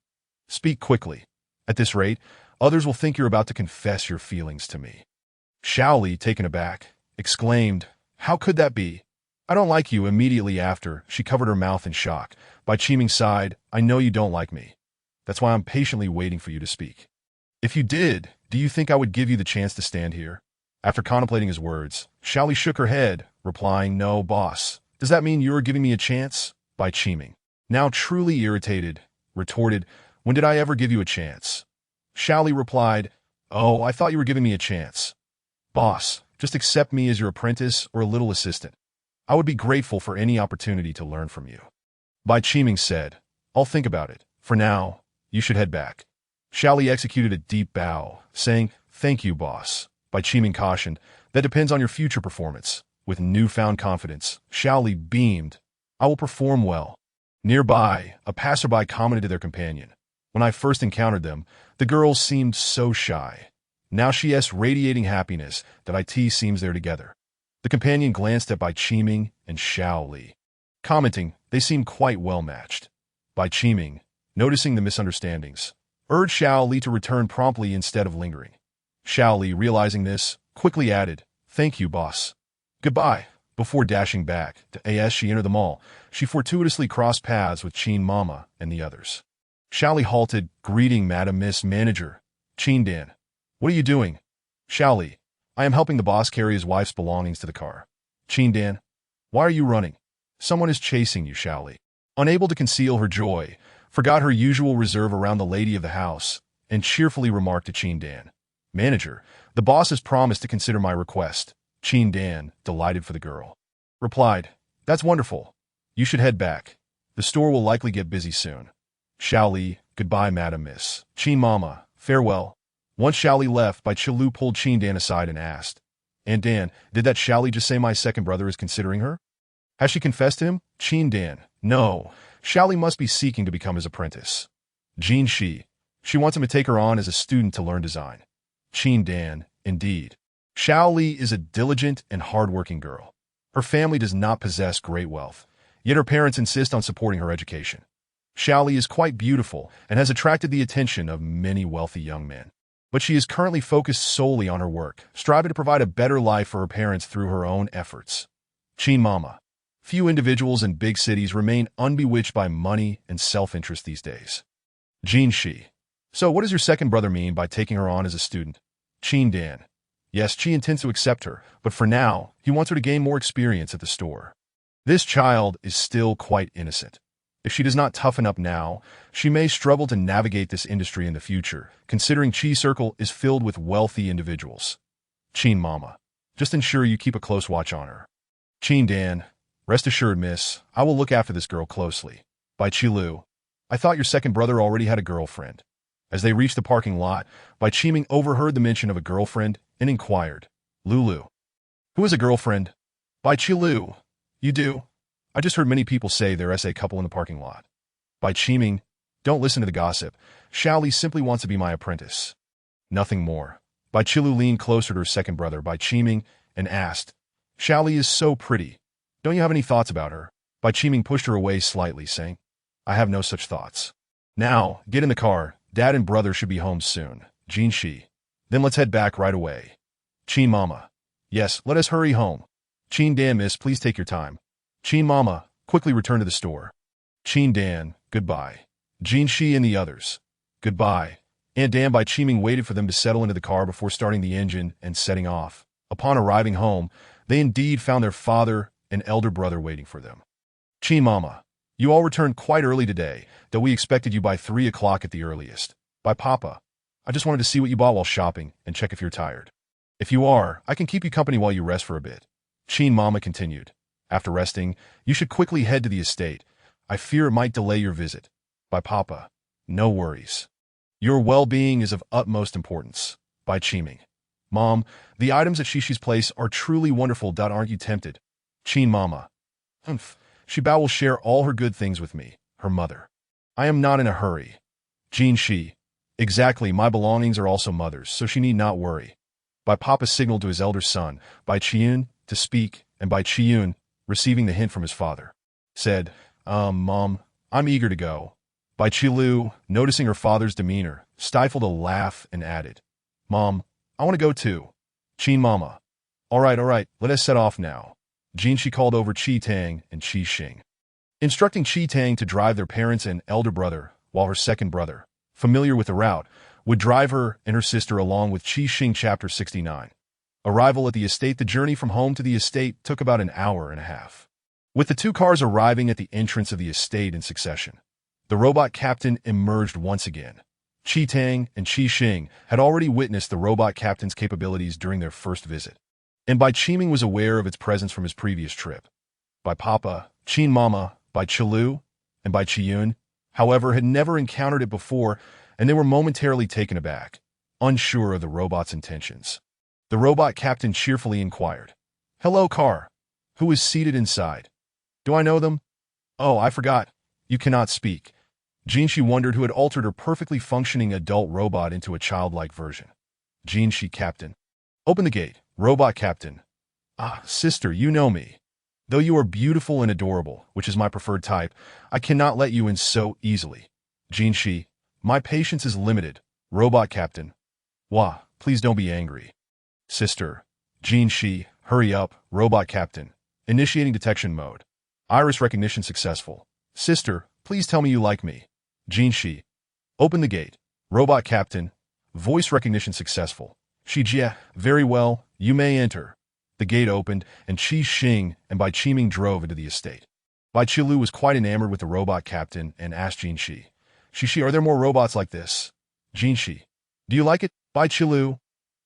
Speak quickly. At this rate, others will think you're about to confess your feelings to me. Xiao Li, taken aback, exclaimed, How could that be? I don't like you. Immediately after, she covered her mouth in shock. Bai Qiming sighed, I know you don't like me. That's why I'm patiently waiting for you to speak. If you did, do you think I would give you the chance to stand here? After contemplating his words, Xiao Li shook her head, replying, No, boss. Does that mean you're giving me a chance? Bai Qiming, now truly irritated, retorted, When did I ever give you a chance? Xiao Li replied, Oh, I thought you were giving me a chance. Boss, just accept me as your apprentice or a little assistant. I would be grateful for any opportunity to learn from you. Bai Qiming said, I'll think about it. For now, you should head back. Xiao Li executed a deep bow, saying, Thank you, boss. Bai Qiming cautioned, That depends on your future performance. With newfound confidence, Xiao Li beamed, I will perform well. Nearby, a passerby commented to their companion, When I first encountered them, the girl seemed so shy. Now she is radiating happiness that it seems they're together. The companion glanced at Bai Qiming and Xiao Li, commenting, They seem quite well matched. Bai Qiming, noticing the misunderstandings, urged Xiao Li to return promptly instead of lingering. Xiao Li, realizing this, quickly added, Thank you, boss. Goodbye. Before dashing back to as she entered the mall, she fortuitously crossed paths with Qin Mama and the others. Xiao Li halted, greeting Madam Miss Manager. Qin Dan. What are you doing? Xiao Li. I am helping the boss carry his wife's belongings to the car. Qin Dan. Why are you running? Someone is chasing you, Xiao Li. Unable to conceal her joy, forgot her usual reserve around the lady of the house, and cheerfully remarked to Qin Dan. Manager, the boss has promised to consider my request. Qin Dan, delighted for the girl, replied, That's wonderful. You should head back. The store will likely get busy soon. Xiao Li, goodbye, Madam Miss. Qin Mama, farewell. Once Xiao Li left, Bai Qilu pulled Qin Dan aside and asked, Aunt Dan, did that Xiao Li just say my second brother is considering her? Has she confessed to him? Qin Dan, no. Xiao Li must be seeking to become his apprentice. Jin Shi, she wants him to take her on as a student to learn design. Qin Dan, indeed. Xiao Li is a diligent and hard-working girl. Her family does not possess great wealth, yet her parents insist on supporting her education. Xiao Li is quite beautiful and has attracted the attention of many wealthy young men. But she is currently focused solely on her work, striving to provide a better life for her parents through her own efforts. Qin Mama. Few individuals in big cities remain unbewitched by money and self-interest these days. Jin Shi. So what does your second brother mean by taking her on as a student? Qin Dan. Yes, she intends to accept her, but for now, he wants her to gain more experience at the store. This child is still quite innocent. If she does not toughen up now, she may struggle to navigate this industry in the future, considering Qi Circle is filled with wealthy individuals. Qin Mama. Just ensure you keep a close watch on her. Qin Dan. Rest assured, miss, I will look after this girl closely. Bai Qilu. I thought your second brother already had a girlfriend. As they reached the parking lot, Bai Qiming overheard the mention of a girlfriend and inquired, Lulu. Who is a girlfriend? Bai Qilu. You do? I just heard many people say there's a couple in the parking lot. Bai Qiming, don't listen to the gossip. Xiao Li simply wants to be my apprentice. Nothing more. Bai Qilu leaned closer to her second brother, Bai Qiming, and asked, Xiao Li is so pretty. Don't you have any thoughts about her? Bai Qiming pushed her away slightly, saying, I have no such thoughts. Now, get in the car. Dad and brother should be home soon. Jin Shi. Then let's head back right away. Qin Mama. Yes, let us hurry home. Qin Dan, miss, please take your time. Qin Mama, quickly return to the store. Qin Dan, goodbye. Jin Shi and the others. Goodbye. Aunt Dan. Bai Qiming waited for them to settle into the car before starting the engine and setting off. Upon arriving home, they indeed found their father and elder brother waiting for them. Qin Mama. You all returned quite early today, though we expected you by 3 o'clock at the earliest. By Papa. I just wanted to see what you bought while shopping and check if you're tired. If you are, I can keep you company while you rest for a bit. Qin Mama continued. After resting, you should quickly head to the estate. I fear it might delay your visit. By Papa. No worries. Your well-being is of utmost importance. By Qiming. Mom, the items at Shishi's place are truly wonderful. Aren't you tempted? Qin Mama. Humph. Shibao will share all her good things with me, her mother. I am not in a hurry. Jin Shi. Exactly, my belongings are also mother's, so she need not worry. By Papa signaled to his elder son, by Chiyun, to speak, and by Chiyun, receiving the hint from his father, said, Mom, I'm eager to go. By Qilu, noticing her father's demeanor, stifled a laugh and added, Mom, I want to go too. Qin Mama. All right, let us set off now. Jinshi called over Qi Tang and Qi Xing, instructing Qi Tang to drive their parents and elder brother, while her second brother, familiar with the route, would drive her and her sister along with Qi Xing. Chapter 69. Arrival at the estate. The journey from home to the estate took about an hour and a half. With the two cars arriving at the entrance of the estate in succession, the robot captain emerged once again. Qi Tang and Qi Xing had already witnessed the robot captain's capabilities during their first visit, and Bai Qiming was aware of its presence from his previous trip. Bai Papa, Qin Mama, Bai Qilu, and Bai Qiyun, however, had never encountered it before, and they were momentarily taken aback, unsure of the robot's intentions. The robot captain cheerfully inquired, Hello, car. Who is seated inside? Do I know them? Oh, I forgot. You cannot speak. Jinshi wondered who had altered her perfectly functioning adult robot into a childlike version. Jinshi Captain. Open the gate. Robot Captain. Ah, sister, you know me. Though you are beautiful and adorable, which is my preferred type, I cannot let you in so easily. Jinshi. My patience is limited. Robot Captain. Wah, please don't be angry. Sister. Jinshi. Hurry up. Robot Captain. Initiating detection mode. Iris recognition successful. Sister, please tell me you like me. Jinshi. Open the gate. Robot Captain. Voice recognition successful. Shijie. Very well, you may enter. The gate opened, and Qi Xing and Bai Qiming drove into the estate. Bai Qilu was quite enamored with the robot captain and asked Jinshi, Shishi, are there more robots like this? Jinshi. Do you like it, Bai Qilu?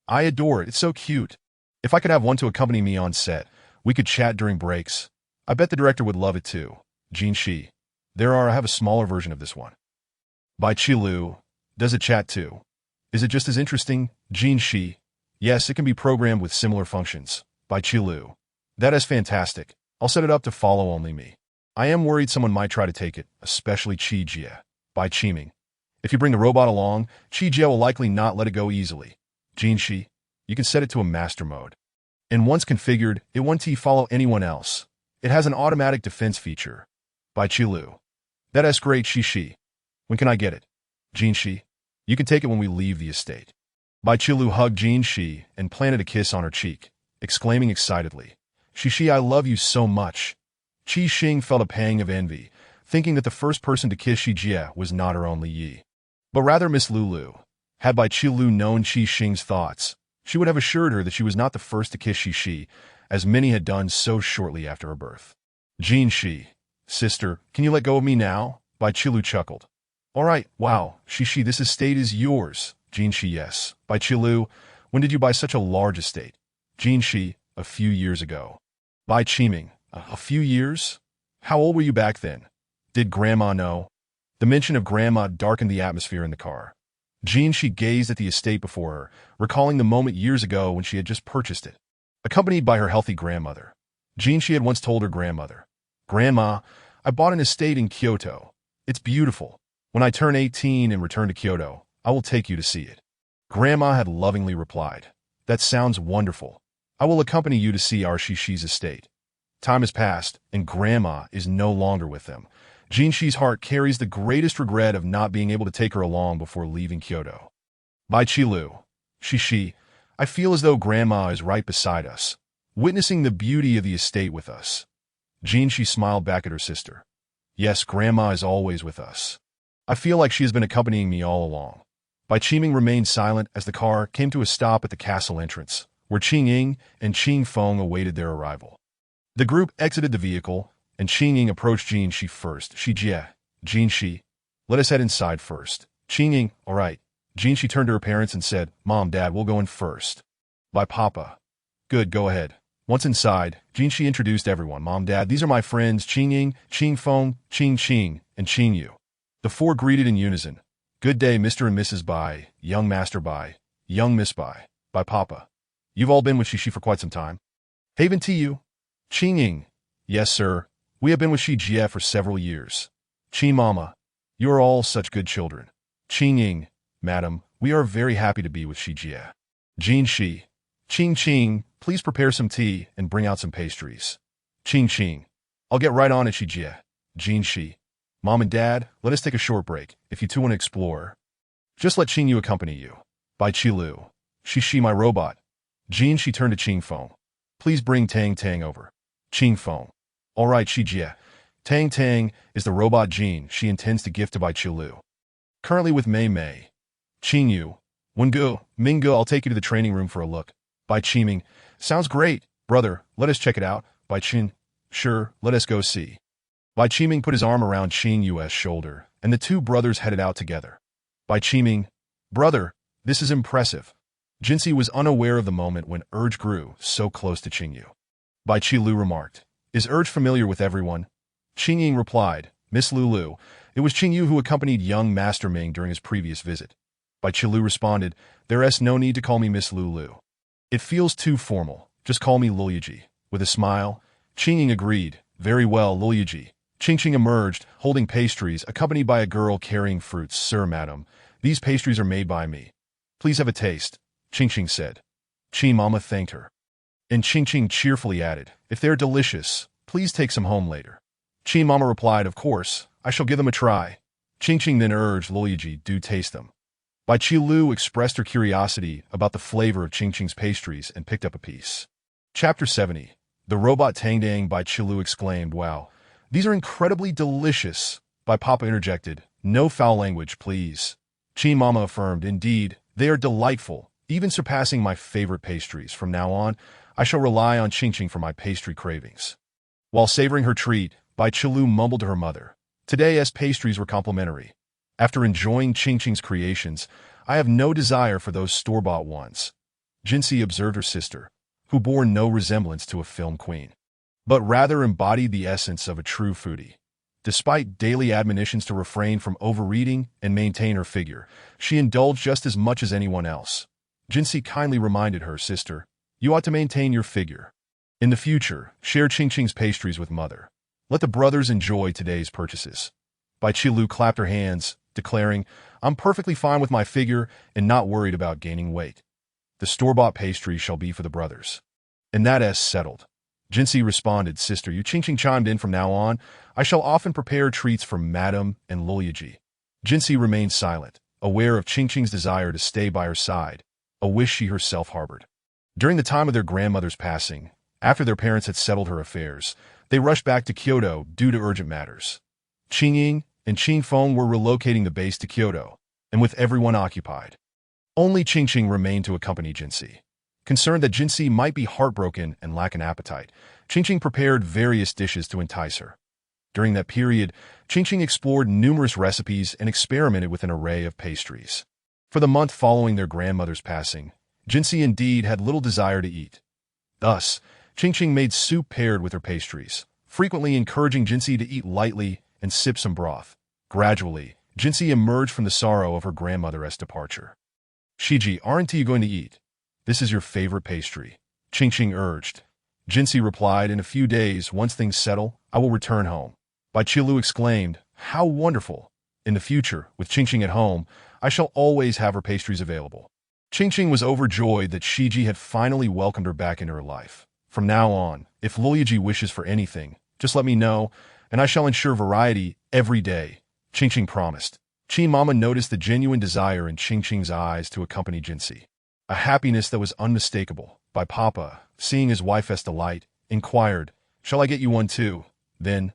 I adore it, it's so cute. If I could have one to accompany me on set, we could chat during breaks. I bet the director would love it too. Jinshi. I have a smaller version of this one. Bai Qilu. Does it chat too? Is it just as interesting? Jinshi. Yes, it can be programmed with similar functions. Bai Qilu. That is fantastic. I'll set it up to follow only me. I am worried someone might try to take it, especially Qi Jie. Bai Qiming. If you bring the robot along, Qi Jie will likely not let it go easily. Jinshi. You can set it to a master mode. And once configured, it won't follow anyone else. It has an automatic defense feature. Bai Qilu. That is great, Shishi. When can I get it? Jinshi. You can take it when we leave the estate. Bai Qilu hugged Jinshi and planted a kiss on her cheek, exclaiming excitedly, Shishi, I love you so much. Qi Xing felt a pang of envy, thinking that the first person to kiss Shi Jie was not her own Li Yi, but rather Miss Lulu. Had Bai Qilu known Qi Xing's thoughts, she would have assured her that she was not the first to kiss Shishi, as many had done so shortly after her birth. Jinshi. Sister, can you let go of me now? Bai Qilu chuckled. All right, wow, Shishi, this estate is yours. Jinshi, yes. Bai Qilu, when did you buy such a large estate? Jinshi, a few years ago. Bai Qiming, a few years? How old were you back then? Did Grandma know? The mention of Grandma darkened the atmosphere in the car. Jinshi gazed at the estate before her, recalling the moment years ago when she had just purchased it. Accompanied by her healthy grandmother, Jinshi had once told her grandmother, Grandma, I bought an estate in Kyoto. It's beautiful. When I turn 18 and return to Kyoto, I will take you to see it. Grandma had lovingly replied, That sounds wonderful. I will accompany you to see our Shishi's estate. Time has passed, and Grandma is no longer with them. Jinshi's heart carries the greatest regret of not being able to take her along before leaving Kyoto. Bai Qilu. Shishi, I feel as though Grandma is right beside us, witnessing the beauty of the estate with us. Jinshi smiled back at her sister. Yes, Grandma is always with us. I feel like she has been accompanying me all along. Bai Qiming remained silent as the car came to a stop at the castle entrance, where Qing Ying and Qing Feng awaited their arrival. The group exited the vehicle, and Qing Ying approached Jinshi first. Shi Jie, Jinshi, let us head inside first. Qing Ying, all right. She turned to her parents and said, Mom, Dad, we'll go in first. By Papa. Good, go ahead. Once inside, She introduced everyone. Mom, Dad, these are my friends Qingying, Qingfeng, Qing, and Qingyu. The four greeted in unison. Good day, Mr. and Mrs. Bai, young Master Bai, young Miss Bai, by Papa. You've all been with Shishi for quite some time. Haven to you. Qingying. Yes, sir. We have been with Jie for several years. Qin Mama. You are all such good children. Qingying. Madam, we are very happy to be with Jie. Jin Shi. Qing, please prepare some tea and bring out some pastries. Qing. I'll get right on it, Jie. Jin Shi. Mom and Dad, let us take a short break, if you two want to explore. Just let Qingyu accompany you. By Qilu. Shi, my robot. Shi turned to Qingfeng. Please bring Tang over. Qingfeng. All right, Jie. Tang is the robot Jin she intends to gift to Bai Qilu. Currently with Mei. Qingyu. Wengu, Minggu, I'll take you to the training room for a look. By Qiming. Sounds great, brother, let us check it out. By Qin. Sure, let us go see. By Qiming put his arm around Qingyu's shoulder, and the two brothers headed out together. By Qiming. Brother, this is impressive. Jinsi was unaware of the moment when Urge grew so close to Qingyu. Bai Qilu remarked, Is Urge familiar with everyone? Qingying replied, Miss Lulu, it was Qingyu who accompanied young Master Ming during his previous visit. Bai Qilu responded, There's no need to call me Miss Lulu. It feels too formal, just call me Lulyuji. With a smile, Qingying agreed, Very well, Lulyuji. Qing emerged, holding pastries, accompanied by a girl carrying fruits. Sir, madam, these pastries are made by me. Please have a taste, Qing said. Qin Mama thanked her. And Qing cheerfully added, If they're delicious, please take some home later. Qin Mama replied, Of course, I shall give them a try. Qing then urged Lulyuji, Do taste them. Bai Qilu expressed her curiosity about the flavor of Qing's pastries and picked up a piece. Chapter 70. The Robot Tangdang. Bai Qilu exclaimed, Wow, these are incredibly delicious. Bai Papa interjected, No foul language, please. Qin Mama affirmed, Indeed, they are delightful, even surpassing my favorite pastries. From now on, I shall rely on Qing for my pastry cravings. While savoring her treat, Bai Qilu mumbled to her mother, Today's pastries were complimentary. After enjoying Qing's creations, I have no desire for those store-bought ones. Jinsi observed her sister, who bore no resemblance to a film queen, but rather embodied the essence of a true foodie. Despite daily admonitions to refrain from overeating and maintain her figure, she indulged just as much as anyone else. Jinsi kindly reminded her sister, You ought to maintain your figure. In the future, share Qing's pastries with mother. Let the brothers enjoy today's purchases. Bai Qilu clapped her hands, declaring, I'm perfectly fine with my figure and not worried about gaining weight. The store-bought pastry shall be for the brothers. And that is settled. Jinsi responded, Sister, you Qing chimed in, From now on, I shall often prepare treats for Madam and Lulyuji. Jinsi remained silent, aware of Qing's desire to stay by her side, a wish she herself harbored. During the time of their grandmother's passing, after their parents had settled her affairs, they rushed back to Kyoto due to urgent matters. Qingying and Qingfeng were relocating the base to Kyoto, and with everyone occupied, only Qing remained to accompany Jinsi. Concerned that Jinsi might be heartbroken and lack an appetite, Qing prepared various dishes to entice her. During that period, Qing explored numerous recipes and experimented with an array of pastries. For the month following their grandmother's passing, Jinsi indeed had little desire to eat. Thus, Qing made soup paired with her pastries, frequently encouraging Jinsi to eat lightly and sip some broth. Gradually, Jinsi emerged from the sorrow of her grandmother's departure. Shiji, aren't you going to eat? This is your favorite pastry, Qing urged. Jinsi replied, In a few days, once things settle, I will return home. Bai Qilu exclaimed, How wonderful! In the future, with Qing at home, I shall always have her pastries available. Qing was overjoyed that Shiji had finally welcomed her back into her life. From now on, if Lulyuji wishes for anything, just let me know, and I shall ensure variety every day, Qing promised. Qin Mama noticed the genuine desire in Qing's eyes to accompany Jinsi. A happiness that was unmistakable. Bai Papa, seeing his wife's delight, inquired, Shall I get you one too? Then,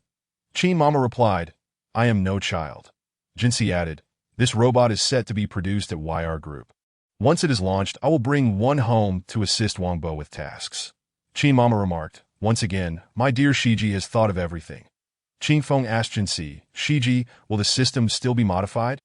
Qin Mama replied, I am no child. Jinsi added, This robot is set to be produced at YR Group. Once it is launched, I will bring one home to assist Wangbo with tasks. Qin Mama remarked, Once again, my dear Shiji has thought of everything. Qingfeng asked Jinsi, Shiji, will the system still be modified?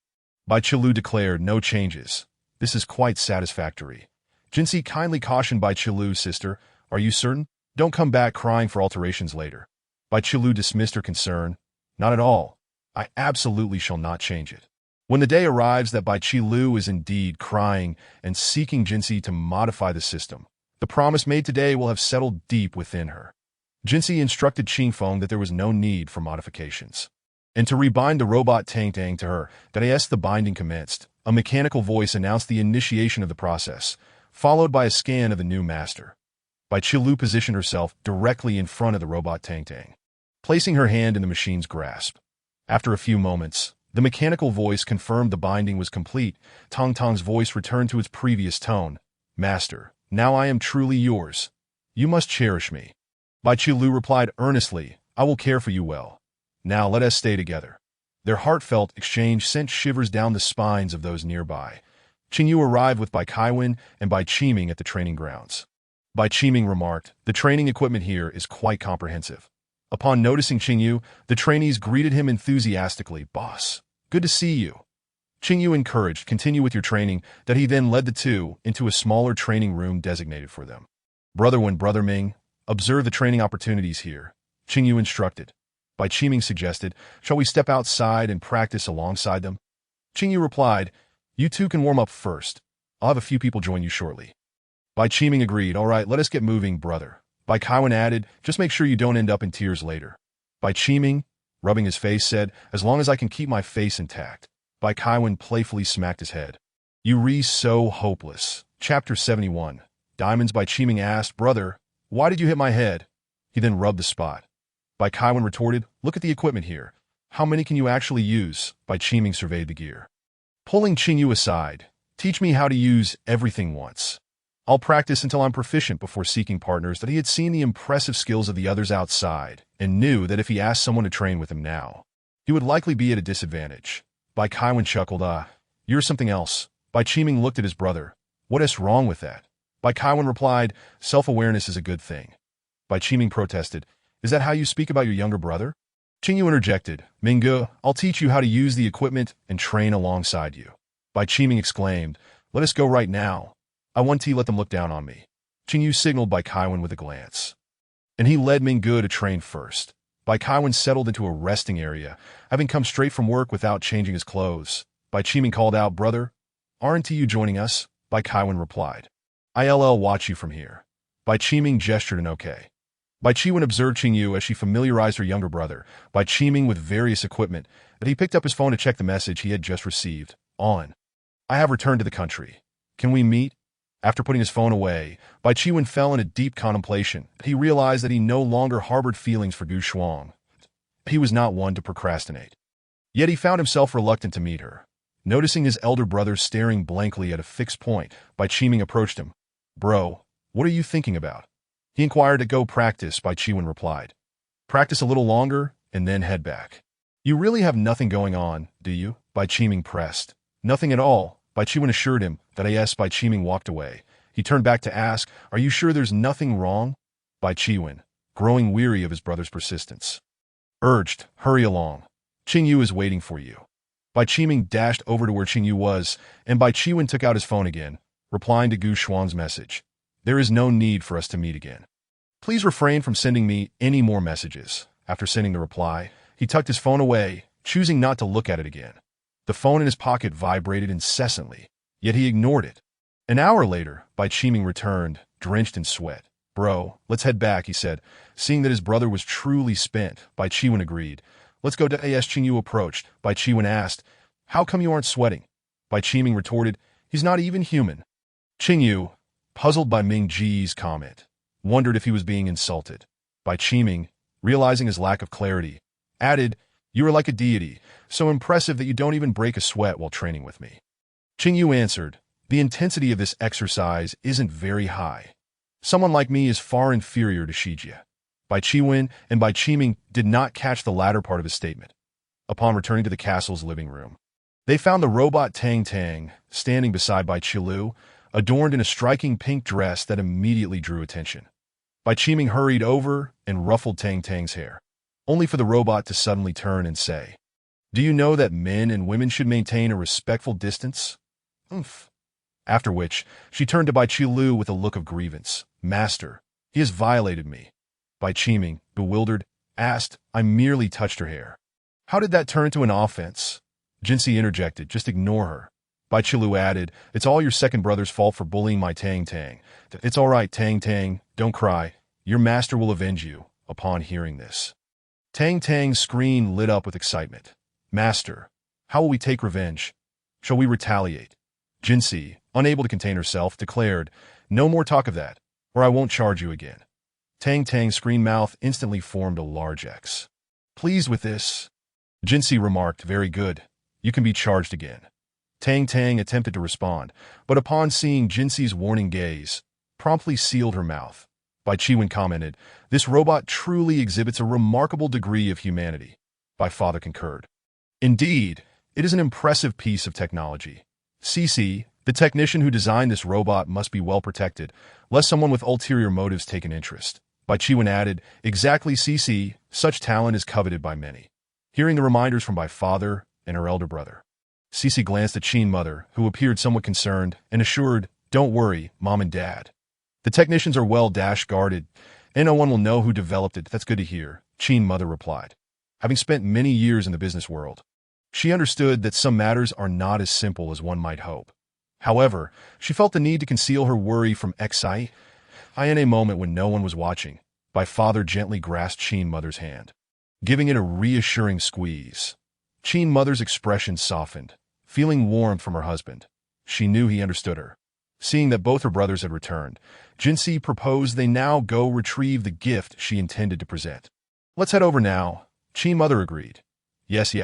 Bai Qilu declared, no changes. This is quite satisfactory. Jinsi kindly cautioned Bai Qilu's sister, are you certain? Don't come back crying for alterations later. Bai Qilu dismissed her concern. Not at all. I absolutely shall not change it. When the day arrives that Bai Qilu is indeed crying and seeking Jinsi to modify the system, the promise made today will have settled deep within her. Jinsi instructed Qingfeng that there was no need for modifications. And to rebind the robot Tang Tang to her, that as the binding commenced, a mechanical voice announced the initiation of the process, followed by a scan of the new master. Bai Qilu positioned herself directly in front of the robot Tang Tang, placing her hand in the machine's grasp. After a few moments, the mechanical voice confirmed the binding was complete. Tang Tang's voice returned to its previous tone. Master, now I am truly yours. You must cherish me. Bai Qilu replied earnestly, I will care for you well. Now let us stay together. Their heartfelt exchange sent shivers down the spines of those nearby. Qingyu arrived with Bai Kaiwen and Bai Qiming at the training grounds. Bai Qiming remarked, the training equipment here is quite comprehensive. Upon noticing Qingyu, the trainees greeted him enthusiastically. Boss, good to see you. Qingyu encouraged, continue with your training, that he then led the two into a smaller training room designated for them. Brother Wen, Brother Ming, observe the training opportunities here, Qingyu instructed. Bai Qiming suggested, shall we step outside and practice alongside them? Qingyu replied, you two can warm up first. I'll have a few people join you shortly. Bai Qiming agreed, all right, let us get moving, brother. Bai Kaiwen added, just make sure you don't end up in tears later. Bai Qiming, rubbing his face, said, as long as I can keep my face intact. Bai Kaiwen playfully smacked his head. You re so hopeless. Chapter 71. Diamonds. Bai Qiming asked, brother, why did you hit my head? He then rubbed the spot. Bai Kaiwen retorted, look at the equipment here. How many can you actually use? Bai Qiming surveyed the gear. Pulling Qingyu aside, teach me how to use everything once. I'll practice until I'm proficient before seeking partners. That he had seen the impressive skills of the others outside and knew that if he asked someone to train with him now, he would likely be at a disadvantage. Bai Kaiwen chuckled, you're something else. Bai Qiming looked at his brother. What is wrong with that? Bai Kaiwen replied, self-awareness is a good thing. Bai Qiming protested, is that how you speak about your younger brother? Qingyu interjected, Mingge, I'll teach you how to use the equipment and train alongside you. Bai Qiming exclaimed, let us go right now. I want to let them look down on me. Qingyu signaled Bai Kaiwen with a glance. And he led Mingge to train first. Bai Kaiwen settled into a resting area, having come straight from work without changing his clothes. Bai Qiming called out, brother, aren't you joining us? Bai Kaiwen replied, I'll watch you from here. Bai Qiming gestured an okay. Bai Qiming observed Qingyu as she familiarized her younger brother, Bai Qiming, with various equipment, that he picked up his phone to check the message he had just received. On. I have returned to the country. Can we meet? After putting his phone away, Bai Qiming fell into deep contemplation. He realized that he no longer harbored feelings for Gu Shuang. He was not one to procrastinate. Yet he found himself reluctant to meet her. Noticing his elder brother staring blankly at a fixed point, Bai Qiming approached him. Bro, what are you thinking about? He inquired. To go practice, Bai Qiming replied. Practice a little longer, and then head back. You really have nothing going on, do you? Bai Qiming pressed. Nothing at all, Bai Qiming assured him. That yes. Bai Qiming walked away. He turned back to ask, are you sure there's nothing wrong? Bai Qiming, growing weary of his brother's persistence, urged, hurry along. Qingyu is waiting for you. Bai Qiming dashed over to where Qingyu was, and Bai Qiming took out his phone again, replying to Gu Shuang's message. There is no need for us to meet again. Please refrain from sending me any more messages. After sending the reply, he tucked his phone away, choosing not to look at it again. The phone in his pocket vibrated incessantly, yet he ignored it. An hour later, Bai Qiming returned, drenched in sweat. Bro, let's head back, he said. Seeing that his brother was truly spent, Bai Qiming agreed. Let's go to as Qingyu approached. Bai Qiming asked, how come you aren't sweating? Bai Qiming retorted, he's not even human. Qingyu, puzzled by Ming Ji's comment, wondered if he was being insulted. Bai Qiming, realizing his lack of clarity, added, you are like a deity, so impressive that you don't even break a sweat while training with me. Qingyu answered, the intensity of this exercise isn't very high. Someone like me is far inferior to Shijie. Bai Qiwen and Bai Qiming did not catch the latter part of his statement. Upon returning to the castle's living room, they found the robot Tang Tang standing beside Bai Qilu, adorned in a striking pink dress that immediately drew attention. Bai Qiming hurried over and ruffled Tang Tang's hair, only for the robot to suddenly turn and say, Do you know that men and women should maintain a respectful distance? Oomph. After which, she turned to Bai Chi with a look of grievance. Master, he has violated me. Bai Qiming, bewildered, asked, I merely touched her hair. How did that turn into an offense? Jinsi interjected, just ignore her. Bai Qilu added, it's all your second brother's fault for bullying my Tang Tang. It's all right, Tang Tang, don't cry. Your master will avenge you. Upon hearing this, Tang Tang's screen lit up with excitement. Master, how will we take revenge? Shall we retaliate? Jinsi, unable to contain herself, declared, no more talk of that, or I won't charge you again. Tang Tang's screen mouth instantly formed a large X. Pleased with this, Jinsi remarked, very good, you can be charged again. Tang Tang attempted to respond, but upon seeing Jinsi's warning gaze, promptly sealed her mouth. Bai Chiwen commented, this robot truly exhibits a remarkable degree of humanity. Bai Father concurred. Indeed, it is an impressive piece of technology. CC, the technician who designed this robot, must be well protected, lest someone with ulterior motives take an interest. Bai Chiwen added, exactly CC, such talent is coveted by many. Hearing the reminders from Bai Father and her elder brother, CC glanced at Qin Mother, who appeared somewhat concerned, and assured, don't worry, Mom and Dad. The technicians are well guarded, and no one will know who developed it. That's good to hear, Qin Mother replied. Having spent many years in the business world, she understood that some matters are not as simple as one might hope. However, she felt the need to conceal her worry from Xi. In a moment when no one was watching, Bai Father gently grasped Qin Mother's hand, giving it a reassuring squeeze. Qin Mother's expression softened, feeling warmth from her husband. She knew he understood her. Seeing that both her brothers had returned, Jinsi proposed they now go retrieve the gift she intended to present. Let's head over now, Qin Mother agreed. Yes,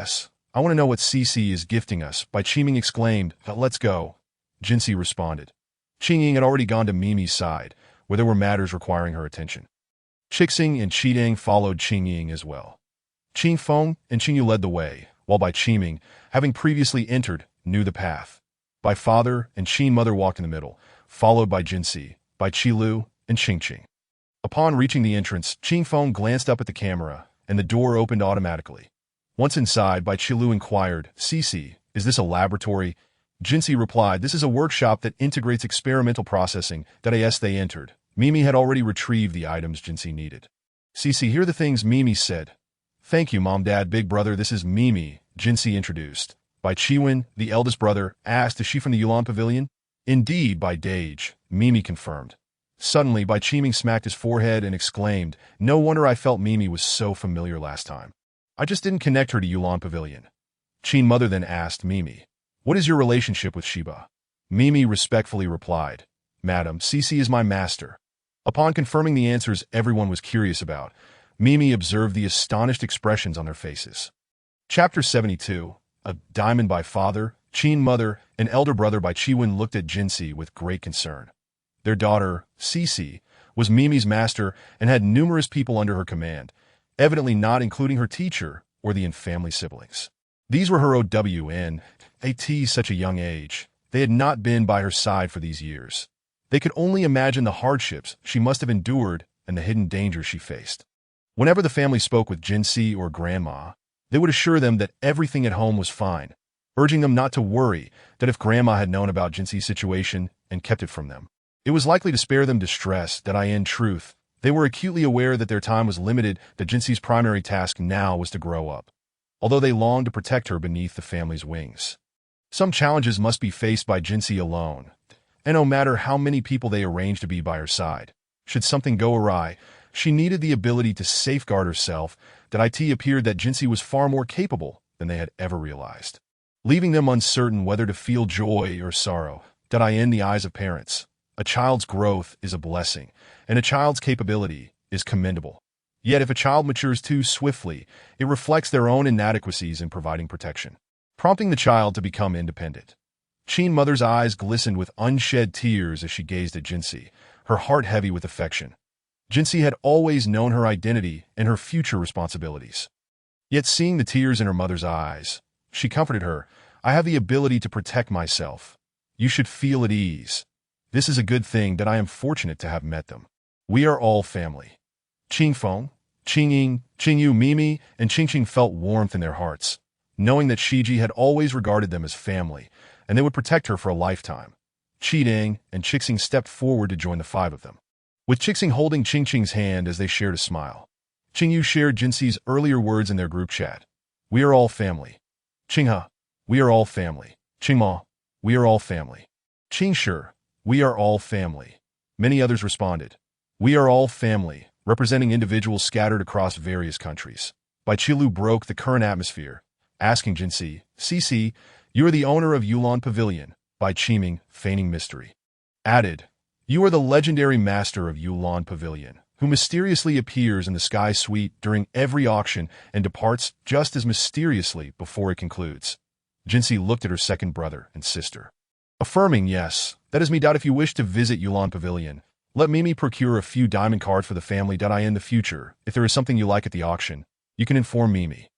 I want to know what CC is gifting us, Bai Qiming exclaimed. Let's go, Jinsi responded. Qingying had already gone to Mimi's side, where there were matters requiring her attention. Qixing and Qidang followed Qingying as well. Qingfeng and Qingyu led the way, while Bai Qiming, having previously entered, knew the path. Bai Father and Qin Mother walked in the middle, followed by Jinsi, Bai Qilu, and Qingqing. Upon reaching the entrance, Qingfeng glanced up at the camera, and the door opened automatically. Once inside, Bai Qilu inquired, CC, is this a laboratory? Jinsi replied, this is a workshop that integrates experimental processing. As they entered, Mimi had already retrieved the items Jinsi needed. CC, here are the things Mimi said. Thank you, Mom, Dad, Big Brother, this is Mimi, Jinsi introduced. Bai Chiwen, the eldest brother, asked, is she from the Yulan Pavilion? Indeed, Bai Dage, Mimi confirmed. Suddenly, Bai Qiming smacked his forehead and exclaimed, no wonder I felt Mimi was so familiar last time. I just didn't connect her to Yulan Pavilion. Qin Mother then asked Mimi, what is your relationship with Shiba? Mimi respectfully replied, Madam, CC is my master. Upon confirming the answers everyone was curious about, Mimi observed the astonished expressions on their faces. Chapter 72. A diamond by Father, Qin Mother, and elder brother Bai Chiwen looked at Jinsi with great concern. Their daughter, Cici, was Mimi's master and had numerous people under her command, evidently not including her teacher or the in-family siblings. These were her OWN, at such a young age. They had not been by her side for these years. They could only imagine the hardships she must have endured and the hidden dangers she faced. Whenever the family spoke with Jinsi or Grandma, they would assure them that everything at home was fine, urging them not to worry that if Grandma had known about Jinsi's situation and kept it from them, it was likely to spare them distress. In truth, they were acutely aware that their time was limited, that Jinsi's primary task now was to grow up, although they longed to protect her beneath the family's wings. Some challenges must be faced by Jinsi alone, and no matter how many people they arranged to be by her side, should something go awry, she needed the ability to safeguard herself. It appeared that Jinsi was far more capable than they had ever realized, leaving them uncertain whether to feel joy or sorrow. In the eyes of parents, a child's growth is a blessing, and a child's capability is commendable. Yet if a child matures too swiftly, it reflects their own inadequacies in providing protection, prompting the child to become independent. Qin Mother's eyes glistened with unshed tears as she gazed at Jinsi, her heart heavy with affection. Jinsi had always known her identity and her future responsibilities. Yet seeing the tears in her mother's eyes, she comforted her, I have the ability to protect myself. You should feel at ease. This is a good thing that I am fortunate to have met them. We are all family. Qingfeng, Qingying, Qingyu, Mimi, and Qingqing felt warmth in their hearts. knowing that Shiji had always regarded them as family, and they would protect her for a lifetime. Qiding and Qixing stepped forward to join the five of them, with Qixing holding Qingqing's hand as they shared a smile. Qingyu shared Jinxi's earlier words in their group chat. We are all family. Qinghe, we are all family. Qingma, we are all family. Qingshi, we are all family. Many others responded. We are all family, representing individuals scattered across various countries. Bai Qilu broke the current atmosphere, asking Jinxi, Cici, you are the owner of Yulan Pavilion. Bai Qiming, feigning mystery, added, you are the legendary master of Yulan Pavilion, who mysteriously appears in the Sky Suite during every auction and departs just as mysteriously before it concludes. Jinxi looked at her second brother and sister, affirming, yes, that is me. If you wish to visit Yulan Pavilion, let Mimi procure a few diamond cards for the family. In the future, if there is something you like at the auction, you can inform Mimi.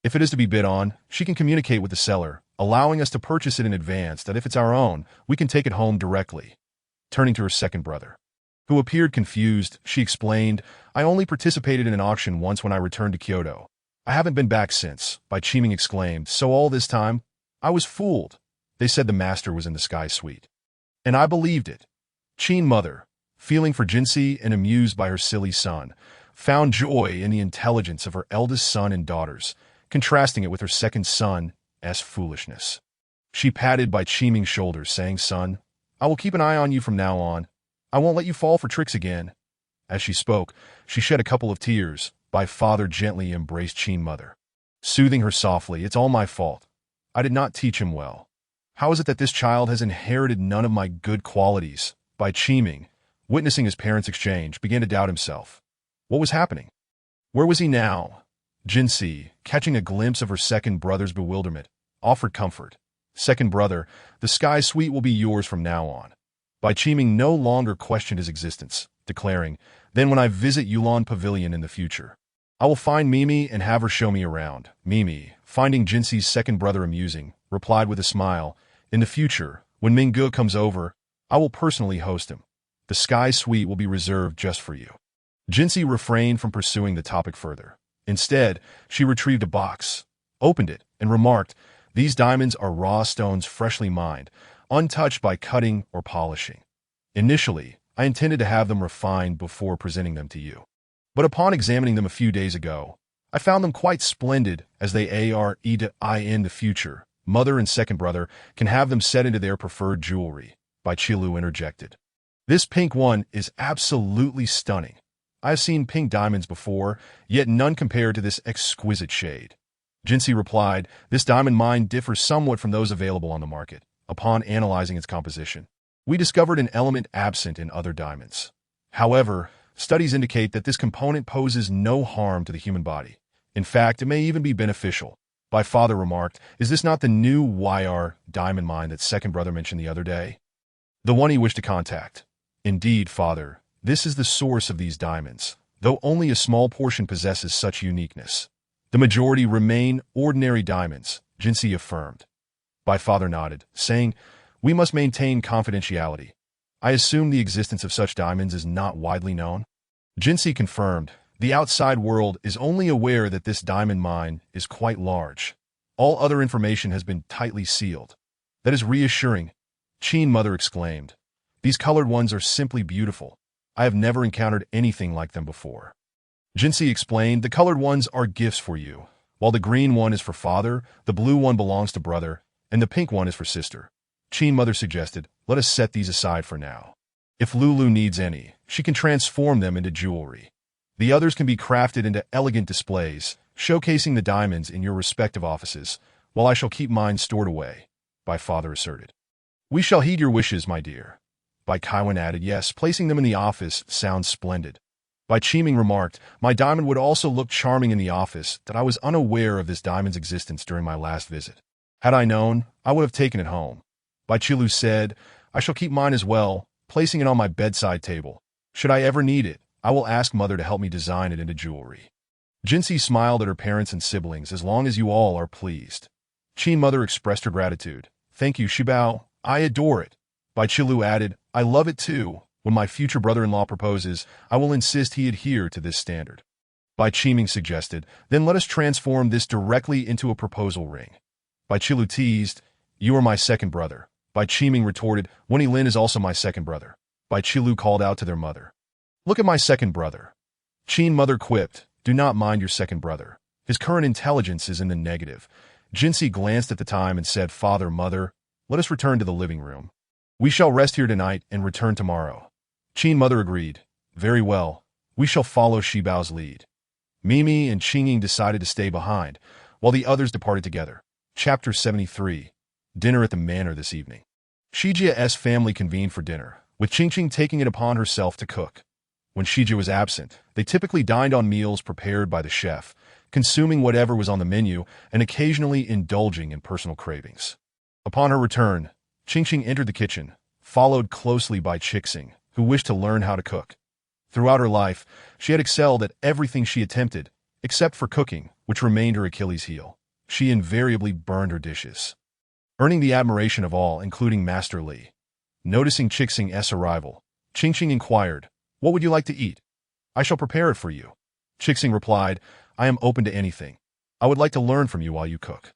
If it is to be bid on, she can communicate with the seller, allowing us to purchase it in advance. That if it's our own, we can take it home directly. Turning to her second brother, who appeared confused, she explained, I only participated in an auction once when I returned to Kyoto. I haven't been back since. Bai Qiming exclaimed, so all this time, I was fooled. They said the master was in the Sky Suite. And I believed it. Qin mother, feeling for Jinxi and amused by her silly son, found joy in the intelligence of her eldest son and daughters, contrasting it with her second son's foolishness. She patted Bai Qiming's shoulders, saying, son, I will keep an eye on you from now on. I won't let you fall for tricks again. As she spoke, she shed a couple of tears. Bai father gently embraced Qin mother, soothing her softly, it's all my fault. I did not teach him well. How is it that this child has inherited none of my good qualities? Bai Qiming, witnessing his parents' exchange, began to doubt himself. What was happening? Where was he now? Jinxi, catching a glimpse of her second brother's bewilderment, offered comfort. Second brother, the Sky Suite will be yours from now on. Bai Qiming no longer questioned his existence, declaring, then when I visit Yulan Pavilion in the future, I will find Mimi and have her show me around. Mimi, finding Jinxi's second brother amusing, replied with a smile, in the future, when Mingge comes over, I will personally host him. The Sky Suite will be reserved just for you. Jinxi refrained from pursuing the topic further. Instead, she retrieved a box, opened it, and remarked, these diamonds are raw stones freshly mined, untouched by cutting or polishing. Initially, I intended to have them refined before presenting them to you. But upon examining them a few days ago, I found them quite splendid as they are in the future. Mother and second brother can have them set into their preferred jewelry. Bai Qilu interjected. This pink one is absolutely stunning. I have seen pink diamonds before, yet none compared to this exquisite shade. Jinxi replied, this diamond mine differs somewhat from those available on the market. Upon analyzing its composition, we discovered an element absent in other diamonds. However, studies indicate that this component poses no harm to the human body. In fact, it may even be beneficial. Bai father remarked, is this not the new YR diamond mine that second brother mentioned the other day? The one he wished to contact. Indeed, father, this is the source of these diamonds, though only a small portion possesses such uniqueness. The majority remain ordinary diamonds, Jinxi affirmed. Bai father nodded, saying, we must maintain confidentiality. I assume the existence of such diamonds is not widely known. Jinxi confirmed, the outside world is only aware that this diamond mine is quite large. All other information has been tightly sealed. That is reassuring. Qin mother exclaimed, these colored ones are simply beautiful. I have never encountered anything like them before. Jinxi explained, the colored ones are gifts for you. While the green one is for father, the blue one belongs to brother, and the pink one is for sister. Qin mother suggested, let us set these aside for now. If Lulu needs any, she can transform them into jewelry. The others can be crafted into elegant displays, showcasing the diamonds in your respective offices, while I shall keep mine stored away, Bai father asserted. We shall heed your wishes, my dear. Bai Kaiwan added, yes, placing them in the office sounds splendid. Bai Qiming remarked, my diamond would also look charming in the office, that I was unaware of this diamond's existence during my last visit. Had I known, I would have taken it home. Bai Qilu said, I shall keep mine as well, placing it on my bedside table. Should I ever need it, I will ask mother to help me design it into jewelry. Jinxi smiled at her parents and siblings, as long as you all are pleased. Qin mother expressed her gratitude. Thank you, Shibao. I adore it. Bai Qilu added, I love it too. When my future brother-in-law proposes, I will insist he adhere to this standard. Bai Qiming suggested. Then let us transform this directly into a proposal ring. Bai Qilu teased. You are my second brother. Bai Qiming retorted. Wenyi Lin is also my second brother. Bai Qilu called out to their mother. Look at my second brother. Qin mother quipped. Do not mind your second brother. His current intelligence is in the negative. Jinsi glanced at the time and said, Father, mother, let us return to the living room. We shall rest here tonight and return tomorrow. Qin mother agreed. Very well. We shall follow Shibao's lead. Mimi and Qingying decided to stay behind, while the others departed together. Chapter 73. Dinner at the manor this evening. Shijia's family convened for dinner, with Qingqing taking it upon herself to cook. When Shijia was absent, they typically dined on meals prepared by the chef, consuming whatever was on the menu and occasionally indulging in personal cravings. Upon her return, Qingqing entered the kitchen, followed closely by Qixing, who wished to learn how to cook. Throughout her life, she had excelled at everything she attempted, except for cooking, which remained her Achilles' heel. She invariably burned her dishes, earning the admiration of all, including Master Li. Noticing Qixing's arrival, Qingqing inquired, What would you like to eat? I shall prepare it for you. Qixing replied, I am open to anything. I would like to learn from you while you cook.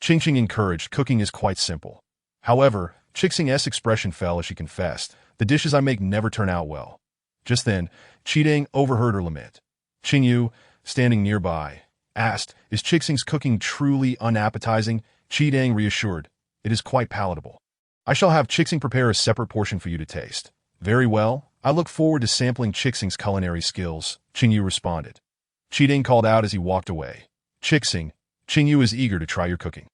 Qingqing encouraged. Cooking is quite simple. However, Qixing's expression fell as she confessed, the dishes I make never turn out well. Just then, Qidang overheard her lament. Qingyu, standing nearby, asked, Is Qixing's cooking truly unappetizing? Qidang reassured, It is quite palatable. I shall have Qixing prepare a separate portion for you to taste. Very well. I look forward to sampling Qixing's culinary skills, Qingyu responded. Qidang called out as he walked away. Qixing, Qingyu is eager to try your cooking.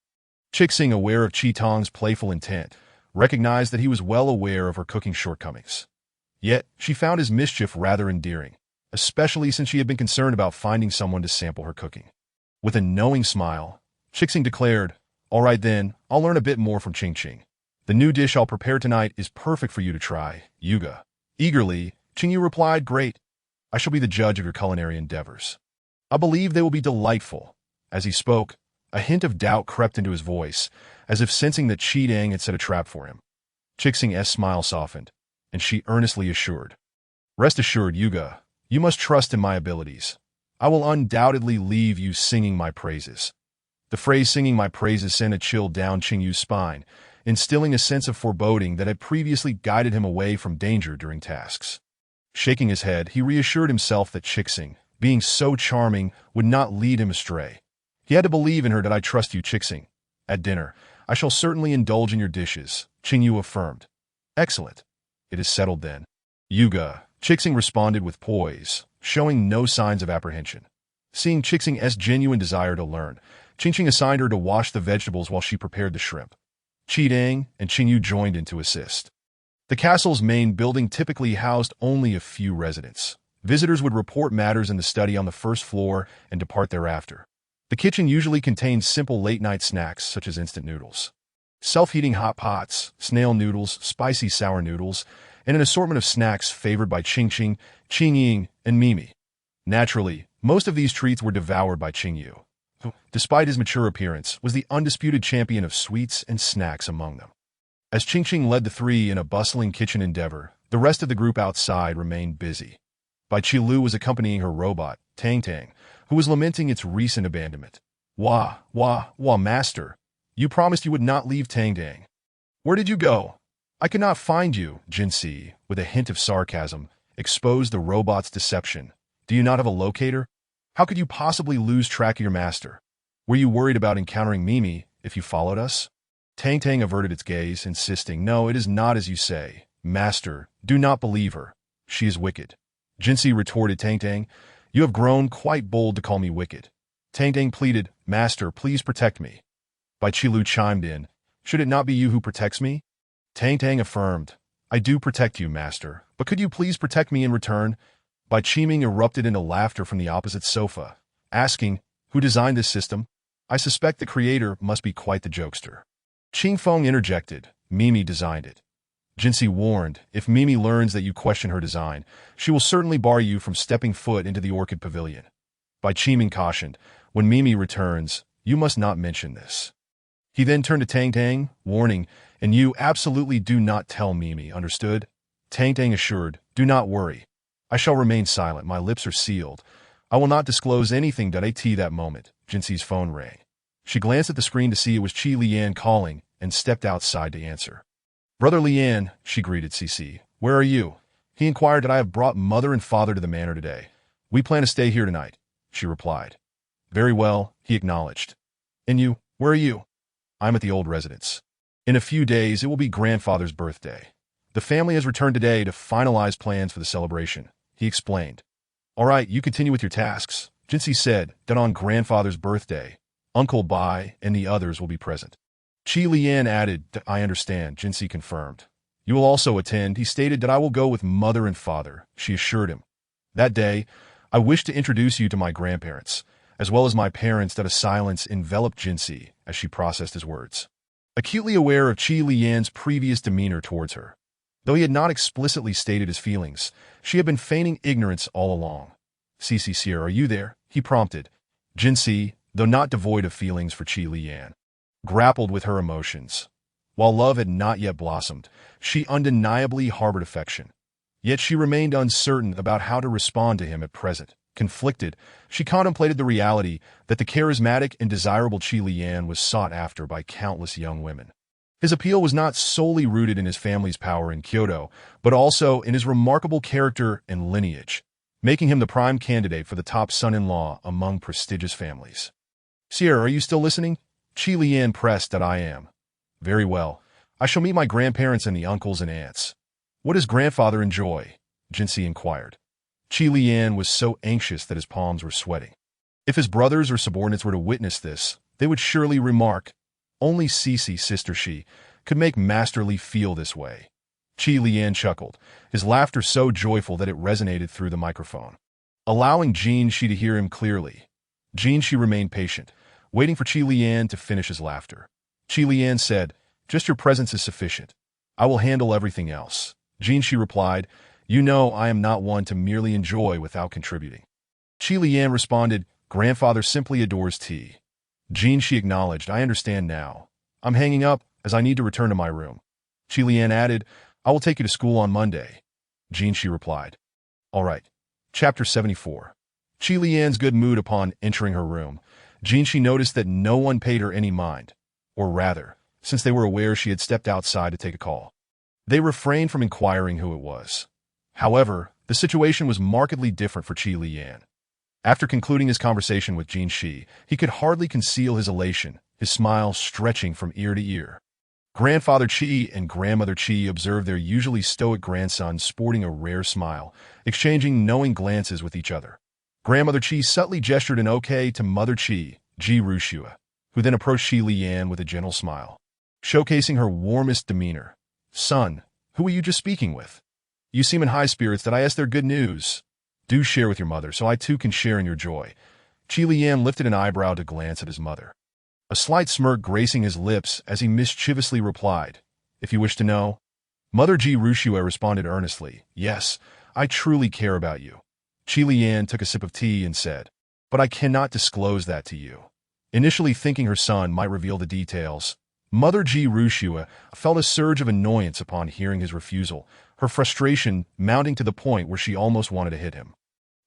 Qixing, aware of Qitong's playful intent, recognized that he was well aware of her cooking shortcomings. Yet, she found his mischief rather endearing, especially since she had been concerned about finding someone to sample her cooking. With a knowing smile, Qixing declared, All right then, I'll learn a bit more from Qingqing. The new dish I'll prepare tonight is perfect for you to try, Yuga. Eagerly, Qingyu replied, Great. I shall be the judge of your culinary endeavors. I believe they will be delightful. As he spoke, a hint of doubt crept into his voice, as if sensing that Qidang had set a trap for him. Qixing's smile softened, and she earnestly assured, Rest assured, Yuga, you must trust in my abilities. I will undoubtedly leave you singing my praises. The phrase singing my praises sent a chill down Qingyu's spine, instilling a sense of foreboding that had previously guided him away from danger during tasks. Shaking his head, he reassured himself that Qixing, being so charming, would not lead him astray. He had to believe in her. That I trust you, Qixing. At dinner, I shall certainly indulge in your dishes, Qingyu affirmed. Excellent. It is settled then. Yuga, Qixing responded with poise, showing no signs of apprehension. Seeing Qixing's genuine desire to learn, Qingqing assigned her to wash the vegetables while she prepared the shrimp. Qidang and Qingyu joined in to assist. The castle's main building typically housed only a few residents. Visitors would report matters in the study on the first floor and depart thereafter. The kitchen usually contained simple late-night snacks such as instant noodles, self-heating hot pots, snail noodles, spicy sour noodles, and an assortment of snacks favored by Qingqing, Qingying, and Mimi. Naturally, most of these treats were devoured by Qingyu, who, despite his mature appearance, was the undisputed champion of sweets and snacks among them. As Qingqing led the three in a bustling kitchen endeavor, the rest of the group outside remained busy. Bai Qilu was accompanying her robot, Tang Tang, who was lamenting its recent abandonment. Wah, master. You promised you would not leave Tang Tang. Where did you go? I could not find you, Jinsi, with a hint of sarcasm, exposed the robot's deception. Do you not have a locator? How could you possibly lose track of your master? Were you worried about encountering Mimi if you followed us? Tang Tang averted its gaze, insisting, No, it is not as you say. Master, do not believe her. She is wicked. Jinsi retorted. Tang Tang, you have grown quite bold to call me wicked. Tang Tang pleaded, Master, please protect me. Bai Qilu chimed in, Should it not be you who protects me? Tang Tang affirmed, I do protect you, Master, but could you please protect me in return? Bai Qiming erupted into laughter from the opposite sofa, asking, Who designed this system? I suspect the creator must be quite the jokester. Qing Feng interjected, Mimi designed it. Jinsi warned, If Mimi learns that you question her design, she will certainly bar you from stepping foot into the Orchid Pavilion. Bai Qiming cautioned, When Mimi returns, you must not mention this. He then turned to Tang Tang, warning, And you absolutely do not tell Mimi, understood? Tang Tang assured, Do not worry. I shall remain silent. My lips are sealed. I will not disclose anything. At that moment, Jinxi's phone rang. She glanced at the screen to see it was Qi Lian calling and stepped outside to answer. Brother Lian, she greeted Cici. Where are you? He inquired. I have brought mother and father to the manor today. We plan to stay here tonight, she replied. Very well, he acknowledged. And you, where are you? I'm at the old residence. In a few days, it will be grandfather's birthday. The family has returned today to finalize plans for the celebration, he explained. All right, you continue with your tasks, Jinxi said that on grandfather's birthday, Uncle Bai and the others will be present. Qi Lian added that I understand, Jinxi confirmed. You will also attend. He stated that I will go with mother and father, she assured him. That day, I wish to introduce you to my grandparents, as well as my parents. That a silence enveloped Jinxi as she processed his words. Acutely aware of Qi Lian's previous demeanor towards her. Though he had not explicitly stated his feelings, she had been feigning ignorance all along. Cici, Sierra, are you there? He prompted. Jinxi, though not devoid of feelings for Qi Lian, grappled with her emotions. While love had not yet blossomed, she undeniably harbored affection. Yet she remained uncertain about how to respond to him at present. Conflicted, she contemplated the reality that the charismatic and desirable Qi Lian was sought after by countless young women. His appeal was not solely rooted in his family's power in Kyoto, but also in his remarkable character and lineage, making him the prime candidate for the top son-in-law among prestigious families. Sierra, are you still listening? Qi Lian pressed. That I am. Very well. I shall meet my grandparents and the uncles and aunts. What does grandfather enjoy? Jinxi inquired. Qi Lian was so anxious that his palms were sweating. If his brothers or subordinates were to witness this, they would surely remark, only Cici, sister she, could make Master Li feel this way. Qi Lian chuckled, his laughter so joyful that it resonated through the microphone. Allowing Jin Shi to hear him clearly, Jin Shi remained patient, waiting for Qi Lian to finish his laughter. Qi Lian said, just your presence is sufficient. I will handle everything else. Jin Shi replied, you know I am not one to merely enjoy without contributing. Qi Lian responded, grandfather simply adores tea. Jin Shi acknowledged, I understand now. I'm hanging up as I need to return to my room. Qi Lian added, I will take you to school on Monday. Jin Shi replied, all right. Chapter 74. Qi Lian's good mood upon entering her room. Jin Shi noticed that no one paid her any mind, or rather, since they were aware she had stepped outside to take a call. They refrained from inquiring who it was. However, the situation was markedly different for Qi Lian. After concluding his conversation with Jin Shi, he could hardly conceal his elation, his smile stretching from ear to ear. Grandfather Qi and grandmother Qi observed their usually stoic grandson sporting a rare smile, exchanging knowing glances with each other. Grandmother Qi subtly gestured an okay to Mother Qi, Ji Rushua, who then approached Qi Lian with a gentle smile, showcasing her warmest demeanor. Son, who were you just speaking with? You seem in high spirits. That I asked their good news. Do share with your mother, so I too can share in your joy. Qi Lian lifted an eyebrow to glance at his mother. A slight smirk gracing his lips as he mischievously replied, if you wish to know. Mother Ji Rushua responded earnestly, yes, I truly care about you. Qi Lian took a sip of tea and said, but I cannot disclose that to you. Initially thinking her son might reveal the details, Mother Ji Rushua felt a surge of annoyance upon hearing his refusal, her frustration mounting to the point where she almost wanted to hit him.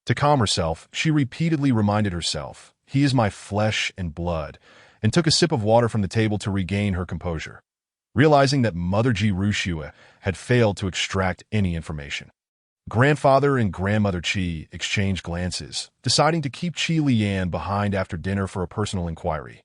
To calm herself, she repeatedly reminded herself, he is my flesh and blood, and took a sip of water from the table to regain her composure, realizing that Mother Ji Rushua had failed to extract any information. Grandfather and grandmother Qi exchanged glances, deciding to keep Qi Lian behind after dinner for a personal inquiry.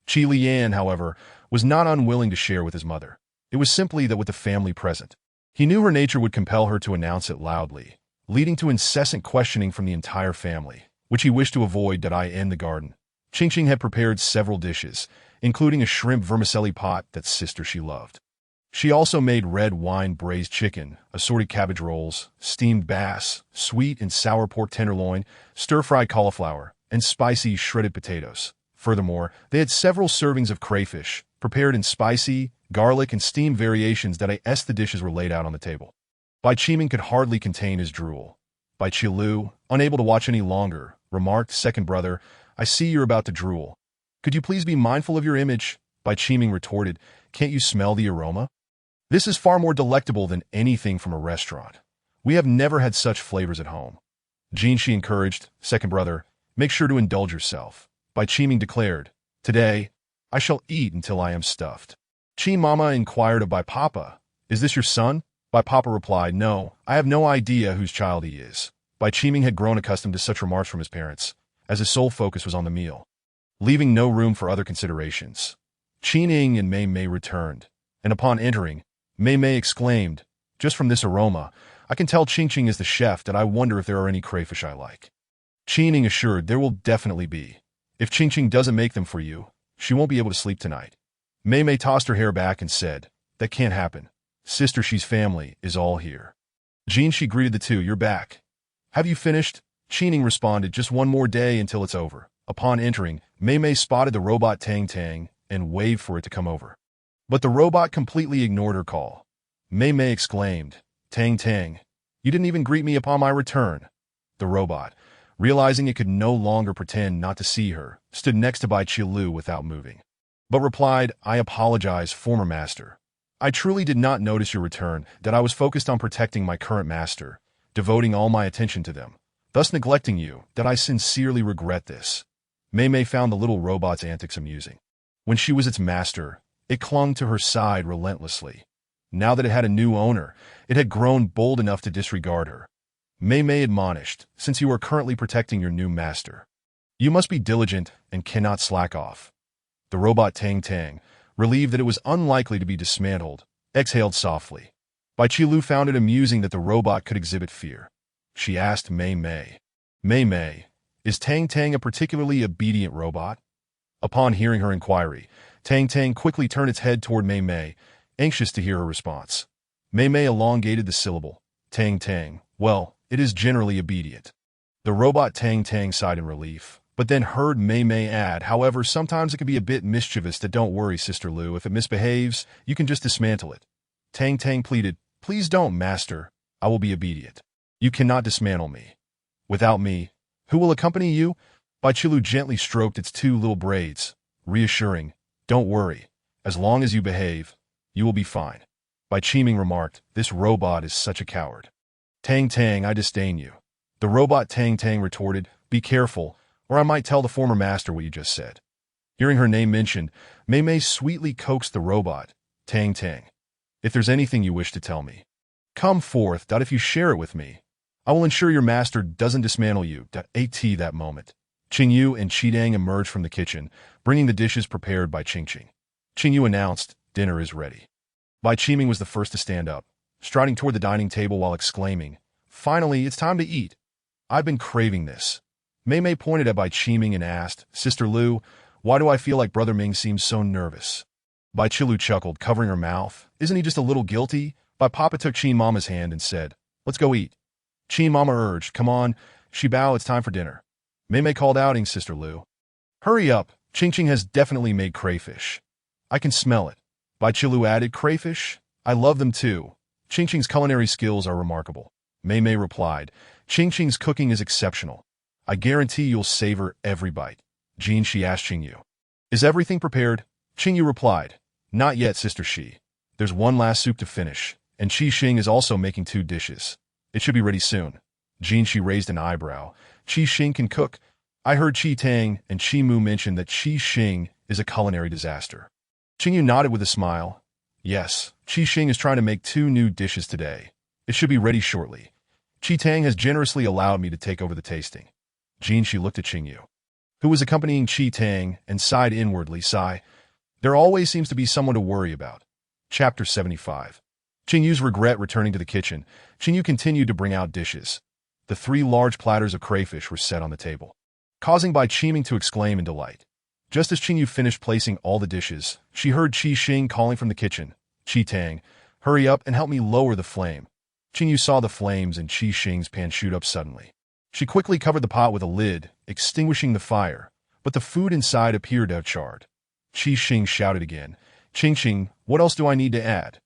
Qi Lian, however, was not unwilling to share with his mother. It was simply that with the family present, he knew her nature would compel her to announce it loudly, leading to incessant questioning from the entire family, which he wished to avoid. In the garden, Qingqing had prepared several dishes, including a shrimp vermicelli pot that sister she loved. She also made red wine braised chicken, assorted cabbage rolls, steamed bass, sweet and sour pork tenderloin, stir-fried cauliflower, and spicy shredded potatoes. Furthermore, they had several servings of crayfish, prepared in spicy, garlic, and steamed variations. As the dishes were laid out on the table, Bai Qiming could hardly contain his drool. Bai Qilu, unable to watch any longer, remarked, second brother, I see you're about to drool. Could you please be mindful of your image? Bai Qiming retorted, can't you smell the aroma? This is far more delectable than anything from a restaurant. We have never had such flavors at home. Jean, she encouraged, second brother, make sure to indulge yourself. Bai Qiming declared, today, I shall eat until I am stuffed. Qin Mama inquired of Bai Papa, is this your son? Bai Papa replied, no, I have no idea whose child he is. Bai Qiming had grown accustomed to such remarks from his parents, as his sole focus was on the meal, leaving no room for other considerations. Qin Ying and Mei Mei returned, and upon entering, Mei Mei exclaimed, just from this aroma, I can tell Qing Qing is the chef, and I wonder if there are any crayfish I like. Qin Ying assured there will definitely be. If Qing Qing doesn't make them for you, she won't be able to sleep tonight. Mei Mei tossed her hair back and said, that can't happen. Sister Shi's family is all here. Jean, she greeted the two, you're back. Have you finished? Qin Ying responded, just one more day until it's over. Upon entering, Mei Mei spotted the robot Tang Tang and waved for it to come over. But the robot completely ignored her call. Mei Mei exclaimed, Tang Tang, you didn't even greet me upon my return. The robot, realizing it could no longer pretend not to see her, stood next to Bai Qilu without moving, but replied, I apologize, former master. I truly did not notice your return, that I was focused on protecting my current master, devoting all my attention to them, thus neglecting you, that I sincerely regret this. Mei Mei found the little robot's antics amusing. When she was its master, it clung to her side relentlessly. Now that it had a new owner, it had grown bold enough to disregard her. Mei Mei admonished, since you are currently protecting your new master, you must be diligent and cannot slack off. The robot Tang Tang, relieved that it was unlikely to be dismantled, exhaled softly. Bai Qilu found it amusing that the robot could exhibit fear. She asked Mei Mei, Mei Mei, is Tang Tang a particularly obedient robot? Upon hearing her inquiry, Tang Tang quickly turned its head toward Mei Mei, anxious to hear her response. Mei Mei elongated the syllable, Tang Tang, well, it is generally obedient. The robot Tang Tang sighed in relief, but then heard Mei Mei add, however, sometimes it can be a bit mischievous. That don't worry, Sister Lu, if it misbehaves, you can just dismantle it. Tang Tang pleaded, please don't, master, I will be obedient. You cannot dismantle me. Without me, who will accompany you? Bai Qilu gently stroked its two little braids, reassuring, don't worry, as long as you behave, you will be fine. Bai Qiming remarked, this robot is such a coward. Tang Tang, I disdain you. The robot Tang Tang retorted, be careful, or I might tell the former master what you just said. Hearing her name mentioned, Mei Mei sweetly coaxed the robot, Tang Tang, if there's anything you wish to tell me, come forth. If you share it with me, I will ensure your master doesn't dismantle you. At that moment, Qing Yu and Qidang emerged from the kitchen, bringing the dishes prepared by Qing Qing. Qing Yu announced, dinner is ready. Bai Qiming was the first to stand up, striding toward the dining table while exclaiming, finally, it's time to eat. I've been craving this. Mei Mei pointed at Bai Qiming and asked, Sister Lu, why do I feel like Brother Ming seems so nervous? Bai Qilu chuckled, covering her mouth. Isn't he just a little guilty? Bai Papa took Qin Mama's hand and said, let's go eat. Qin Mama urged, come on, Shibao, it's time for dinner. Mei Mei called outing, Sister Lu. Hurry up, Qing Qing has definitely made crayfish. I can smell it. Bai Qilu added, crayfish? I love them too. Qing Qing's culinary skills are remarkable. Mei Mei replied, Qing Qing's cooking is exceptional. I guarantee you'll savor every bite. Jean, she asked Qing Yu, is everything prepared? Qing Yu replied, not yet, Sister Shi. There's one last soup to finish, and Qi Xing is also making 2 dishes. It should be ready soon. Jean, she raised an eyebrow. Qi Xing can cook. I heard Qi Tang and Qi Mu mention that Qi Xing is a culinary disaster. Qing Yu nodded with a smile. Yes, Qi Xing is trying to make 2 new dishes today. It should be ready shortly. Qi Tang has generously allowed me to take over the tasting. Jean, she looked at Qing Yu, who was accompanying Qi Tang, and sighed inwardly. Sigh. There always seems to be someone to worry about. Chapter 75. Qing Yu's regret returning to the kitchen, Qing Yu continued to bring out dishes. The 3 large platters of crayfish were set on the table, causing Bai Qiming to exclaim in delight. Just as Qing Yu finished placing all the dishes, she heard Qi Xing calling from the kitchen, Qi Tang, hurry up and help me lower the flame. Qing Yu saw the flames and Qi Xing's pan shoot up suddenly. She quickly covered the pot with a lid, extinguishing the fire, but the food inside appeared to have charred. Qi Xing shouted again, Qing Qing, what else do I need to add?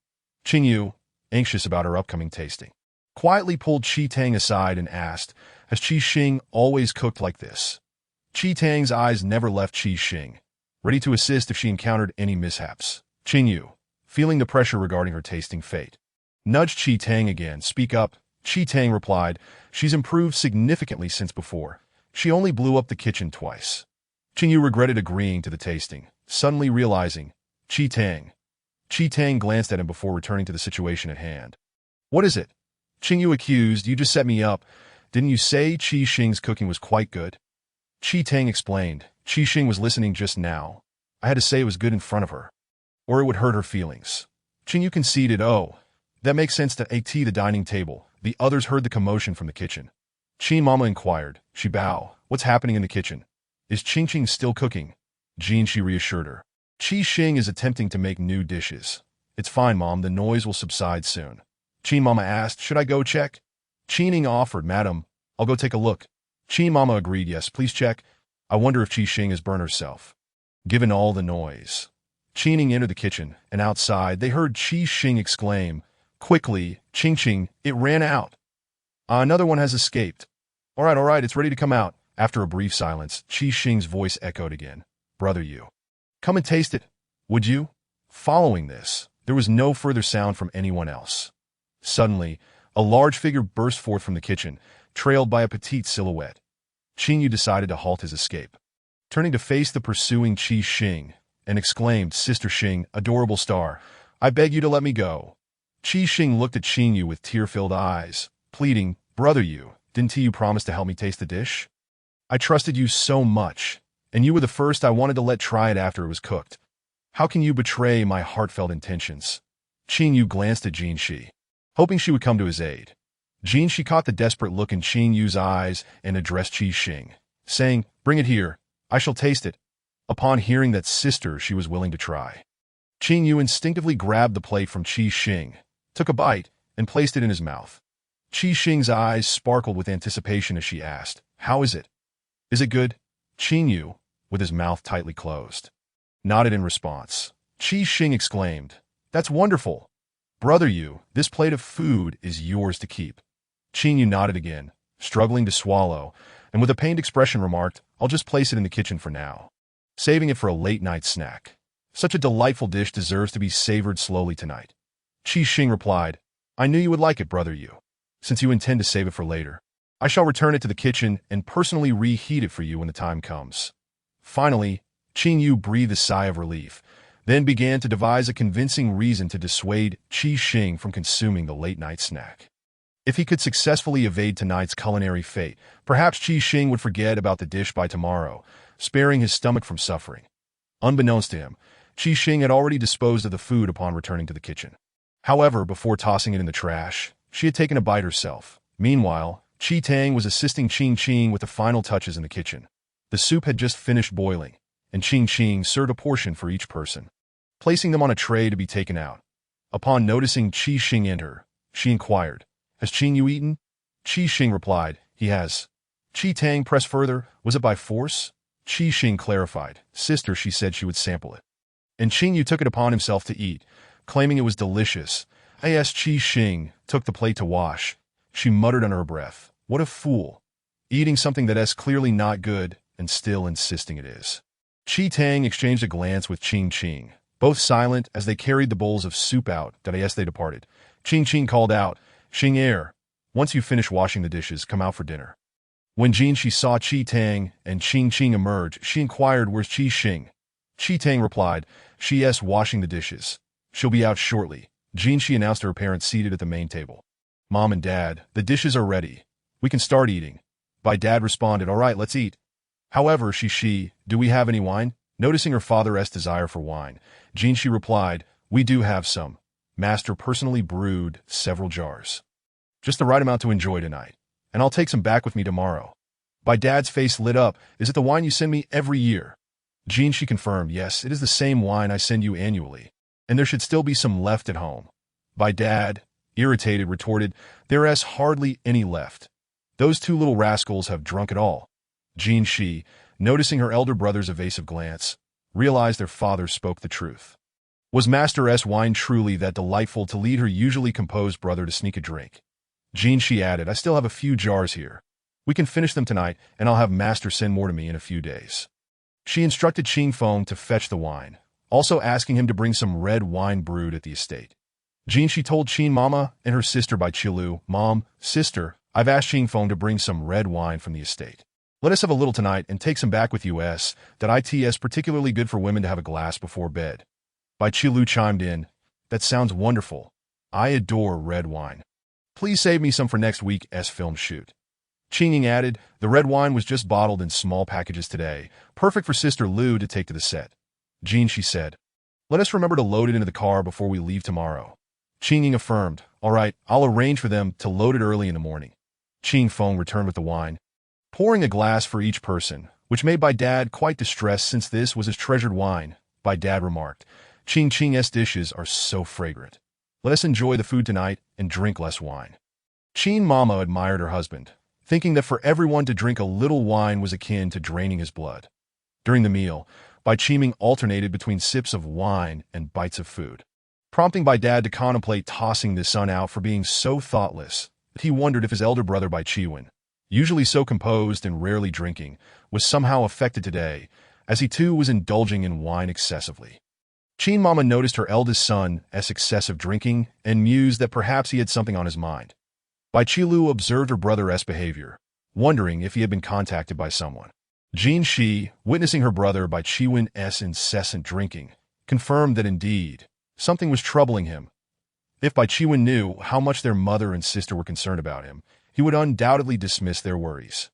Qing Yu, anxious about her upcoming tasting, quietly pulled Qi Tang aside and asked, has Qi Xing always cooked like this? Qi Tang's eyes never left Qi Xing, ready to assist if she encountered any mishaps. Qing Yu, feeling the pressure regarding her tasting fate, nudged Qi Tang again. Speak up, Chi Tang replied, she's improved significantly since before. She only blew up the kitchen twice. Qing Yu regretted agreeing to the tasting, suddenly realizing, Chi Tang. Chi Tang glanced at him before returning to the situation at hand. What is it? Qing Yu accused, you just set me up. Didn't you say Qi Xing's cooking was quite good? Chi Tang explained, Qi Xing was listening just now. I had to say it was good in front of her, or it would hurt her feelings. Qing Yu conceded, oh, that makes sense to at the dining table. The others heard the commotion from the kitchen. Qin Mama inquired, she bow, what's happening in the kitchen? Is Qing Qing still cooking? Jin Shi reassured her. Qi Xing is attempting to make new dishes. It's fine, Mom, the noise will subside soon. Qin Mama asked, should I go check? Qin Ning offered, Madam, I'll go take a look. Qin Mama agreed, yes, please check. I wonder if Qi Xing has burned herself. Given all the noise, Qin Ning entered the kitchen, and outside they heard Qi Xing exclaim, quickly, Qing Qing, it ran out. Another one has escaped. All right, it's ready to come out. After a brief silence, Qi Xing's voice echoed again. Brother Yu. Come and taste it, would you? Following this, there was no further sound from anyone else. Suddenly, a large figure burst forth from the kitchen, trailed by a petite silhouette. Qin Yu decided to halt his escape. Turning to face the pursuing Qi Xing, and exclaimed, Sister Xing, adorable star, I beg you to let me go. Qi Xing looked at Qin Yu with tear-filled eyes, pleading, Brother Yu, didn't you promise to help me taste the dish? I trusted you so much, and you were the first I wanted to let try it after it was cooked. How can you betray my heartfelt intentions? Qin Yu glanced at Jin Shi, hoping she would come to his aid. Jin Shi caught the desperate look in Qin Yu's eyes and addressed Qi Xing, saying, Bring it here, I shall taste it. Upon hearing that sister she was willing to try. Qin Yu instinctively grabbed the plate from Qi Xing, took a bite, and placed it in his mouth. Qi Xing's eyes sparkled with anticipation as she asked, How is it? Is it good? Qin Yu, with his mouth tightly closed, nodded in response. Qi Xing exclaimed, That's wonderful. Brother Yu, this plate of food is yours to keep. Qin Yu nodded again, struggling to swallow, and with a pained expression remarked, I'll just place it in the kitchen for now, saving it for a late-night snack. Such a delightful dish deserves to be savored slowly tonight. Qi Xing replied, I knew you would like it, Brother Yu. Since you intend to save it for later, I shall return it to the kitchen and personally reheat it for you when the time comes. Finally, Qin Yu breathed a sigh of relief, then began to devise a convincing reason to dissuade Qi Xing from consuming the late-night snack. If he could successfully evade tonight's culinary fate, perhaps Qi Xing would forget about the dish by tomorrow, sparing his stomach from suffering. Unbeknownst to him, Qi Xing had already disposed of the food upon returning to the kitchen. However, before tossing it in the trash, she had taken a bite herself. Meanwhile, Qi Tang was assisting Qing Qing with the final touches in the kitchen. The soup had just finished boiling, and Qing Qing served a portion for each person, placing them on a tray to be taken out. Upon noticing Qi Xing enter, she inquired, Has Qing Yu eaten? Qi Xing replied, He has. Qi Tang pressed further, Was it by force? Qi Xing clarified, Sister, she said she would sample it. And Qing Yu took it upon himself to eat, claiming it was delicious. As Qi Xing took the plate to wash, she muttered under her breath, What a fool. Eating something that is clearly not good, and still insisting it is. Qi Tang exchanged a glance with Qing Qing, both silent as they carried the bowls of soup out. As they departed, Qing Qing called out, Xing once you finish washing the dishes, come out for dinner. When Jin Shi saw Qi Tang and Qing Qing emerge, she inquired, Where's Qi Xing? Qi Tang replied, She's washing the dishes. She'll be out shortly. Jin Shi announced to her parents seated at the main table. Mom and Dad, the dishes are ready. We can start eating. Bai Dad responded, All right, let's eat. However, Shi, do we have any wine? Noticing her father's desire for wine, Jin Shi replied, We do have some. Master personally brewed several jars. Just the right amount to enjoy tonight. And I'll take some back with me tomorrow. Bai Dad's face lit up. Is it the wine you send me every year? Jin Shi confirmed, Yes, it is the same wine I send you annually. And there should still be some left at home. Bai Dad, irritated, retorted, There is hardly any left. Those two little rascals have drunk it all. Jin Shi, noticing her elder brother's evasive glance, realized their father spoke the truth. Was Master S wine truly that delightful to lead her usually composed brother to sneak a drink? Jin Shi added, I still have a few jars here. We can finish them tonight, and I'll have Master send more to me in a few days. She instructed Qing Feng to fetch the wine, also asking him to bring some red wine brewed at the estate. She told Qin Mama and her sister by Qilu. Mom, sister, I've asked Qin Feng to bring some red wine from the estate. Let us have a little tonight and take some back with us. That it's particularly good for women to have a glass before bed. Bai Qilu chimed in. That sounds wonderful. I adore red wine. Please save me some for next week's film shoot. Qing added, the red wine was just bottled in small packages today, perfect for Sister Lu to take to the set. She said, let us remember to load it into the car before we leave tomorrow. Qing affirmed, all right, I'll arrange for them to load it early in the morning. Qin Feng returned with the wine, pouring a glass for each person, which made Bai Dad quite distressed since this was his treasured wine. Bai Dad remarked, Qing's dishes are so fragrant. Let us enjoy the food tonight and drink less wine. Qin Mama admired her husband, thinking that for everyone to drink a little wine was akin to draining his blood. During the meal, Bai Qiming alternated between sips of wine and bites of food, prompting Bai Dad to contemplate tossing the son out for being so thoughtless that he wondered if his elder brother Bai Qiwen, usually so composed and rarely drinking, was somehow affected today, as he too was indulging in wine excessively. Qin Mama noticed her eldest son's excessive drinking and mused that perhaps he had something on his mind. Bai Qilu observed her brother's behavior, wondering if he had been contacted by someone. Jin Shi, witnessing her brother Bai Qiwen's incessant drinking, confirmed that indeed, something was troubling him. If Bai Qiwen knew how much their mother and sister were concerned about him, he would undoubtedly dismiss their worries,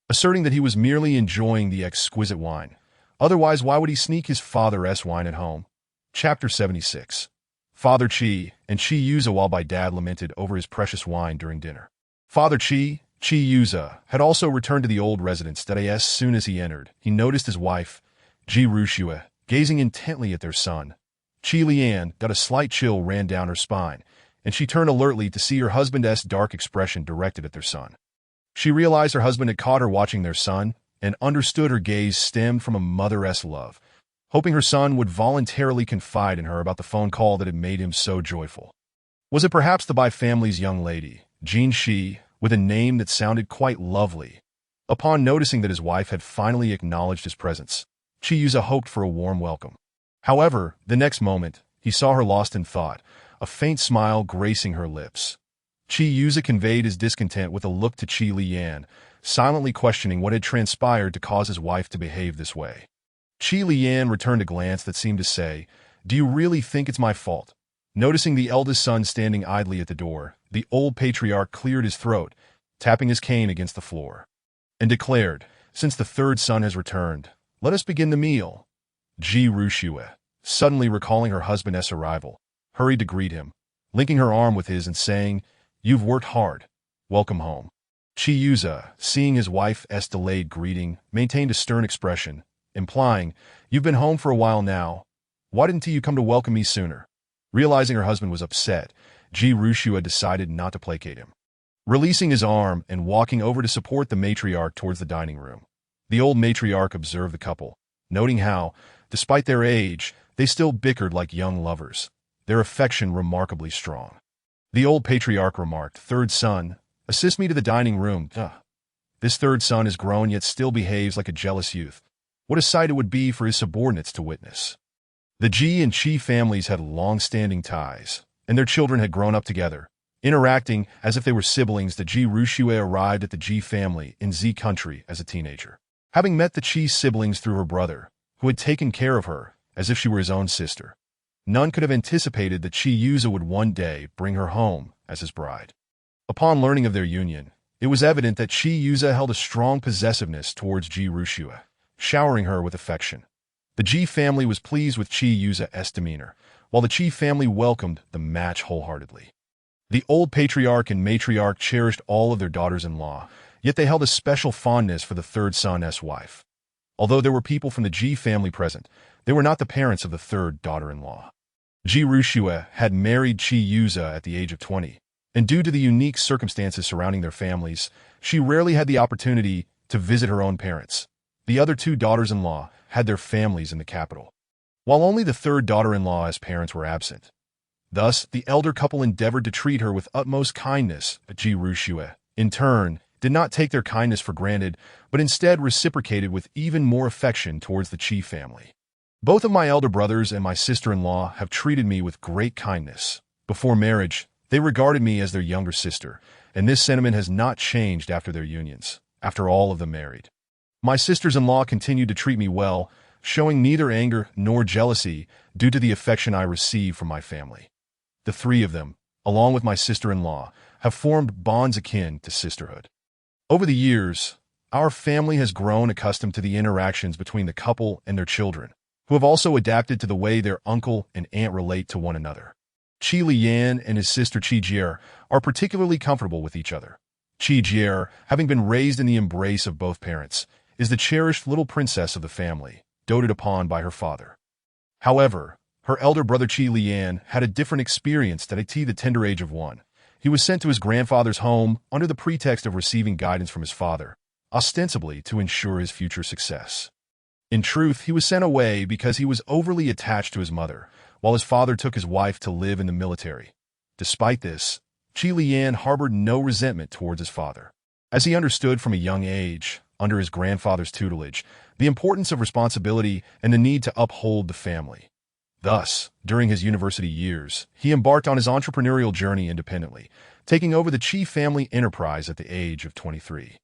asserting that he was merely enjoying the exquisite wine. Otherwise, why would he sneak his father's wine at home? Chapter 76. Father Qi and Qi Yuza while Bai Dad lamented over his precious wine during dinner. Father Qi Yuza, had also returned to the old residence that as soon as he entered, he noticed his wife, Ji Rushue, gazing intently at their son. Qi Lian got a slight chill ran down her spine, and she turned alertly to see her husband's dark expression directed at their son. She realized her husband had caught her watching their son, and understood her gaze stemmed from a mother's love, hoping her son would voluntarily confide in her about the phone call that had made him so joyful. Was it perhaps the Bai family's young lady, Jin Shi, with a name that sounded quite lovely? Upon noticing that his wife had finally acknowledged his presence, Qi Yuza hoped for a warm welcome. However, the next moment, he saw her lost in thought, a faint smile gracing her lips. Qi Yuza conveyed his discontent with a look to Qi Lian, silently questioning what had transpired to cause his wife to behave this way. Qi Lian returned a glance that seemed to say, do you really think it's my fault? Noticing the eldest son standing idly at the door, the old patriarch cleared his throat, tapping his cane against the floor, and declared, since the third son has returned, let us begin the meal. Ji Rushue, suddenly recalling her husband's arrival, hurried to greet him, linking her arm with his and saying, you've worked hard. Welcome home. Qi Yuza, seeing his wife's delayed greeting, maintained a stern expression, implying, you've been home for a while now. Why didn't you come to welcome me sooner? Realizing her husband was upset, Ji Rushue decided not to placate him. Releasing his arm and walking over to support the matriarch towards the dining room, the old matriarch observed the couple, noting how, despite their age, they still bickered like young lovers, their affection remarkably strong. The old patriarch remarked, third son, assist me to the dining room. This third son is grown yet still behaves like a jealous youth. What a sight it would be for his subordinates to witness. The Ji and Qi families had long-standing ties, and their children had grown up together, interacting as if they were siblings. The Ji Rushue arrived at the Ji family in Z country as a teenager, having met the Qi siblings through her brother, who had taken care of her as if she were his own sister. None could have anticipated that Qi Yuza would one day bring her home as his bride. Upon learning of their union, it was evident that Qi Yuza held a strong possessiveness towards Ji Rushue, showering her with affection. The Ji family was pleased with Qi Yuza's demeanor, while the Qi family welcomed the match wholeheartedly. The old patriarch and matriarch cherished all of their daughters-in-law, yet they held a special fondness for the third son's wife. Although there were people from the Ji family present, they were not the parents of the third daughter-in-law. Ji Rushue had married Qi Yuza at the age of 20, and due to the unique circumstances surrounding their families, she rarely had the opportunity to visit her own parents. The other two daughters-in-law had their families in the capital, while only the third daughter-in-law's parents were absent. Thus, the elder couple endeavored to treat her with utmost kindness, but Ji Rushue, in turn, did not take their kindness for granted, but instead reciprocated with even more affection towards the Qi family. Both of my elder brothers and my sister-in-law have treated me with great kindness. Before marriage, they regarded me as their younger sister, and this sentiment has not changed after their unions, after all of them married. My sisters-in-law continued to treat me well, showing neither anger nor jealousy due to the affection I receive from my family. The three of them, along with my sister-in-law, have formed bonds akin to sisterhood. Over the years, our family has grown accustomed to the interactions between the couple and their children, who have also adapted to the way their uncle and aunt relate to one another. Qi Liyan and his sister Qi Jie are particularly comfortable with each other. Qi Jie, having been raised in the embrace of both parents, is the cherished little princess of the family, doted upon by her father. However, her elder brother Qi Liyan had a different experience at the tender age of 1. He was sent to his grandfather's home under the pretext of receiving guidance from his father, ostensibly to ensure his future success. In truth, he was sent away because he was overly attached to his mother, while his father took his wife to live in the military. Despite this, Qi Liyan harbored no resentment towards his father, as he understood from a young age, under his grandfather's tutelage, the importance of responsibility and the need to uphold the family. Thus, during his university years, he embarked on his entrepreneurial journey independently, taking over the Qi family enterprise at the age of 23.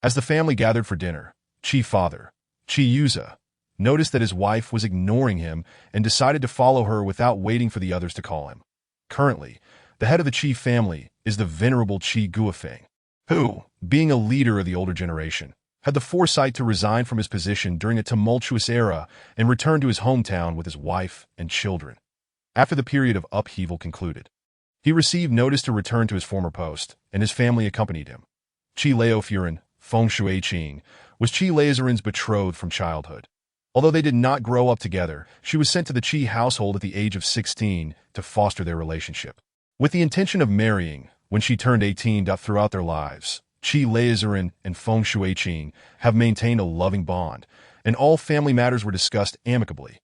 As the family gathered for dinner, Qi father, Qi Yuza, noticed that his wife was ignoring him and decided to follow her without waiting for the others to call him. Currently, the head of the Qi family is the venerable Qi Guofeng, who, being a leader of the older generation, had the foresight to resign from his position during a tumultuous era and return to his hometown with his wife and children. After the period of upheaval concluded, he received notice to return to his former post, and his family accompanied him. Qi Laofuren, Feng Shuiqing, was Qi Laozuren's betrothed from childhood. Although they did not grow up together, she was sent to the Qi household at the age of 16 to foster their relationship. With the intention of marrying, when she turned 18, throughout their lives, Qi Laozuren and Feng Shuiqing have maintained a loving bond, and all family matters were discussed amicably.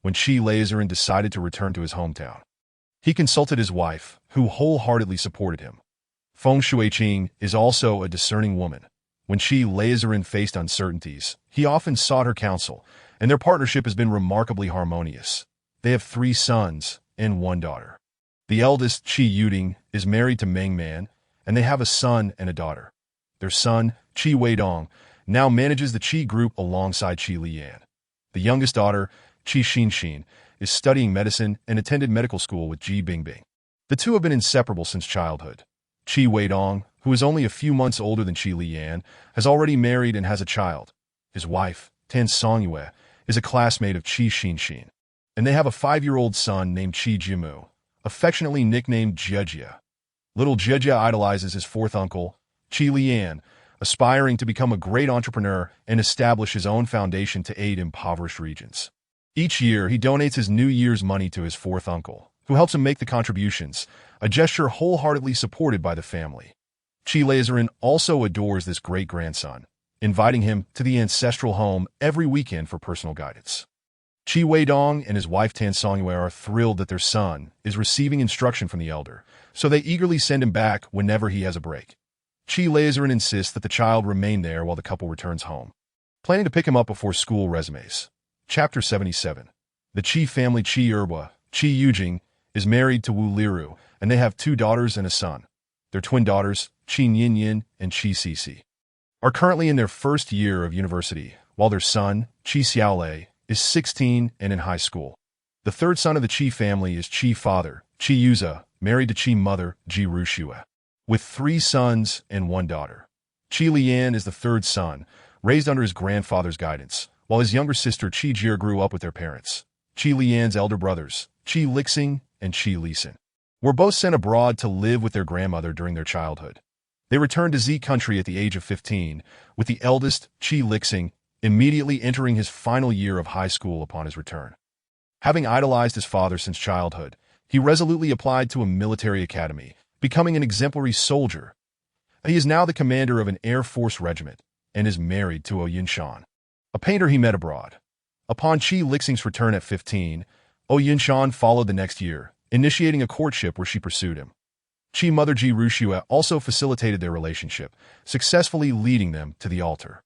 When Qi Laozuren decided to return to his hometown, he consulted his wife, who wholeheartedly supported him. Feng Shuiqing is also a discerning woman. When Qi Laozuren faced uncertainties, he often sought her counsel, and their partnership has been remarkably harmonious. They have 3 sons and 1 daughter. The eldest, Qi Yuding, is married to Meng Man, and they have a son and a daughter. Their son, Qi Weidong, now manages the Qi group alongside Qi Liyan. The youngest daughter, Qi Xinxin, is studying medicine and attended medical school with Ji Bingbing. The two have been inseparable since childhood. Qi Weidong, who is only a few months older than Qi Liyan, has already married and has a child. His wife, Tan Songyue, is a classmate of Qi Xinxin, and they have a 5-year-old son named Qi Jimu, affectionately nicknamed Jejia. Little Jejia idolizes his 4th uncle, Qi Liyan, aspiring to become a great entrepreneur and establish his own foundation to aid impoverished regions. Each year, he donates his New Year's money to his 4th uncle, who helps him make the contributions, a gesture wholeheartedly supported by the family. Qi Laozuren also adores this great-grandson, inviting him to the ancestral home every weekend for personal guidance. Qi Weidong and his wife Tan Songyue are thrilled that their son is receiving instruction from the elder, so they eagerly send him back whenever he has a break. Qi Laozuren insists that the child remain there while the couple returns home, planning to pick him up before school resumes. Chapter 77. The Qi family Qi Erhua, Qi Yujing, is married to Wu Liru, and they have 2 daughters and a son. Their twin daughters, Qi Nyin and Qi Sisi, are currently in their 1st year of university, while their son, Qi Xiaolei, is 16 and in high school. The 3rd son of the Qi family is Qi father, Qi Yuza, married to Qi mother, Ji Rushue, with 3 sons and 1 daughter. Qi Liyan is the 3rd son, raised under his grandfather's guidance, while his younger sister Qi Jie grew up with their parents. Qi Liyan's elder brothers, Qi Lixing and Qi Lisan, were both sent abroad to live with their grandmother during their childhood. They returned to Z country at the age of 15, with the eldest, Qi Lixing, immediately entering his final year of high school upon his return. Having idolized his father since childhood, he resolutely applied to a military academy, becoming an exemplary soldier. He is now the commander of an Air Force regiment and is married to Yinshan, a painter he met abroad. Upon Qi Lixing's return at 15, Yinshan followed the next year, initiating a courtship where she pursued him. Qi mother Ji Rushue also facilitated their relationship, successfully leading them to the altar.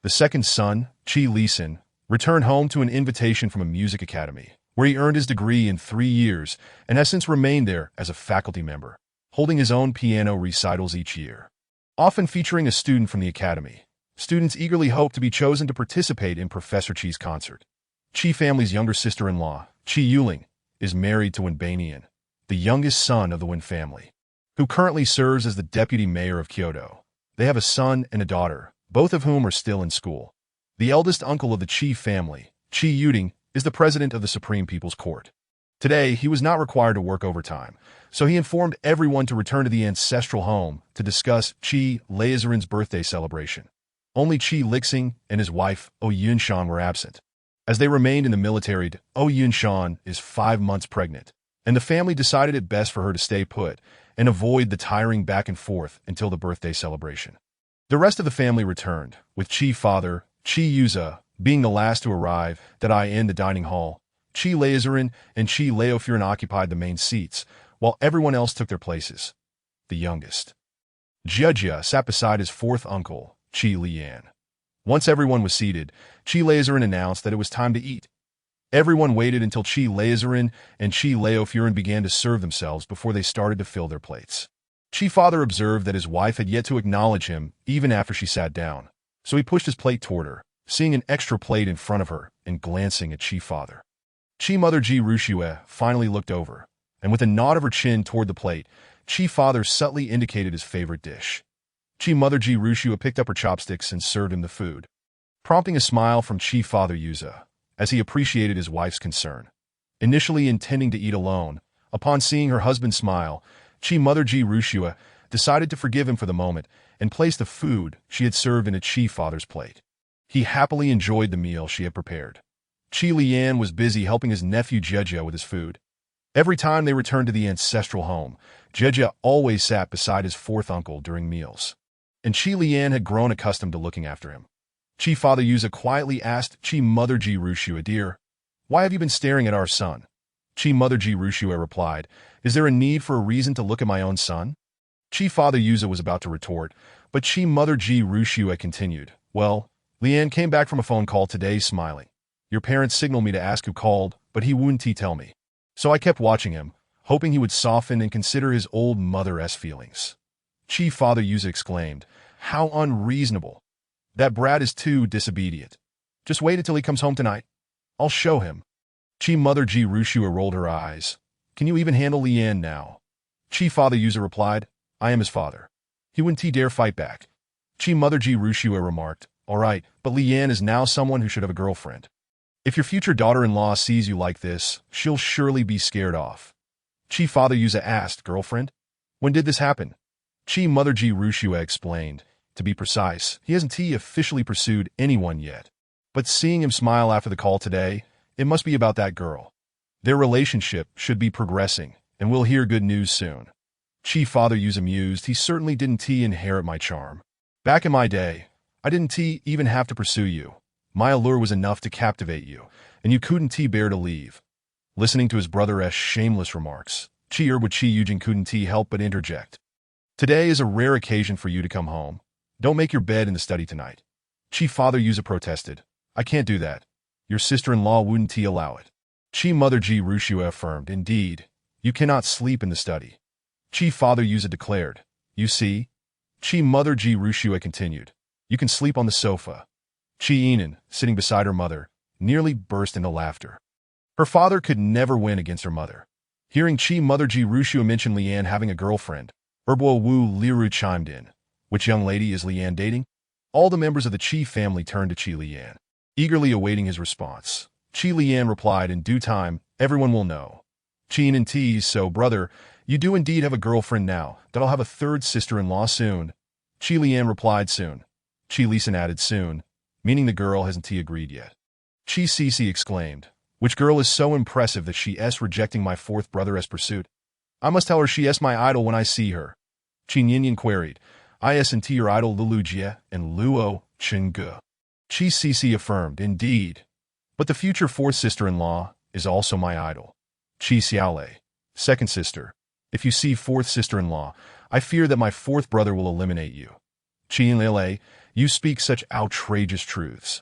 The 2nd son, Qi Lisan, returned home to an invitation from a music academy, where he earned his degree in 3 years and has since remained there as a faculty member, holding his own piano recitals each year. Often featuring a student from the academy, students eagerly hope to be chosen to participate in Professor Chi's concert. Chi family's younger sister-in-law, Chi Yuling, is married to Wen Bainian, the youngest son of the Wen family, who currently serves as the deputy mayor of Kyoto. They have a son and a daughter, both of whom are still in school. The eldest uncle of the Chi family, Chi Yuting, is the president of the Supreme People's Court. Today, he was not required to work overtime, so he informed everyone to return to the ancestral home to discuss Chi Lazarin's birthday celebration. Only Chi Lixing and his wife, Oh Yunshan, were absent. As they remained in the military, Oh Yunshan is 5 months pregnant, and the family decided it best for her to stay put and avoid the tiring back and forth until the birthday celebration. The rest of the family returned, with Chi father, Chi Yuza, being the last to arrive, that I in the dining hall. Chi Lazarin and Chi Laofuran occupied the main seats, while everyone else took their places. The youngest, Jia, sat beside his fourth uncle, Chi Lian. Once everyone was seated, Chi Lazarin announced that it was time to eat. Everyone waited until Chi Lazarin and Chi Laofuran began to serve themselves before they started to fill their plates. Chi father observed that his wife had yet to acknowledge him even after she sat down, so he pushed his plate toward her, seeing an extra plate in front of her and glancing at Chi father. Chi mother Ji Rushue finally looked over, and with a nod of her chin toward the plate, Chi father subtly indicated his favorite dish. Chi mother Ji Rushue picked up her chopsticks and served him the food, prompting a smile from Chi father Yuza, as he appreciated his wife's concern. Initially intending to eat alone, upon seeing her husband smile, Chi mother Ji Rushue decided to forgive him for the moment and placed the food she had served in a Chi father's plate. He happily enjoyed the meal she had prepared. Chi Lian was busy helping his nephew Jia with his food. Every time they returned to the ancestral home, Jia always sat beside his fourth uncle during meals, and Chi Lian had grown accustomed to looking after him. Chi father Yuza quietly asked Chi mother Ji Rushue, "Dear, why have you been staring at our son?" Chi mother Ji Rushue replied, "Is there a need for a reason to look at my own son?" Chi father Yuza was about to retort, but Chi mother Ji Rushue continued, "Well, Lian came back from a phone call today smiling. Your parents signaled me to ask who called, but he wouldn't tell me. So I kept watching him, hoping he would soften and consider his old mother's feelings." Chi father Yuza exclaimed, "How unreasonable. That brat is too disobedient. Just wait until he comes home tonight. I'll show him." Chi mother Ji Rushue rolled her eyes. "Can you even handle Lian now?" Chi father Yuza replied, "I am his father. He wouldn't dare fight back." Chi mother Ji Rushue remarked, "All right, but Lian is now someone who should have a girlfriend. If your future daughter-in-law sees you like this, she'll surely be scared off." Chi father Yuza asked, "Girlfriend? When did this happen?" Chi mother Ji Rushue explained, "To be precise, he hasn't officially pursued anyone yet. But seeing him smile after the call today, it must be about that girl. Their relationship should be progressing, and we'll hear good news soon." Chi father Yuza mused, "He certainly didn't inherit my charm. Back in my day, I didn't even have to pursue you. My allure was enough to captivate you, and you couldn't bear to leave." Listening to his brother's shameless remarks, Chi with Chi Yujin couldn't help but interject. "Today is a rare occasion for you to come home. Don't make your bed in the study tonight." Chi father Yuza protested, "I can't do that. Your sister-in-law wouldn't allow it." Chi mother Ji Rushue affirmed, "Indeed, you cannot sleep in the study." Chi father Yuza declared, "You see?" Chi mother Ji Rushue continued, "You can sleep on the sofa." Chi Enan, sitting beside her mother, nearly burst into laughter. Her father could never win against her mother. Hearing Chi mother Ji Rushue mention Lian having a girlfriend, Erbo Wu Liru chimed in, "Which young lady is Lian dating?" All the members of the Chi family turned to Chi Lian, eagerly awaiting his response. Chi Lian replied, "In due time, everyone will know." Chi Enan teased, "So, brother, you do indeed have a girlfriend now, that I'll have a third sister-in-law soon." Chi Lian replied, "Soon." Chi Lisan added, "Soon," meaning the girl hasn't agreed yet. Chi Cece exclaimed, "Which girl is so impressive that she's rejecting my fourth brother's pursuit? I must tell her she's my idol when I see her." Chi Ninian queried, "Isn't your idol Lulu Jie and Luo Chengge?" Chi Cece affirmed, "Indeed. But the future fourth sister-in-law is also my idol." Chi Xiaolei, second sister, "If you see fourth sister-in-law, I fear that my fourth brother will eliminate you." Chi Lele, "You speak such outrageous truths."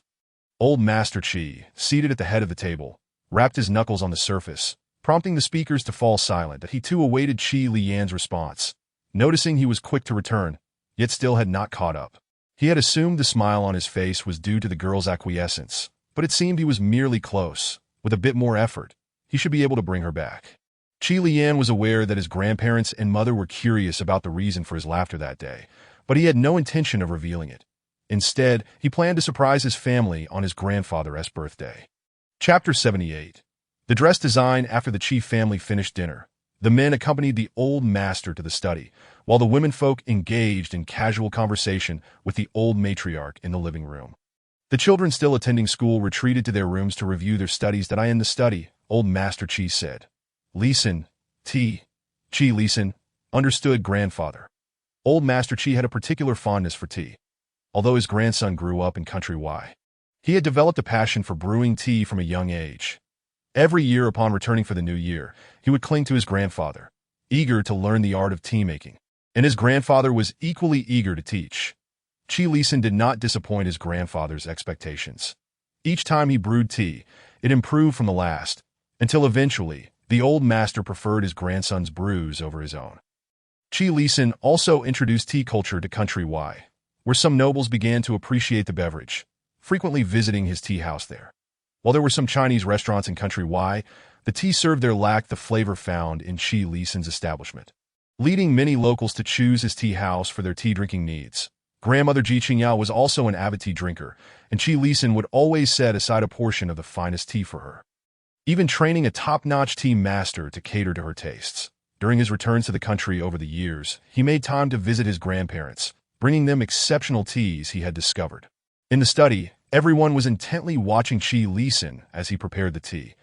Old Master Chi, seated at the head of the table, rapped his knuckles on the surface, prompting the speakers to fall silent. That he too awaited Qi Lian's response, noticing he was quick to return, yet still had not caught up. He had assumed the smile on his face was due to the girl's acquiescence, but it seemed he was merely close. With a bit more effort, he should be able to bring her back. Qi Lian was aware that his grandparents and mother were curious about the reason for his laughter that day, but he had no intention of revealing it. Instead, he planned to surprise his family on his grandfather's birthday. Chapter 78. The dress design. After the Qi family finished dinner, the men accompanied the old master to the study, while the womenfolk engaged in casual conversation with the old matriarch in the living room. The children still attending school retreated to their rooms to review their studies. That I in the study, old Master Qi said. Listen, Qi listen, understood grandfather. Old Master Qi had a particular fondness for tea. Although his grandson grew up in country Y, he had developed a passion for brewing tea from a young age. Every year upon returning for the new year, he would cling to his grandfather, eager to learn the art of tea making, and his grandfather was equally eager to teach. Qi Lisan did not disappoint his grandfather's expectations. Each time he brewed tea, it improved from the last, until eventually, the old master preferred his grandson's brews over his own. Qi Lisan also introduced tea culture to country Y, where some nobles began to appreciate the beverage, frequently visiting his tea house there. While there were some Chinese restaurants in country Y, the tea served there lacked the flavor found in Qi Lisan's establishment, leading many locals to choose his tea house for their tea-drinking needs. Grandmother Ji Qingyao was also an avid tea drinker, and Qi Lisan would always set aside a portion of the finest tea for her, even training a top-notch tea master to cater to her tastes. During his returns to the country over the years, he made time to visit his grandparents, bringing them exceptional teas he had discovered. In the study, everyone was intently watching Qi Lisan as he prepared the tea.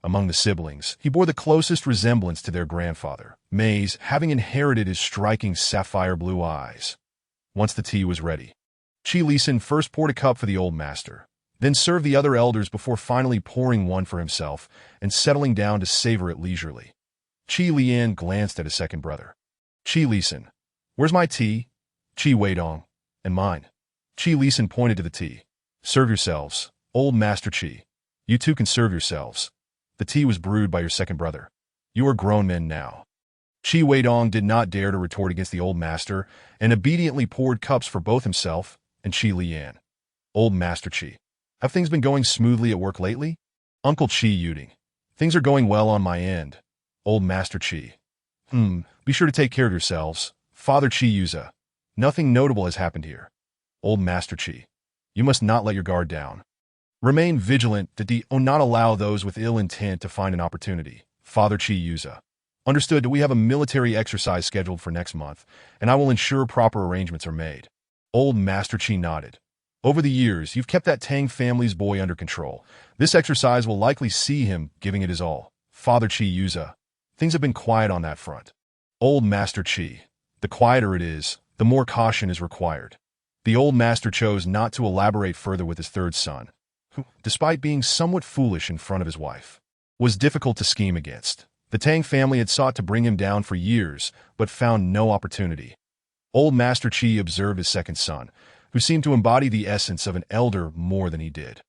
Among the siblings, he bore the closest resemblance to their grandfather, Mays, having inherited his striking sapphire blue eyes. Once the tea was ready, Qi Lisan first poured a cup for the old master, then served the other elders before finally pouring one for himself and settling down to savor it leisurely. Qi Lian glanced at his second brother. Qi Lisan, where's my tea? Qi Weidong, and mine. Qi Lisan pointed to the tea. Serve yourselves, old Master Qi. You two can serve yourselves. The tea was brewed by your second brother. You are grown men now. Qi Weidong did not dare to retort against the old master and obediently poured cups for both himself and Qi Lian. Old Master Qi, have things been going smoothly at work lately? Uncle Qi Yuding, things are going well on my end. Old Master Qi, be sure to take care of yourselves. Father Qi Yuza, nothing notable has happened here. Old Master Qi, you must not let your guard down. Remain vigilant that do not allow those with ill intent to find an opportunity. Father Qi Yuza, understood that we have a military exercise scheduled for next month, and I will ensure proper arrangements are made. Old Master Qi nodded. Over the years, you've kept that Tang family's boy under control. This exercise will likely see him giving it his all. Father Qi Yuza, things have been quiet on that front. Old Master Qi, the quieter it is, the more caution is required. The old master chose not to elaborate further with his third son, who, despite being somewhat foolish in front of his wife, was difficult to scheme against. The Tang family had sought to bring him down for years, but found no opportunity. Old Master Qi observed his second son, who seemed to embody the essence of an elder more than he did.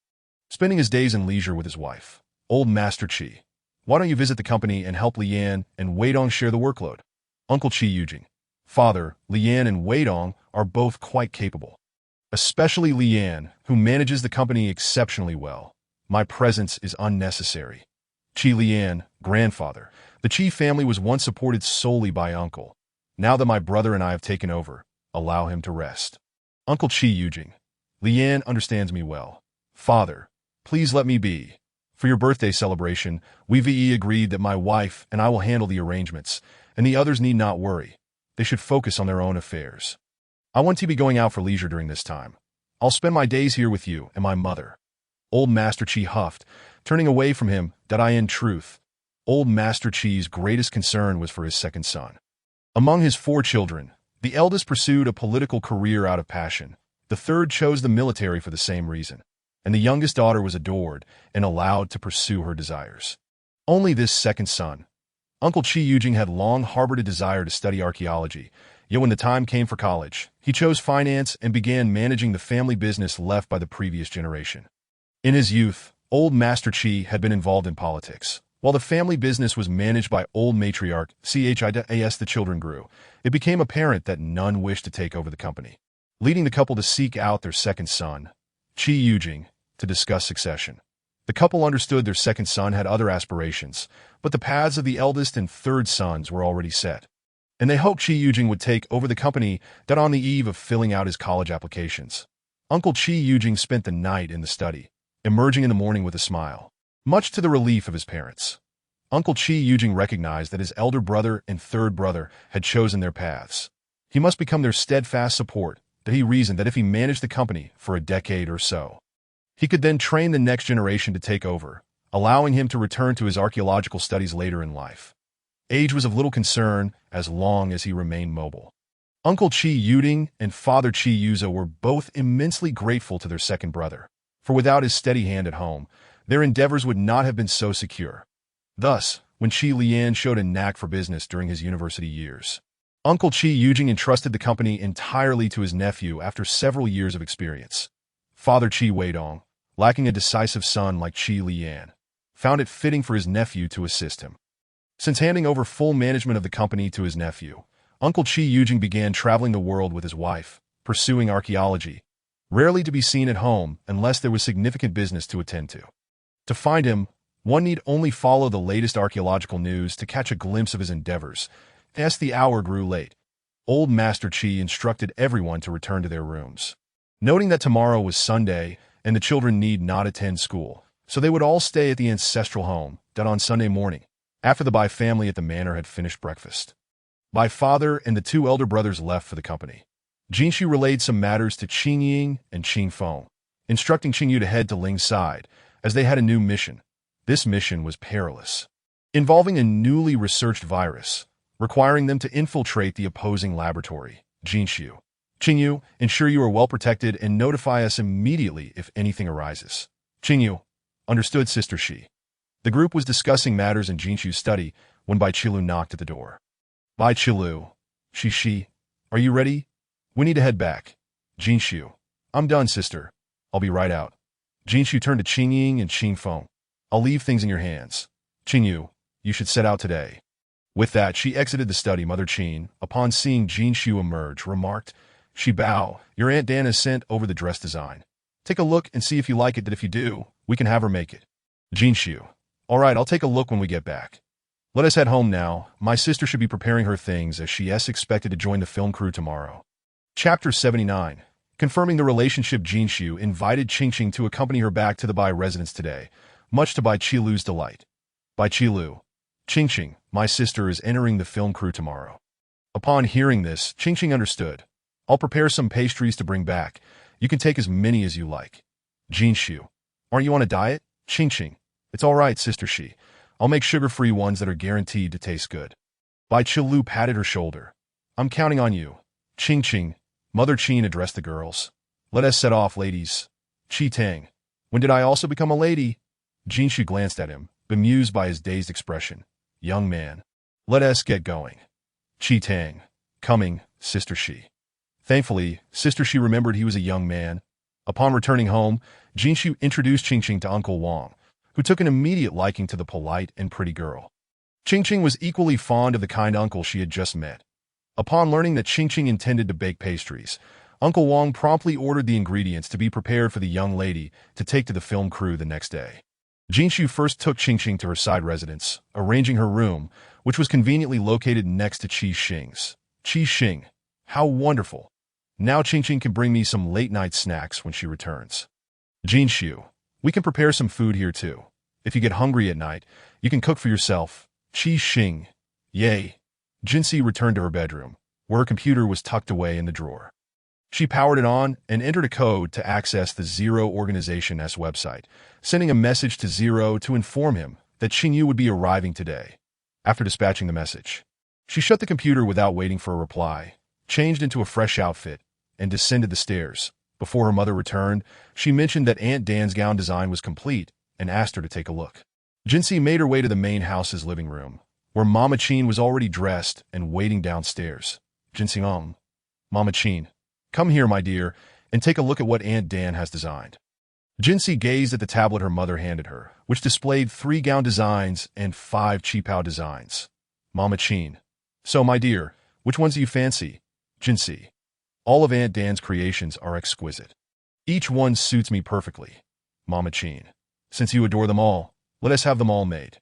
Spending his days in leisure with his wife, Old Master Qi, why don't you visit the company and help Lian and Weidong share the workload? Uncle Qi Yujing, Father, Lian and Weidong are both quite capable. Especially Lian, who manages the company exceptionally well. My presence is unnecessary. Qi Lian, grandfather, the Qi family was once supported solely by uncle. Now that my brother and I have taken over, allow him to rest. Uncle Qi Yujing, Lian understands me well. Father, please let me be. For your birthday celebration, we VE agreed that my wife and I will handle the arrangements, and the others need not worry. They should focus on their own affairs. I want to be going out for leisure during this time. I'll spend my days here with you and my mother. Old Master Qi huffed, turning away from him. That I in truth, Old Master Qi's greatest concern was for his second son. Among his 4 children, the eldest pursued a political career out of passion. The third chose the military for the same reason, and the youngest daughter was adored and allowed to pursue her desires. Only this second son, Uncle Qi Yujing, had long harbored a desire to study archaeology, yet when the time came for college, he chose finance and began managing the family business left by the previous generation. In his youth, Old Master Chi had been involved in politics. While the family business was managed by old matriarch Chis, the children grew. It became apparent that none wished to take over the company, leading the couple to seek out their second son, Chi Yujing, to discuss succession. The couple understood their second son had other aspirations, but the paths of the eldest and third sons were already set, and they hoped Chi Yujing would take over the company that on the eve of filling out his college applications. Uncle Chi Yujing spent the night in the study, emerging in the morning with a smile. Much to the relief of his parents, Uncle Chi Yujing recognized that his elder brother and third brother had chosen their paths. He must become their steadfast support, that he reasoned that if he managed the company for a decade or so, he could then train the next generation to take over, allowing him to return to his archaeological studies later in life. Age was of little concern as long as he remained mobile. Uncle Chi Yuding and Father Chi Yuzo were both immensely grateful to their second brother, for without his steady hand at home, their endeavors would not have been so secure. Thus, when Chi Lian showed a knack for business during his university years, Uncle Chi Yujing entrusted the company entirely to his nephew after several years of experience. Father Chi Weidong, lacking a decisive son like Chi Lian, found it fitting for his nephew to assist him. Since handing over full management of the company to his nephew, Uncle Chi Yujing began traveling the world with his wife, pursuing archaeology, rarely to be seen at home unless there was significant business to attend to. To find him, one need only follow the latest archaeological news to catch a glimpse of his endeavors. As the hour grew late, Old Master Chi instructed everyone to return to their rooms, noting that tomorrow was Sunday and the children need not attend school, so they would all stay at the ancestral home that on Sunday morning, after the Bai family at the manor had finished breakfast. Bai father and the two elder brothers left for the company. Jinshu relayed some matters to Qingying and Qingfeng, instructing Qingyu to head to Ling's side, as they had a new mission. This mission was perilous, involving a newly researched virus, requiring them to infiltrate the opposing laboratory. Jinshu, Qingyu, ensure you are well protected and notify us immediately if anything arises. Qingyu, understood, Sister Shi. The group was discussing matters in Jinshu's study when Bai Qilu knocked at the door. Bai Qilu, Shi, are you ready? We need to head back. Jinshu, I'm done, sister. I'll be right out. Jinshu turned to Qingying and Qingfeng. I'll leave things in your hands. Qingyu, you should set out today. With that, she exited the study. Mother Qin, upon seeing Jinshu emerge, remarked, Shi Bao, your Aunt Dan has sent over the dress design. Take a look and see if you like it, that if you do, we can have her make it. Jinshu, all right, I'll take a look when we get back. Let us head home now. My sister should be preparing her things as she is expected to join the film crew tomorrow. Chapter 79. Confirming the relationship, Jinshu invited Qingqing to accompany her back to the Bai residence today, much to Bai Qilu's delight. Bai Qilu, Qingqing, my sister is entering the film crew tomorrow. Upon hearing this, Qingqing understood. I'll prepare some pastries to bring back. You can take as many as you like. Jinshu, aren't you on a diet? Qingqing, it's all right, Sister Shi. I'll make sugar-free ones that are guaranteed to taste good. Bai Qilu patted her shoulder. I'm counting on you. Qingqing, Mother Qin addressed the girls. Let us set off, ladies. Qi Tang, when did I also become a lady? Jinshu glanced at him, bemused by his dazed expression. Young man, let us get going. Qi Tang, coming, Sister Shi. Thankfully, Sister Shi remembered he was a young man. Upon returning home, Jinshu introduced Qingqing to Uncle Wang, who took an immediate liking to the polite and pretty girl. Qingqing was equally fond of the kind uncle she had just met. Upon learning that Qingqing intended to bake pastries, Uncle Wang promptly ordered the ingredients to be prepared for the young lady to take to the film crew the next day. Jinshu first took Qingqing to her side residence, arranging her room, which was conveniently located next to Qi Xing's. Qi Xing, how wonderful. Now Qingqing can bring me some late-night snacks when she returns. Jinshu, we can prepare some food here too. If you get hungry at night, you can cook for yourself. Qi Xing, yay. Jinsi returned to her bedroom, where her computer was tucked away in the drawer. She powered it on and entered a code to access the Zero Organization's website, sending a message to Zero to inform him that Qingyu would be arriving today. After dispatching the message, she shut the computer without waiting for a reply, changed into a fresh outfit, and descended the stairs. Before her mother returned, she mentioned that Aunt Dan's gown design was complete and asked her to take a look. Jinsi made her way to the main house's living room, where Mama Qin was already dressed and waiting downstairs. Jinsi, Mama Qin, come here, my dear, and take a look at what Aunt Dan has designed. Jinsi gazed at the tablet her mother handed her, which displayed 3 gown designs and 5 qipao designs. Mama Chin. So, my dear, which ones do you fancy? Jinsi. All of Aunt Dan's creations are exquisite. Each one suits me perfectly. Mama Chin. Since you adore them all, let us have them all made.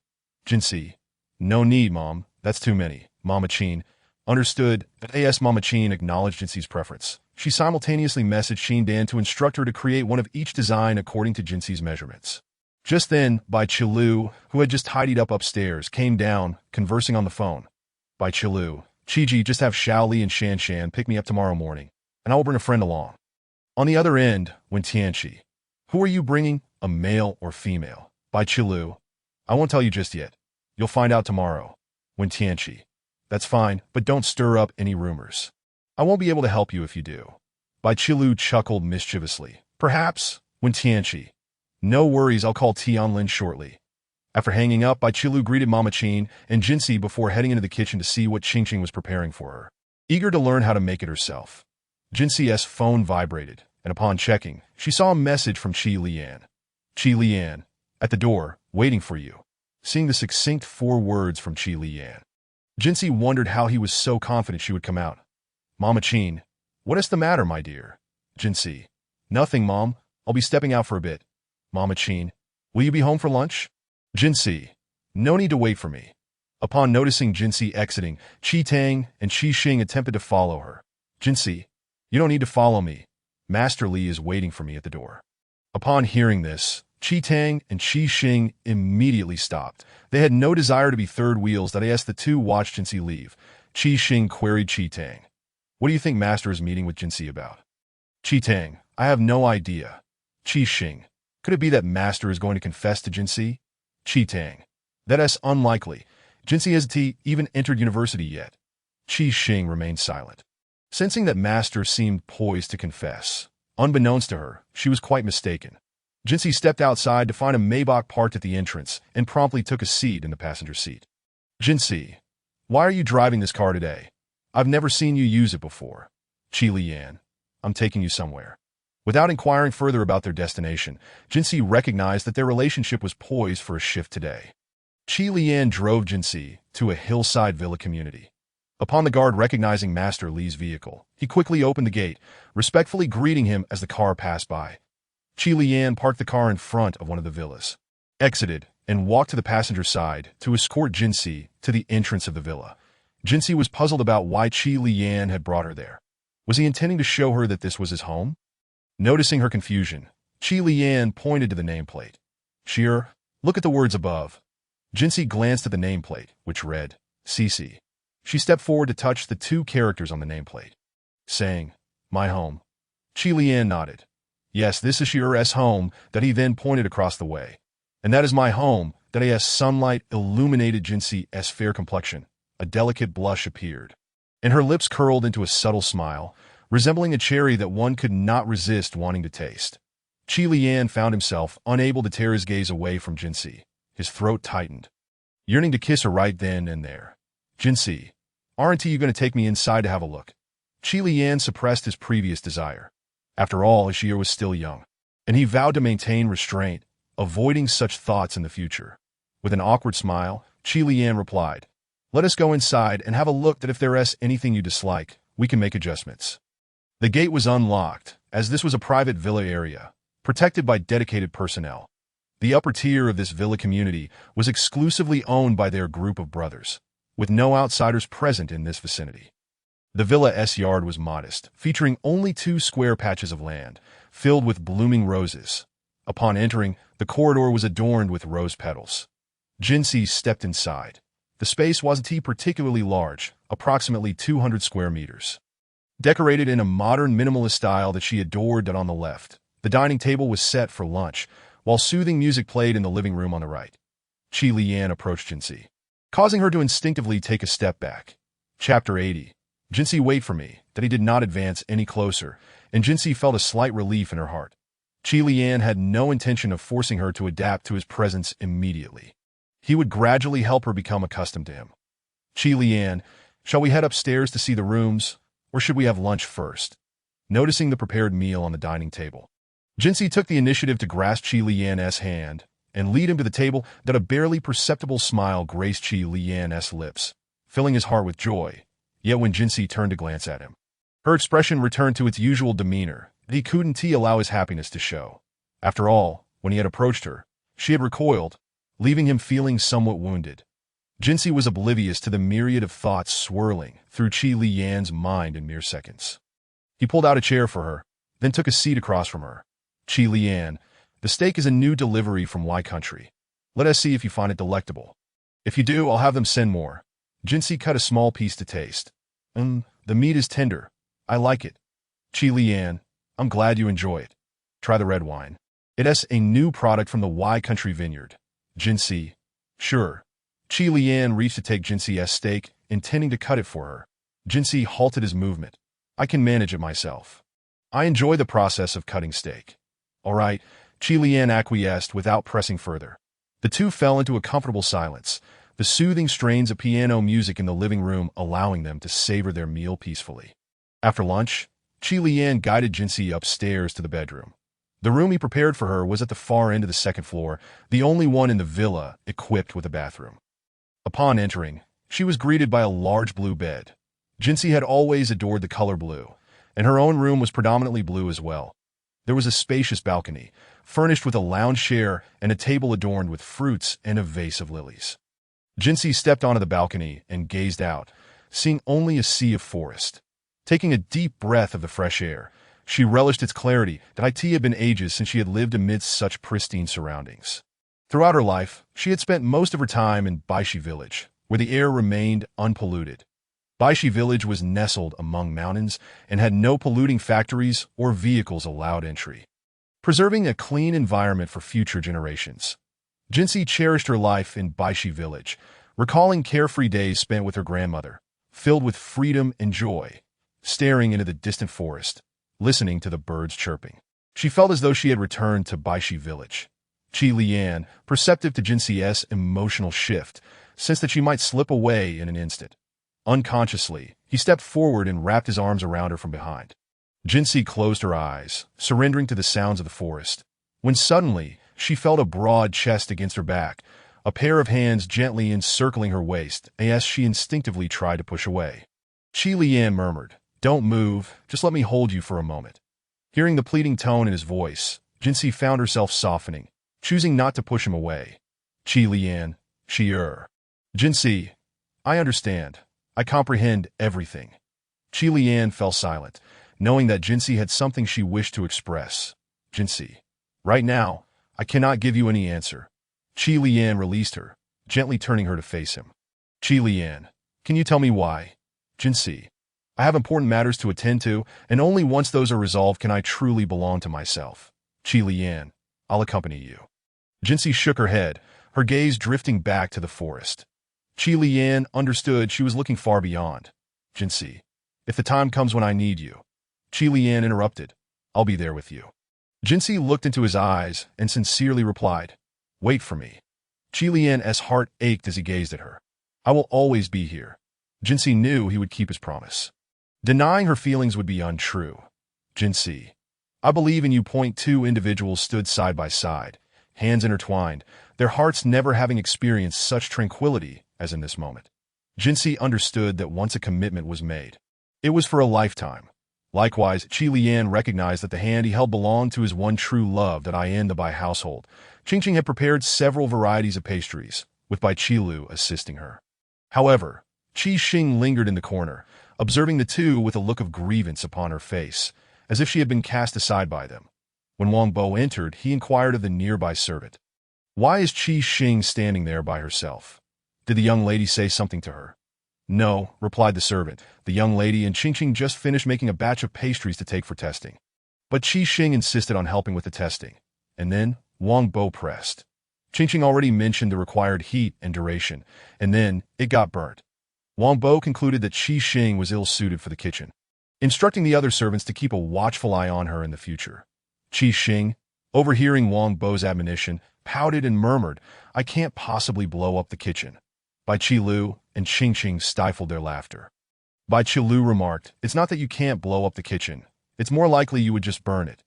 Jinsi. No need, Mom. That's too many. Mama Chin. Understood. As Mama Chin acknowledged Jinsi's preference, she simultaneously messaged Shin Dan to instruct her to create one of each design according to Jinsi's measurements. Just then, Bai Chilu, who had just tidied up upstairs, came down, conversing on the phone. Bai Chilu. Chiji, just have Xiaoli and Shan Shan pick me up tomorrow morning, and I will bring a friend along. On the other end, went Tianqi. Who are you bringing, a male or female? Bai Chilu. I won't tell you just yet. You'll find out tomorrow. Went Tianqi. That's fine, but don't stir up any rumors. I won't be able to help you if you do. Bai Chilu chuckled mischievously. Perhaps, when Tianqi. No worries, I'll call Tianlin shortly. After hanging up, Bai Chilu greeted Mama Chin and Jinsi before heading into the kitchen to see what Qingqing was preparing for her. Eager to learn how to make it herself. Jinsi's phone vibrated, and upon checking, she saw a message from Qi Lian. Qi Lian, at the door, waiting for you. Seeing the succinct 4 words from Qi Lian, Jinsi wondered how he was so confident she would come out. Mama Chin. What is the matter, my dear? Jinsi. Nothing, Mom. I'll be stepping out for a bit. Mama Chin. Will you be home for lunch? Jinsi. No need to wait for me. Upon noticing Jinsi exiting, Qi Tang and Qi Xing attempted to follow her. Jinsi. You don't need to follow me. Master Li is waiting for me at the door. Upon hearing this, Qi Tang and Qi Xing immediately stopped. They had no desire to be third wheels. That as the two watched Jinsi leave, Qi Xing queried Qi Tang. What do you think Master is meeting with Jinsi about? Qi Tang. I have no idea. Qi Xing. Could it be that Master is going to confess to Jinsi? Qi Tang. That is unlikely. Jinsi hasn't even entered university yet. Qi Xing remained silent. Sensing that Master seemed poised to confess, unbeknownst to her, she was quite mistaken. Jinsi stepped outside to find a Maybach parked at the entrance and promptly took a seat in the passenger seat. Jinsi, why are you driving this car today? I've never seen you use it before. Qi Lian, I'm taking you somewhere. Without inquiring further about their destination, Jinsi recognized that their relationship was poised for a shift today. Qi Lian drove Jinsi to a hillside villa community. Upon the guard recognizing Master Li's vehicle, he quickly opened the gate, respectfully greeting him as the car passed by. Qi Lian parked the car in front of one of the villas, exited, and walked to the passenger side to escort Jinsi to the entrance of the villa. Jinsi was puzzled about why Qi Lian had brought her there. Was he intending to show her that this was his home? Noticing her confusion, Qi Lian pointed to the nameplate. Sheer, look at the words above. Jinsi glanced at the nameplate, which read, CC. She stepped forward to touch the 2 characters on the nameplate, saying, My home. Qi Lian nodded. Yes, this is Sheer's home. That he then pointed across the way. And that is my home. That as sunlight illuminated Jinsi's fair complexion, a delicate blush appeared, and her lips curled into a subtle smile, resembling a cherry that one could not resist wanting to taste. Qi Lian found himself unable to tear his gaze away from Jinsi. His throat tightened, yearning to kiss her right then and there. Jinsi, aren't you going to take me inside to have a look? Qi Lian suppressed his previous desire. After all, Ashir was still young, and he vowed to maintain restraint, avoiding such thoughts in the future. With an awkward smile, Qi Lian replied, Let us go inside and have a look, that if there is anything you dislike, we can make adjustments. The gate was unlocked, as this was a private villa area, protected by dedicated personnel. The upper tier of this villa community was exclusively owned by their group of brothers, with no outsiders present in this vicinity. The villa's yard was modest, featuring only 2 square patches of land, filled with blooming roses. Upon entering, the corridor was adorned with rose petals. Jinsi stepped inside. The space wasn't particularly large, approximately 200 square meters. Decorated in a modern minimalist style that she adored. On the left, the dining table was set for lunch, while soothing music played in the living room on the right. Qi Lian approached Jinsi, causing her to instinctively take a step back. Chapter 80. Jinsi, wait for me. That he did not advance any closer, and Jinsi felt a slight relief in her heart. Qi Lian had no intention of forcing her to adapt to his presence immediately. He would gradually help her become accustomed to him. Qi Lian, shall we head upstairs to see the rooms, or should we have lunch first? Noticing the prepared meal on the dining table, Jinsi took the initiative to grasp Qi Lian's hand and lead him to the table that a barely perceptible smile graced Qi Lian's lips, filling his heart with joy. Yet when Jinsi turned to glance at him, her expression returned to its usual demeanor. He couldn't allow his happiness to show. After all, when he had approached her, she had recoiled, leaving him feeling somewhat wounded. Jinsi was oblivious to the myriad of thoughts swirling through Qi Lian's mind in mere seconds. He pulled out a chair for her, then took a seat across from her. Qi Lian, the steak is a new delivery from Y Country. Let us see if you find it delectable. If you do, I'll have them send more. Jinsi cut a small piece to taste. The meat is tender. I like it. Qi Lian, I'm glad you enjoy it. Try the red wine. It's a new product from the Y Country vineyard. Jinsi, sure. Qi Lian reached to take Jinsi's steak, intending to cut it for her. Jinsi halted his movement. I can manage it myself. I enjoy the process of cutting steak. All right, Qi Lian acquiesced without pressing further. The two fell into a comfortable silence, the soothing strains of piano music in the living room allowing them to savor their meal peacefully. After lunch, Qi Lian guided Jinsi upstairs to the bedroom. The room he prepared for her was at the far end of the second floor, the only one in the villa equipped with a bathroom. Upon entering, she was greeted by a large blue bed. Jinsi had always adored the color blue, and her own room was predominantly blue as well. There was a spacious balcony, furnished with a lounge chair and a table adorned with fruits and a vase of lilies. Jinsi stepped onto the balcony and gazed out, seeing only a sea of forest. Taking a deep breath of the fresh air, she relished its clarity that it had been ages since she had lived amidst such pristine surroundings. Throughout her life, she had spent most of her time in Baishi village, where the air remained unpolluted. Baishi village was nestled among mountains and had no polluting factories or vehicles allowed entry, preserving a clean environment for future generations. Jinsi cherished her life in Baishi village, recalling carefree days spent with her grandmother, filled with freedom and joy, staring into the distant forest, listening to the birds chirping. She felt as though she had returned to Baishi village. Qi Lian, perceptive to Jinsi's emotional shift, sensed that she might slip away in an instant. Unconsciously, he stepped forward and wrapped his arms around her from behind. Jinsi closed her eyes, surrendering to the sounds of the forest, when suddenly she felt a broad chest against her back, a pair of hands gently encircling her waist as she instinctively tried to push away. Qi Lian murmured, "Don't move, just let me hold you for a moment." Hearing the pleading tone in his voice, Jinsi found herself softening, choosing not to push him away. Qi Lian, Jinsi, I understand. I comprehend everything. Qi Lian fell silent, knowing that Jinsi had something she wished to express. Jinsi, right now, I cannot give you any answer. Qi Lian released her, gently turning her to face him. Qi Lian, can you tell me why? Jinsi, I have important matters to attend to, and only once those are resolved can I truly belong to myself. Qi Lian, I'll accompany you. Jinsi shook her head, her gaze drifting back to the forest. Qi Lian understood she was looking far beyond. Jinsi, if the time comes when I need you. Qi Lian interrupted, I'll be there with you. Jinsi looked into his eyes and sincerely replied, wait for me. Qi Lian's heart ached as he gazed at her. I will always be here. Jinsi knew he would keep his promise. Denying her feelings would be untrue. Jinsi, I believe in you. Two individuals stood side by side, hands intertwined, their hearts never having experienced such tranquility as in this moment. Jinsi understood that once a commitment was made, it was for a lifetime. Likewise, Qi Lian recognized that the hand he held belonged to his one true love, that in the Bai household. Qingqing had prepared several varieties of pastries, with Bai Qilu assisting her. However, Qi Xing lingered in the corner, observing the two with a look of grievance upon her face, as if she had been cast aside by them. When Wang Bo entered, he inquired of the nearby servant, why is Qi Xing standing there by herself? Did the young lady say something to her? No, replied the servant. The young lady and Qingqing just finished making a batch of pastries to take for testing. But Qi Xing insisted on helping with the testing. And then Wang Bo pressed. Qingqing already mentioned the required heat and duration, and then it got burnt. Wang Bo concluded that Qi Xing was ill-suited for the kitchen, instructing the other servants to keep a watchful eye on her in the future. Qi Xing, overhearing Wang Bo's admonition, pouted and murmured, I can't possibly blow up the kitchen. Bai Qilu and Qingqing stifled their laughter. Bai Qilu remarked, it's not that you can't blow up the kitchen. It's more likely you would just burn it.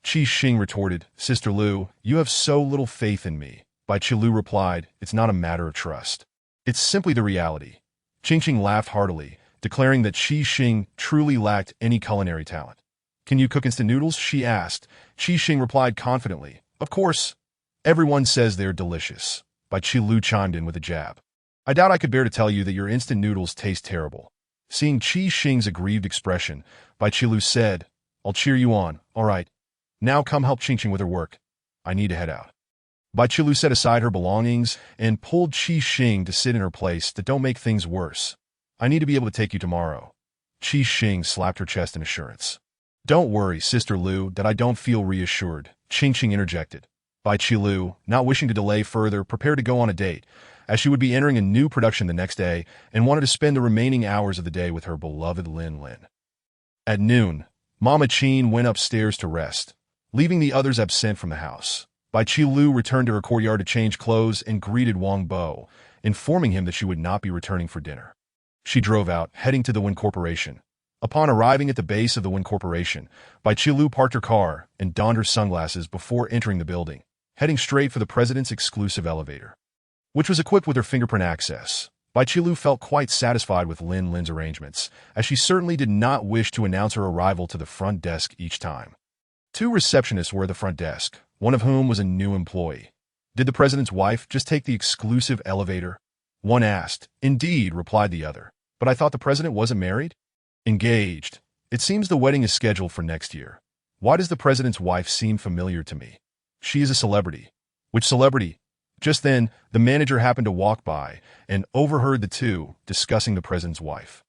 Qi Xing retorted, Sister Lu, you have so little faith in me. Bai Qilu replied, it's not a matter of trust. It's simply the reality. Qing laughed heartily, declaring that Qi Xing truly lacked any culinary talent. Can you cook instant noodles? She asked. Qi Xing replied confidently, of course. Everyone says they're delicious. Bai Qilu chimed in with a jab. I doubt I could bear to tell you that your instant noodles taste terrible. Seeing Qi Xing's aggrieved expression, Bai Qilu said, I'll cheer you on, all right. Now come help Qing with her work. I need to head out. Bai Qilu set aside her belongings and pulled Qi Xing to sit in her place to don't make things worse. I need to be able to take you tomorrow. Qi Xing slapped her chest in assurance. Don't worry, Sister Lu, that I don't feel reassured, Qing interjected. Bai Qilu, not wishing to delay further, prepared to go on a date, as she would be entering a new production the next day and wanted to spend the remaining hours of the day with her beloved Lin Lin. At noon, Mama Qin went upstairs to rest, leaving the others absent from the house. Bai Qilu returned to her courtyard to change clothes and greeted Wang Bo, informing him that she would not be returning for dinner. She drove out, heading to the Wen Corporation. Upon arriving at the base of the Wen Corporation, Bai Qilu parked her car and donned her sunglasses before entering the building, heading straight for the president's exclusive elevator, which was equipped with her fingerprint access. Bai Qilu felt quite satisfied with Lin Lin's arrangements, as she certainly did not wish to announce her arrival to the front desk each time. 2 receptionists were at the front desk, one of whom was a new employee. Did the president's wife just take the exclusive elevator? One asked. Indeed, replied the other. But I thought the president wasn't married? Engaged. It seems the wedding is scheduled for next year. Why does the president's wife seem familiar to me? She is a celebrity. Which celebrity? Just then, the manager happened to walk by and overheard the two discussing the president's wife,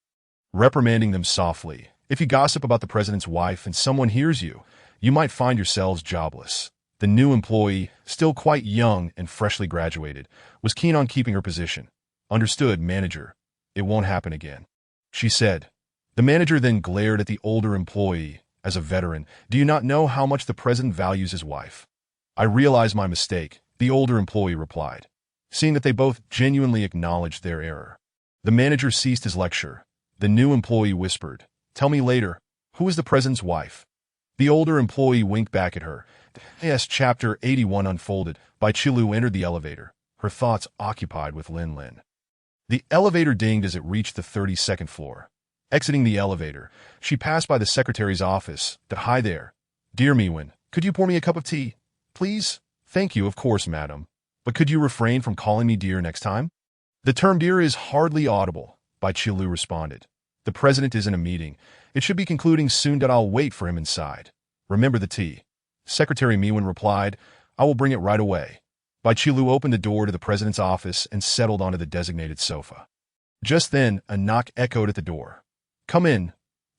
reprimanding them softly. If you gossip about the president's wife and someone hears you, you might find yourselves jobless. The new employee, still quite young and freshly graduated, was keen on keeping her position. Understood, manager. It won't happen again, she said. The manager then glared at the older employee. As a veteran, do you not know how much the president values his wife? I realize my mistake, the older employee replied, seeing that they both genuinely acknowledged their error. The manager ceased his lecture. The new employee whispered, tell me later, who is the president's wife? The older employee winked back at her. Yes, Chapter 81 unfolded. Bai Qilu entered the elevator, her thoughts occupied with Lin Lin. The elevator dinged as it reached the 32nd floor. Exiting the elevator, she passed by the secretary's office. Hi there. Dear Miwen, could you pour me a cup of tea, please? Thank you, of course, madam. But could you refrain from calling me dear next time? The term dear is hardly audible, Bai Qilu responded. The president is in a meeting. It should be concluding soon. I'll wait for him inside. Remember the tea. Secretary Miwen replied, I will bring it right away. Bai Qilu opened the door to the president's office and settled onto the designated sofa. Just then, a knock echoed at the door. Come in,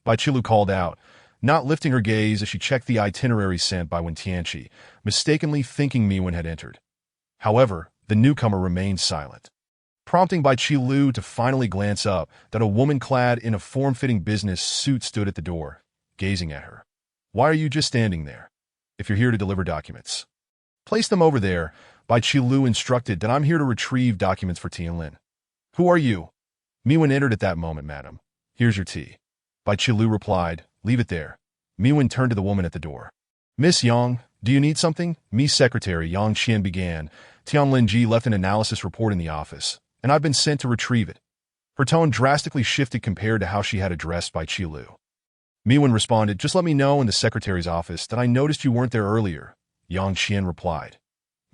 Bai Qilu called out, not lifting her gaze as she checked the itinerary sent by Wen Tianqi, mistakenly thinking Miwen had entered. However, the newcomer remained silent, prompting Bai Qilu to finally glance up that a woman clad in a form-fitting business suit stood at the door, gazing at her. Why are you just standing there? If you're here to deliver documents, place them over there. Bai Qilu instructed that I'm here to retrieve documents for Tianlin. Who are you? Miwen entered at that moment, madam. Here's your tea. Bai Qilu replied, leave it there. Miwen turned to the woman at the door. Miss Yang, do you need something? Miss Secretary Yang Qian began. Tianlin Ji left an analysis report in the office, and I've been sent to retrieve it. Her tone drastically shifted compared to how she had addressed Bai Qilu. Miwen responded, just let me know in the secretary's office that I noticed you weren't there earlier. Yang Qian replied.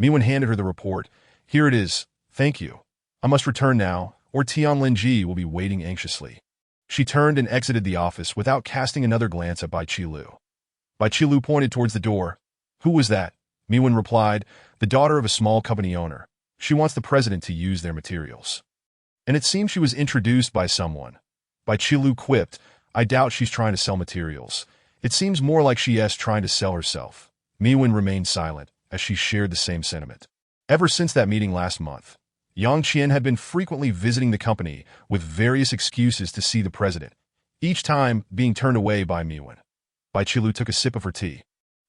Miwen handed her the report. Here it is. Thank you. I must return now, or Tianlin Ji will be waiting anxiously. She turned and exited the office without casting another glance at Bai Qilu. Bai Qilu pointed towards the door. Who was that? Miwen replied, the daughter of a small company owner. She wants the president to use their materials. And it seems she was introduced by someone. Bai Qilu quipped, I doubt she's trying to sell materials. It seems more like she is trying to sell herself. Miwen remained silent, as she shared the same sentiment. Ever since that meeting last month, Yang Qian had been frequently visiting the company with various excuses to see the president, each time being turned away by Miwen. Bai Qilu took a sip of her tea.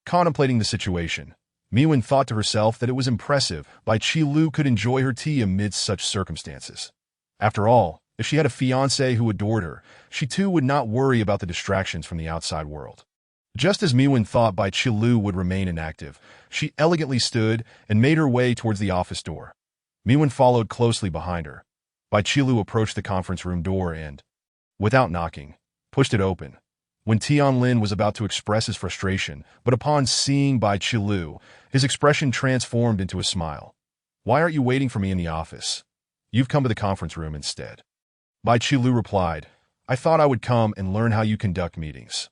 Contemplating the situation, Miwen thought to herself that it was impressive Bai Qilu could enjoy her tea amidst such circumstances. After all, if she had a fiancé who adored her, she too would not worry about the distractions from the outside world. Just as Miwen thought Bai Qilu would remain inactive, she elegantly stood and made her way towards the office door. Miwen followed closely behind her. Bai Qilu approached the conference room door and, without knocking, pushed it open. When Tianlin was about to express his frustration, but upon seeing Bai Qilu, his expression transformed into a smile. "Why aren't you waiting for me in the office? You've come to the conference room instead." Bai Qilu replied, "I thought I would come and learn how you conduct meetings."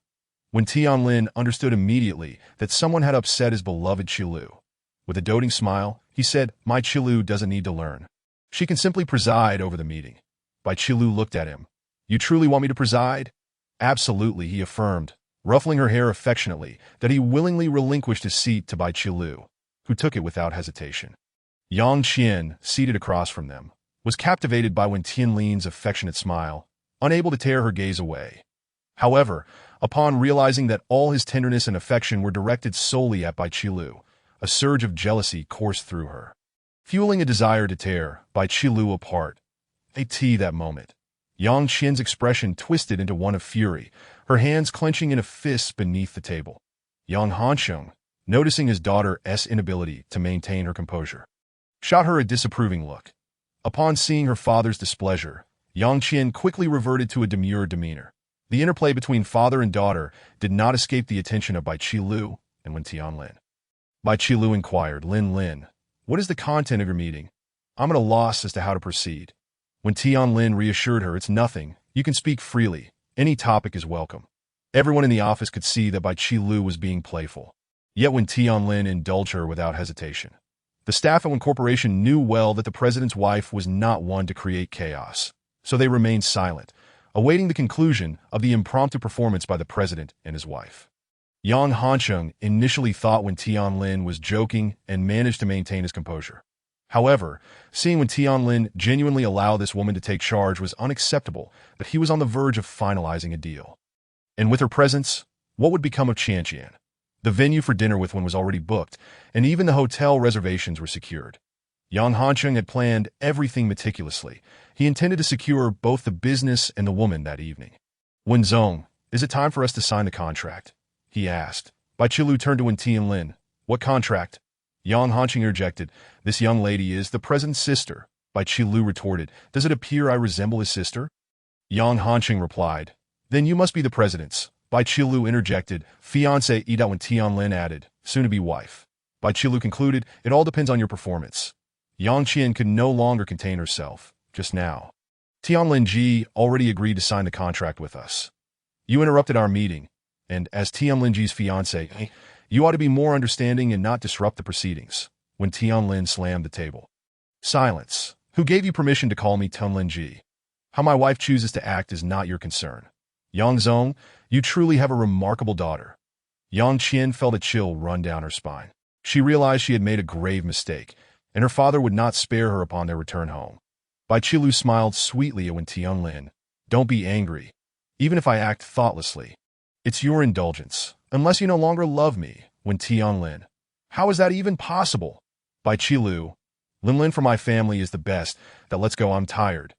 When Tianlin understood immediately that someone had upset his beloved Qilu. With a doting smile, he said, "My Qilu doesn't need to learn. She can simply preside over the meeting." Bai Qilu looked at him. "You truly want me to preside?" "Absolutely," he affirmed, ruffling her hair affectionately, that he willingly relinquished his seat to Bai Qilu, who took it without hesitation. Yang Qian, seated across from them, was captivated by Wen Tianlin's affectionate smile, unable to tear her gaze away. However, upon realizing that all his tenderness and affection were directed solely at Bai Qilu, a surge of jealousy coursed through her, fueling a desire to tear Bai Qilu apart. That moment, Yang Qian's expression twisted into one of fury, her hands clenching in a fist beneath the table. Yang Hansheng, noticing his daughter's inability to maintain her composure, shot her a disapproving look. Upon seeing her father's displeasure, Yang Qian quickly reverted to a demure demeanor. The interplay between father and daughter did not escape the attention of Bai Qilu and Wen Tianlin. Bai Qilu inquired, Lin, what is the content of your meeting? I'm at a loss as to how to proceed." When Tianlin reassured her, "It's nothing. You can speak freely. Any topic is welcome." Everyone in the office could see that Bai Qilu was being playful. Yet when Tianlin indulged her without hesitation, the staff at Wen Corporation knew well that the president's wife was not one to create chaos, so they remained silent, awaiting the conclusion of the impromptu performance by the president and his wife. Yang Hansheng initially thought Wen Tianlin was joking and managed to maintain his composure. However, seeing Wen Tianlin genuinely allow this woman to take charge was unacceptable, but he was on the verge of finalizing a deal. And with her presence, what would become of Qianqian? The venue for dinner with Wen was already booked, and even the hotel reservations were secured. Yang Hansheng had planned everything meticulously. He intended to secure both the business and the woman that evening. "Wen Zong, is it time for us to sign the contract?" he asked. Bai Qilu turned to Wen Tianlin. "What contract?" Yang Hansheng interjected. "This young lady is the president's sister." Bai Qilu retorted. "Does it appear I resemble his sister?" Yang Hansheng replied. "Then you must be the president's." Bai Qilu interjected. "Fiancé Ida." Wen Tianlin added. "Soon-to-be wife." Bai Qilu concluded. "It all depends on your performance." Yang Qian could no longer contain herself. "Just now, Tianlin Ji already agreed to sign the contract with us. You interrupted our meeting, and as Tianlin Ji's fiancé, you ought to be more understanding and not disrupt the proceedings." When Tianlin slammed the table. "Silence. Who gave you permission to call me Tianlin Ji? How my wife chooses to act is not your concern. Yang Zong, you truly have a remarkable daughter." Yang Qian felt a chill run down her spine. She realized she had made a grave mistake, and her father would not spare her upon their return home. Bai Qilu smiled sweetly at Wen Tianlin. "Don't be angry, even if I act thoughtlessly. It's your indulgence, unless you no longer love me." Wen Tianlin. "How is that even possible?" Bai Qilu. "Lin for my family is the best. That let's go, I'm tired."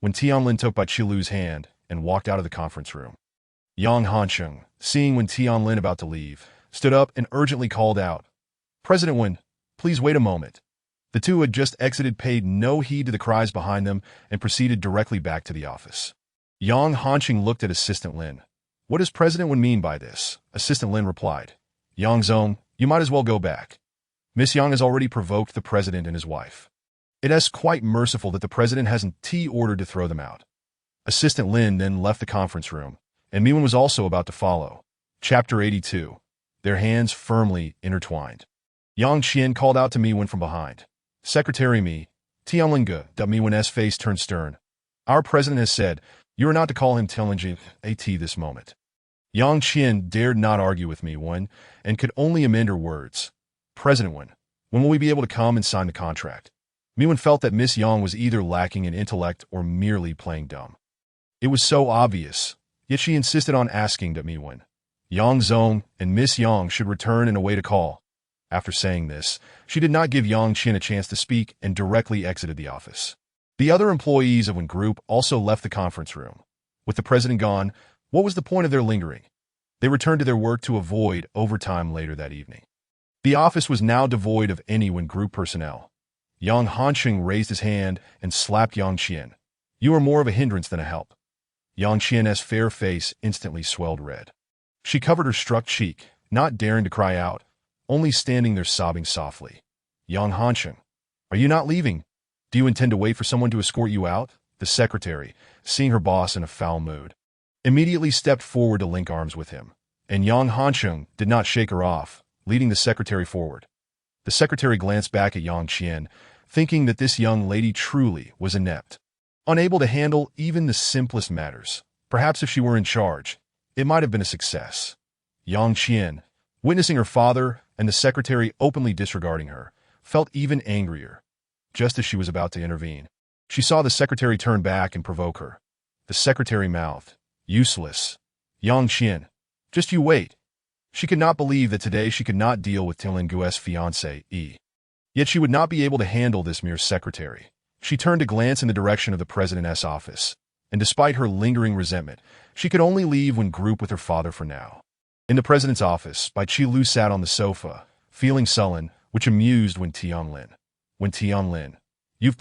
When Tianlin took Bai Qilu's hand and walked out of the conference room. Yang Hansheng, seeing Wen Tianlin about to leave, stood up and urgently called out, "President Wen, please wait a moment." The two who had just exited paid no heed to the cries behind them and proceeded directly back to the office. Yang Hansheng looked at Assistant Lin. "What does President Wen mean by this?" Assistant Lin replied. "Yang Zong, you might as well go back. Miss Yang has already provoked the president and his wife. It is quite merciful that the president hasn't ordered to throw them out." Assistant Lin then left the conference room, and Miwen was also about to follow. Chapter 82. Their hands firmly intertwined. Yang Qian called out to Miwen from behind. "Secretary Mi, Tianlinge." Miwen's face turned stern. "Our president has said, you are not to call him Tianlinge at this moment." Yang Qian dared not argue with Miwen and could only amend her words. "President Wen, when will we be able to come and sign the contract?" Miwen felt that Miss Yang was either lacking in intellect or merely playing dumb. It was so obvious, yet she insisted on asking that Miwen, Yang Zong, and Miss Yang should return and await a call. After saying this, she did not give Yang Qian a chance to speak and directly exited the office. The other employees of Wen Group also left the conference room. With the president gone, what was the point of their lingering? They returned to their work to avoid overtime later that evening. The office was now devoid of anyone group personnel. Yang Hansheng raised his hand and slapped Yang Qian. You are more of a hindrance than a help. Yang Qian's fair face instantly swelled red. She covered her struck cheek, not daring to cry out, only standing there sobbing softly. Yang Hansheng, are you not leaving? Do you intend to wait for someone to escort you out? The secretary, seeing her boss in a foul mood, immediately stepped forward to link arms with him, and Yang Hansheng did not shake her off, leading the secretary forward. The secretary glanced back at Yang Qian, thinking that this young lady truly was inept, unable to handle even the simplest matters. Perhaps if she were in charge, it might have been a success. Yang Qian, witnessing her father and the secretary openly disregarding her, felt even angrier. Just as she was about to intervene, she saw the secretary turn back and provoke her. The secretary mouthed, useless. Yang Qian, just you wait. She could not believe that today she could not deal with Tilingu's fiancé. Yet she would not be able to handle this mere secretary. She turned to glance in the direction of the president's office, and despite her lingering resentment, she could only leave when grouped with her father for now. In the president's office, Bai Qilu sat on the sofa, feeling sullen, which amused Wen Tianlin. Wen Tianlin, you've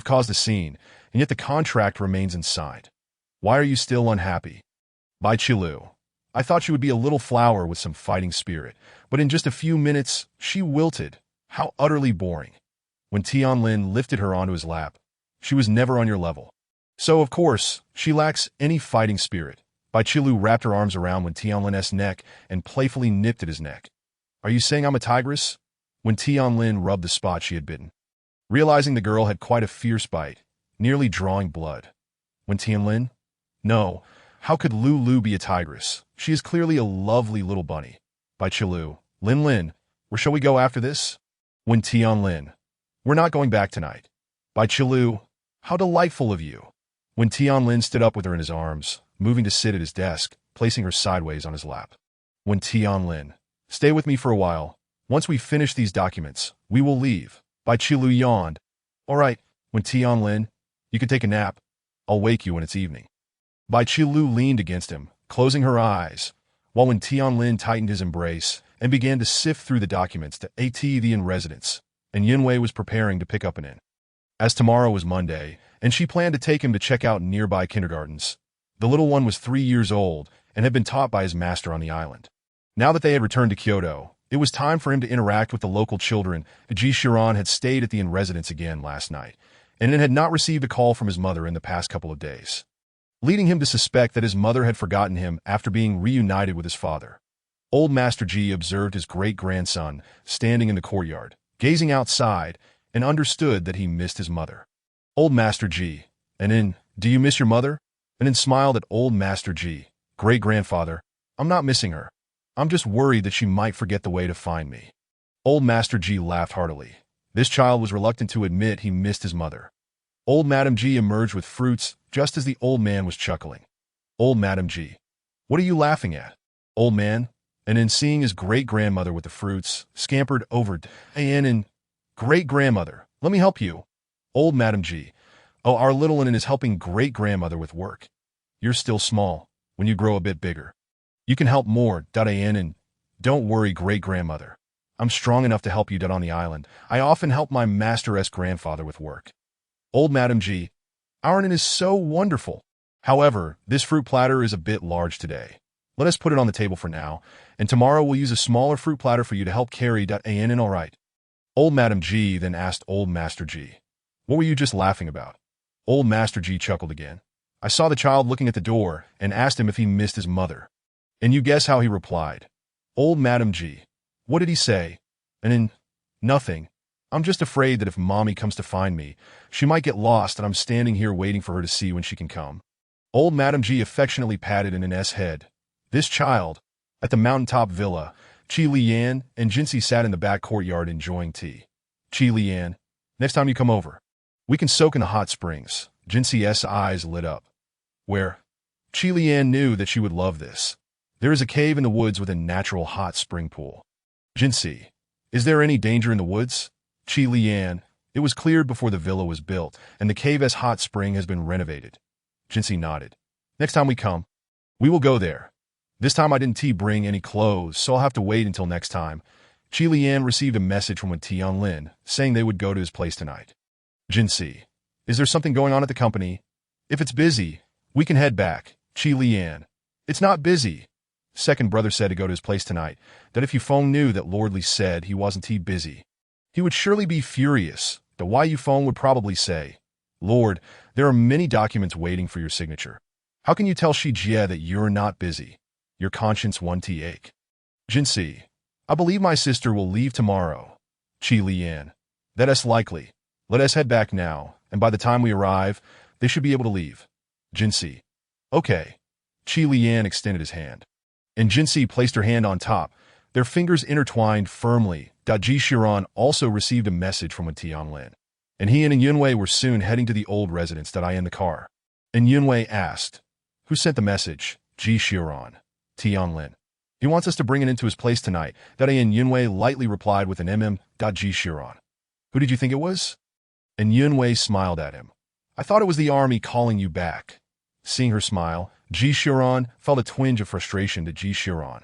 caused a scene, and yet the contract remains unsigned. Why are you still unhappy? Bai Qilu, I thought she would be a little flower with some fighting spirit, but in just a few minutes, she wilted. How utterly boring. When Tianlin lifted her onto his lap, she was never on your level. So, of course, she lacks any fighting spirit. Bai Qilu wrapped her arms around Wen Tianlin's neck and playfully nipped at his neck. Are you saying I'm a tigress? When Tianlin rubbed the spot she had bitten, realizing the girl had quite a fierce bite, nearly drawing blood. When Tianlin? No, how could Lulu be a tigress? She is clearly a lovely little bunny. Bai Qilu, Lin, where shall we go after this? When Tianlin, we're not going back tonight. Bai Qilu, how delightful of you. When Tianlin stood up with her in his arms, moving to sit at his desk, placing her sideways on his lap. When Tianlin, stay with me for a while. Once we finish these documents, we will leave. Bai Qilu yawned. All right, when Tianlin, you can take a nap. I'll wake you when it's evening. Bai Qilu leaned against him, closing her eyes, while when Tianlin tightened his embrace and began to sift through the documents to the in residence, and Yinwei was preparing to pick up an inn. As tomorrow was Monday, and she planned to take him to check out nearby kindergartens. The little one was 3 years old and had been taught by his master on the island. Now that they had returned to Kyoto, it was time for him to interact with the local children. Ji Shiran had stayed at the inn residence again last night, and had not received a call from his mother in the past couple of days, leading him to suspect that his mother had forgotten him after being reunited with his father. Old Master Ji observed his great-grandson standing in the courtyard, gazing outside, and understood that he missed his mother. Old Master Ji, do you miss your mother? Smiled at Old Master Ji. Great-grandfather, I'm not missing her. I'm just worried that she might forget the way to find me. Old Master Ji laughed heartily. This child was reluctant to admit he missed his mother. Old Madam Ji emerged with fruits just as the old man was chuckling. Old Madam Ji, what are you laughing at? Old man, seeing his great-grandmother with the fruits, scampered over and great-grandmother, let me help you. Old Madam Ji, oh, our little one is helping great-grandmother with work. You're still small. When you grow a bit bigger, you can help more. Don't worry, great-grandmother. I'm strong enough to help you on the island. I often help my master's grandfather with work. Old Madam Ji, our inn is so wonderful. However, this fruit platter is a bit large today. Let us put it on the table for now, and tomorrow we'll use a smaller fruit platter for you to help carry. All right. Old Madam Ji then asked Old Master Ji, what were you just laughing about? Old Master Ji chuckled again. I saw the child looking at the door and asked him if he missed his mother. And you guess how he replied. Old Madam Ji, what did he say? Nothing. I'm just afraid that if Mommy comes to find me, she might get lost and I'm standing here waiting for her to see when she can come. Old Madam Ji affectionately patted Ann's head. This child, at the mountaintop villa, Qi Lian and Jinsi sat in the back courtyard enjoying tea. Qi Lian, next time you come over, we can soak in the hot springs. Jinsi's eyes lit up. Where? Qi Lian knew that she would love this. There is a cave in the woods with a natural hot spring pool. Jinsi, is there any danger in the woods? Qi Lian, it was cleared before the villa was built, and the cave's hot spring has been renovated. Jinsi nodded. Next time we come, we will go there. This time I didn't bring any clothes, so I'll have to wait until next time. Chi Lian received a message from Tianlin saying they would go to his place tonight. Jinsi, is there something going on at the company? If it's busy, we can head back. Chi Lian, it's not busy. Second brother said to go to his place tonight, that if Yufeng knew that Lord Li said he wasn't busy, he would surely be furious. The Wai Yufeng would probably say, Lord, there are many documents waiting for your signature. How can you tell Shi Jie that you're not busy? Your conscience won't ache. Jinsi, I believe my sister will leave tomorrow. Chi Lian, that is likely. Let us head back now, and by the time we arrive, they should be able to leave. Jinsi, okay. Chi Lian extended his hand, and Jinsi placed her hand on top. Their fingers intertwined firmly. Ji Shiran also received a message from Tianlin, and he and Yunwei were soon heading to the old residence in the car. And Yunwei asked, who sent the message? Ji Shiran. Tianlin. He wants us to bring it into his place tonight. And Yunwei lightly replied with an Ji Shiran. Who did you think it was? And Yunwei smiled at him. I thought it was the army calling you back. Seeing her smile, Ji Shiran felt a twinge of frustration to Ji Shiran.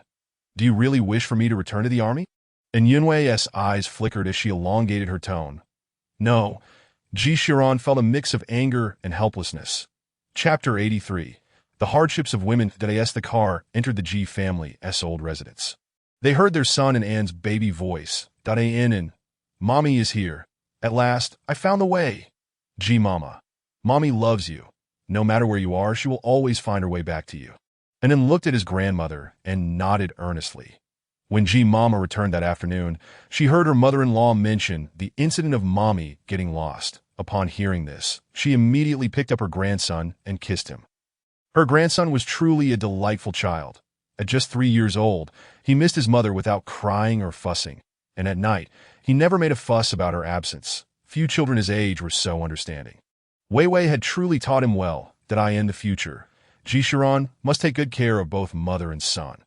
Do you really wish for me to return to the army? And Yunwei's eyes flickered as she elongated her tone. No. Ji Shiran felt a mix of anger and helplessness. Chapter 83. The hardships of women. As the car entered the Ji family's old residence, they heard their son and Anne's baby voice. And Mommy is here. At last, I found the way. Ji Mama. Mommy loves you. No matter where you are, she will always find her way back to you. And then looked at his grandmother and nodded earnestly. When Ji Mama returned that afternoon, she heard her mother-in-law mention the incident of Mommy getting lost. Upon hearing this, she immediately picked up her grandson and kissed him. Her grandson was truly a delightful child. At just 3 years old, he missed his mother without crying or fussing, and at night, he never made a fuss about her absence. Few children his age were so understanding. Wei Wei had truly taught him well that in the future, Ji Shiran must take good care of both mother and son.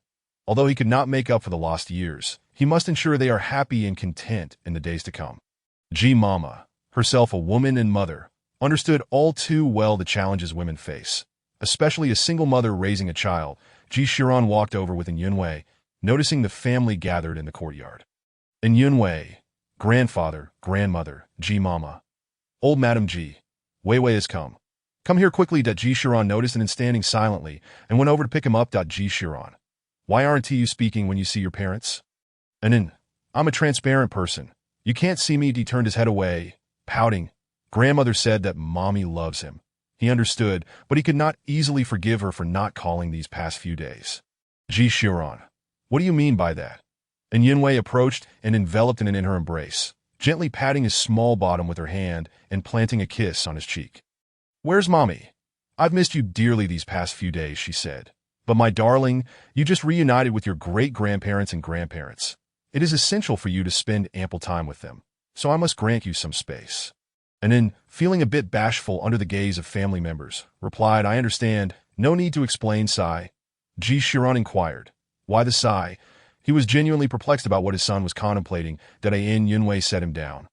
Although he could not make up for the lost years, he must ensure they are happy and content in the days to come. Ji Mama, herself a woman and mother, understood all too well the challenges women face, especially a single mother raising a child. Ji Shiran walked over with Yunwei, noticing the family gathered in the courtyard. And Yunwei, grandfather, grandmother, Ji Mama. Old Madam Ji, Wei Wei has come. Come here quickly. Ji Shiran noticed and standing silently and went over to pick him up. Ji Shiran. Why aren't you speaking when you see your parents? And then, I'm a transparent person. You can't see me. He turned his head away, pouting. Grandmother said that Mommy loves him. He understood, but he could not easily forgive her for not calling these past few days. Ji Shiran. What do you mean by that? And Yunwei approached and enveloped him in her embrace, gently patting his small bottom with her hand and planting a kiss on his cheek. Where's Mommy? I've missed you dearly these past few days, she said. But my darling, you just reunited with your great-grandparents and grandparents. It is essential for you to spend ample time with them, so I must grant you some space. And then, feeling a bit bashful under the gaze of family members, replied, I understand, no need to explain, sigh. Ji Shiran inquired. Why the sigh? He was genuinely perplexed about what his son was contemplating. Yunwei set him down,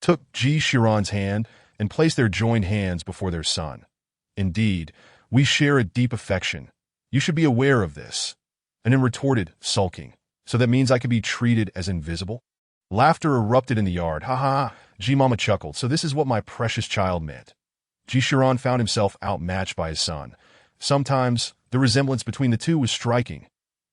took Ji Shiran's hand, and placed their joined hands before their son. Indeed, we share a deep affection. You should be aware of this. And then retorted, sulking. So that means I could be treated as invisible? Laughter erupted in the yard. Ha ha. Ji Mama chuckled. So this is what my precious child meant. Ji Shiran found himself outmatched by his son. Sometimes, the resemblance between the two was striking.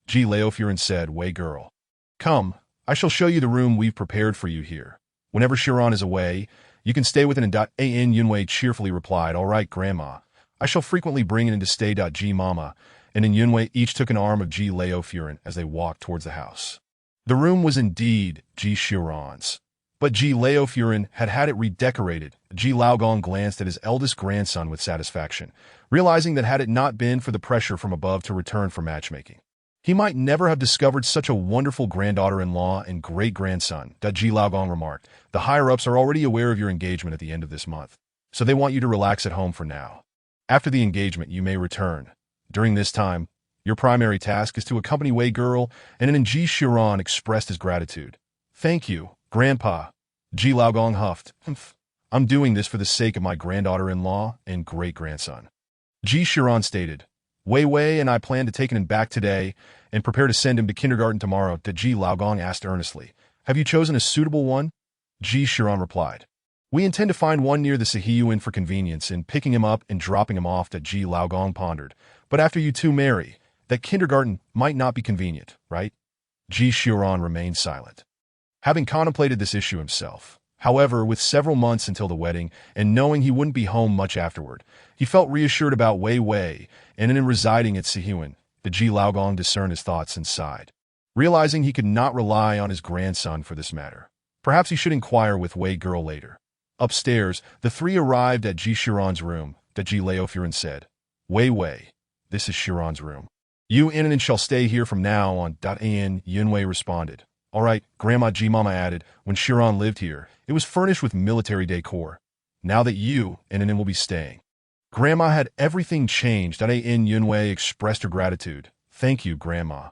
Ji Laofuran said, Wei girl. Come, I shall show you the room we've prepared for you here. Whenever Shiran is away, you can stay with it. An Yunwei cheerfully replied, All right, Grandma. I shall frequently bring it in to stay. Ji Mama and Yunwei each took an arm of Ji Laofuran as they walked towards the house. The room was indeed Ji Shiran's, but Ji Laofuran had had it redecorated. Ji Laogong glanced at his eldest grandson with satisfaction, realizing that had it not been for the pressure from above to return for matchmaking, he might never have discovered such a wonderful granddaughter-in-law and great-grandson. Ji Laogong remarked, the higher-ups are already aware of your engagement at the end of this month, so they want you to relax at home for now. After the engagement, you may return. During this time, your primary task is to accompany Wei girl, and then Ji Shiran expressed his gratitude. Thank you, Grandpa. Ji Laogong huffed. I'm doing this for the sake of my granddaughter-in-law and great-grandson. Ji Shiran stated, Wei Wei and I plan to take him back today and prepare to send him to kindergarten tomorrow, Ji Laogong asked earnestly. Have you chosen a suitable one? Ji Shiran replied. We intend to find one near the Sihiyuan for convenience and picking him up and dropping him off, Ji Laogong pondered. But after you two marry, that kindergarten might not be convenient, right? Ji Shiran remained silent, having contemplated this issue himself. However, with several months until the wedding, and knowing he wouldn't be home much afterward, he felt reassured about Wei Wei, and in residing at Sihiyuan, the Ji Laogong discerned his thoughts and sighed, realizing he could not rely on his grandson for this matter. Perhaps he should inquire with Wei girl later. Upstairs, the three arrived at Ji Shiran's room. Ji Laofuran said, Wei Wei, this is Shiran's room. You and shall stay here from now on. An Yunwei responded. All right, Grandma Ji Mama added, when Shiran lived here, it was furnished with military decor. Now that you and will be staying. Grandma had everything changed. An Yunwei expressed her gratitude. Thank you, Grandma.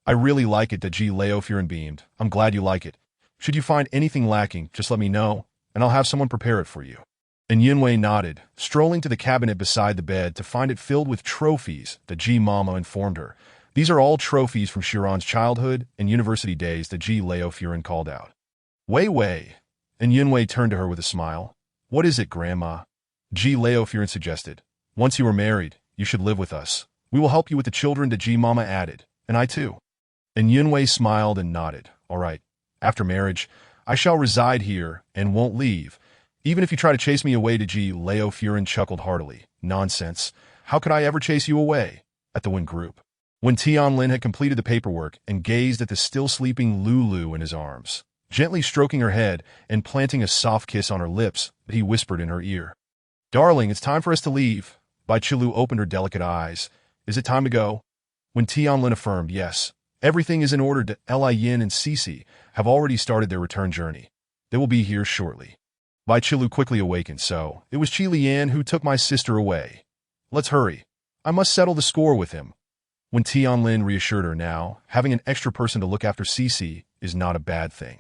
I really like it. Ji Laofuran beamed. I'm glad you like it. Should you find anything lacking, just let me know, and I'll have someone prepare it for you. And Yunwei nodded, strolling to the cabinet beside the bed to find it filled with trophies, Ji Mama informed her. These are all trophies from Shiran's childhood and university days, Ji Laofuran called out. Wei Wei. And Yunwei turned to her with a smile. What is it, Grandma? Ji Laofuran suggested. Once you are married, you should live with us. We will help you with the children, Ji Mama added. And I too. And Yunwei smiled and nodded. All right. After marriage, I shall reside here and won't leave. Even if you try to chase me away, Ji Laofuran chuckled heartily. Nonsense. How could I ever chase you away? At the Wen group. When Tianlin had completed the paperwork and gazed at the still sleeping Lulu in his arms, gently stroking her head and planting a soft kiss on her lips, he whispered in her ear. Darling, it's time for us to leave. Bai Qilu opened her delicate eyes. Is it time to go? When Tianlin affirmed yes, everything is in order. Li Yin and Cici have already started their return journey. They will be here shortly. Bai Qilu quickly awakened, so it was Qi Lian who took my sister away. Let's hurry. I must settle the score with him. When Tianlin reassured her now, having an extra person to look after Cici is not a bad thing.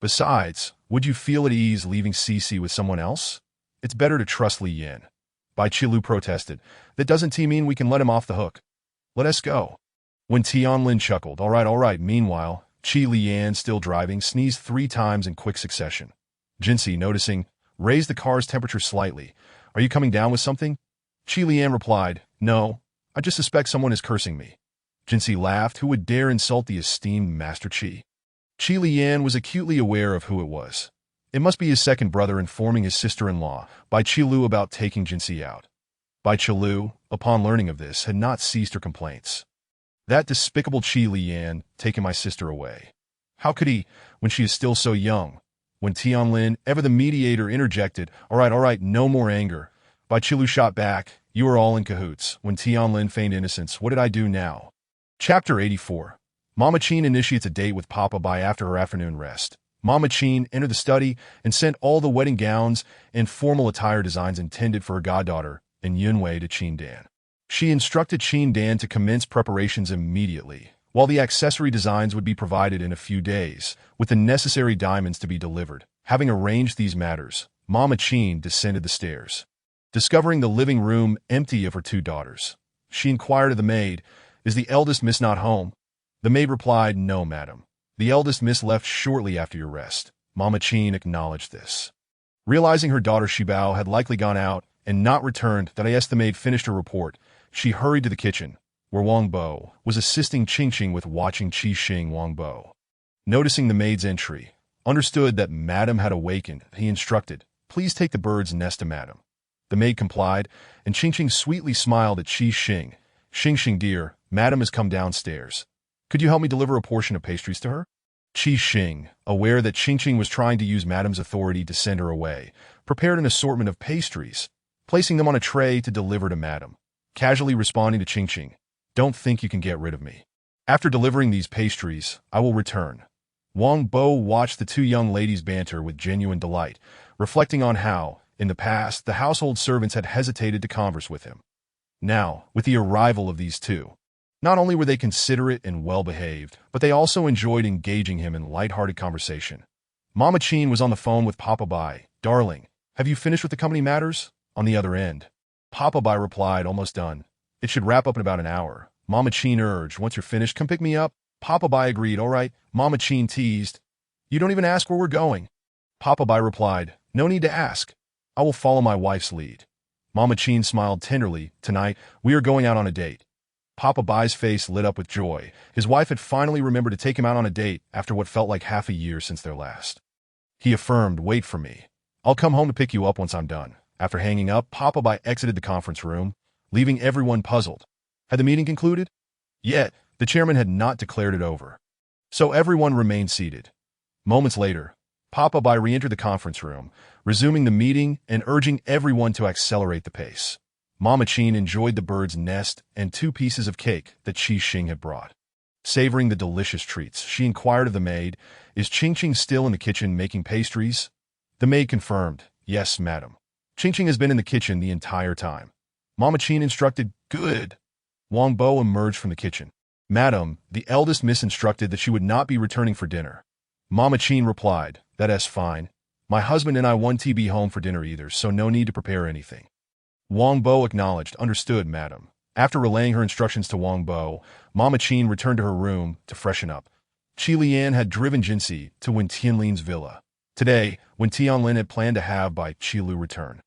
Besides, would you feel at ease leaving Cici with someone else? It's better to trust Li Yin. Bai Qilu protested. That doesn't mean we can let him off the hook. Let us go. When Tianlin chuckled, all right. Meanwhile, Qi Lian, still driving, sneezed 3 times in quick succession. Jinsi, noticing, raised the car's temperature slightly. Are you coming down with something? Qi Lian replied, No, I just suspect someone is cursing me. Jinsi laughed. Who would dare insult the esteemed Master Qi? Qi Lian was acutely aware of who it was. It must be his second brother informing his sister-in-law, Bai Qilu, about taking Jinsi out. Bai Qilu, upon learning of this, had not ceased her complaints. That despicable Qi Lian taking my sister away. How could he, when she is still so young? When Tianlin, ever the mediator, interjected, All right, no more anger. Bai Qilu shot back, You are all in cahoots. When Tianlin feigned innocence, what did I do now? Chapter 84. Mama Qin initiates a date with Papa Bai after her afternoon rest. Mama Qin entered the study and sent all the wedding gowns and formal attire designs intended for her goddaughter and Yunwei to Qin Dan. She instructed Qin Dan to commence preparations immediately, while the accessory designs would be provided in a few days, with the necessary diamonds to be delivered. Having arranged these matters, Mama Qin descended the stairs. Discovering the living room empty of her 2 daughters, she inquired of the maid, Is the eldest miss not home? The maid replied, No, madam. The eldest miss left shortly after your rest. Mama Qin acknowledged this. Realizing her daughter Shibao had likely gone out and not returned, the maid finished her report. She hurried to the kitchen, where Wang Bo was assisting Qingqing with watching Qi Xing. Wang Bo, noticing the maid's entry, understood that madam had awakened. He instructed, Please take the bird's nest to madam. The maid complied, and Qingqing sweetly smiled at Qi Xing. Xing, dear, madam has come downstairs. Could you help me deliver a portion of pastries to her? Qi Xing, aware that Qingqing was trying to use madam's authority to send her away, prepared an assortment of pastries, placing them on a tray to deliver to madam, casually responding to Qingqing, Don't think you can get rid of me. After delivering these pastries, I will return. Wang Bo watched the 2 young ladies banter with genuine delight, reflecting on how, in the past, the household servants had hesitated to converse with him. Now, with the arrival of these 2, not only were they considerate and well-behaved, but they also enjoyed engaging him in light-hearted conversation. Mama Qin was on the phone with Papa Bai. Darling, have you finished with the company matters? On the other end, Papa Bai replied, Almost done. It should wrap up in about an hour. Mama Chin urged. Once you're finished, come pick me up. Papa Bai agreed. All right, Mama Chin teased. You don't even ask where we're going. Papa Bai replied, no need to ask. I will follow my wife's lead. Mama Chin smiled tenderly. Tonight, we are going out on a date. Papa Bai's face lit up with joy. His wife had finally remembered to take him out on a date after what felt like half a year since their last. He affirmed, wait for me. I'll come home to pick you up once I'm done. After hanging up, Papa Bai exited the conference room, leaving everyone puzzled. Had the meeting concluded? Yet, the chairman had not declared it over. So everyone remained seated. Moments later, Papa Bai re-entered the conference room, resuming the meeting and urging everyone to accelerate the pace. Mama Chin enjoyed the bird's nest and 2 pieces of cake that Qi Xing had brought. Savoring the delicious treats, she inquired of the maid, is Qing Qing still in the kitchen making pastries? The maid confirmed, yes, madam. Qing Qing has been in the kitchen the entire time. Mama Chin instructed, good. Wang Bo emerged from the kitchen. Madam, the eldest miss instructed that she would not be returning for dinner. Mama Chin replied, that's fine. My husband and I won't be home for dinner either, so no need to prepare anything. Wang Bo acknowledged, understood, madam. After relaying her instructions to Wang Bo, Mama Chin returned to her room to freshen up. Qi Lian had driven Jinsi to Wen Tianlin's villa. Today, Wen Tianlin had planned to have Bai Qilu return,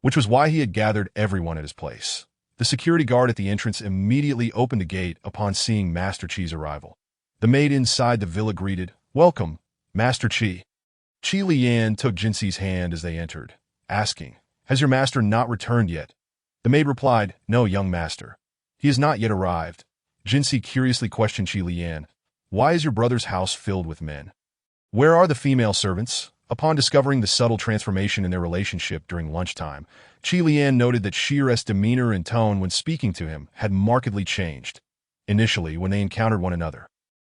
which was why he had gathered everyone at his place. The security guard at the entrance immediately opened the gate upon seeing Master Qi's arrival. The maid inside the villa greeted, welcome, Master Qi. Qi Lian took Jinsi's hand as they entered, asking, has your master not returned yet? The maid replied, no, young master. He has not yet arrived. Jinsi curiously questioned Qi Lian, why is your brother's house filled with men? Where are the female servants? Upon discovering the subtle transformation in their relationship during lunchtime, Qi Lian noted that Shira's demeanor and tone when speaking to him had markedly changed. Initially, when they encountered one another,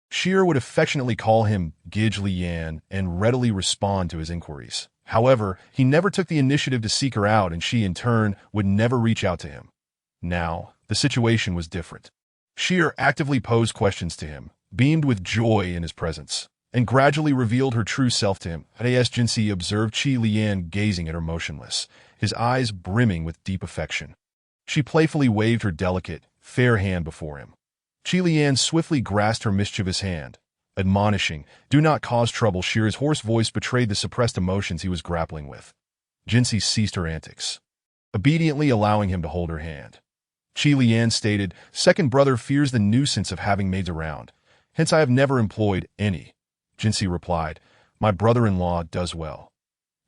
Shira would affectionately call him Gij Lian and readily respond to his inquiries. However, he never took the initiative to seek her out, and she, in turn, would never reach out to him. Now, the situation was different. Shira actively posed questions to him, beamed with joy in his presence, and gradually revealed her true self to him. As Jinsi observed Qi Lian gazing at her motionless, his eyes brimming with deep affection. She playfully waved her delicate, fair hand before him. Qi Lian swiftly grasped her mischievous hand, admonishing, do not cause trouble. Shira's hoarse voice betrayed the suppressed emotions he was grappling with. Jinsi ceased her antics, obediently allowing him to hold her hand. Qi Lian stated, second brother fears the nuisance of having maids around, hence I have never employed any. Jinsi replied, my brother-in-law does well.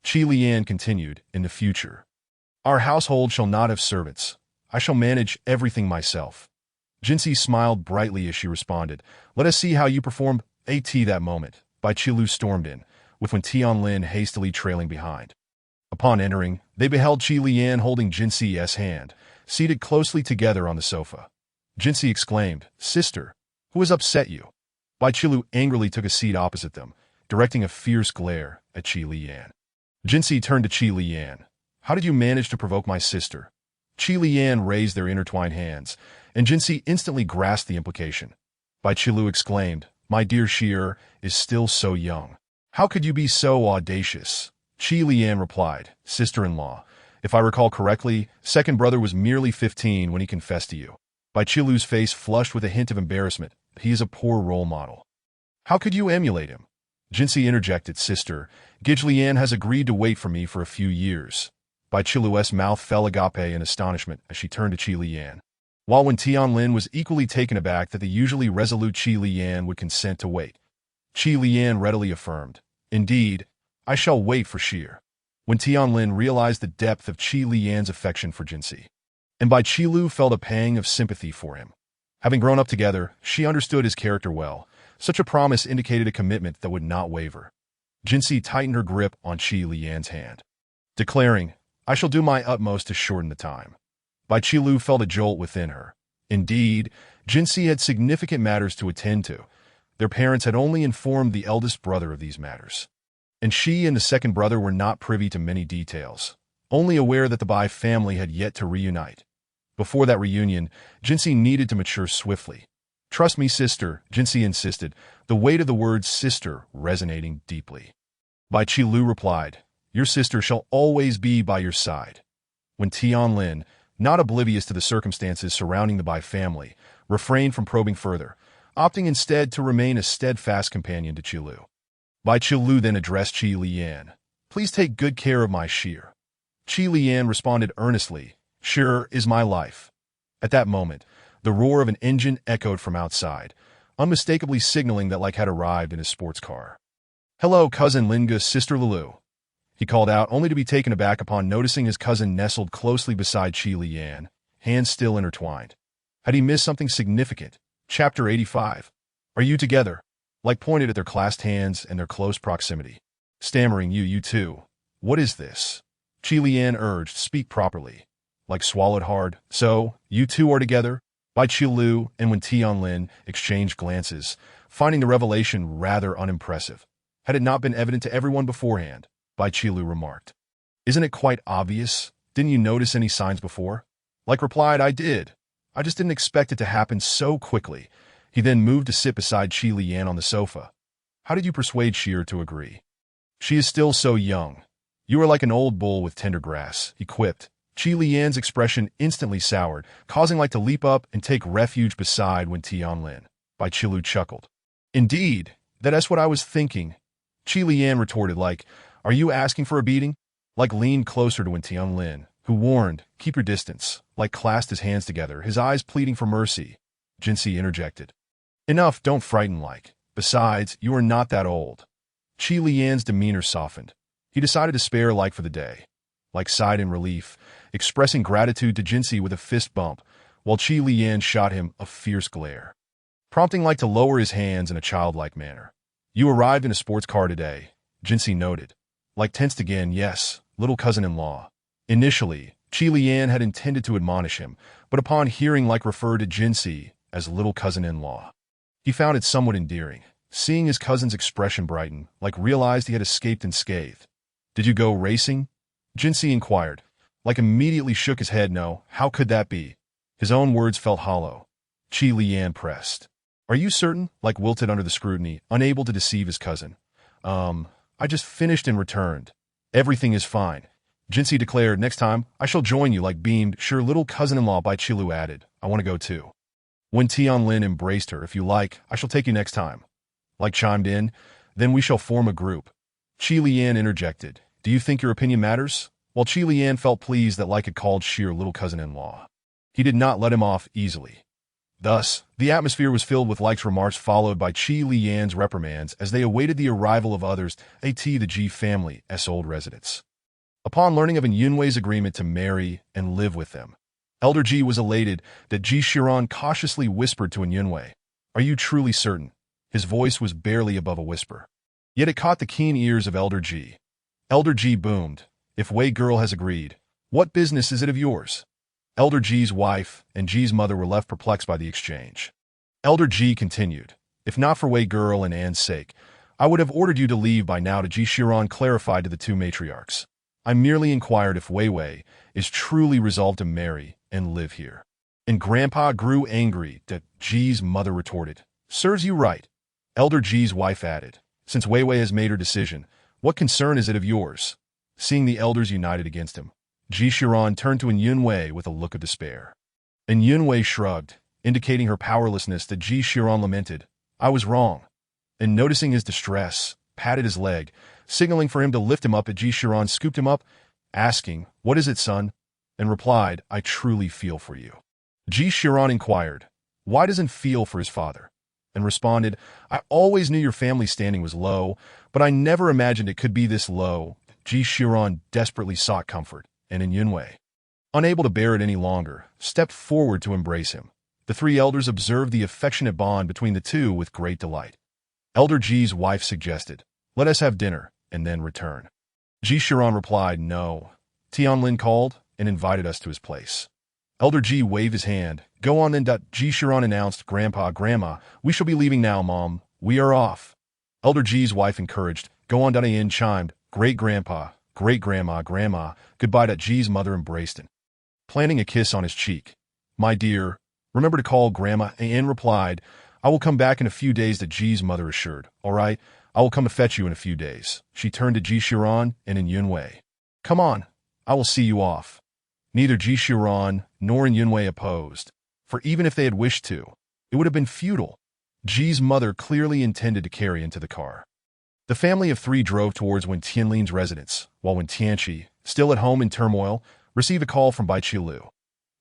Qi Lian continued, in the future, our household shall not have servants. I shall manage everything myself. Jinsi smiled brightly as she responded, let us see how you perform. That moment, Bai Qilu stormed in, with Wen Tianlin hastily trailing behind. Upon entering, they beheld Qi Lian holding Jinsi's hand, seated closely together on the sofa. Jinsi exclaimed, sister, who has upset you? Bai Qilu angrily took a seat opposite them, directing a fierce glare at Qi Lian. Jinsi turned to Qi Lian. How did you manage to provoke my sister? Qi Lian raised their intertwined hands, and Jinsi instantly grasped the implication. Bai Qilu exclaimed, my dear Shir is still so young. How could you be so audacious? Qi Lian replied, sister-in-law, if I recall correctly, second brother was merely 15 when he confessed to you. Bai Qilu's face flushed with a hint of embarrassment. He is a poor role model. How could you emulate him? Jinsi interjected, sister, Gij Lian has agreed to wait for me for a few years. Bai Qilu's mouth fell agape in astonishment as she turned to Qi Lian. While Wen Tianlin was equally taken aback that the usually resolute Qi Lian would consent to wait, Qi Lian readily affirmed, indeed, I shall wait for Shir. Wen Tianlin realized the depth of Qi Lian's affection for Jinsi, and Bai Qilu felt a pang of sympathy for him. Having grown up together, she understood his character well. Such a promise indicated a commitment that would not waver. Jinsi tightened her grip on Qi Lian's hand, declaring, I shall do my utmost to shorten the time. Bai Qilu felt a jolt within her. Indeed, Jinsi had significant matters to attend to. Their parents had only informed the eldest brother of these matters, and she and the second brother were not privy to many details, only aware that the Bai family had yet to reunite. Before that reunion, Jinsi needed to mature swiftly. Trust me, sister, Jinsi insisted, the weight of the word sister resonating deeply. Bai Qilu replied, your sister shall always be by your side. Wen Tianlin, not oblivious to the circumstances surrounding the Bai family, refrained from probing further, opting instead to remain a steadfast companion to Qilu. Bai Qilu then addressed Qi Lian. "Please take good care of my shear." Qi Lian responded earnestly, "Sure is my life." At that moment, the roar of an engine echoed from outside, unmistakably signaling that Like had arrived in his sports car. "Hello, cousin Linga's sister Lulu," he called out, only to be taken aback upon noticing his cousin nestled closely beside Qi Lian, hands still intertwined. Had he missed something significant? Chapter 85. "Are you together?" Like pointed at their clasped hands and their close proximity. Stammering, you two. "What is this?" Qi Lian urged, "Speak properly." Like swallowed hard. "So, you two are together?" Bai Qilu and Wen Tianlin exchanged glances, finding the revelation rather unimpressive. Had it not been evident to everyone beforehand, Bai Qilu remarked. "Isn't it quite obvious? Didn't you notice any signs before?" Like replied, "I did. I just didn't expect it to happen so quickly." He then moved to sit beside Qi Lian on the sofa. "How did you persuade Sheer to agree?" "She is still so young. You are like an old bull with tender grass," he quipped. Qi Lian's expression instantly soured, causing Like to leap up and take refuge beside Wen Tianlin. Bai Qilu chuckled. "Indeed, that's what I was thinking." Qi Lian retorted, "Like, are you asking for a beating?" Like leaned closer to Wen Tianlin, who warned, "Keep your distance." Like clasped his hands together, his eyes pleading for mercy. Jinsi interjected. "Enough, don't frighten Like. Besides, you are not that old." Qi Lian's demeanor softened. He decided to spare Like for the day. Like sighed in relief, expressing gratitude to Jinsi with a fist bump, while Qi Lian shot him a fierce glare, prompting Like to lower his hands in a childlike manner. "You arrived in a sports car today," Jinsi noted. Like tensed again. "Yes, little cousin-in-law." Initially, Qi Lian had intended to admonish him, but upon hearing Like refer to Jinsi as little cousin-in-law, he found it somewhat endearing. Seeing his cousin's expression brighten, Like realized he had escaped unscathed. "Did you go racing?" Jinsi inquired. Like immediately shook his head. "No, how could that be?" His own words felt hollow. Qi Lian pressed. "Are you certain?" Like wilted under the scrutiny, unable to deceive his cousin. I just finished and returned." "Everything is fine," Jinsi declared. "Next time, I shall join you." Like beamed. "Sure, little cousin-in-law," Bai Qilu added. "I want to go too." Wen Tianlin embraced her. "If you like, I shall take you next time." Like chimed in. "Then we shall form a group." Qi Lian interjected. "Do you think your opinion matters?" While Qi Lian felt pleased that Like had called Sheer little cousin-in-law, he did not let him off easily. Thus, the atmosphere was filled with Like's remarks followed by Qi Lian's reprimands as they awaited the arrival of others, the Ji family's old residents. Upon learning of An Yunwei's agreement to marry and live with them, Elder Ji was elated that Ji Shiran cautiously whispered to An Yunwei, "Are you truly certain?" His voice was barely above a whisper. Yet it caught the keen ears of Elder Ji. Elder Ji boomed, "If Wei girl has agreed, what business is it of yours?" Elder Ji's wife and Ji's mother were left perplexed by the exchange. Elder Ji continued, "If not for Wei girl and Anne's sake, I would have ordered you to leave by now." To Ji Shiran clarified to the two matriarchs, "I merely inquired if Wei Wei is truly resolved to marry and live here." And Grandpa grew angry that Ji's mother retorted, "Serves you right." Elder Ji's wife added, "Since Wei Wei has made her decision, what concern is it of yours?" Seeing the elders united against him, Ji Shiran turned to An Yunwei with a look of despair. An Yunwei shrugged, indicating her powerlessness. That Ji Shiran lamented, "I was wrong," and noticing his distress, patted his leg, signaling for him to lift him up. Ji Shiran scooped him up, asking, "What is it, son?" and replied, "I truly feel for you." Ji Shiran inquired, "Why doesn't feel for his father?" and responded, "I always knew your family standing was low, but I never imagined it could be this low." Ji Shiran desperately sought comfort, and An Yunwei, unable to bear it any longer, stepped forward to embrace him. The three elders observed the affectionate bond between the two with great delight. Elder Ji's wife suggested, "Let us have dinner, and then return." Ji Shiran replied, "No." Tianlin called and invited us to his place. Elder Ji waved his hand. "Go on then." Ji Shiran announced, "Grandpa, Grandma, we shall be leaving now. Mom, we are off." Elder Ji's wife encouraged, "Go on." Ian chimed, "Great-grandpa, great-grandma, Grandma, goodbye." Ji's mother embraced him, planting a kiss on his cheek. "My dear, remember to call Grandma." Ian replied, "I will come back in a few days." Ji's mother assured, "All right, I will come to fetch you in a few days." She turned to Ji Shiran and An Yunwei. "Come on, I will see you off." Neither Ji Shiran nor Yunwei opposed, for even if they had wished to, it would have been futile. Ji's mother clearly intended to carry into the car. The family of three drove towards Wen Tianlin's residence, while Wen Tianqi, still at home in turmoil, received a call from Bai Qilu.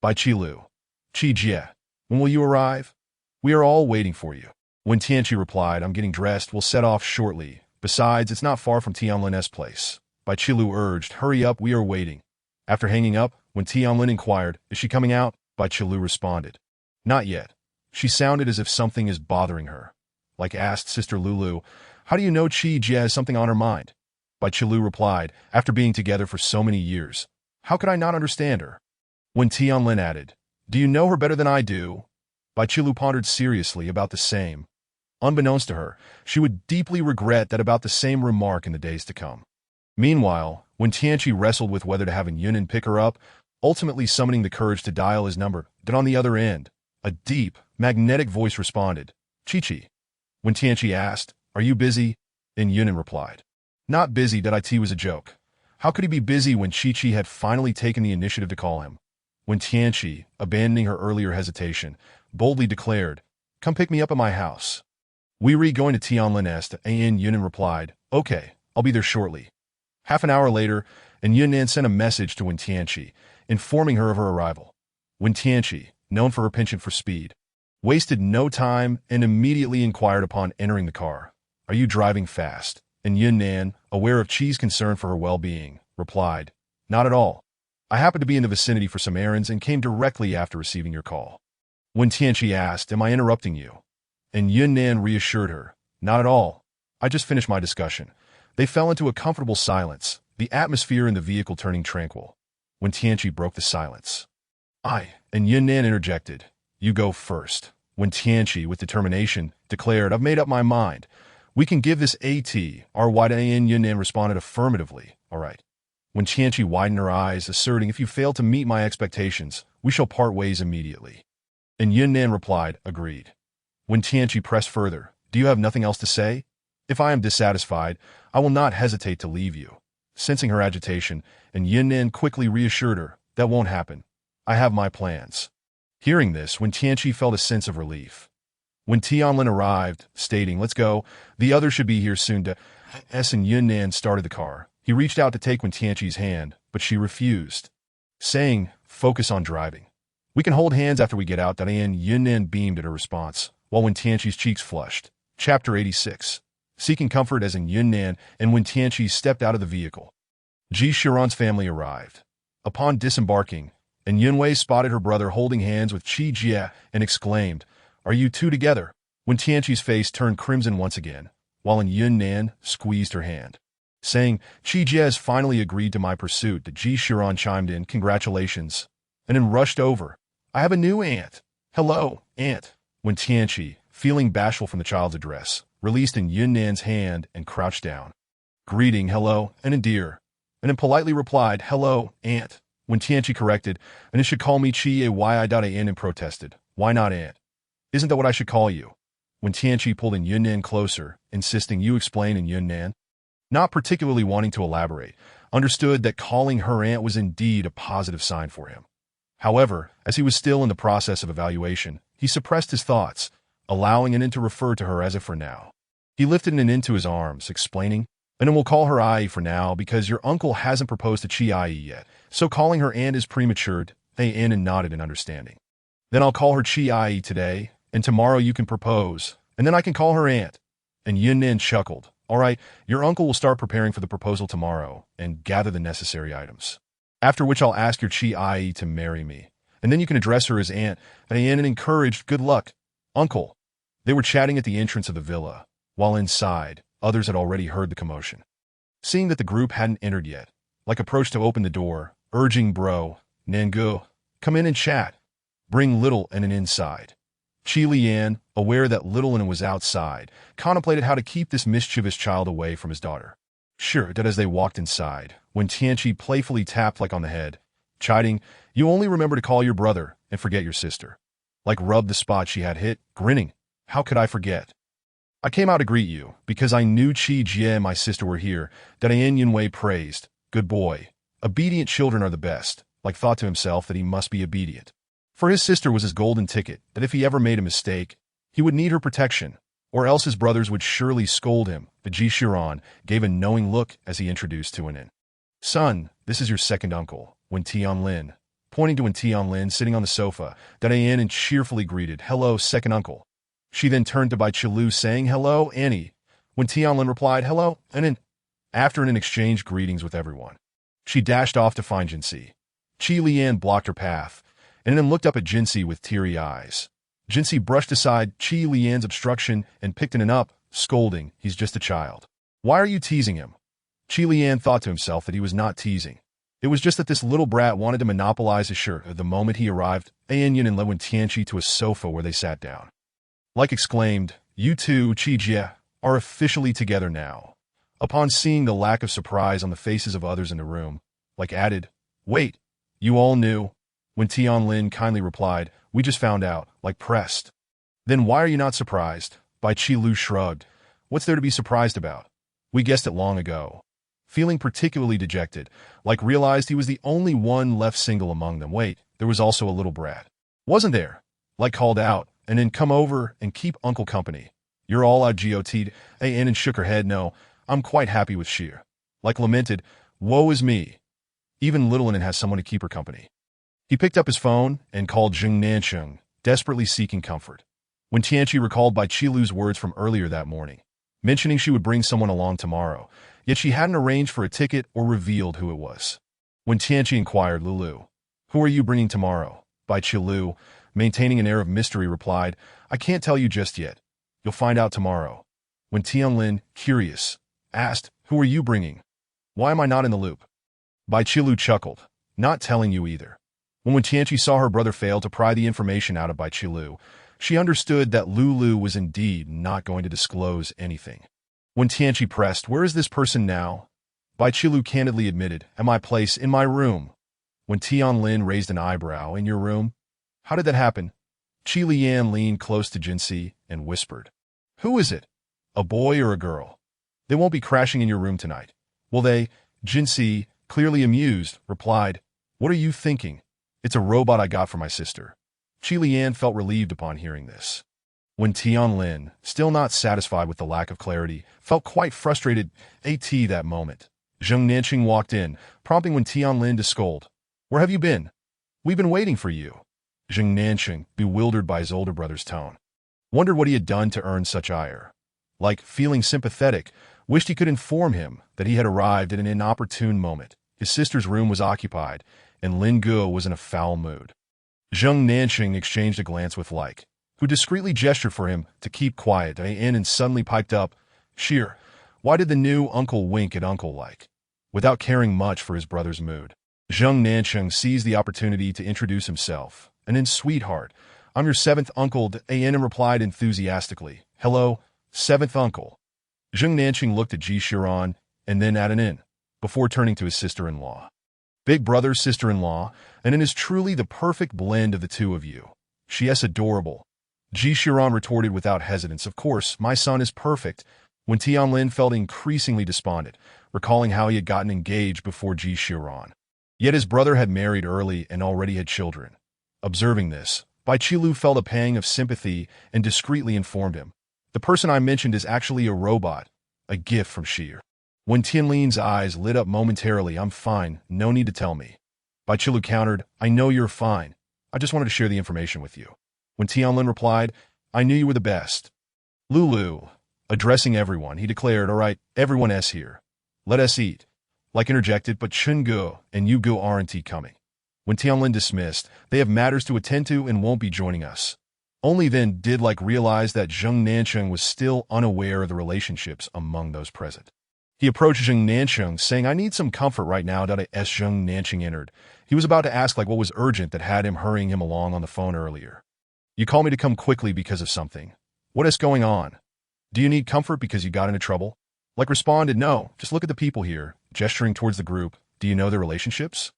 Bai Qilu. Qi Jie, when will you arrive? We are all waiting for you. Wen Tianqi replied, I'm getting dressed, we'll set off shortly. Besides, it's not far from Tianlin's place. Bai Qilu urged, hurry up, we are waiting. After hanging up, when Tianlin inquired, is she coming out? Bai Qilu responded, not yet. She sounded as if something is bothering her. Like asked Sister Lulu, how do you know Qi Jie has something on her mind? Bai Qilu replied, after being together for so many years, how could I not understand her? When Tianlin added, do you know her better than I do? Bai Qilu pondered seriously about the same. Unbeknownst to her, she would deeply regret that about the same remark in the days to come. Meanwhile, when Tianqi wrestled with whether to have Yunan pick her up, ultimately summoning the courage to dial his number, then on the other end, a deep, magnetic voice responded, Chi-Chi. When Tianqi asked, are you busy? And Yunan replied, not busy, that IT was a joke. How could he be busy when Chi-Chi had finally taken the initiative to call him? When Tianqi, abandoning her earlier hesitation, boldly declared, come pick me up at my house. We re going to Tianlin Est, and Yunan replied, okay, I'll be there shortly. Half an hour later, and Yunnan sent a message to Wen Tianqi, informing her of her arrival. Wen Tianqi, known for her penchant for speed, wasted no time and immediately inquired upon entering the car, are you driving fast? And Yunnan, aware of Qi's concern for her well-being, replied, not at all. I happened to be in the vicinity for some errands and came directly after receiving your call. Wen Tianqi asked, am I interrupting you? And Yunnan reassured her, not at all. I just finished my discussion. They fell into a comfortable silence, the atmosphere in the vehicle turning tranquil. When Tianqi broke the silence, and Yunnan interjected, you go first. When Tianqi, with determination, declared, I've made up my mind. We can give this AT-RY, and Yunnan responded affirmatively, all right. When Tianqi widened her eyes, asserting, if you fail to meet my expectations, we shall part ways immediately. And Yunnan replied, agreed. When Tianqi pressed further, do you have nothing else to say? If I am dissatisfied, I will not hesitate to leave you. Sensing her agitation, and Yunnan quickly reassured her, that won't happen. I have my plans. Hearing this, Wen Tianqi felt a sense of relief. When Tianlin arrived, stating, let's go, the others should be here soon and Yunnan started the car. He reached out to take Wen Tianqi's hand, but she refused, saying, focus on driving. We can hold hands after we get out, and Yunnan beamed at her response, while Wen Tianqi's cheeks flushed. Chapter 86. Seeking comfort as in Yunnan and Wen Tianqi stepped out of the vehicle. Ji Shiran's family arrived. Upon disembarking, and Yunwei spotted her brother holding hands with Qi Jie and exclaimed, are you two together? Wen Tianqi's face turned crimson once again, while Yunnan squeezed her hand, saying, Qi Jie has finally agreed to my pursuit. The Ji Shiran chimed in, congratulations, and then rushed over. I have a new aunt. Hello, aunt. Wen Tianqi, feeling bashful from the child's address, released in Yunnan's hand and crouched down. Greeting, hello, and dear, and then politely replied, hello, aunt. When Tianqi corrected, and it should call me Qi Yi.An and protested, why not aunt? Isn't that what I should call you? When Tianqi pulled in Yunnan closer, insisting you explain in Yunnan, not particularly wanting to elaborate, understood that calling her aunt was indeed a positive sign for him. However, as he was still in the process of evaluation, he suppressed his thoughts, allowing Anin to refer to her as if for now. He lifted Anin into his arms, explaining, and then we'll call her Ai for now because your uncle hasn't proposed to Qi Ai yet, so calling her aunt is premature. Anin nodded in understanding. Then I'll call her Qi Ai today, and tomorrow you can propose, and then I can call her aunt. And Yunnan chuckled. All right, your uncle will start preparing for the proposal tomorrow and gather the necessary items. After which I'll ask your Qi Ai to marry me, and then you can address her as aunt. And Anin encouraged, good luck, uncle. They were chatting at the entrance of the villa, while inside, others had already heard the commotion. Seeing that the group hadn't entered yet, like approached to open the door, urging bro, Nangu, come in and chat. Bring Little Anin inside. Qi Lian, aware that Little Anin was outside, contemplated how to keep this mischievous child away from his daughter. Sure that as they walked inside, when Tianqi playfully tapped like on the head, chiding, you only remember to call your brother and forget your sister. Like rubbed the spot she had hit, grinning, how could I forget? I came out to greet you, because I knew Qi Jie and my sister were here, that Yunwei praised, good boy. Obedient children are the best, like thought to himself that he must be obedient. For his sister was his golden ticket, that if he ever made a mistake, he would need her protection, or else his brothers would surely scold him. But Ji Shiran gave a knowing look as he introduced to Wen. Son, this is your second uncle, Wen Tianlin. Pointing to Wen Tianlin sitting on the sofa, that An and cheerfully greeted, "Hello, second uncle." She then turned to Bai Qilu saying, "Hello, Annie." When Tianlin replied, "Hello," and after an exchange greetings with everyone, she dashed off to find Jinsi. Qi Lian blocked her path, and then looked up at Jinsi with teary eyes. Jinsi brushed aside Qi Lian's obstruction and picked An up, scolding, "He's just a child. Why are you teasing him?" Qi Lian thought to himself that he was not teasing. It was just that this little brat wanted to monopolize his shirt. At the moment he arrived, Ayan and led Wen Tianqi to a sofa where they sat down. Like exclaimed, "You two, Qi Jie, are officially together now." Upon seeing the lack of surprise on the faces of others in the room, like added, "Wait, you all knew?" When Tianlin kindly replied, "We just found out," like pressed. "Then why are you not surprised?" Bai Qilu shrugged. "What's there to be surprised about? We guessed it long ago." Feeling particularly dejected, like realized he was the only one left single among them. "Wait, there was also a little brat. Wasn't there?" Like called out, "And then come over and keep uncle company. You're all out GOT'd. An and shook her head. "No, I'm quite happy with Sheer." Like lamented, "Woe is me. Even little An has someone to keep her company." He picked up his phone and called Zheng Nancheng, desperately seeking comfort. When Tianqi recalled Bai Qilu's words from earlier that morning, mentioning she would bring someone along tomorrow, yet she hadn't arranged for a ticket or revealed who it was. When Tianqi inquired, "Lulu, who are you bringing tomorrow?" Bai Qilu, maintaining an air of mystery, replied, "I can't tell you just yet. You'll find out tomorrow." When Tianlin, curious, asked, "Who are you bringing? Why am I not in the loop?" Bai Qilu chuckled, "Not telling you either." When Tianqi saw her brother fail to pry the information out of Bai Qilu, she understood that Lulu was indeed not going to disclose anything. When Tianqi pressed, "Where is this person now?" Bai Qilu candidly admitted, "At my place, in my room." When Tianlin raised an eyebrow, "In your room? How did that happen?" Qi Lian leaned close to Jinsi and whispered, "Who is it? A boy or a girl? They won't be crashing in your room tonight, will they?" Jinsi, clearly amused, replied, "What are you thinking? It's a robot I got for my sister." Qi Lian felt relieved upon hearing this. When Tianlin, still not satisfied with the lack of clarity, felt quite frustrated that moment, Zheng Nanqing walked in, prompting Wen Tianlin to scold, "Where have you been? We've been waiting for you." Zheng Nanqing, bewildered by his older brother's tone, wondered what he had done to earn such ire. Like, feeling sympathetic, wished he could inform him that he had arrived at an inopportune moment. His sister's room was occupied, and Lin Guo was in a foul mood. Zheng Nanqing exchanged a glance with Like, who discreetly gestured for him to keep quiet, and suddenly piped up, "Sheer, why did the new uncle wink at Uncle Like?" Without caring much for his brother's mood, Zheng Nanqing seized the opportunity to introduce himself, and then, "Sweetheart, I'm your seventh uncle," An replied enthusiastically, "Hello, seventh uncle." Zheng Nanqing looked at Ji Shiran and then at An, before turning to his sister-in-law. "Big brother, sister-in-law, and it is truly the perfect blend of the two of you. She is adorable." Ji Shiran retorted without hesitance, "Of course, my son is perfect." When Tianlin felt increasingly despondent, recalling how he had gotten engaged before Ji Shiran. Yet his brother had married early and already had children. Observing this, Bai Qilu felt a pang of sympathy and discreetly informed him, "The person I mentioned is actually a robot, a gift from Sheer." When Tianlin's eyes lit up momentarily, "I'm fine, no need to tell me." Bai Qilu countered, "I know you're fine. I just wanted to share the information with you." When Tianlin replied, "I knew you were the best." "Lulu," addressing everyone, he declared, "All right, everyone is here. Let us eat." Like interjected, "But Chungu and Yugu aren't coming." When Tianlin dismissed, "They have matters to attend to and won't be joining us." Only then did Like realize that Zheng Nancheng was still unaware of the relationships among those present. He approached Zheng Nancheng, saying, "I need some comfort right now." As Zheng Nancheng entered, he was about to ask Like what was urgent that had him hurrying him along on the phone earlier. "You call me to come quickly because of something. What is going on? Do you need comfort because you got into trouble?" Like responded, "No, just look at the people here," gesturing towards the group. "Do you know their relationships?"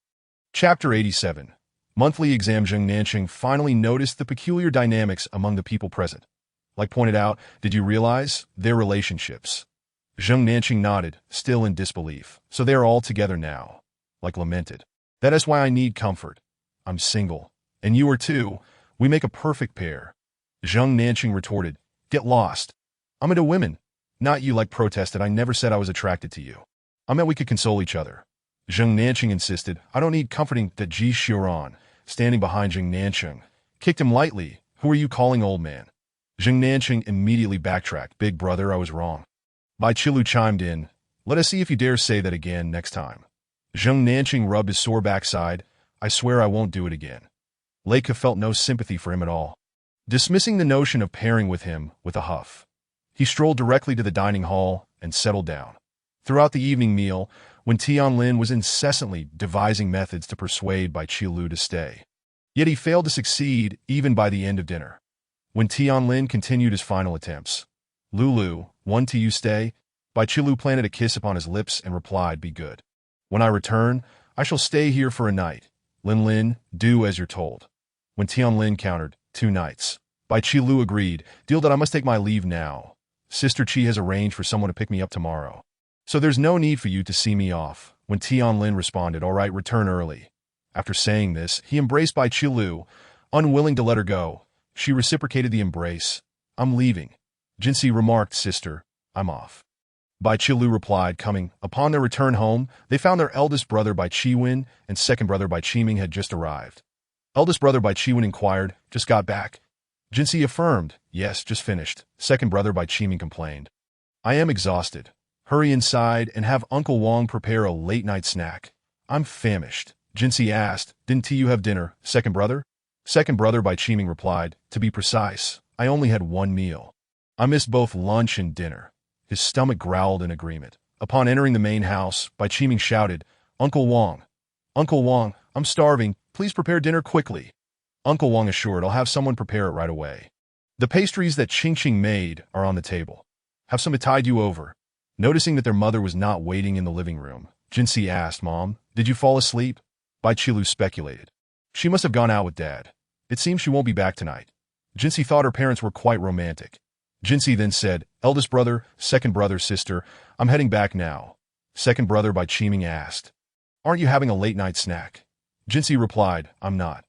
Chapter 87. Monthly exam. Zheng Nancheng finally noticed the peculiar dynamics among the people present. Like pointed out, "Did you realize their relationships?" Zheng Nancheng nodded, still in disbelief. "So they are all together now." Like lamented. That is why I need comfort. I'm single. And you are too. We make a perfect pair. Zheng Nanqing retorted, get lost. I'm into women. Not you like protested. I never said I was attracted to you. I meant we could console each other. Zheng Nanqing insisted, I don't need comforting. That Ji Xiuran, standing behind Zheng Nanqing, kicked him lightly. Who are you calling old man? Zheng Nanqing immediately backtracked. Big brother, I was wrong. Bai Qilu chimed in, let us see if you dare say that again next time. Zheng Nanqing rubbed his sore backside. I swear I won't do it again. Lei Ke felt no sympathy for him at all, dismissing the notion of pairing with him with a huff. He strolled directly to the dining hall and settled down. Throughout the evening meal, when Tianlin was incessantly devising methods to persuade Bai Qilu to stay, yet he failed to succeed even by the end of dinner. When Tianlin continued his final attempts, Lulu, when do you stay? Bai Qilu planted a kiss upon his lips and replied, be good. When I return, I shall stay here for a night. Lin Lin, do as you're told. When Tianlin countered, 2 nights. Bai Qilu agreed, deal that I must take my leave now. Sister Qi has arranged for someone to pick me up tomorrow. So there's no need for you to see me off. When Tianlin responded, all right, return early. After saying this, he embraced Bai Qilu, unwilling to let her go. She reciprocated the embrace. I'm leaving. Jinsi remarked, sister, I'm off. Bai Qilu replied, coming. Upon their return home, they found their eldest brother Bai Qiwen and second brother Bai Qiming had just arrived. Eldest brother Bai Qiwen inquired, just got back. Jinsi affirmed, yes, just finished. Second brother Bai Qiming complained, I am exhausted. Hurry inside and have Uncle Wang prepare a late-night snack. I'm famished. Jinsi asked, didn't you have dinner, second brother? Second brother Bai Qiming replied, to be precise, I only had 1 meal. I missed both lunch and dinner. His stomach growled in agreement. Upon entering the main house, Bai Qiming shouted, Uncle Wang, I'm starving. Please prepare dinner quickly. Uncle Wang assured, I'll have someone prepare it right away. The pastries that Qingqing made are on the table. Have some to tide you over. Noticing that their mother was not waiting in the living room, Jinsi asked, Mom, did you fall asleep? Bai Qilu speculated. She must have gone out with Dad. It seems she won't be back tonight. Jinsi thought her parents were quite romantic. Jinsi then said, eldest brother, second brother, sister, I'm heading back now. Second brother Bai Qiming asked, aren't you having a late-night snack? Jinsi replied, I'm not.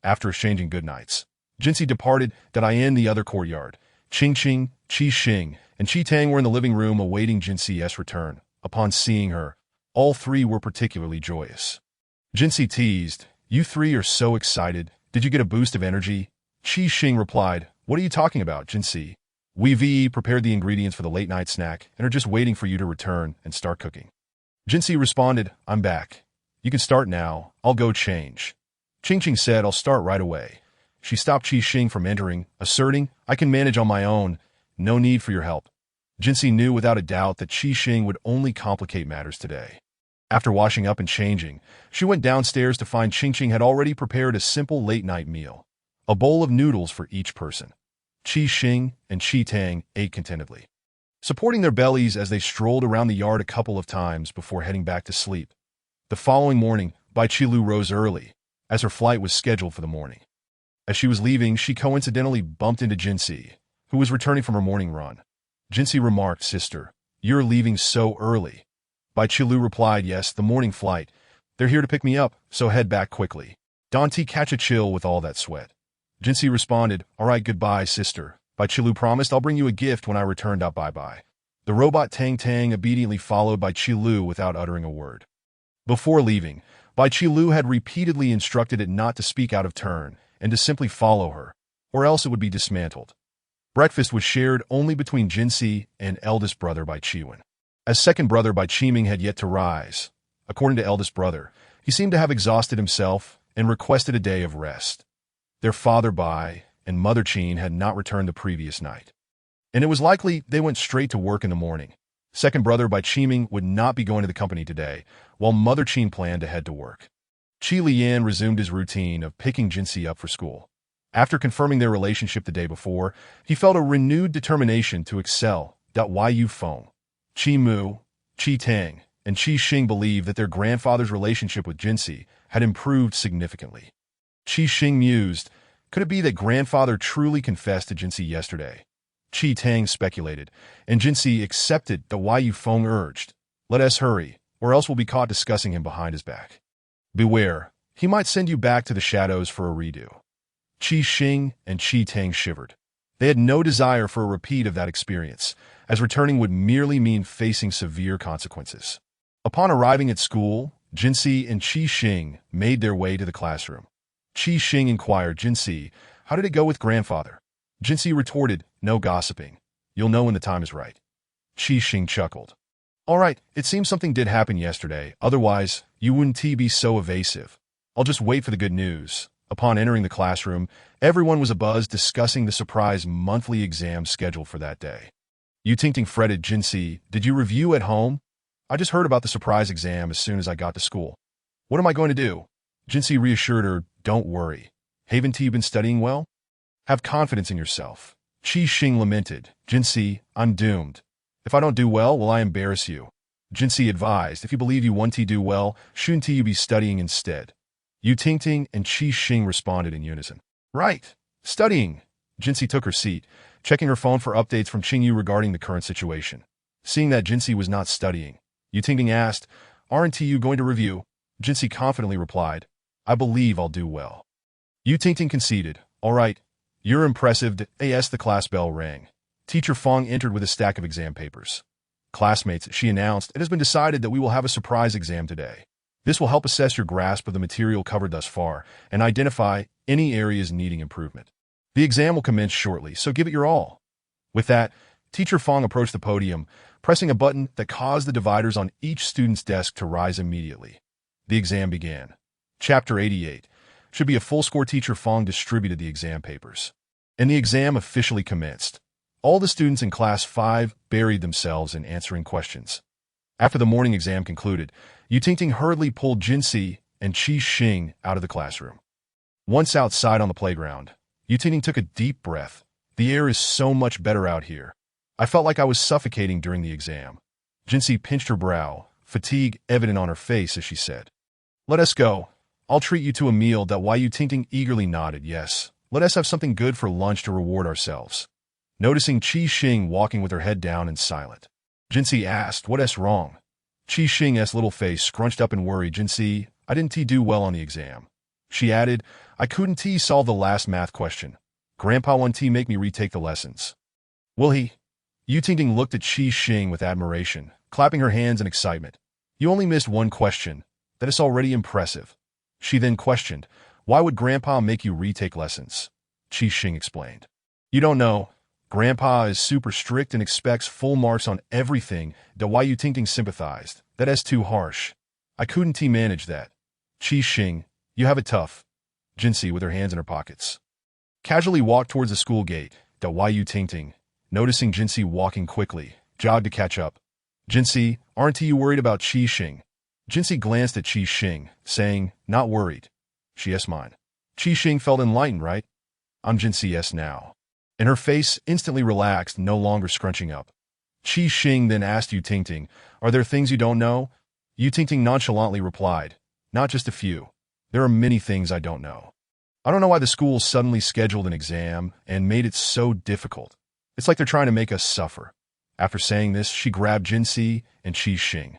After exchanging goodnights, Jinsi departed. In the other courtyard, Qingqing, Qi Xing, and Qi Tang were in the living room awaiting Jinsi's return. Upon seeing her, all 3 were particularly joyous. Jinsi teased, you 3 are so excited. Did you get a boost of energy? Qi Xing replied, what are you talking about, Jinsi? We prepared the ingredients for the late-night snack and are just waiting for you to return and start cooking. Jinsi responded, I'm back. You can start now. I'll go change. Qingqing said, I'll start right away. She stopped Qi Xing from entering, asserting, I can manage on my own. No need for your help. Jinsi knew without a doubt that Qi Xing would only complicate matters today. After washing up and changing, she went downstairs to find Qingqing had already prepared a simple late-night meal, a bowl of noodles for each person. Qi Xing and Qi Tang ate contentedly, supporting their bellies as they strolled around the yard a couple of times before heading back to sleep. The following morning, Bai Qilu rose early, as her flight was scheduled for the morning. As she was leaving, she coincidentally bumped into Jinsi, who was returning from her morning run. Jinsi remarked, sister, you're leaving so early. Bai Qilu replied, yes, the morning flight. They're here to pick me up, so head back quickly. Don't catch a chill with all that sweat. Jinsi responded, all right, goodbye, sister. Bai Qilu promised, I'll bring you a gift when I return. Bye-bye. The robot Tang Tang obediently followed Bai Qilu without uttering a word. Before leaving, Bai Qilu had repeatedly instructed it not to speak out of turn and to simply follow her, or else it would be dismantled. Breakfast was shared only between Jinsi and eldest brother Bai Qiwen, as second brother Bai Qiming had yet to rise. According to eldest brother, he seemed to have exhausted himself and requested a day of rest. Their father Bai and mother Qin had not returned the previous night, and it was likely they went straight to work in the morning. Second brother Bai Qiming would not be going to the company today, while mother Qin planned to head to work. Qi Lian resumed his routine of picking Jinsi up for school. After confirming their relationship the day before, he felt a renewed determination to excel. Yu Feng, Qi Mu, Qi Tang, and Qi Xing believed that their grandfather's relationship with Jinsi had improved significantly. Qi Xing mused, could it be that grandfather truly confessed to Jinsi yesterday? Qi Tang speculated, and Jinsi accepted. Yu Feng urged, let us hurry, or else we'll be caught discussing him behind his back. Beware, he might send you back to the shadows for a redo. Qi Xing and Qi Tang shivered. They had no desire for a repeat of that experience, as returning would merely mean facing severe consequences. Upon arriving at school, Jinsi and Qi Xing made their way to the classroom. Qi Xing inquired, Jinsi, how did it go with grandfather? Jinsi retorted, no gossiping. You'll know when the time is right. Qi Xing chuckled. All right, it seems something did happen yesterday, otherwise, you wouldn't be so evasive. I'll just wait for the good news. Upon entering the classroom, everyone was abuzz discussing the surprise monthly exam scheduled for that day. Yu Tingting fretted, Jinsi, did you review at home? I just heard about the surprise exam as soon as I got to school. What am I going to do? Jinsi reassured her, don't worry. Haven't you been studying well? Have confidence in yourself. Qi Xing lamented, Jinsi, I'm doomed. If I don't do well, will I embarrass you? Jinsi advised, if you believe you want to do well, shouldn't you be studying instead? Yu Tingting and Qi Xing responded in unison. Right, studying. Jinsi took her seat, checking her phone for updates from Qingyu regarding the current situation. Seeing that Jinsi was not studying, Yu Tingting asked, aren't you going to review? Jinsi confidently replied, I believe I'll do well. Yu Tingting conceded, all right, you're impressive. As the class bell rang, Teacher Fong entered with a stack of exam papers. Classmates, she announced, it has been decided that we will have a surprise exam today. This will help assess your grasp of the material covered thus far and identify any areas needing improvement. The exam will commence shortly, so give it your all. With that, Teacher Fong approached the podium, pressing a button that caused the dividers on each student's desk to rise immediately. The exam began. Chapter 88. Should be a full score. Teacher Fong distributed the exam papers. And the exam officially commenced. All the students in Class 5 buried themselves in answering questions. After the morning exam concluded, Yu Tingting hurriedly pulled Jinsi and Qi Xing out of the classroom. Once outside on the playground, Yu Tingting took a deep breath. The air is so much better out here. I felt like I was suffocating during the exam. Jinsi pinched her brow, fatigue evident on her face as she said, let us go. I'll treat you to a meal. Yu Tingting eagerly nodded, yes. Let us have something good for lunch to reward ourselves. Noticing Qi Xing walking with her head down and silent, Jinsi asked, what's wrong? Qi Xing's little face scrunched up in worry. Jinsi, I didn't do well on the exam. She added, I couldn't solve the last math question. Grandpa wanted to make me retake the lessons. Will he? Yu Tingting looked at Qi Xing with admiration, clapping her hands in excitement. You only missed one question. That is already impressive. She then questioned, why would Grandpa make you retake lessons? Qi Xing explained. You don't know. Grandpa is super strict and expects full marks on everything. Yu Tingting sympathized. That is too harsh. I couldn't manage that. Qi Xing, you have it tough. Jinsi, with her hands in her pockets, casually walked towards the school gate. Yu Tingting, noticing Jinsi walking quickly, jogged to catch up. Jinsi, aren't you worried about Qi Xing? Jinsi glanced at Qi Xing, saying, not worried. She yes mine. Qi Xing felt enlightened, right? I'm Jinsi yes now. And her face instantly relaxed, no longer scrunching up. Qi Xing then asked Yu Tingting, are there things you don't know? Yu Tingting nonchalantly replied, not just a few. There are many things I don't know. I don't know why the school suddenly scheduled an exam and made it so difficult. It's like they're trying to make us suffer. After saying this, she grabbed Jinsi and Qi Xing,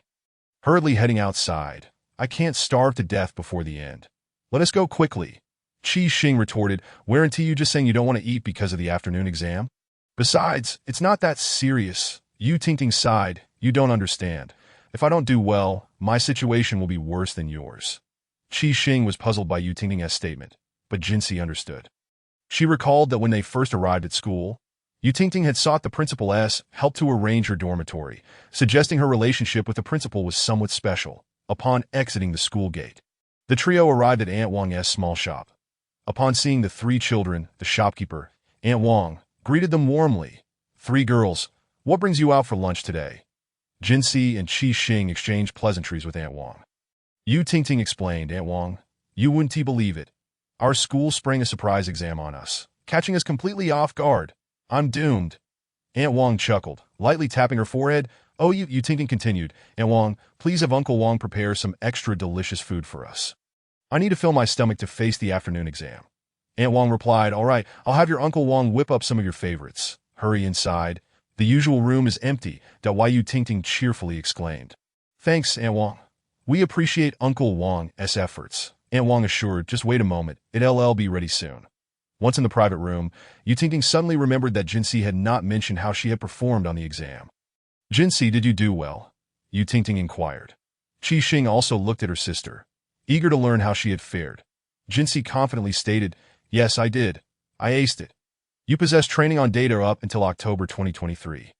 hurriedly heading outside. I can't starve to death before the end. Let us go quickly. Qi Xing retorted, weren't you just saying you don't want to eat because of the afternoon exam? Besides, it's not that serious. Yu Tingting sighed, you don't understand. If I don't do well, my situation will be worse than yours. Qi Xing was puzzled by Yu Tingting's statement, but Jinsi understood. She recalled that when they first arrived at school, Yu Tingting had sought the principal's help to arrange her dormitory, suggesting her relationship with the principal was somewhat special. Upon exiting the school gate, the trio arrived at Aunt Wang's small shop. Upon seeing the three children, the shopkeeper, Aunt Wang, greeted them warmly. Three girls, what brings you out for lunch today? Jinsi and Qi Xing exchanged pleasantries with Aunt Wang. Yu Tingting explained, Aunt Wang, you wouldn't believe it. Our school sprang a surprise exam on us, catching us completely off guard. I'm doomed. Aunt Wang chuckled, lightly tapping her forehead. Oh, Yu Tingting continued, Aunt Wang, please have Uncle Wang prepare some extra delicious food for us. I need to fill my stomach to face the afternoon exam. Aunt Wang replied, all right, I'll have your Uncle Wang whip up some of your favorites. Hurry inside. The usual room is empty. Yu Tingting cheerfully exclaimed. Thanks, Aunt Wang. We appreciate Uncle Wang's efforts. Aunt Wang assured, just wait a moment, it'll be ready soon. Once in the private room, Yu Tingting suddenly remembered that Jinxi had not mentioned how she had performed on the exam. Jinxi, did you do well? Yu Tingting inquired. Qi Xing also looked at her sister, eager to learn how she had fared. Jinxi confidently stated, yes, I did. I aced it. You possess training on data up until October 2023.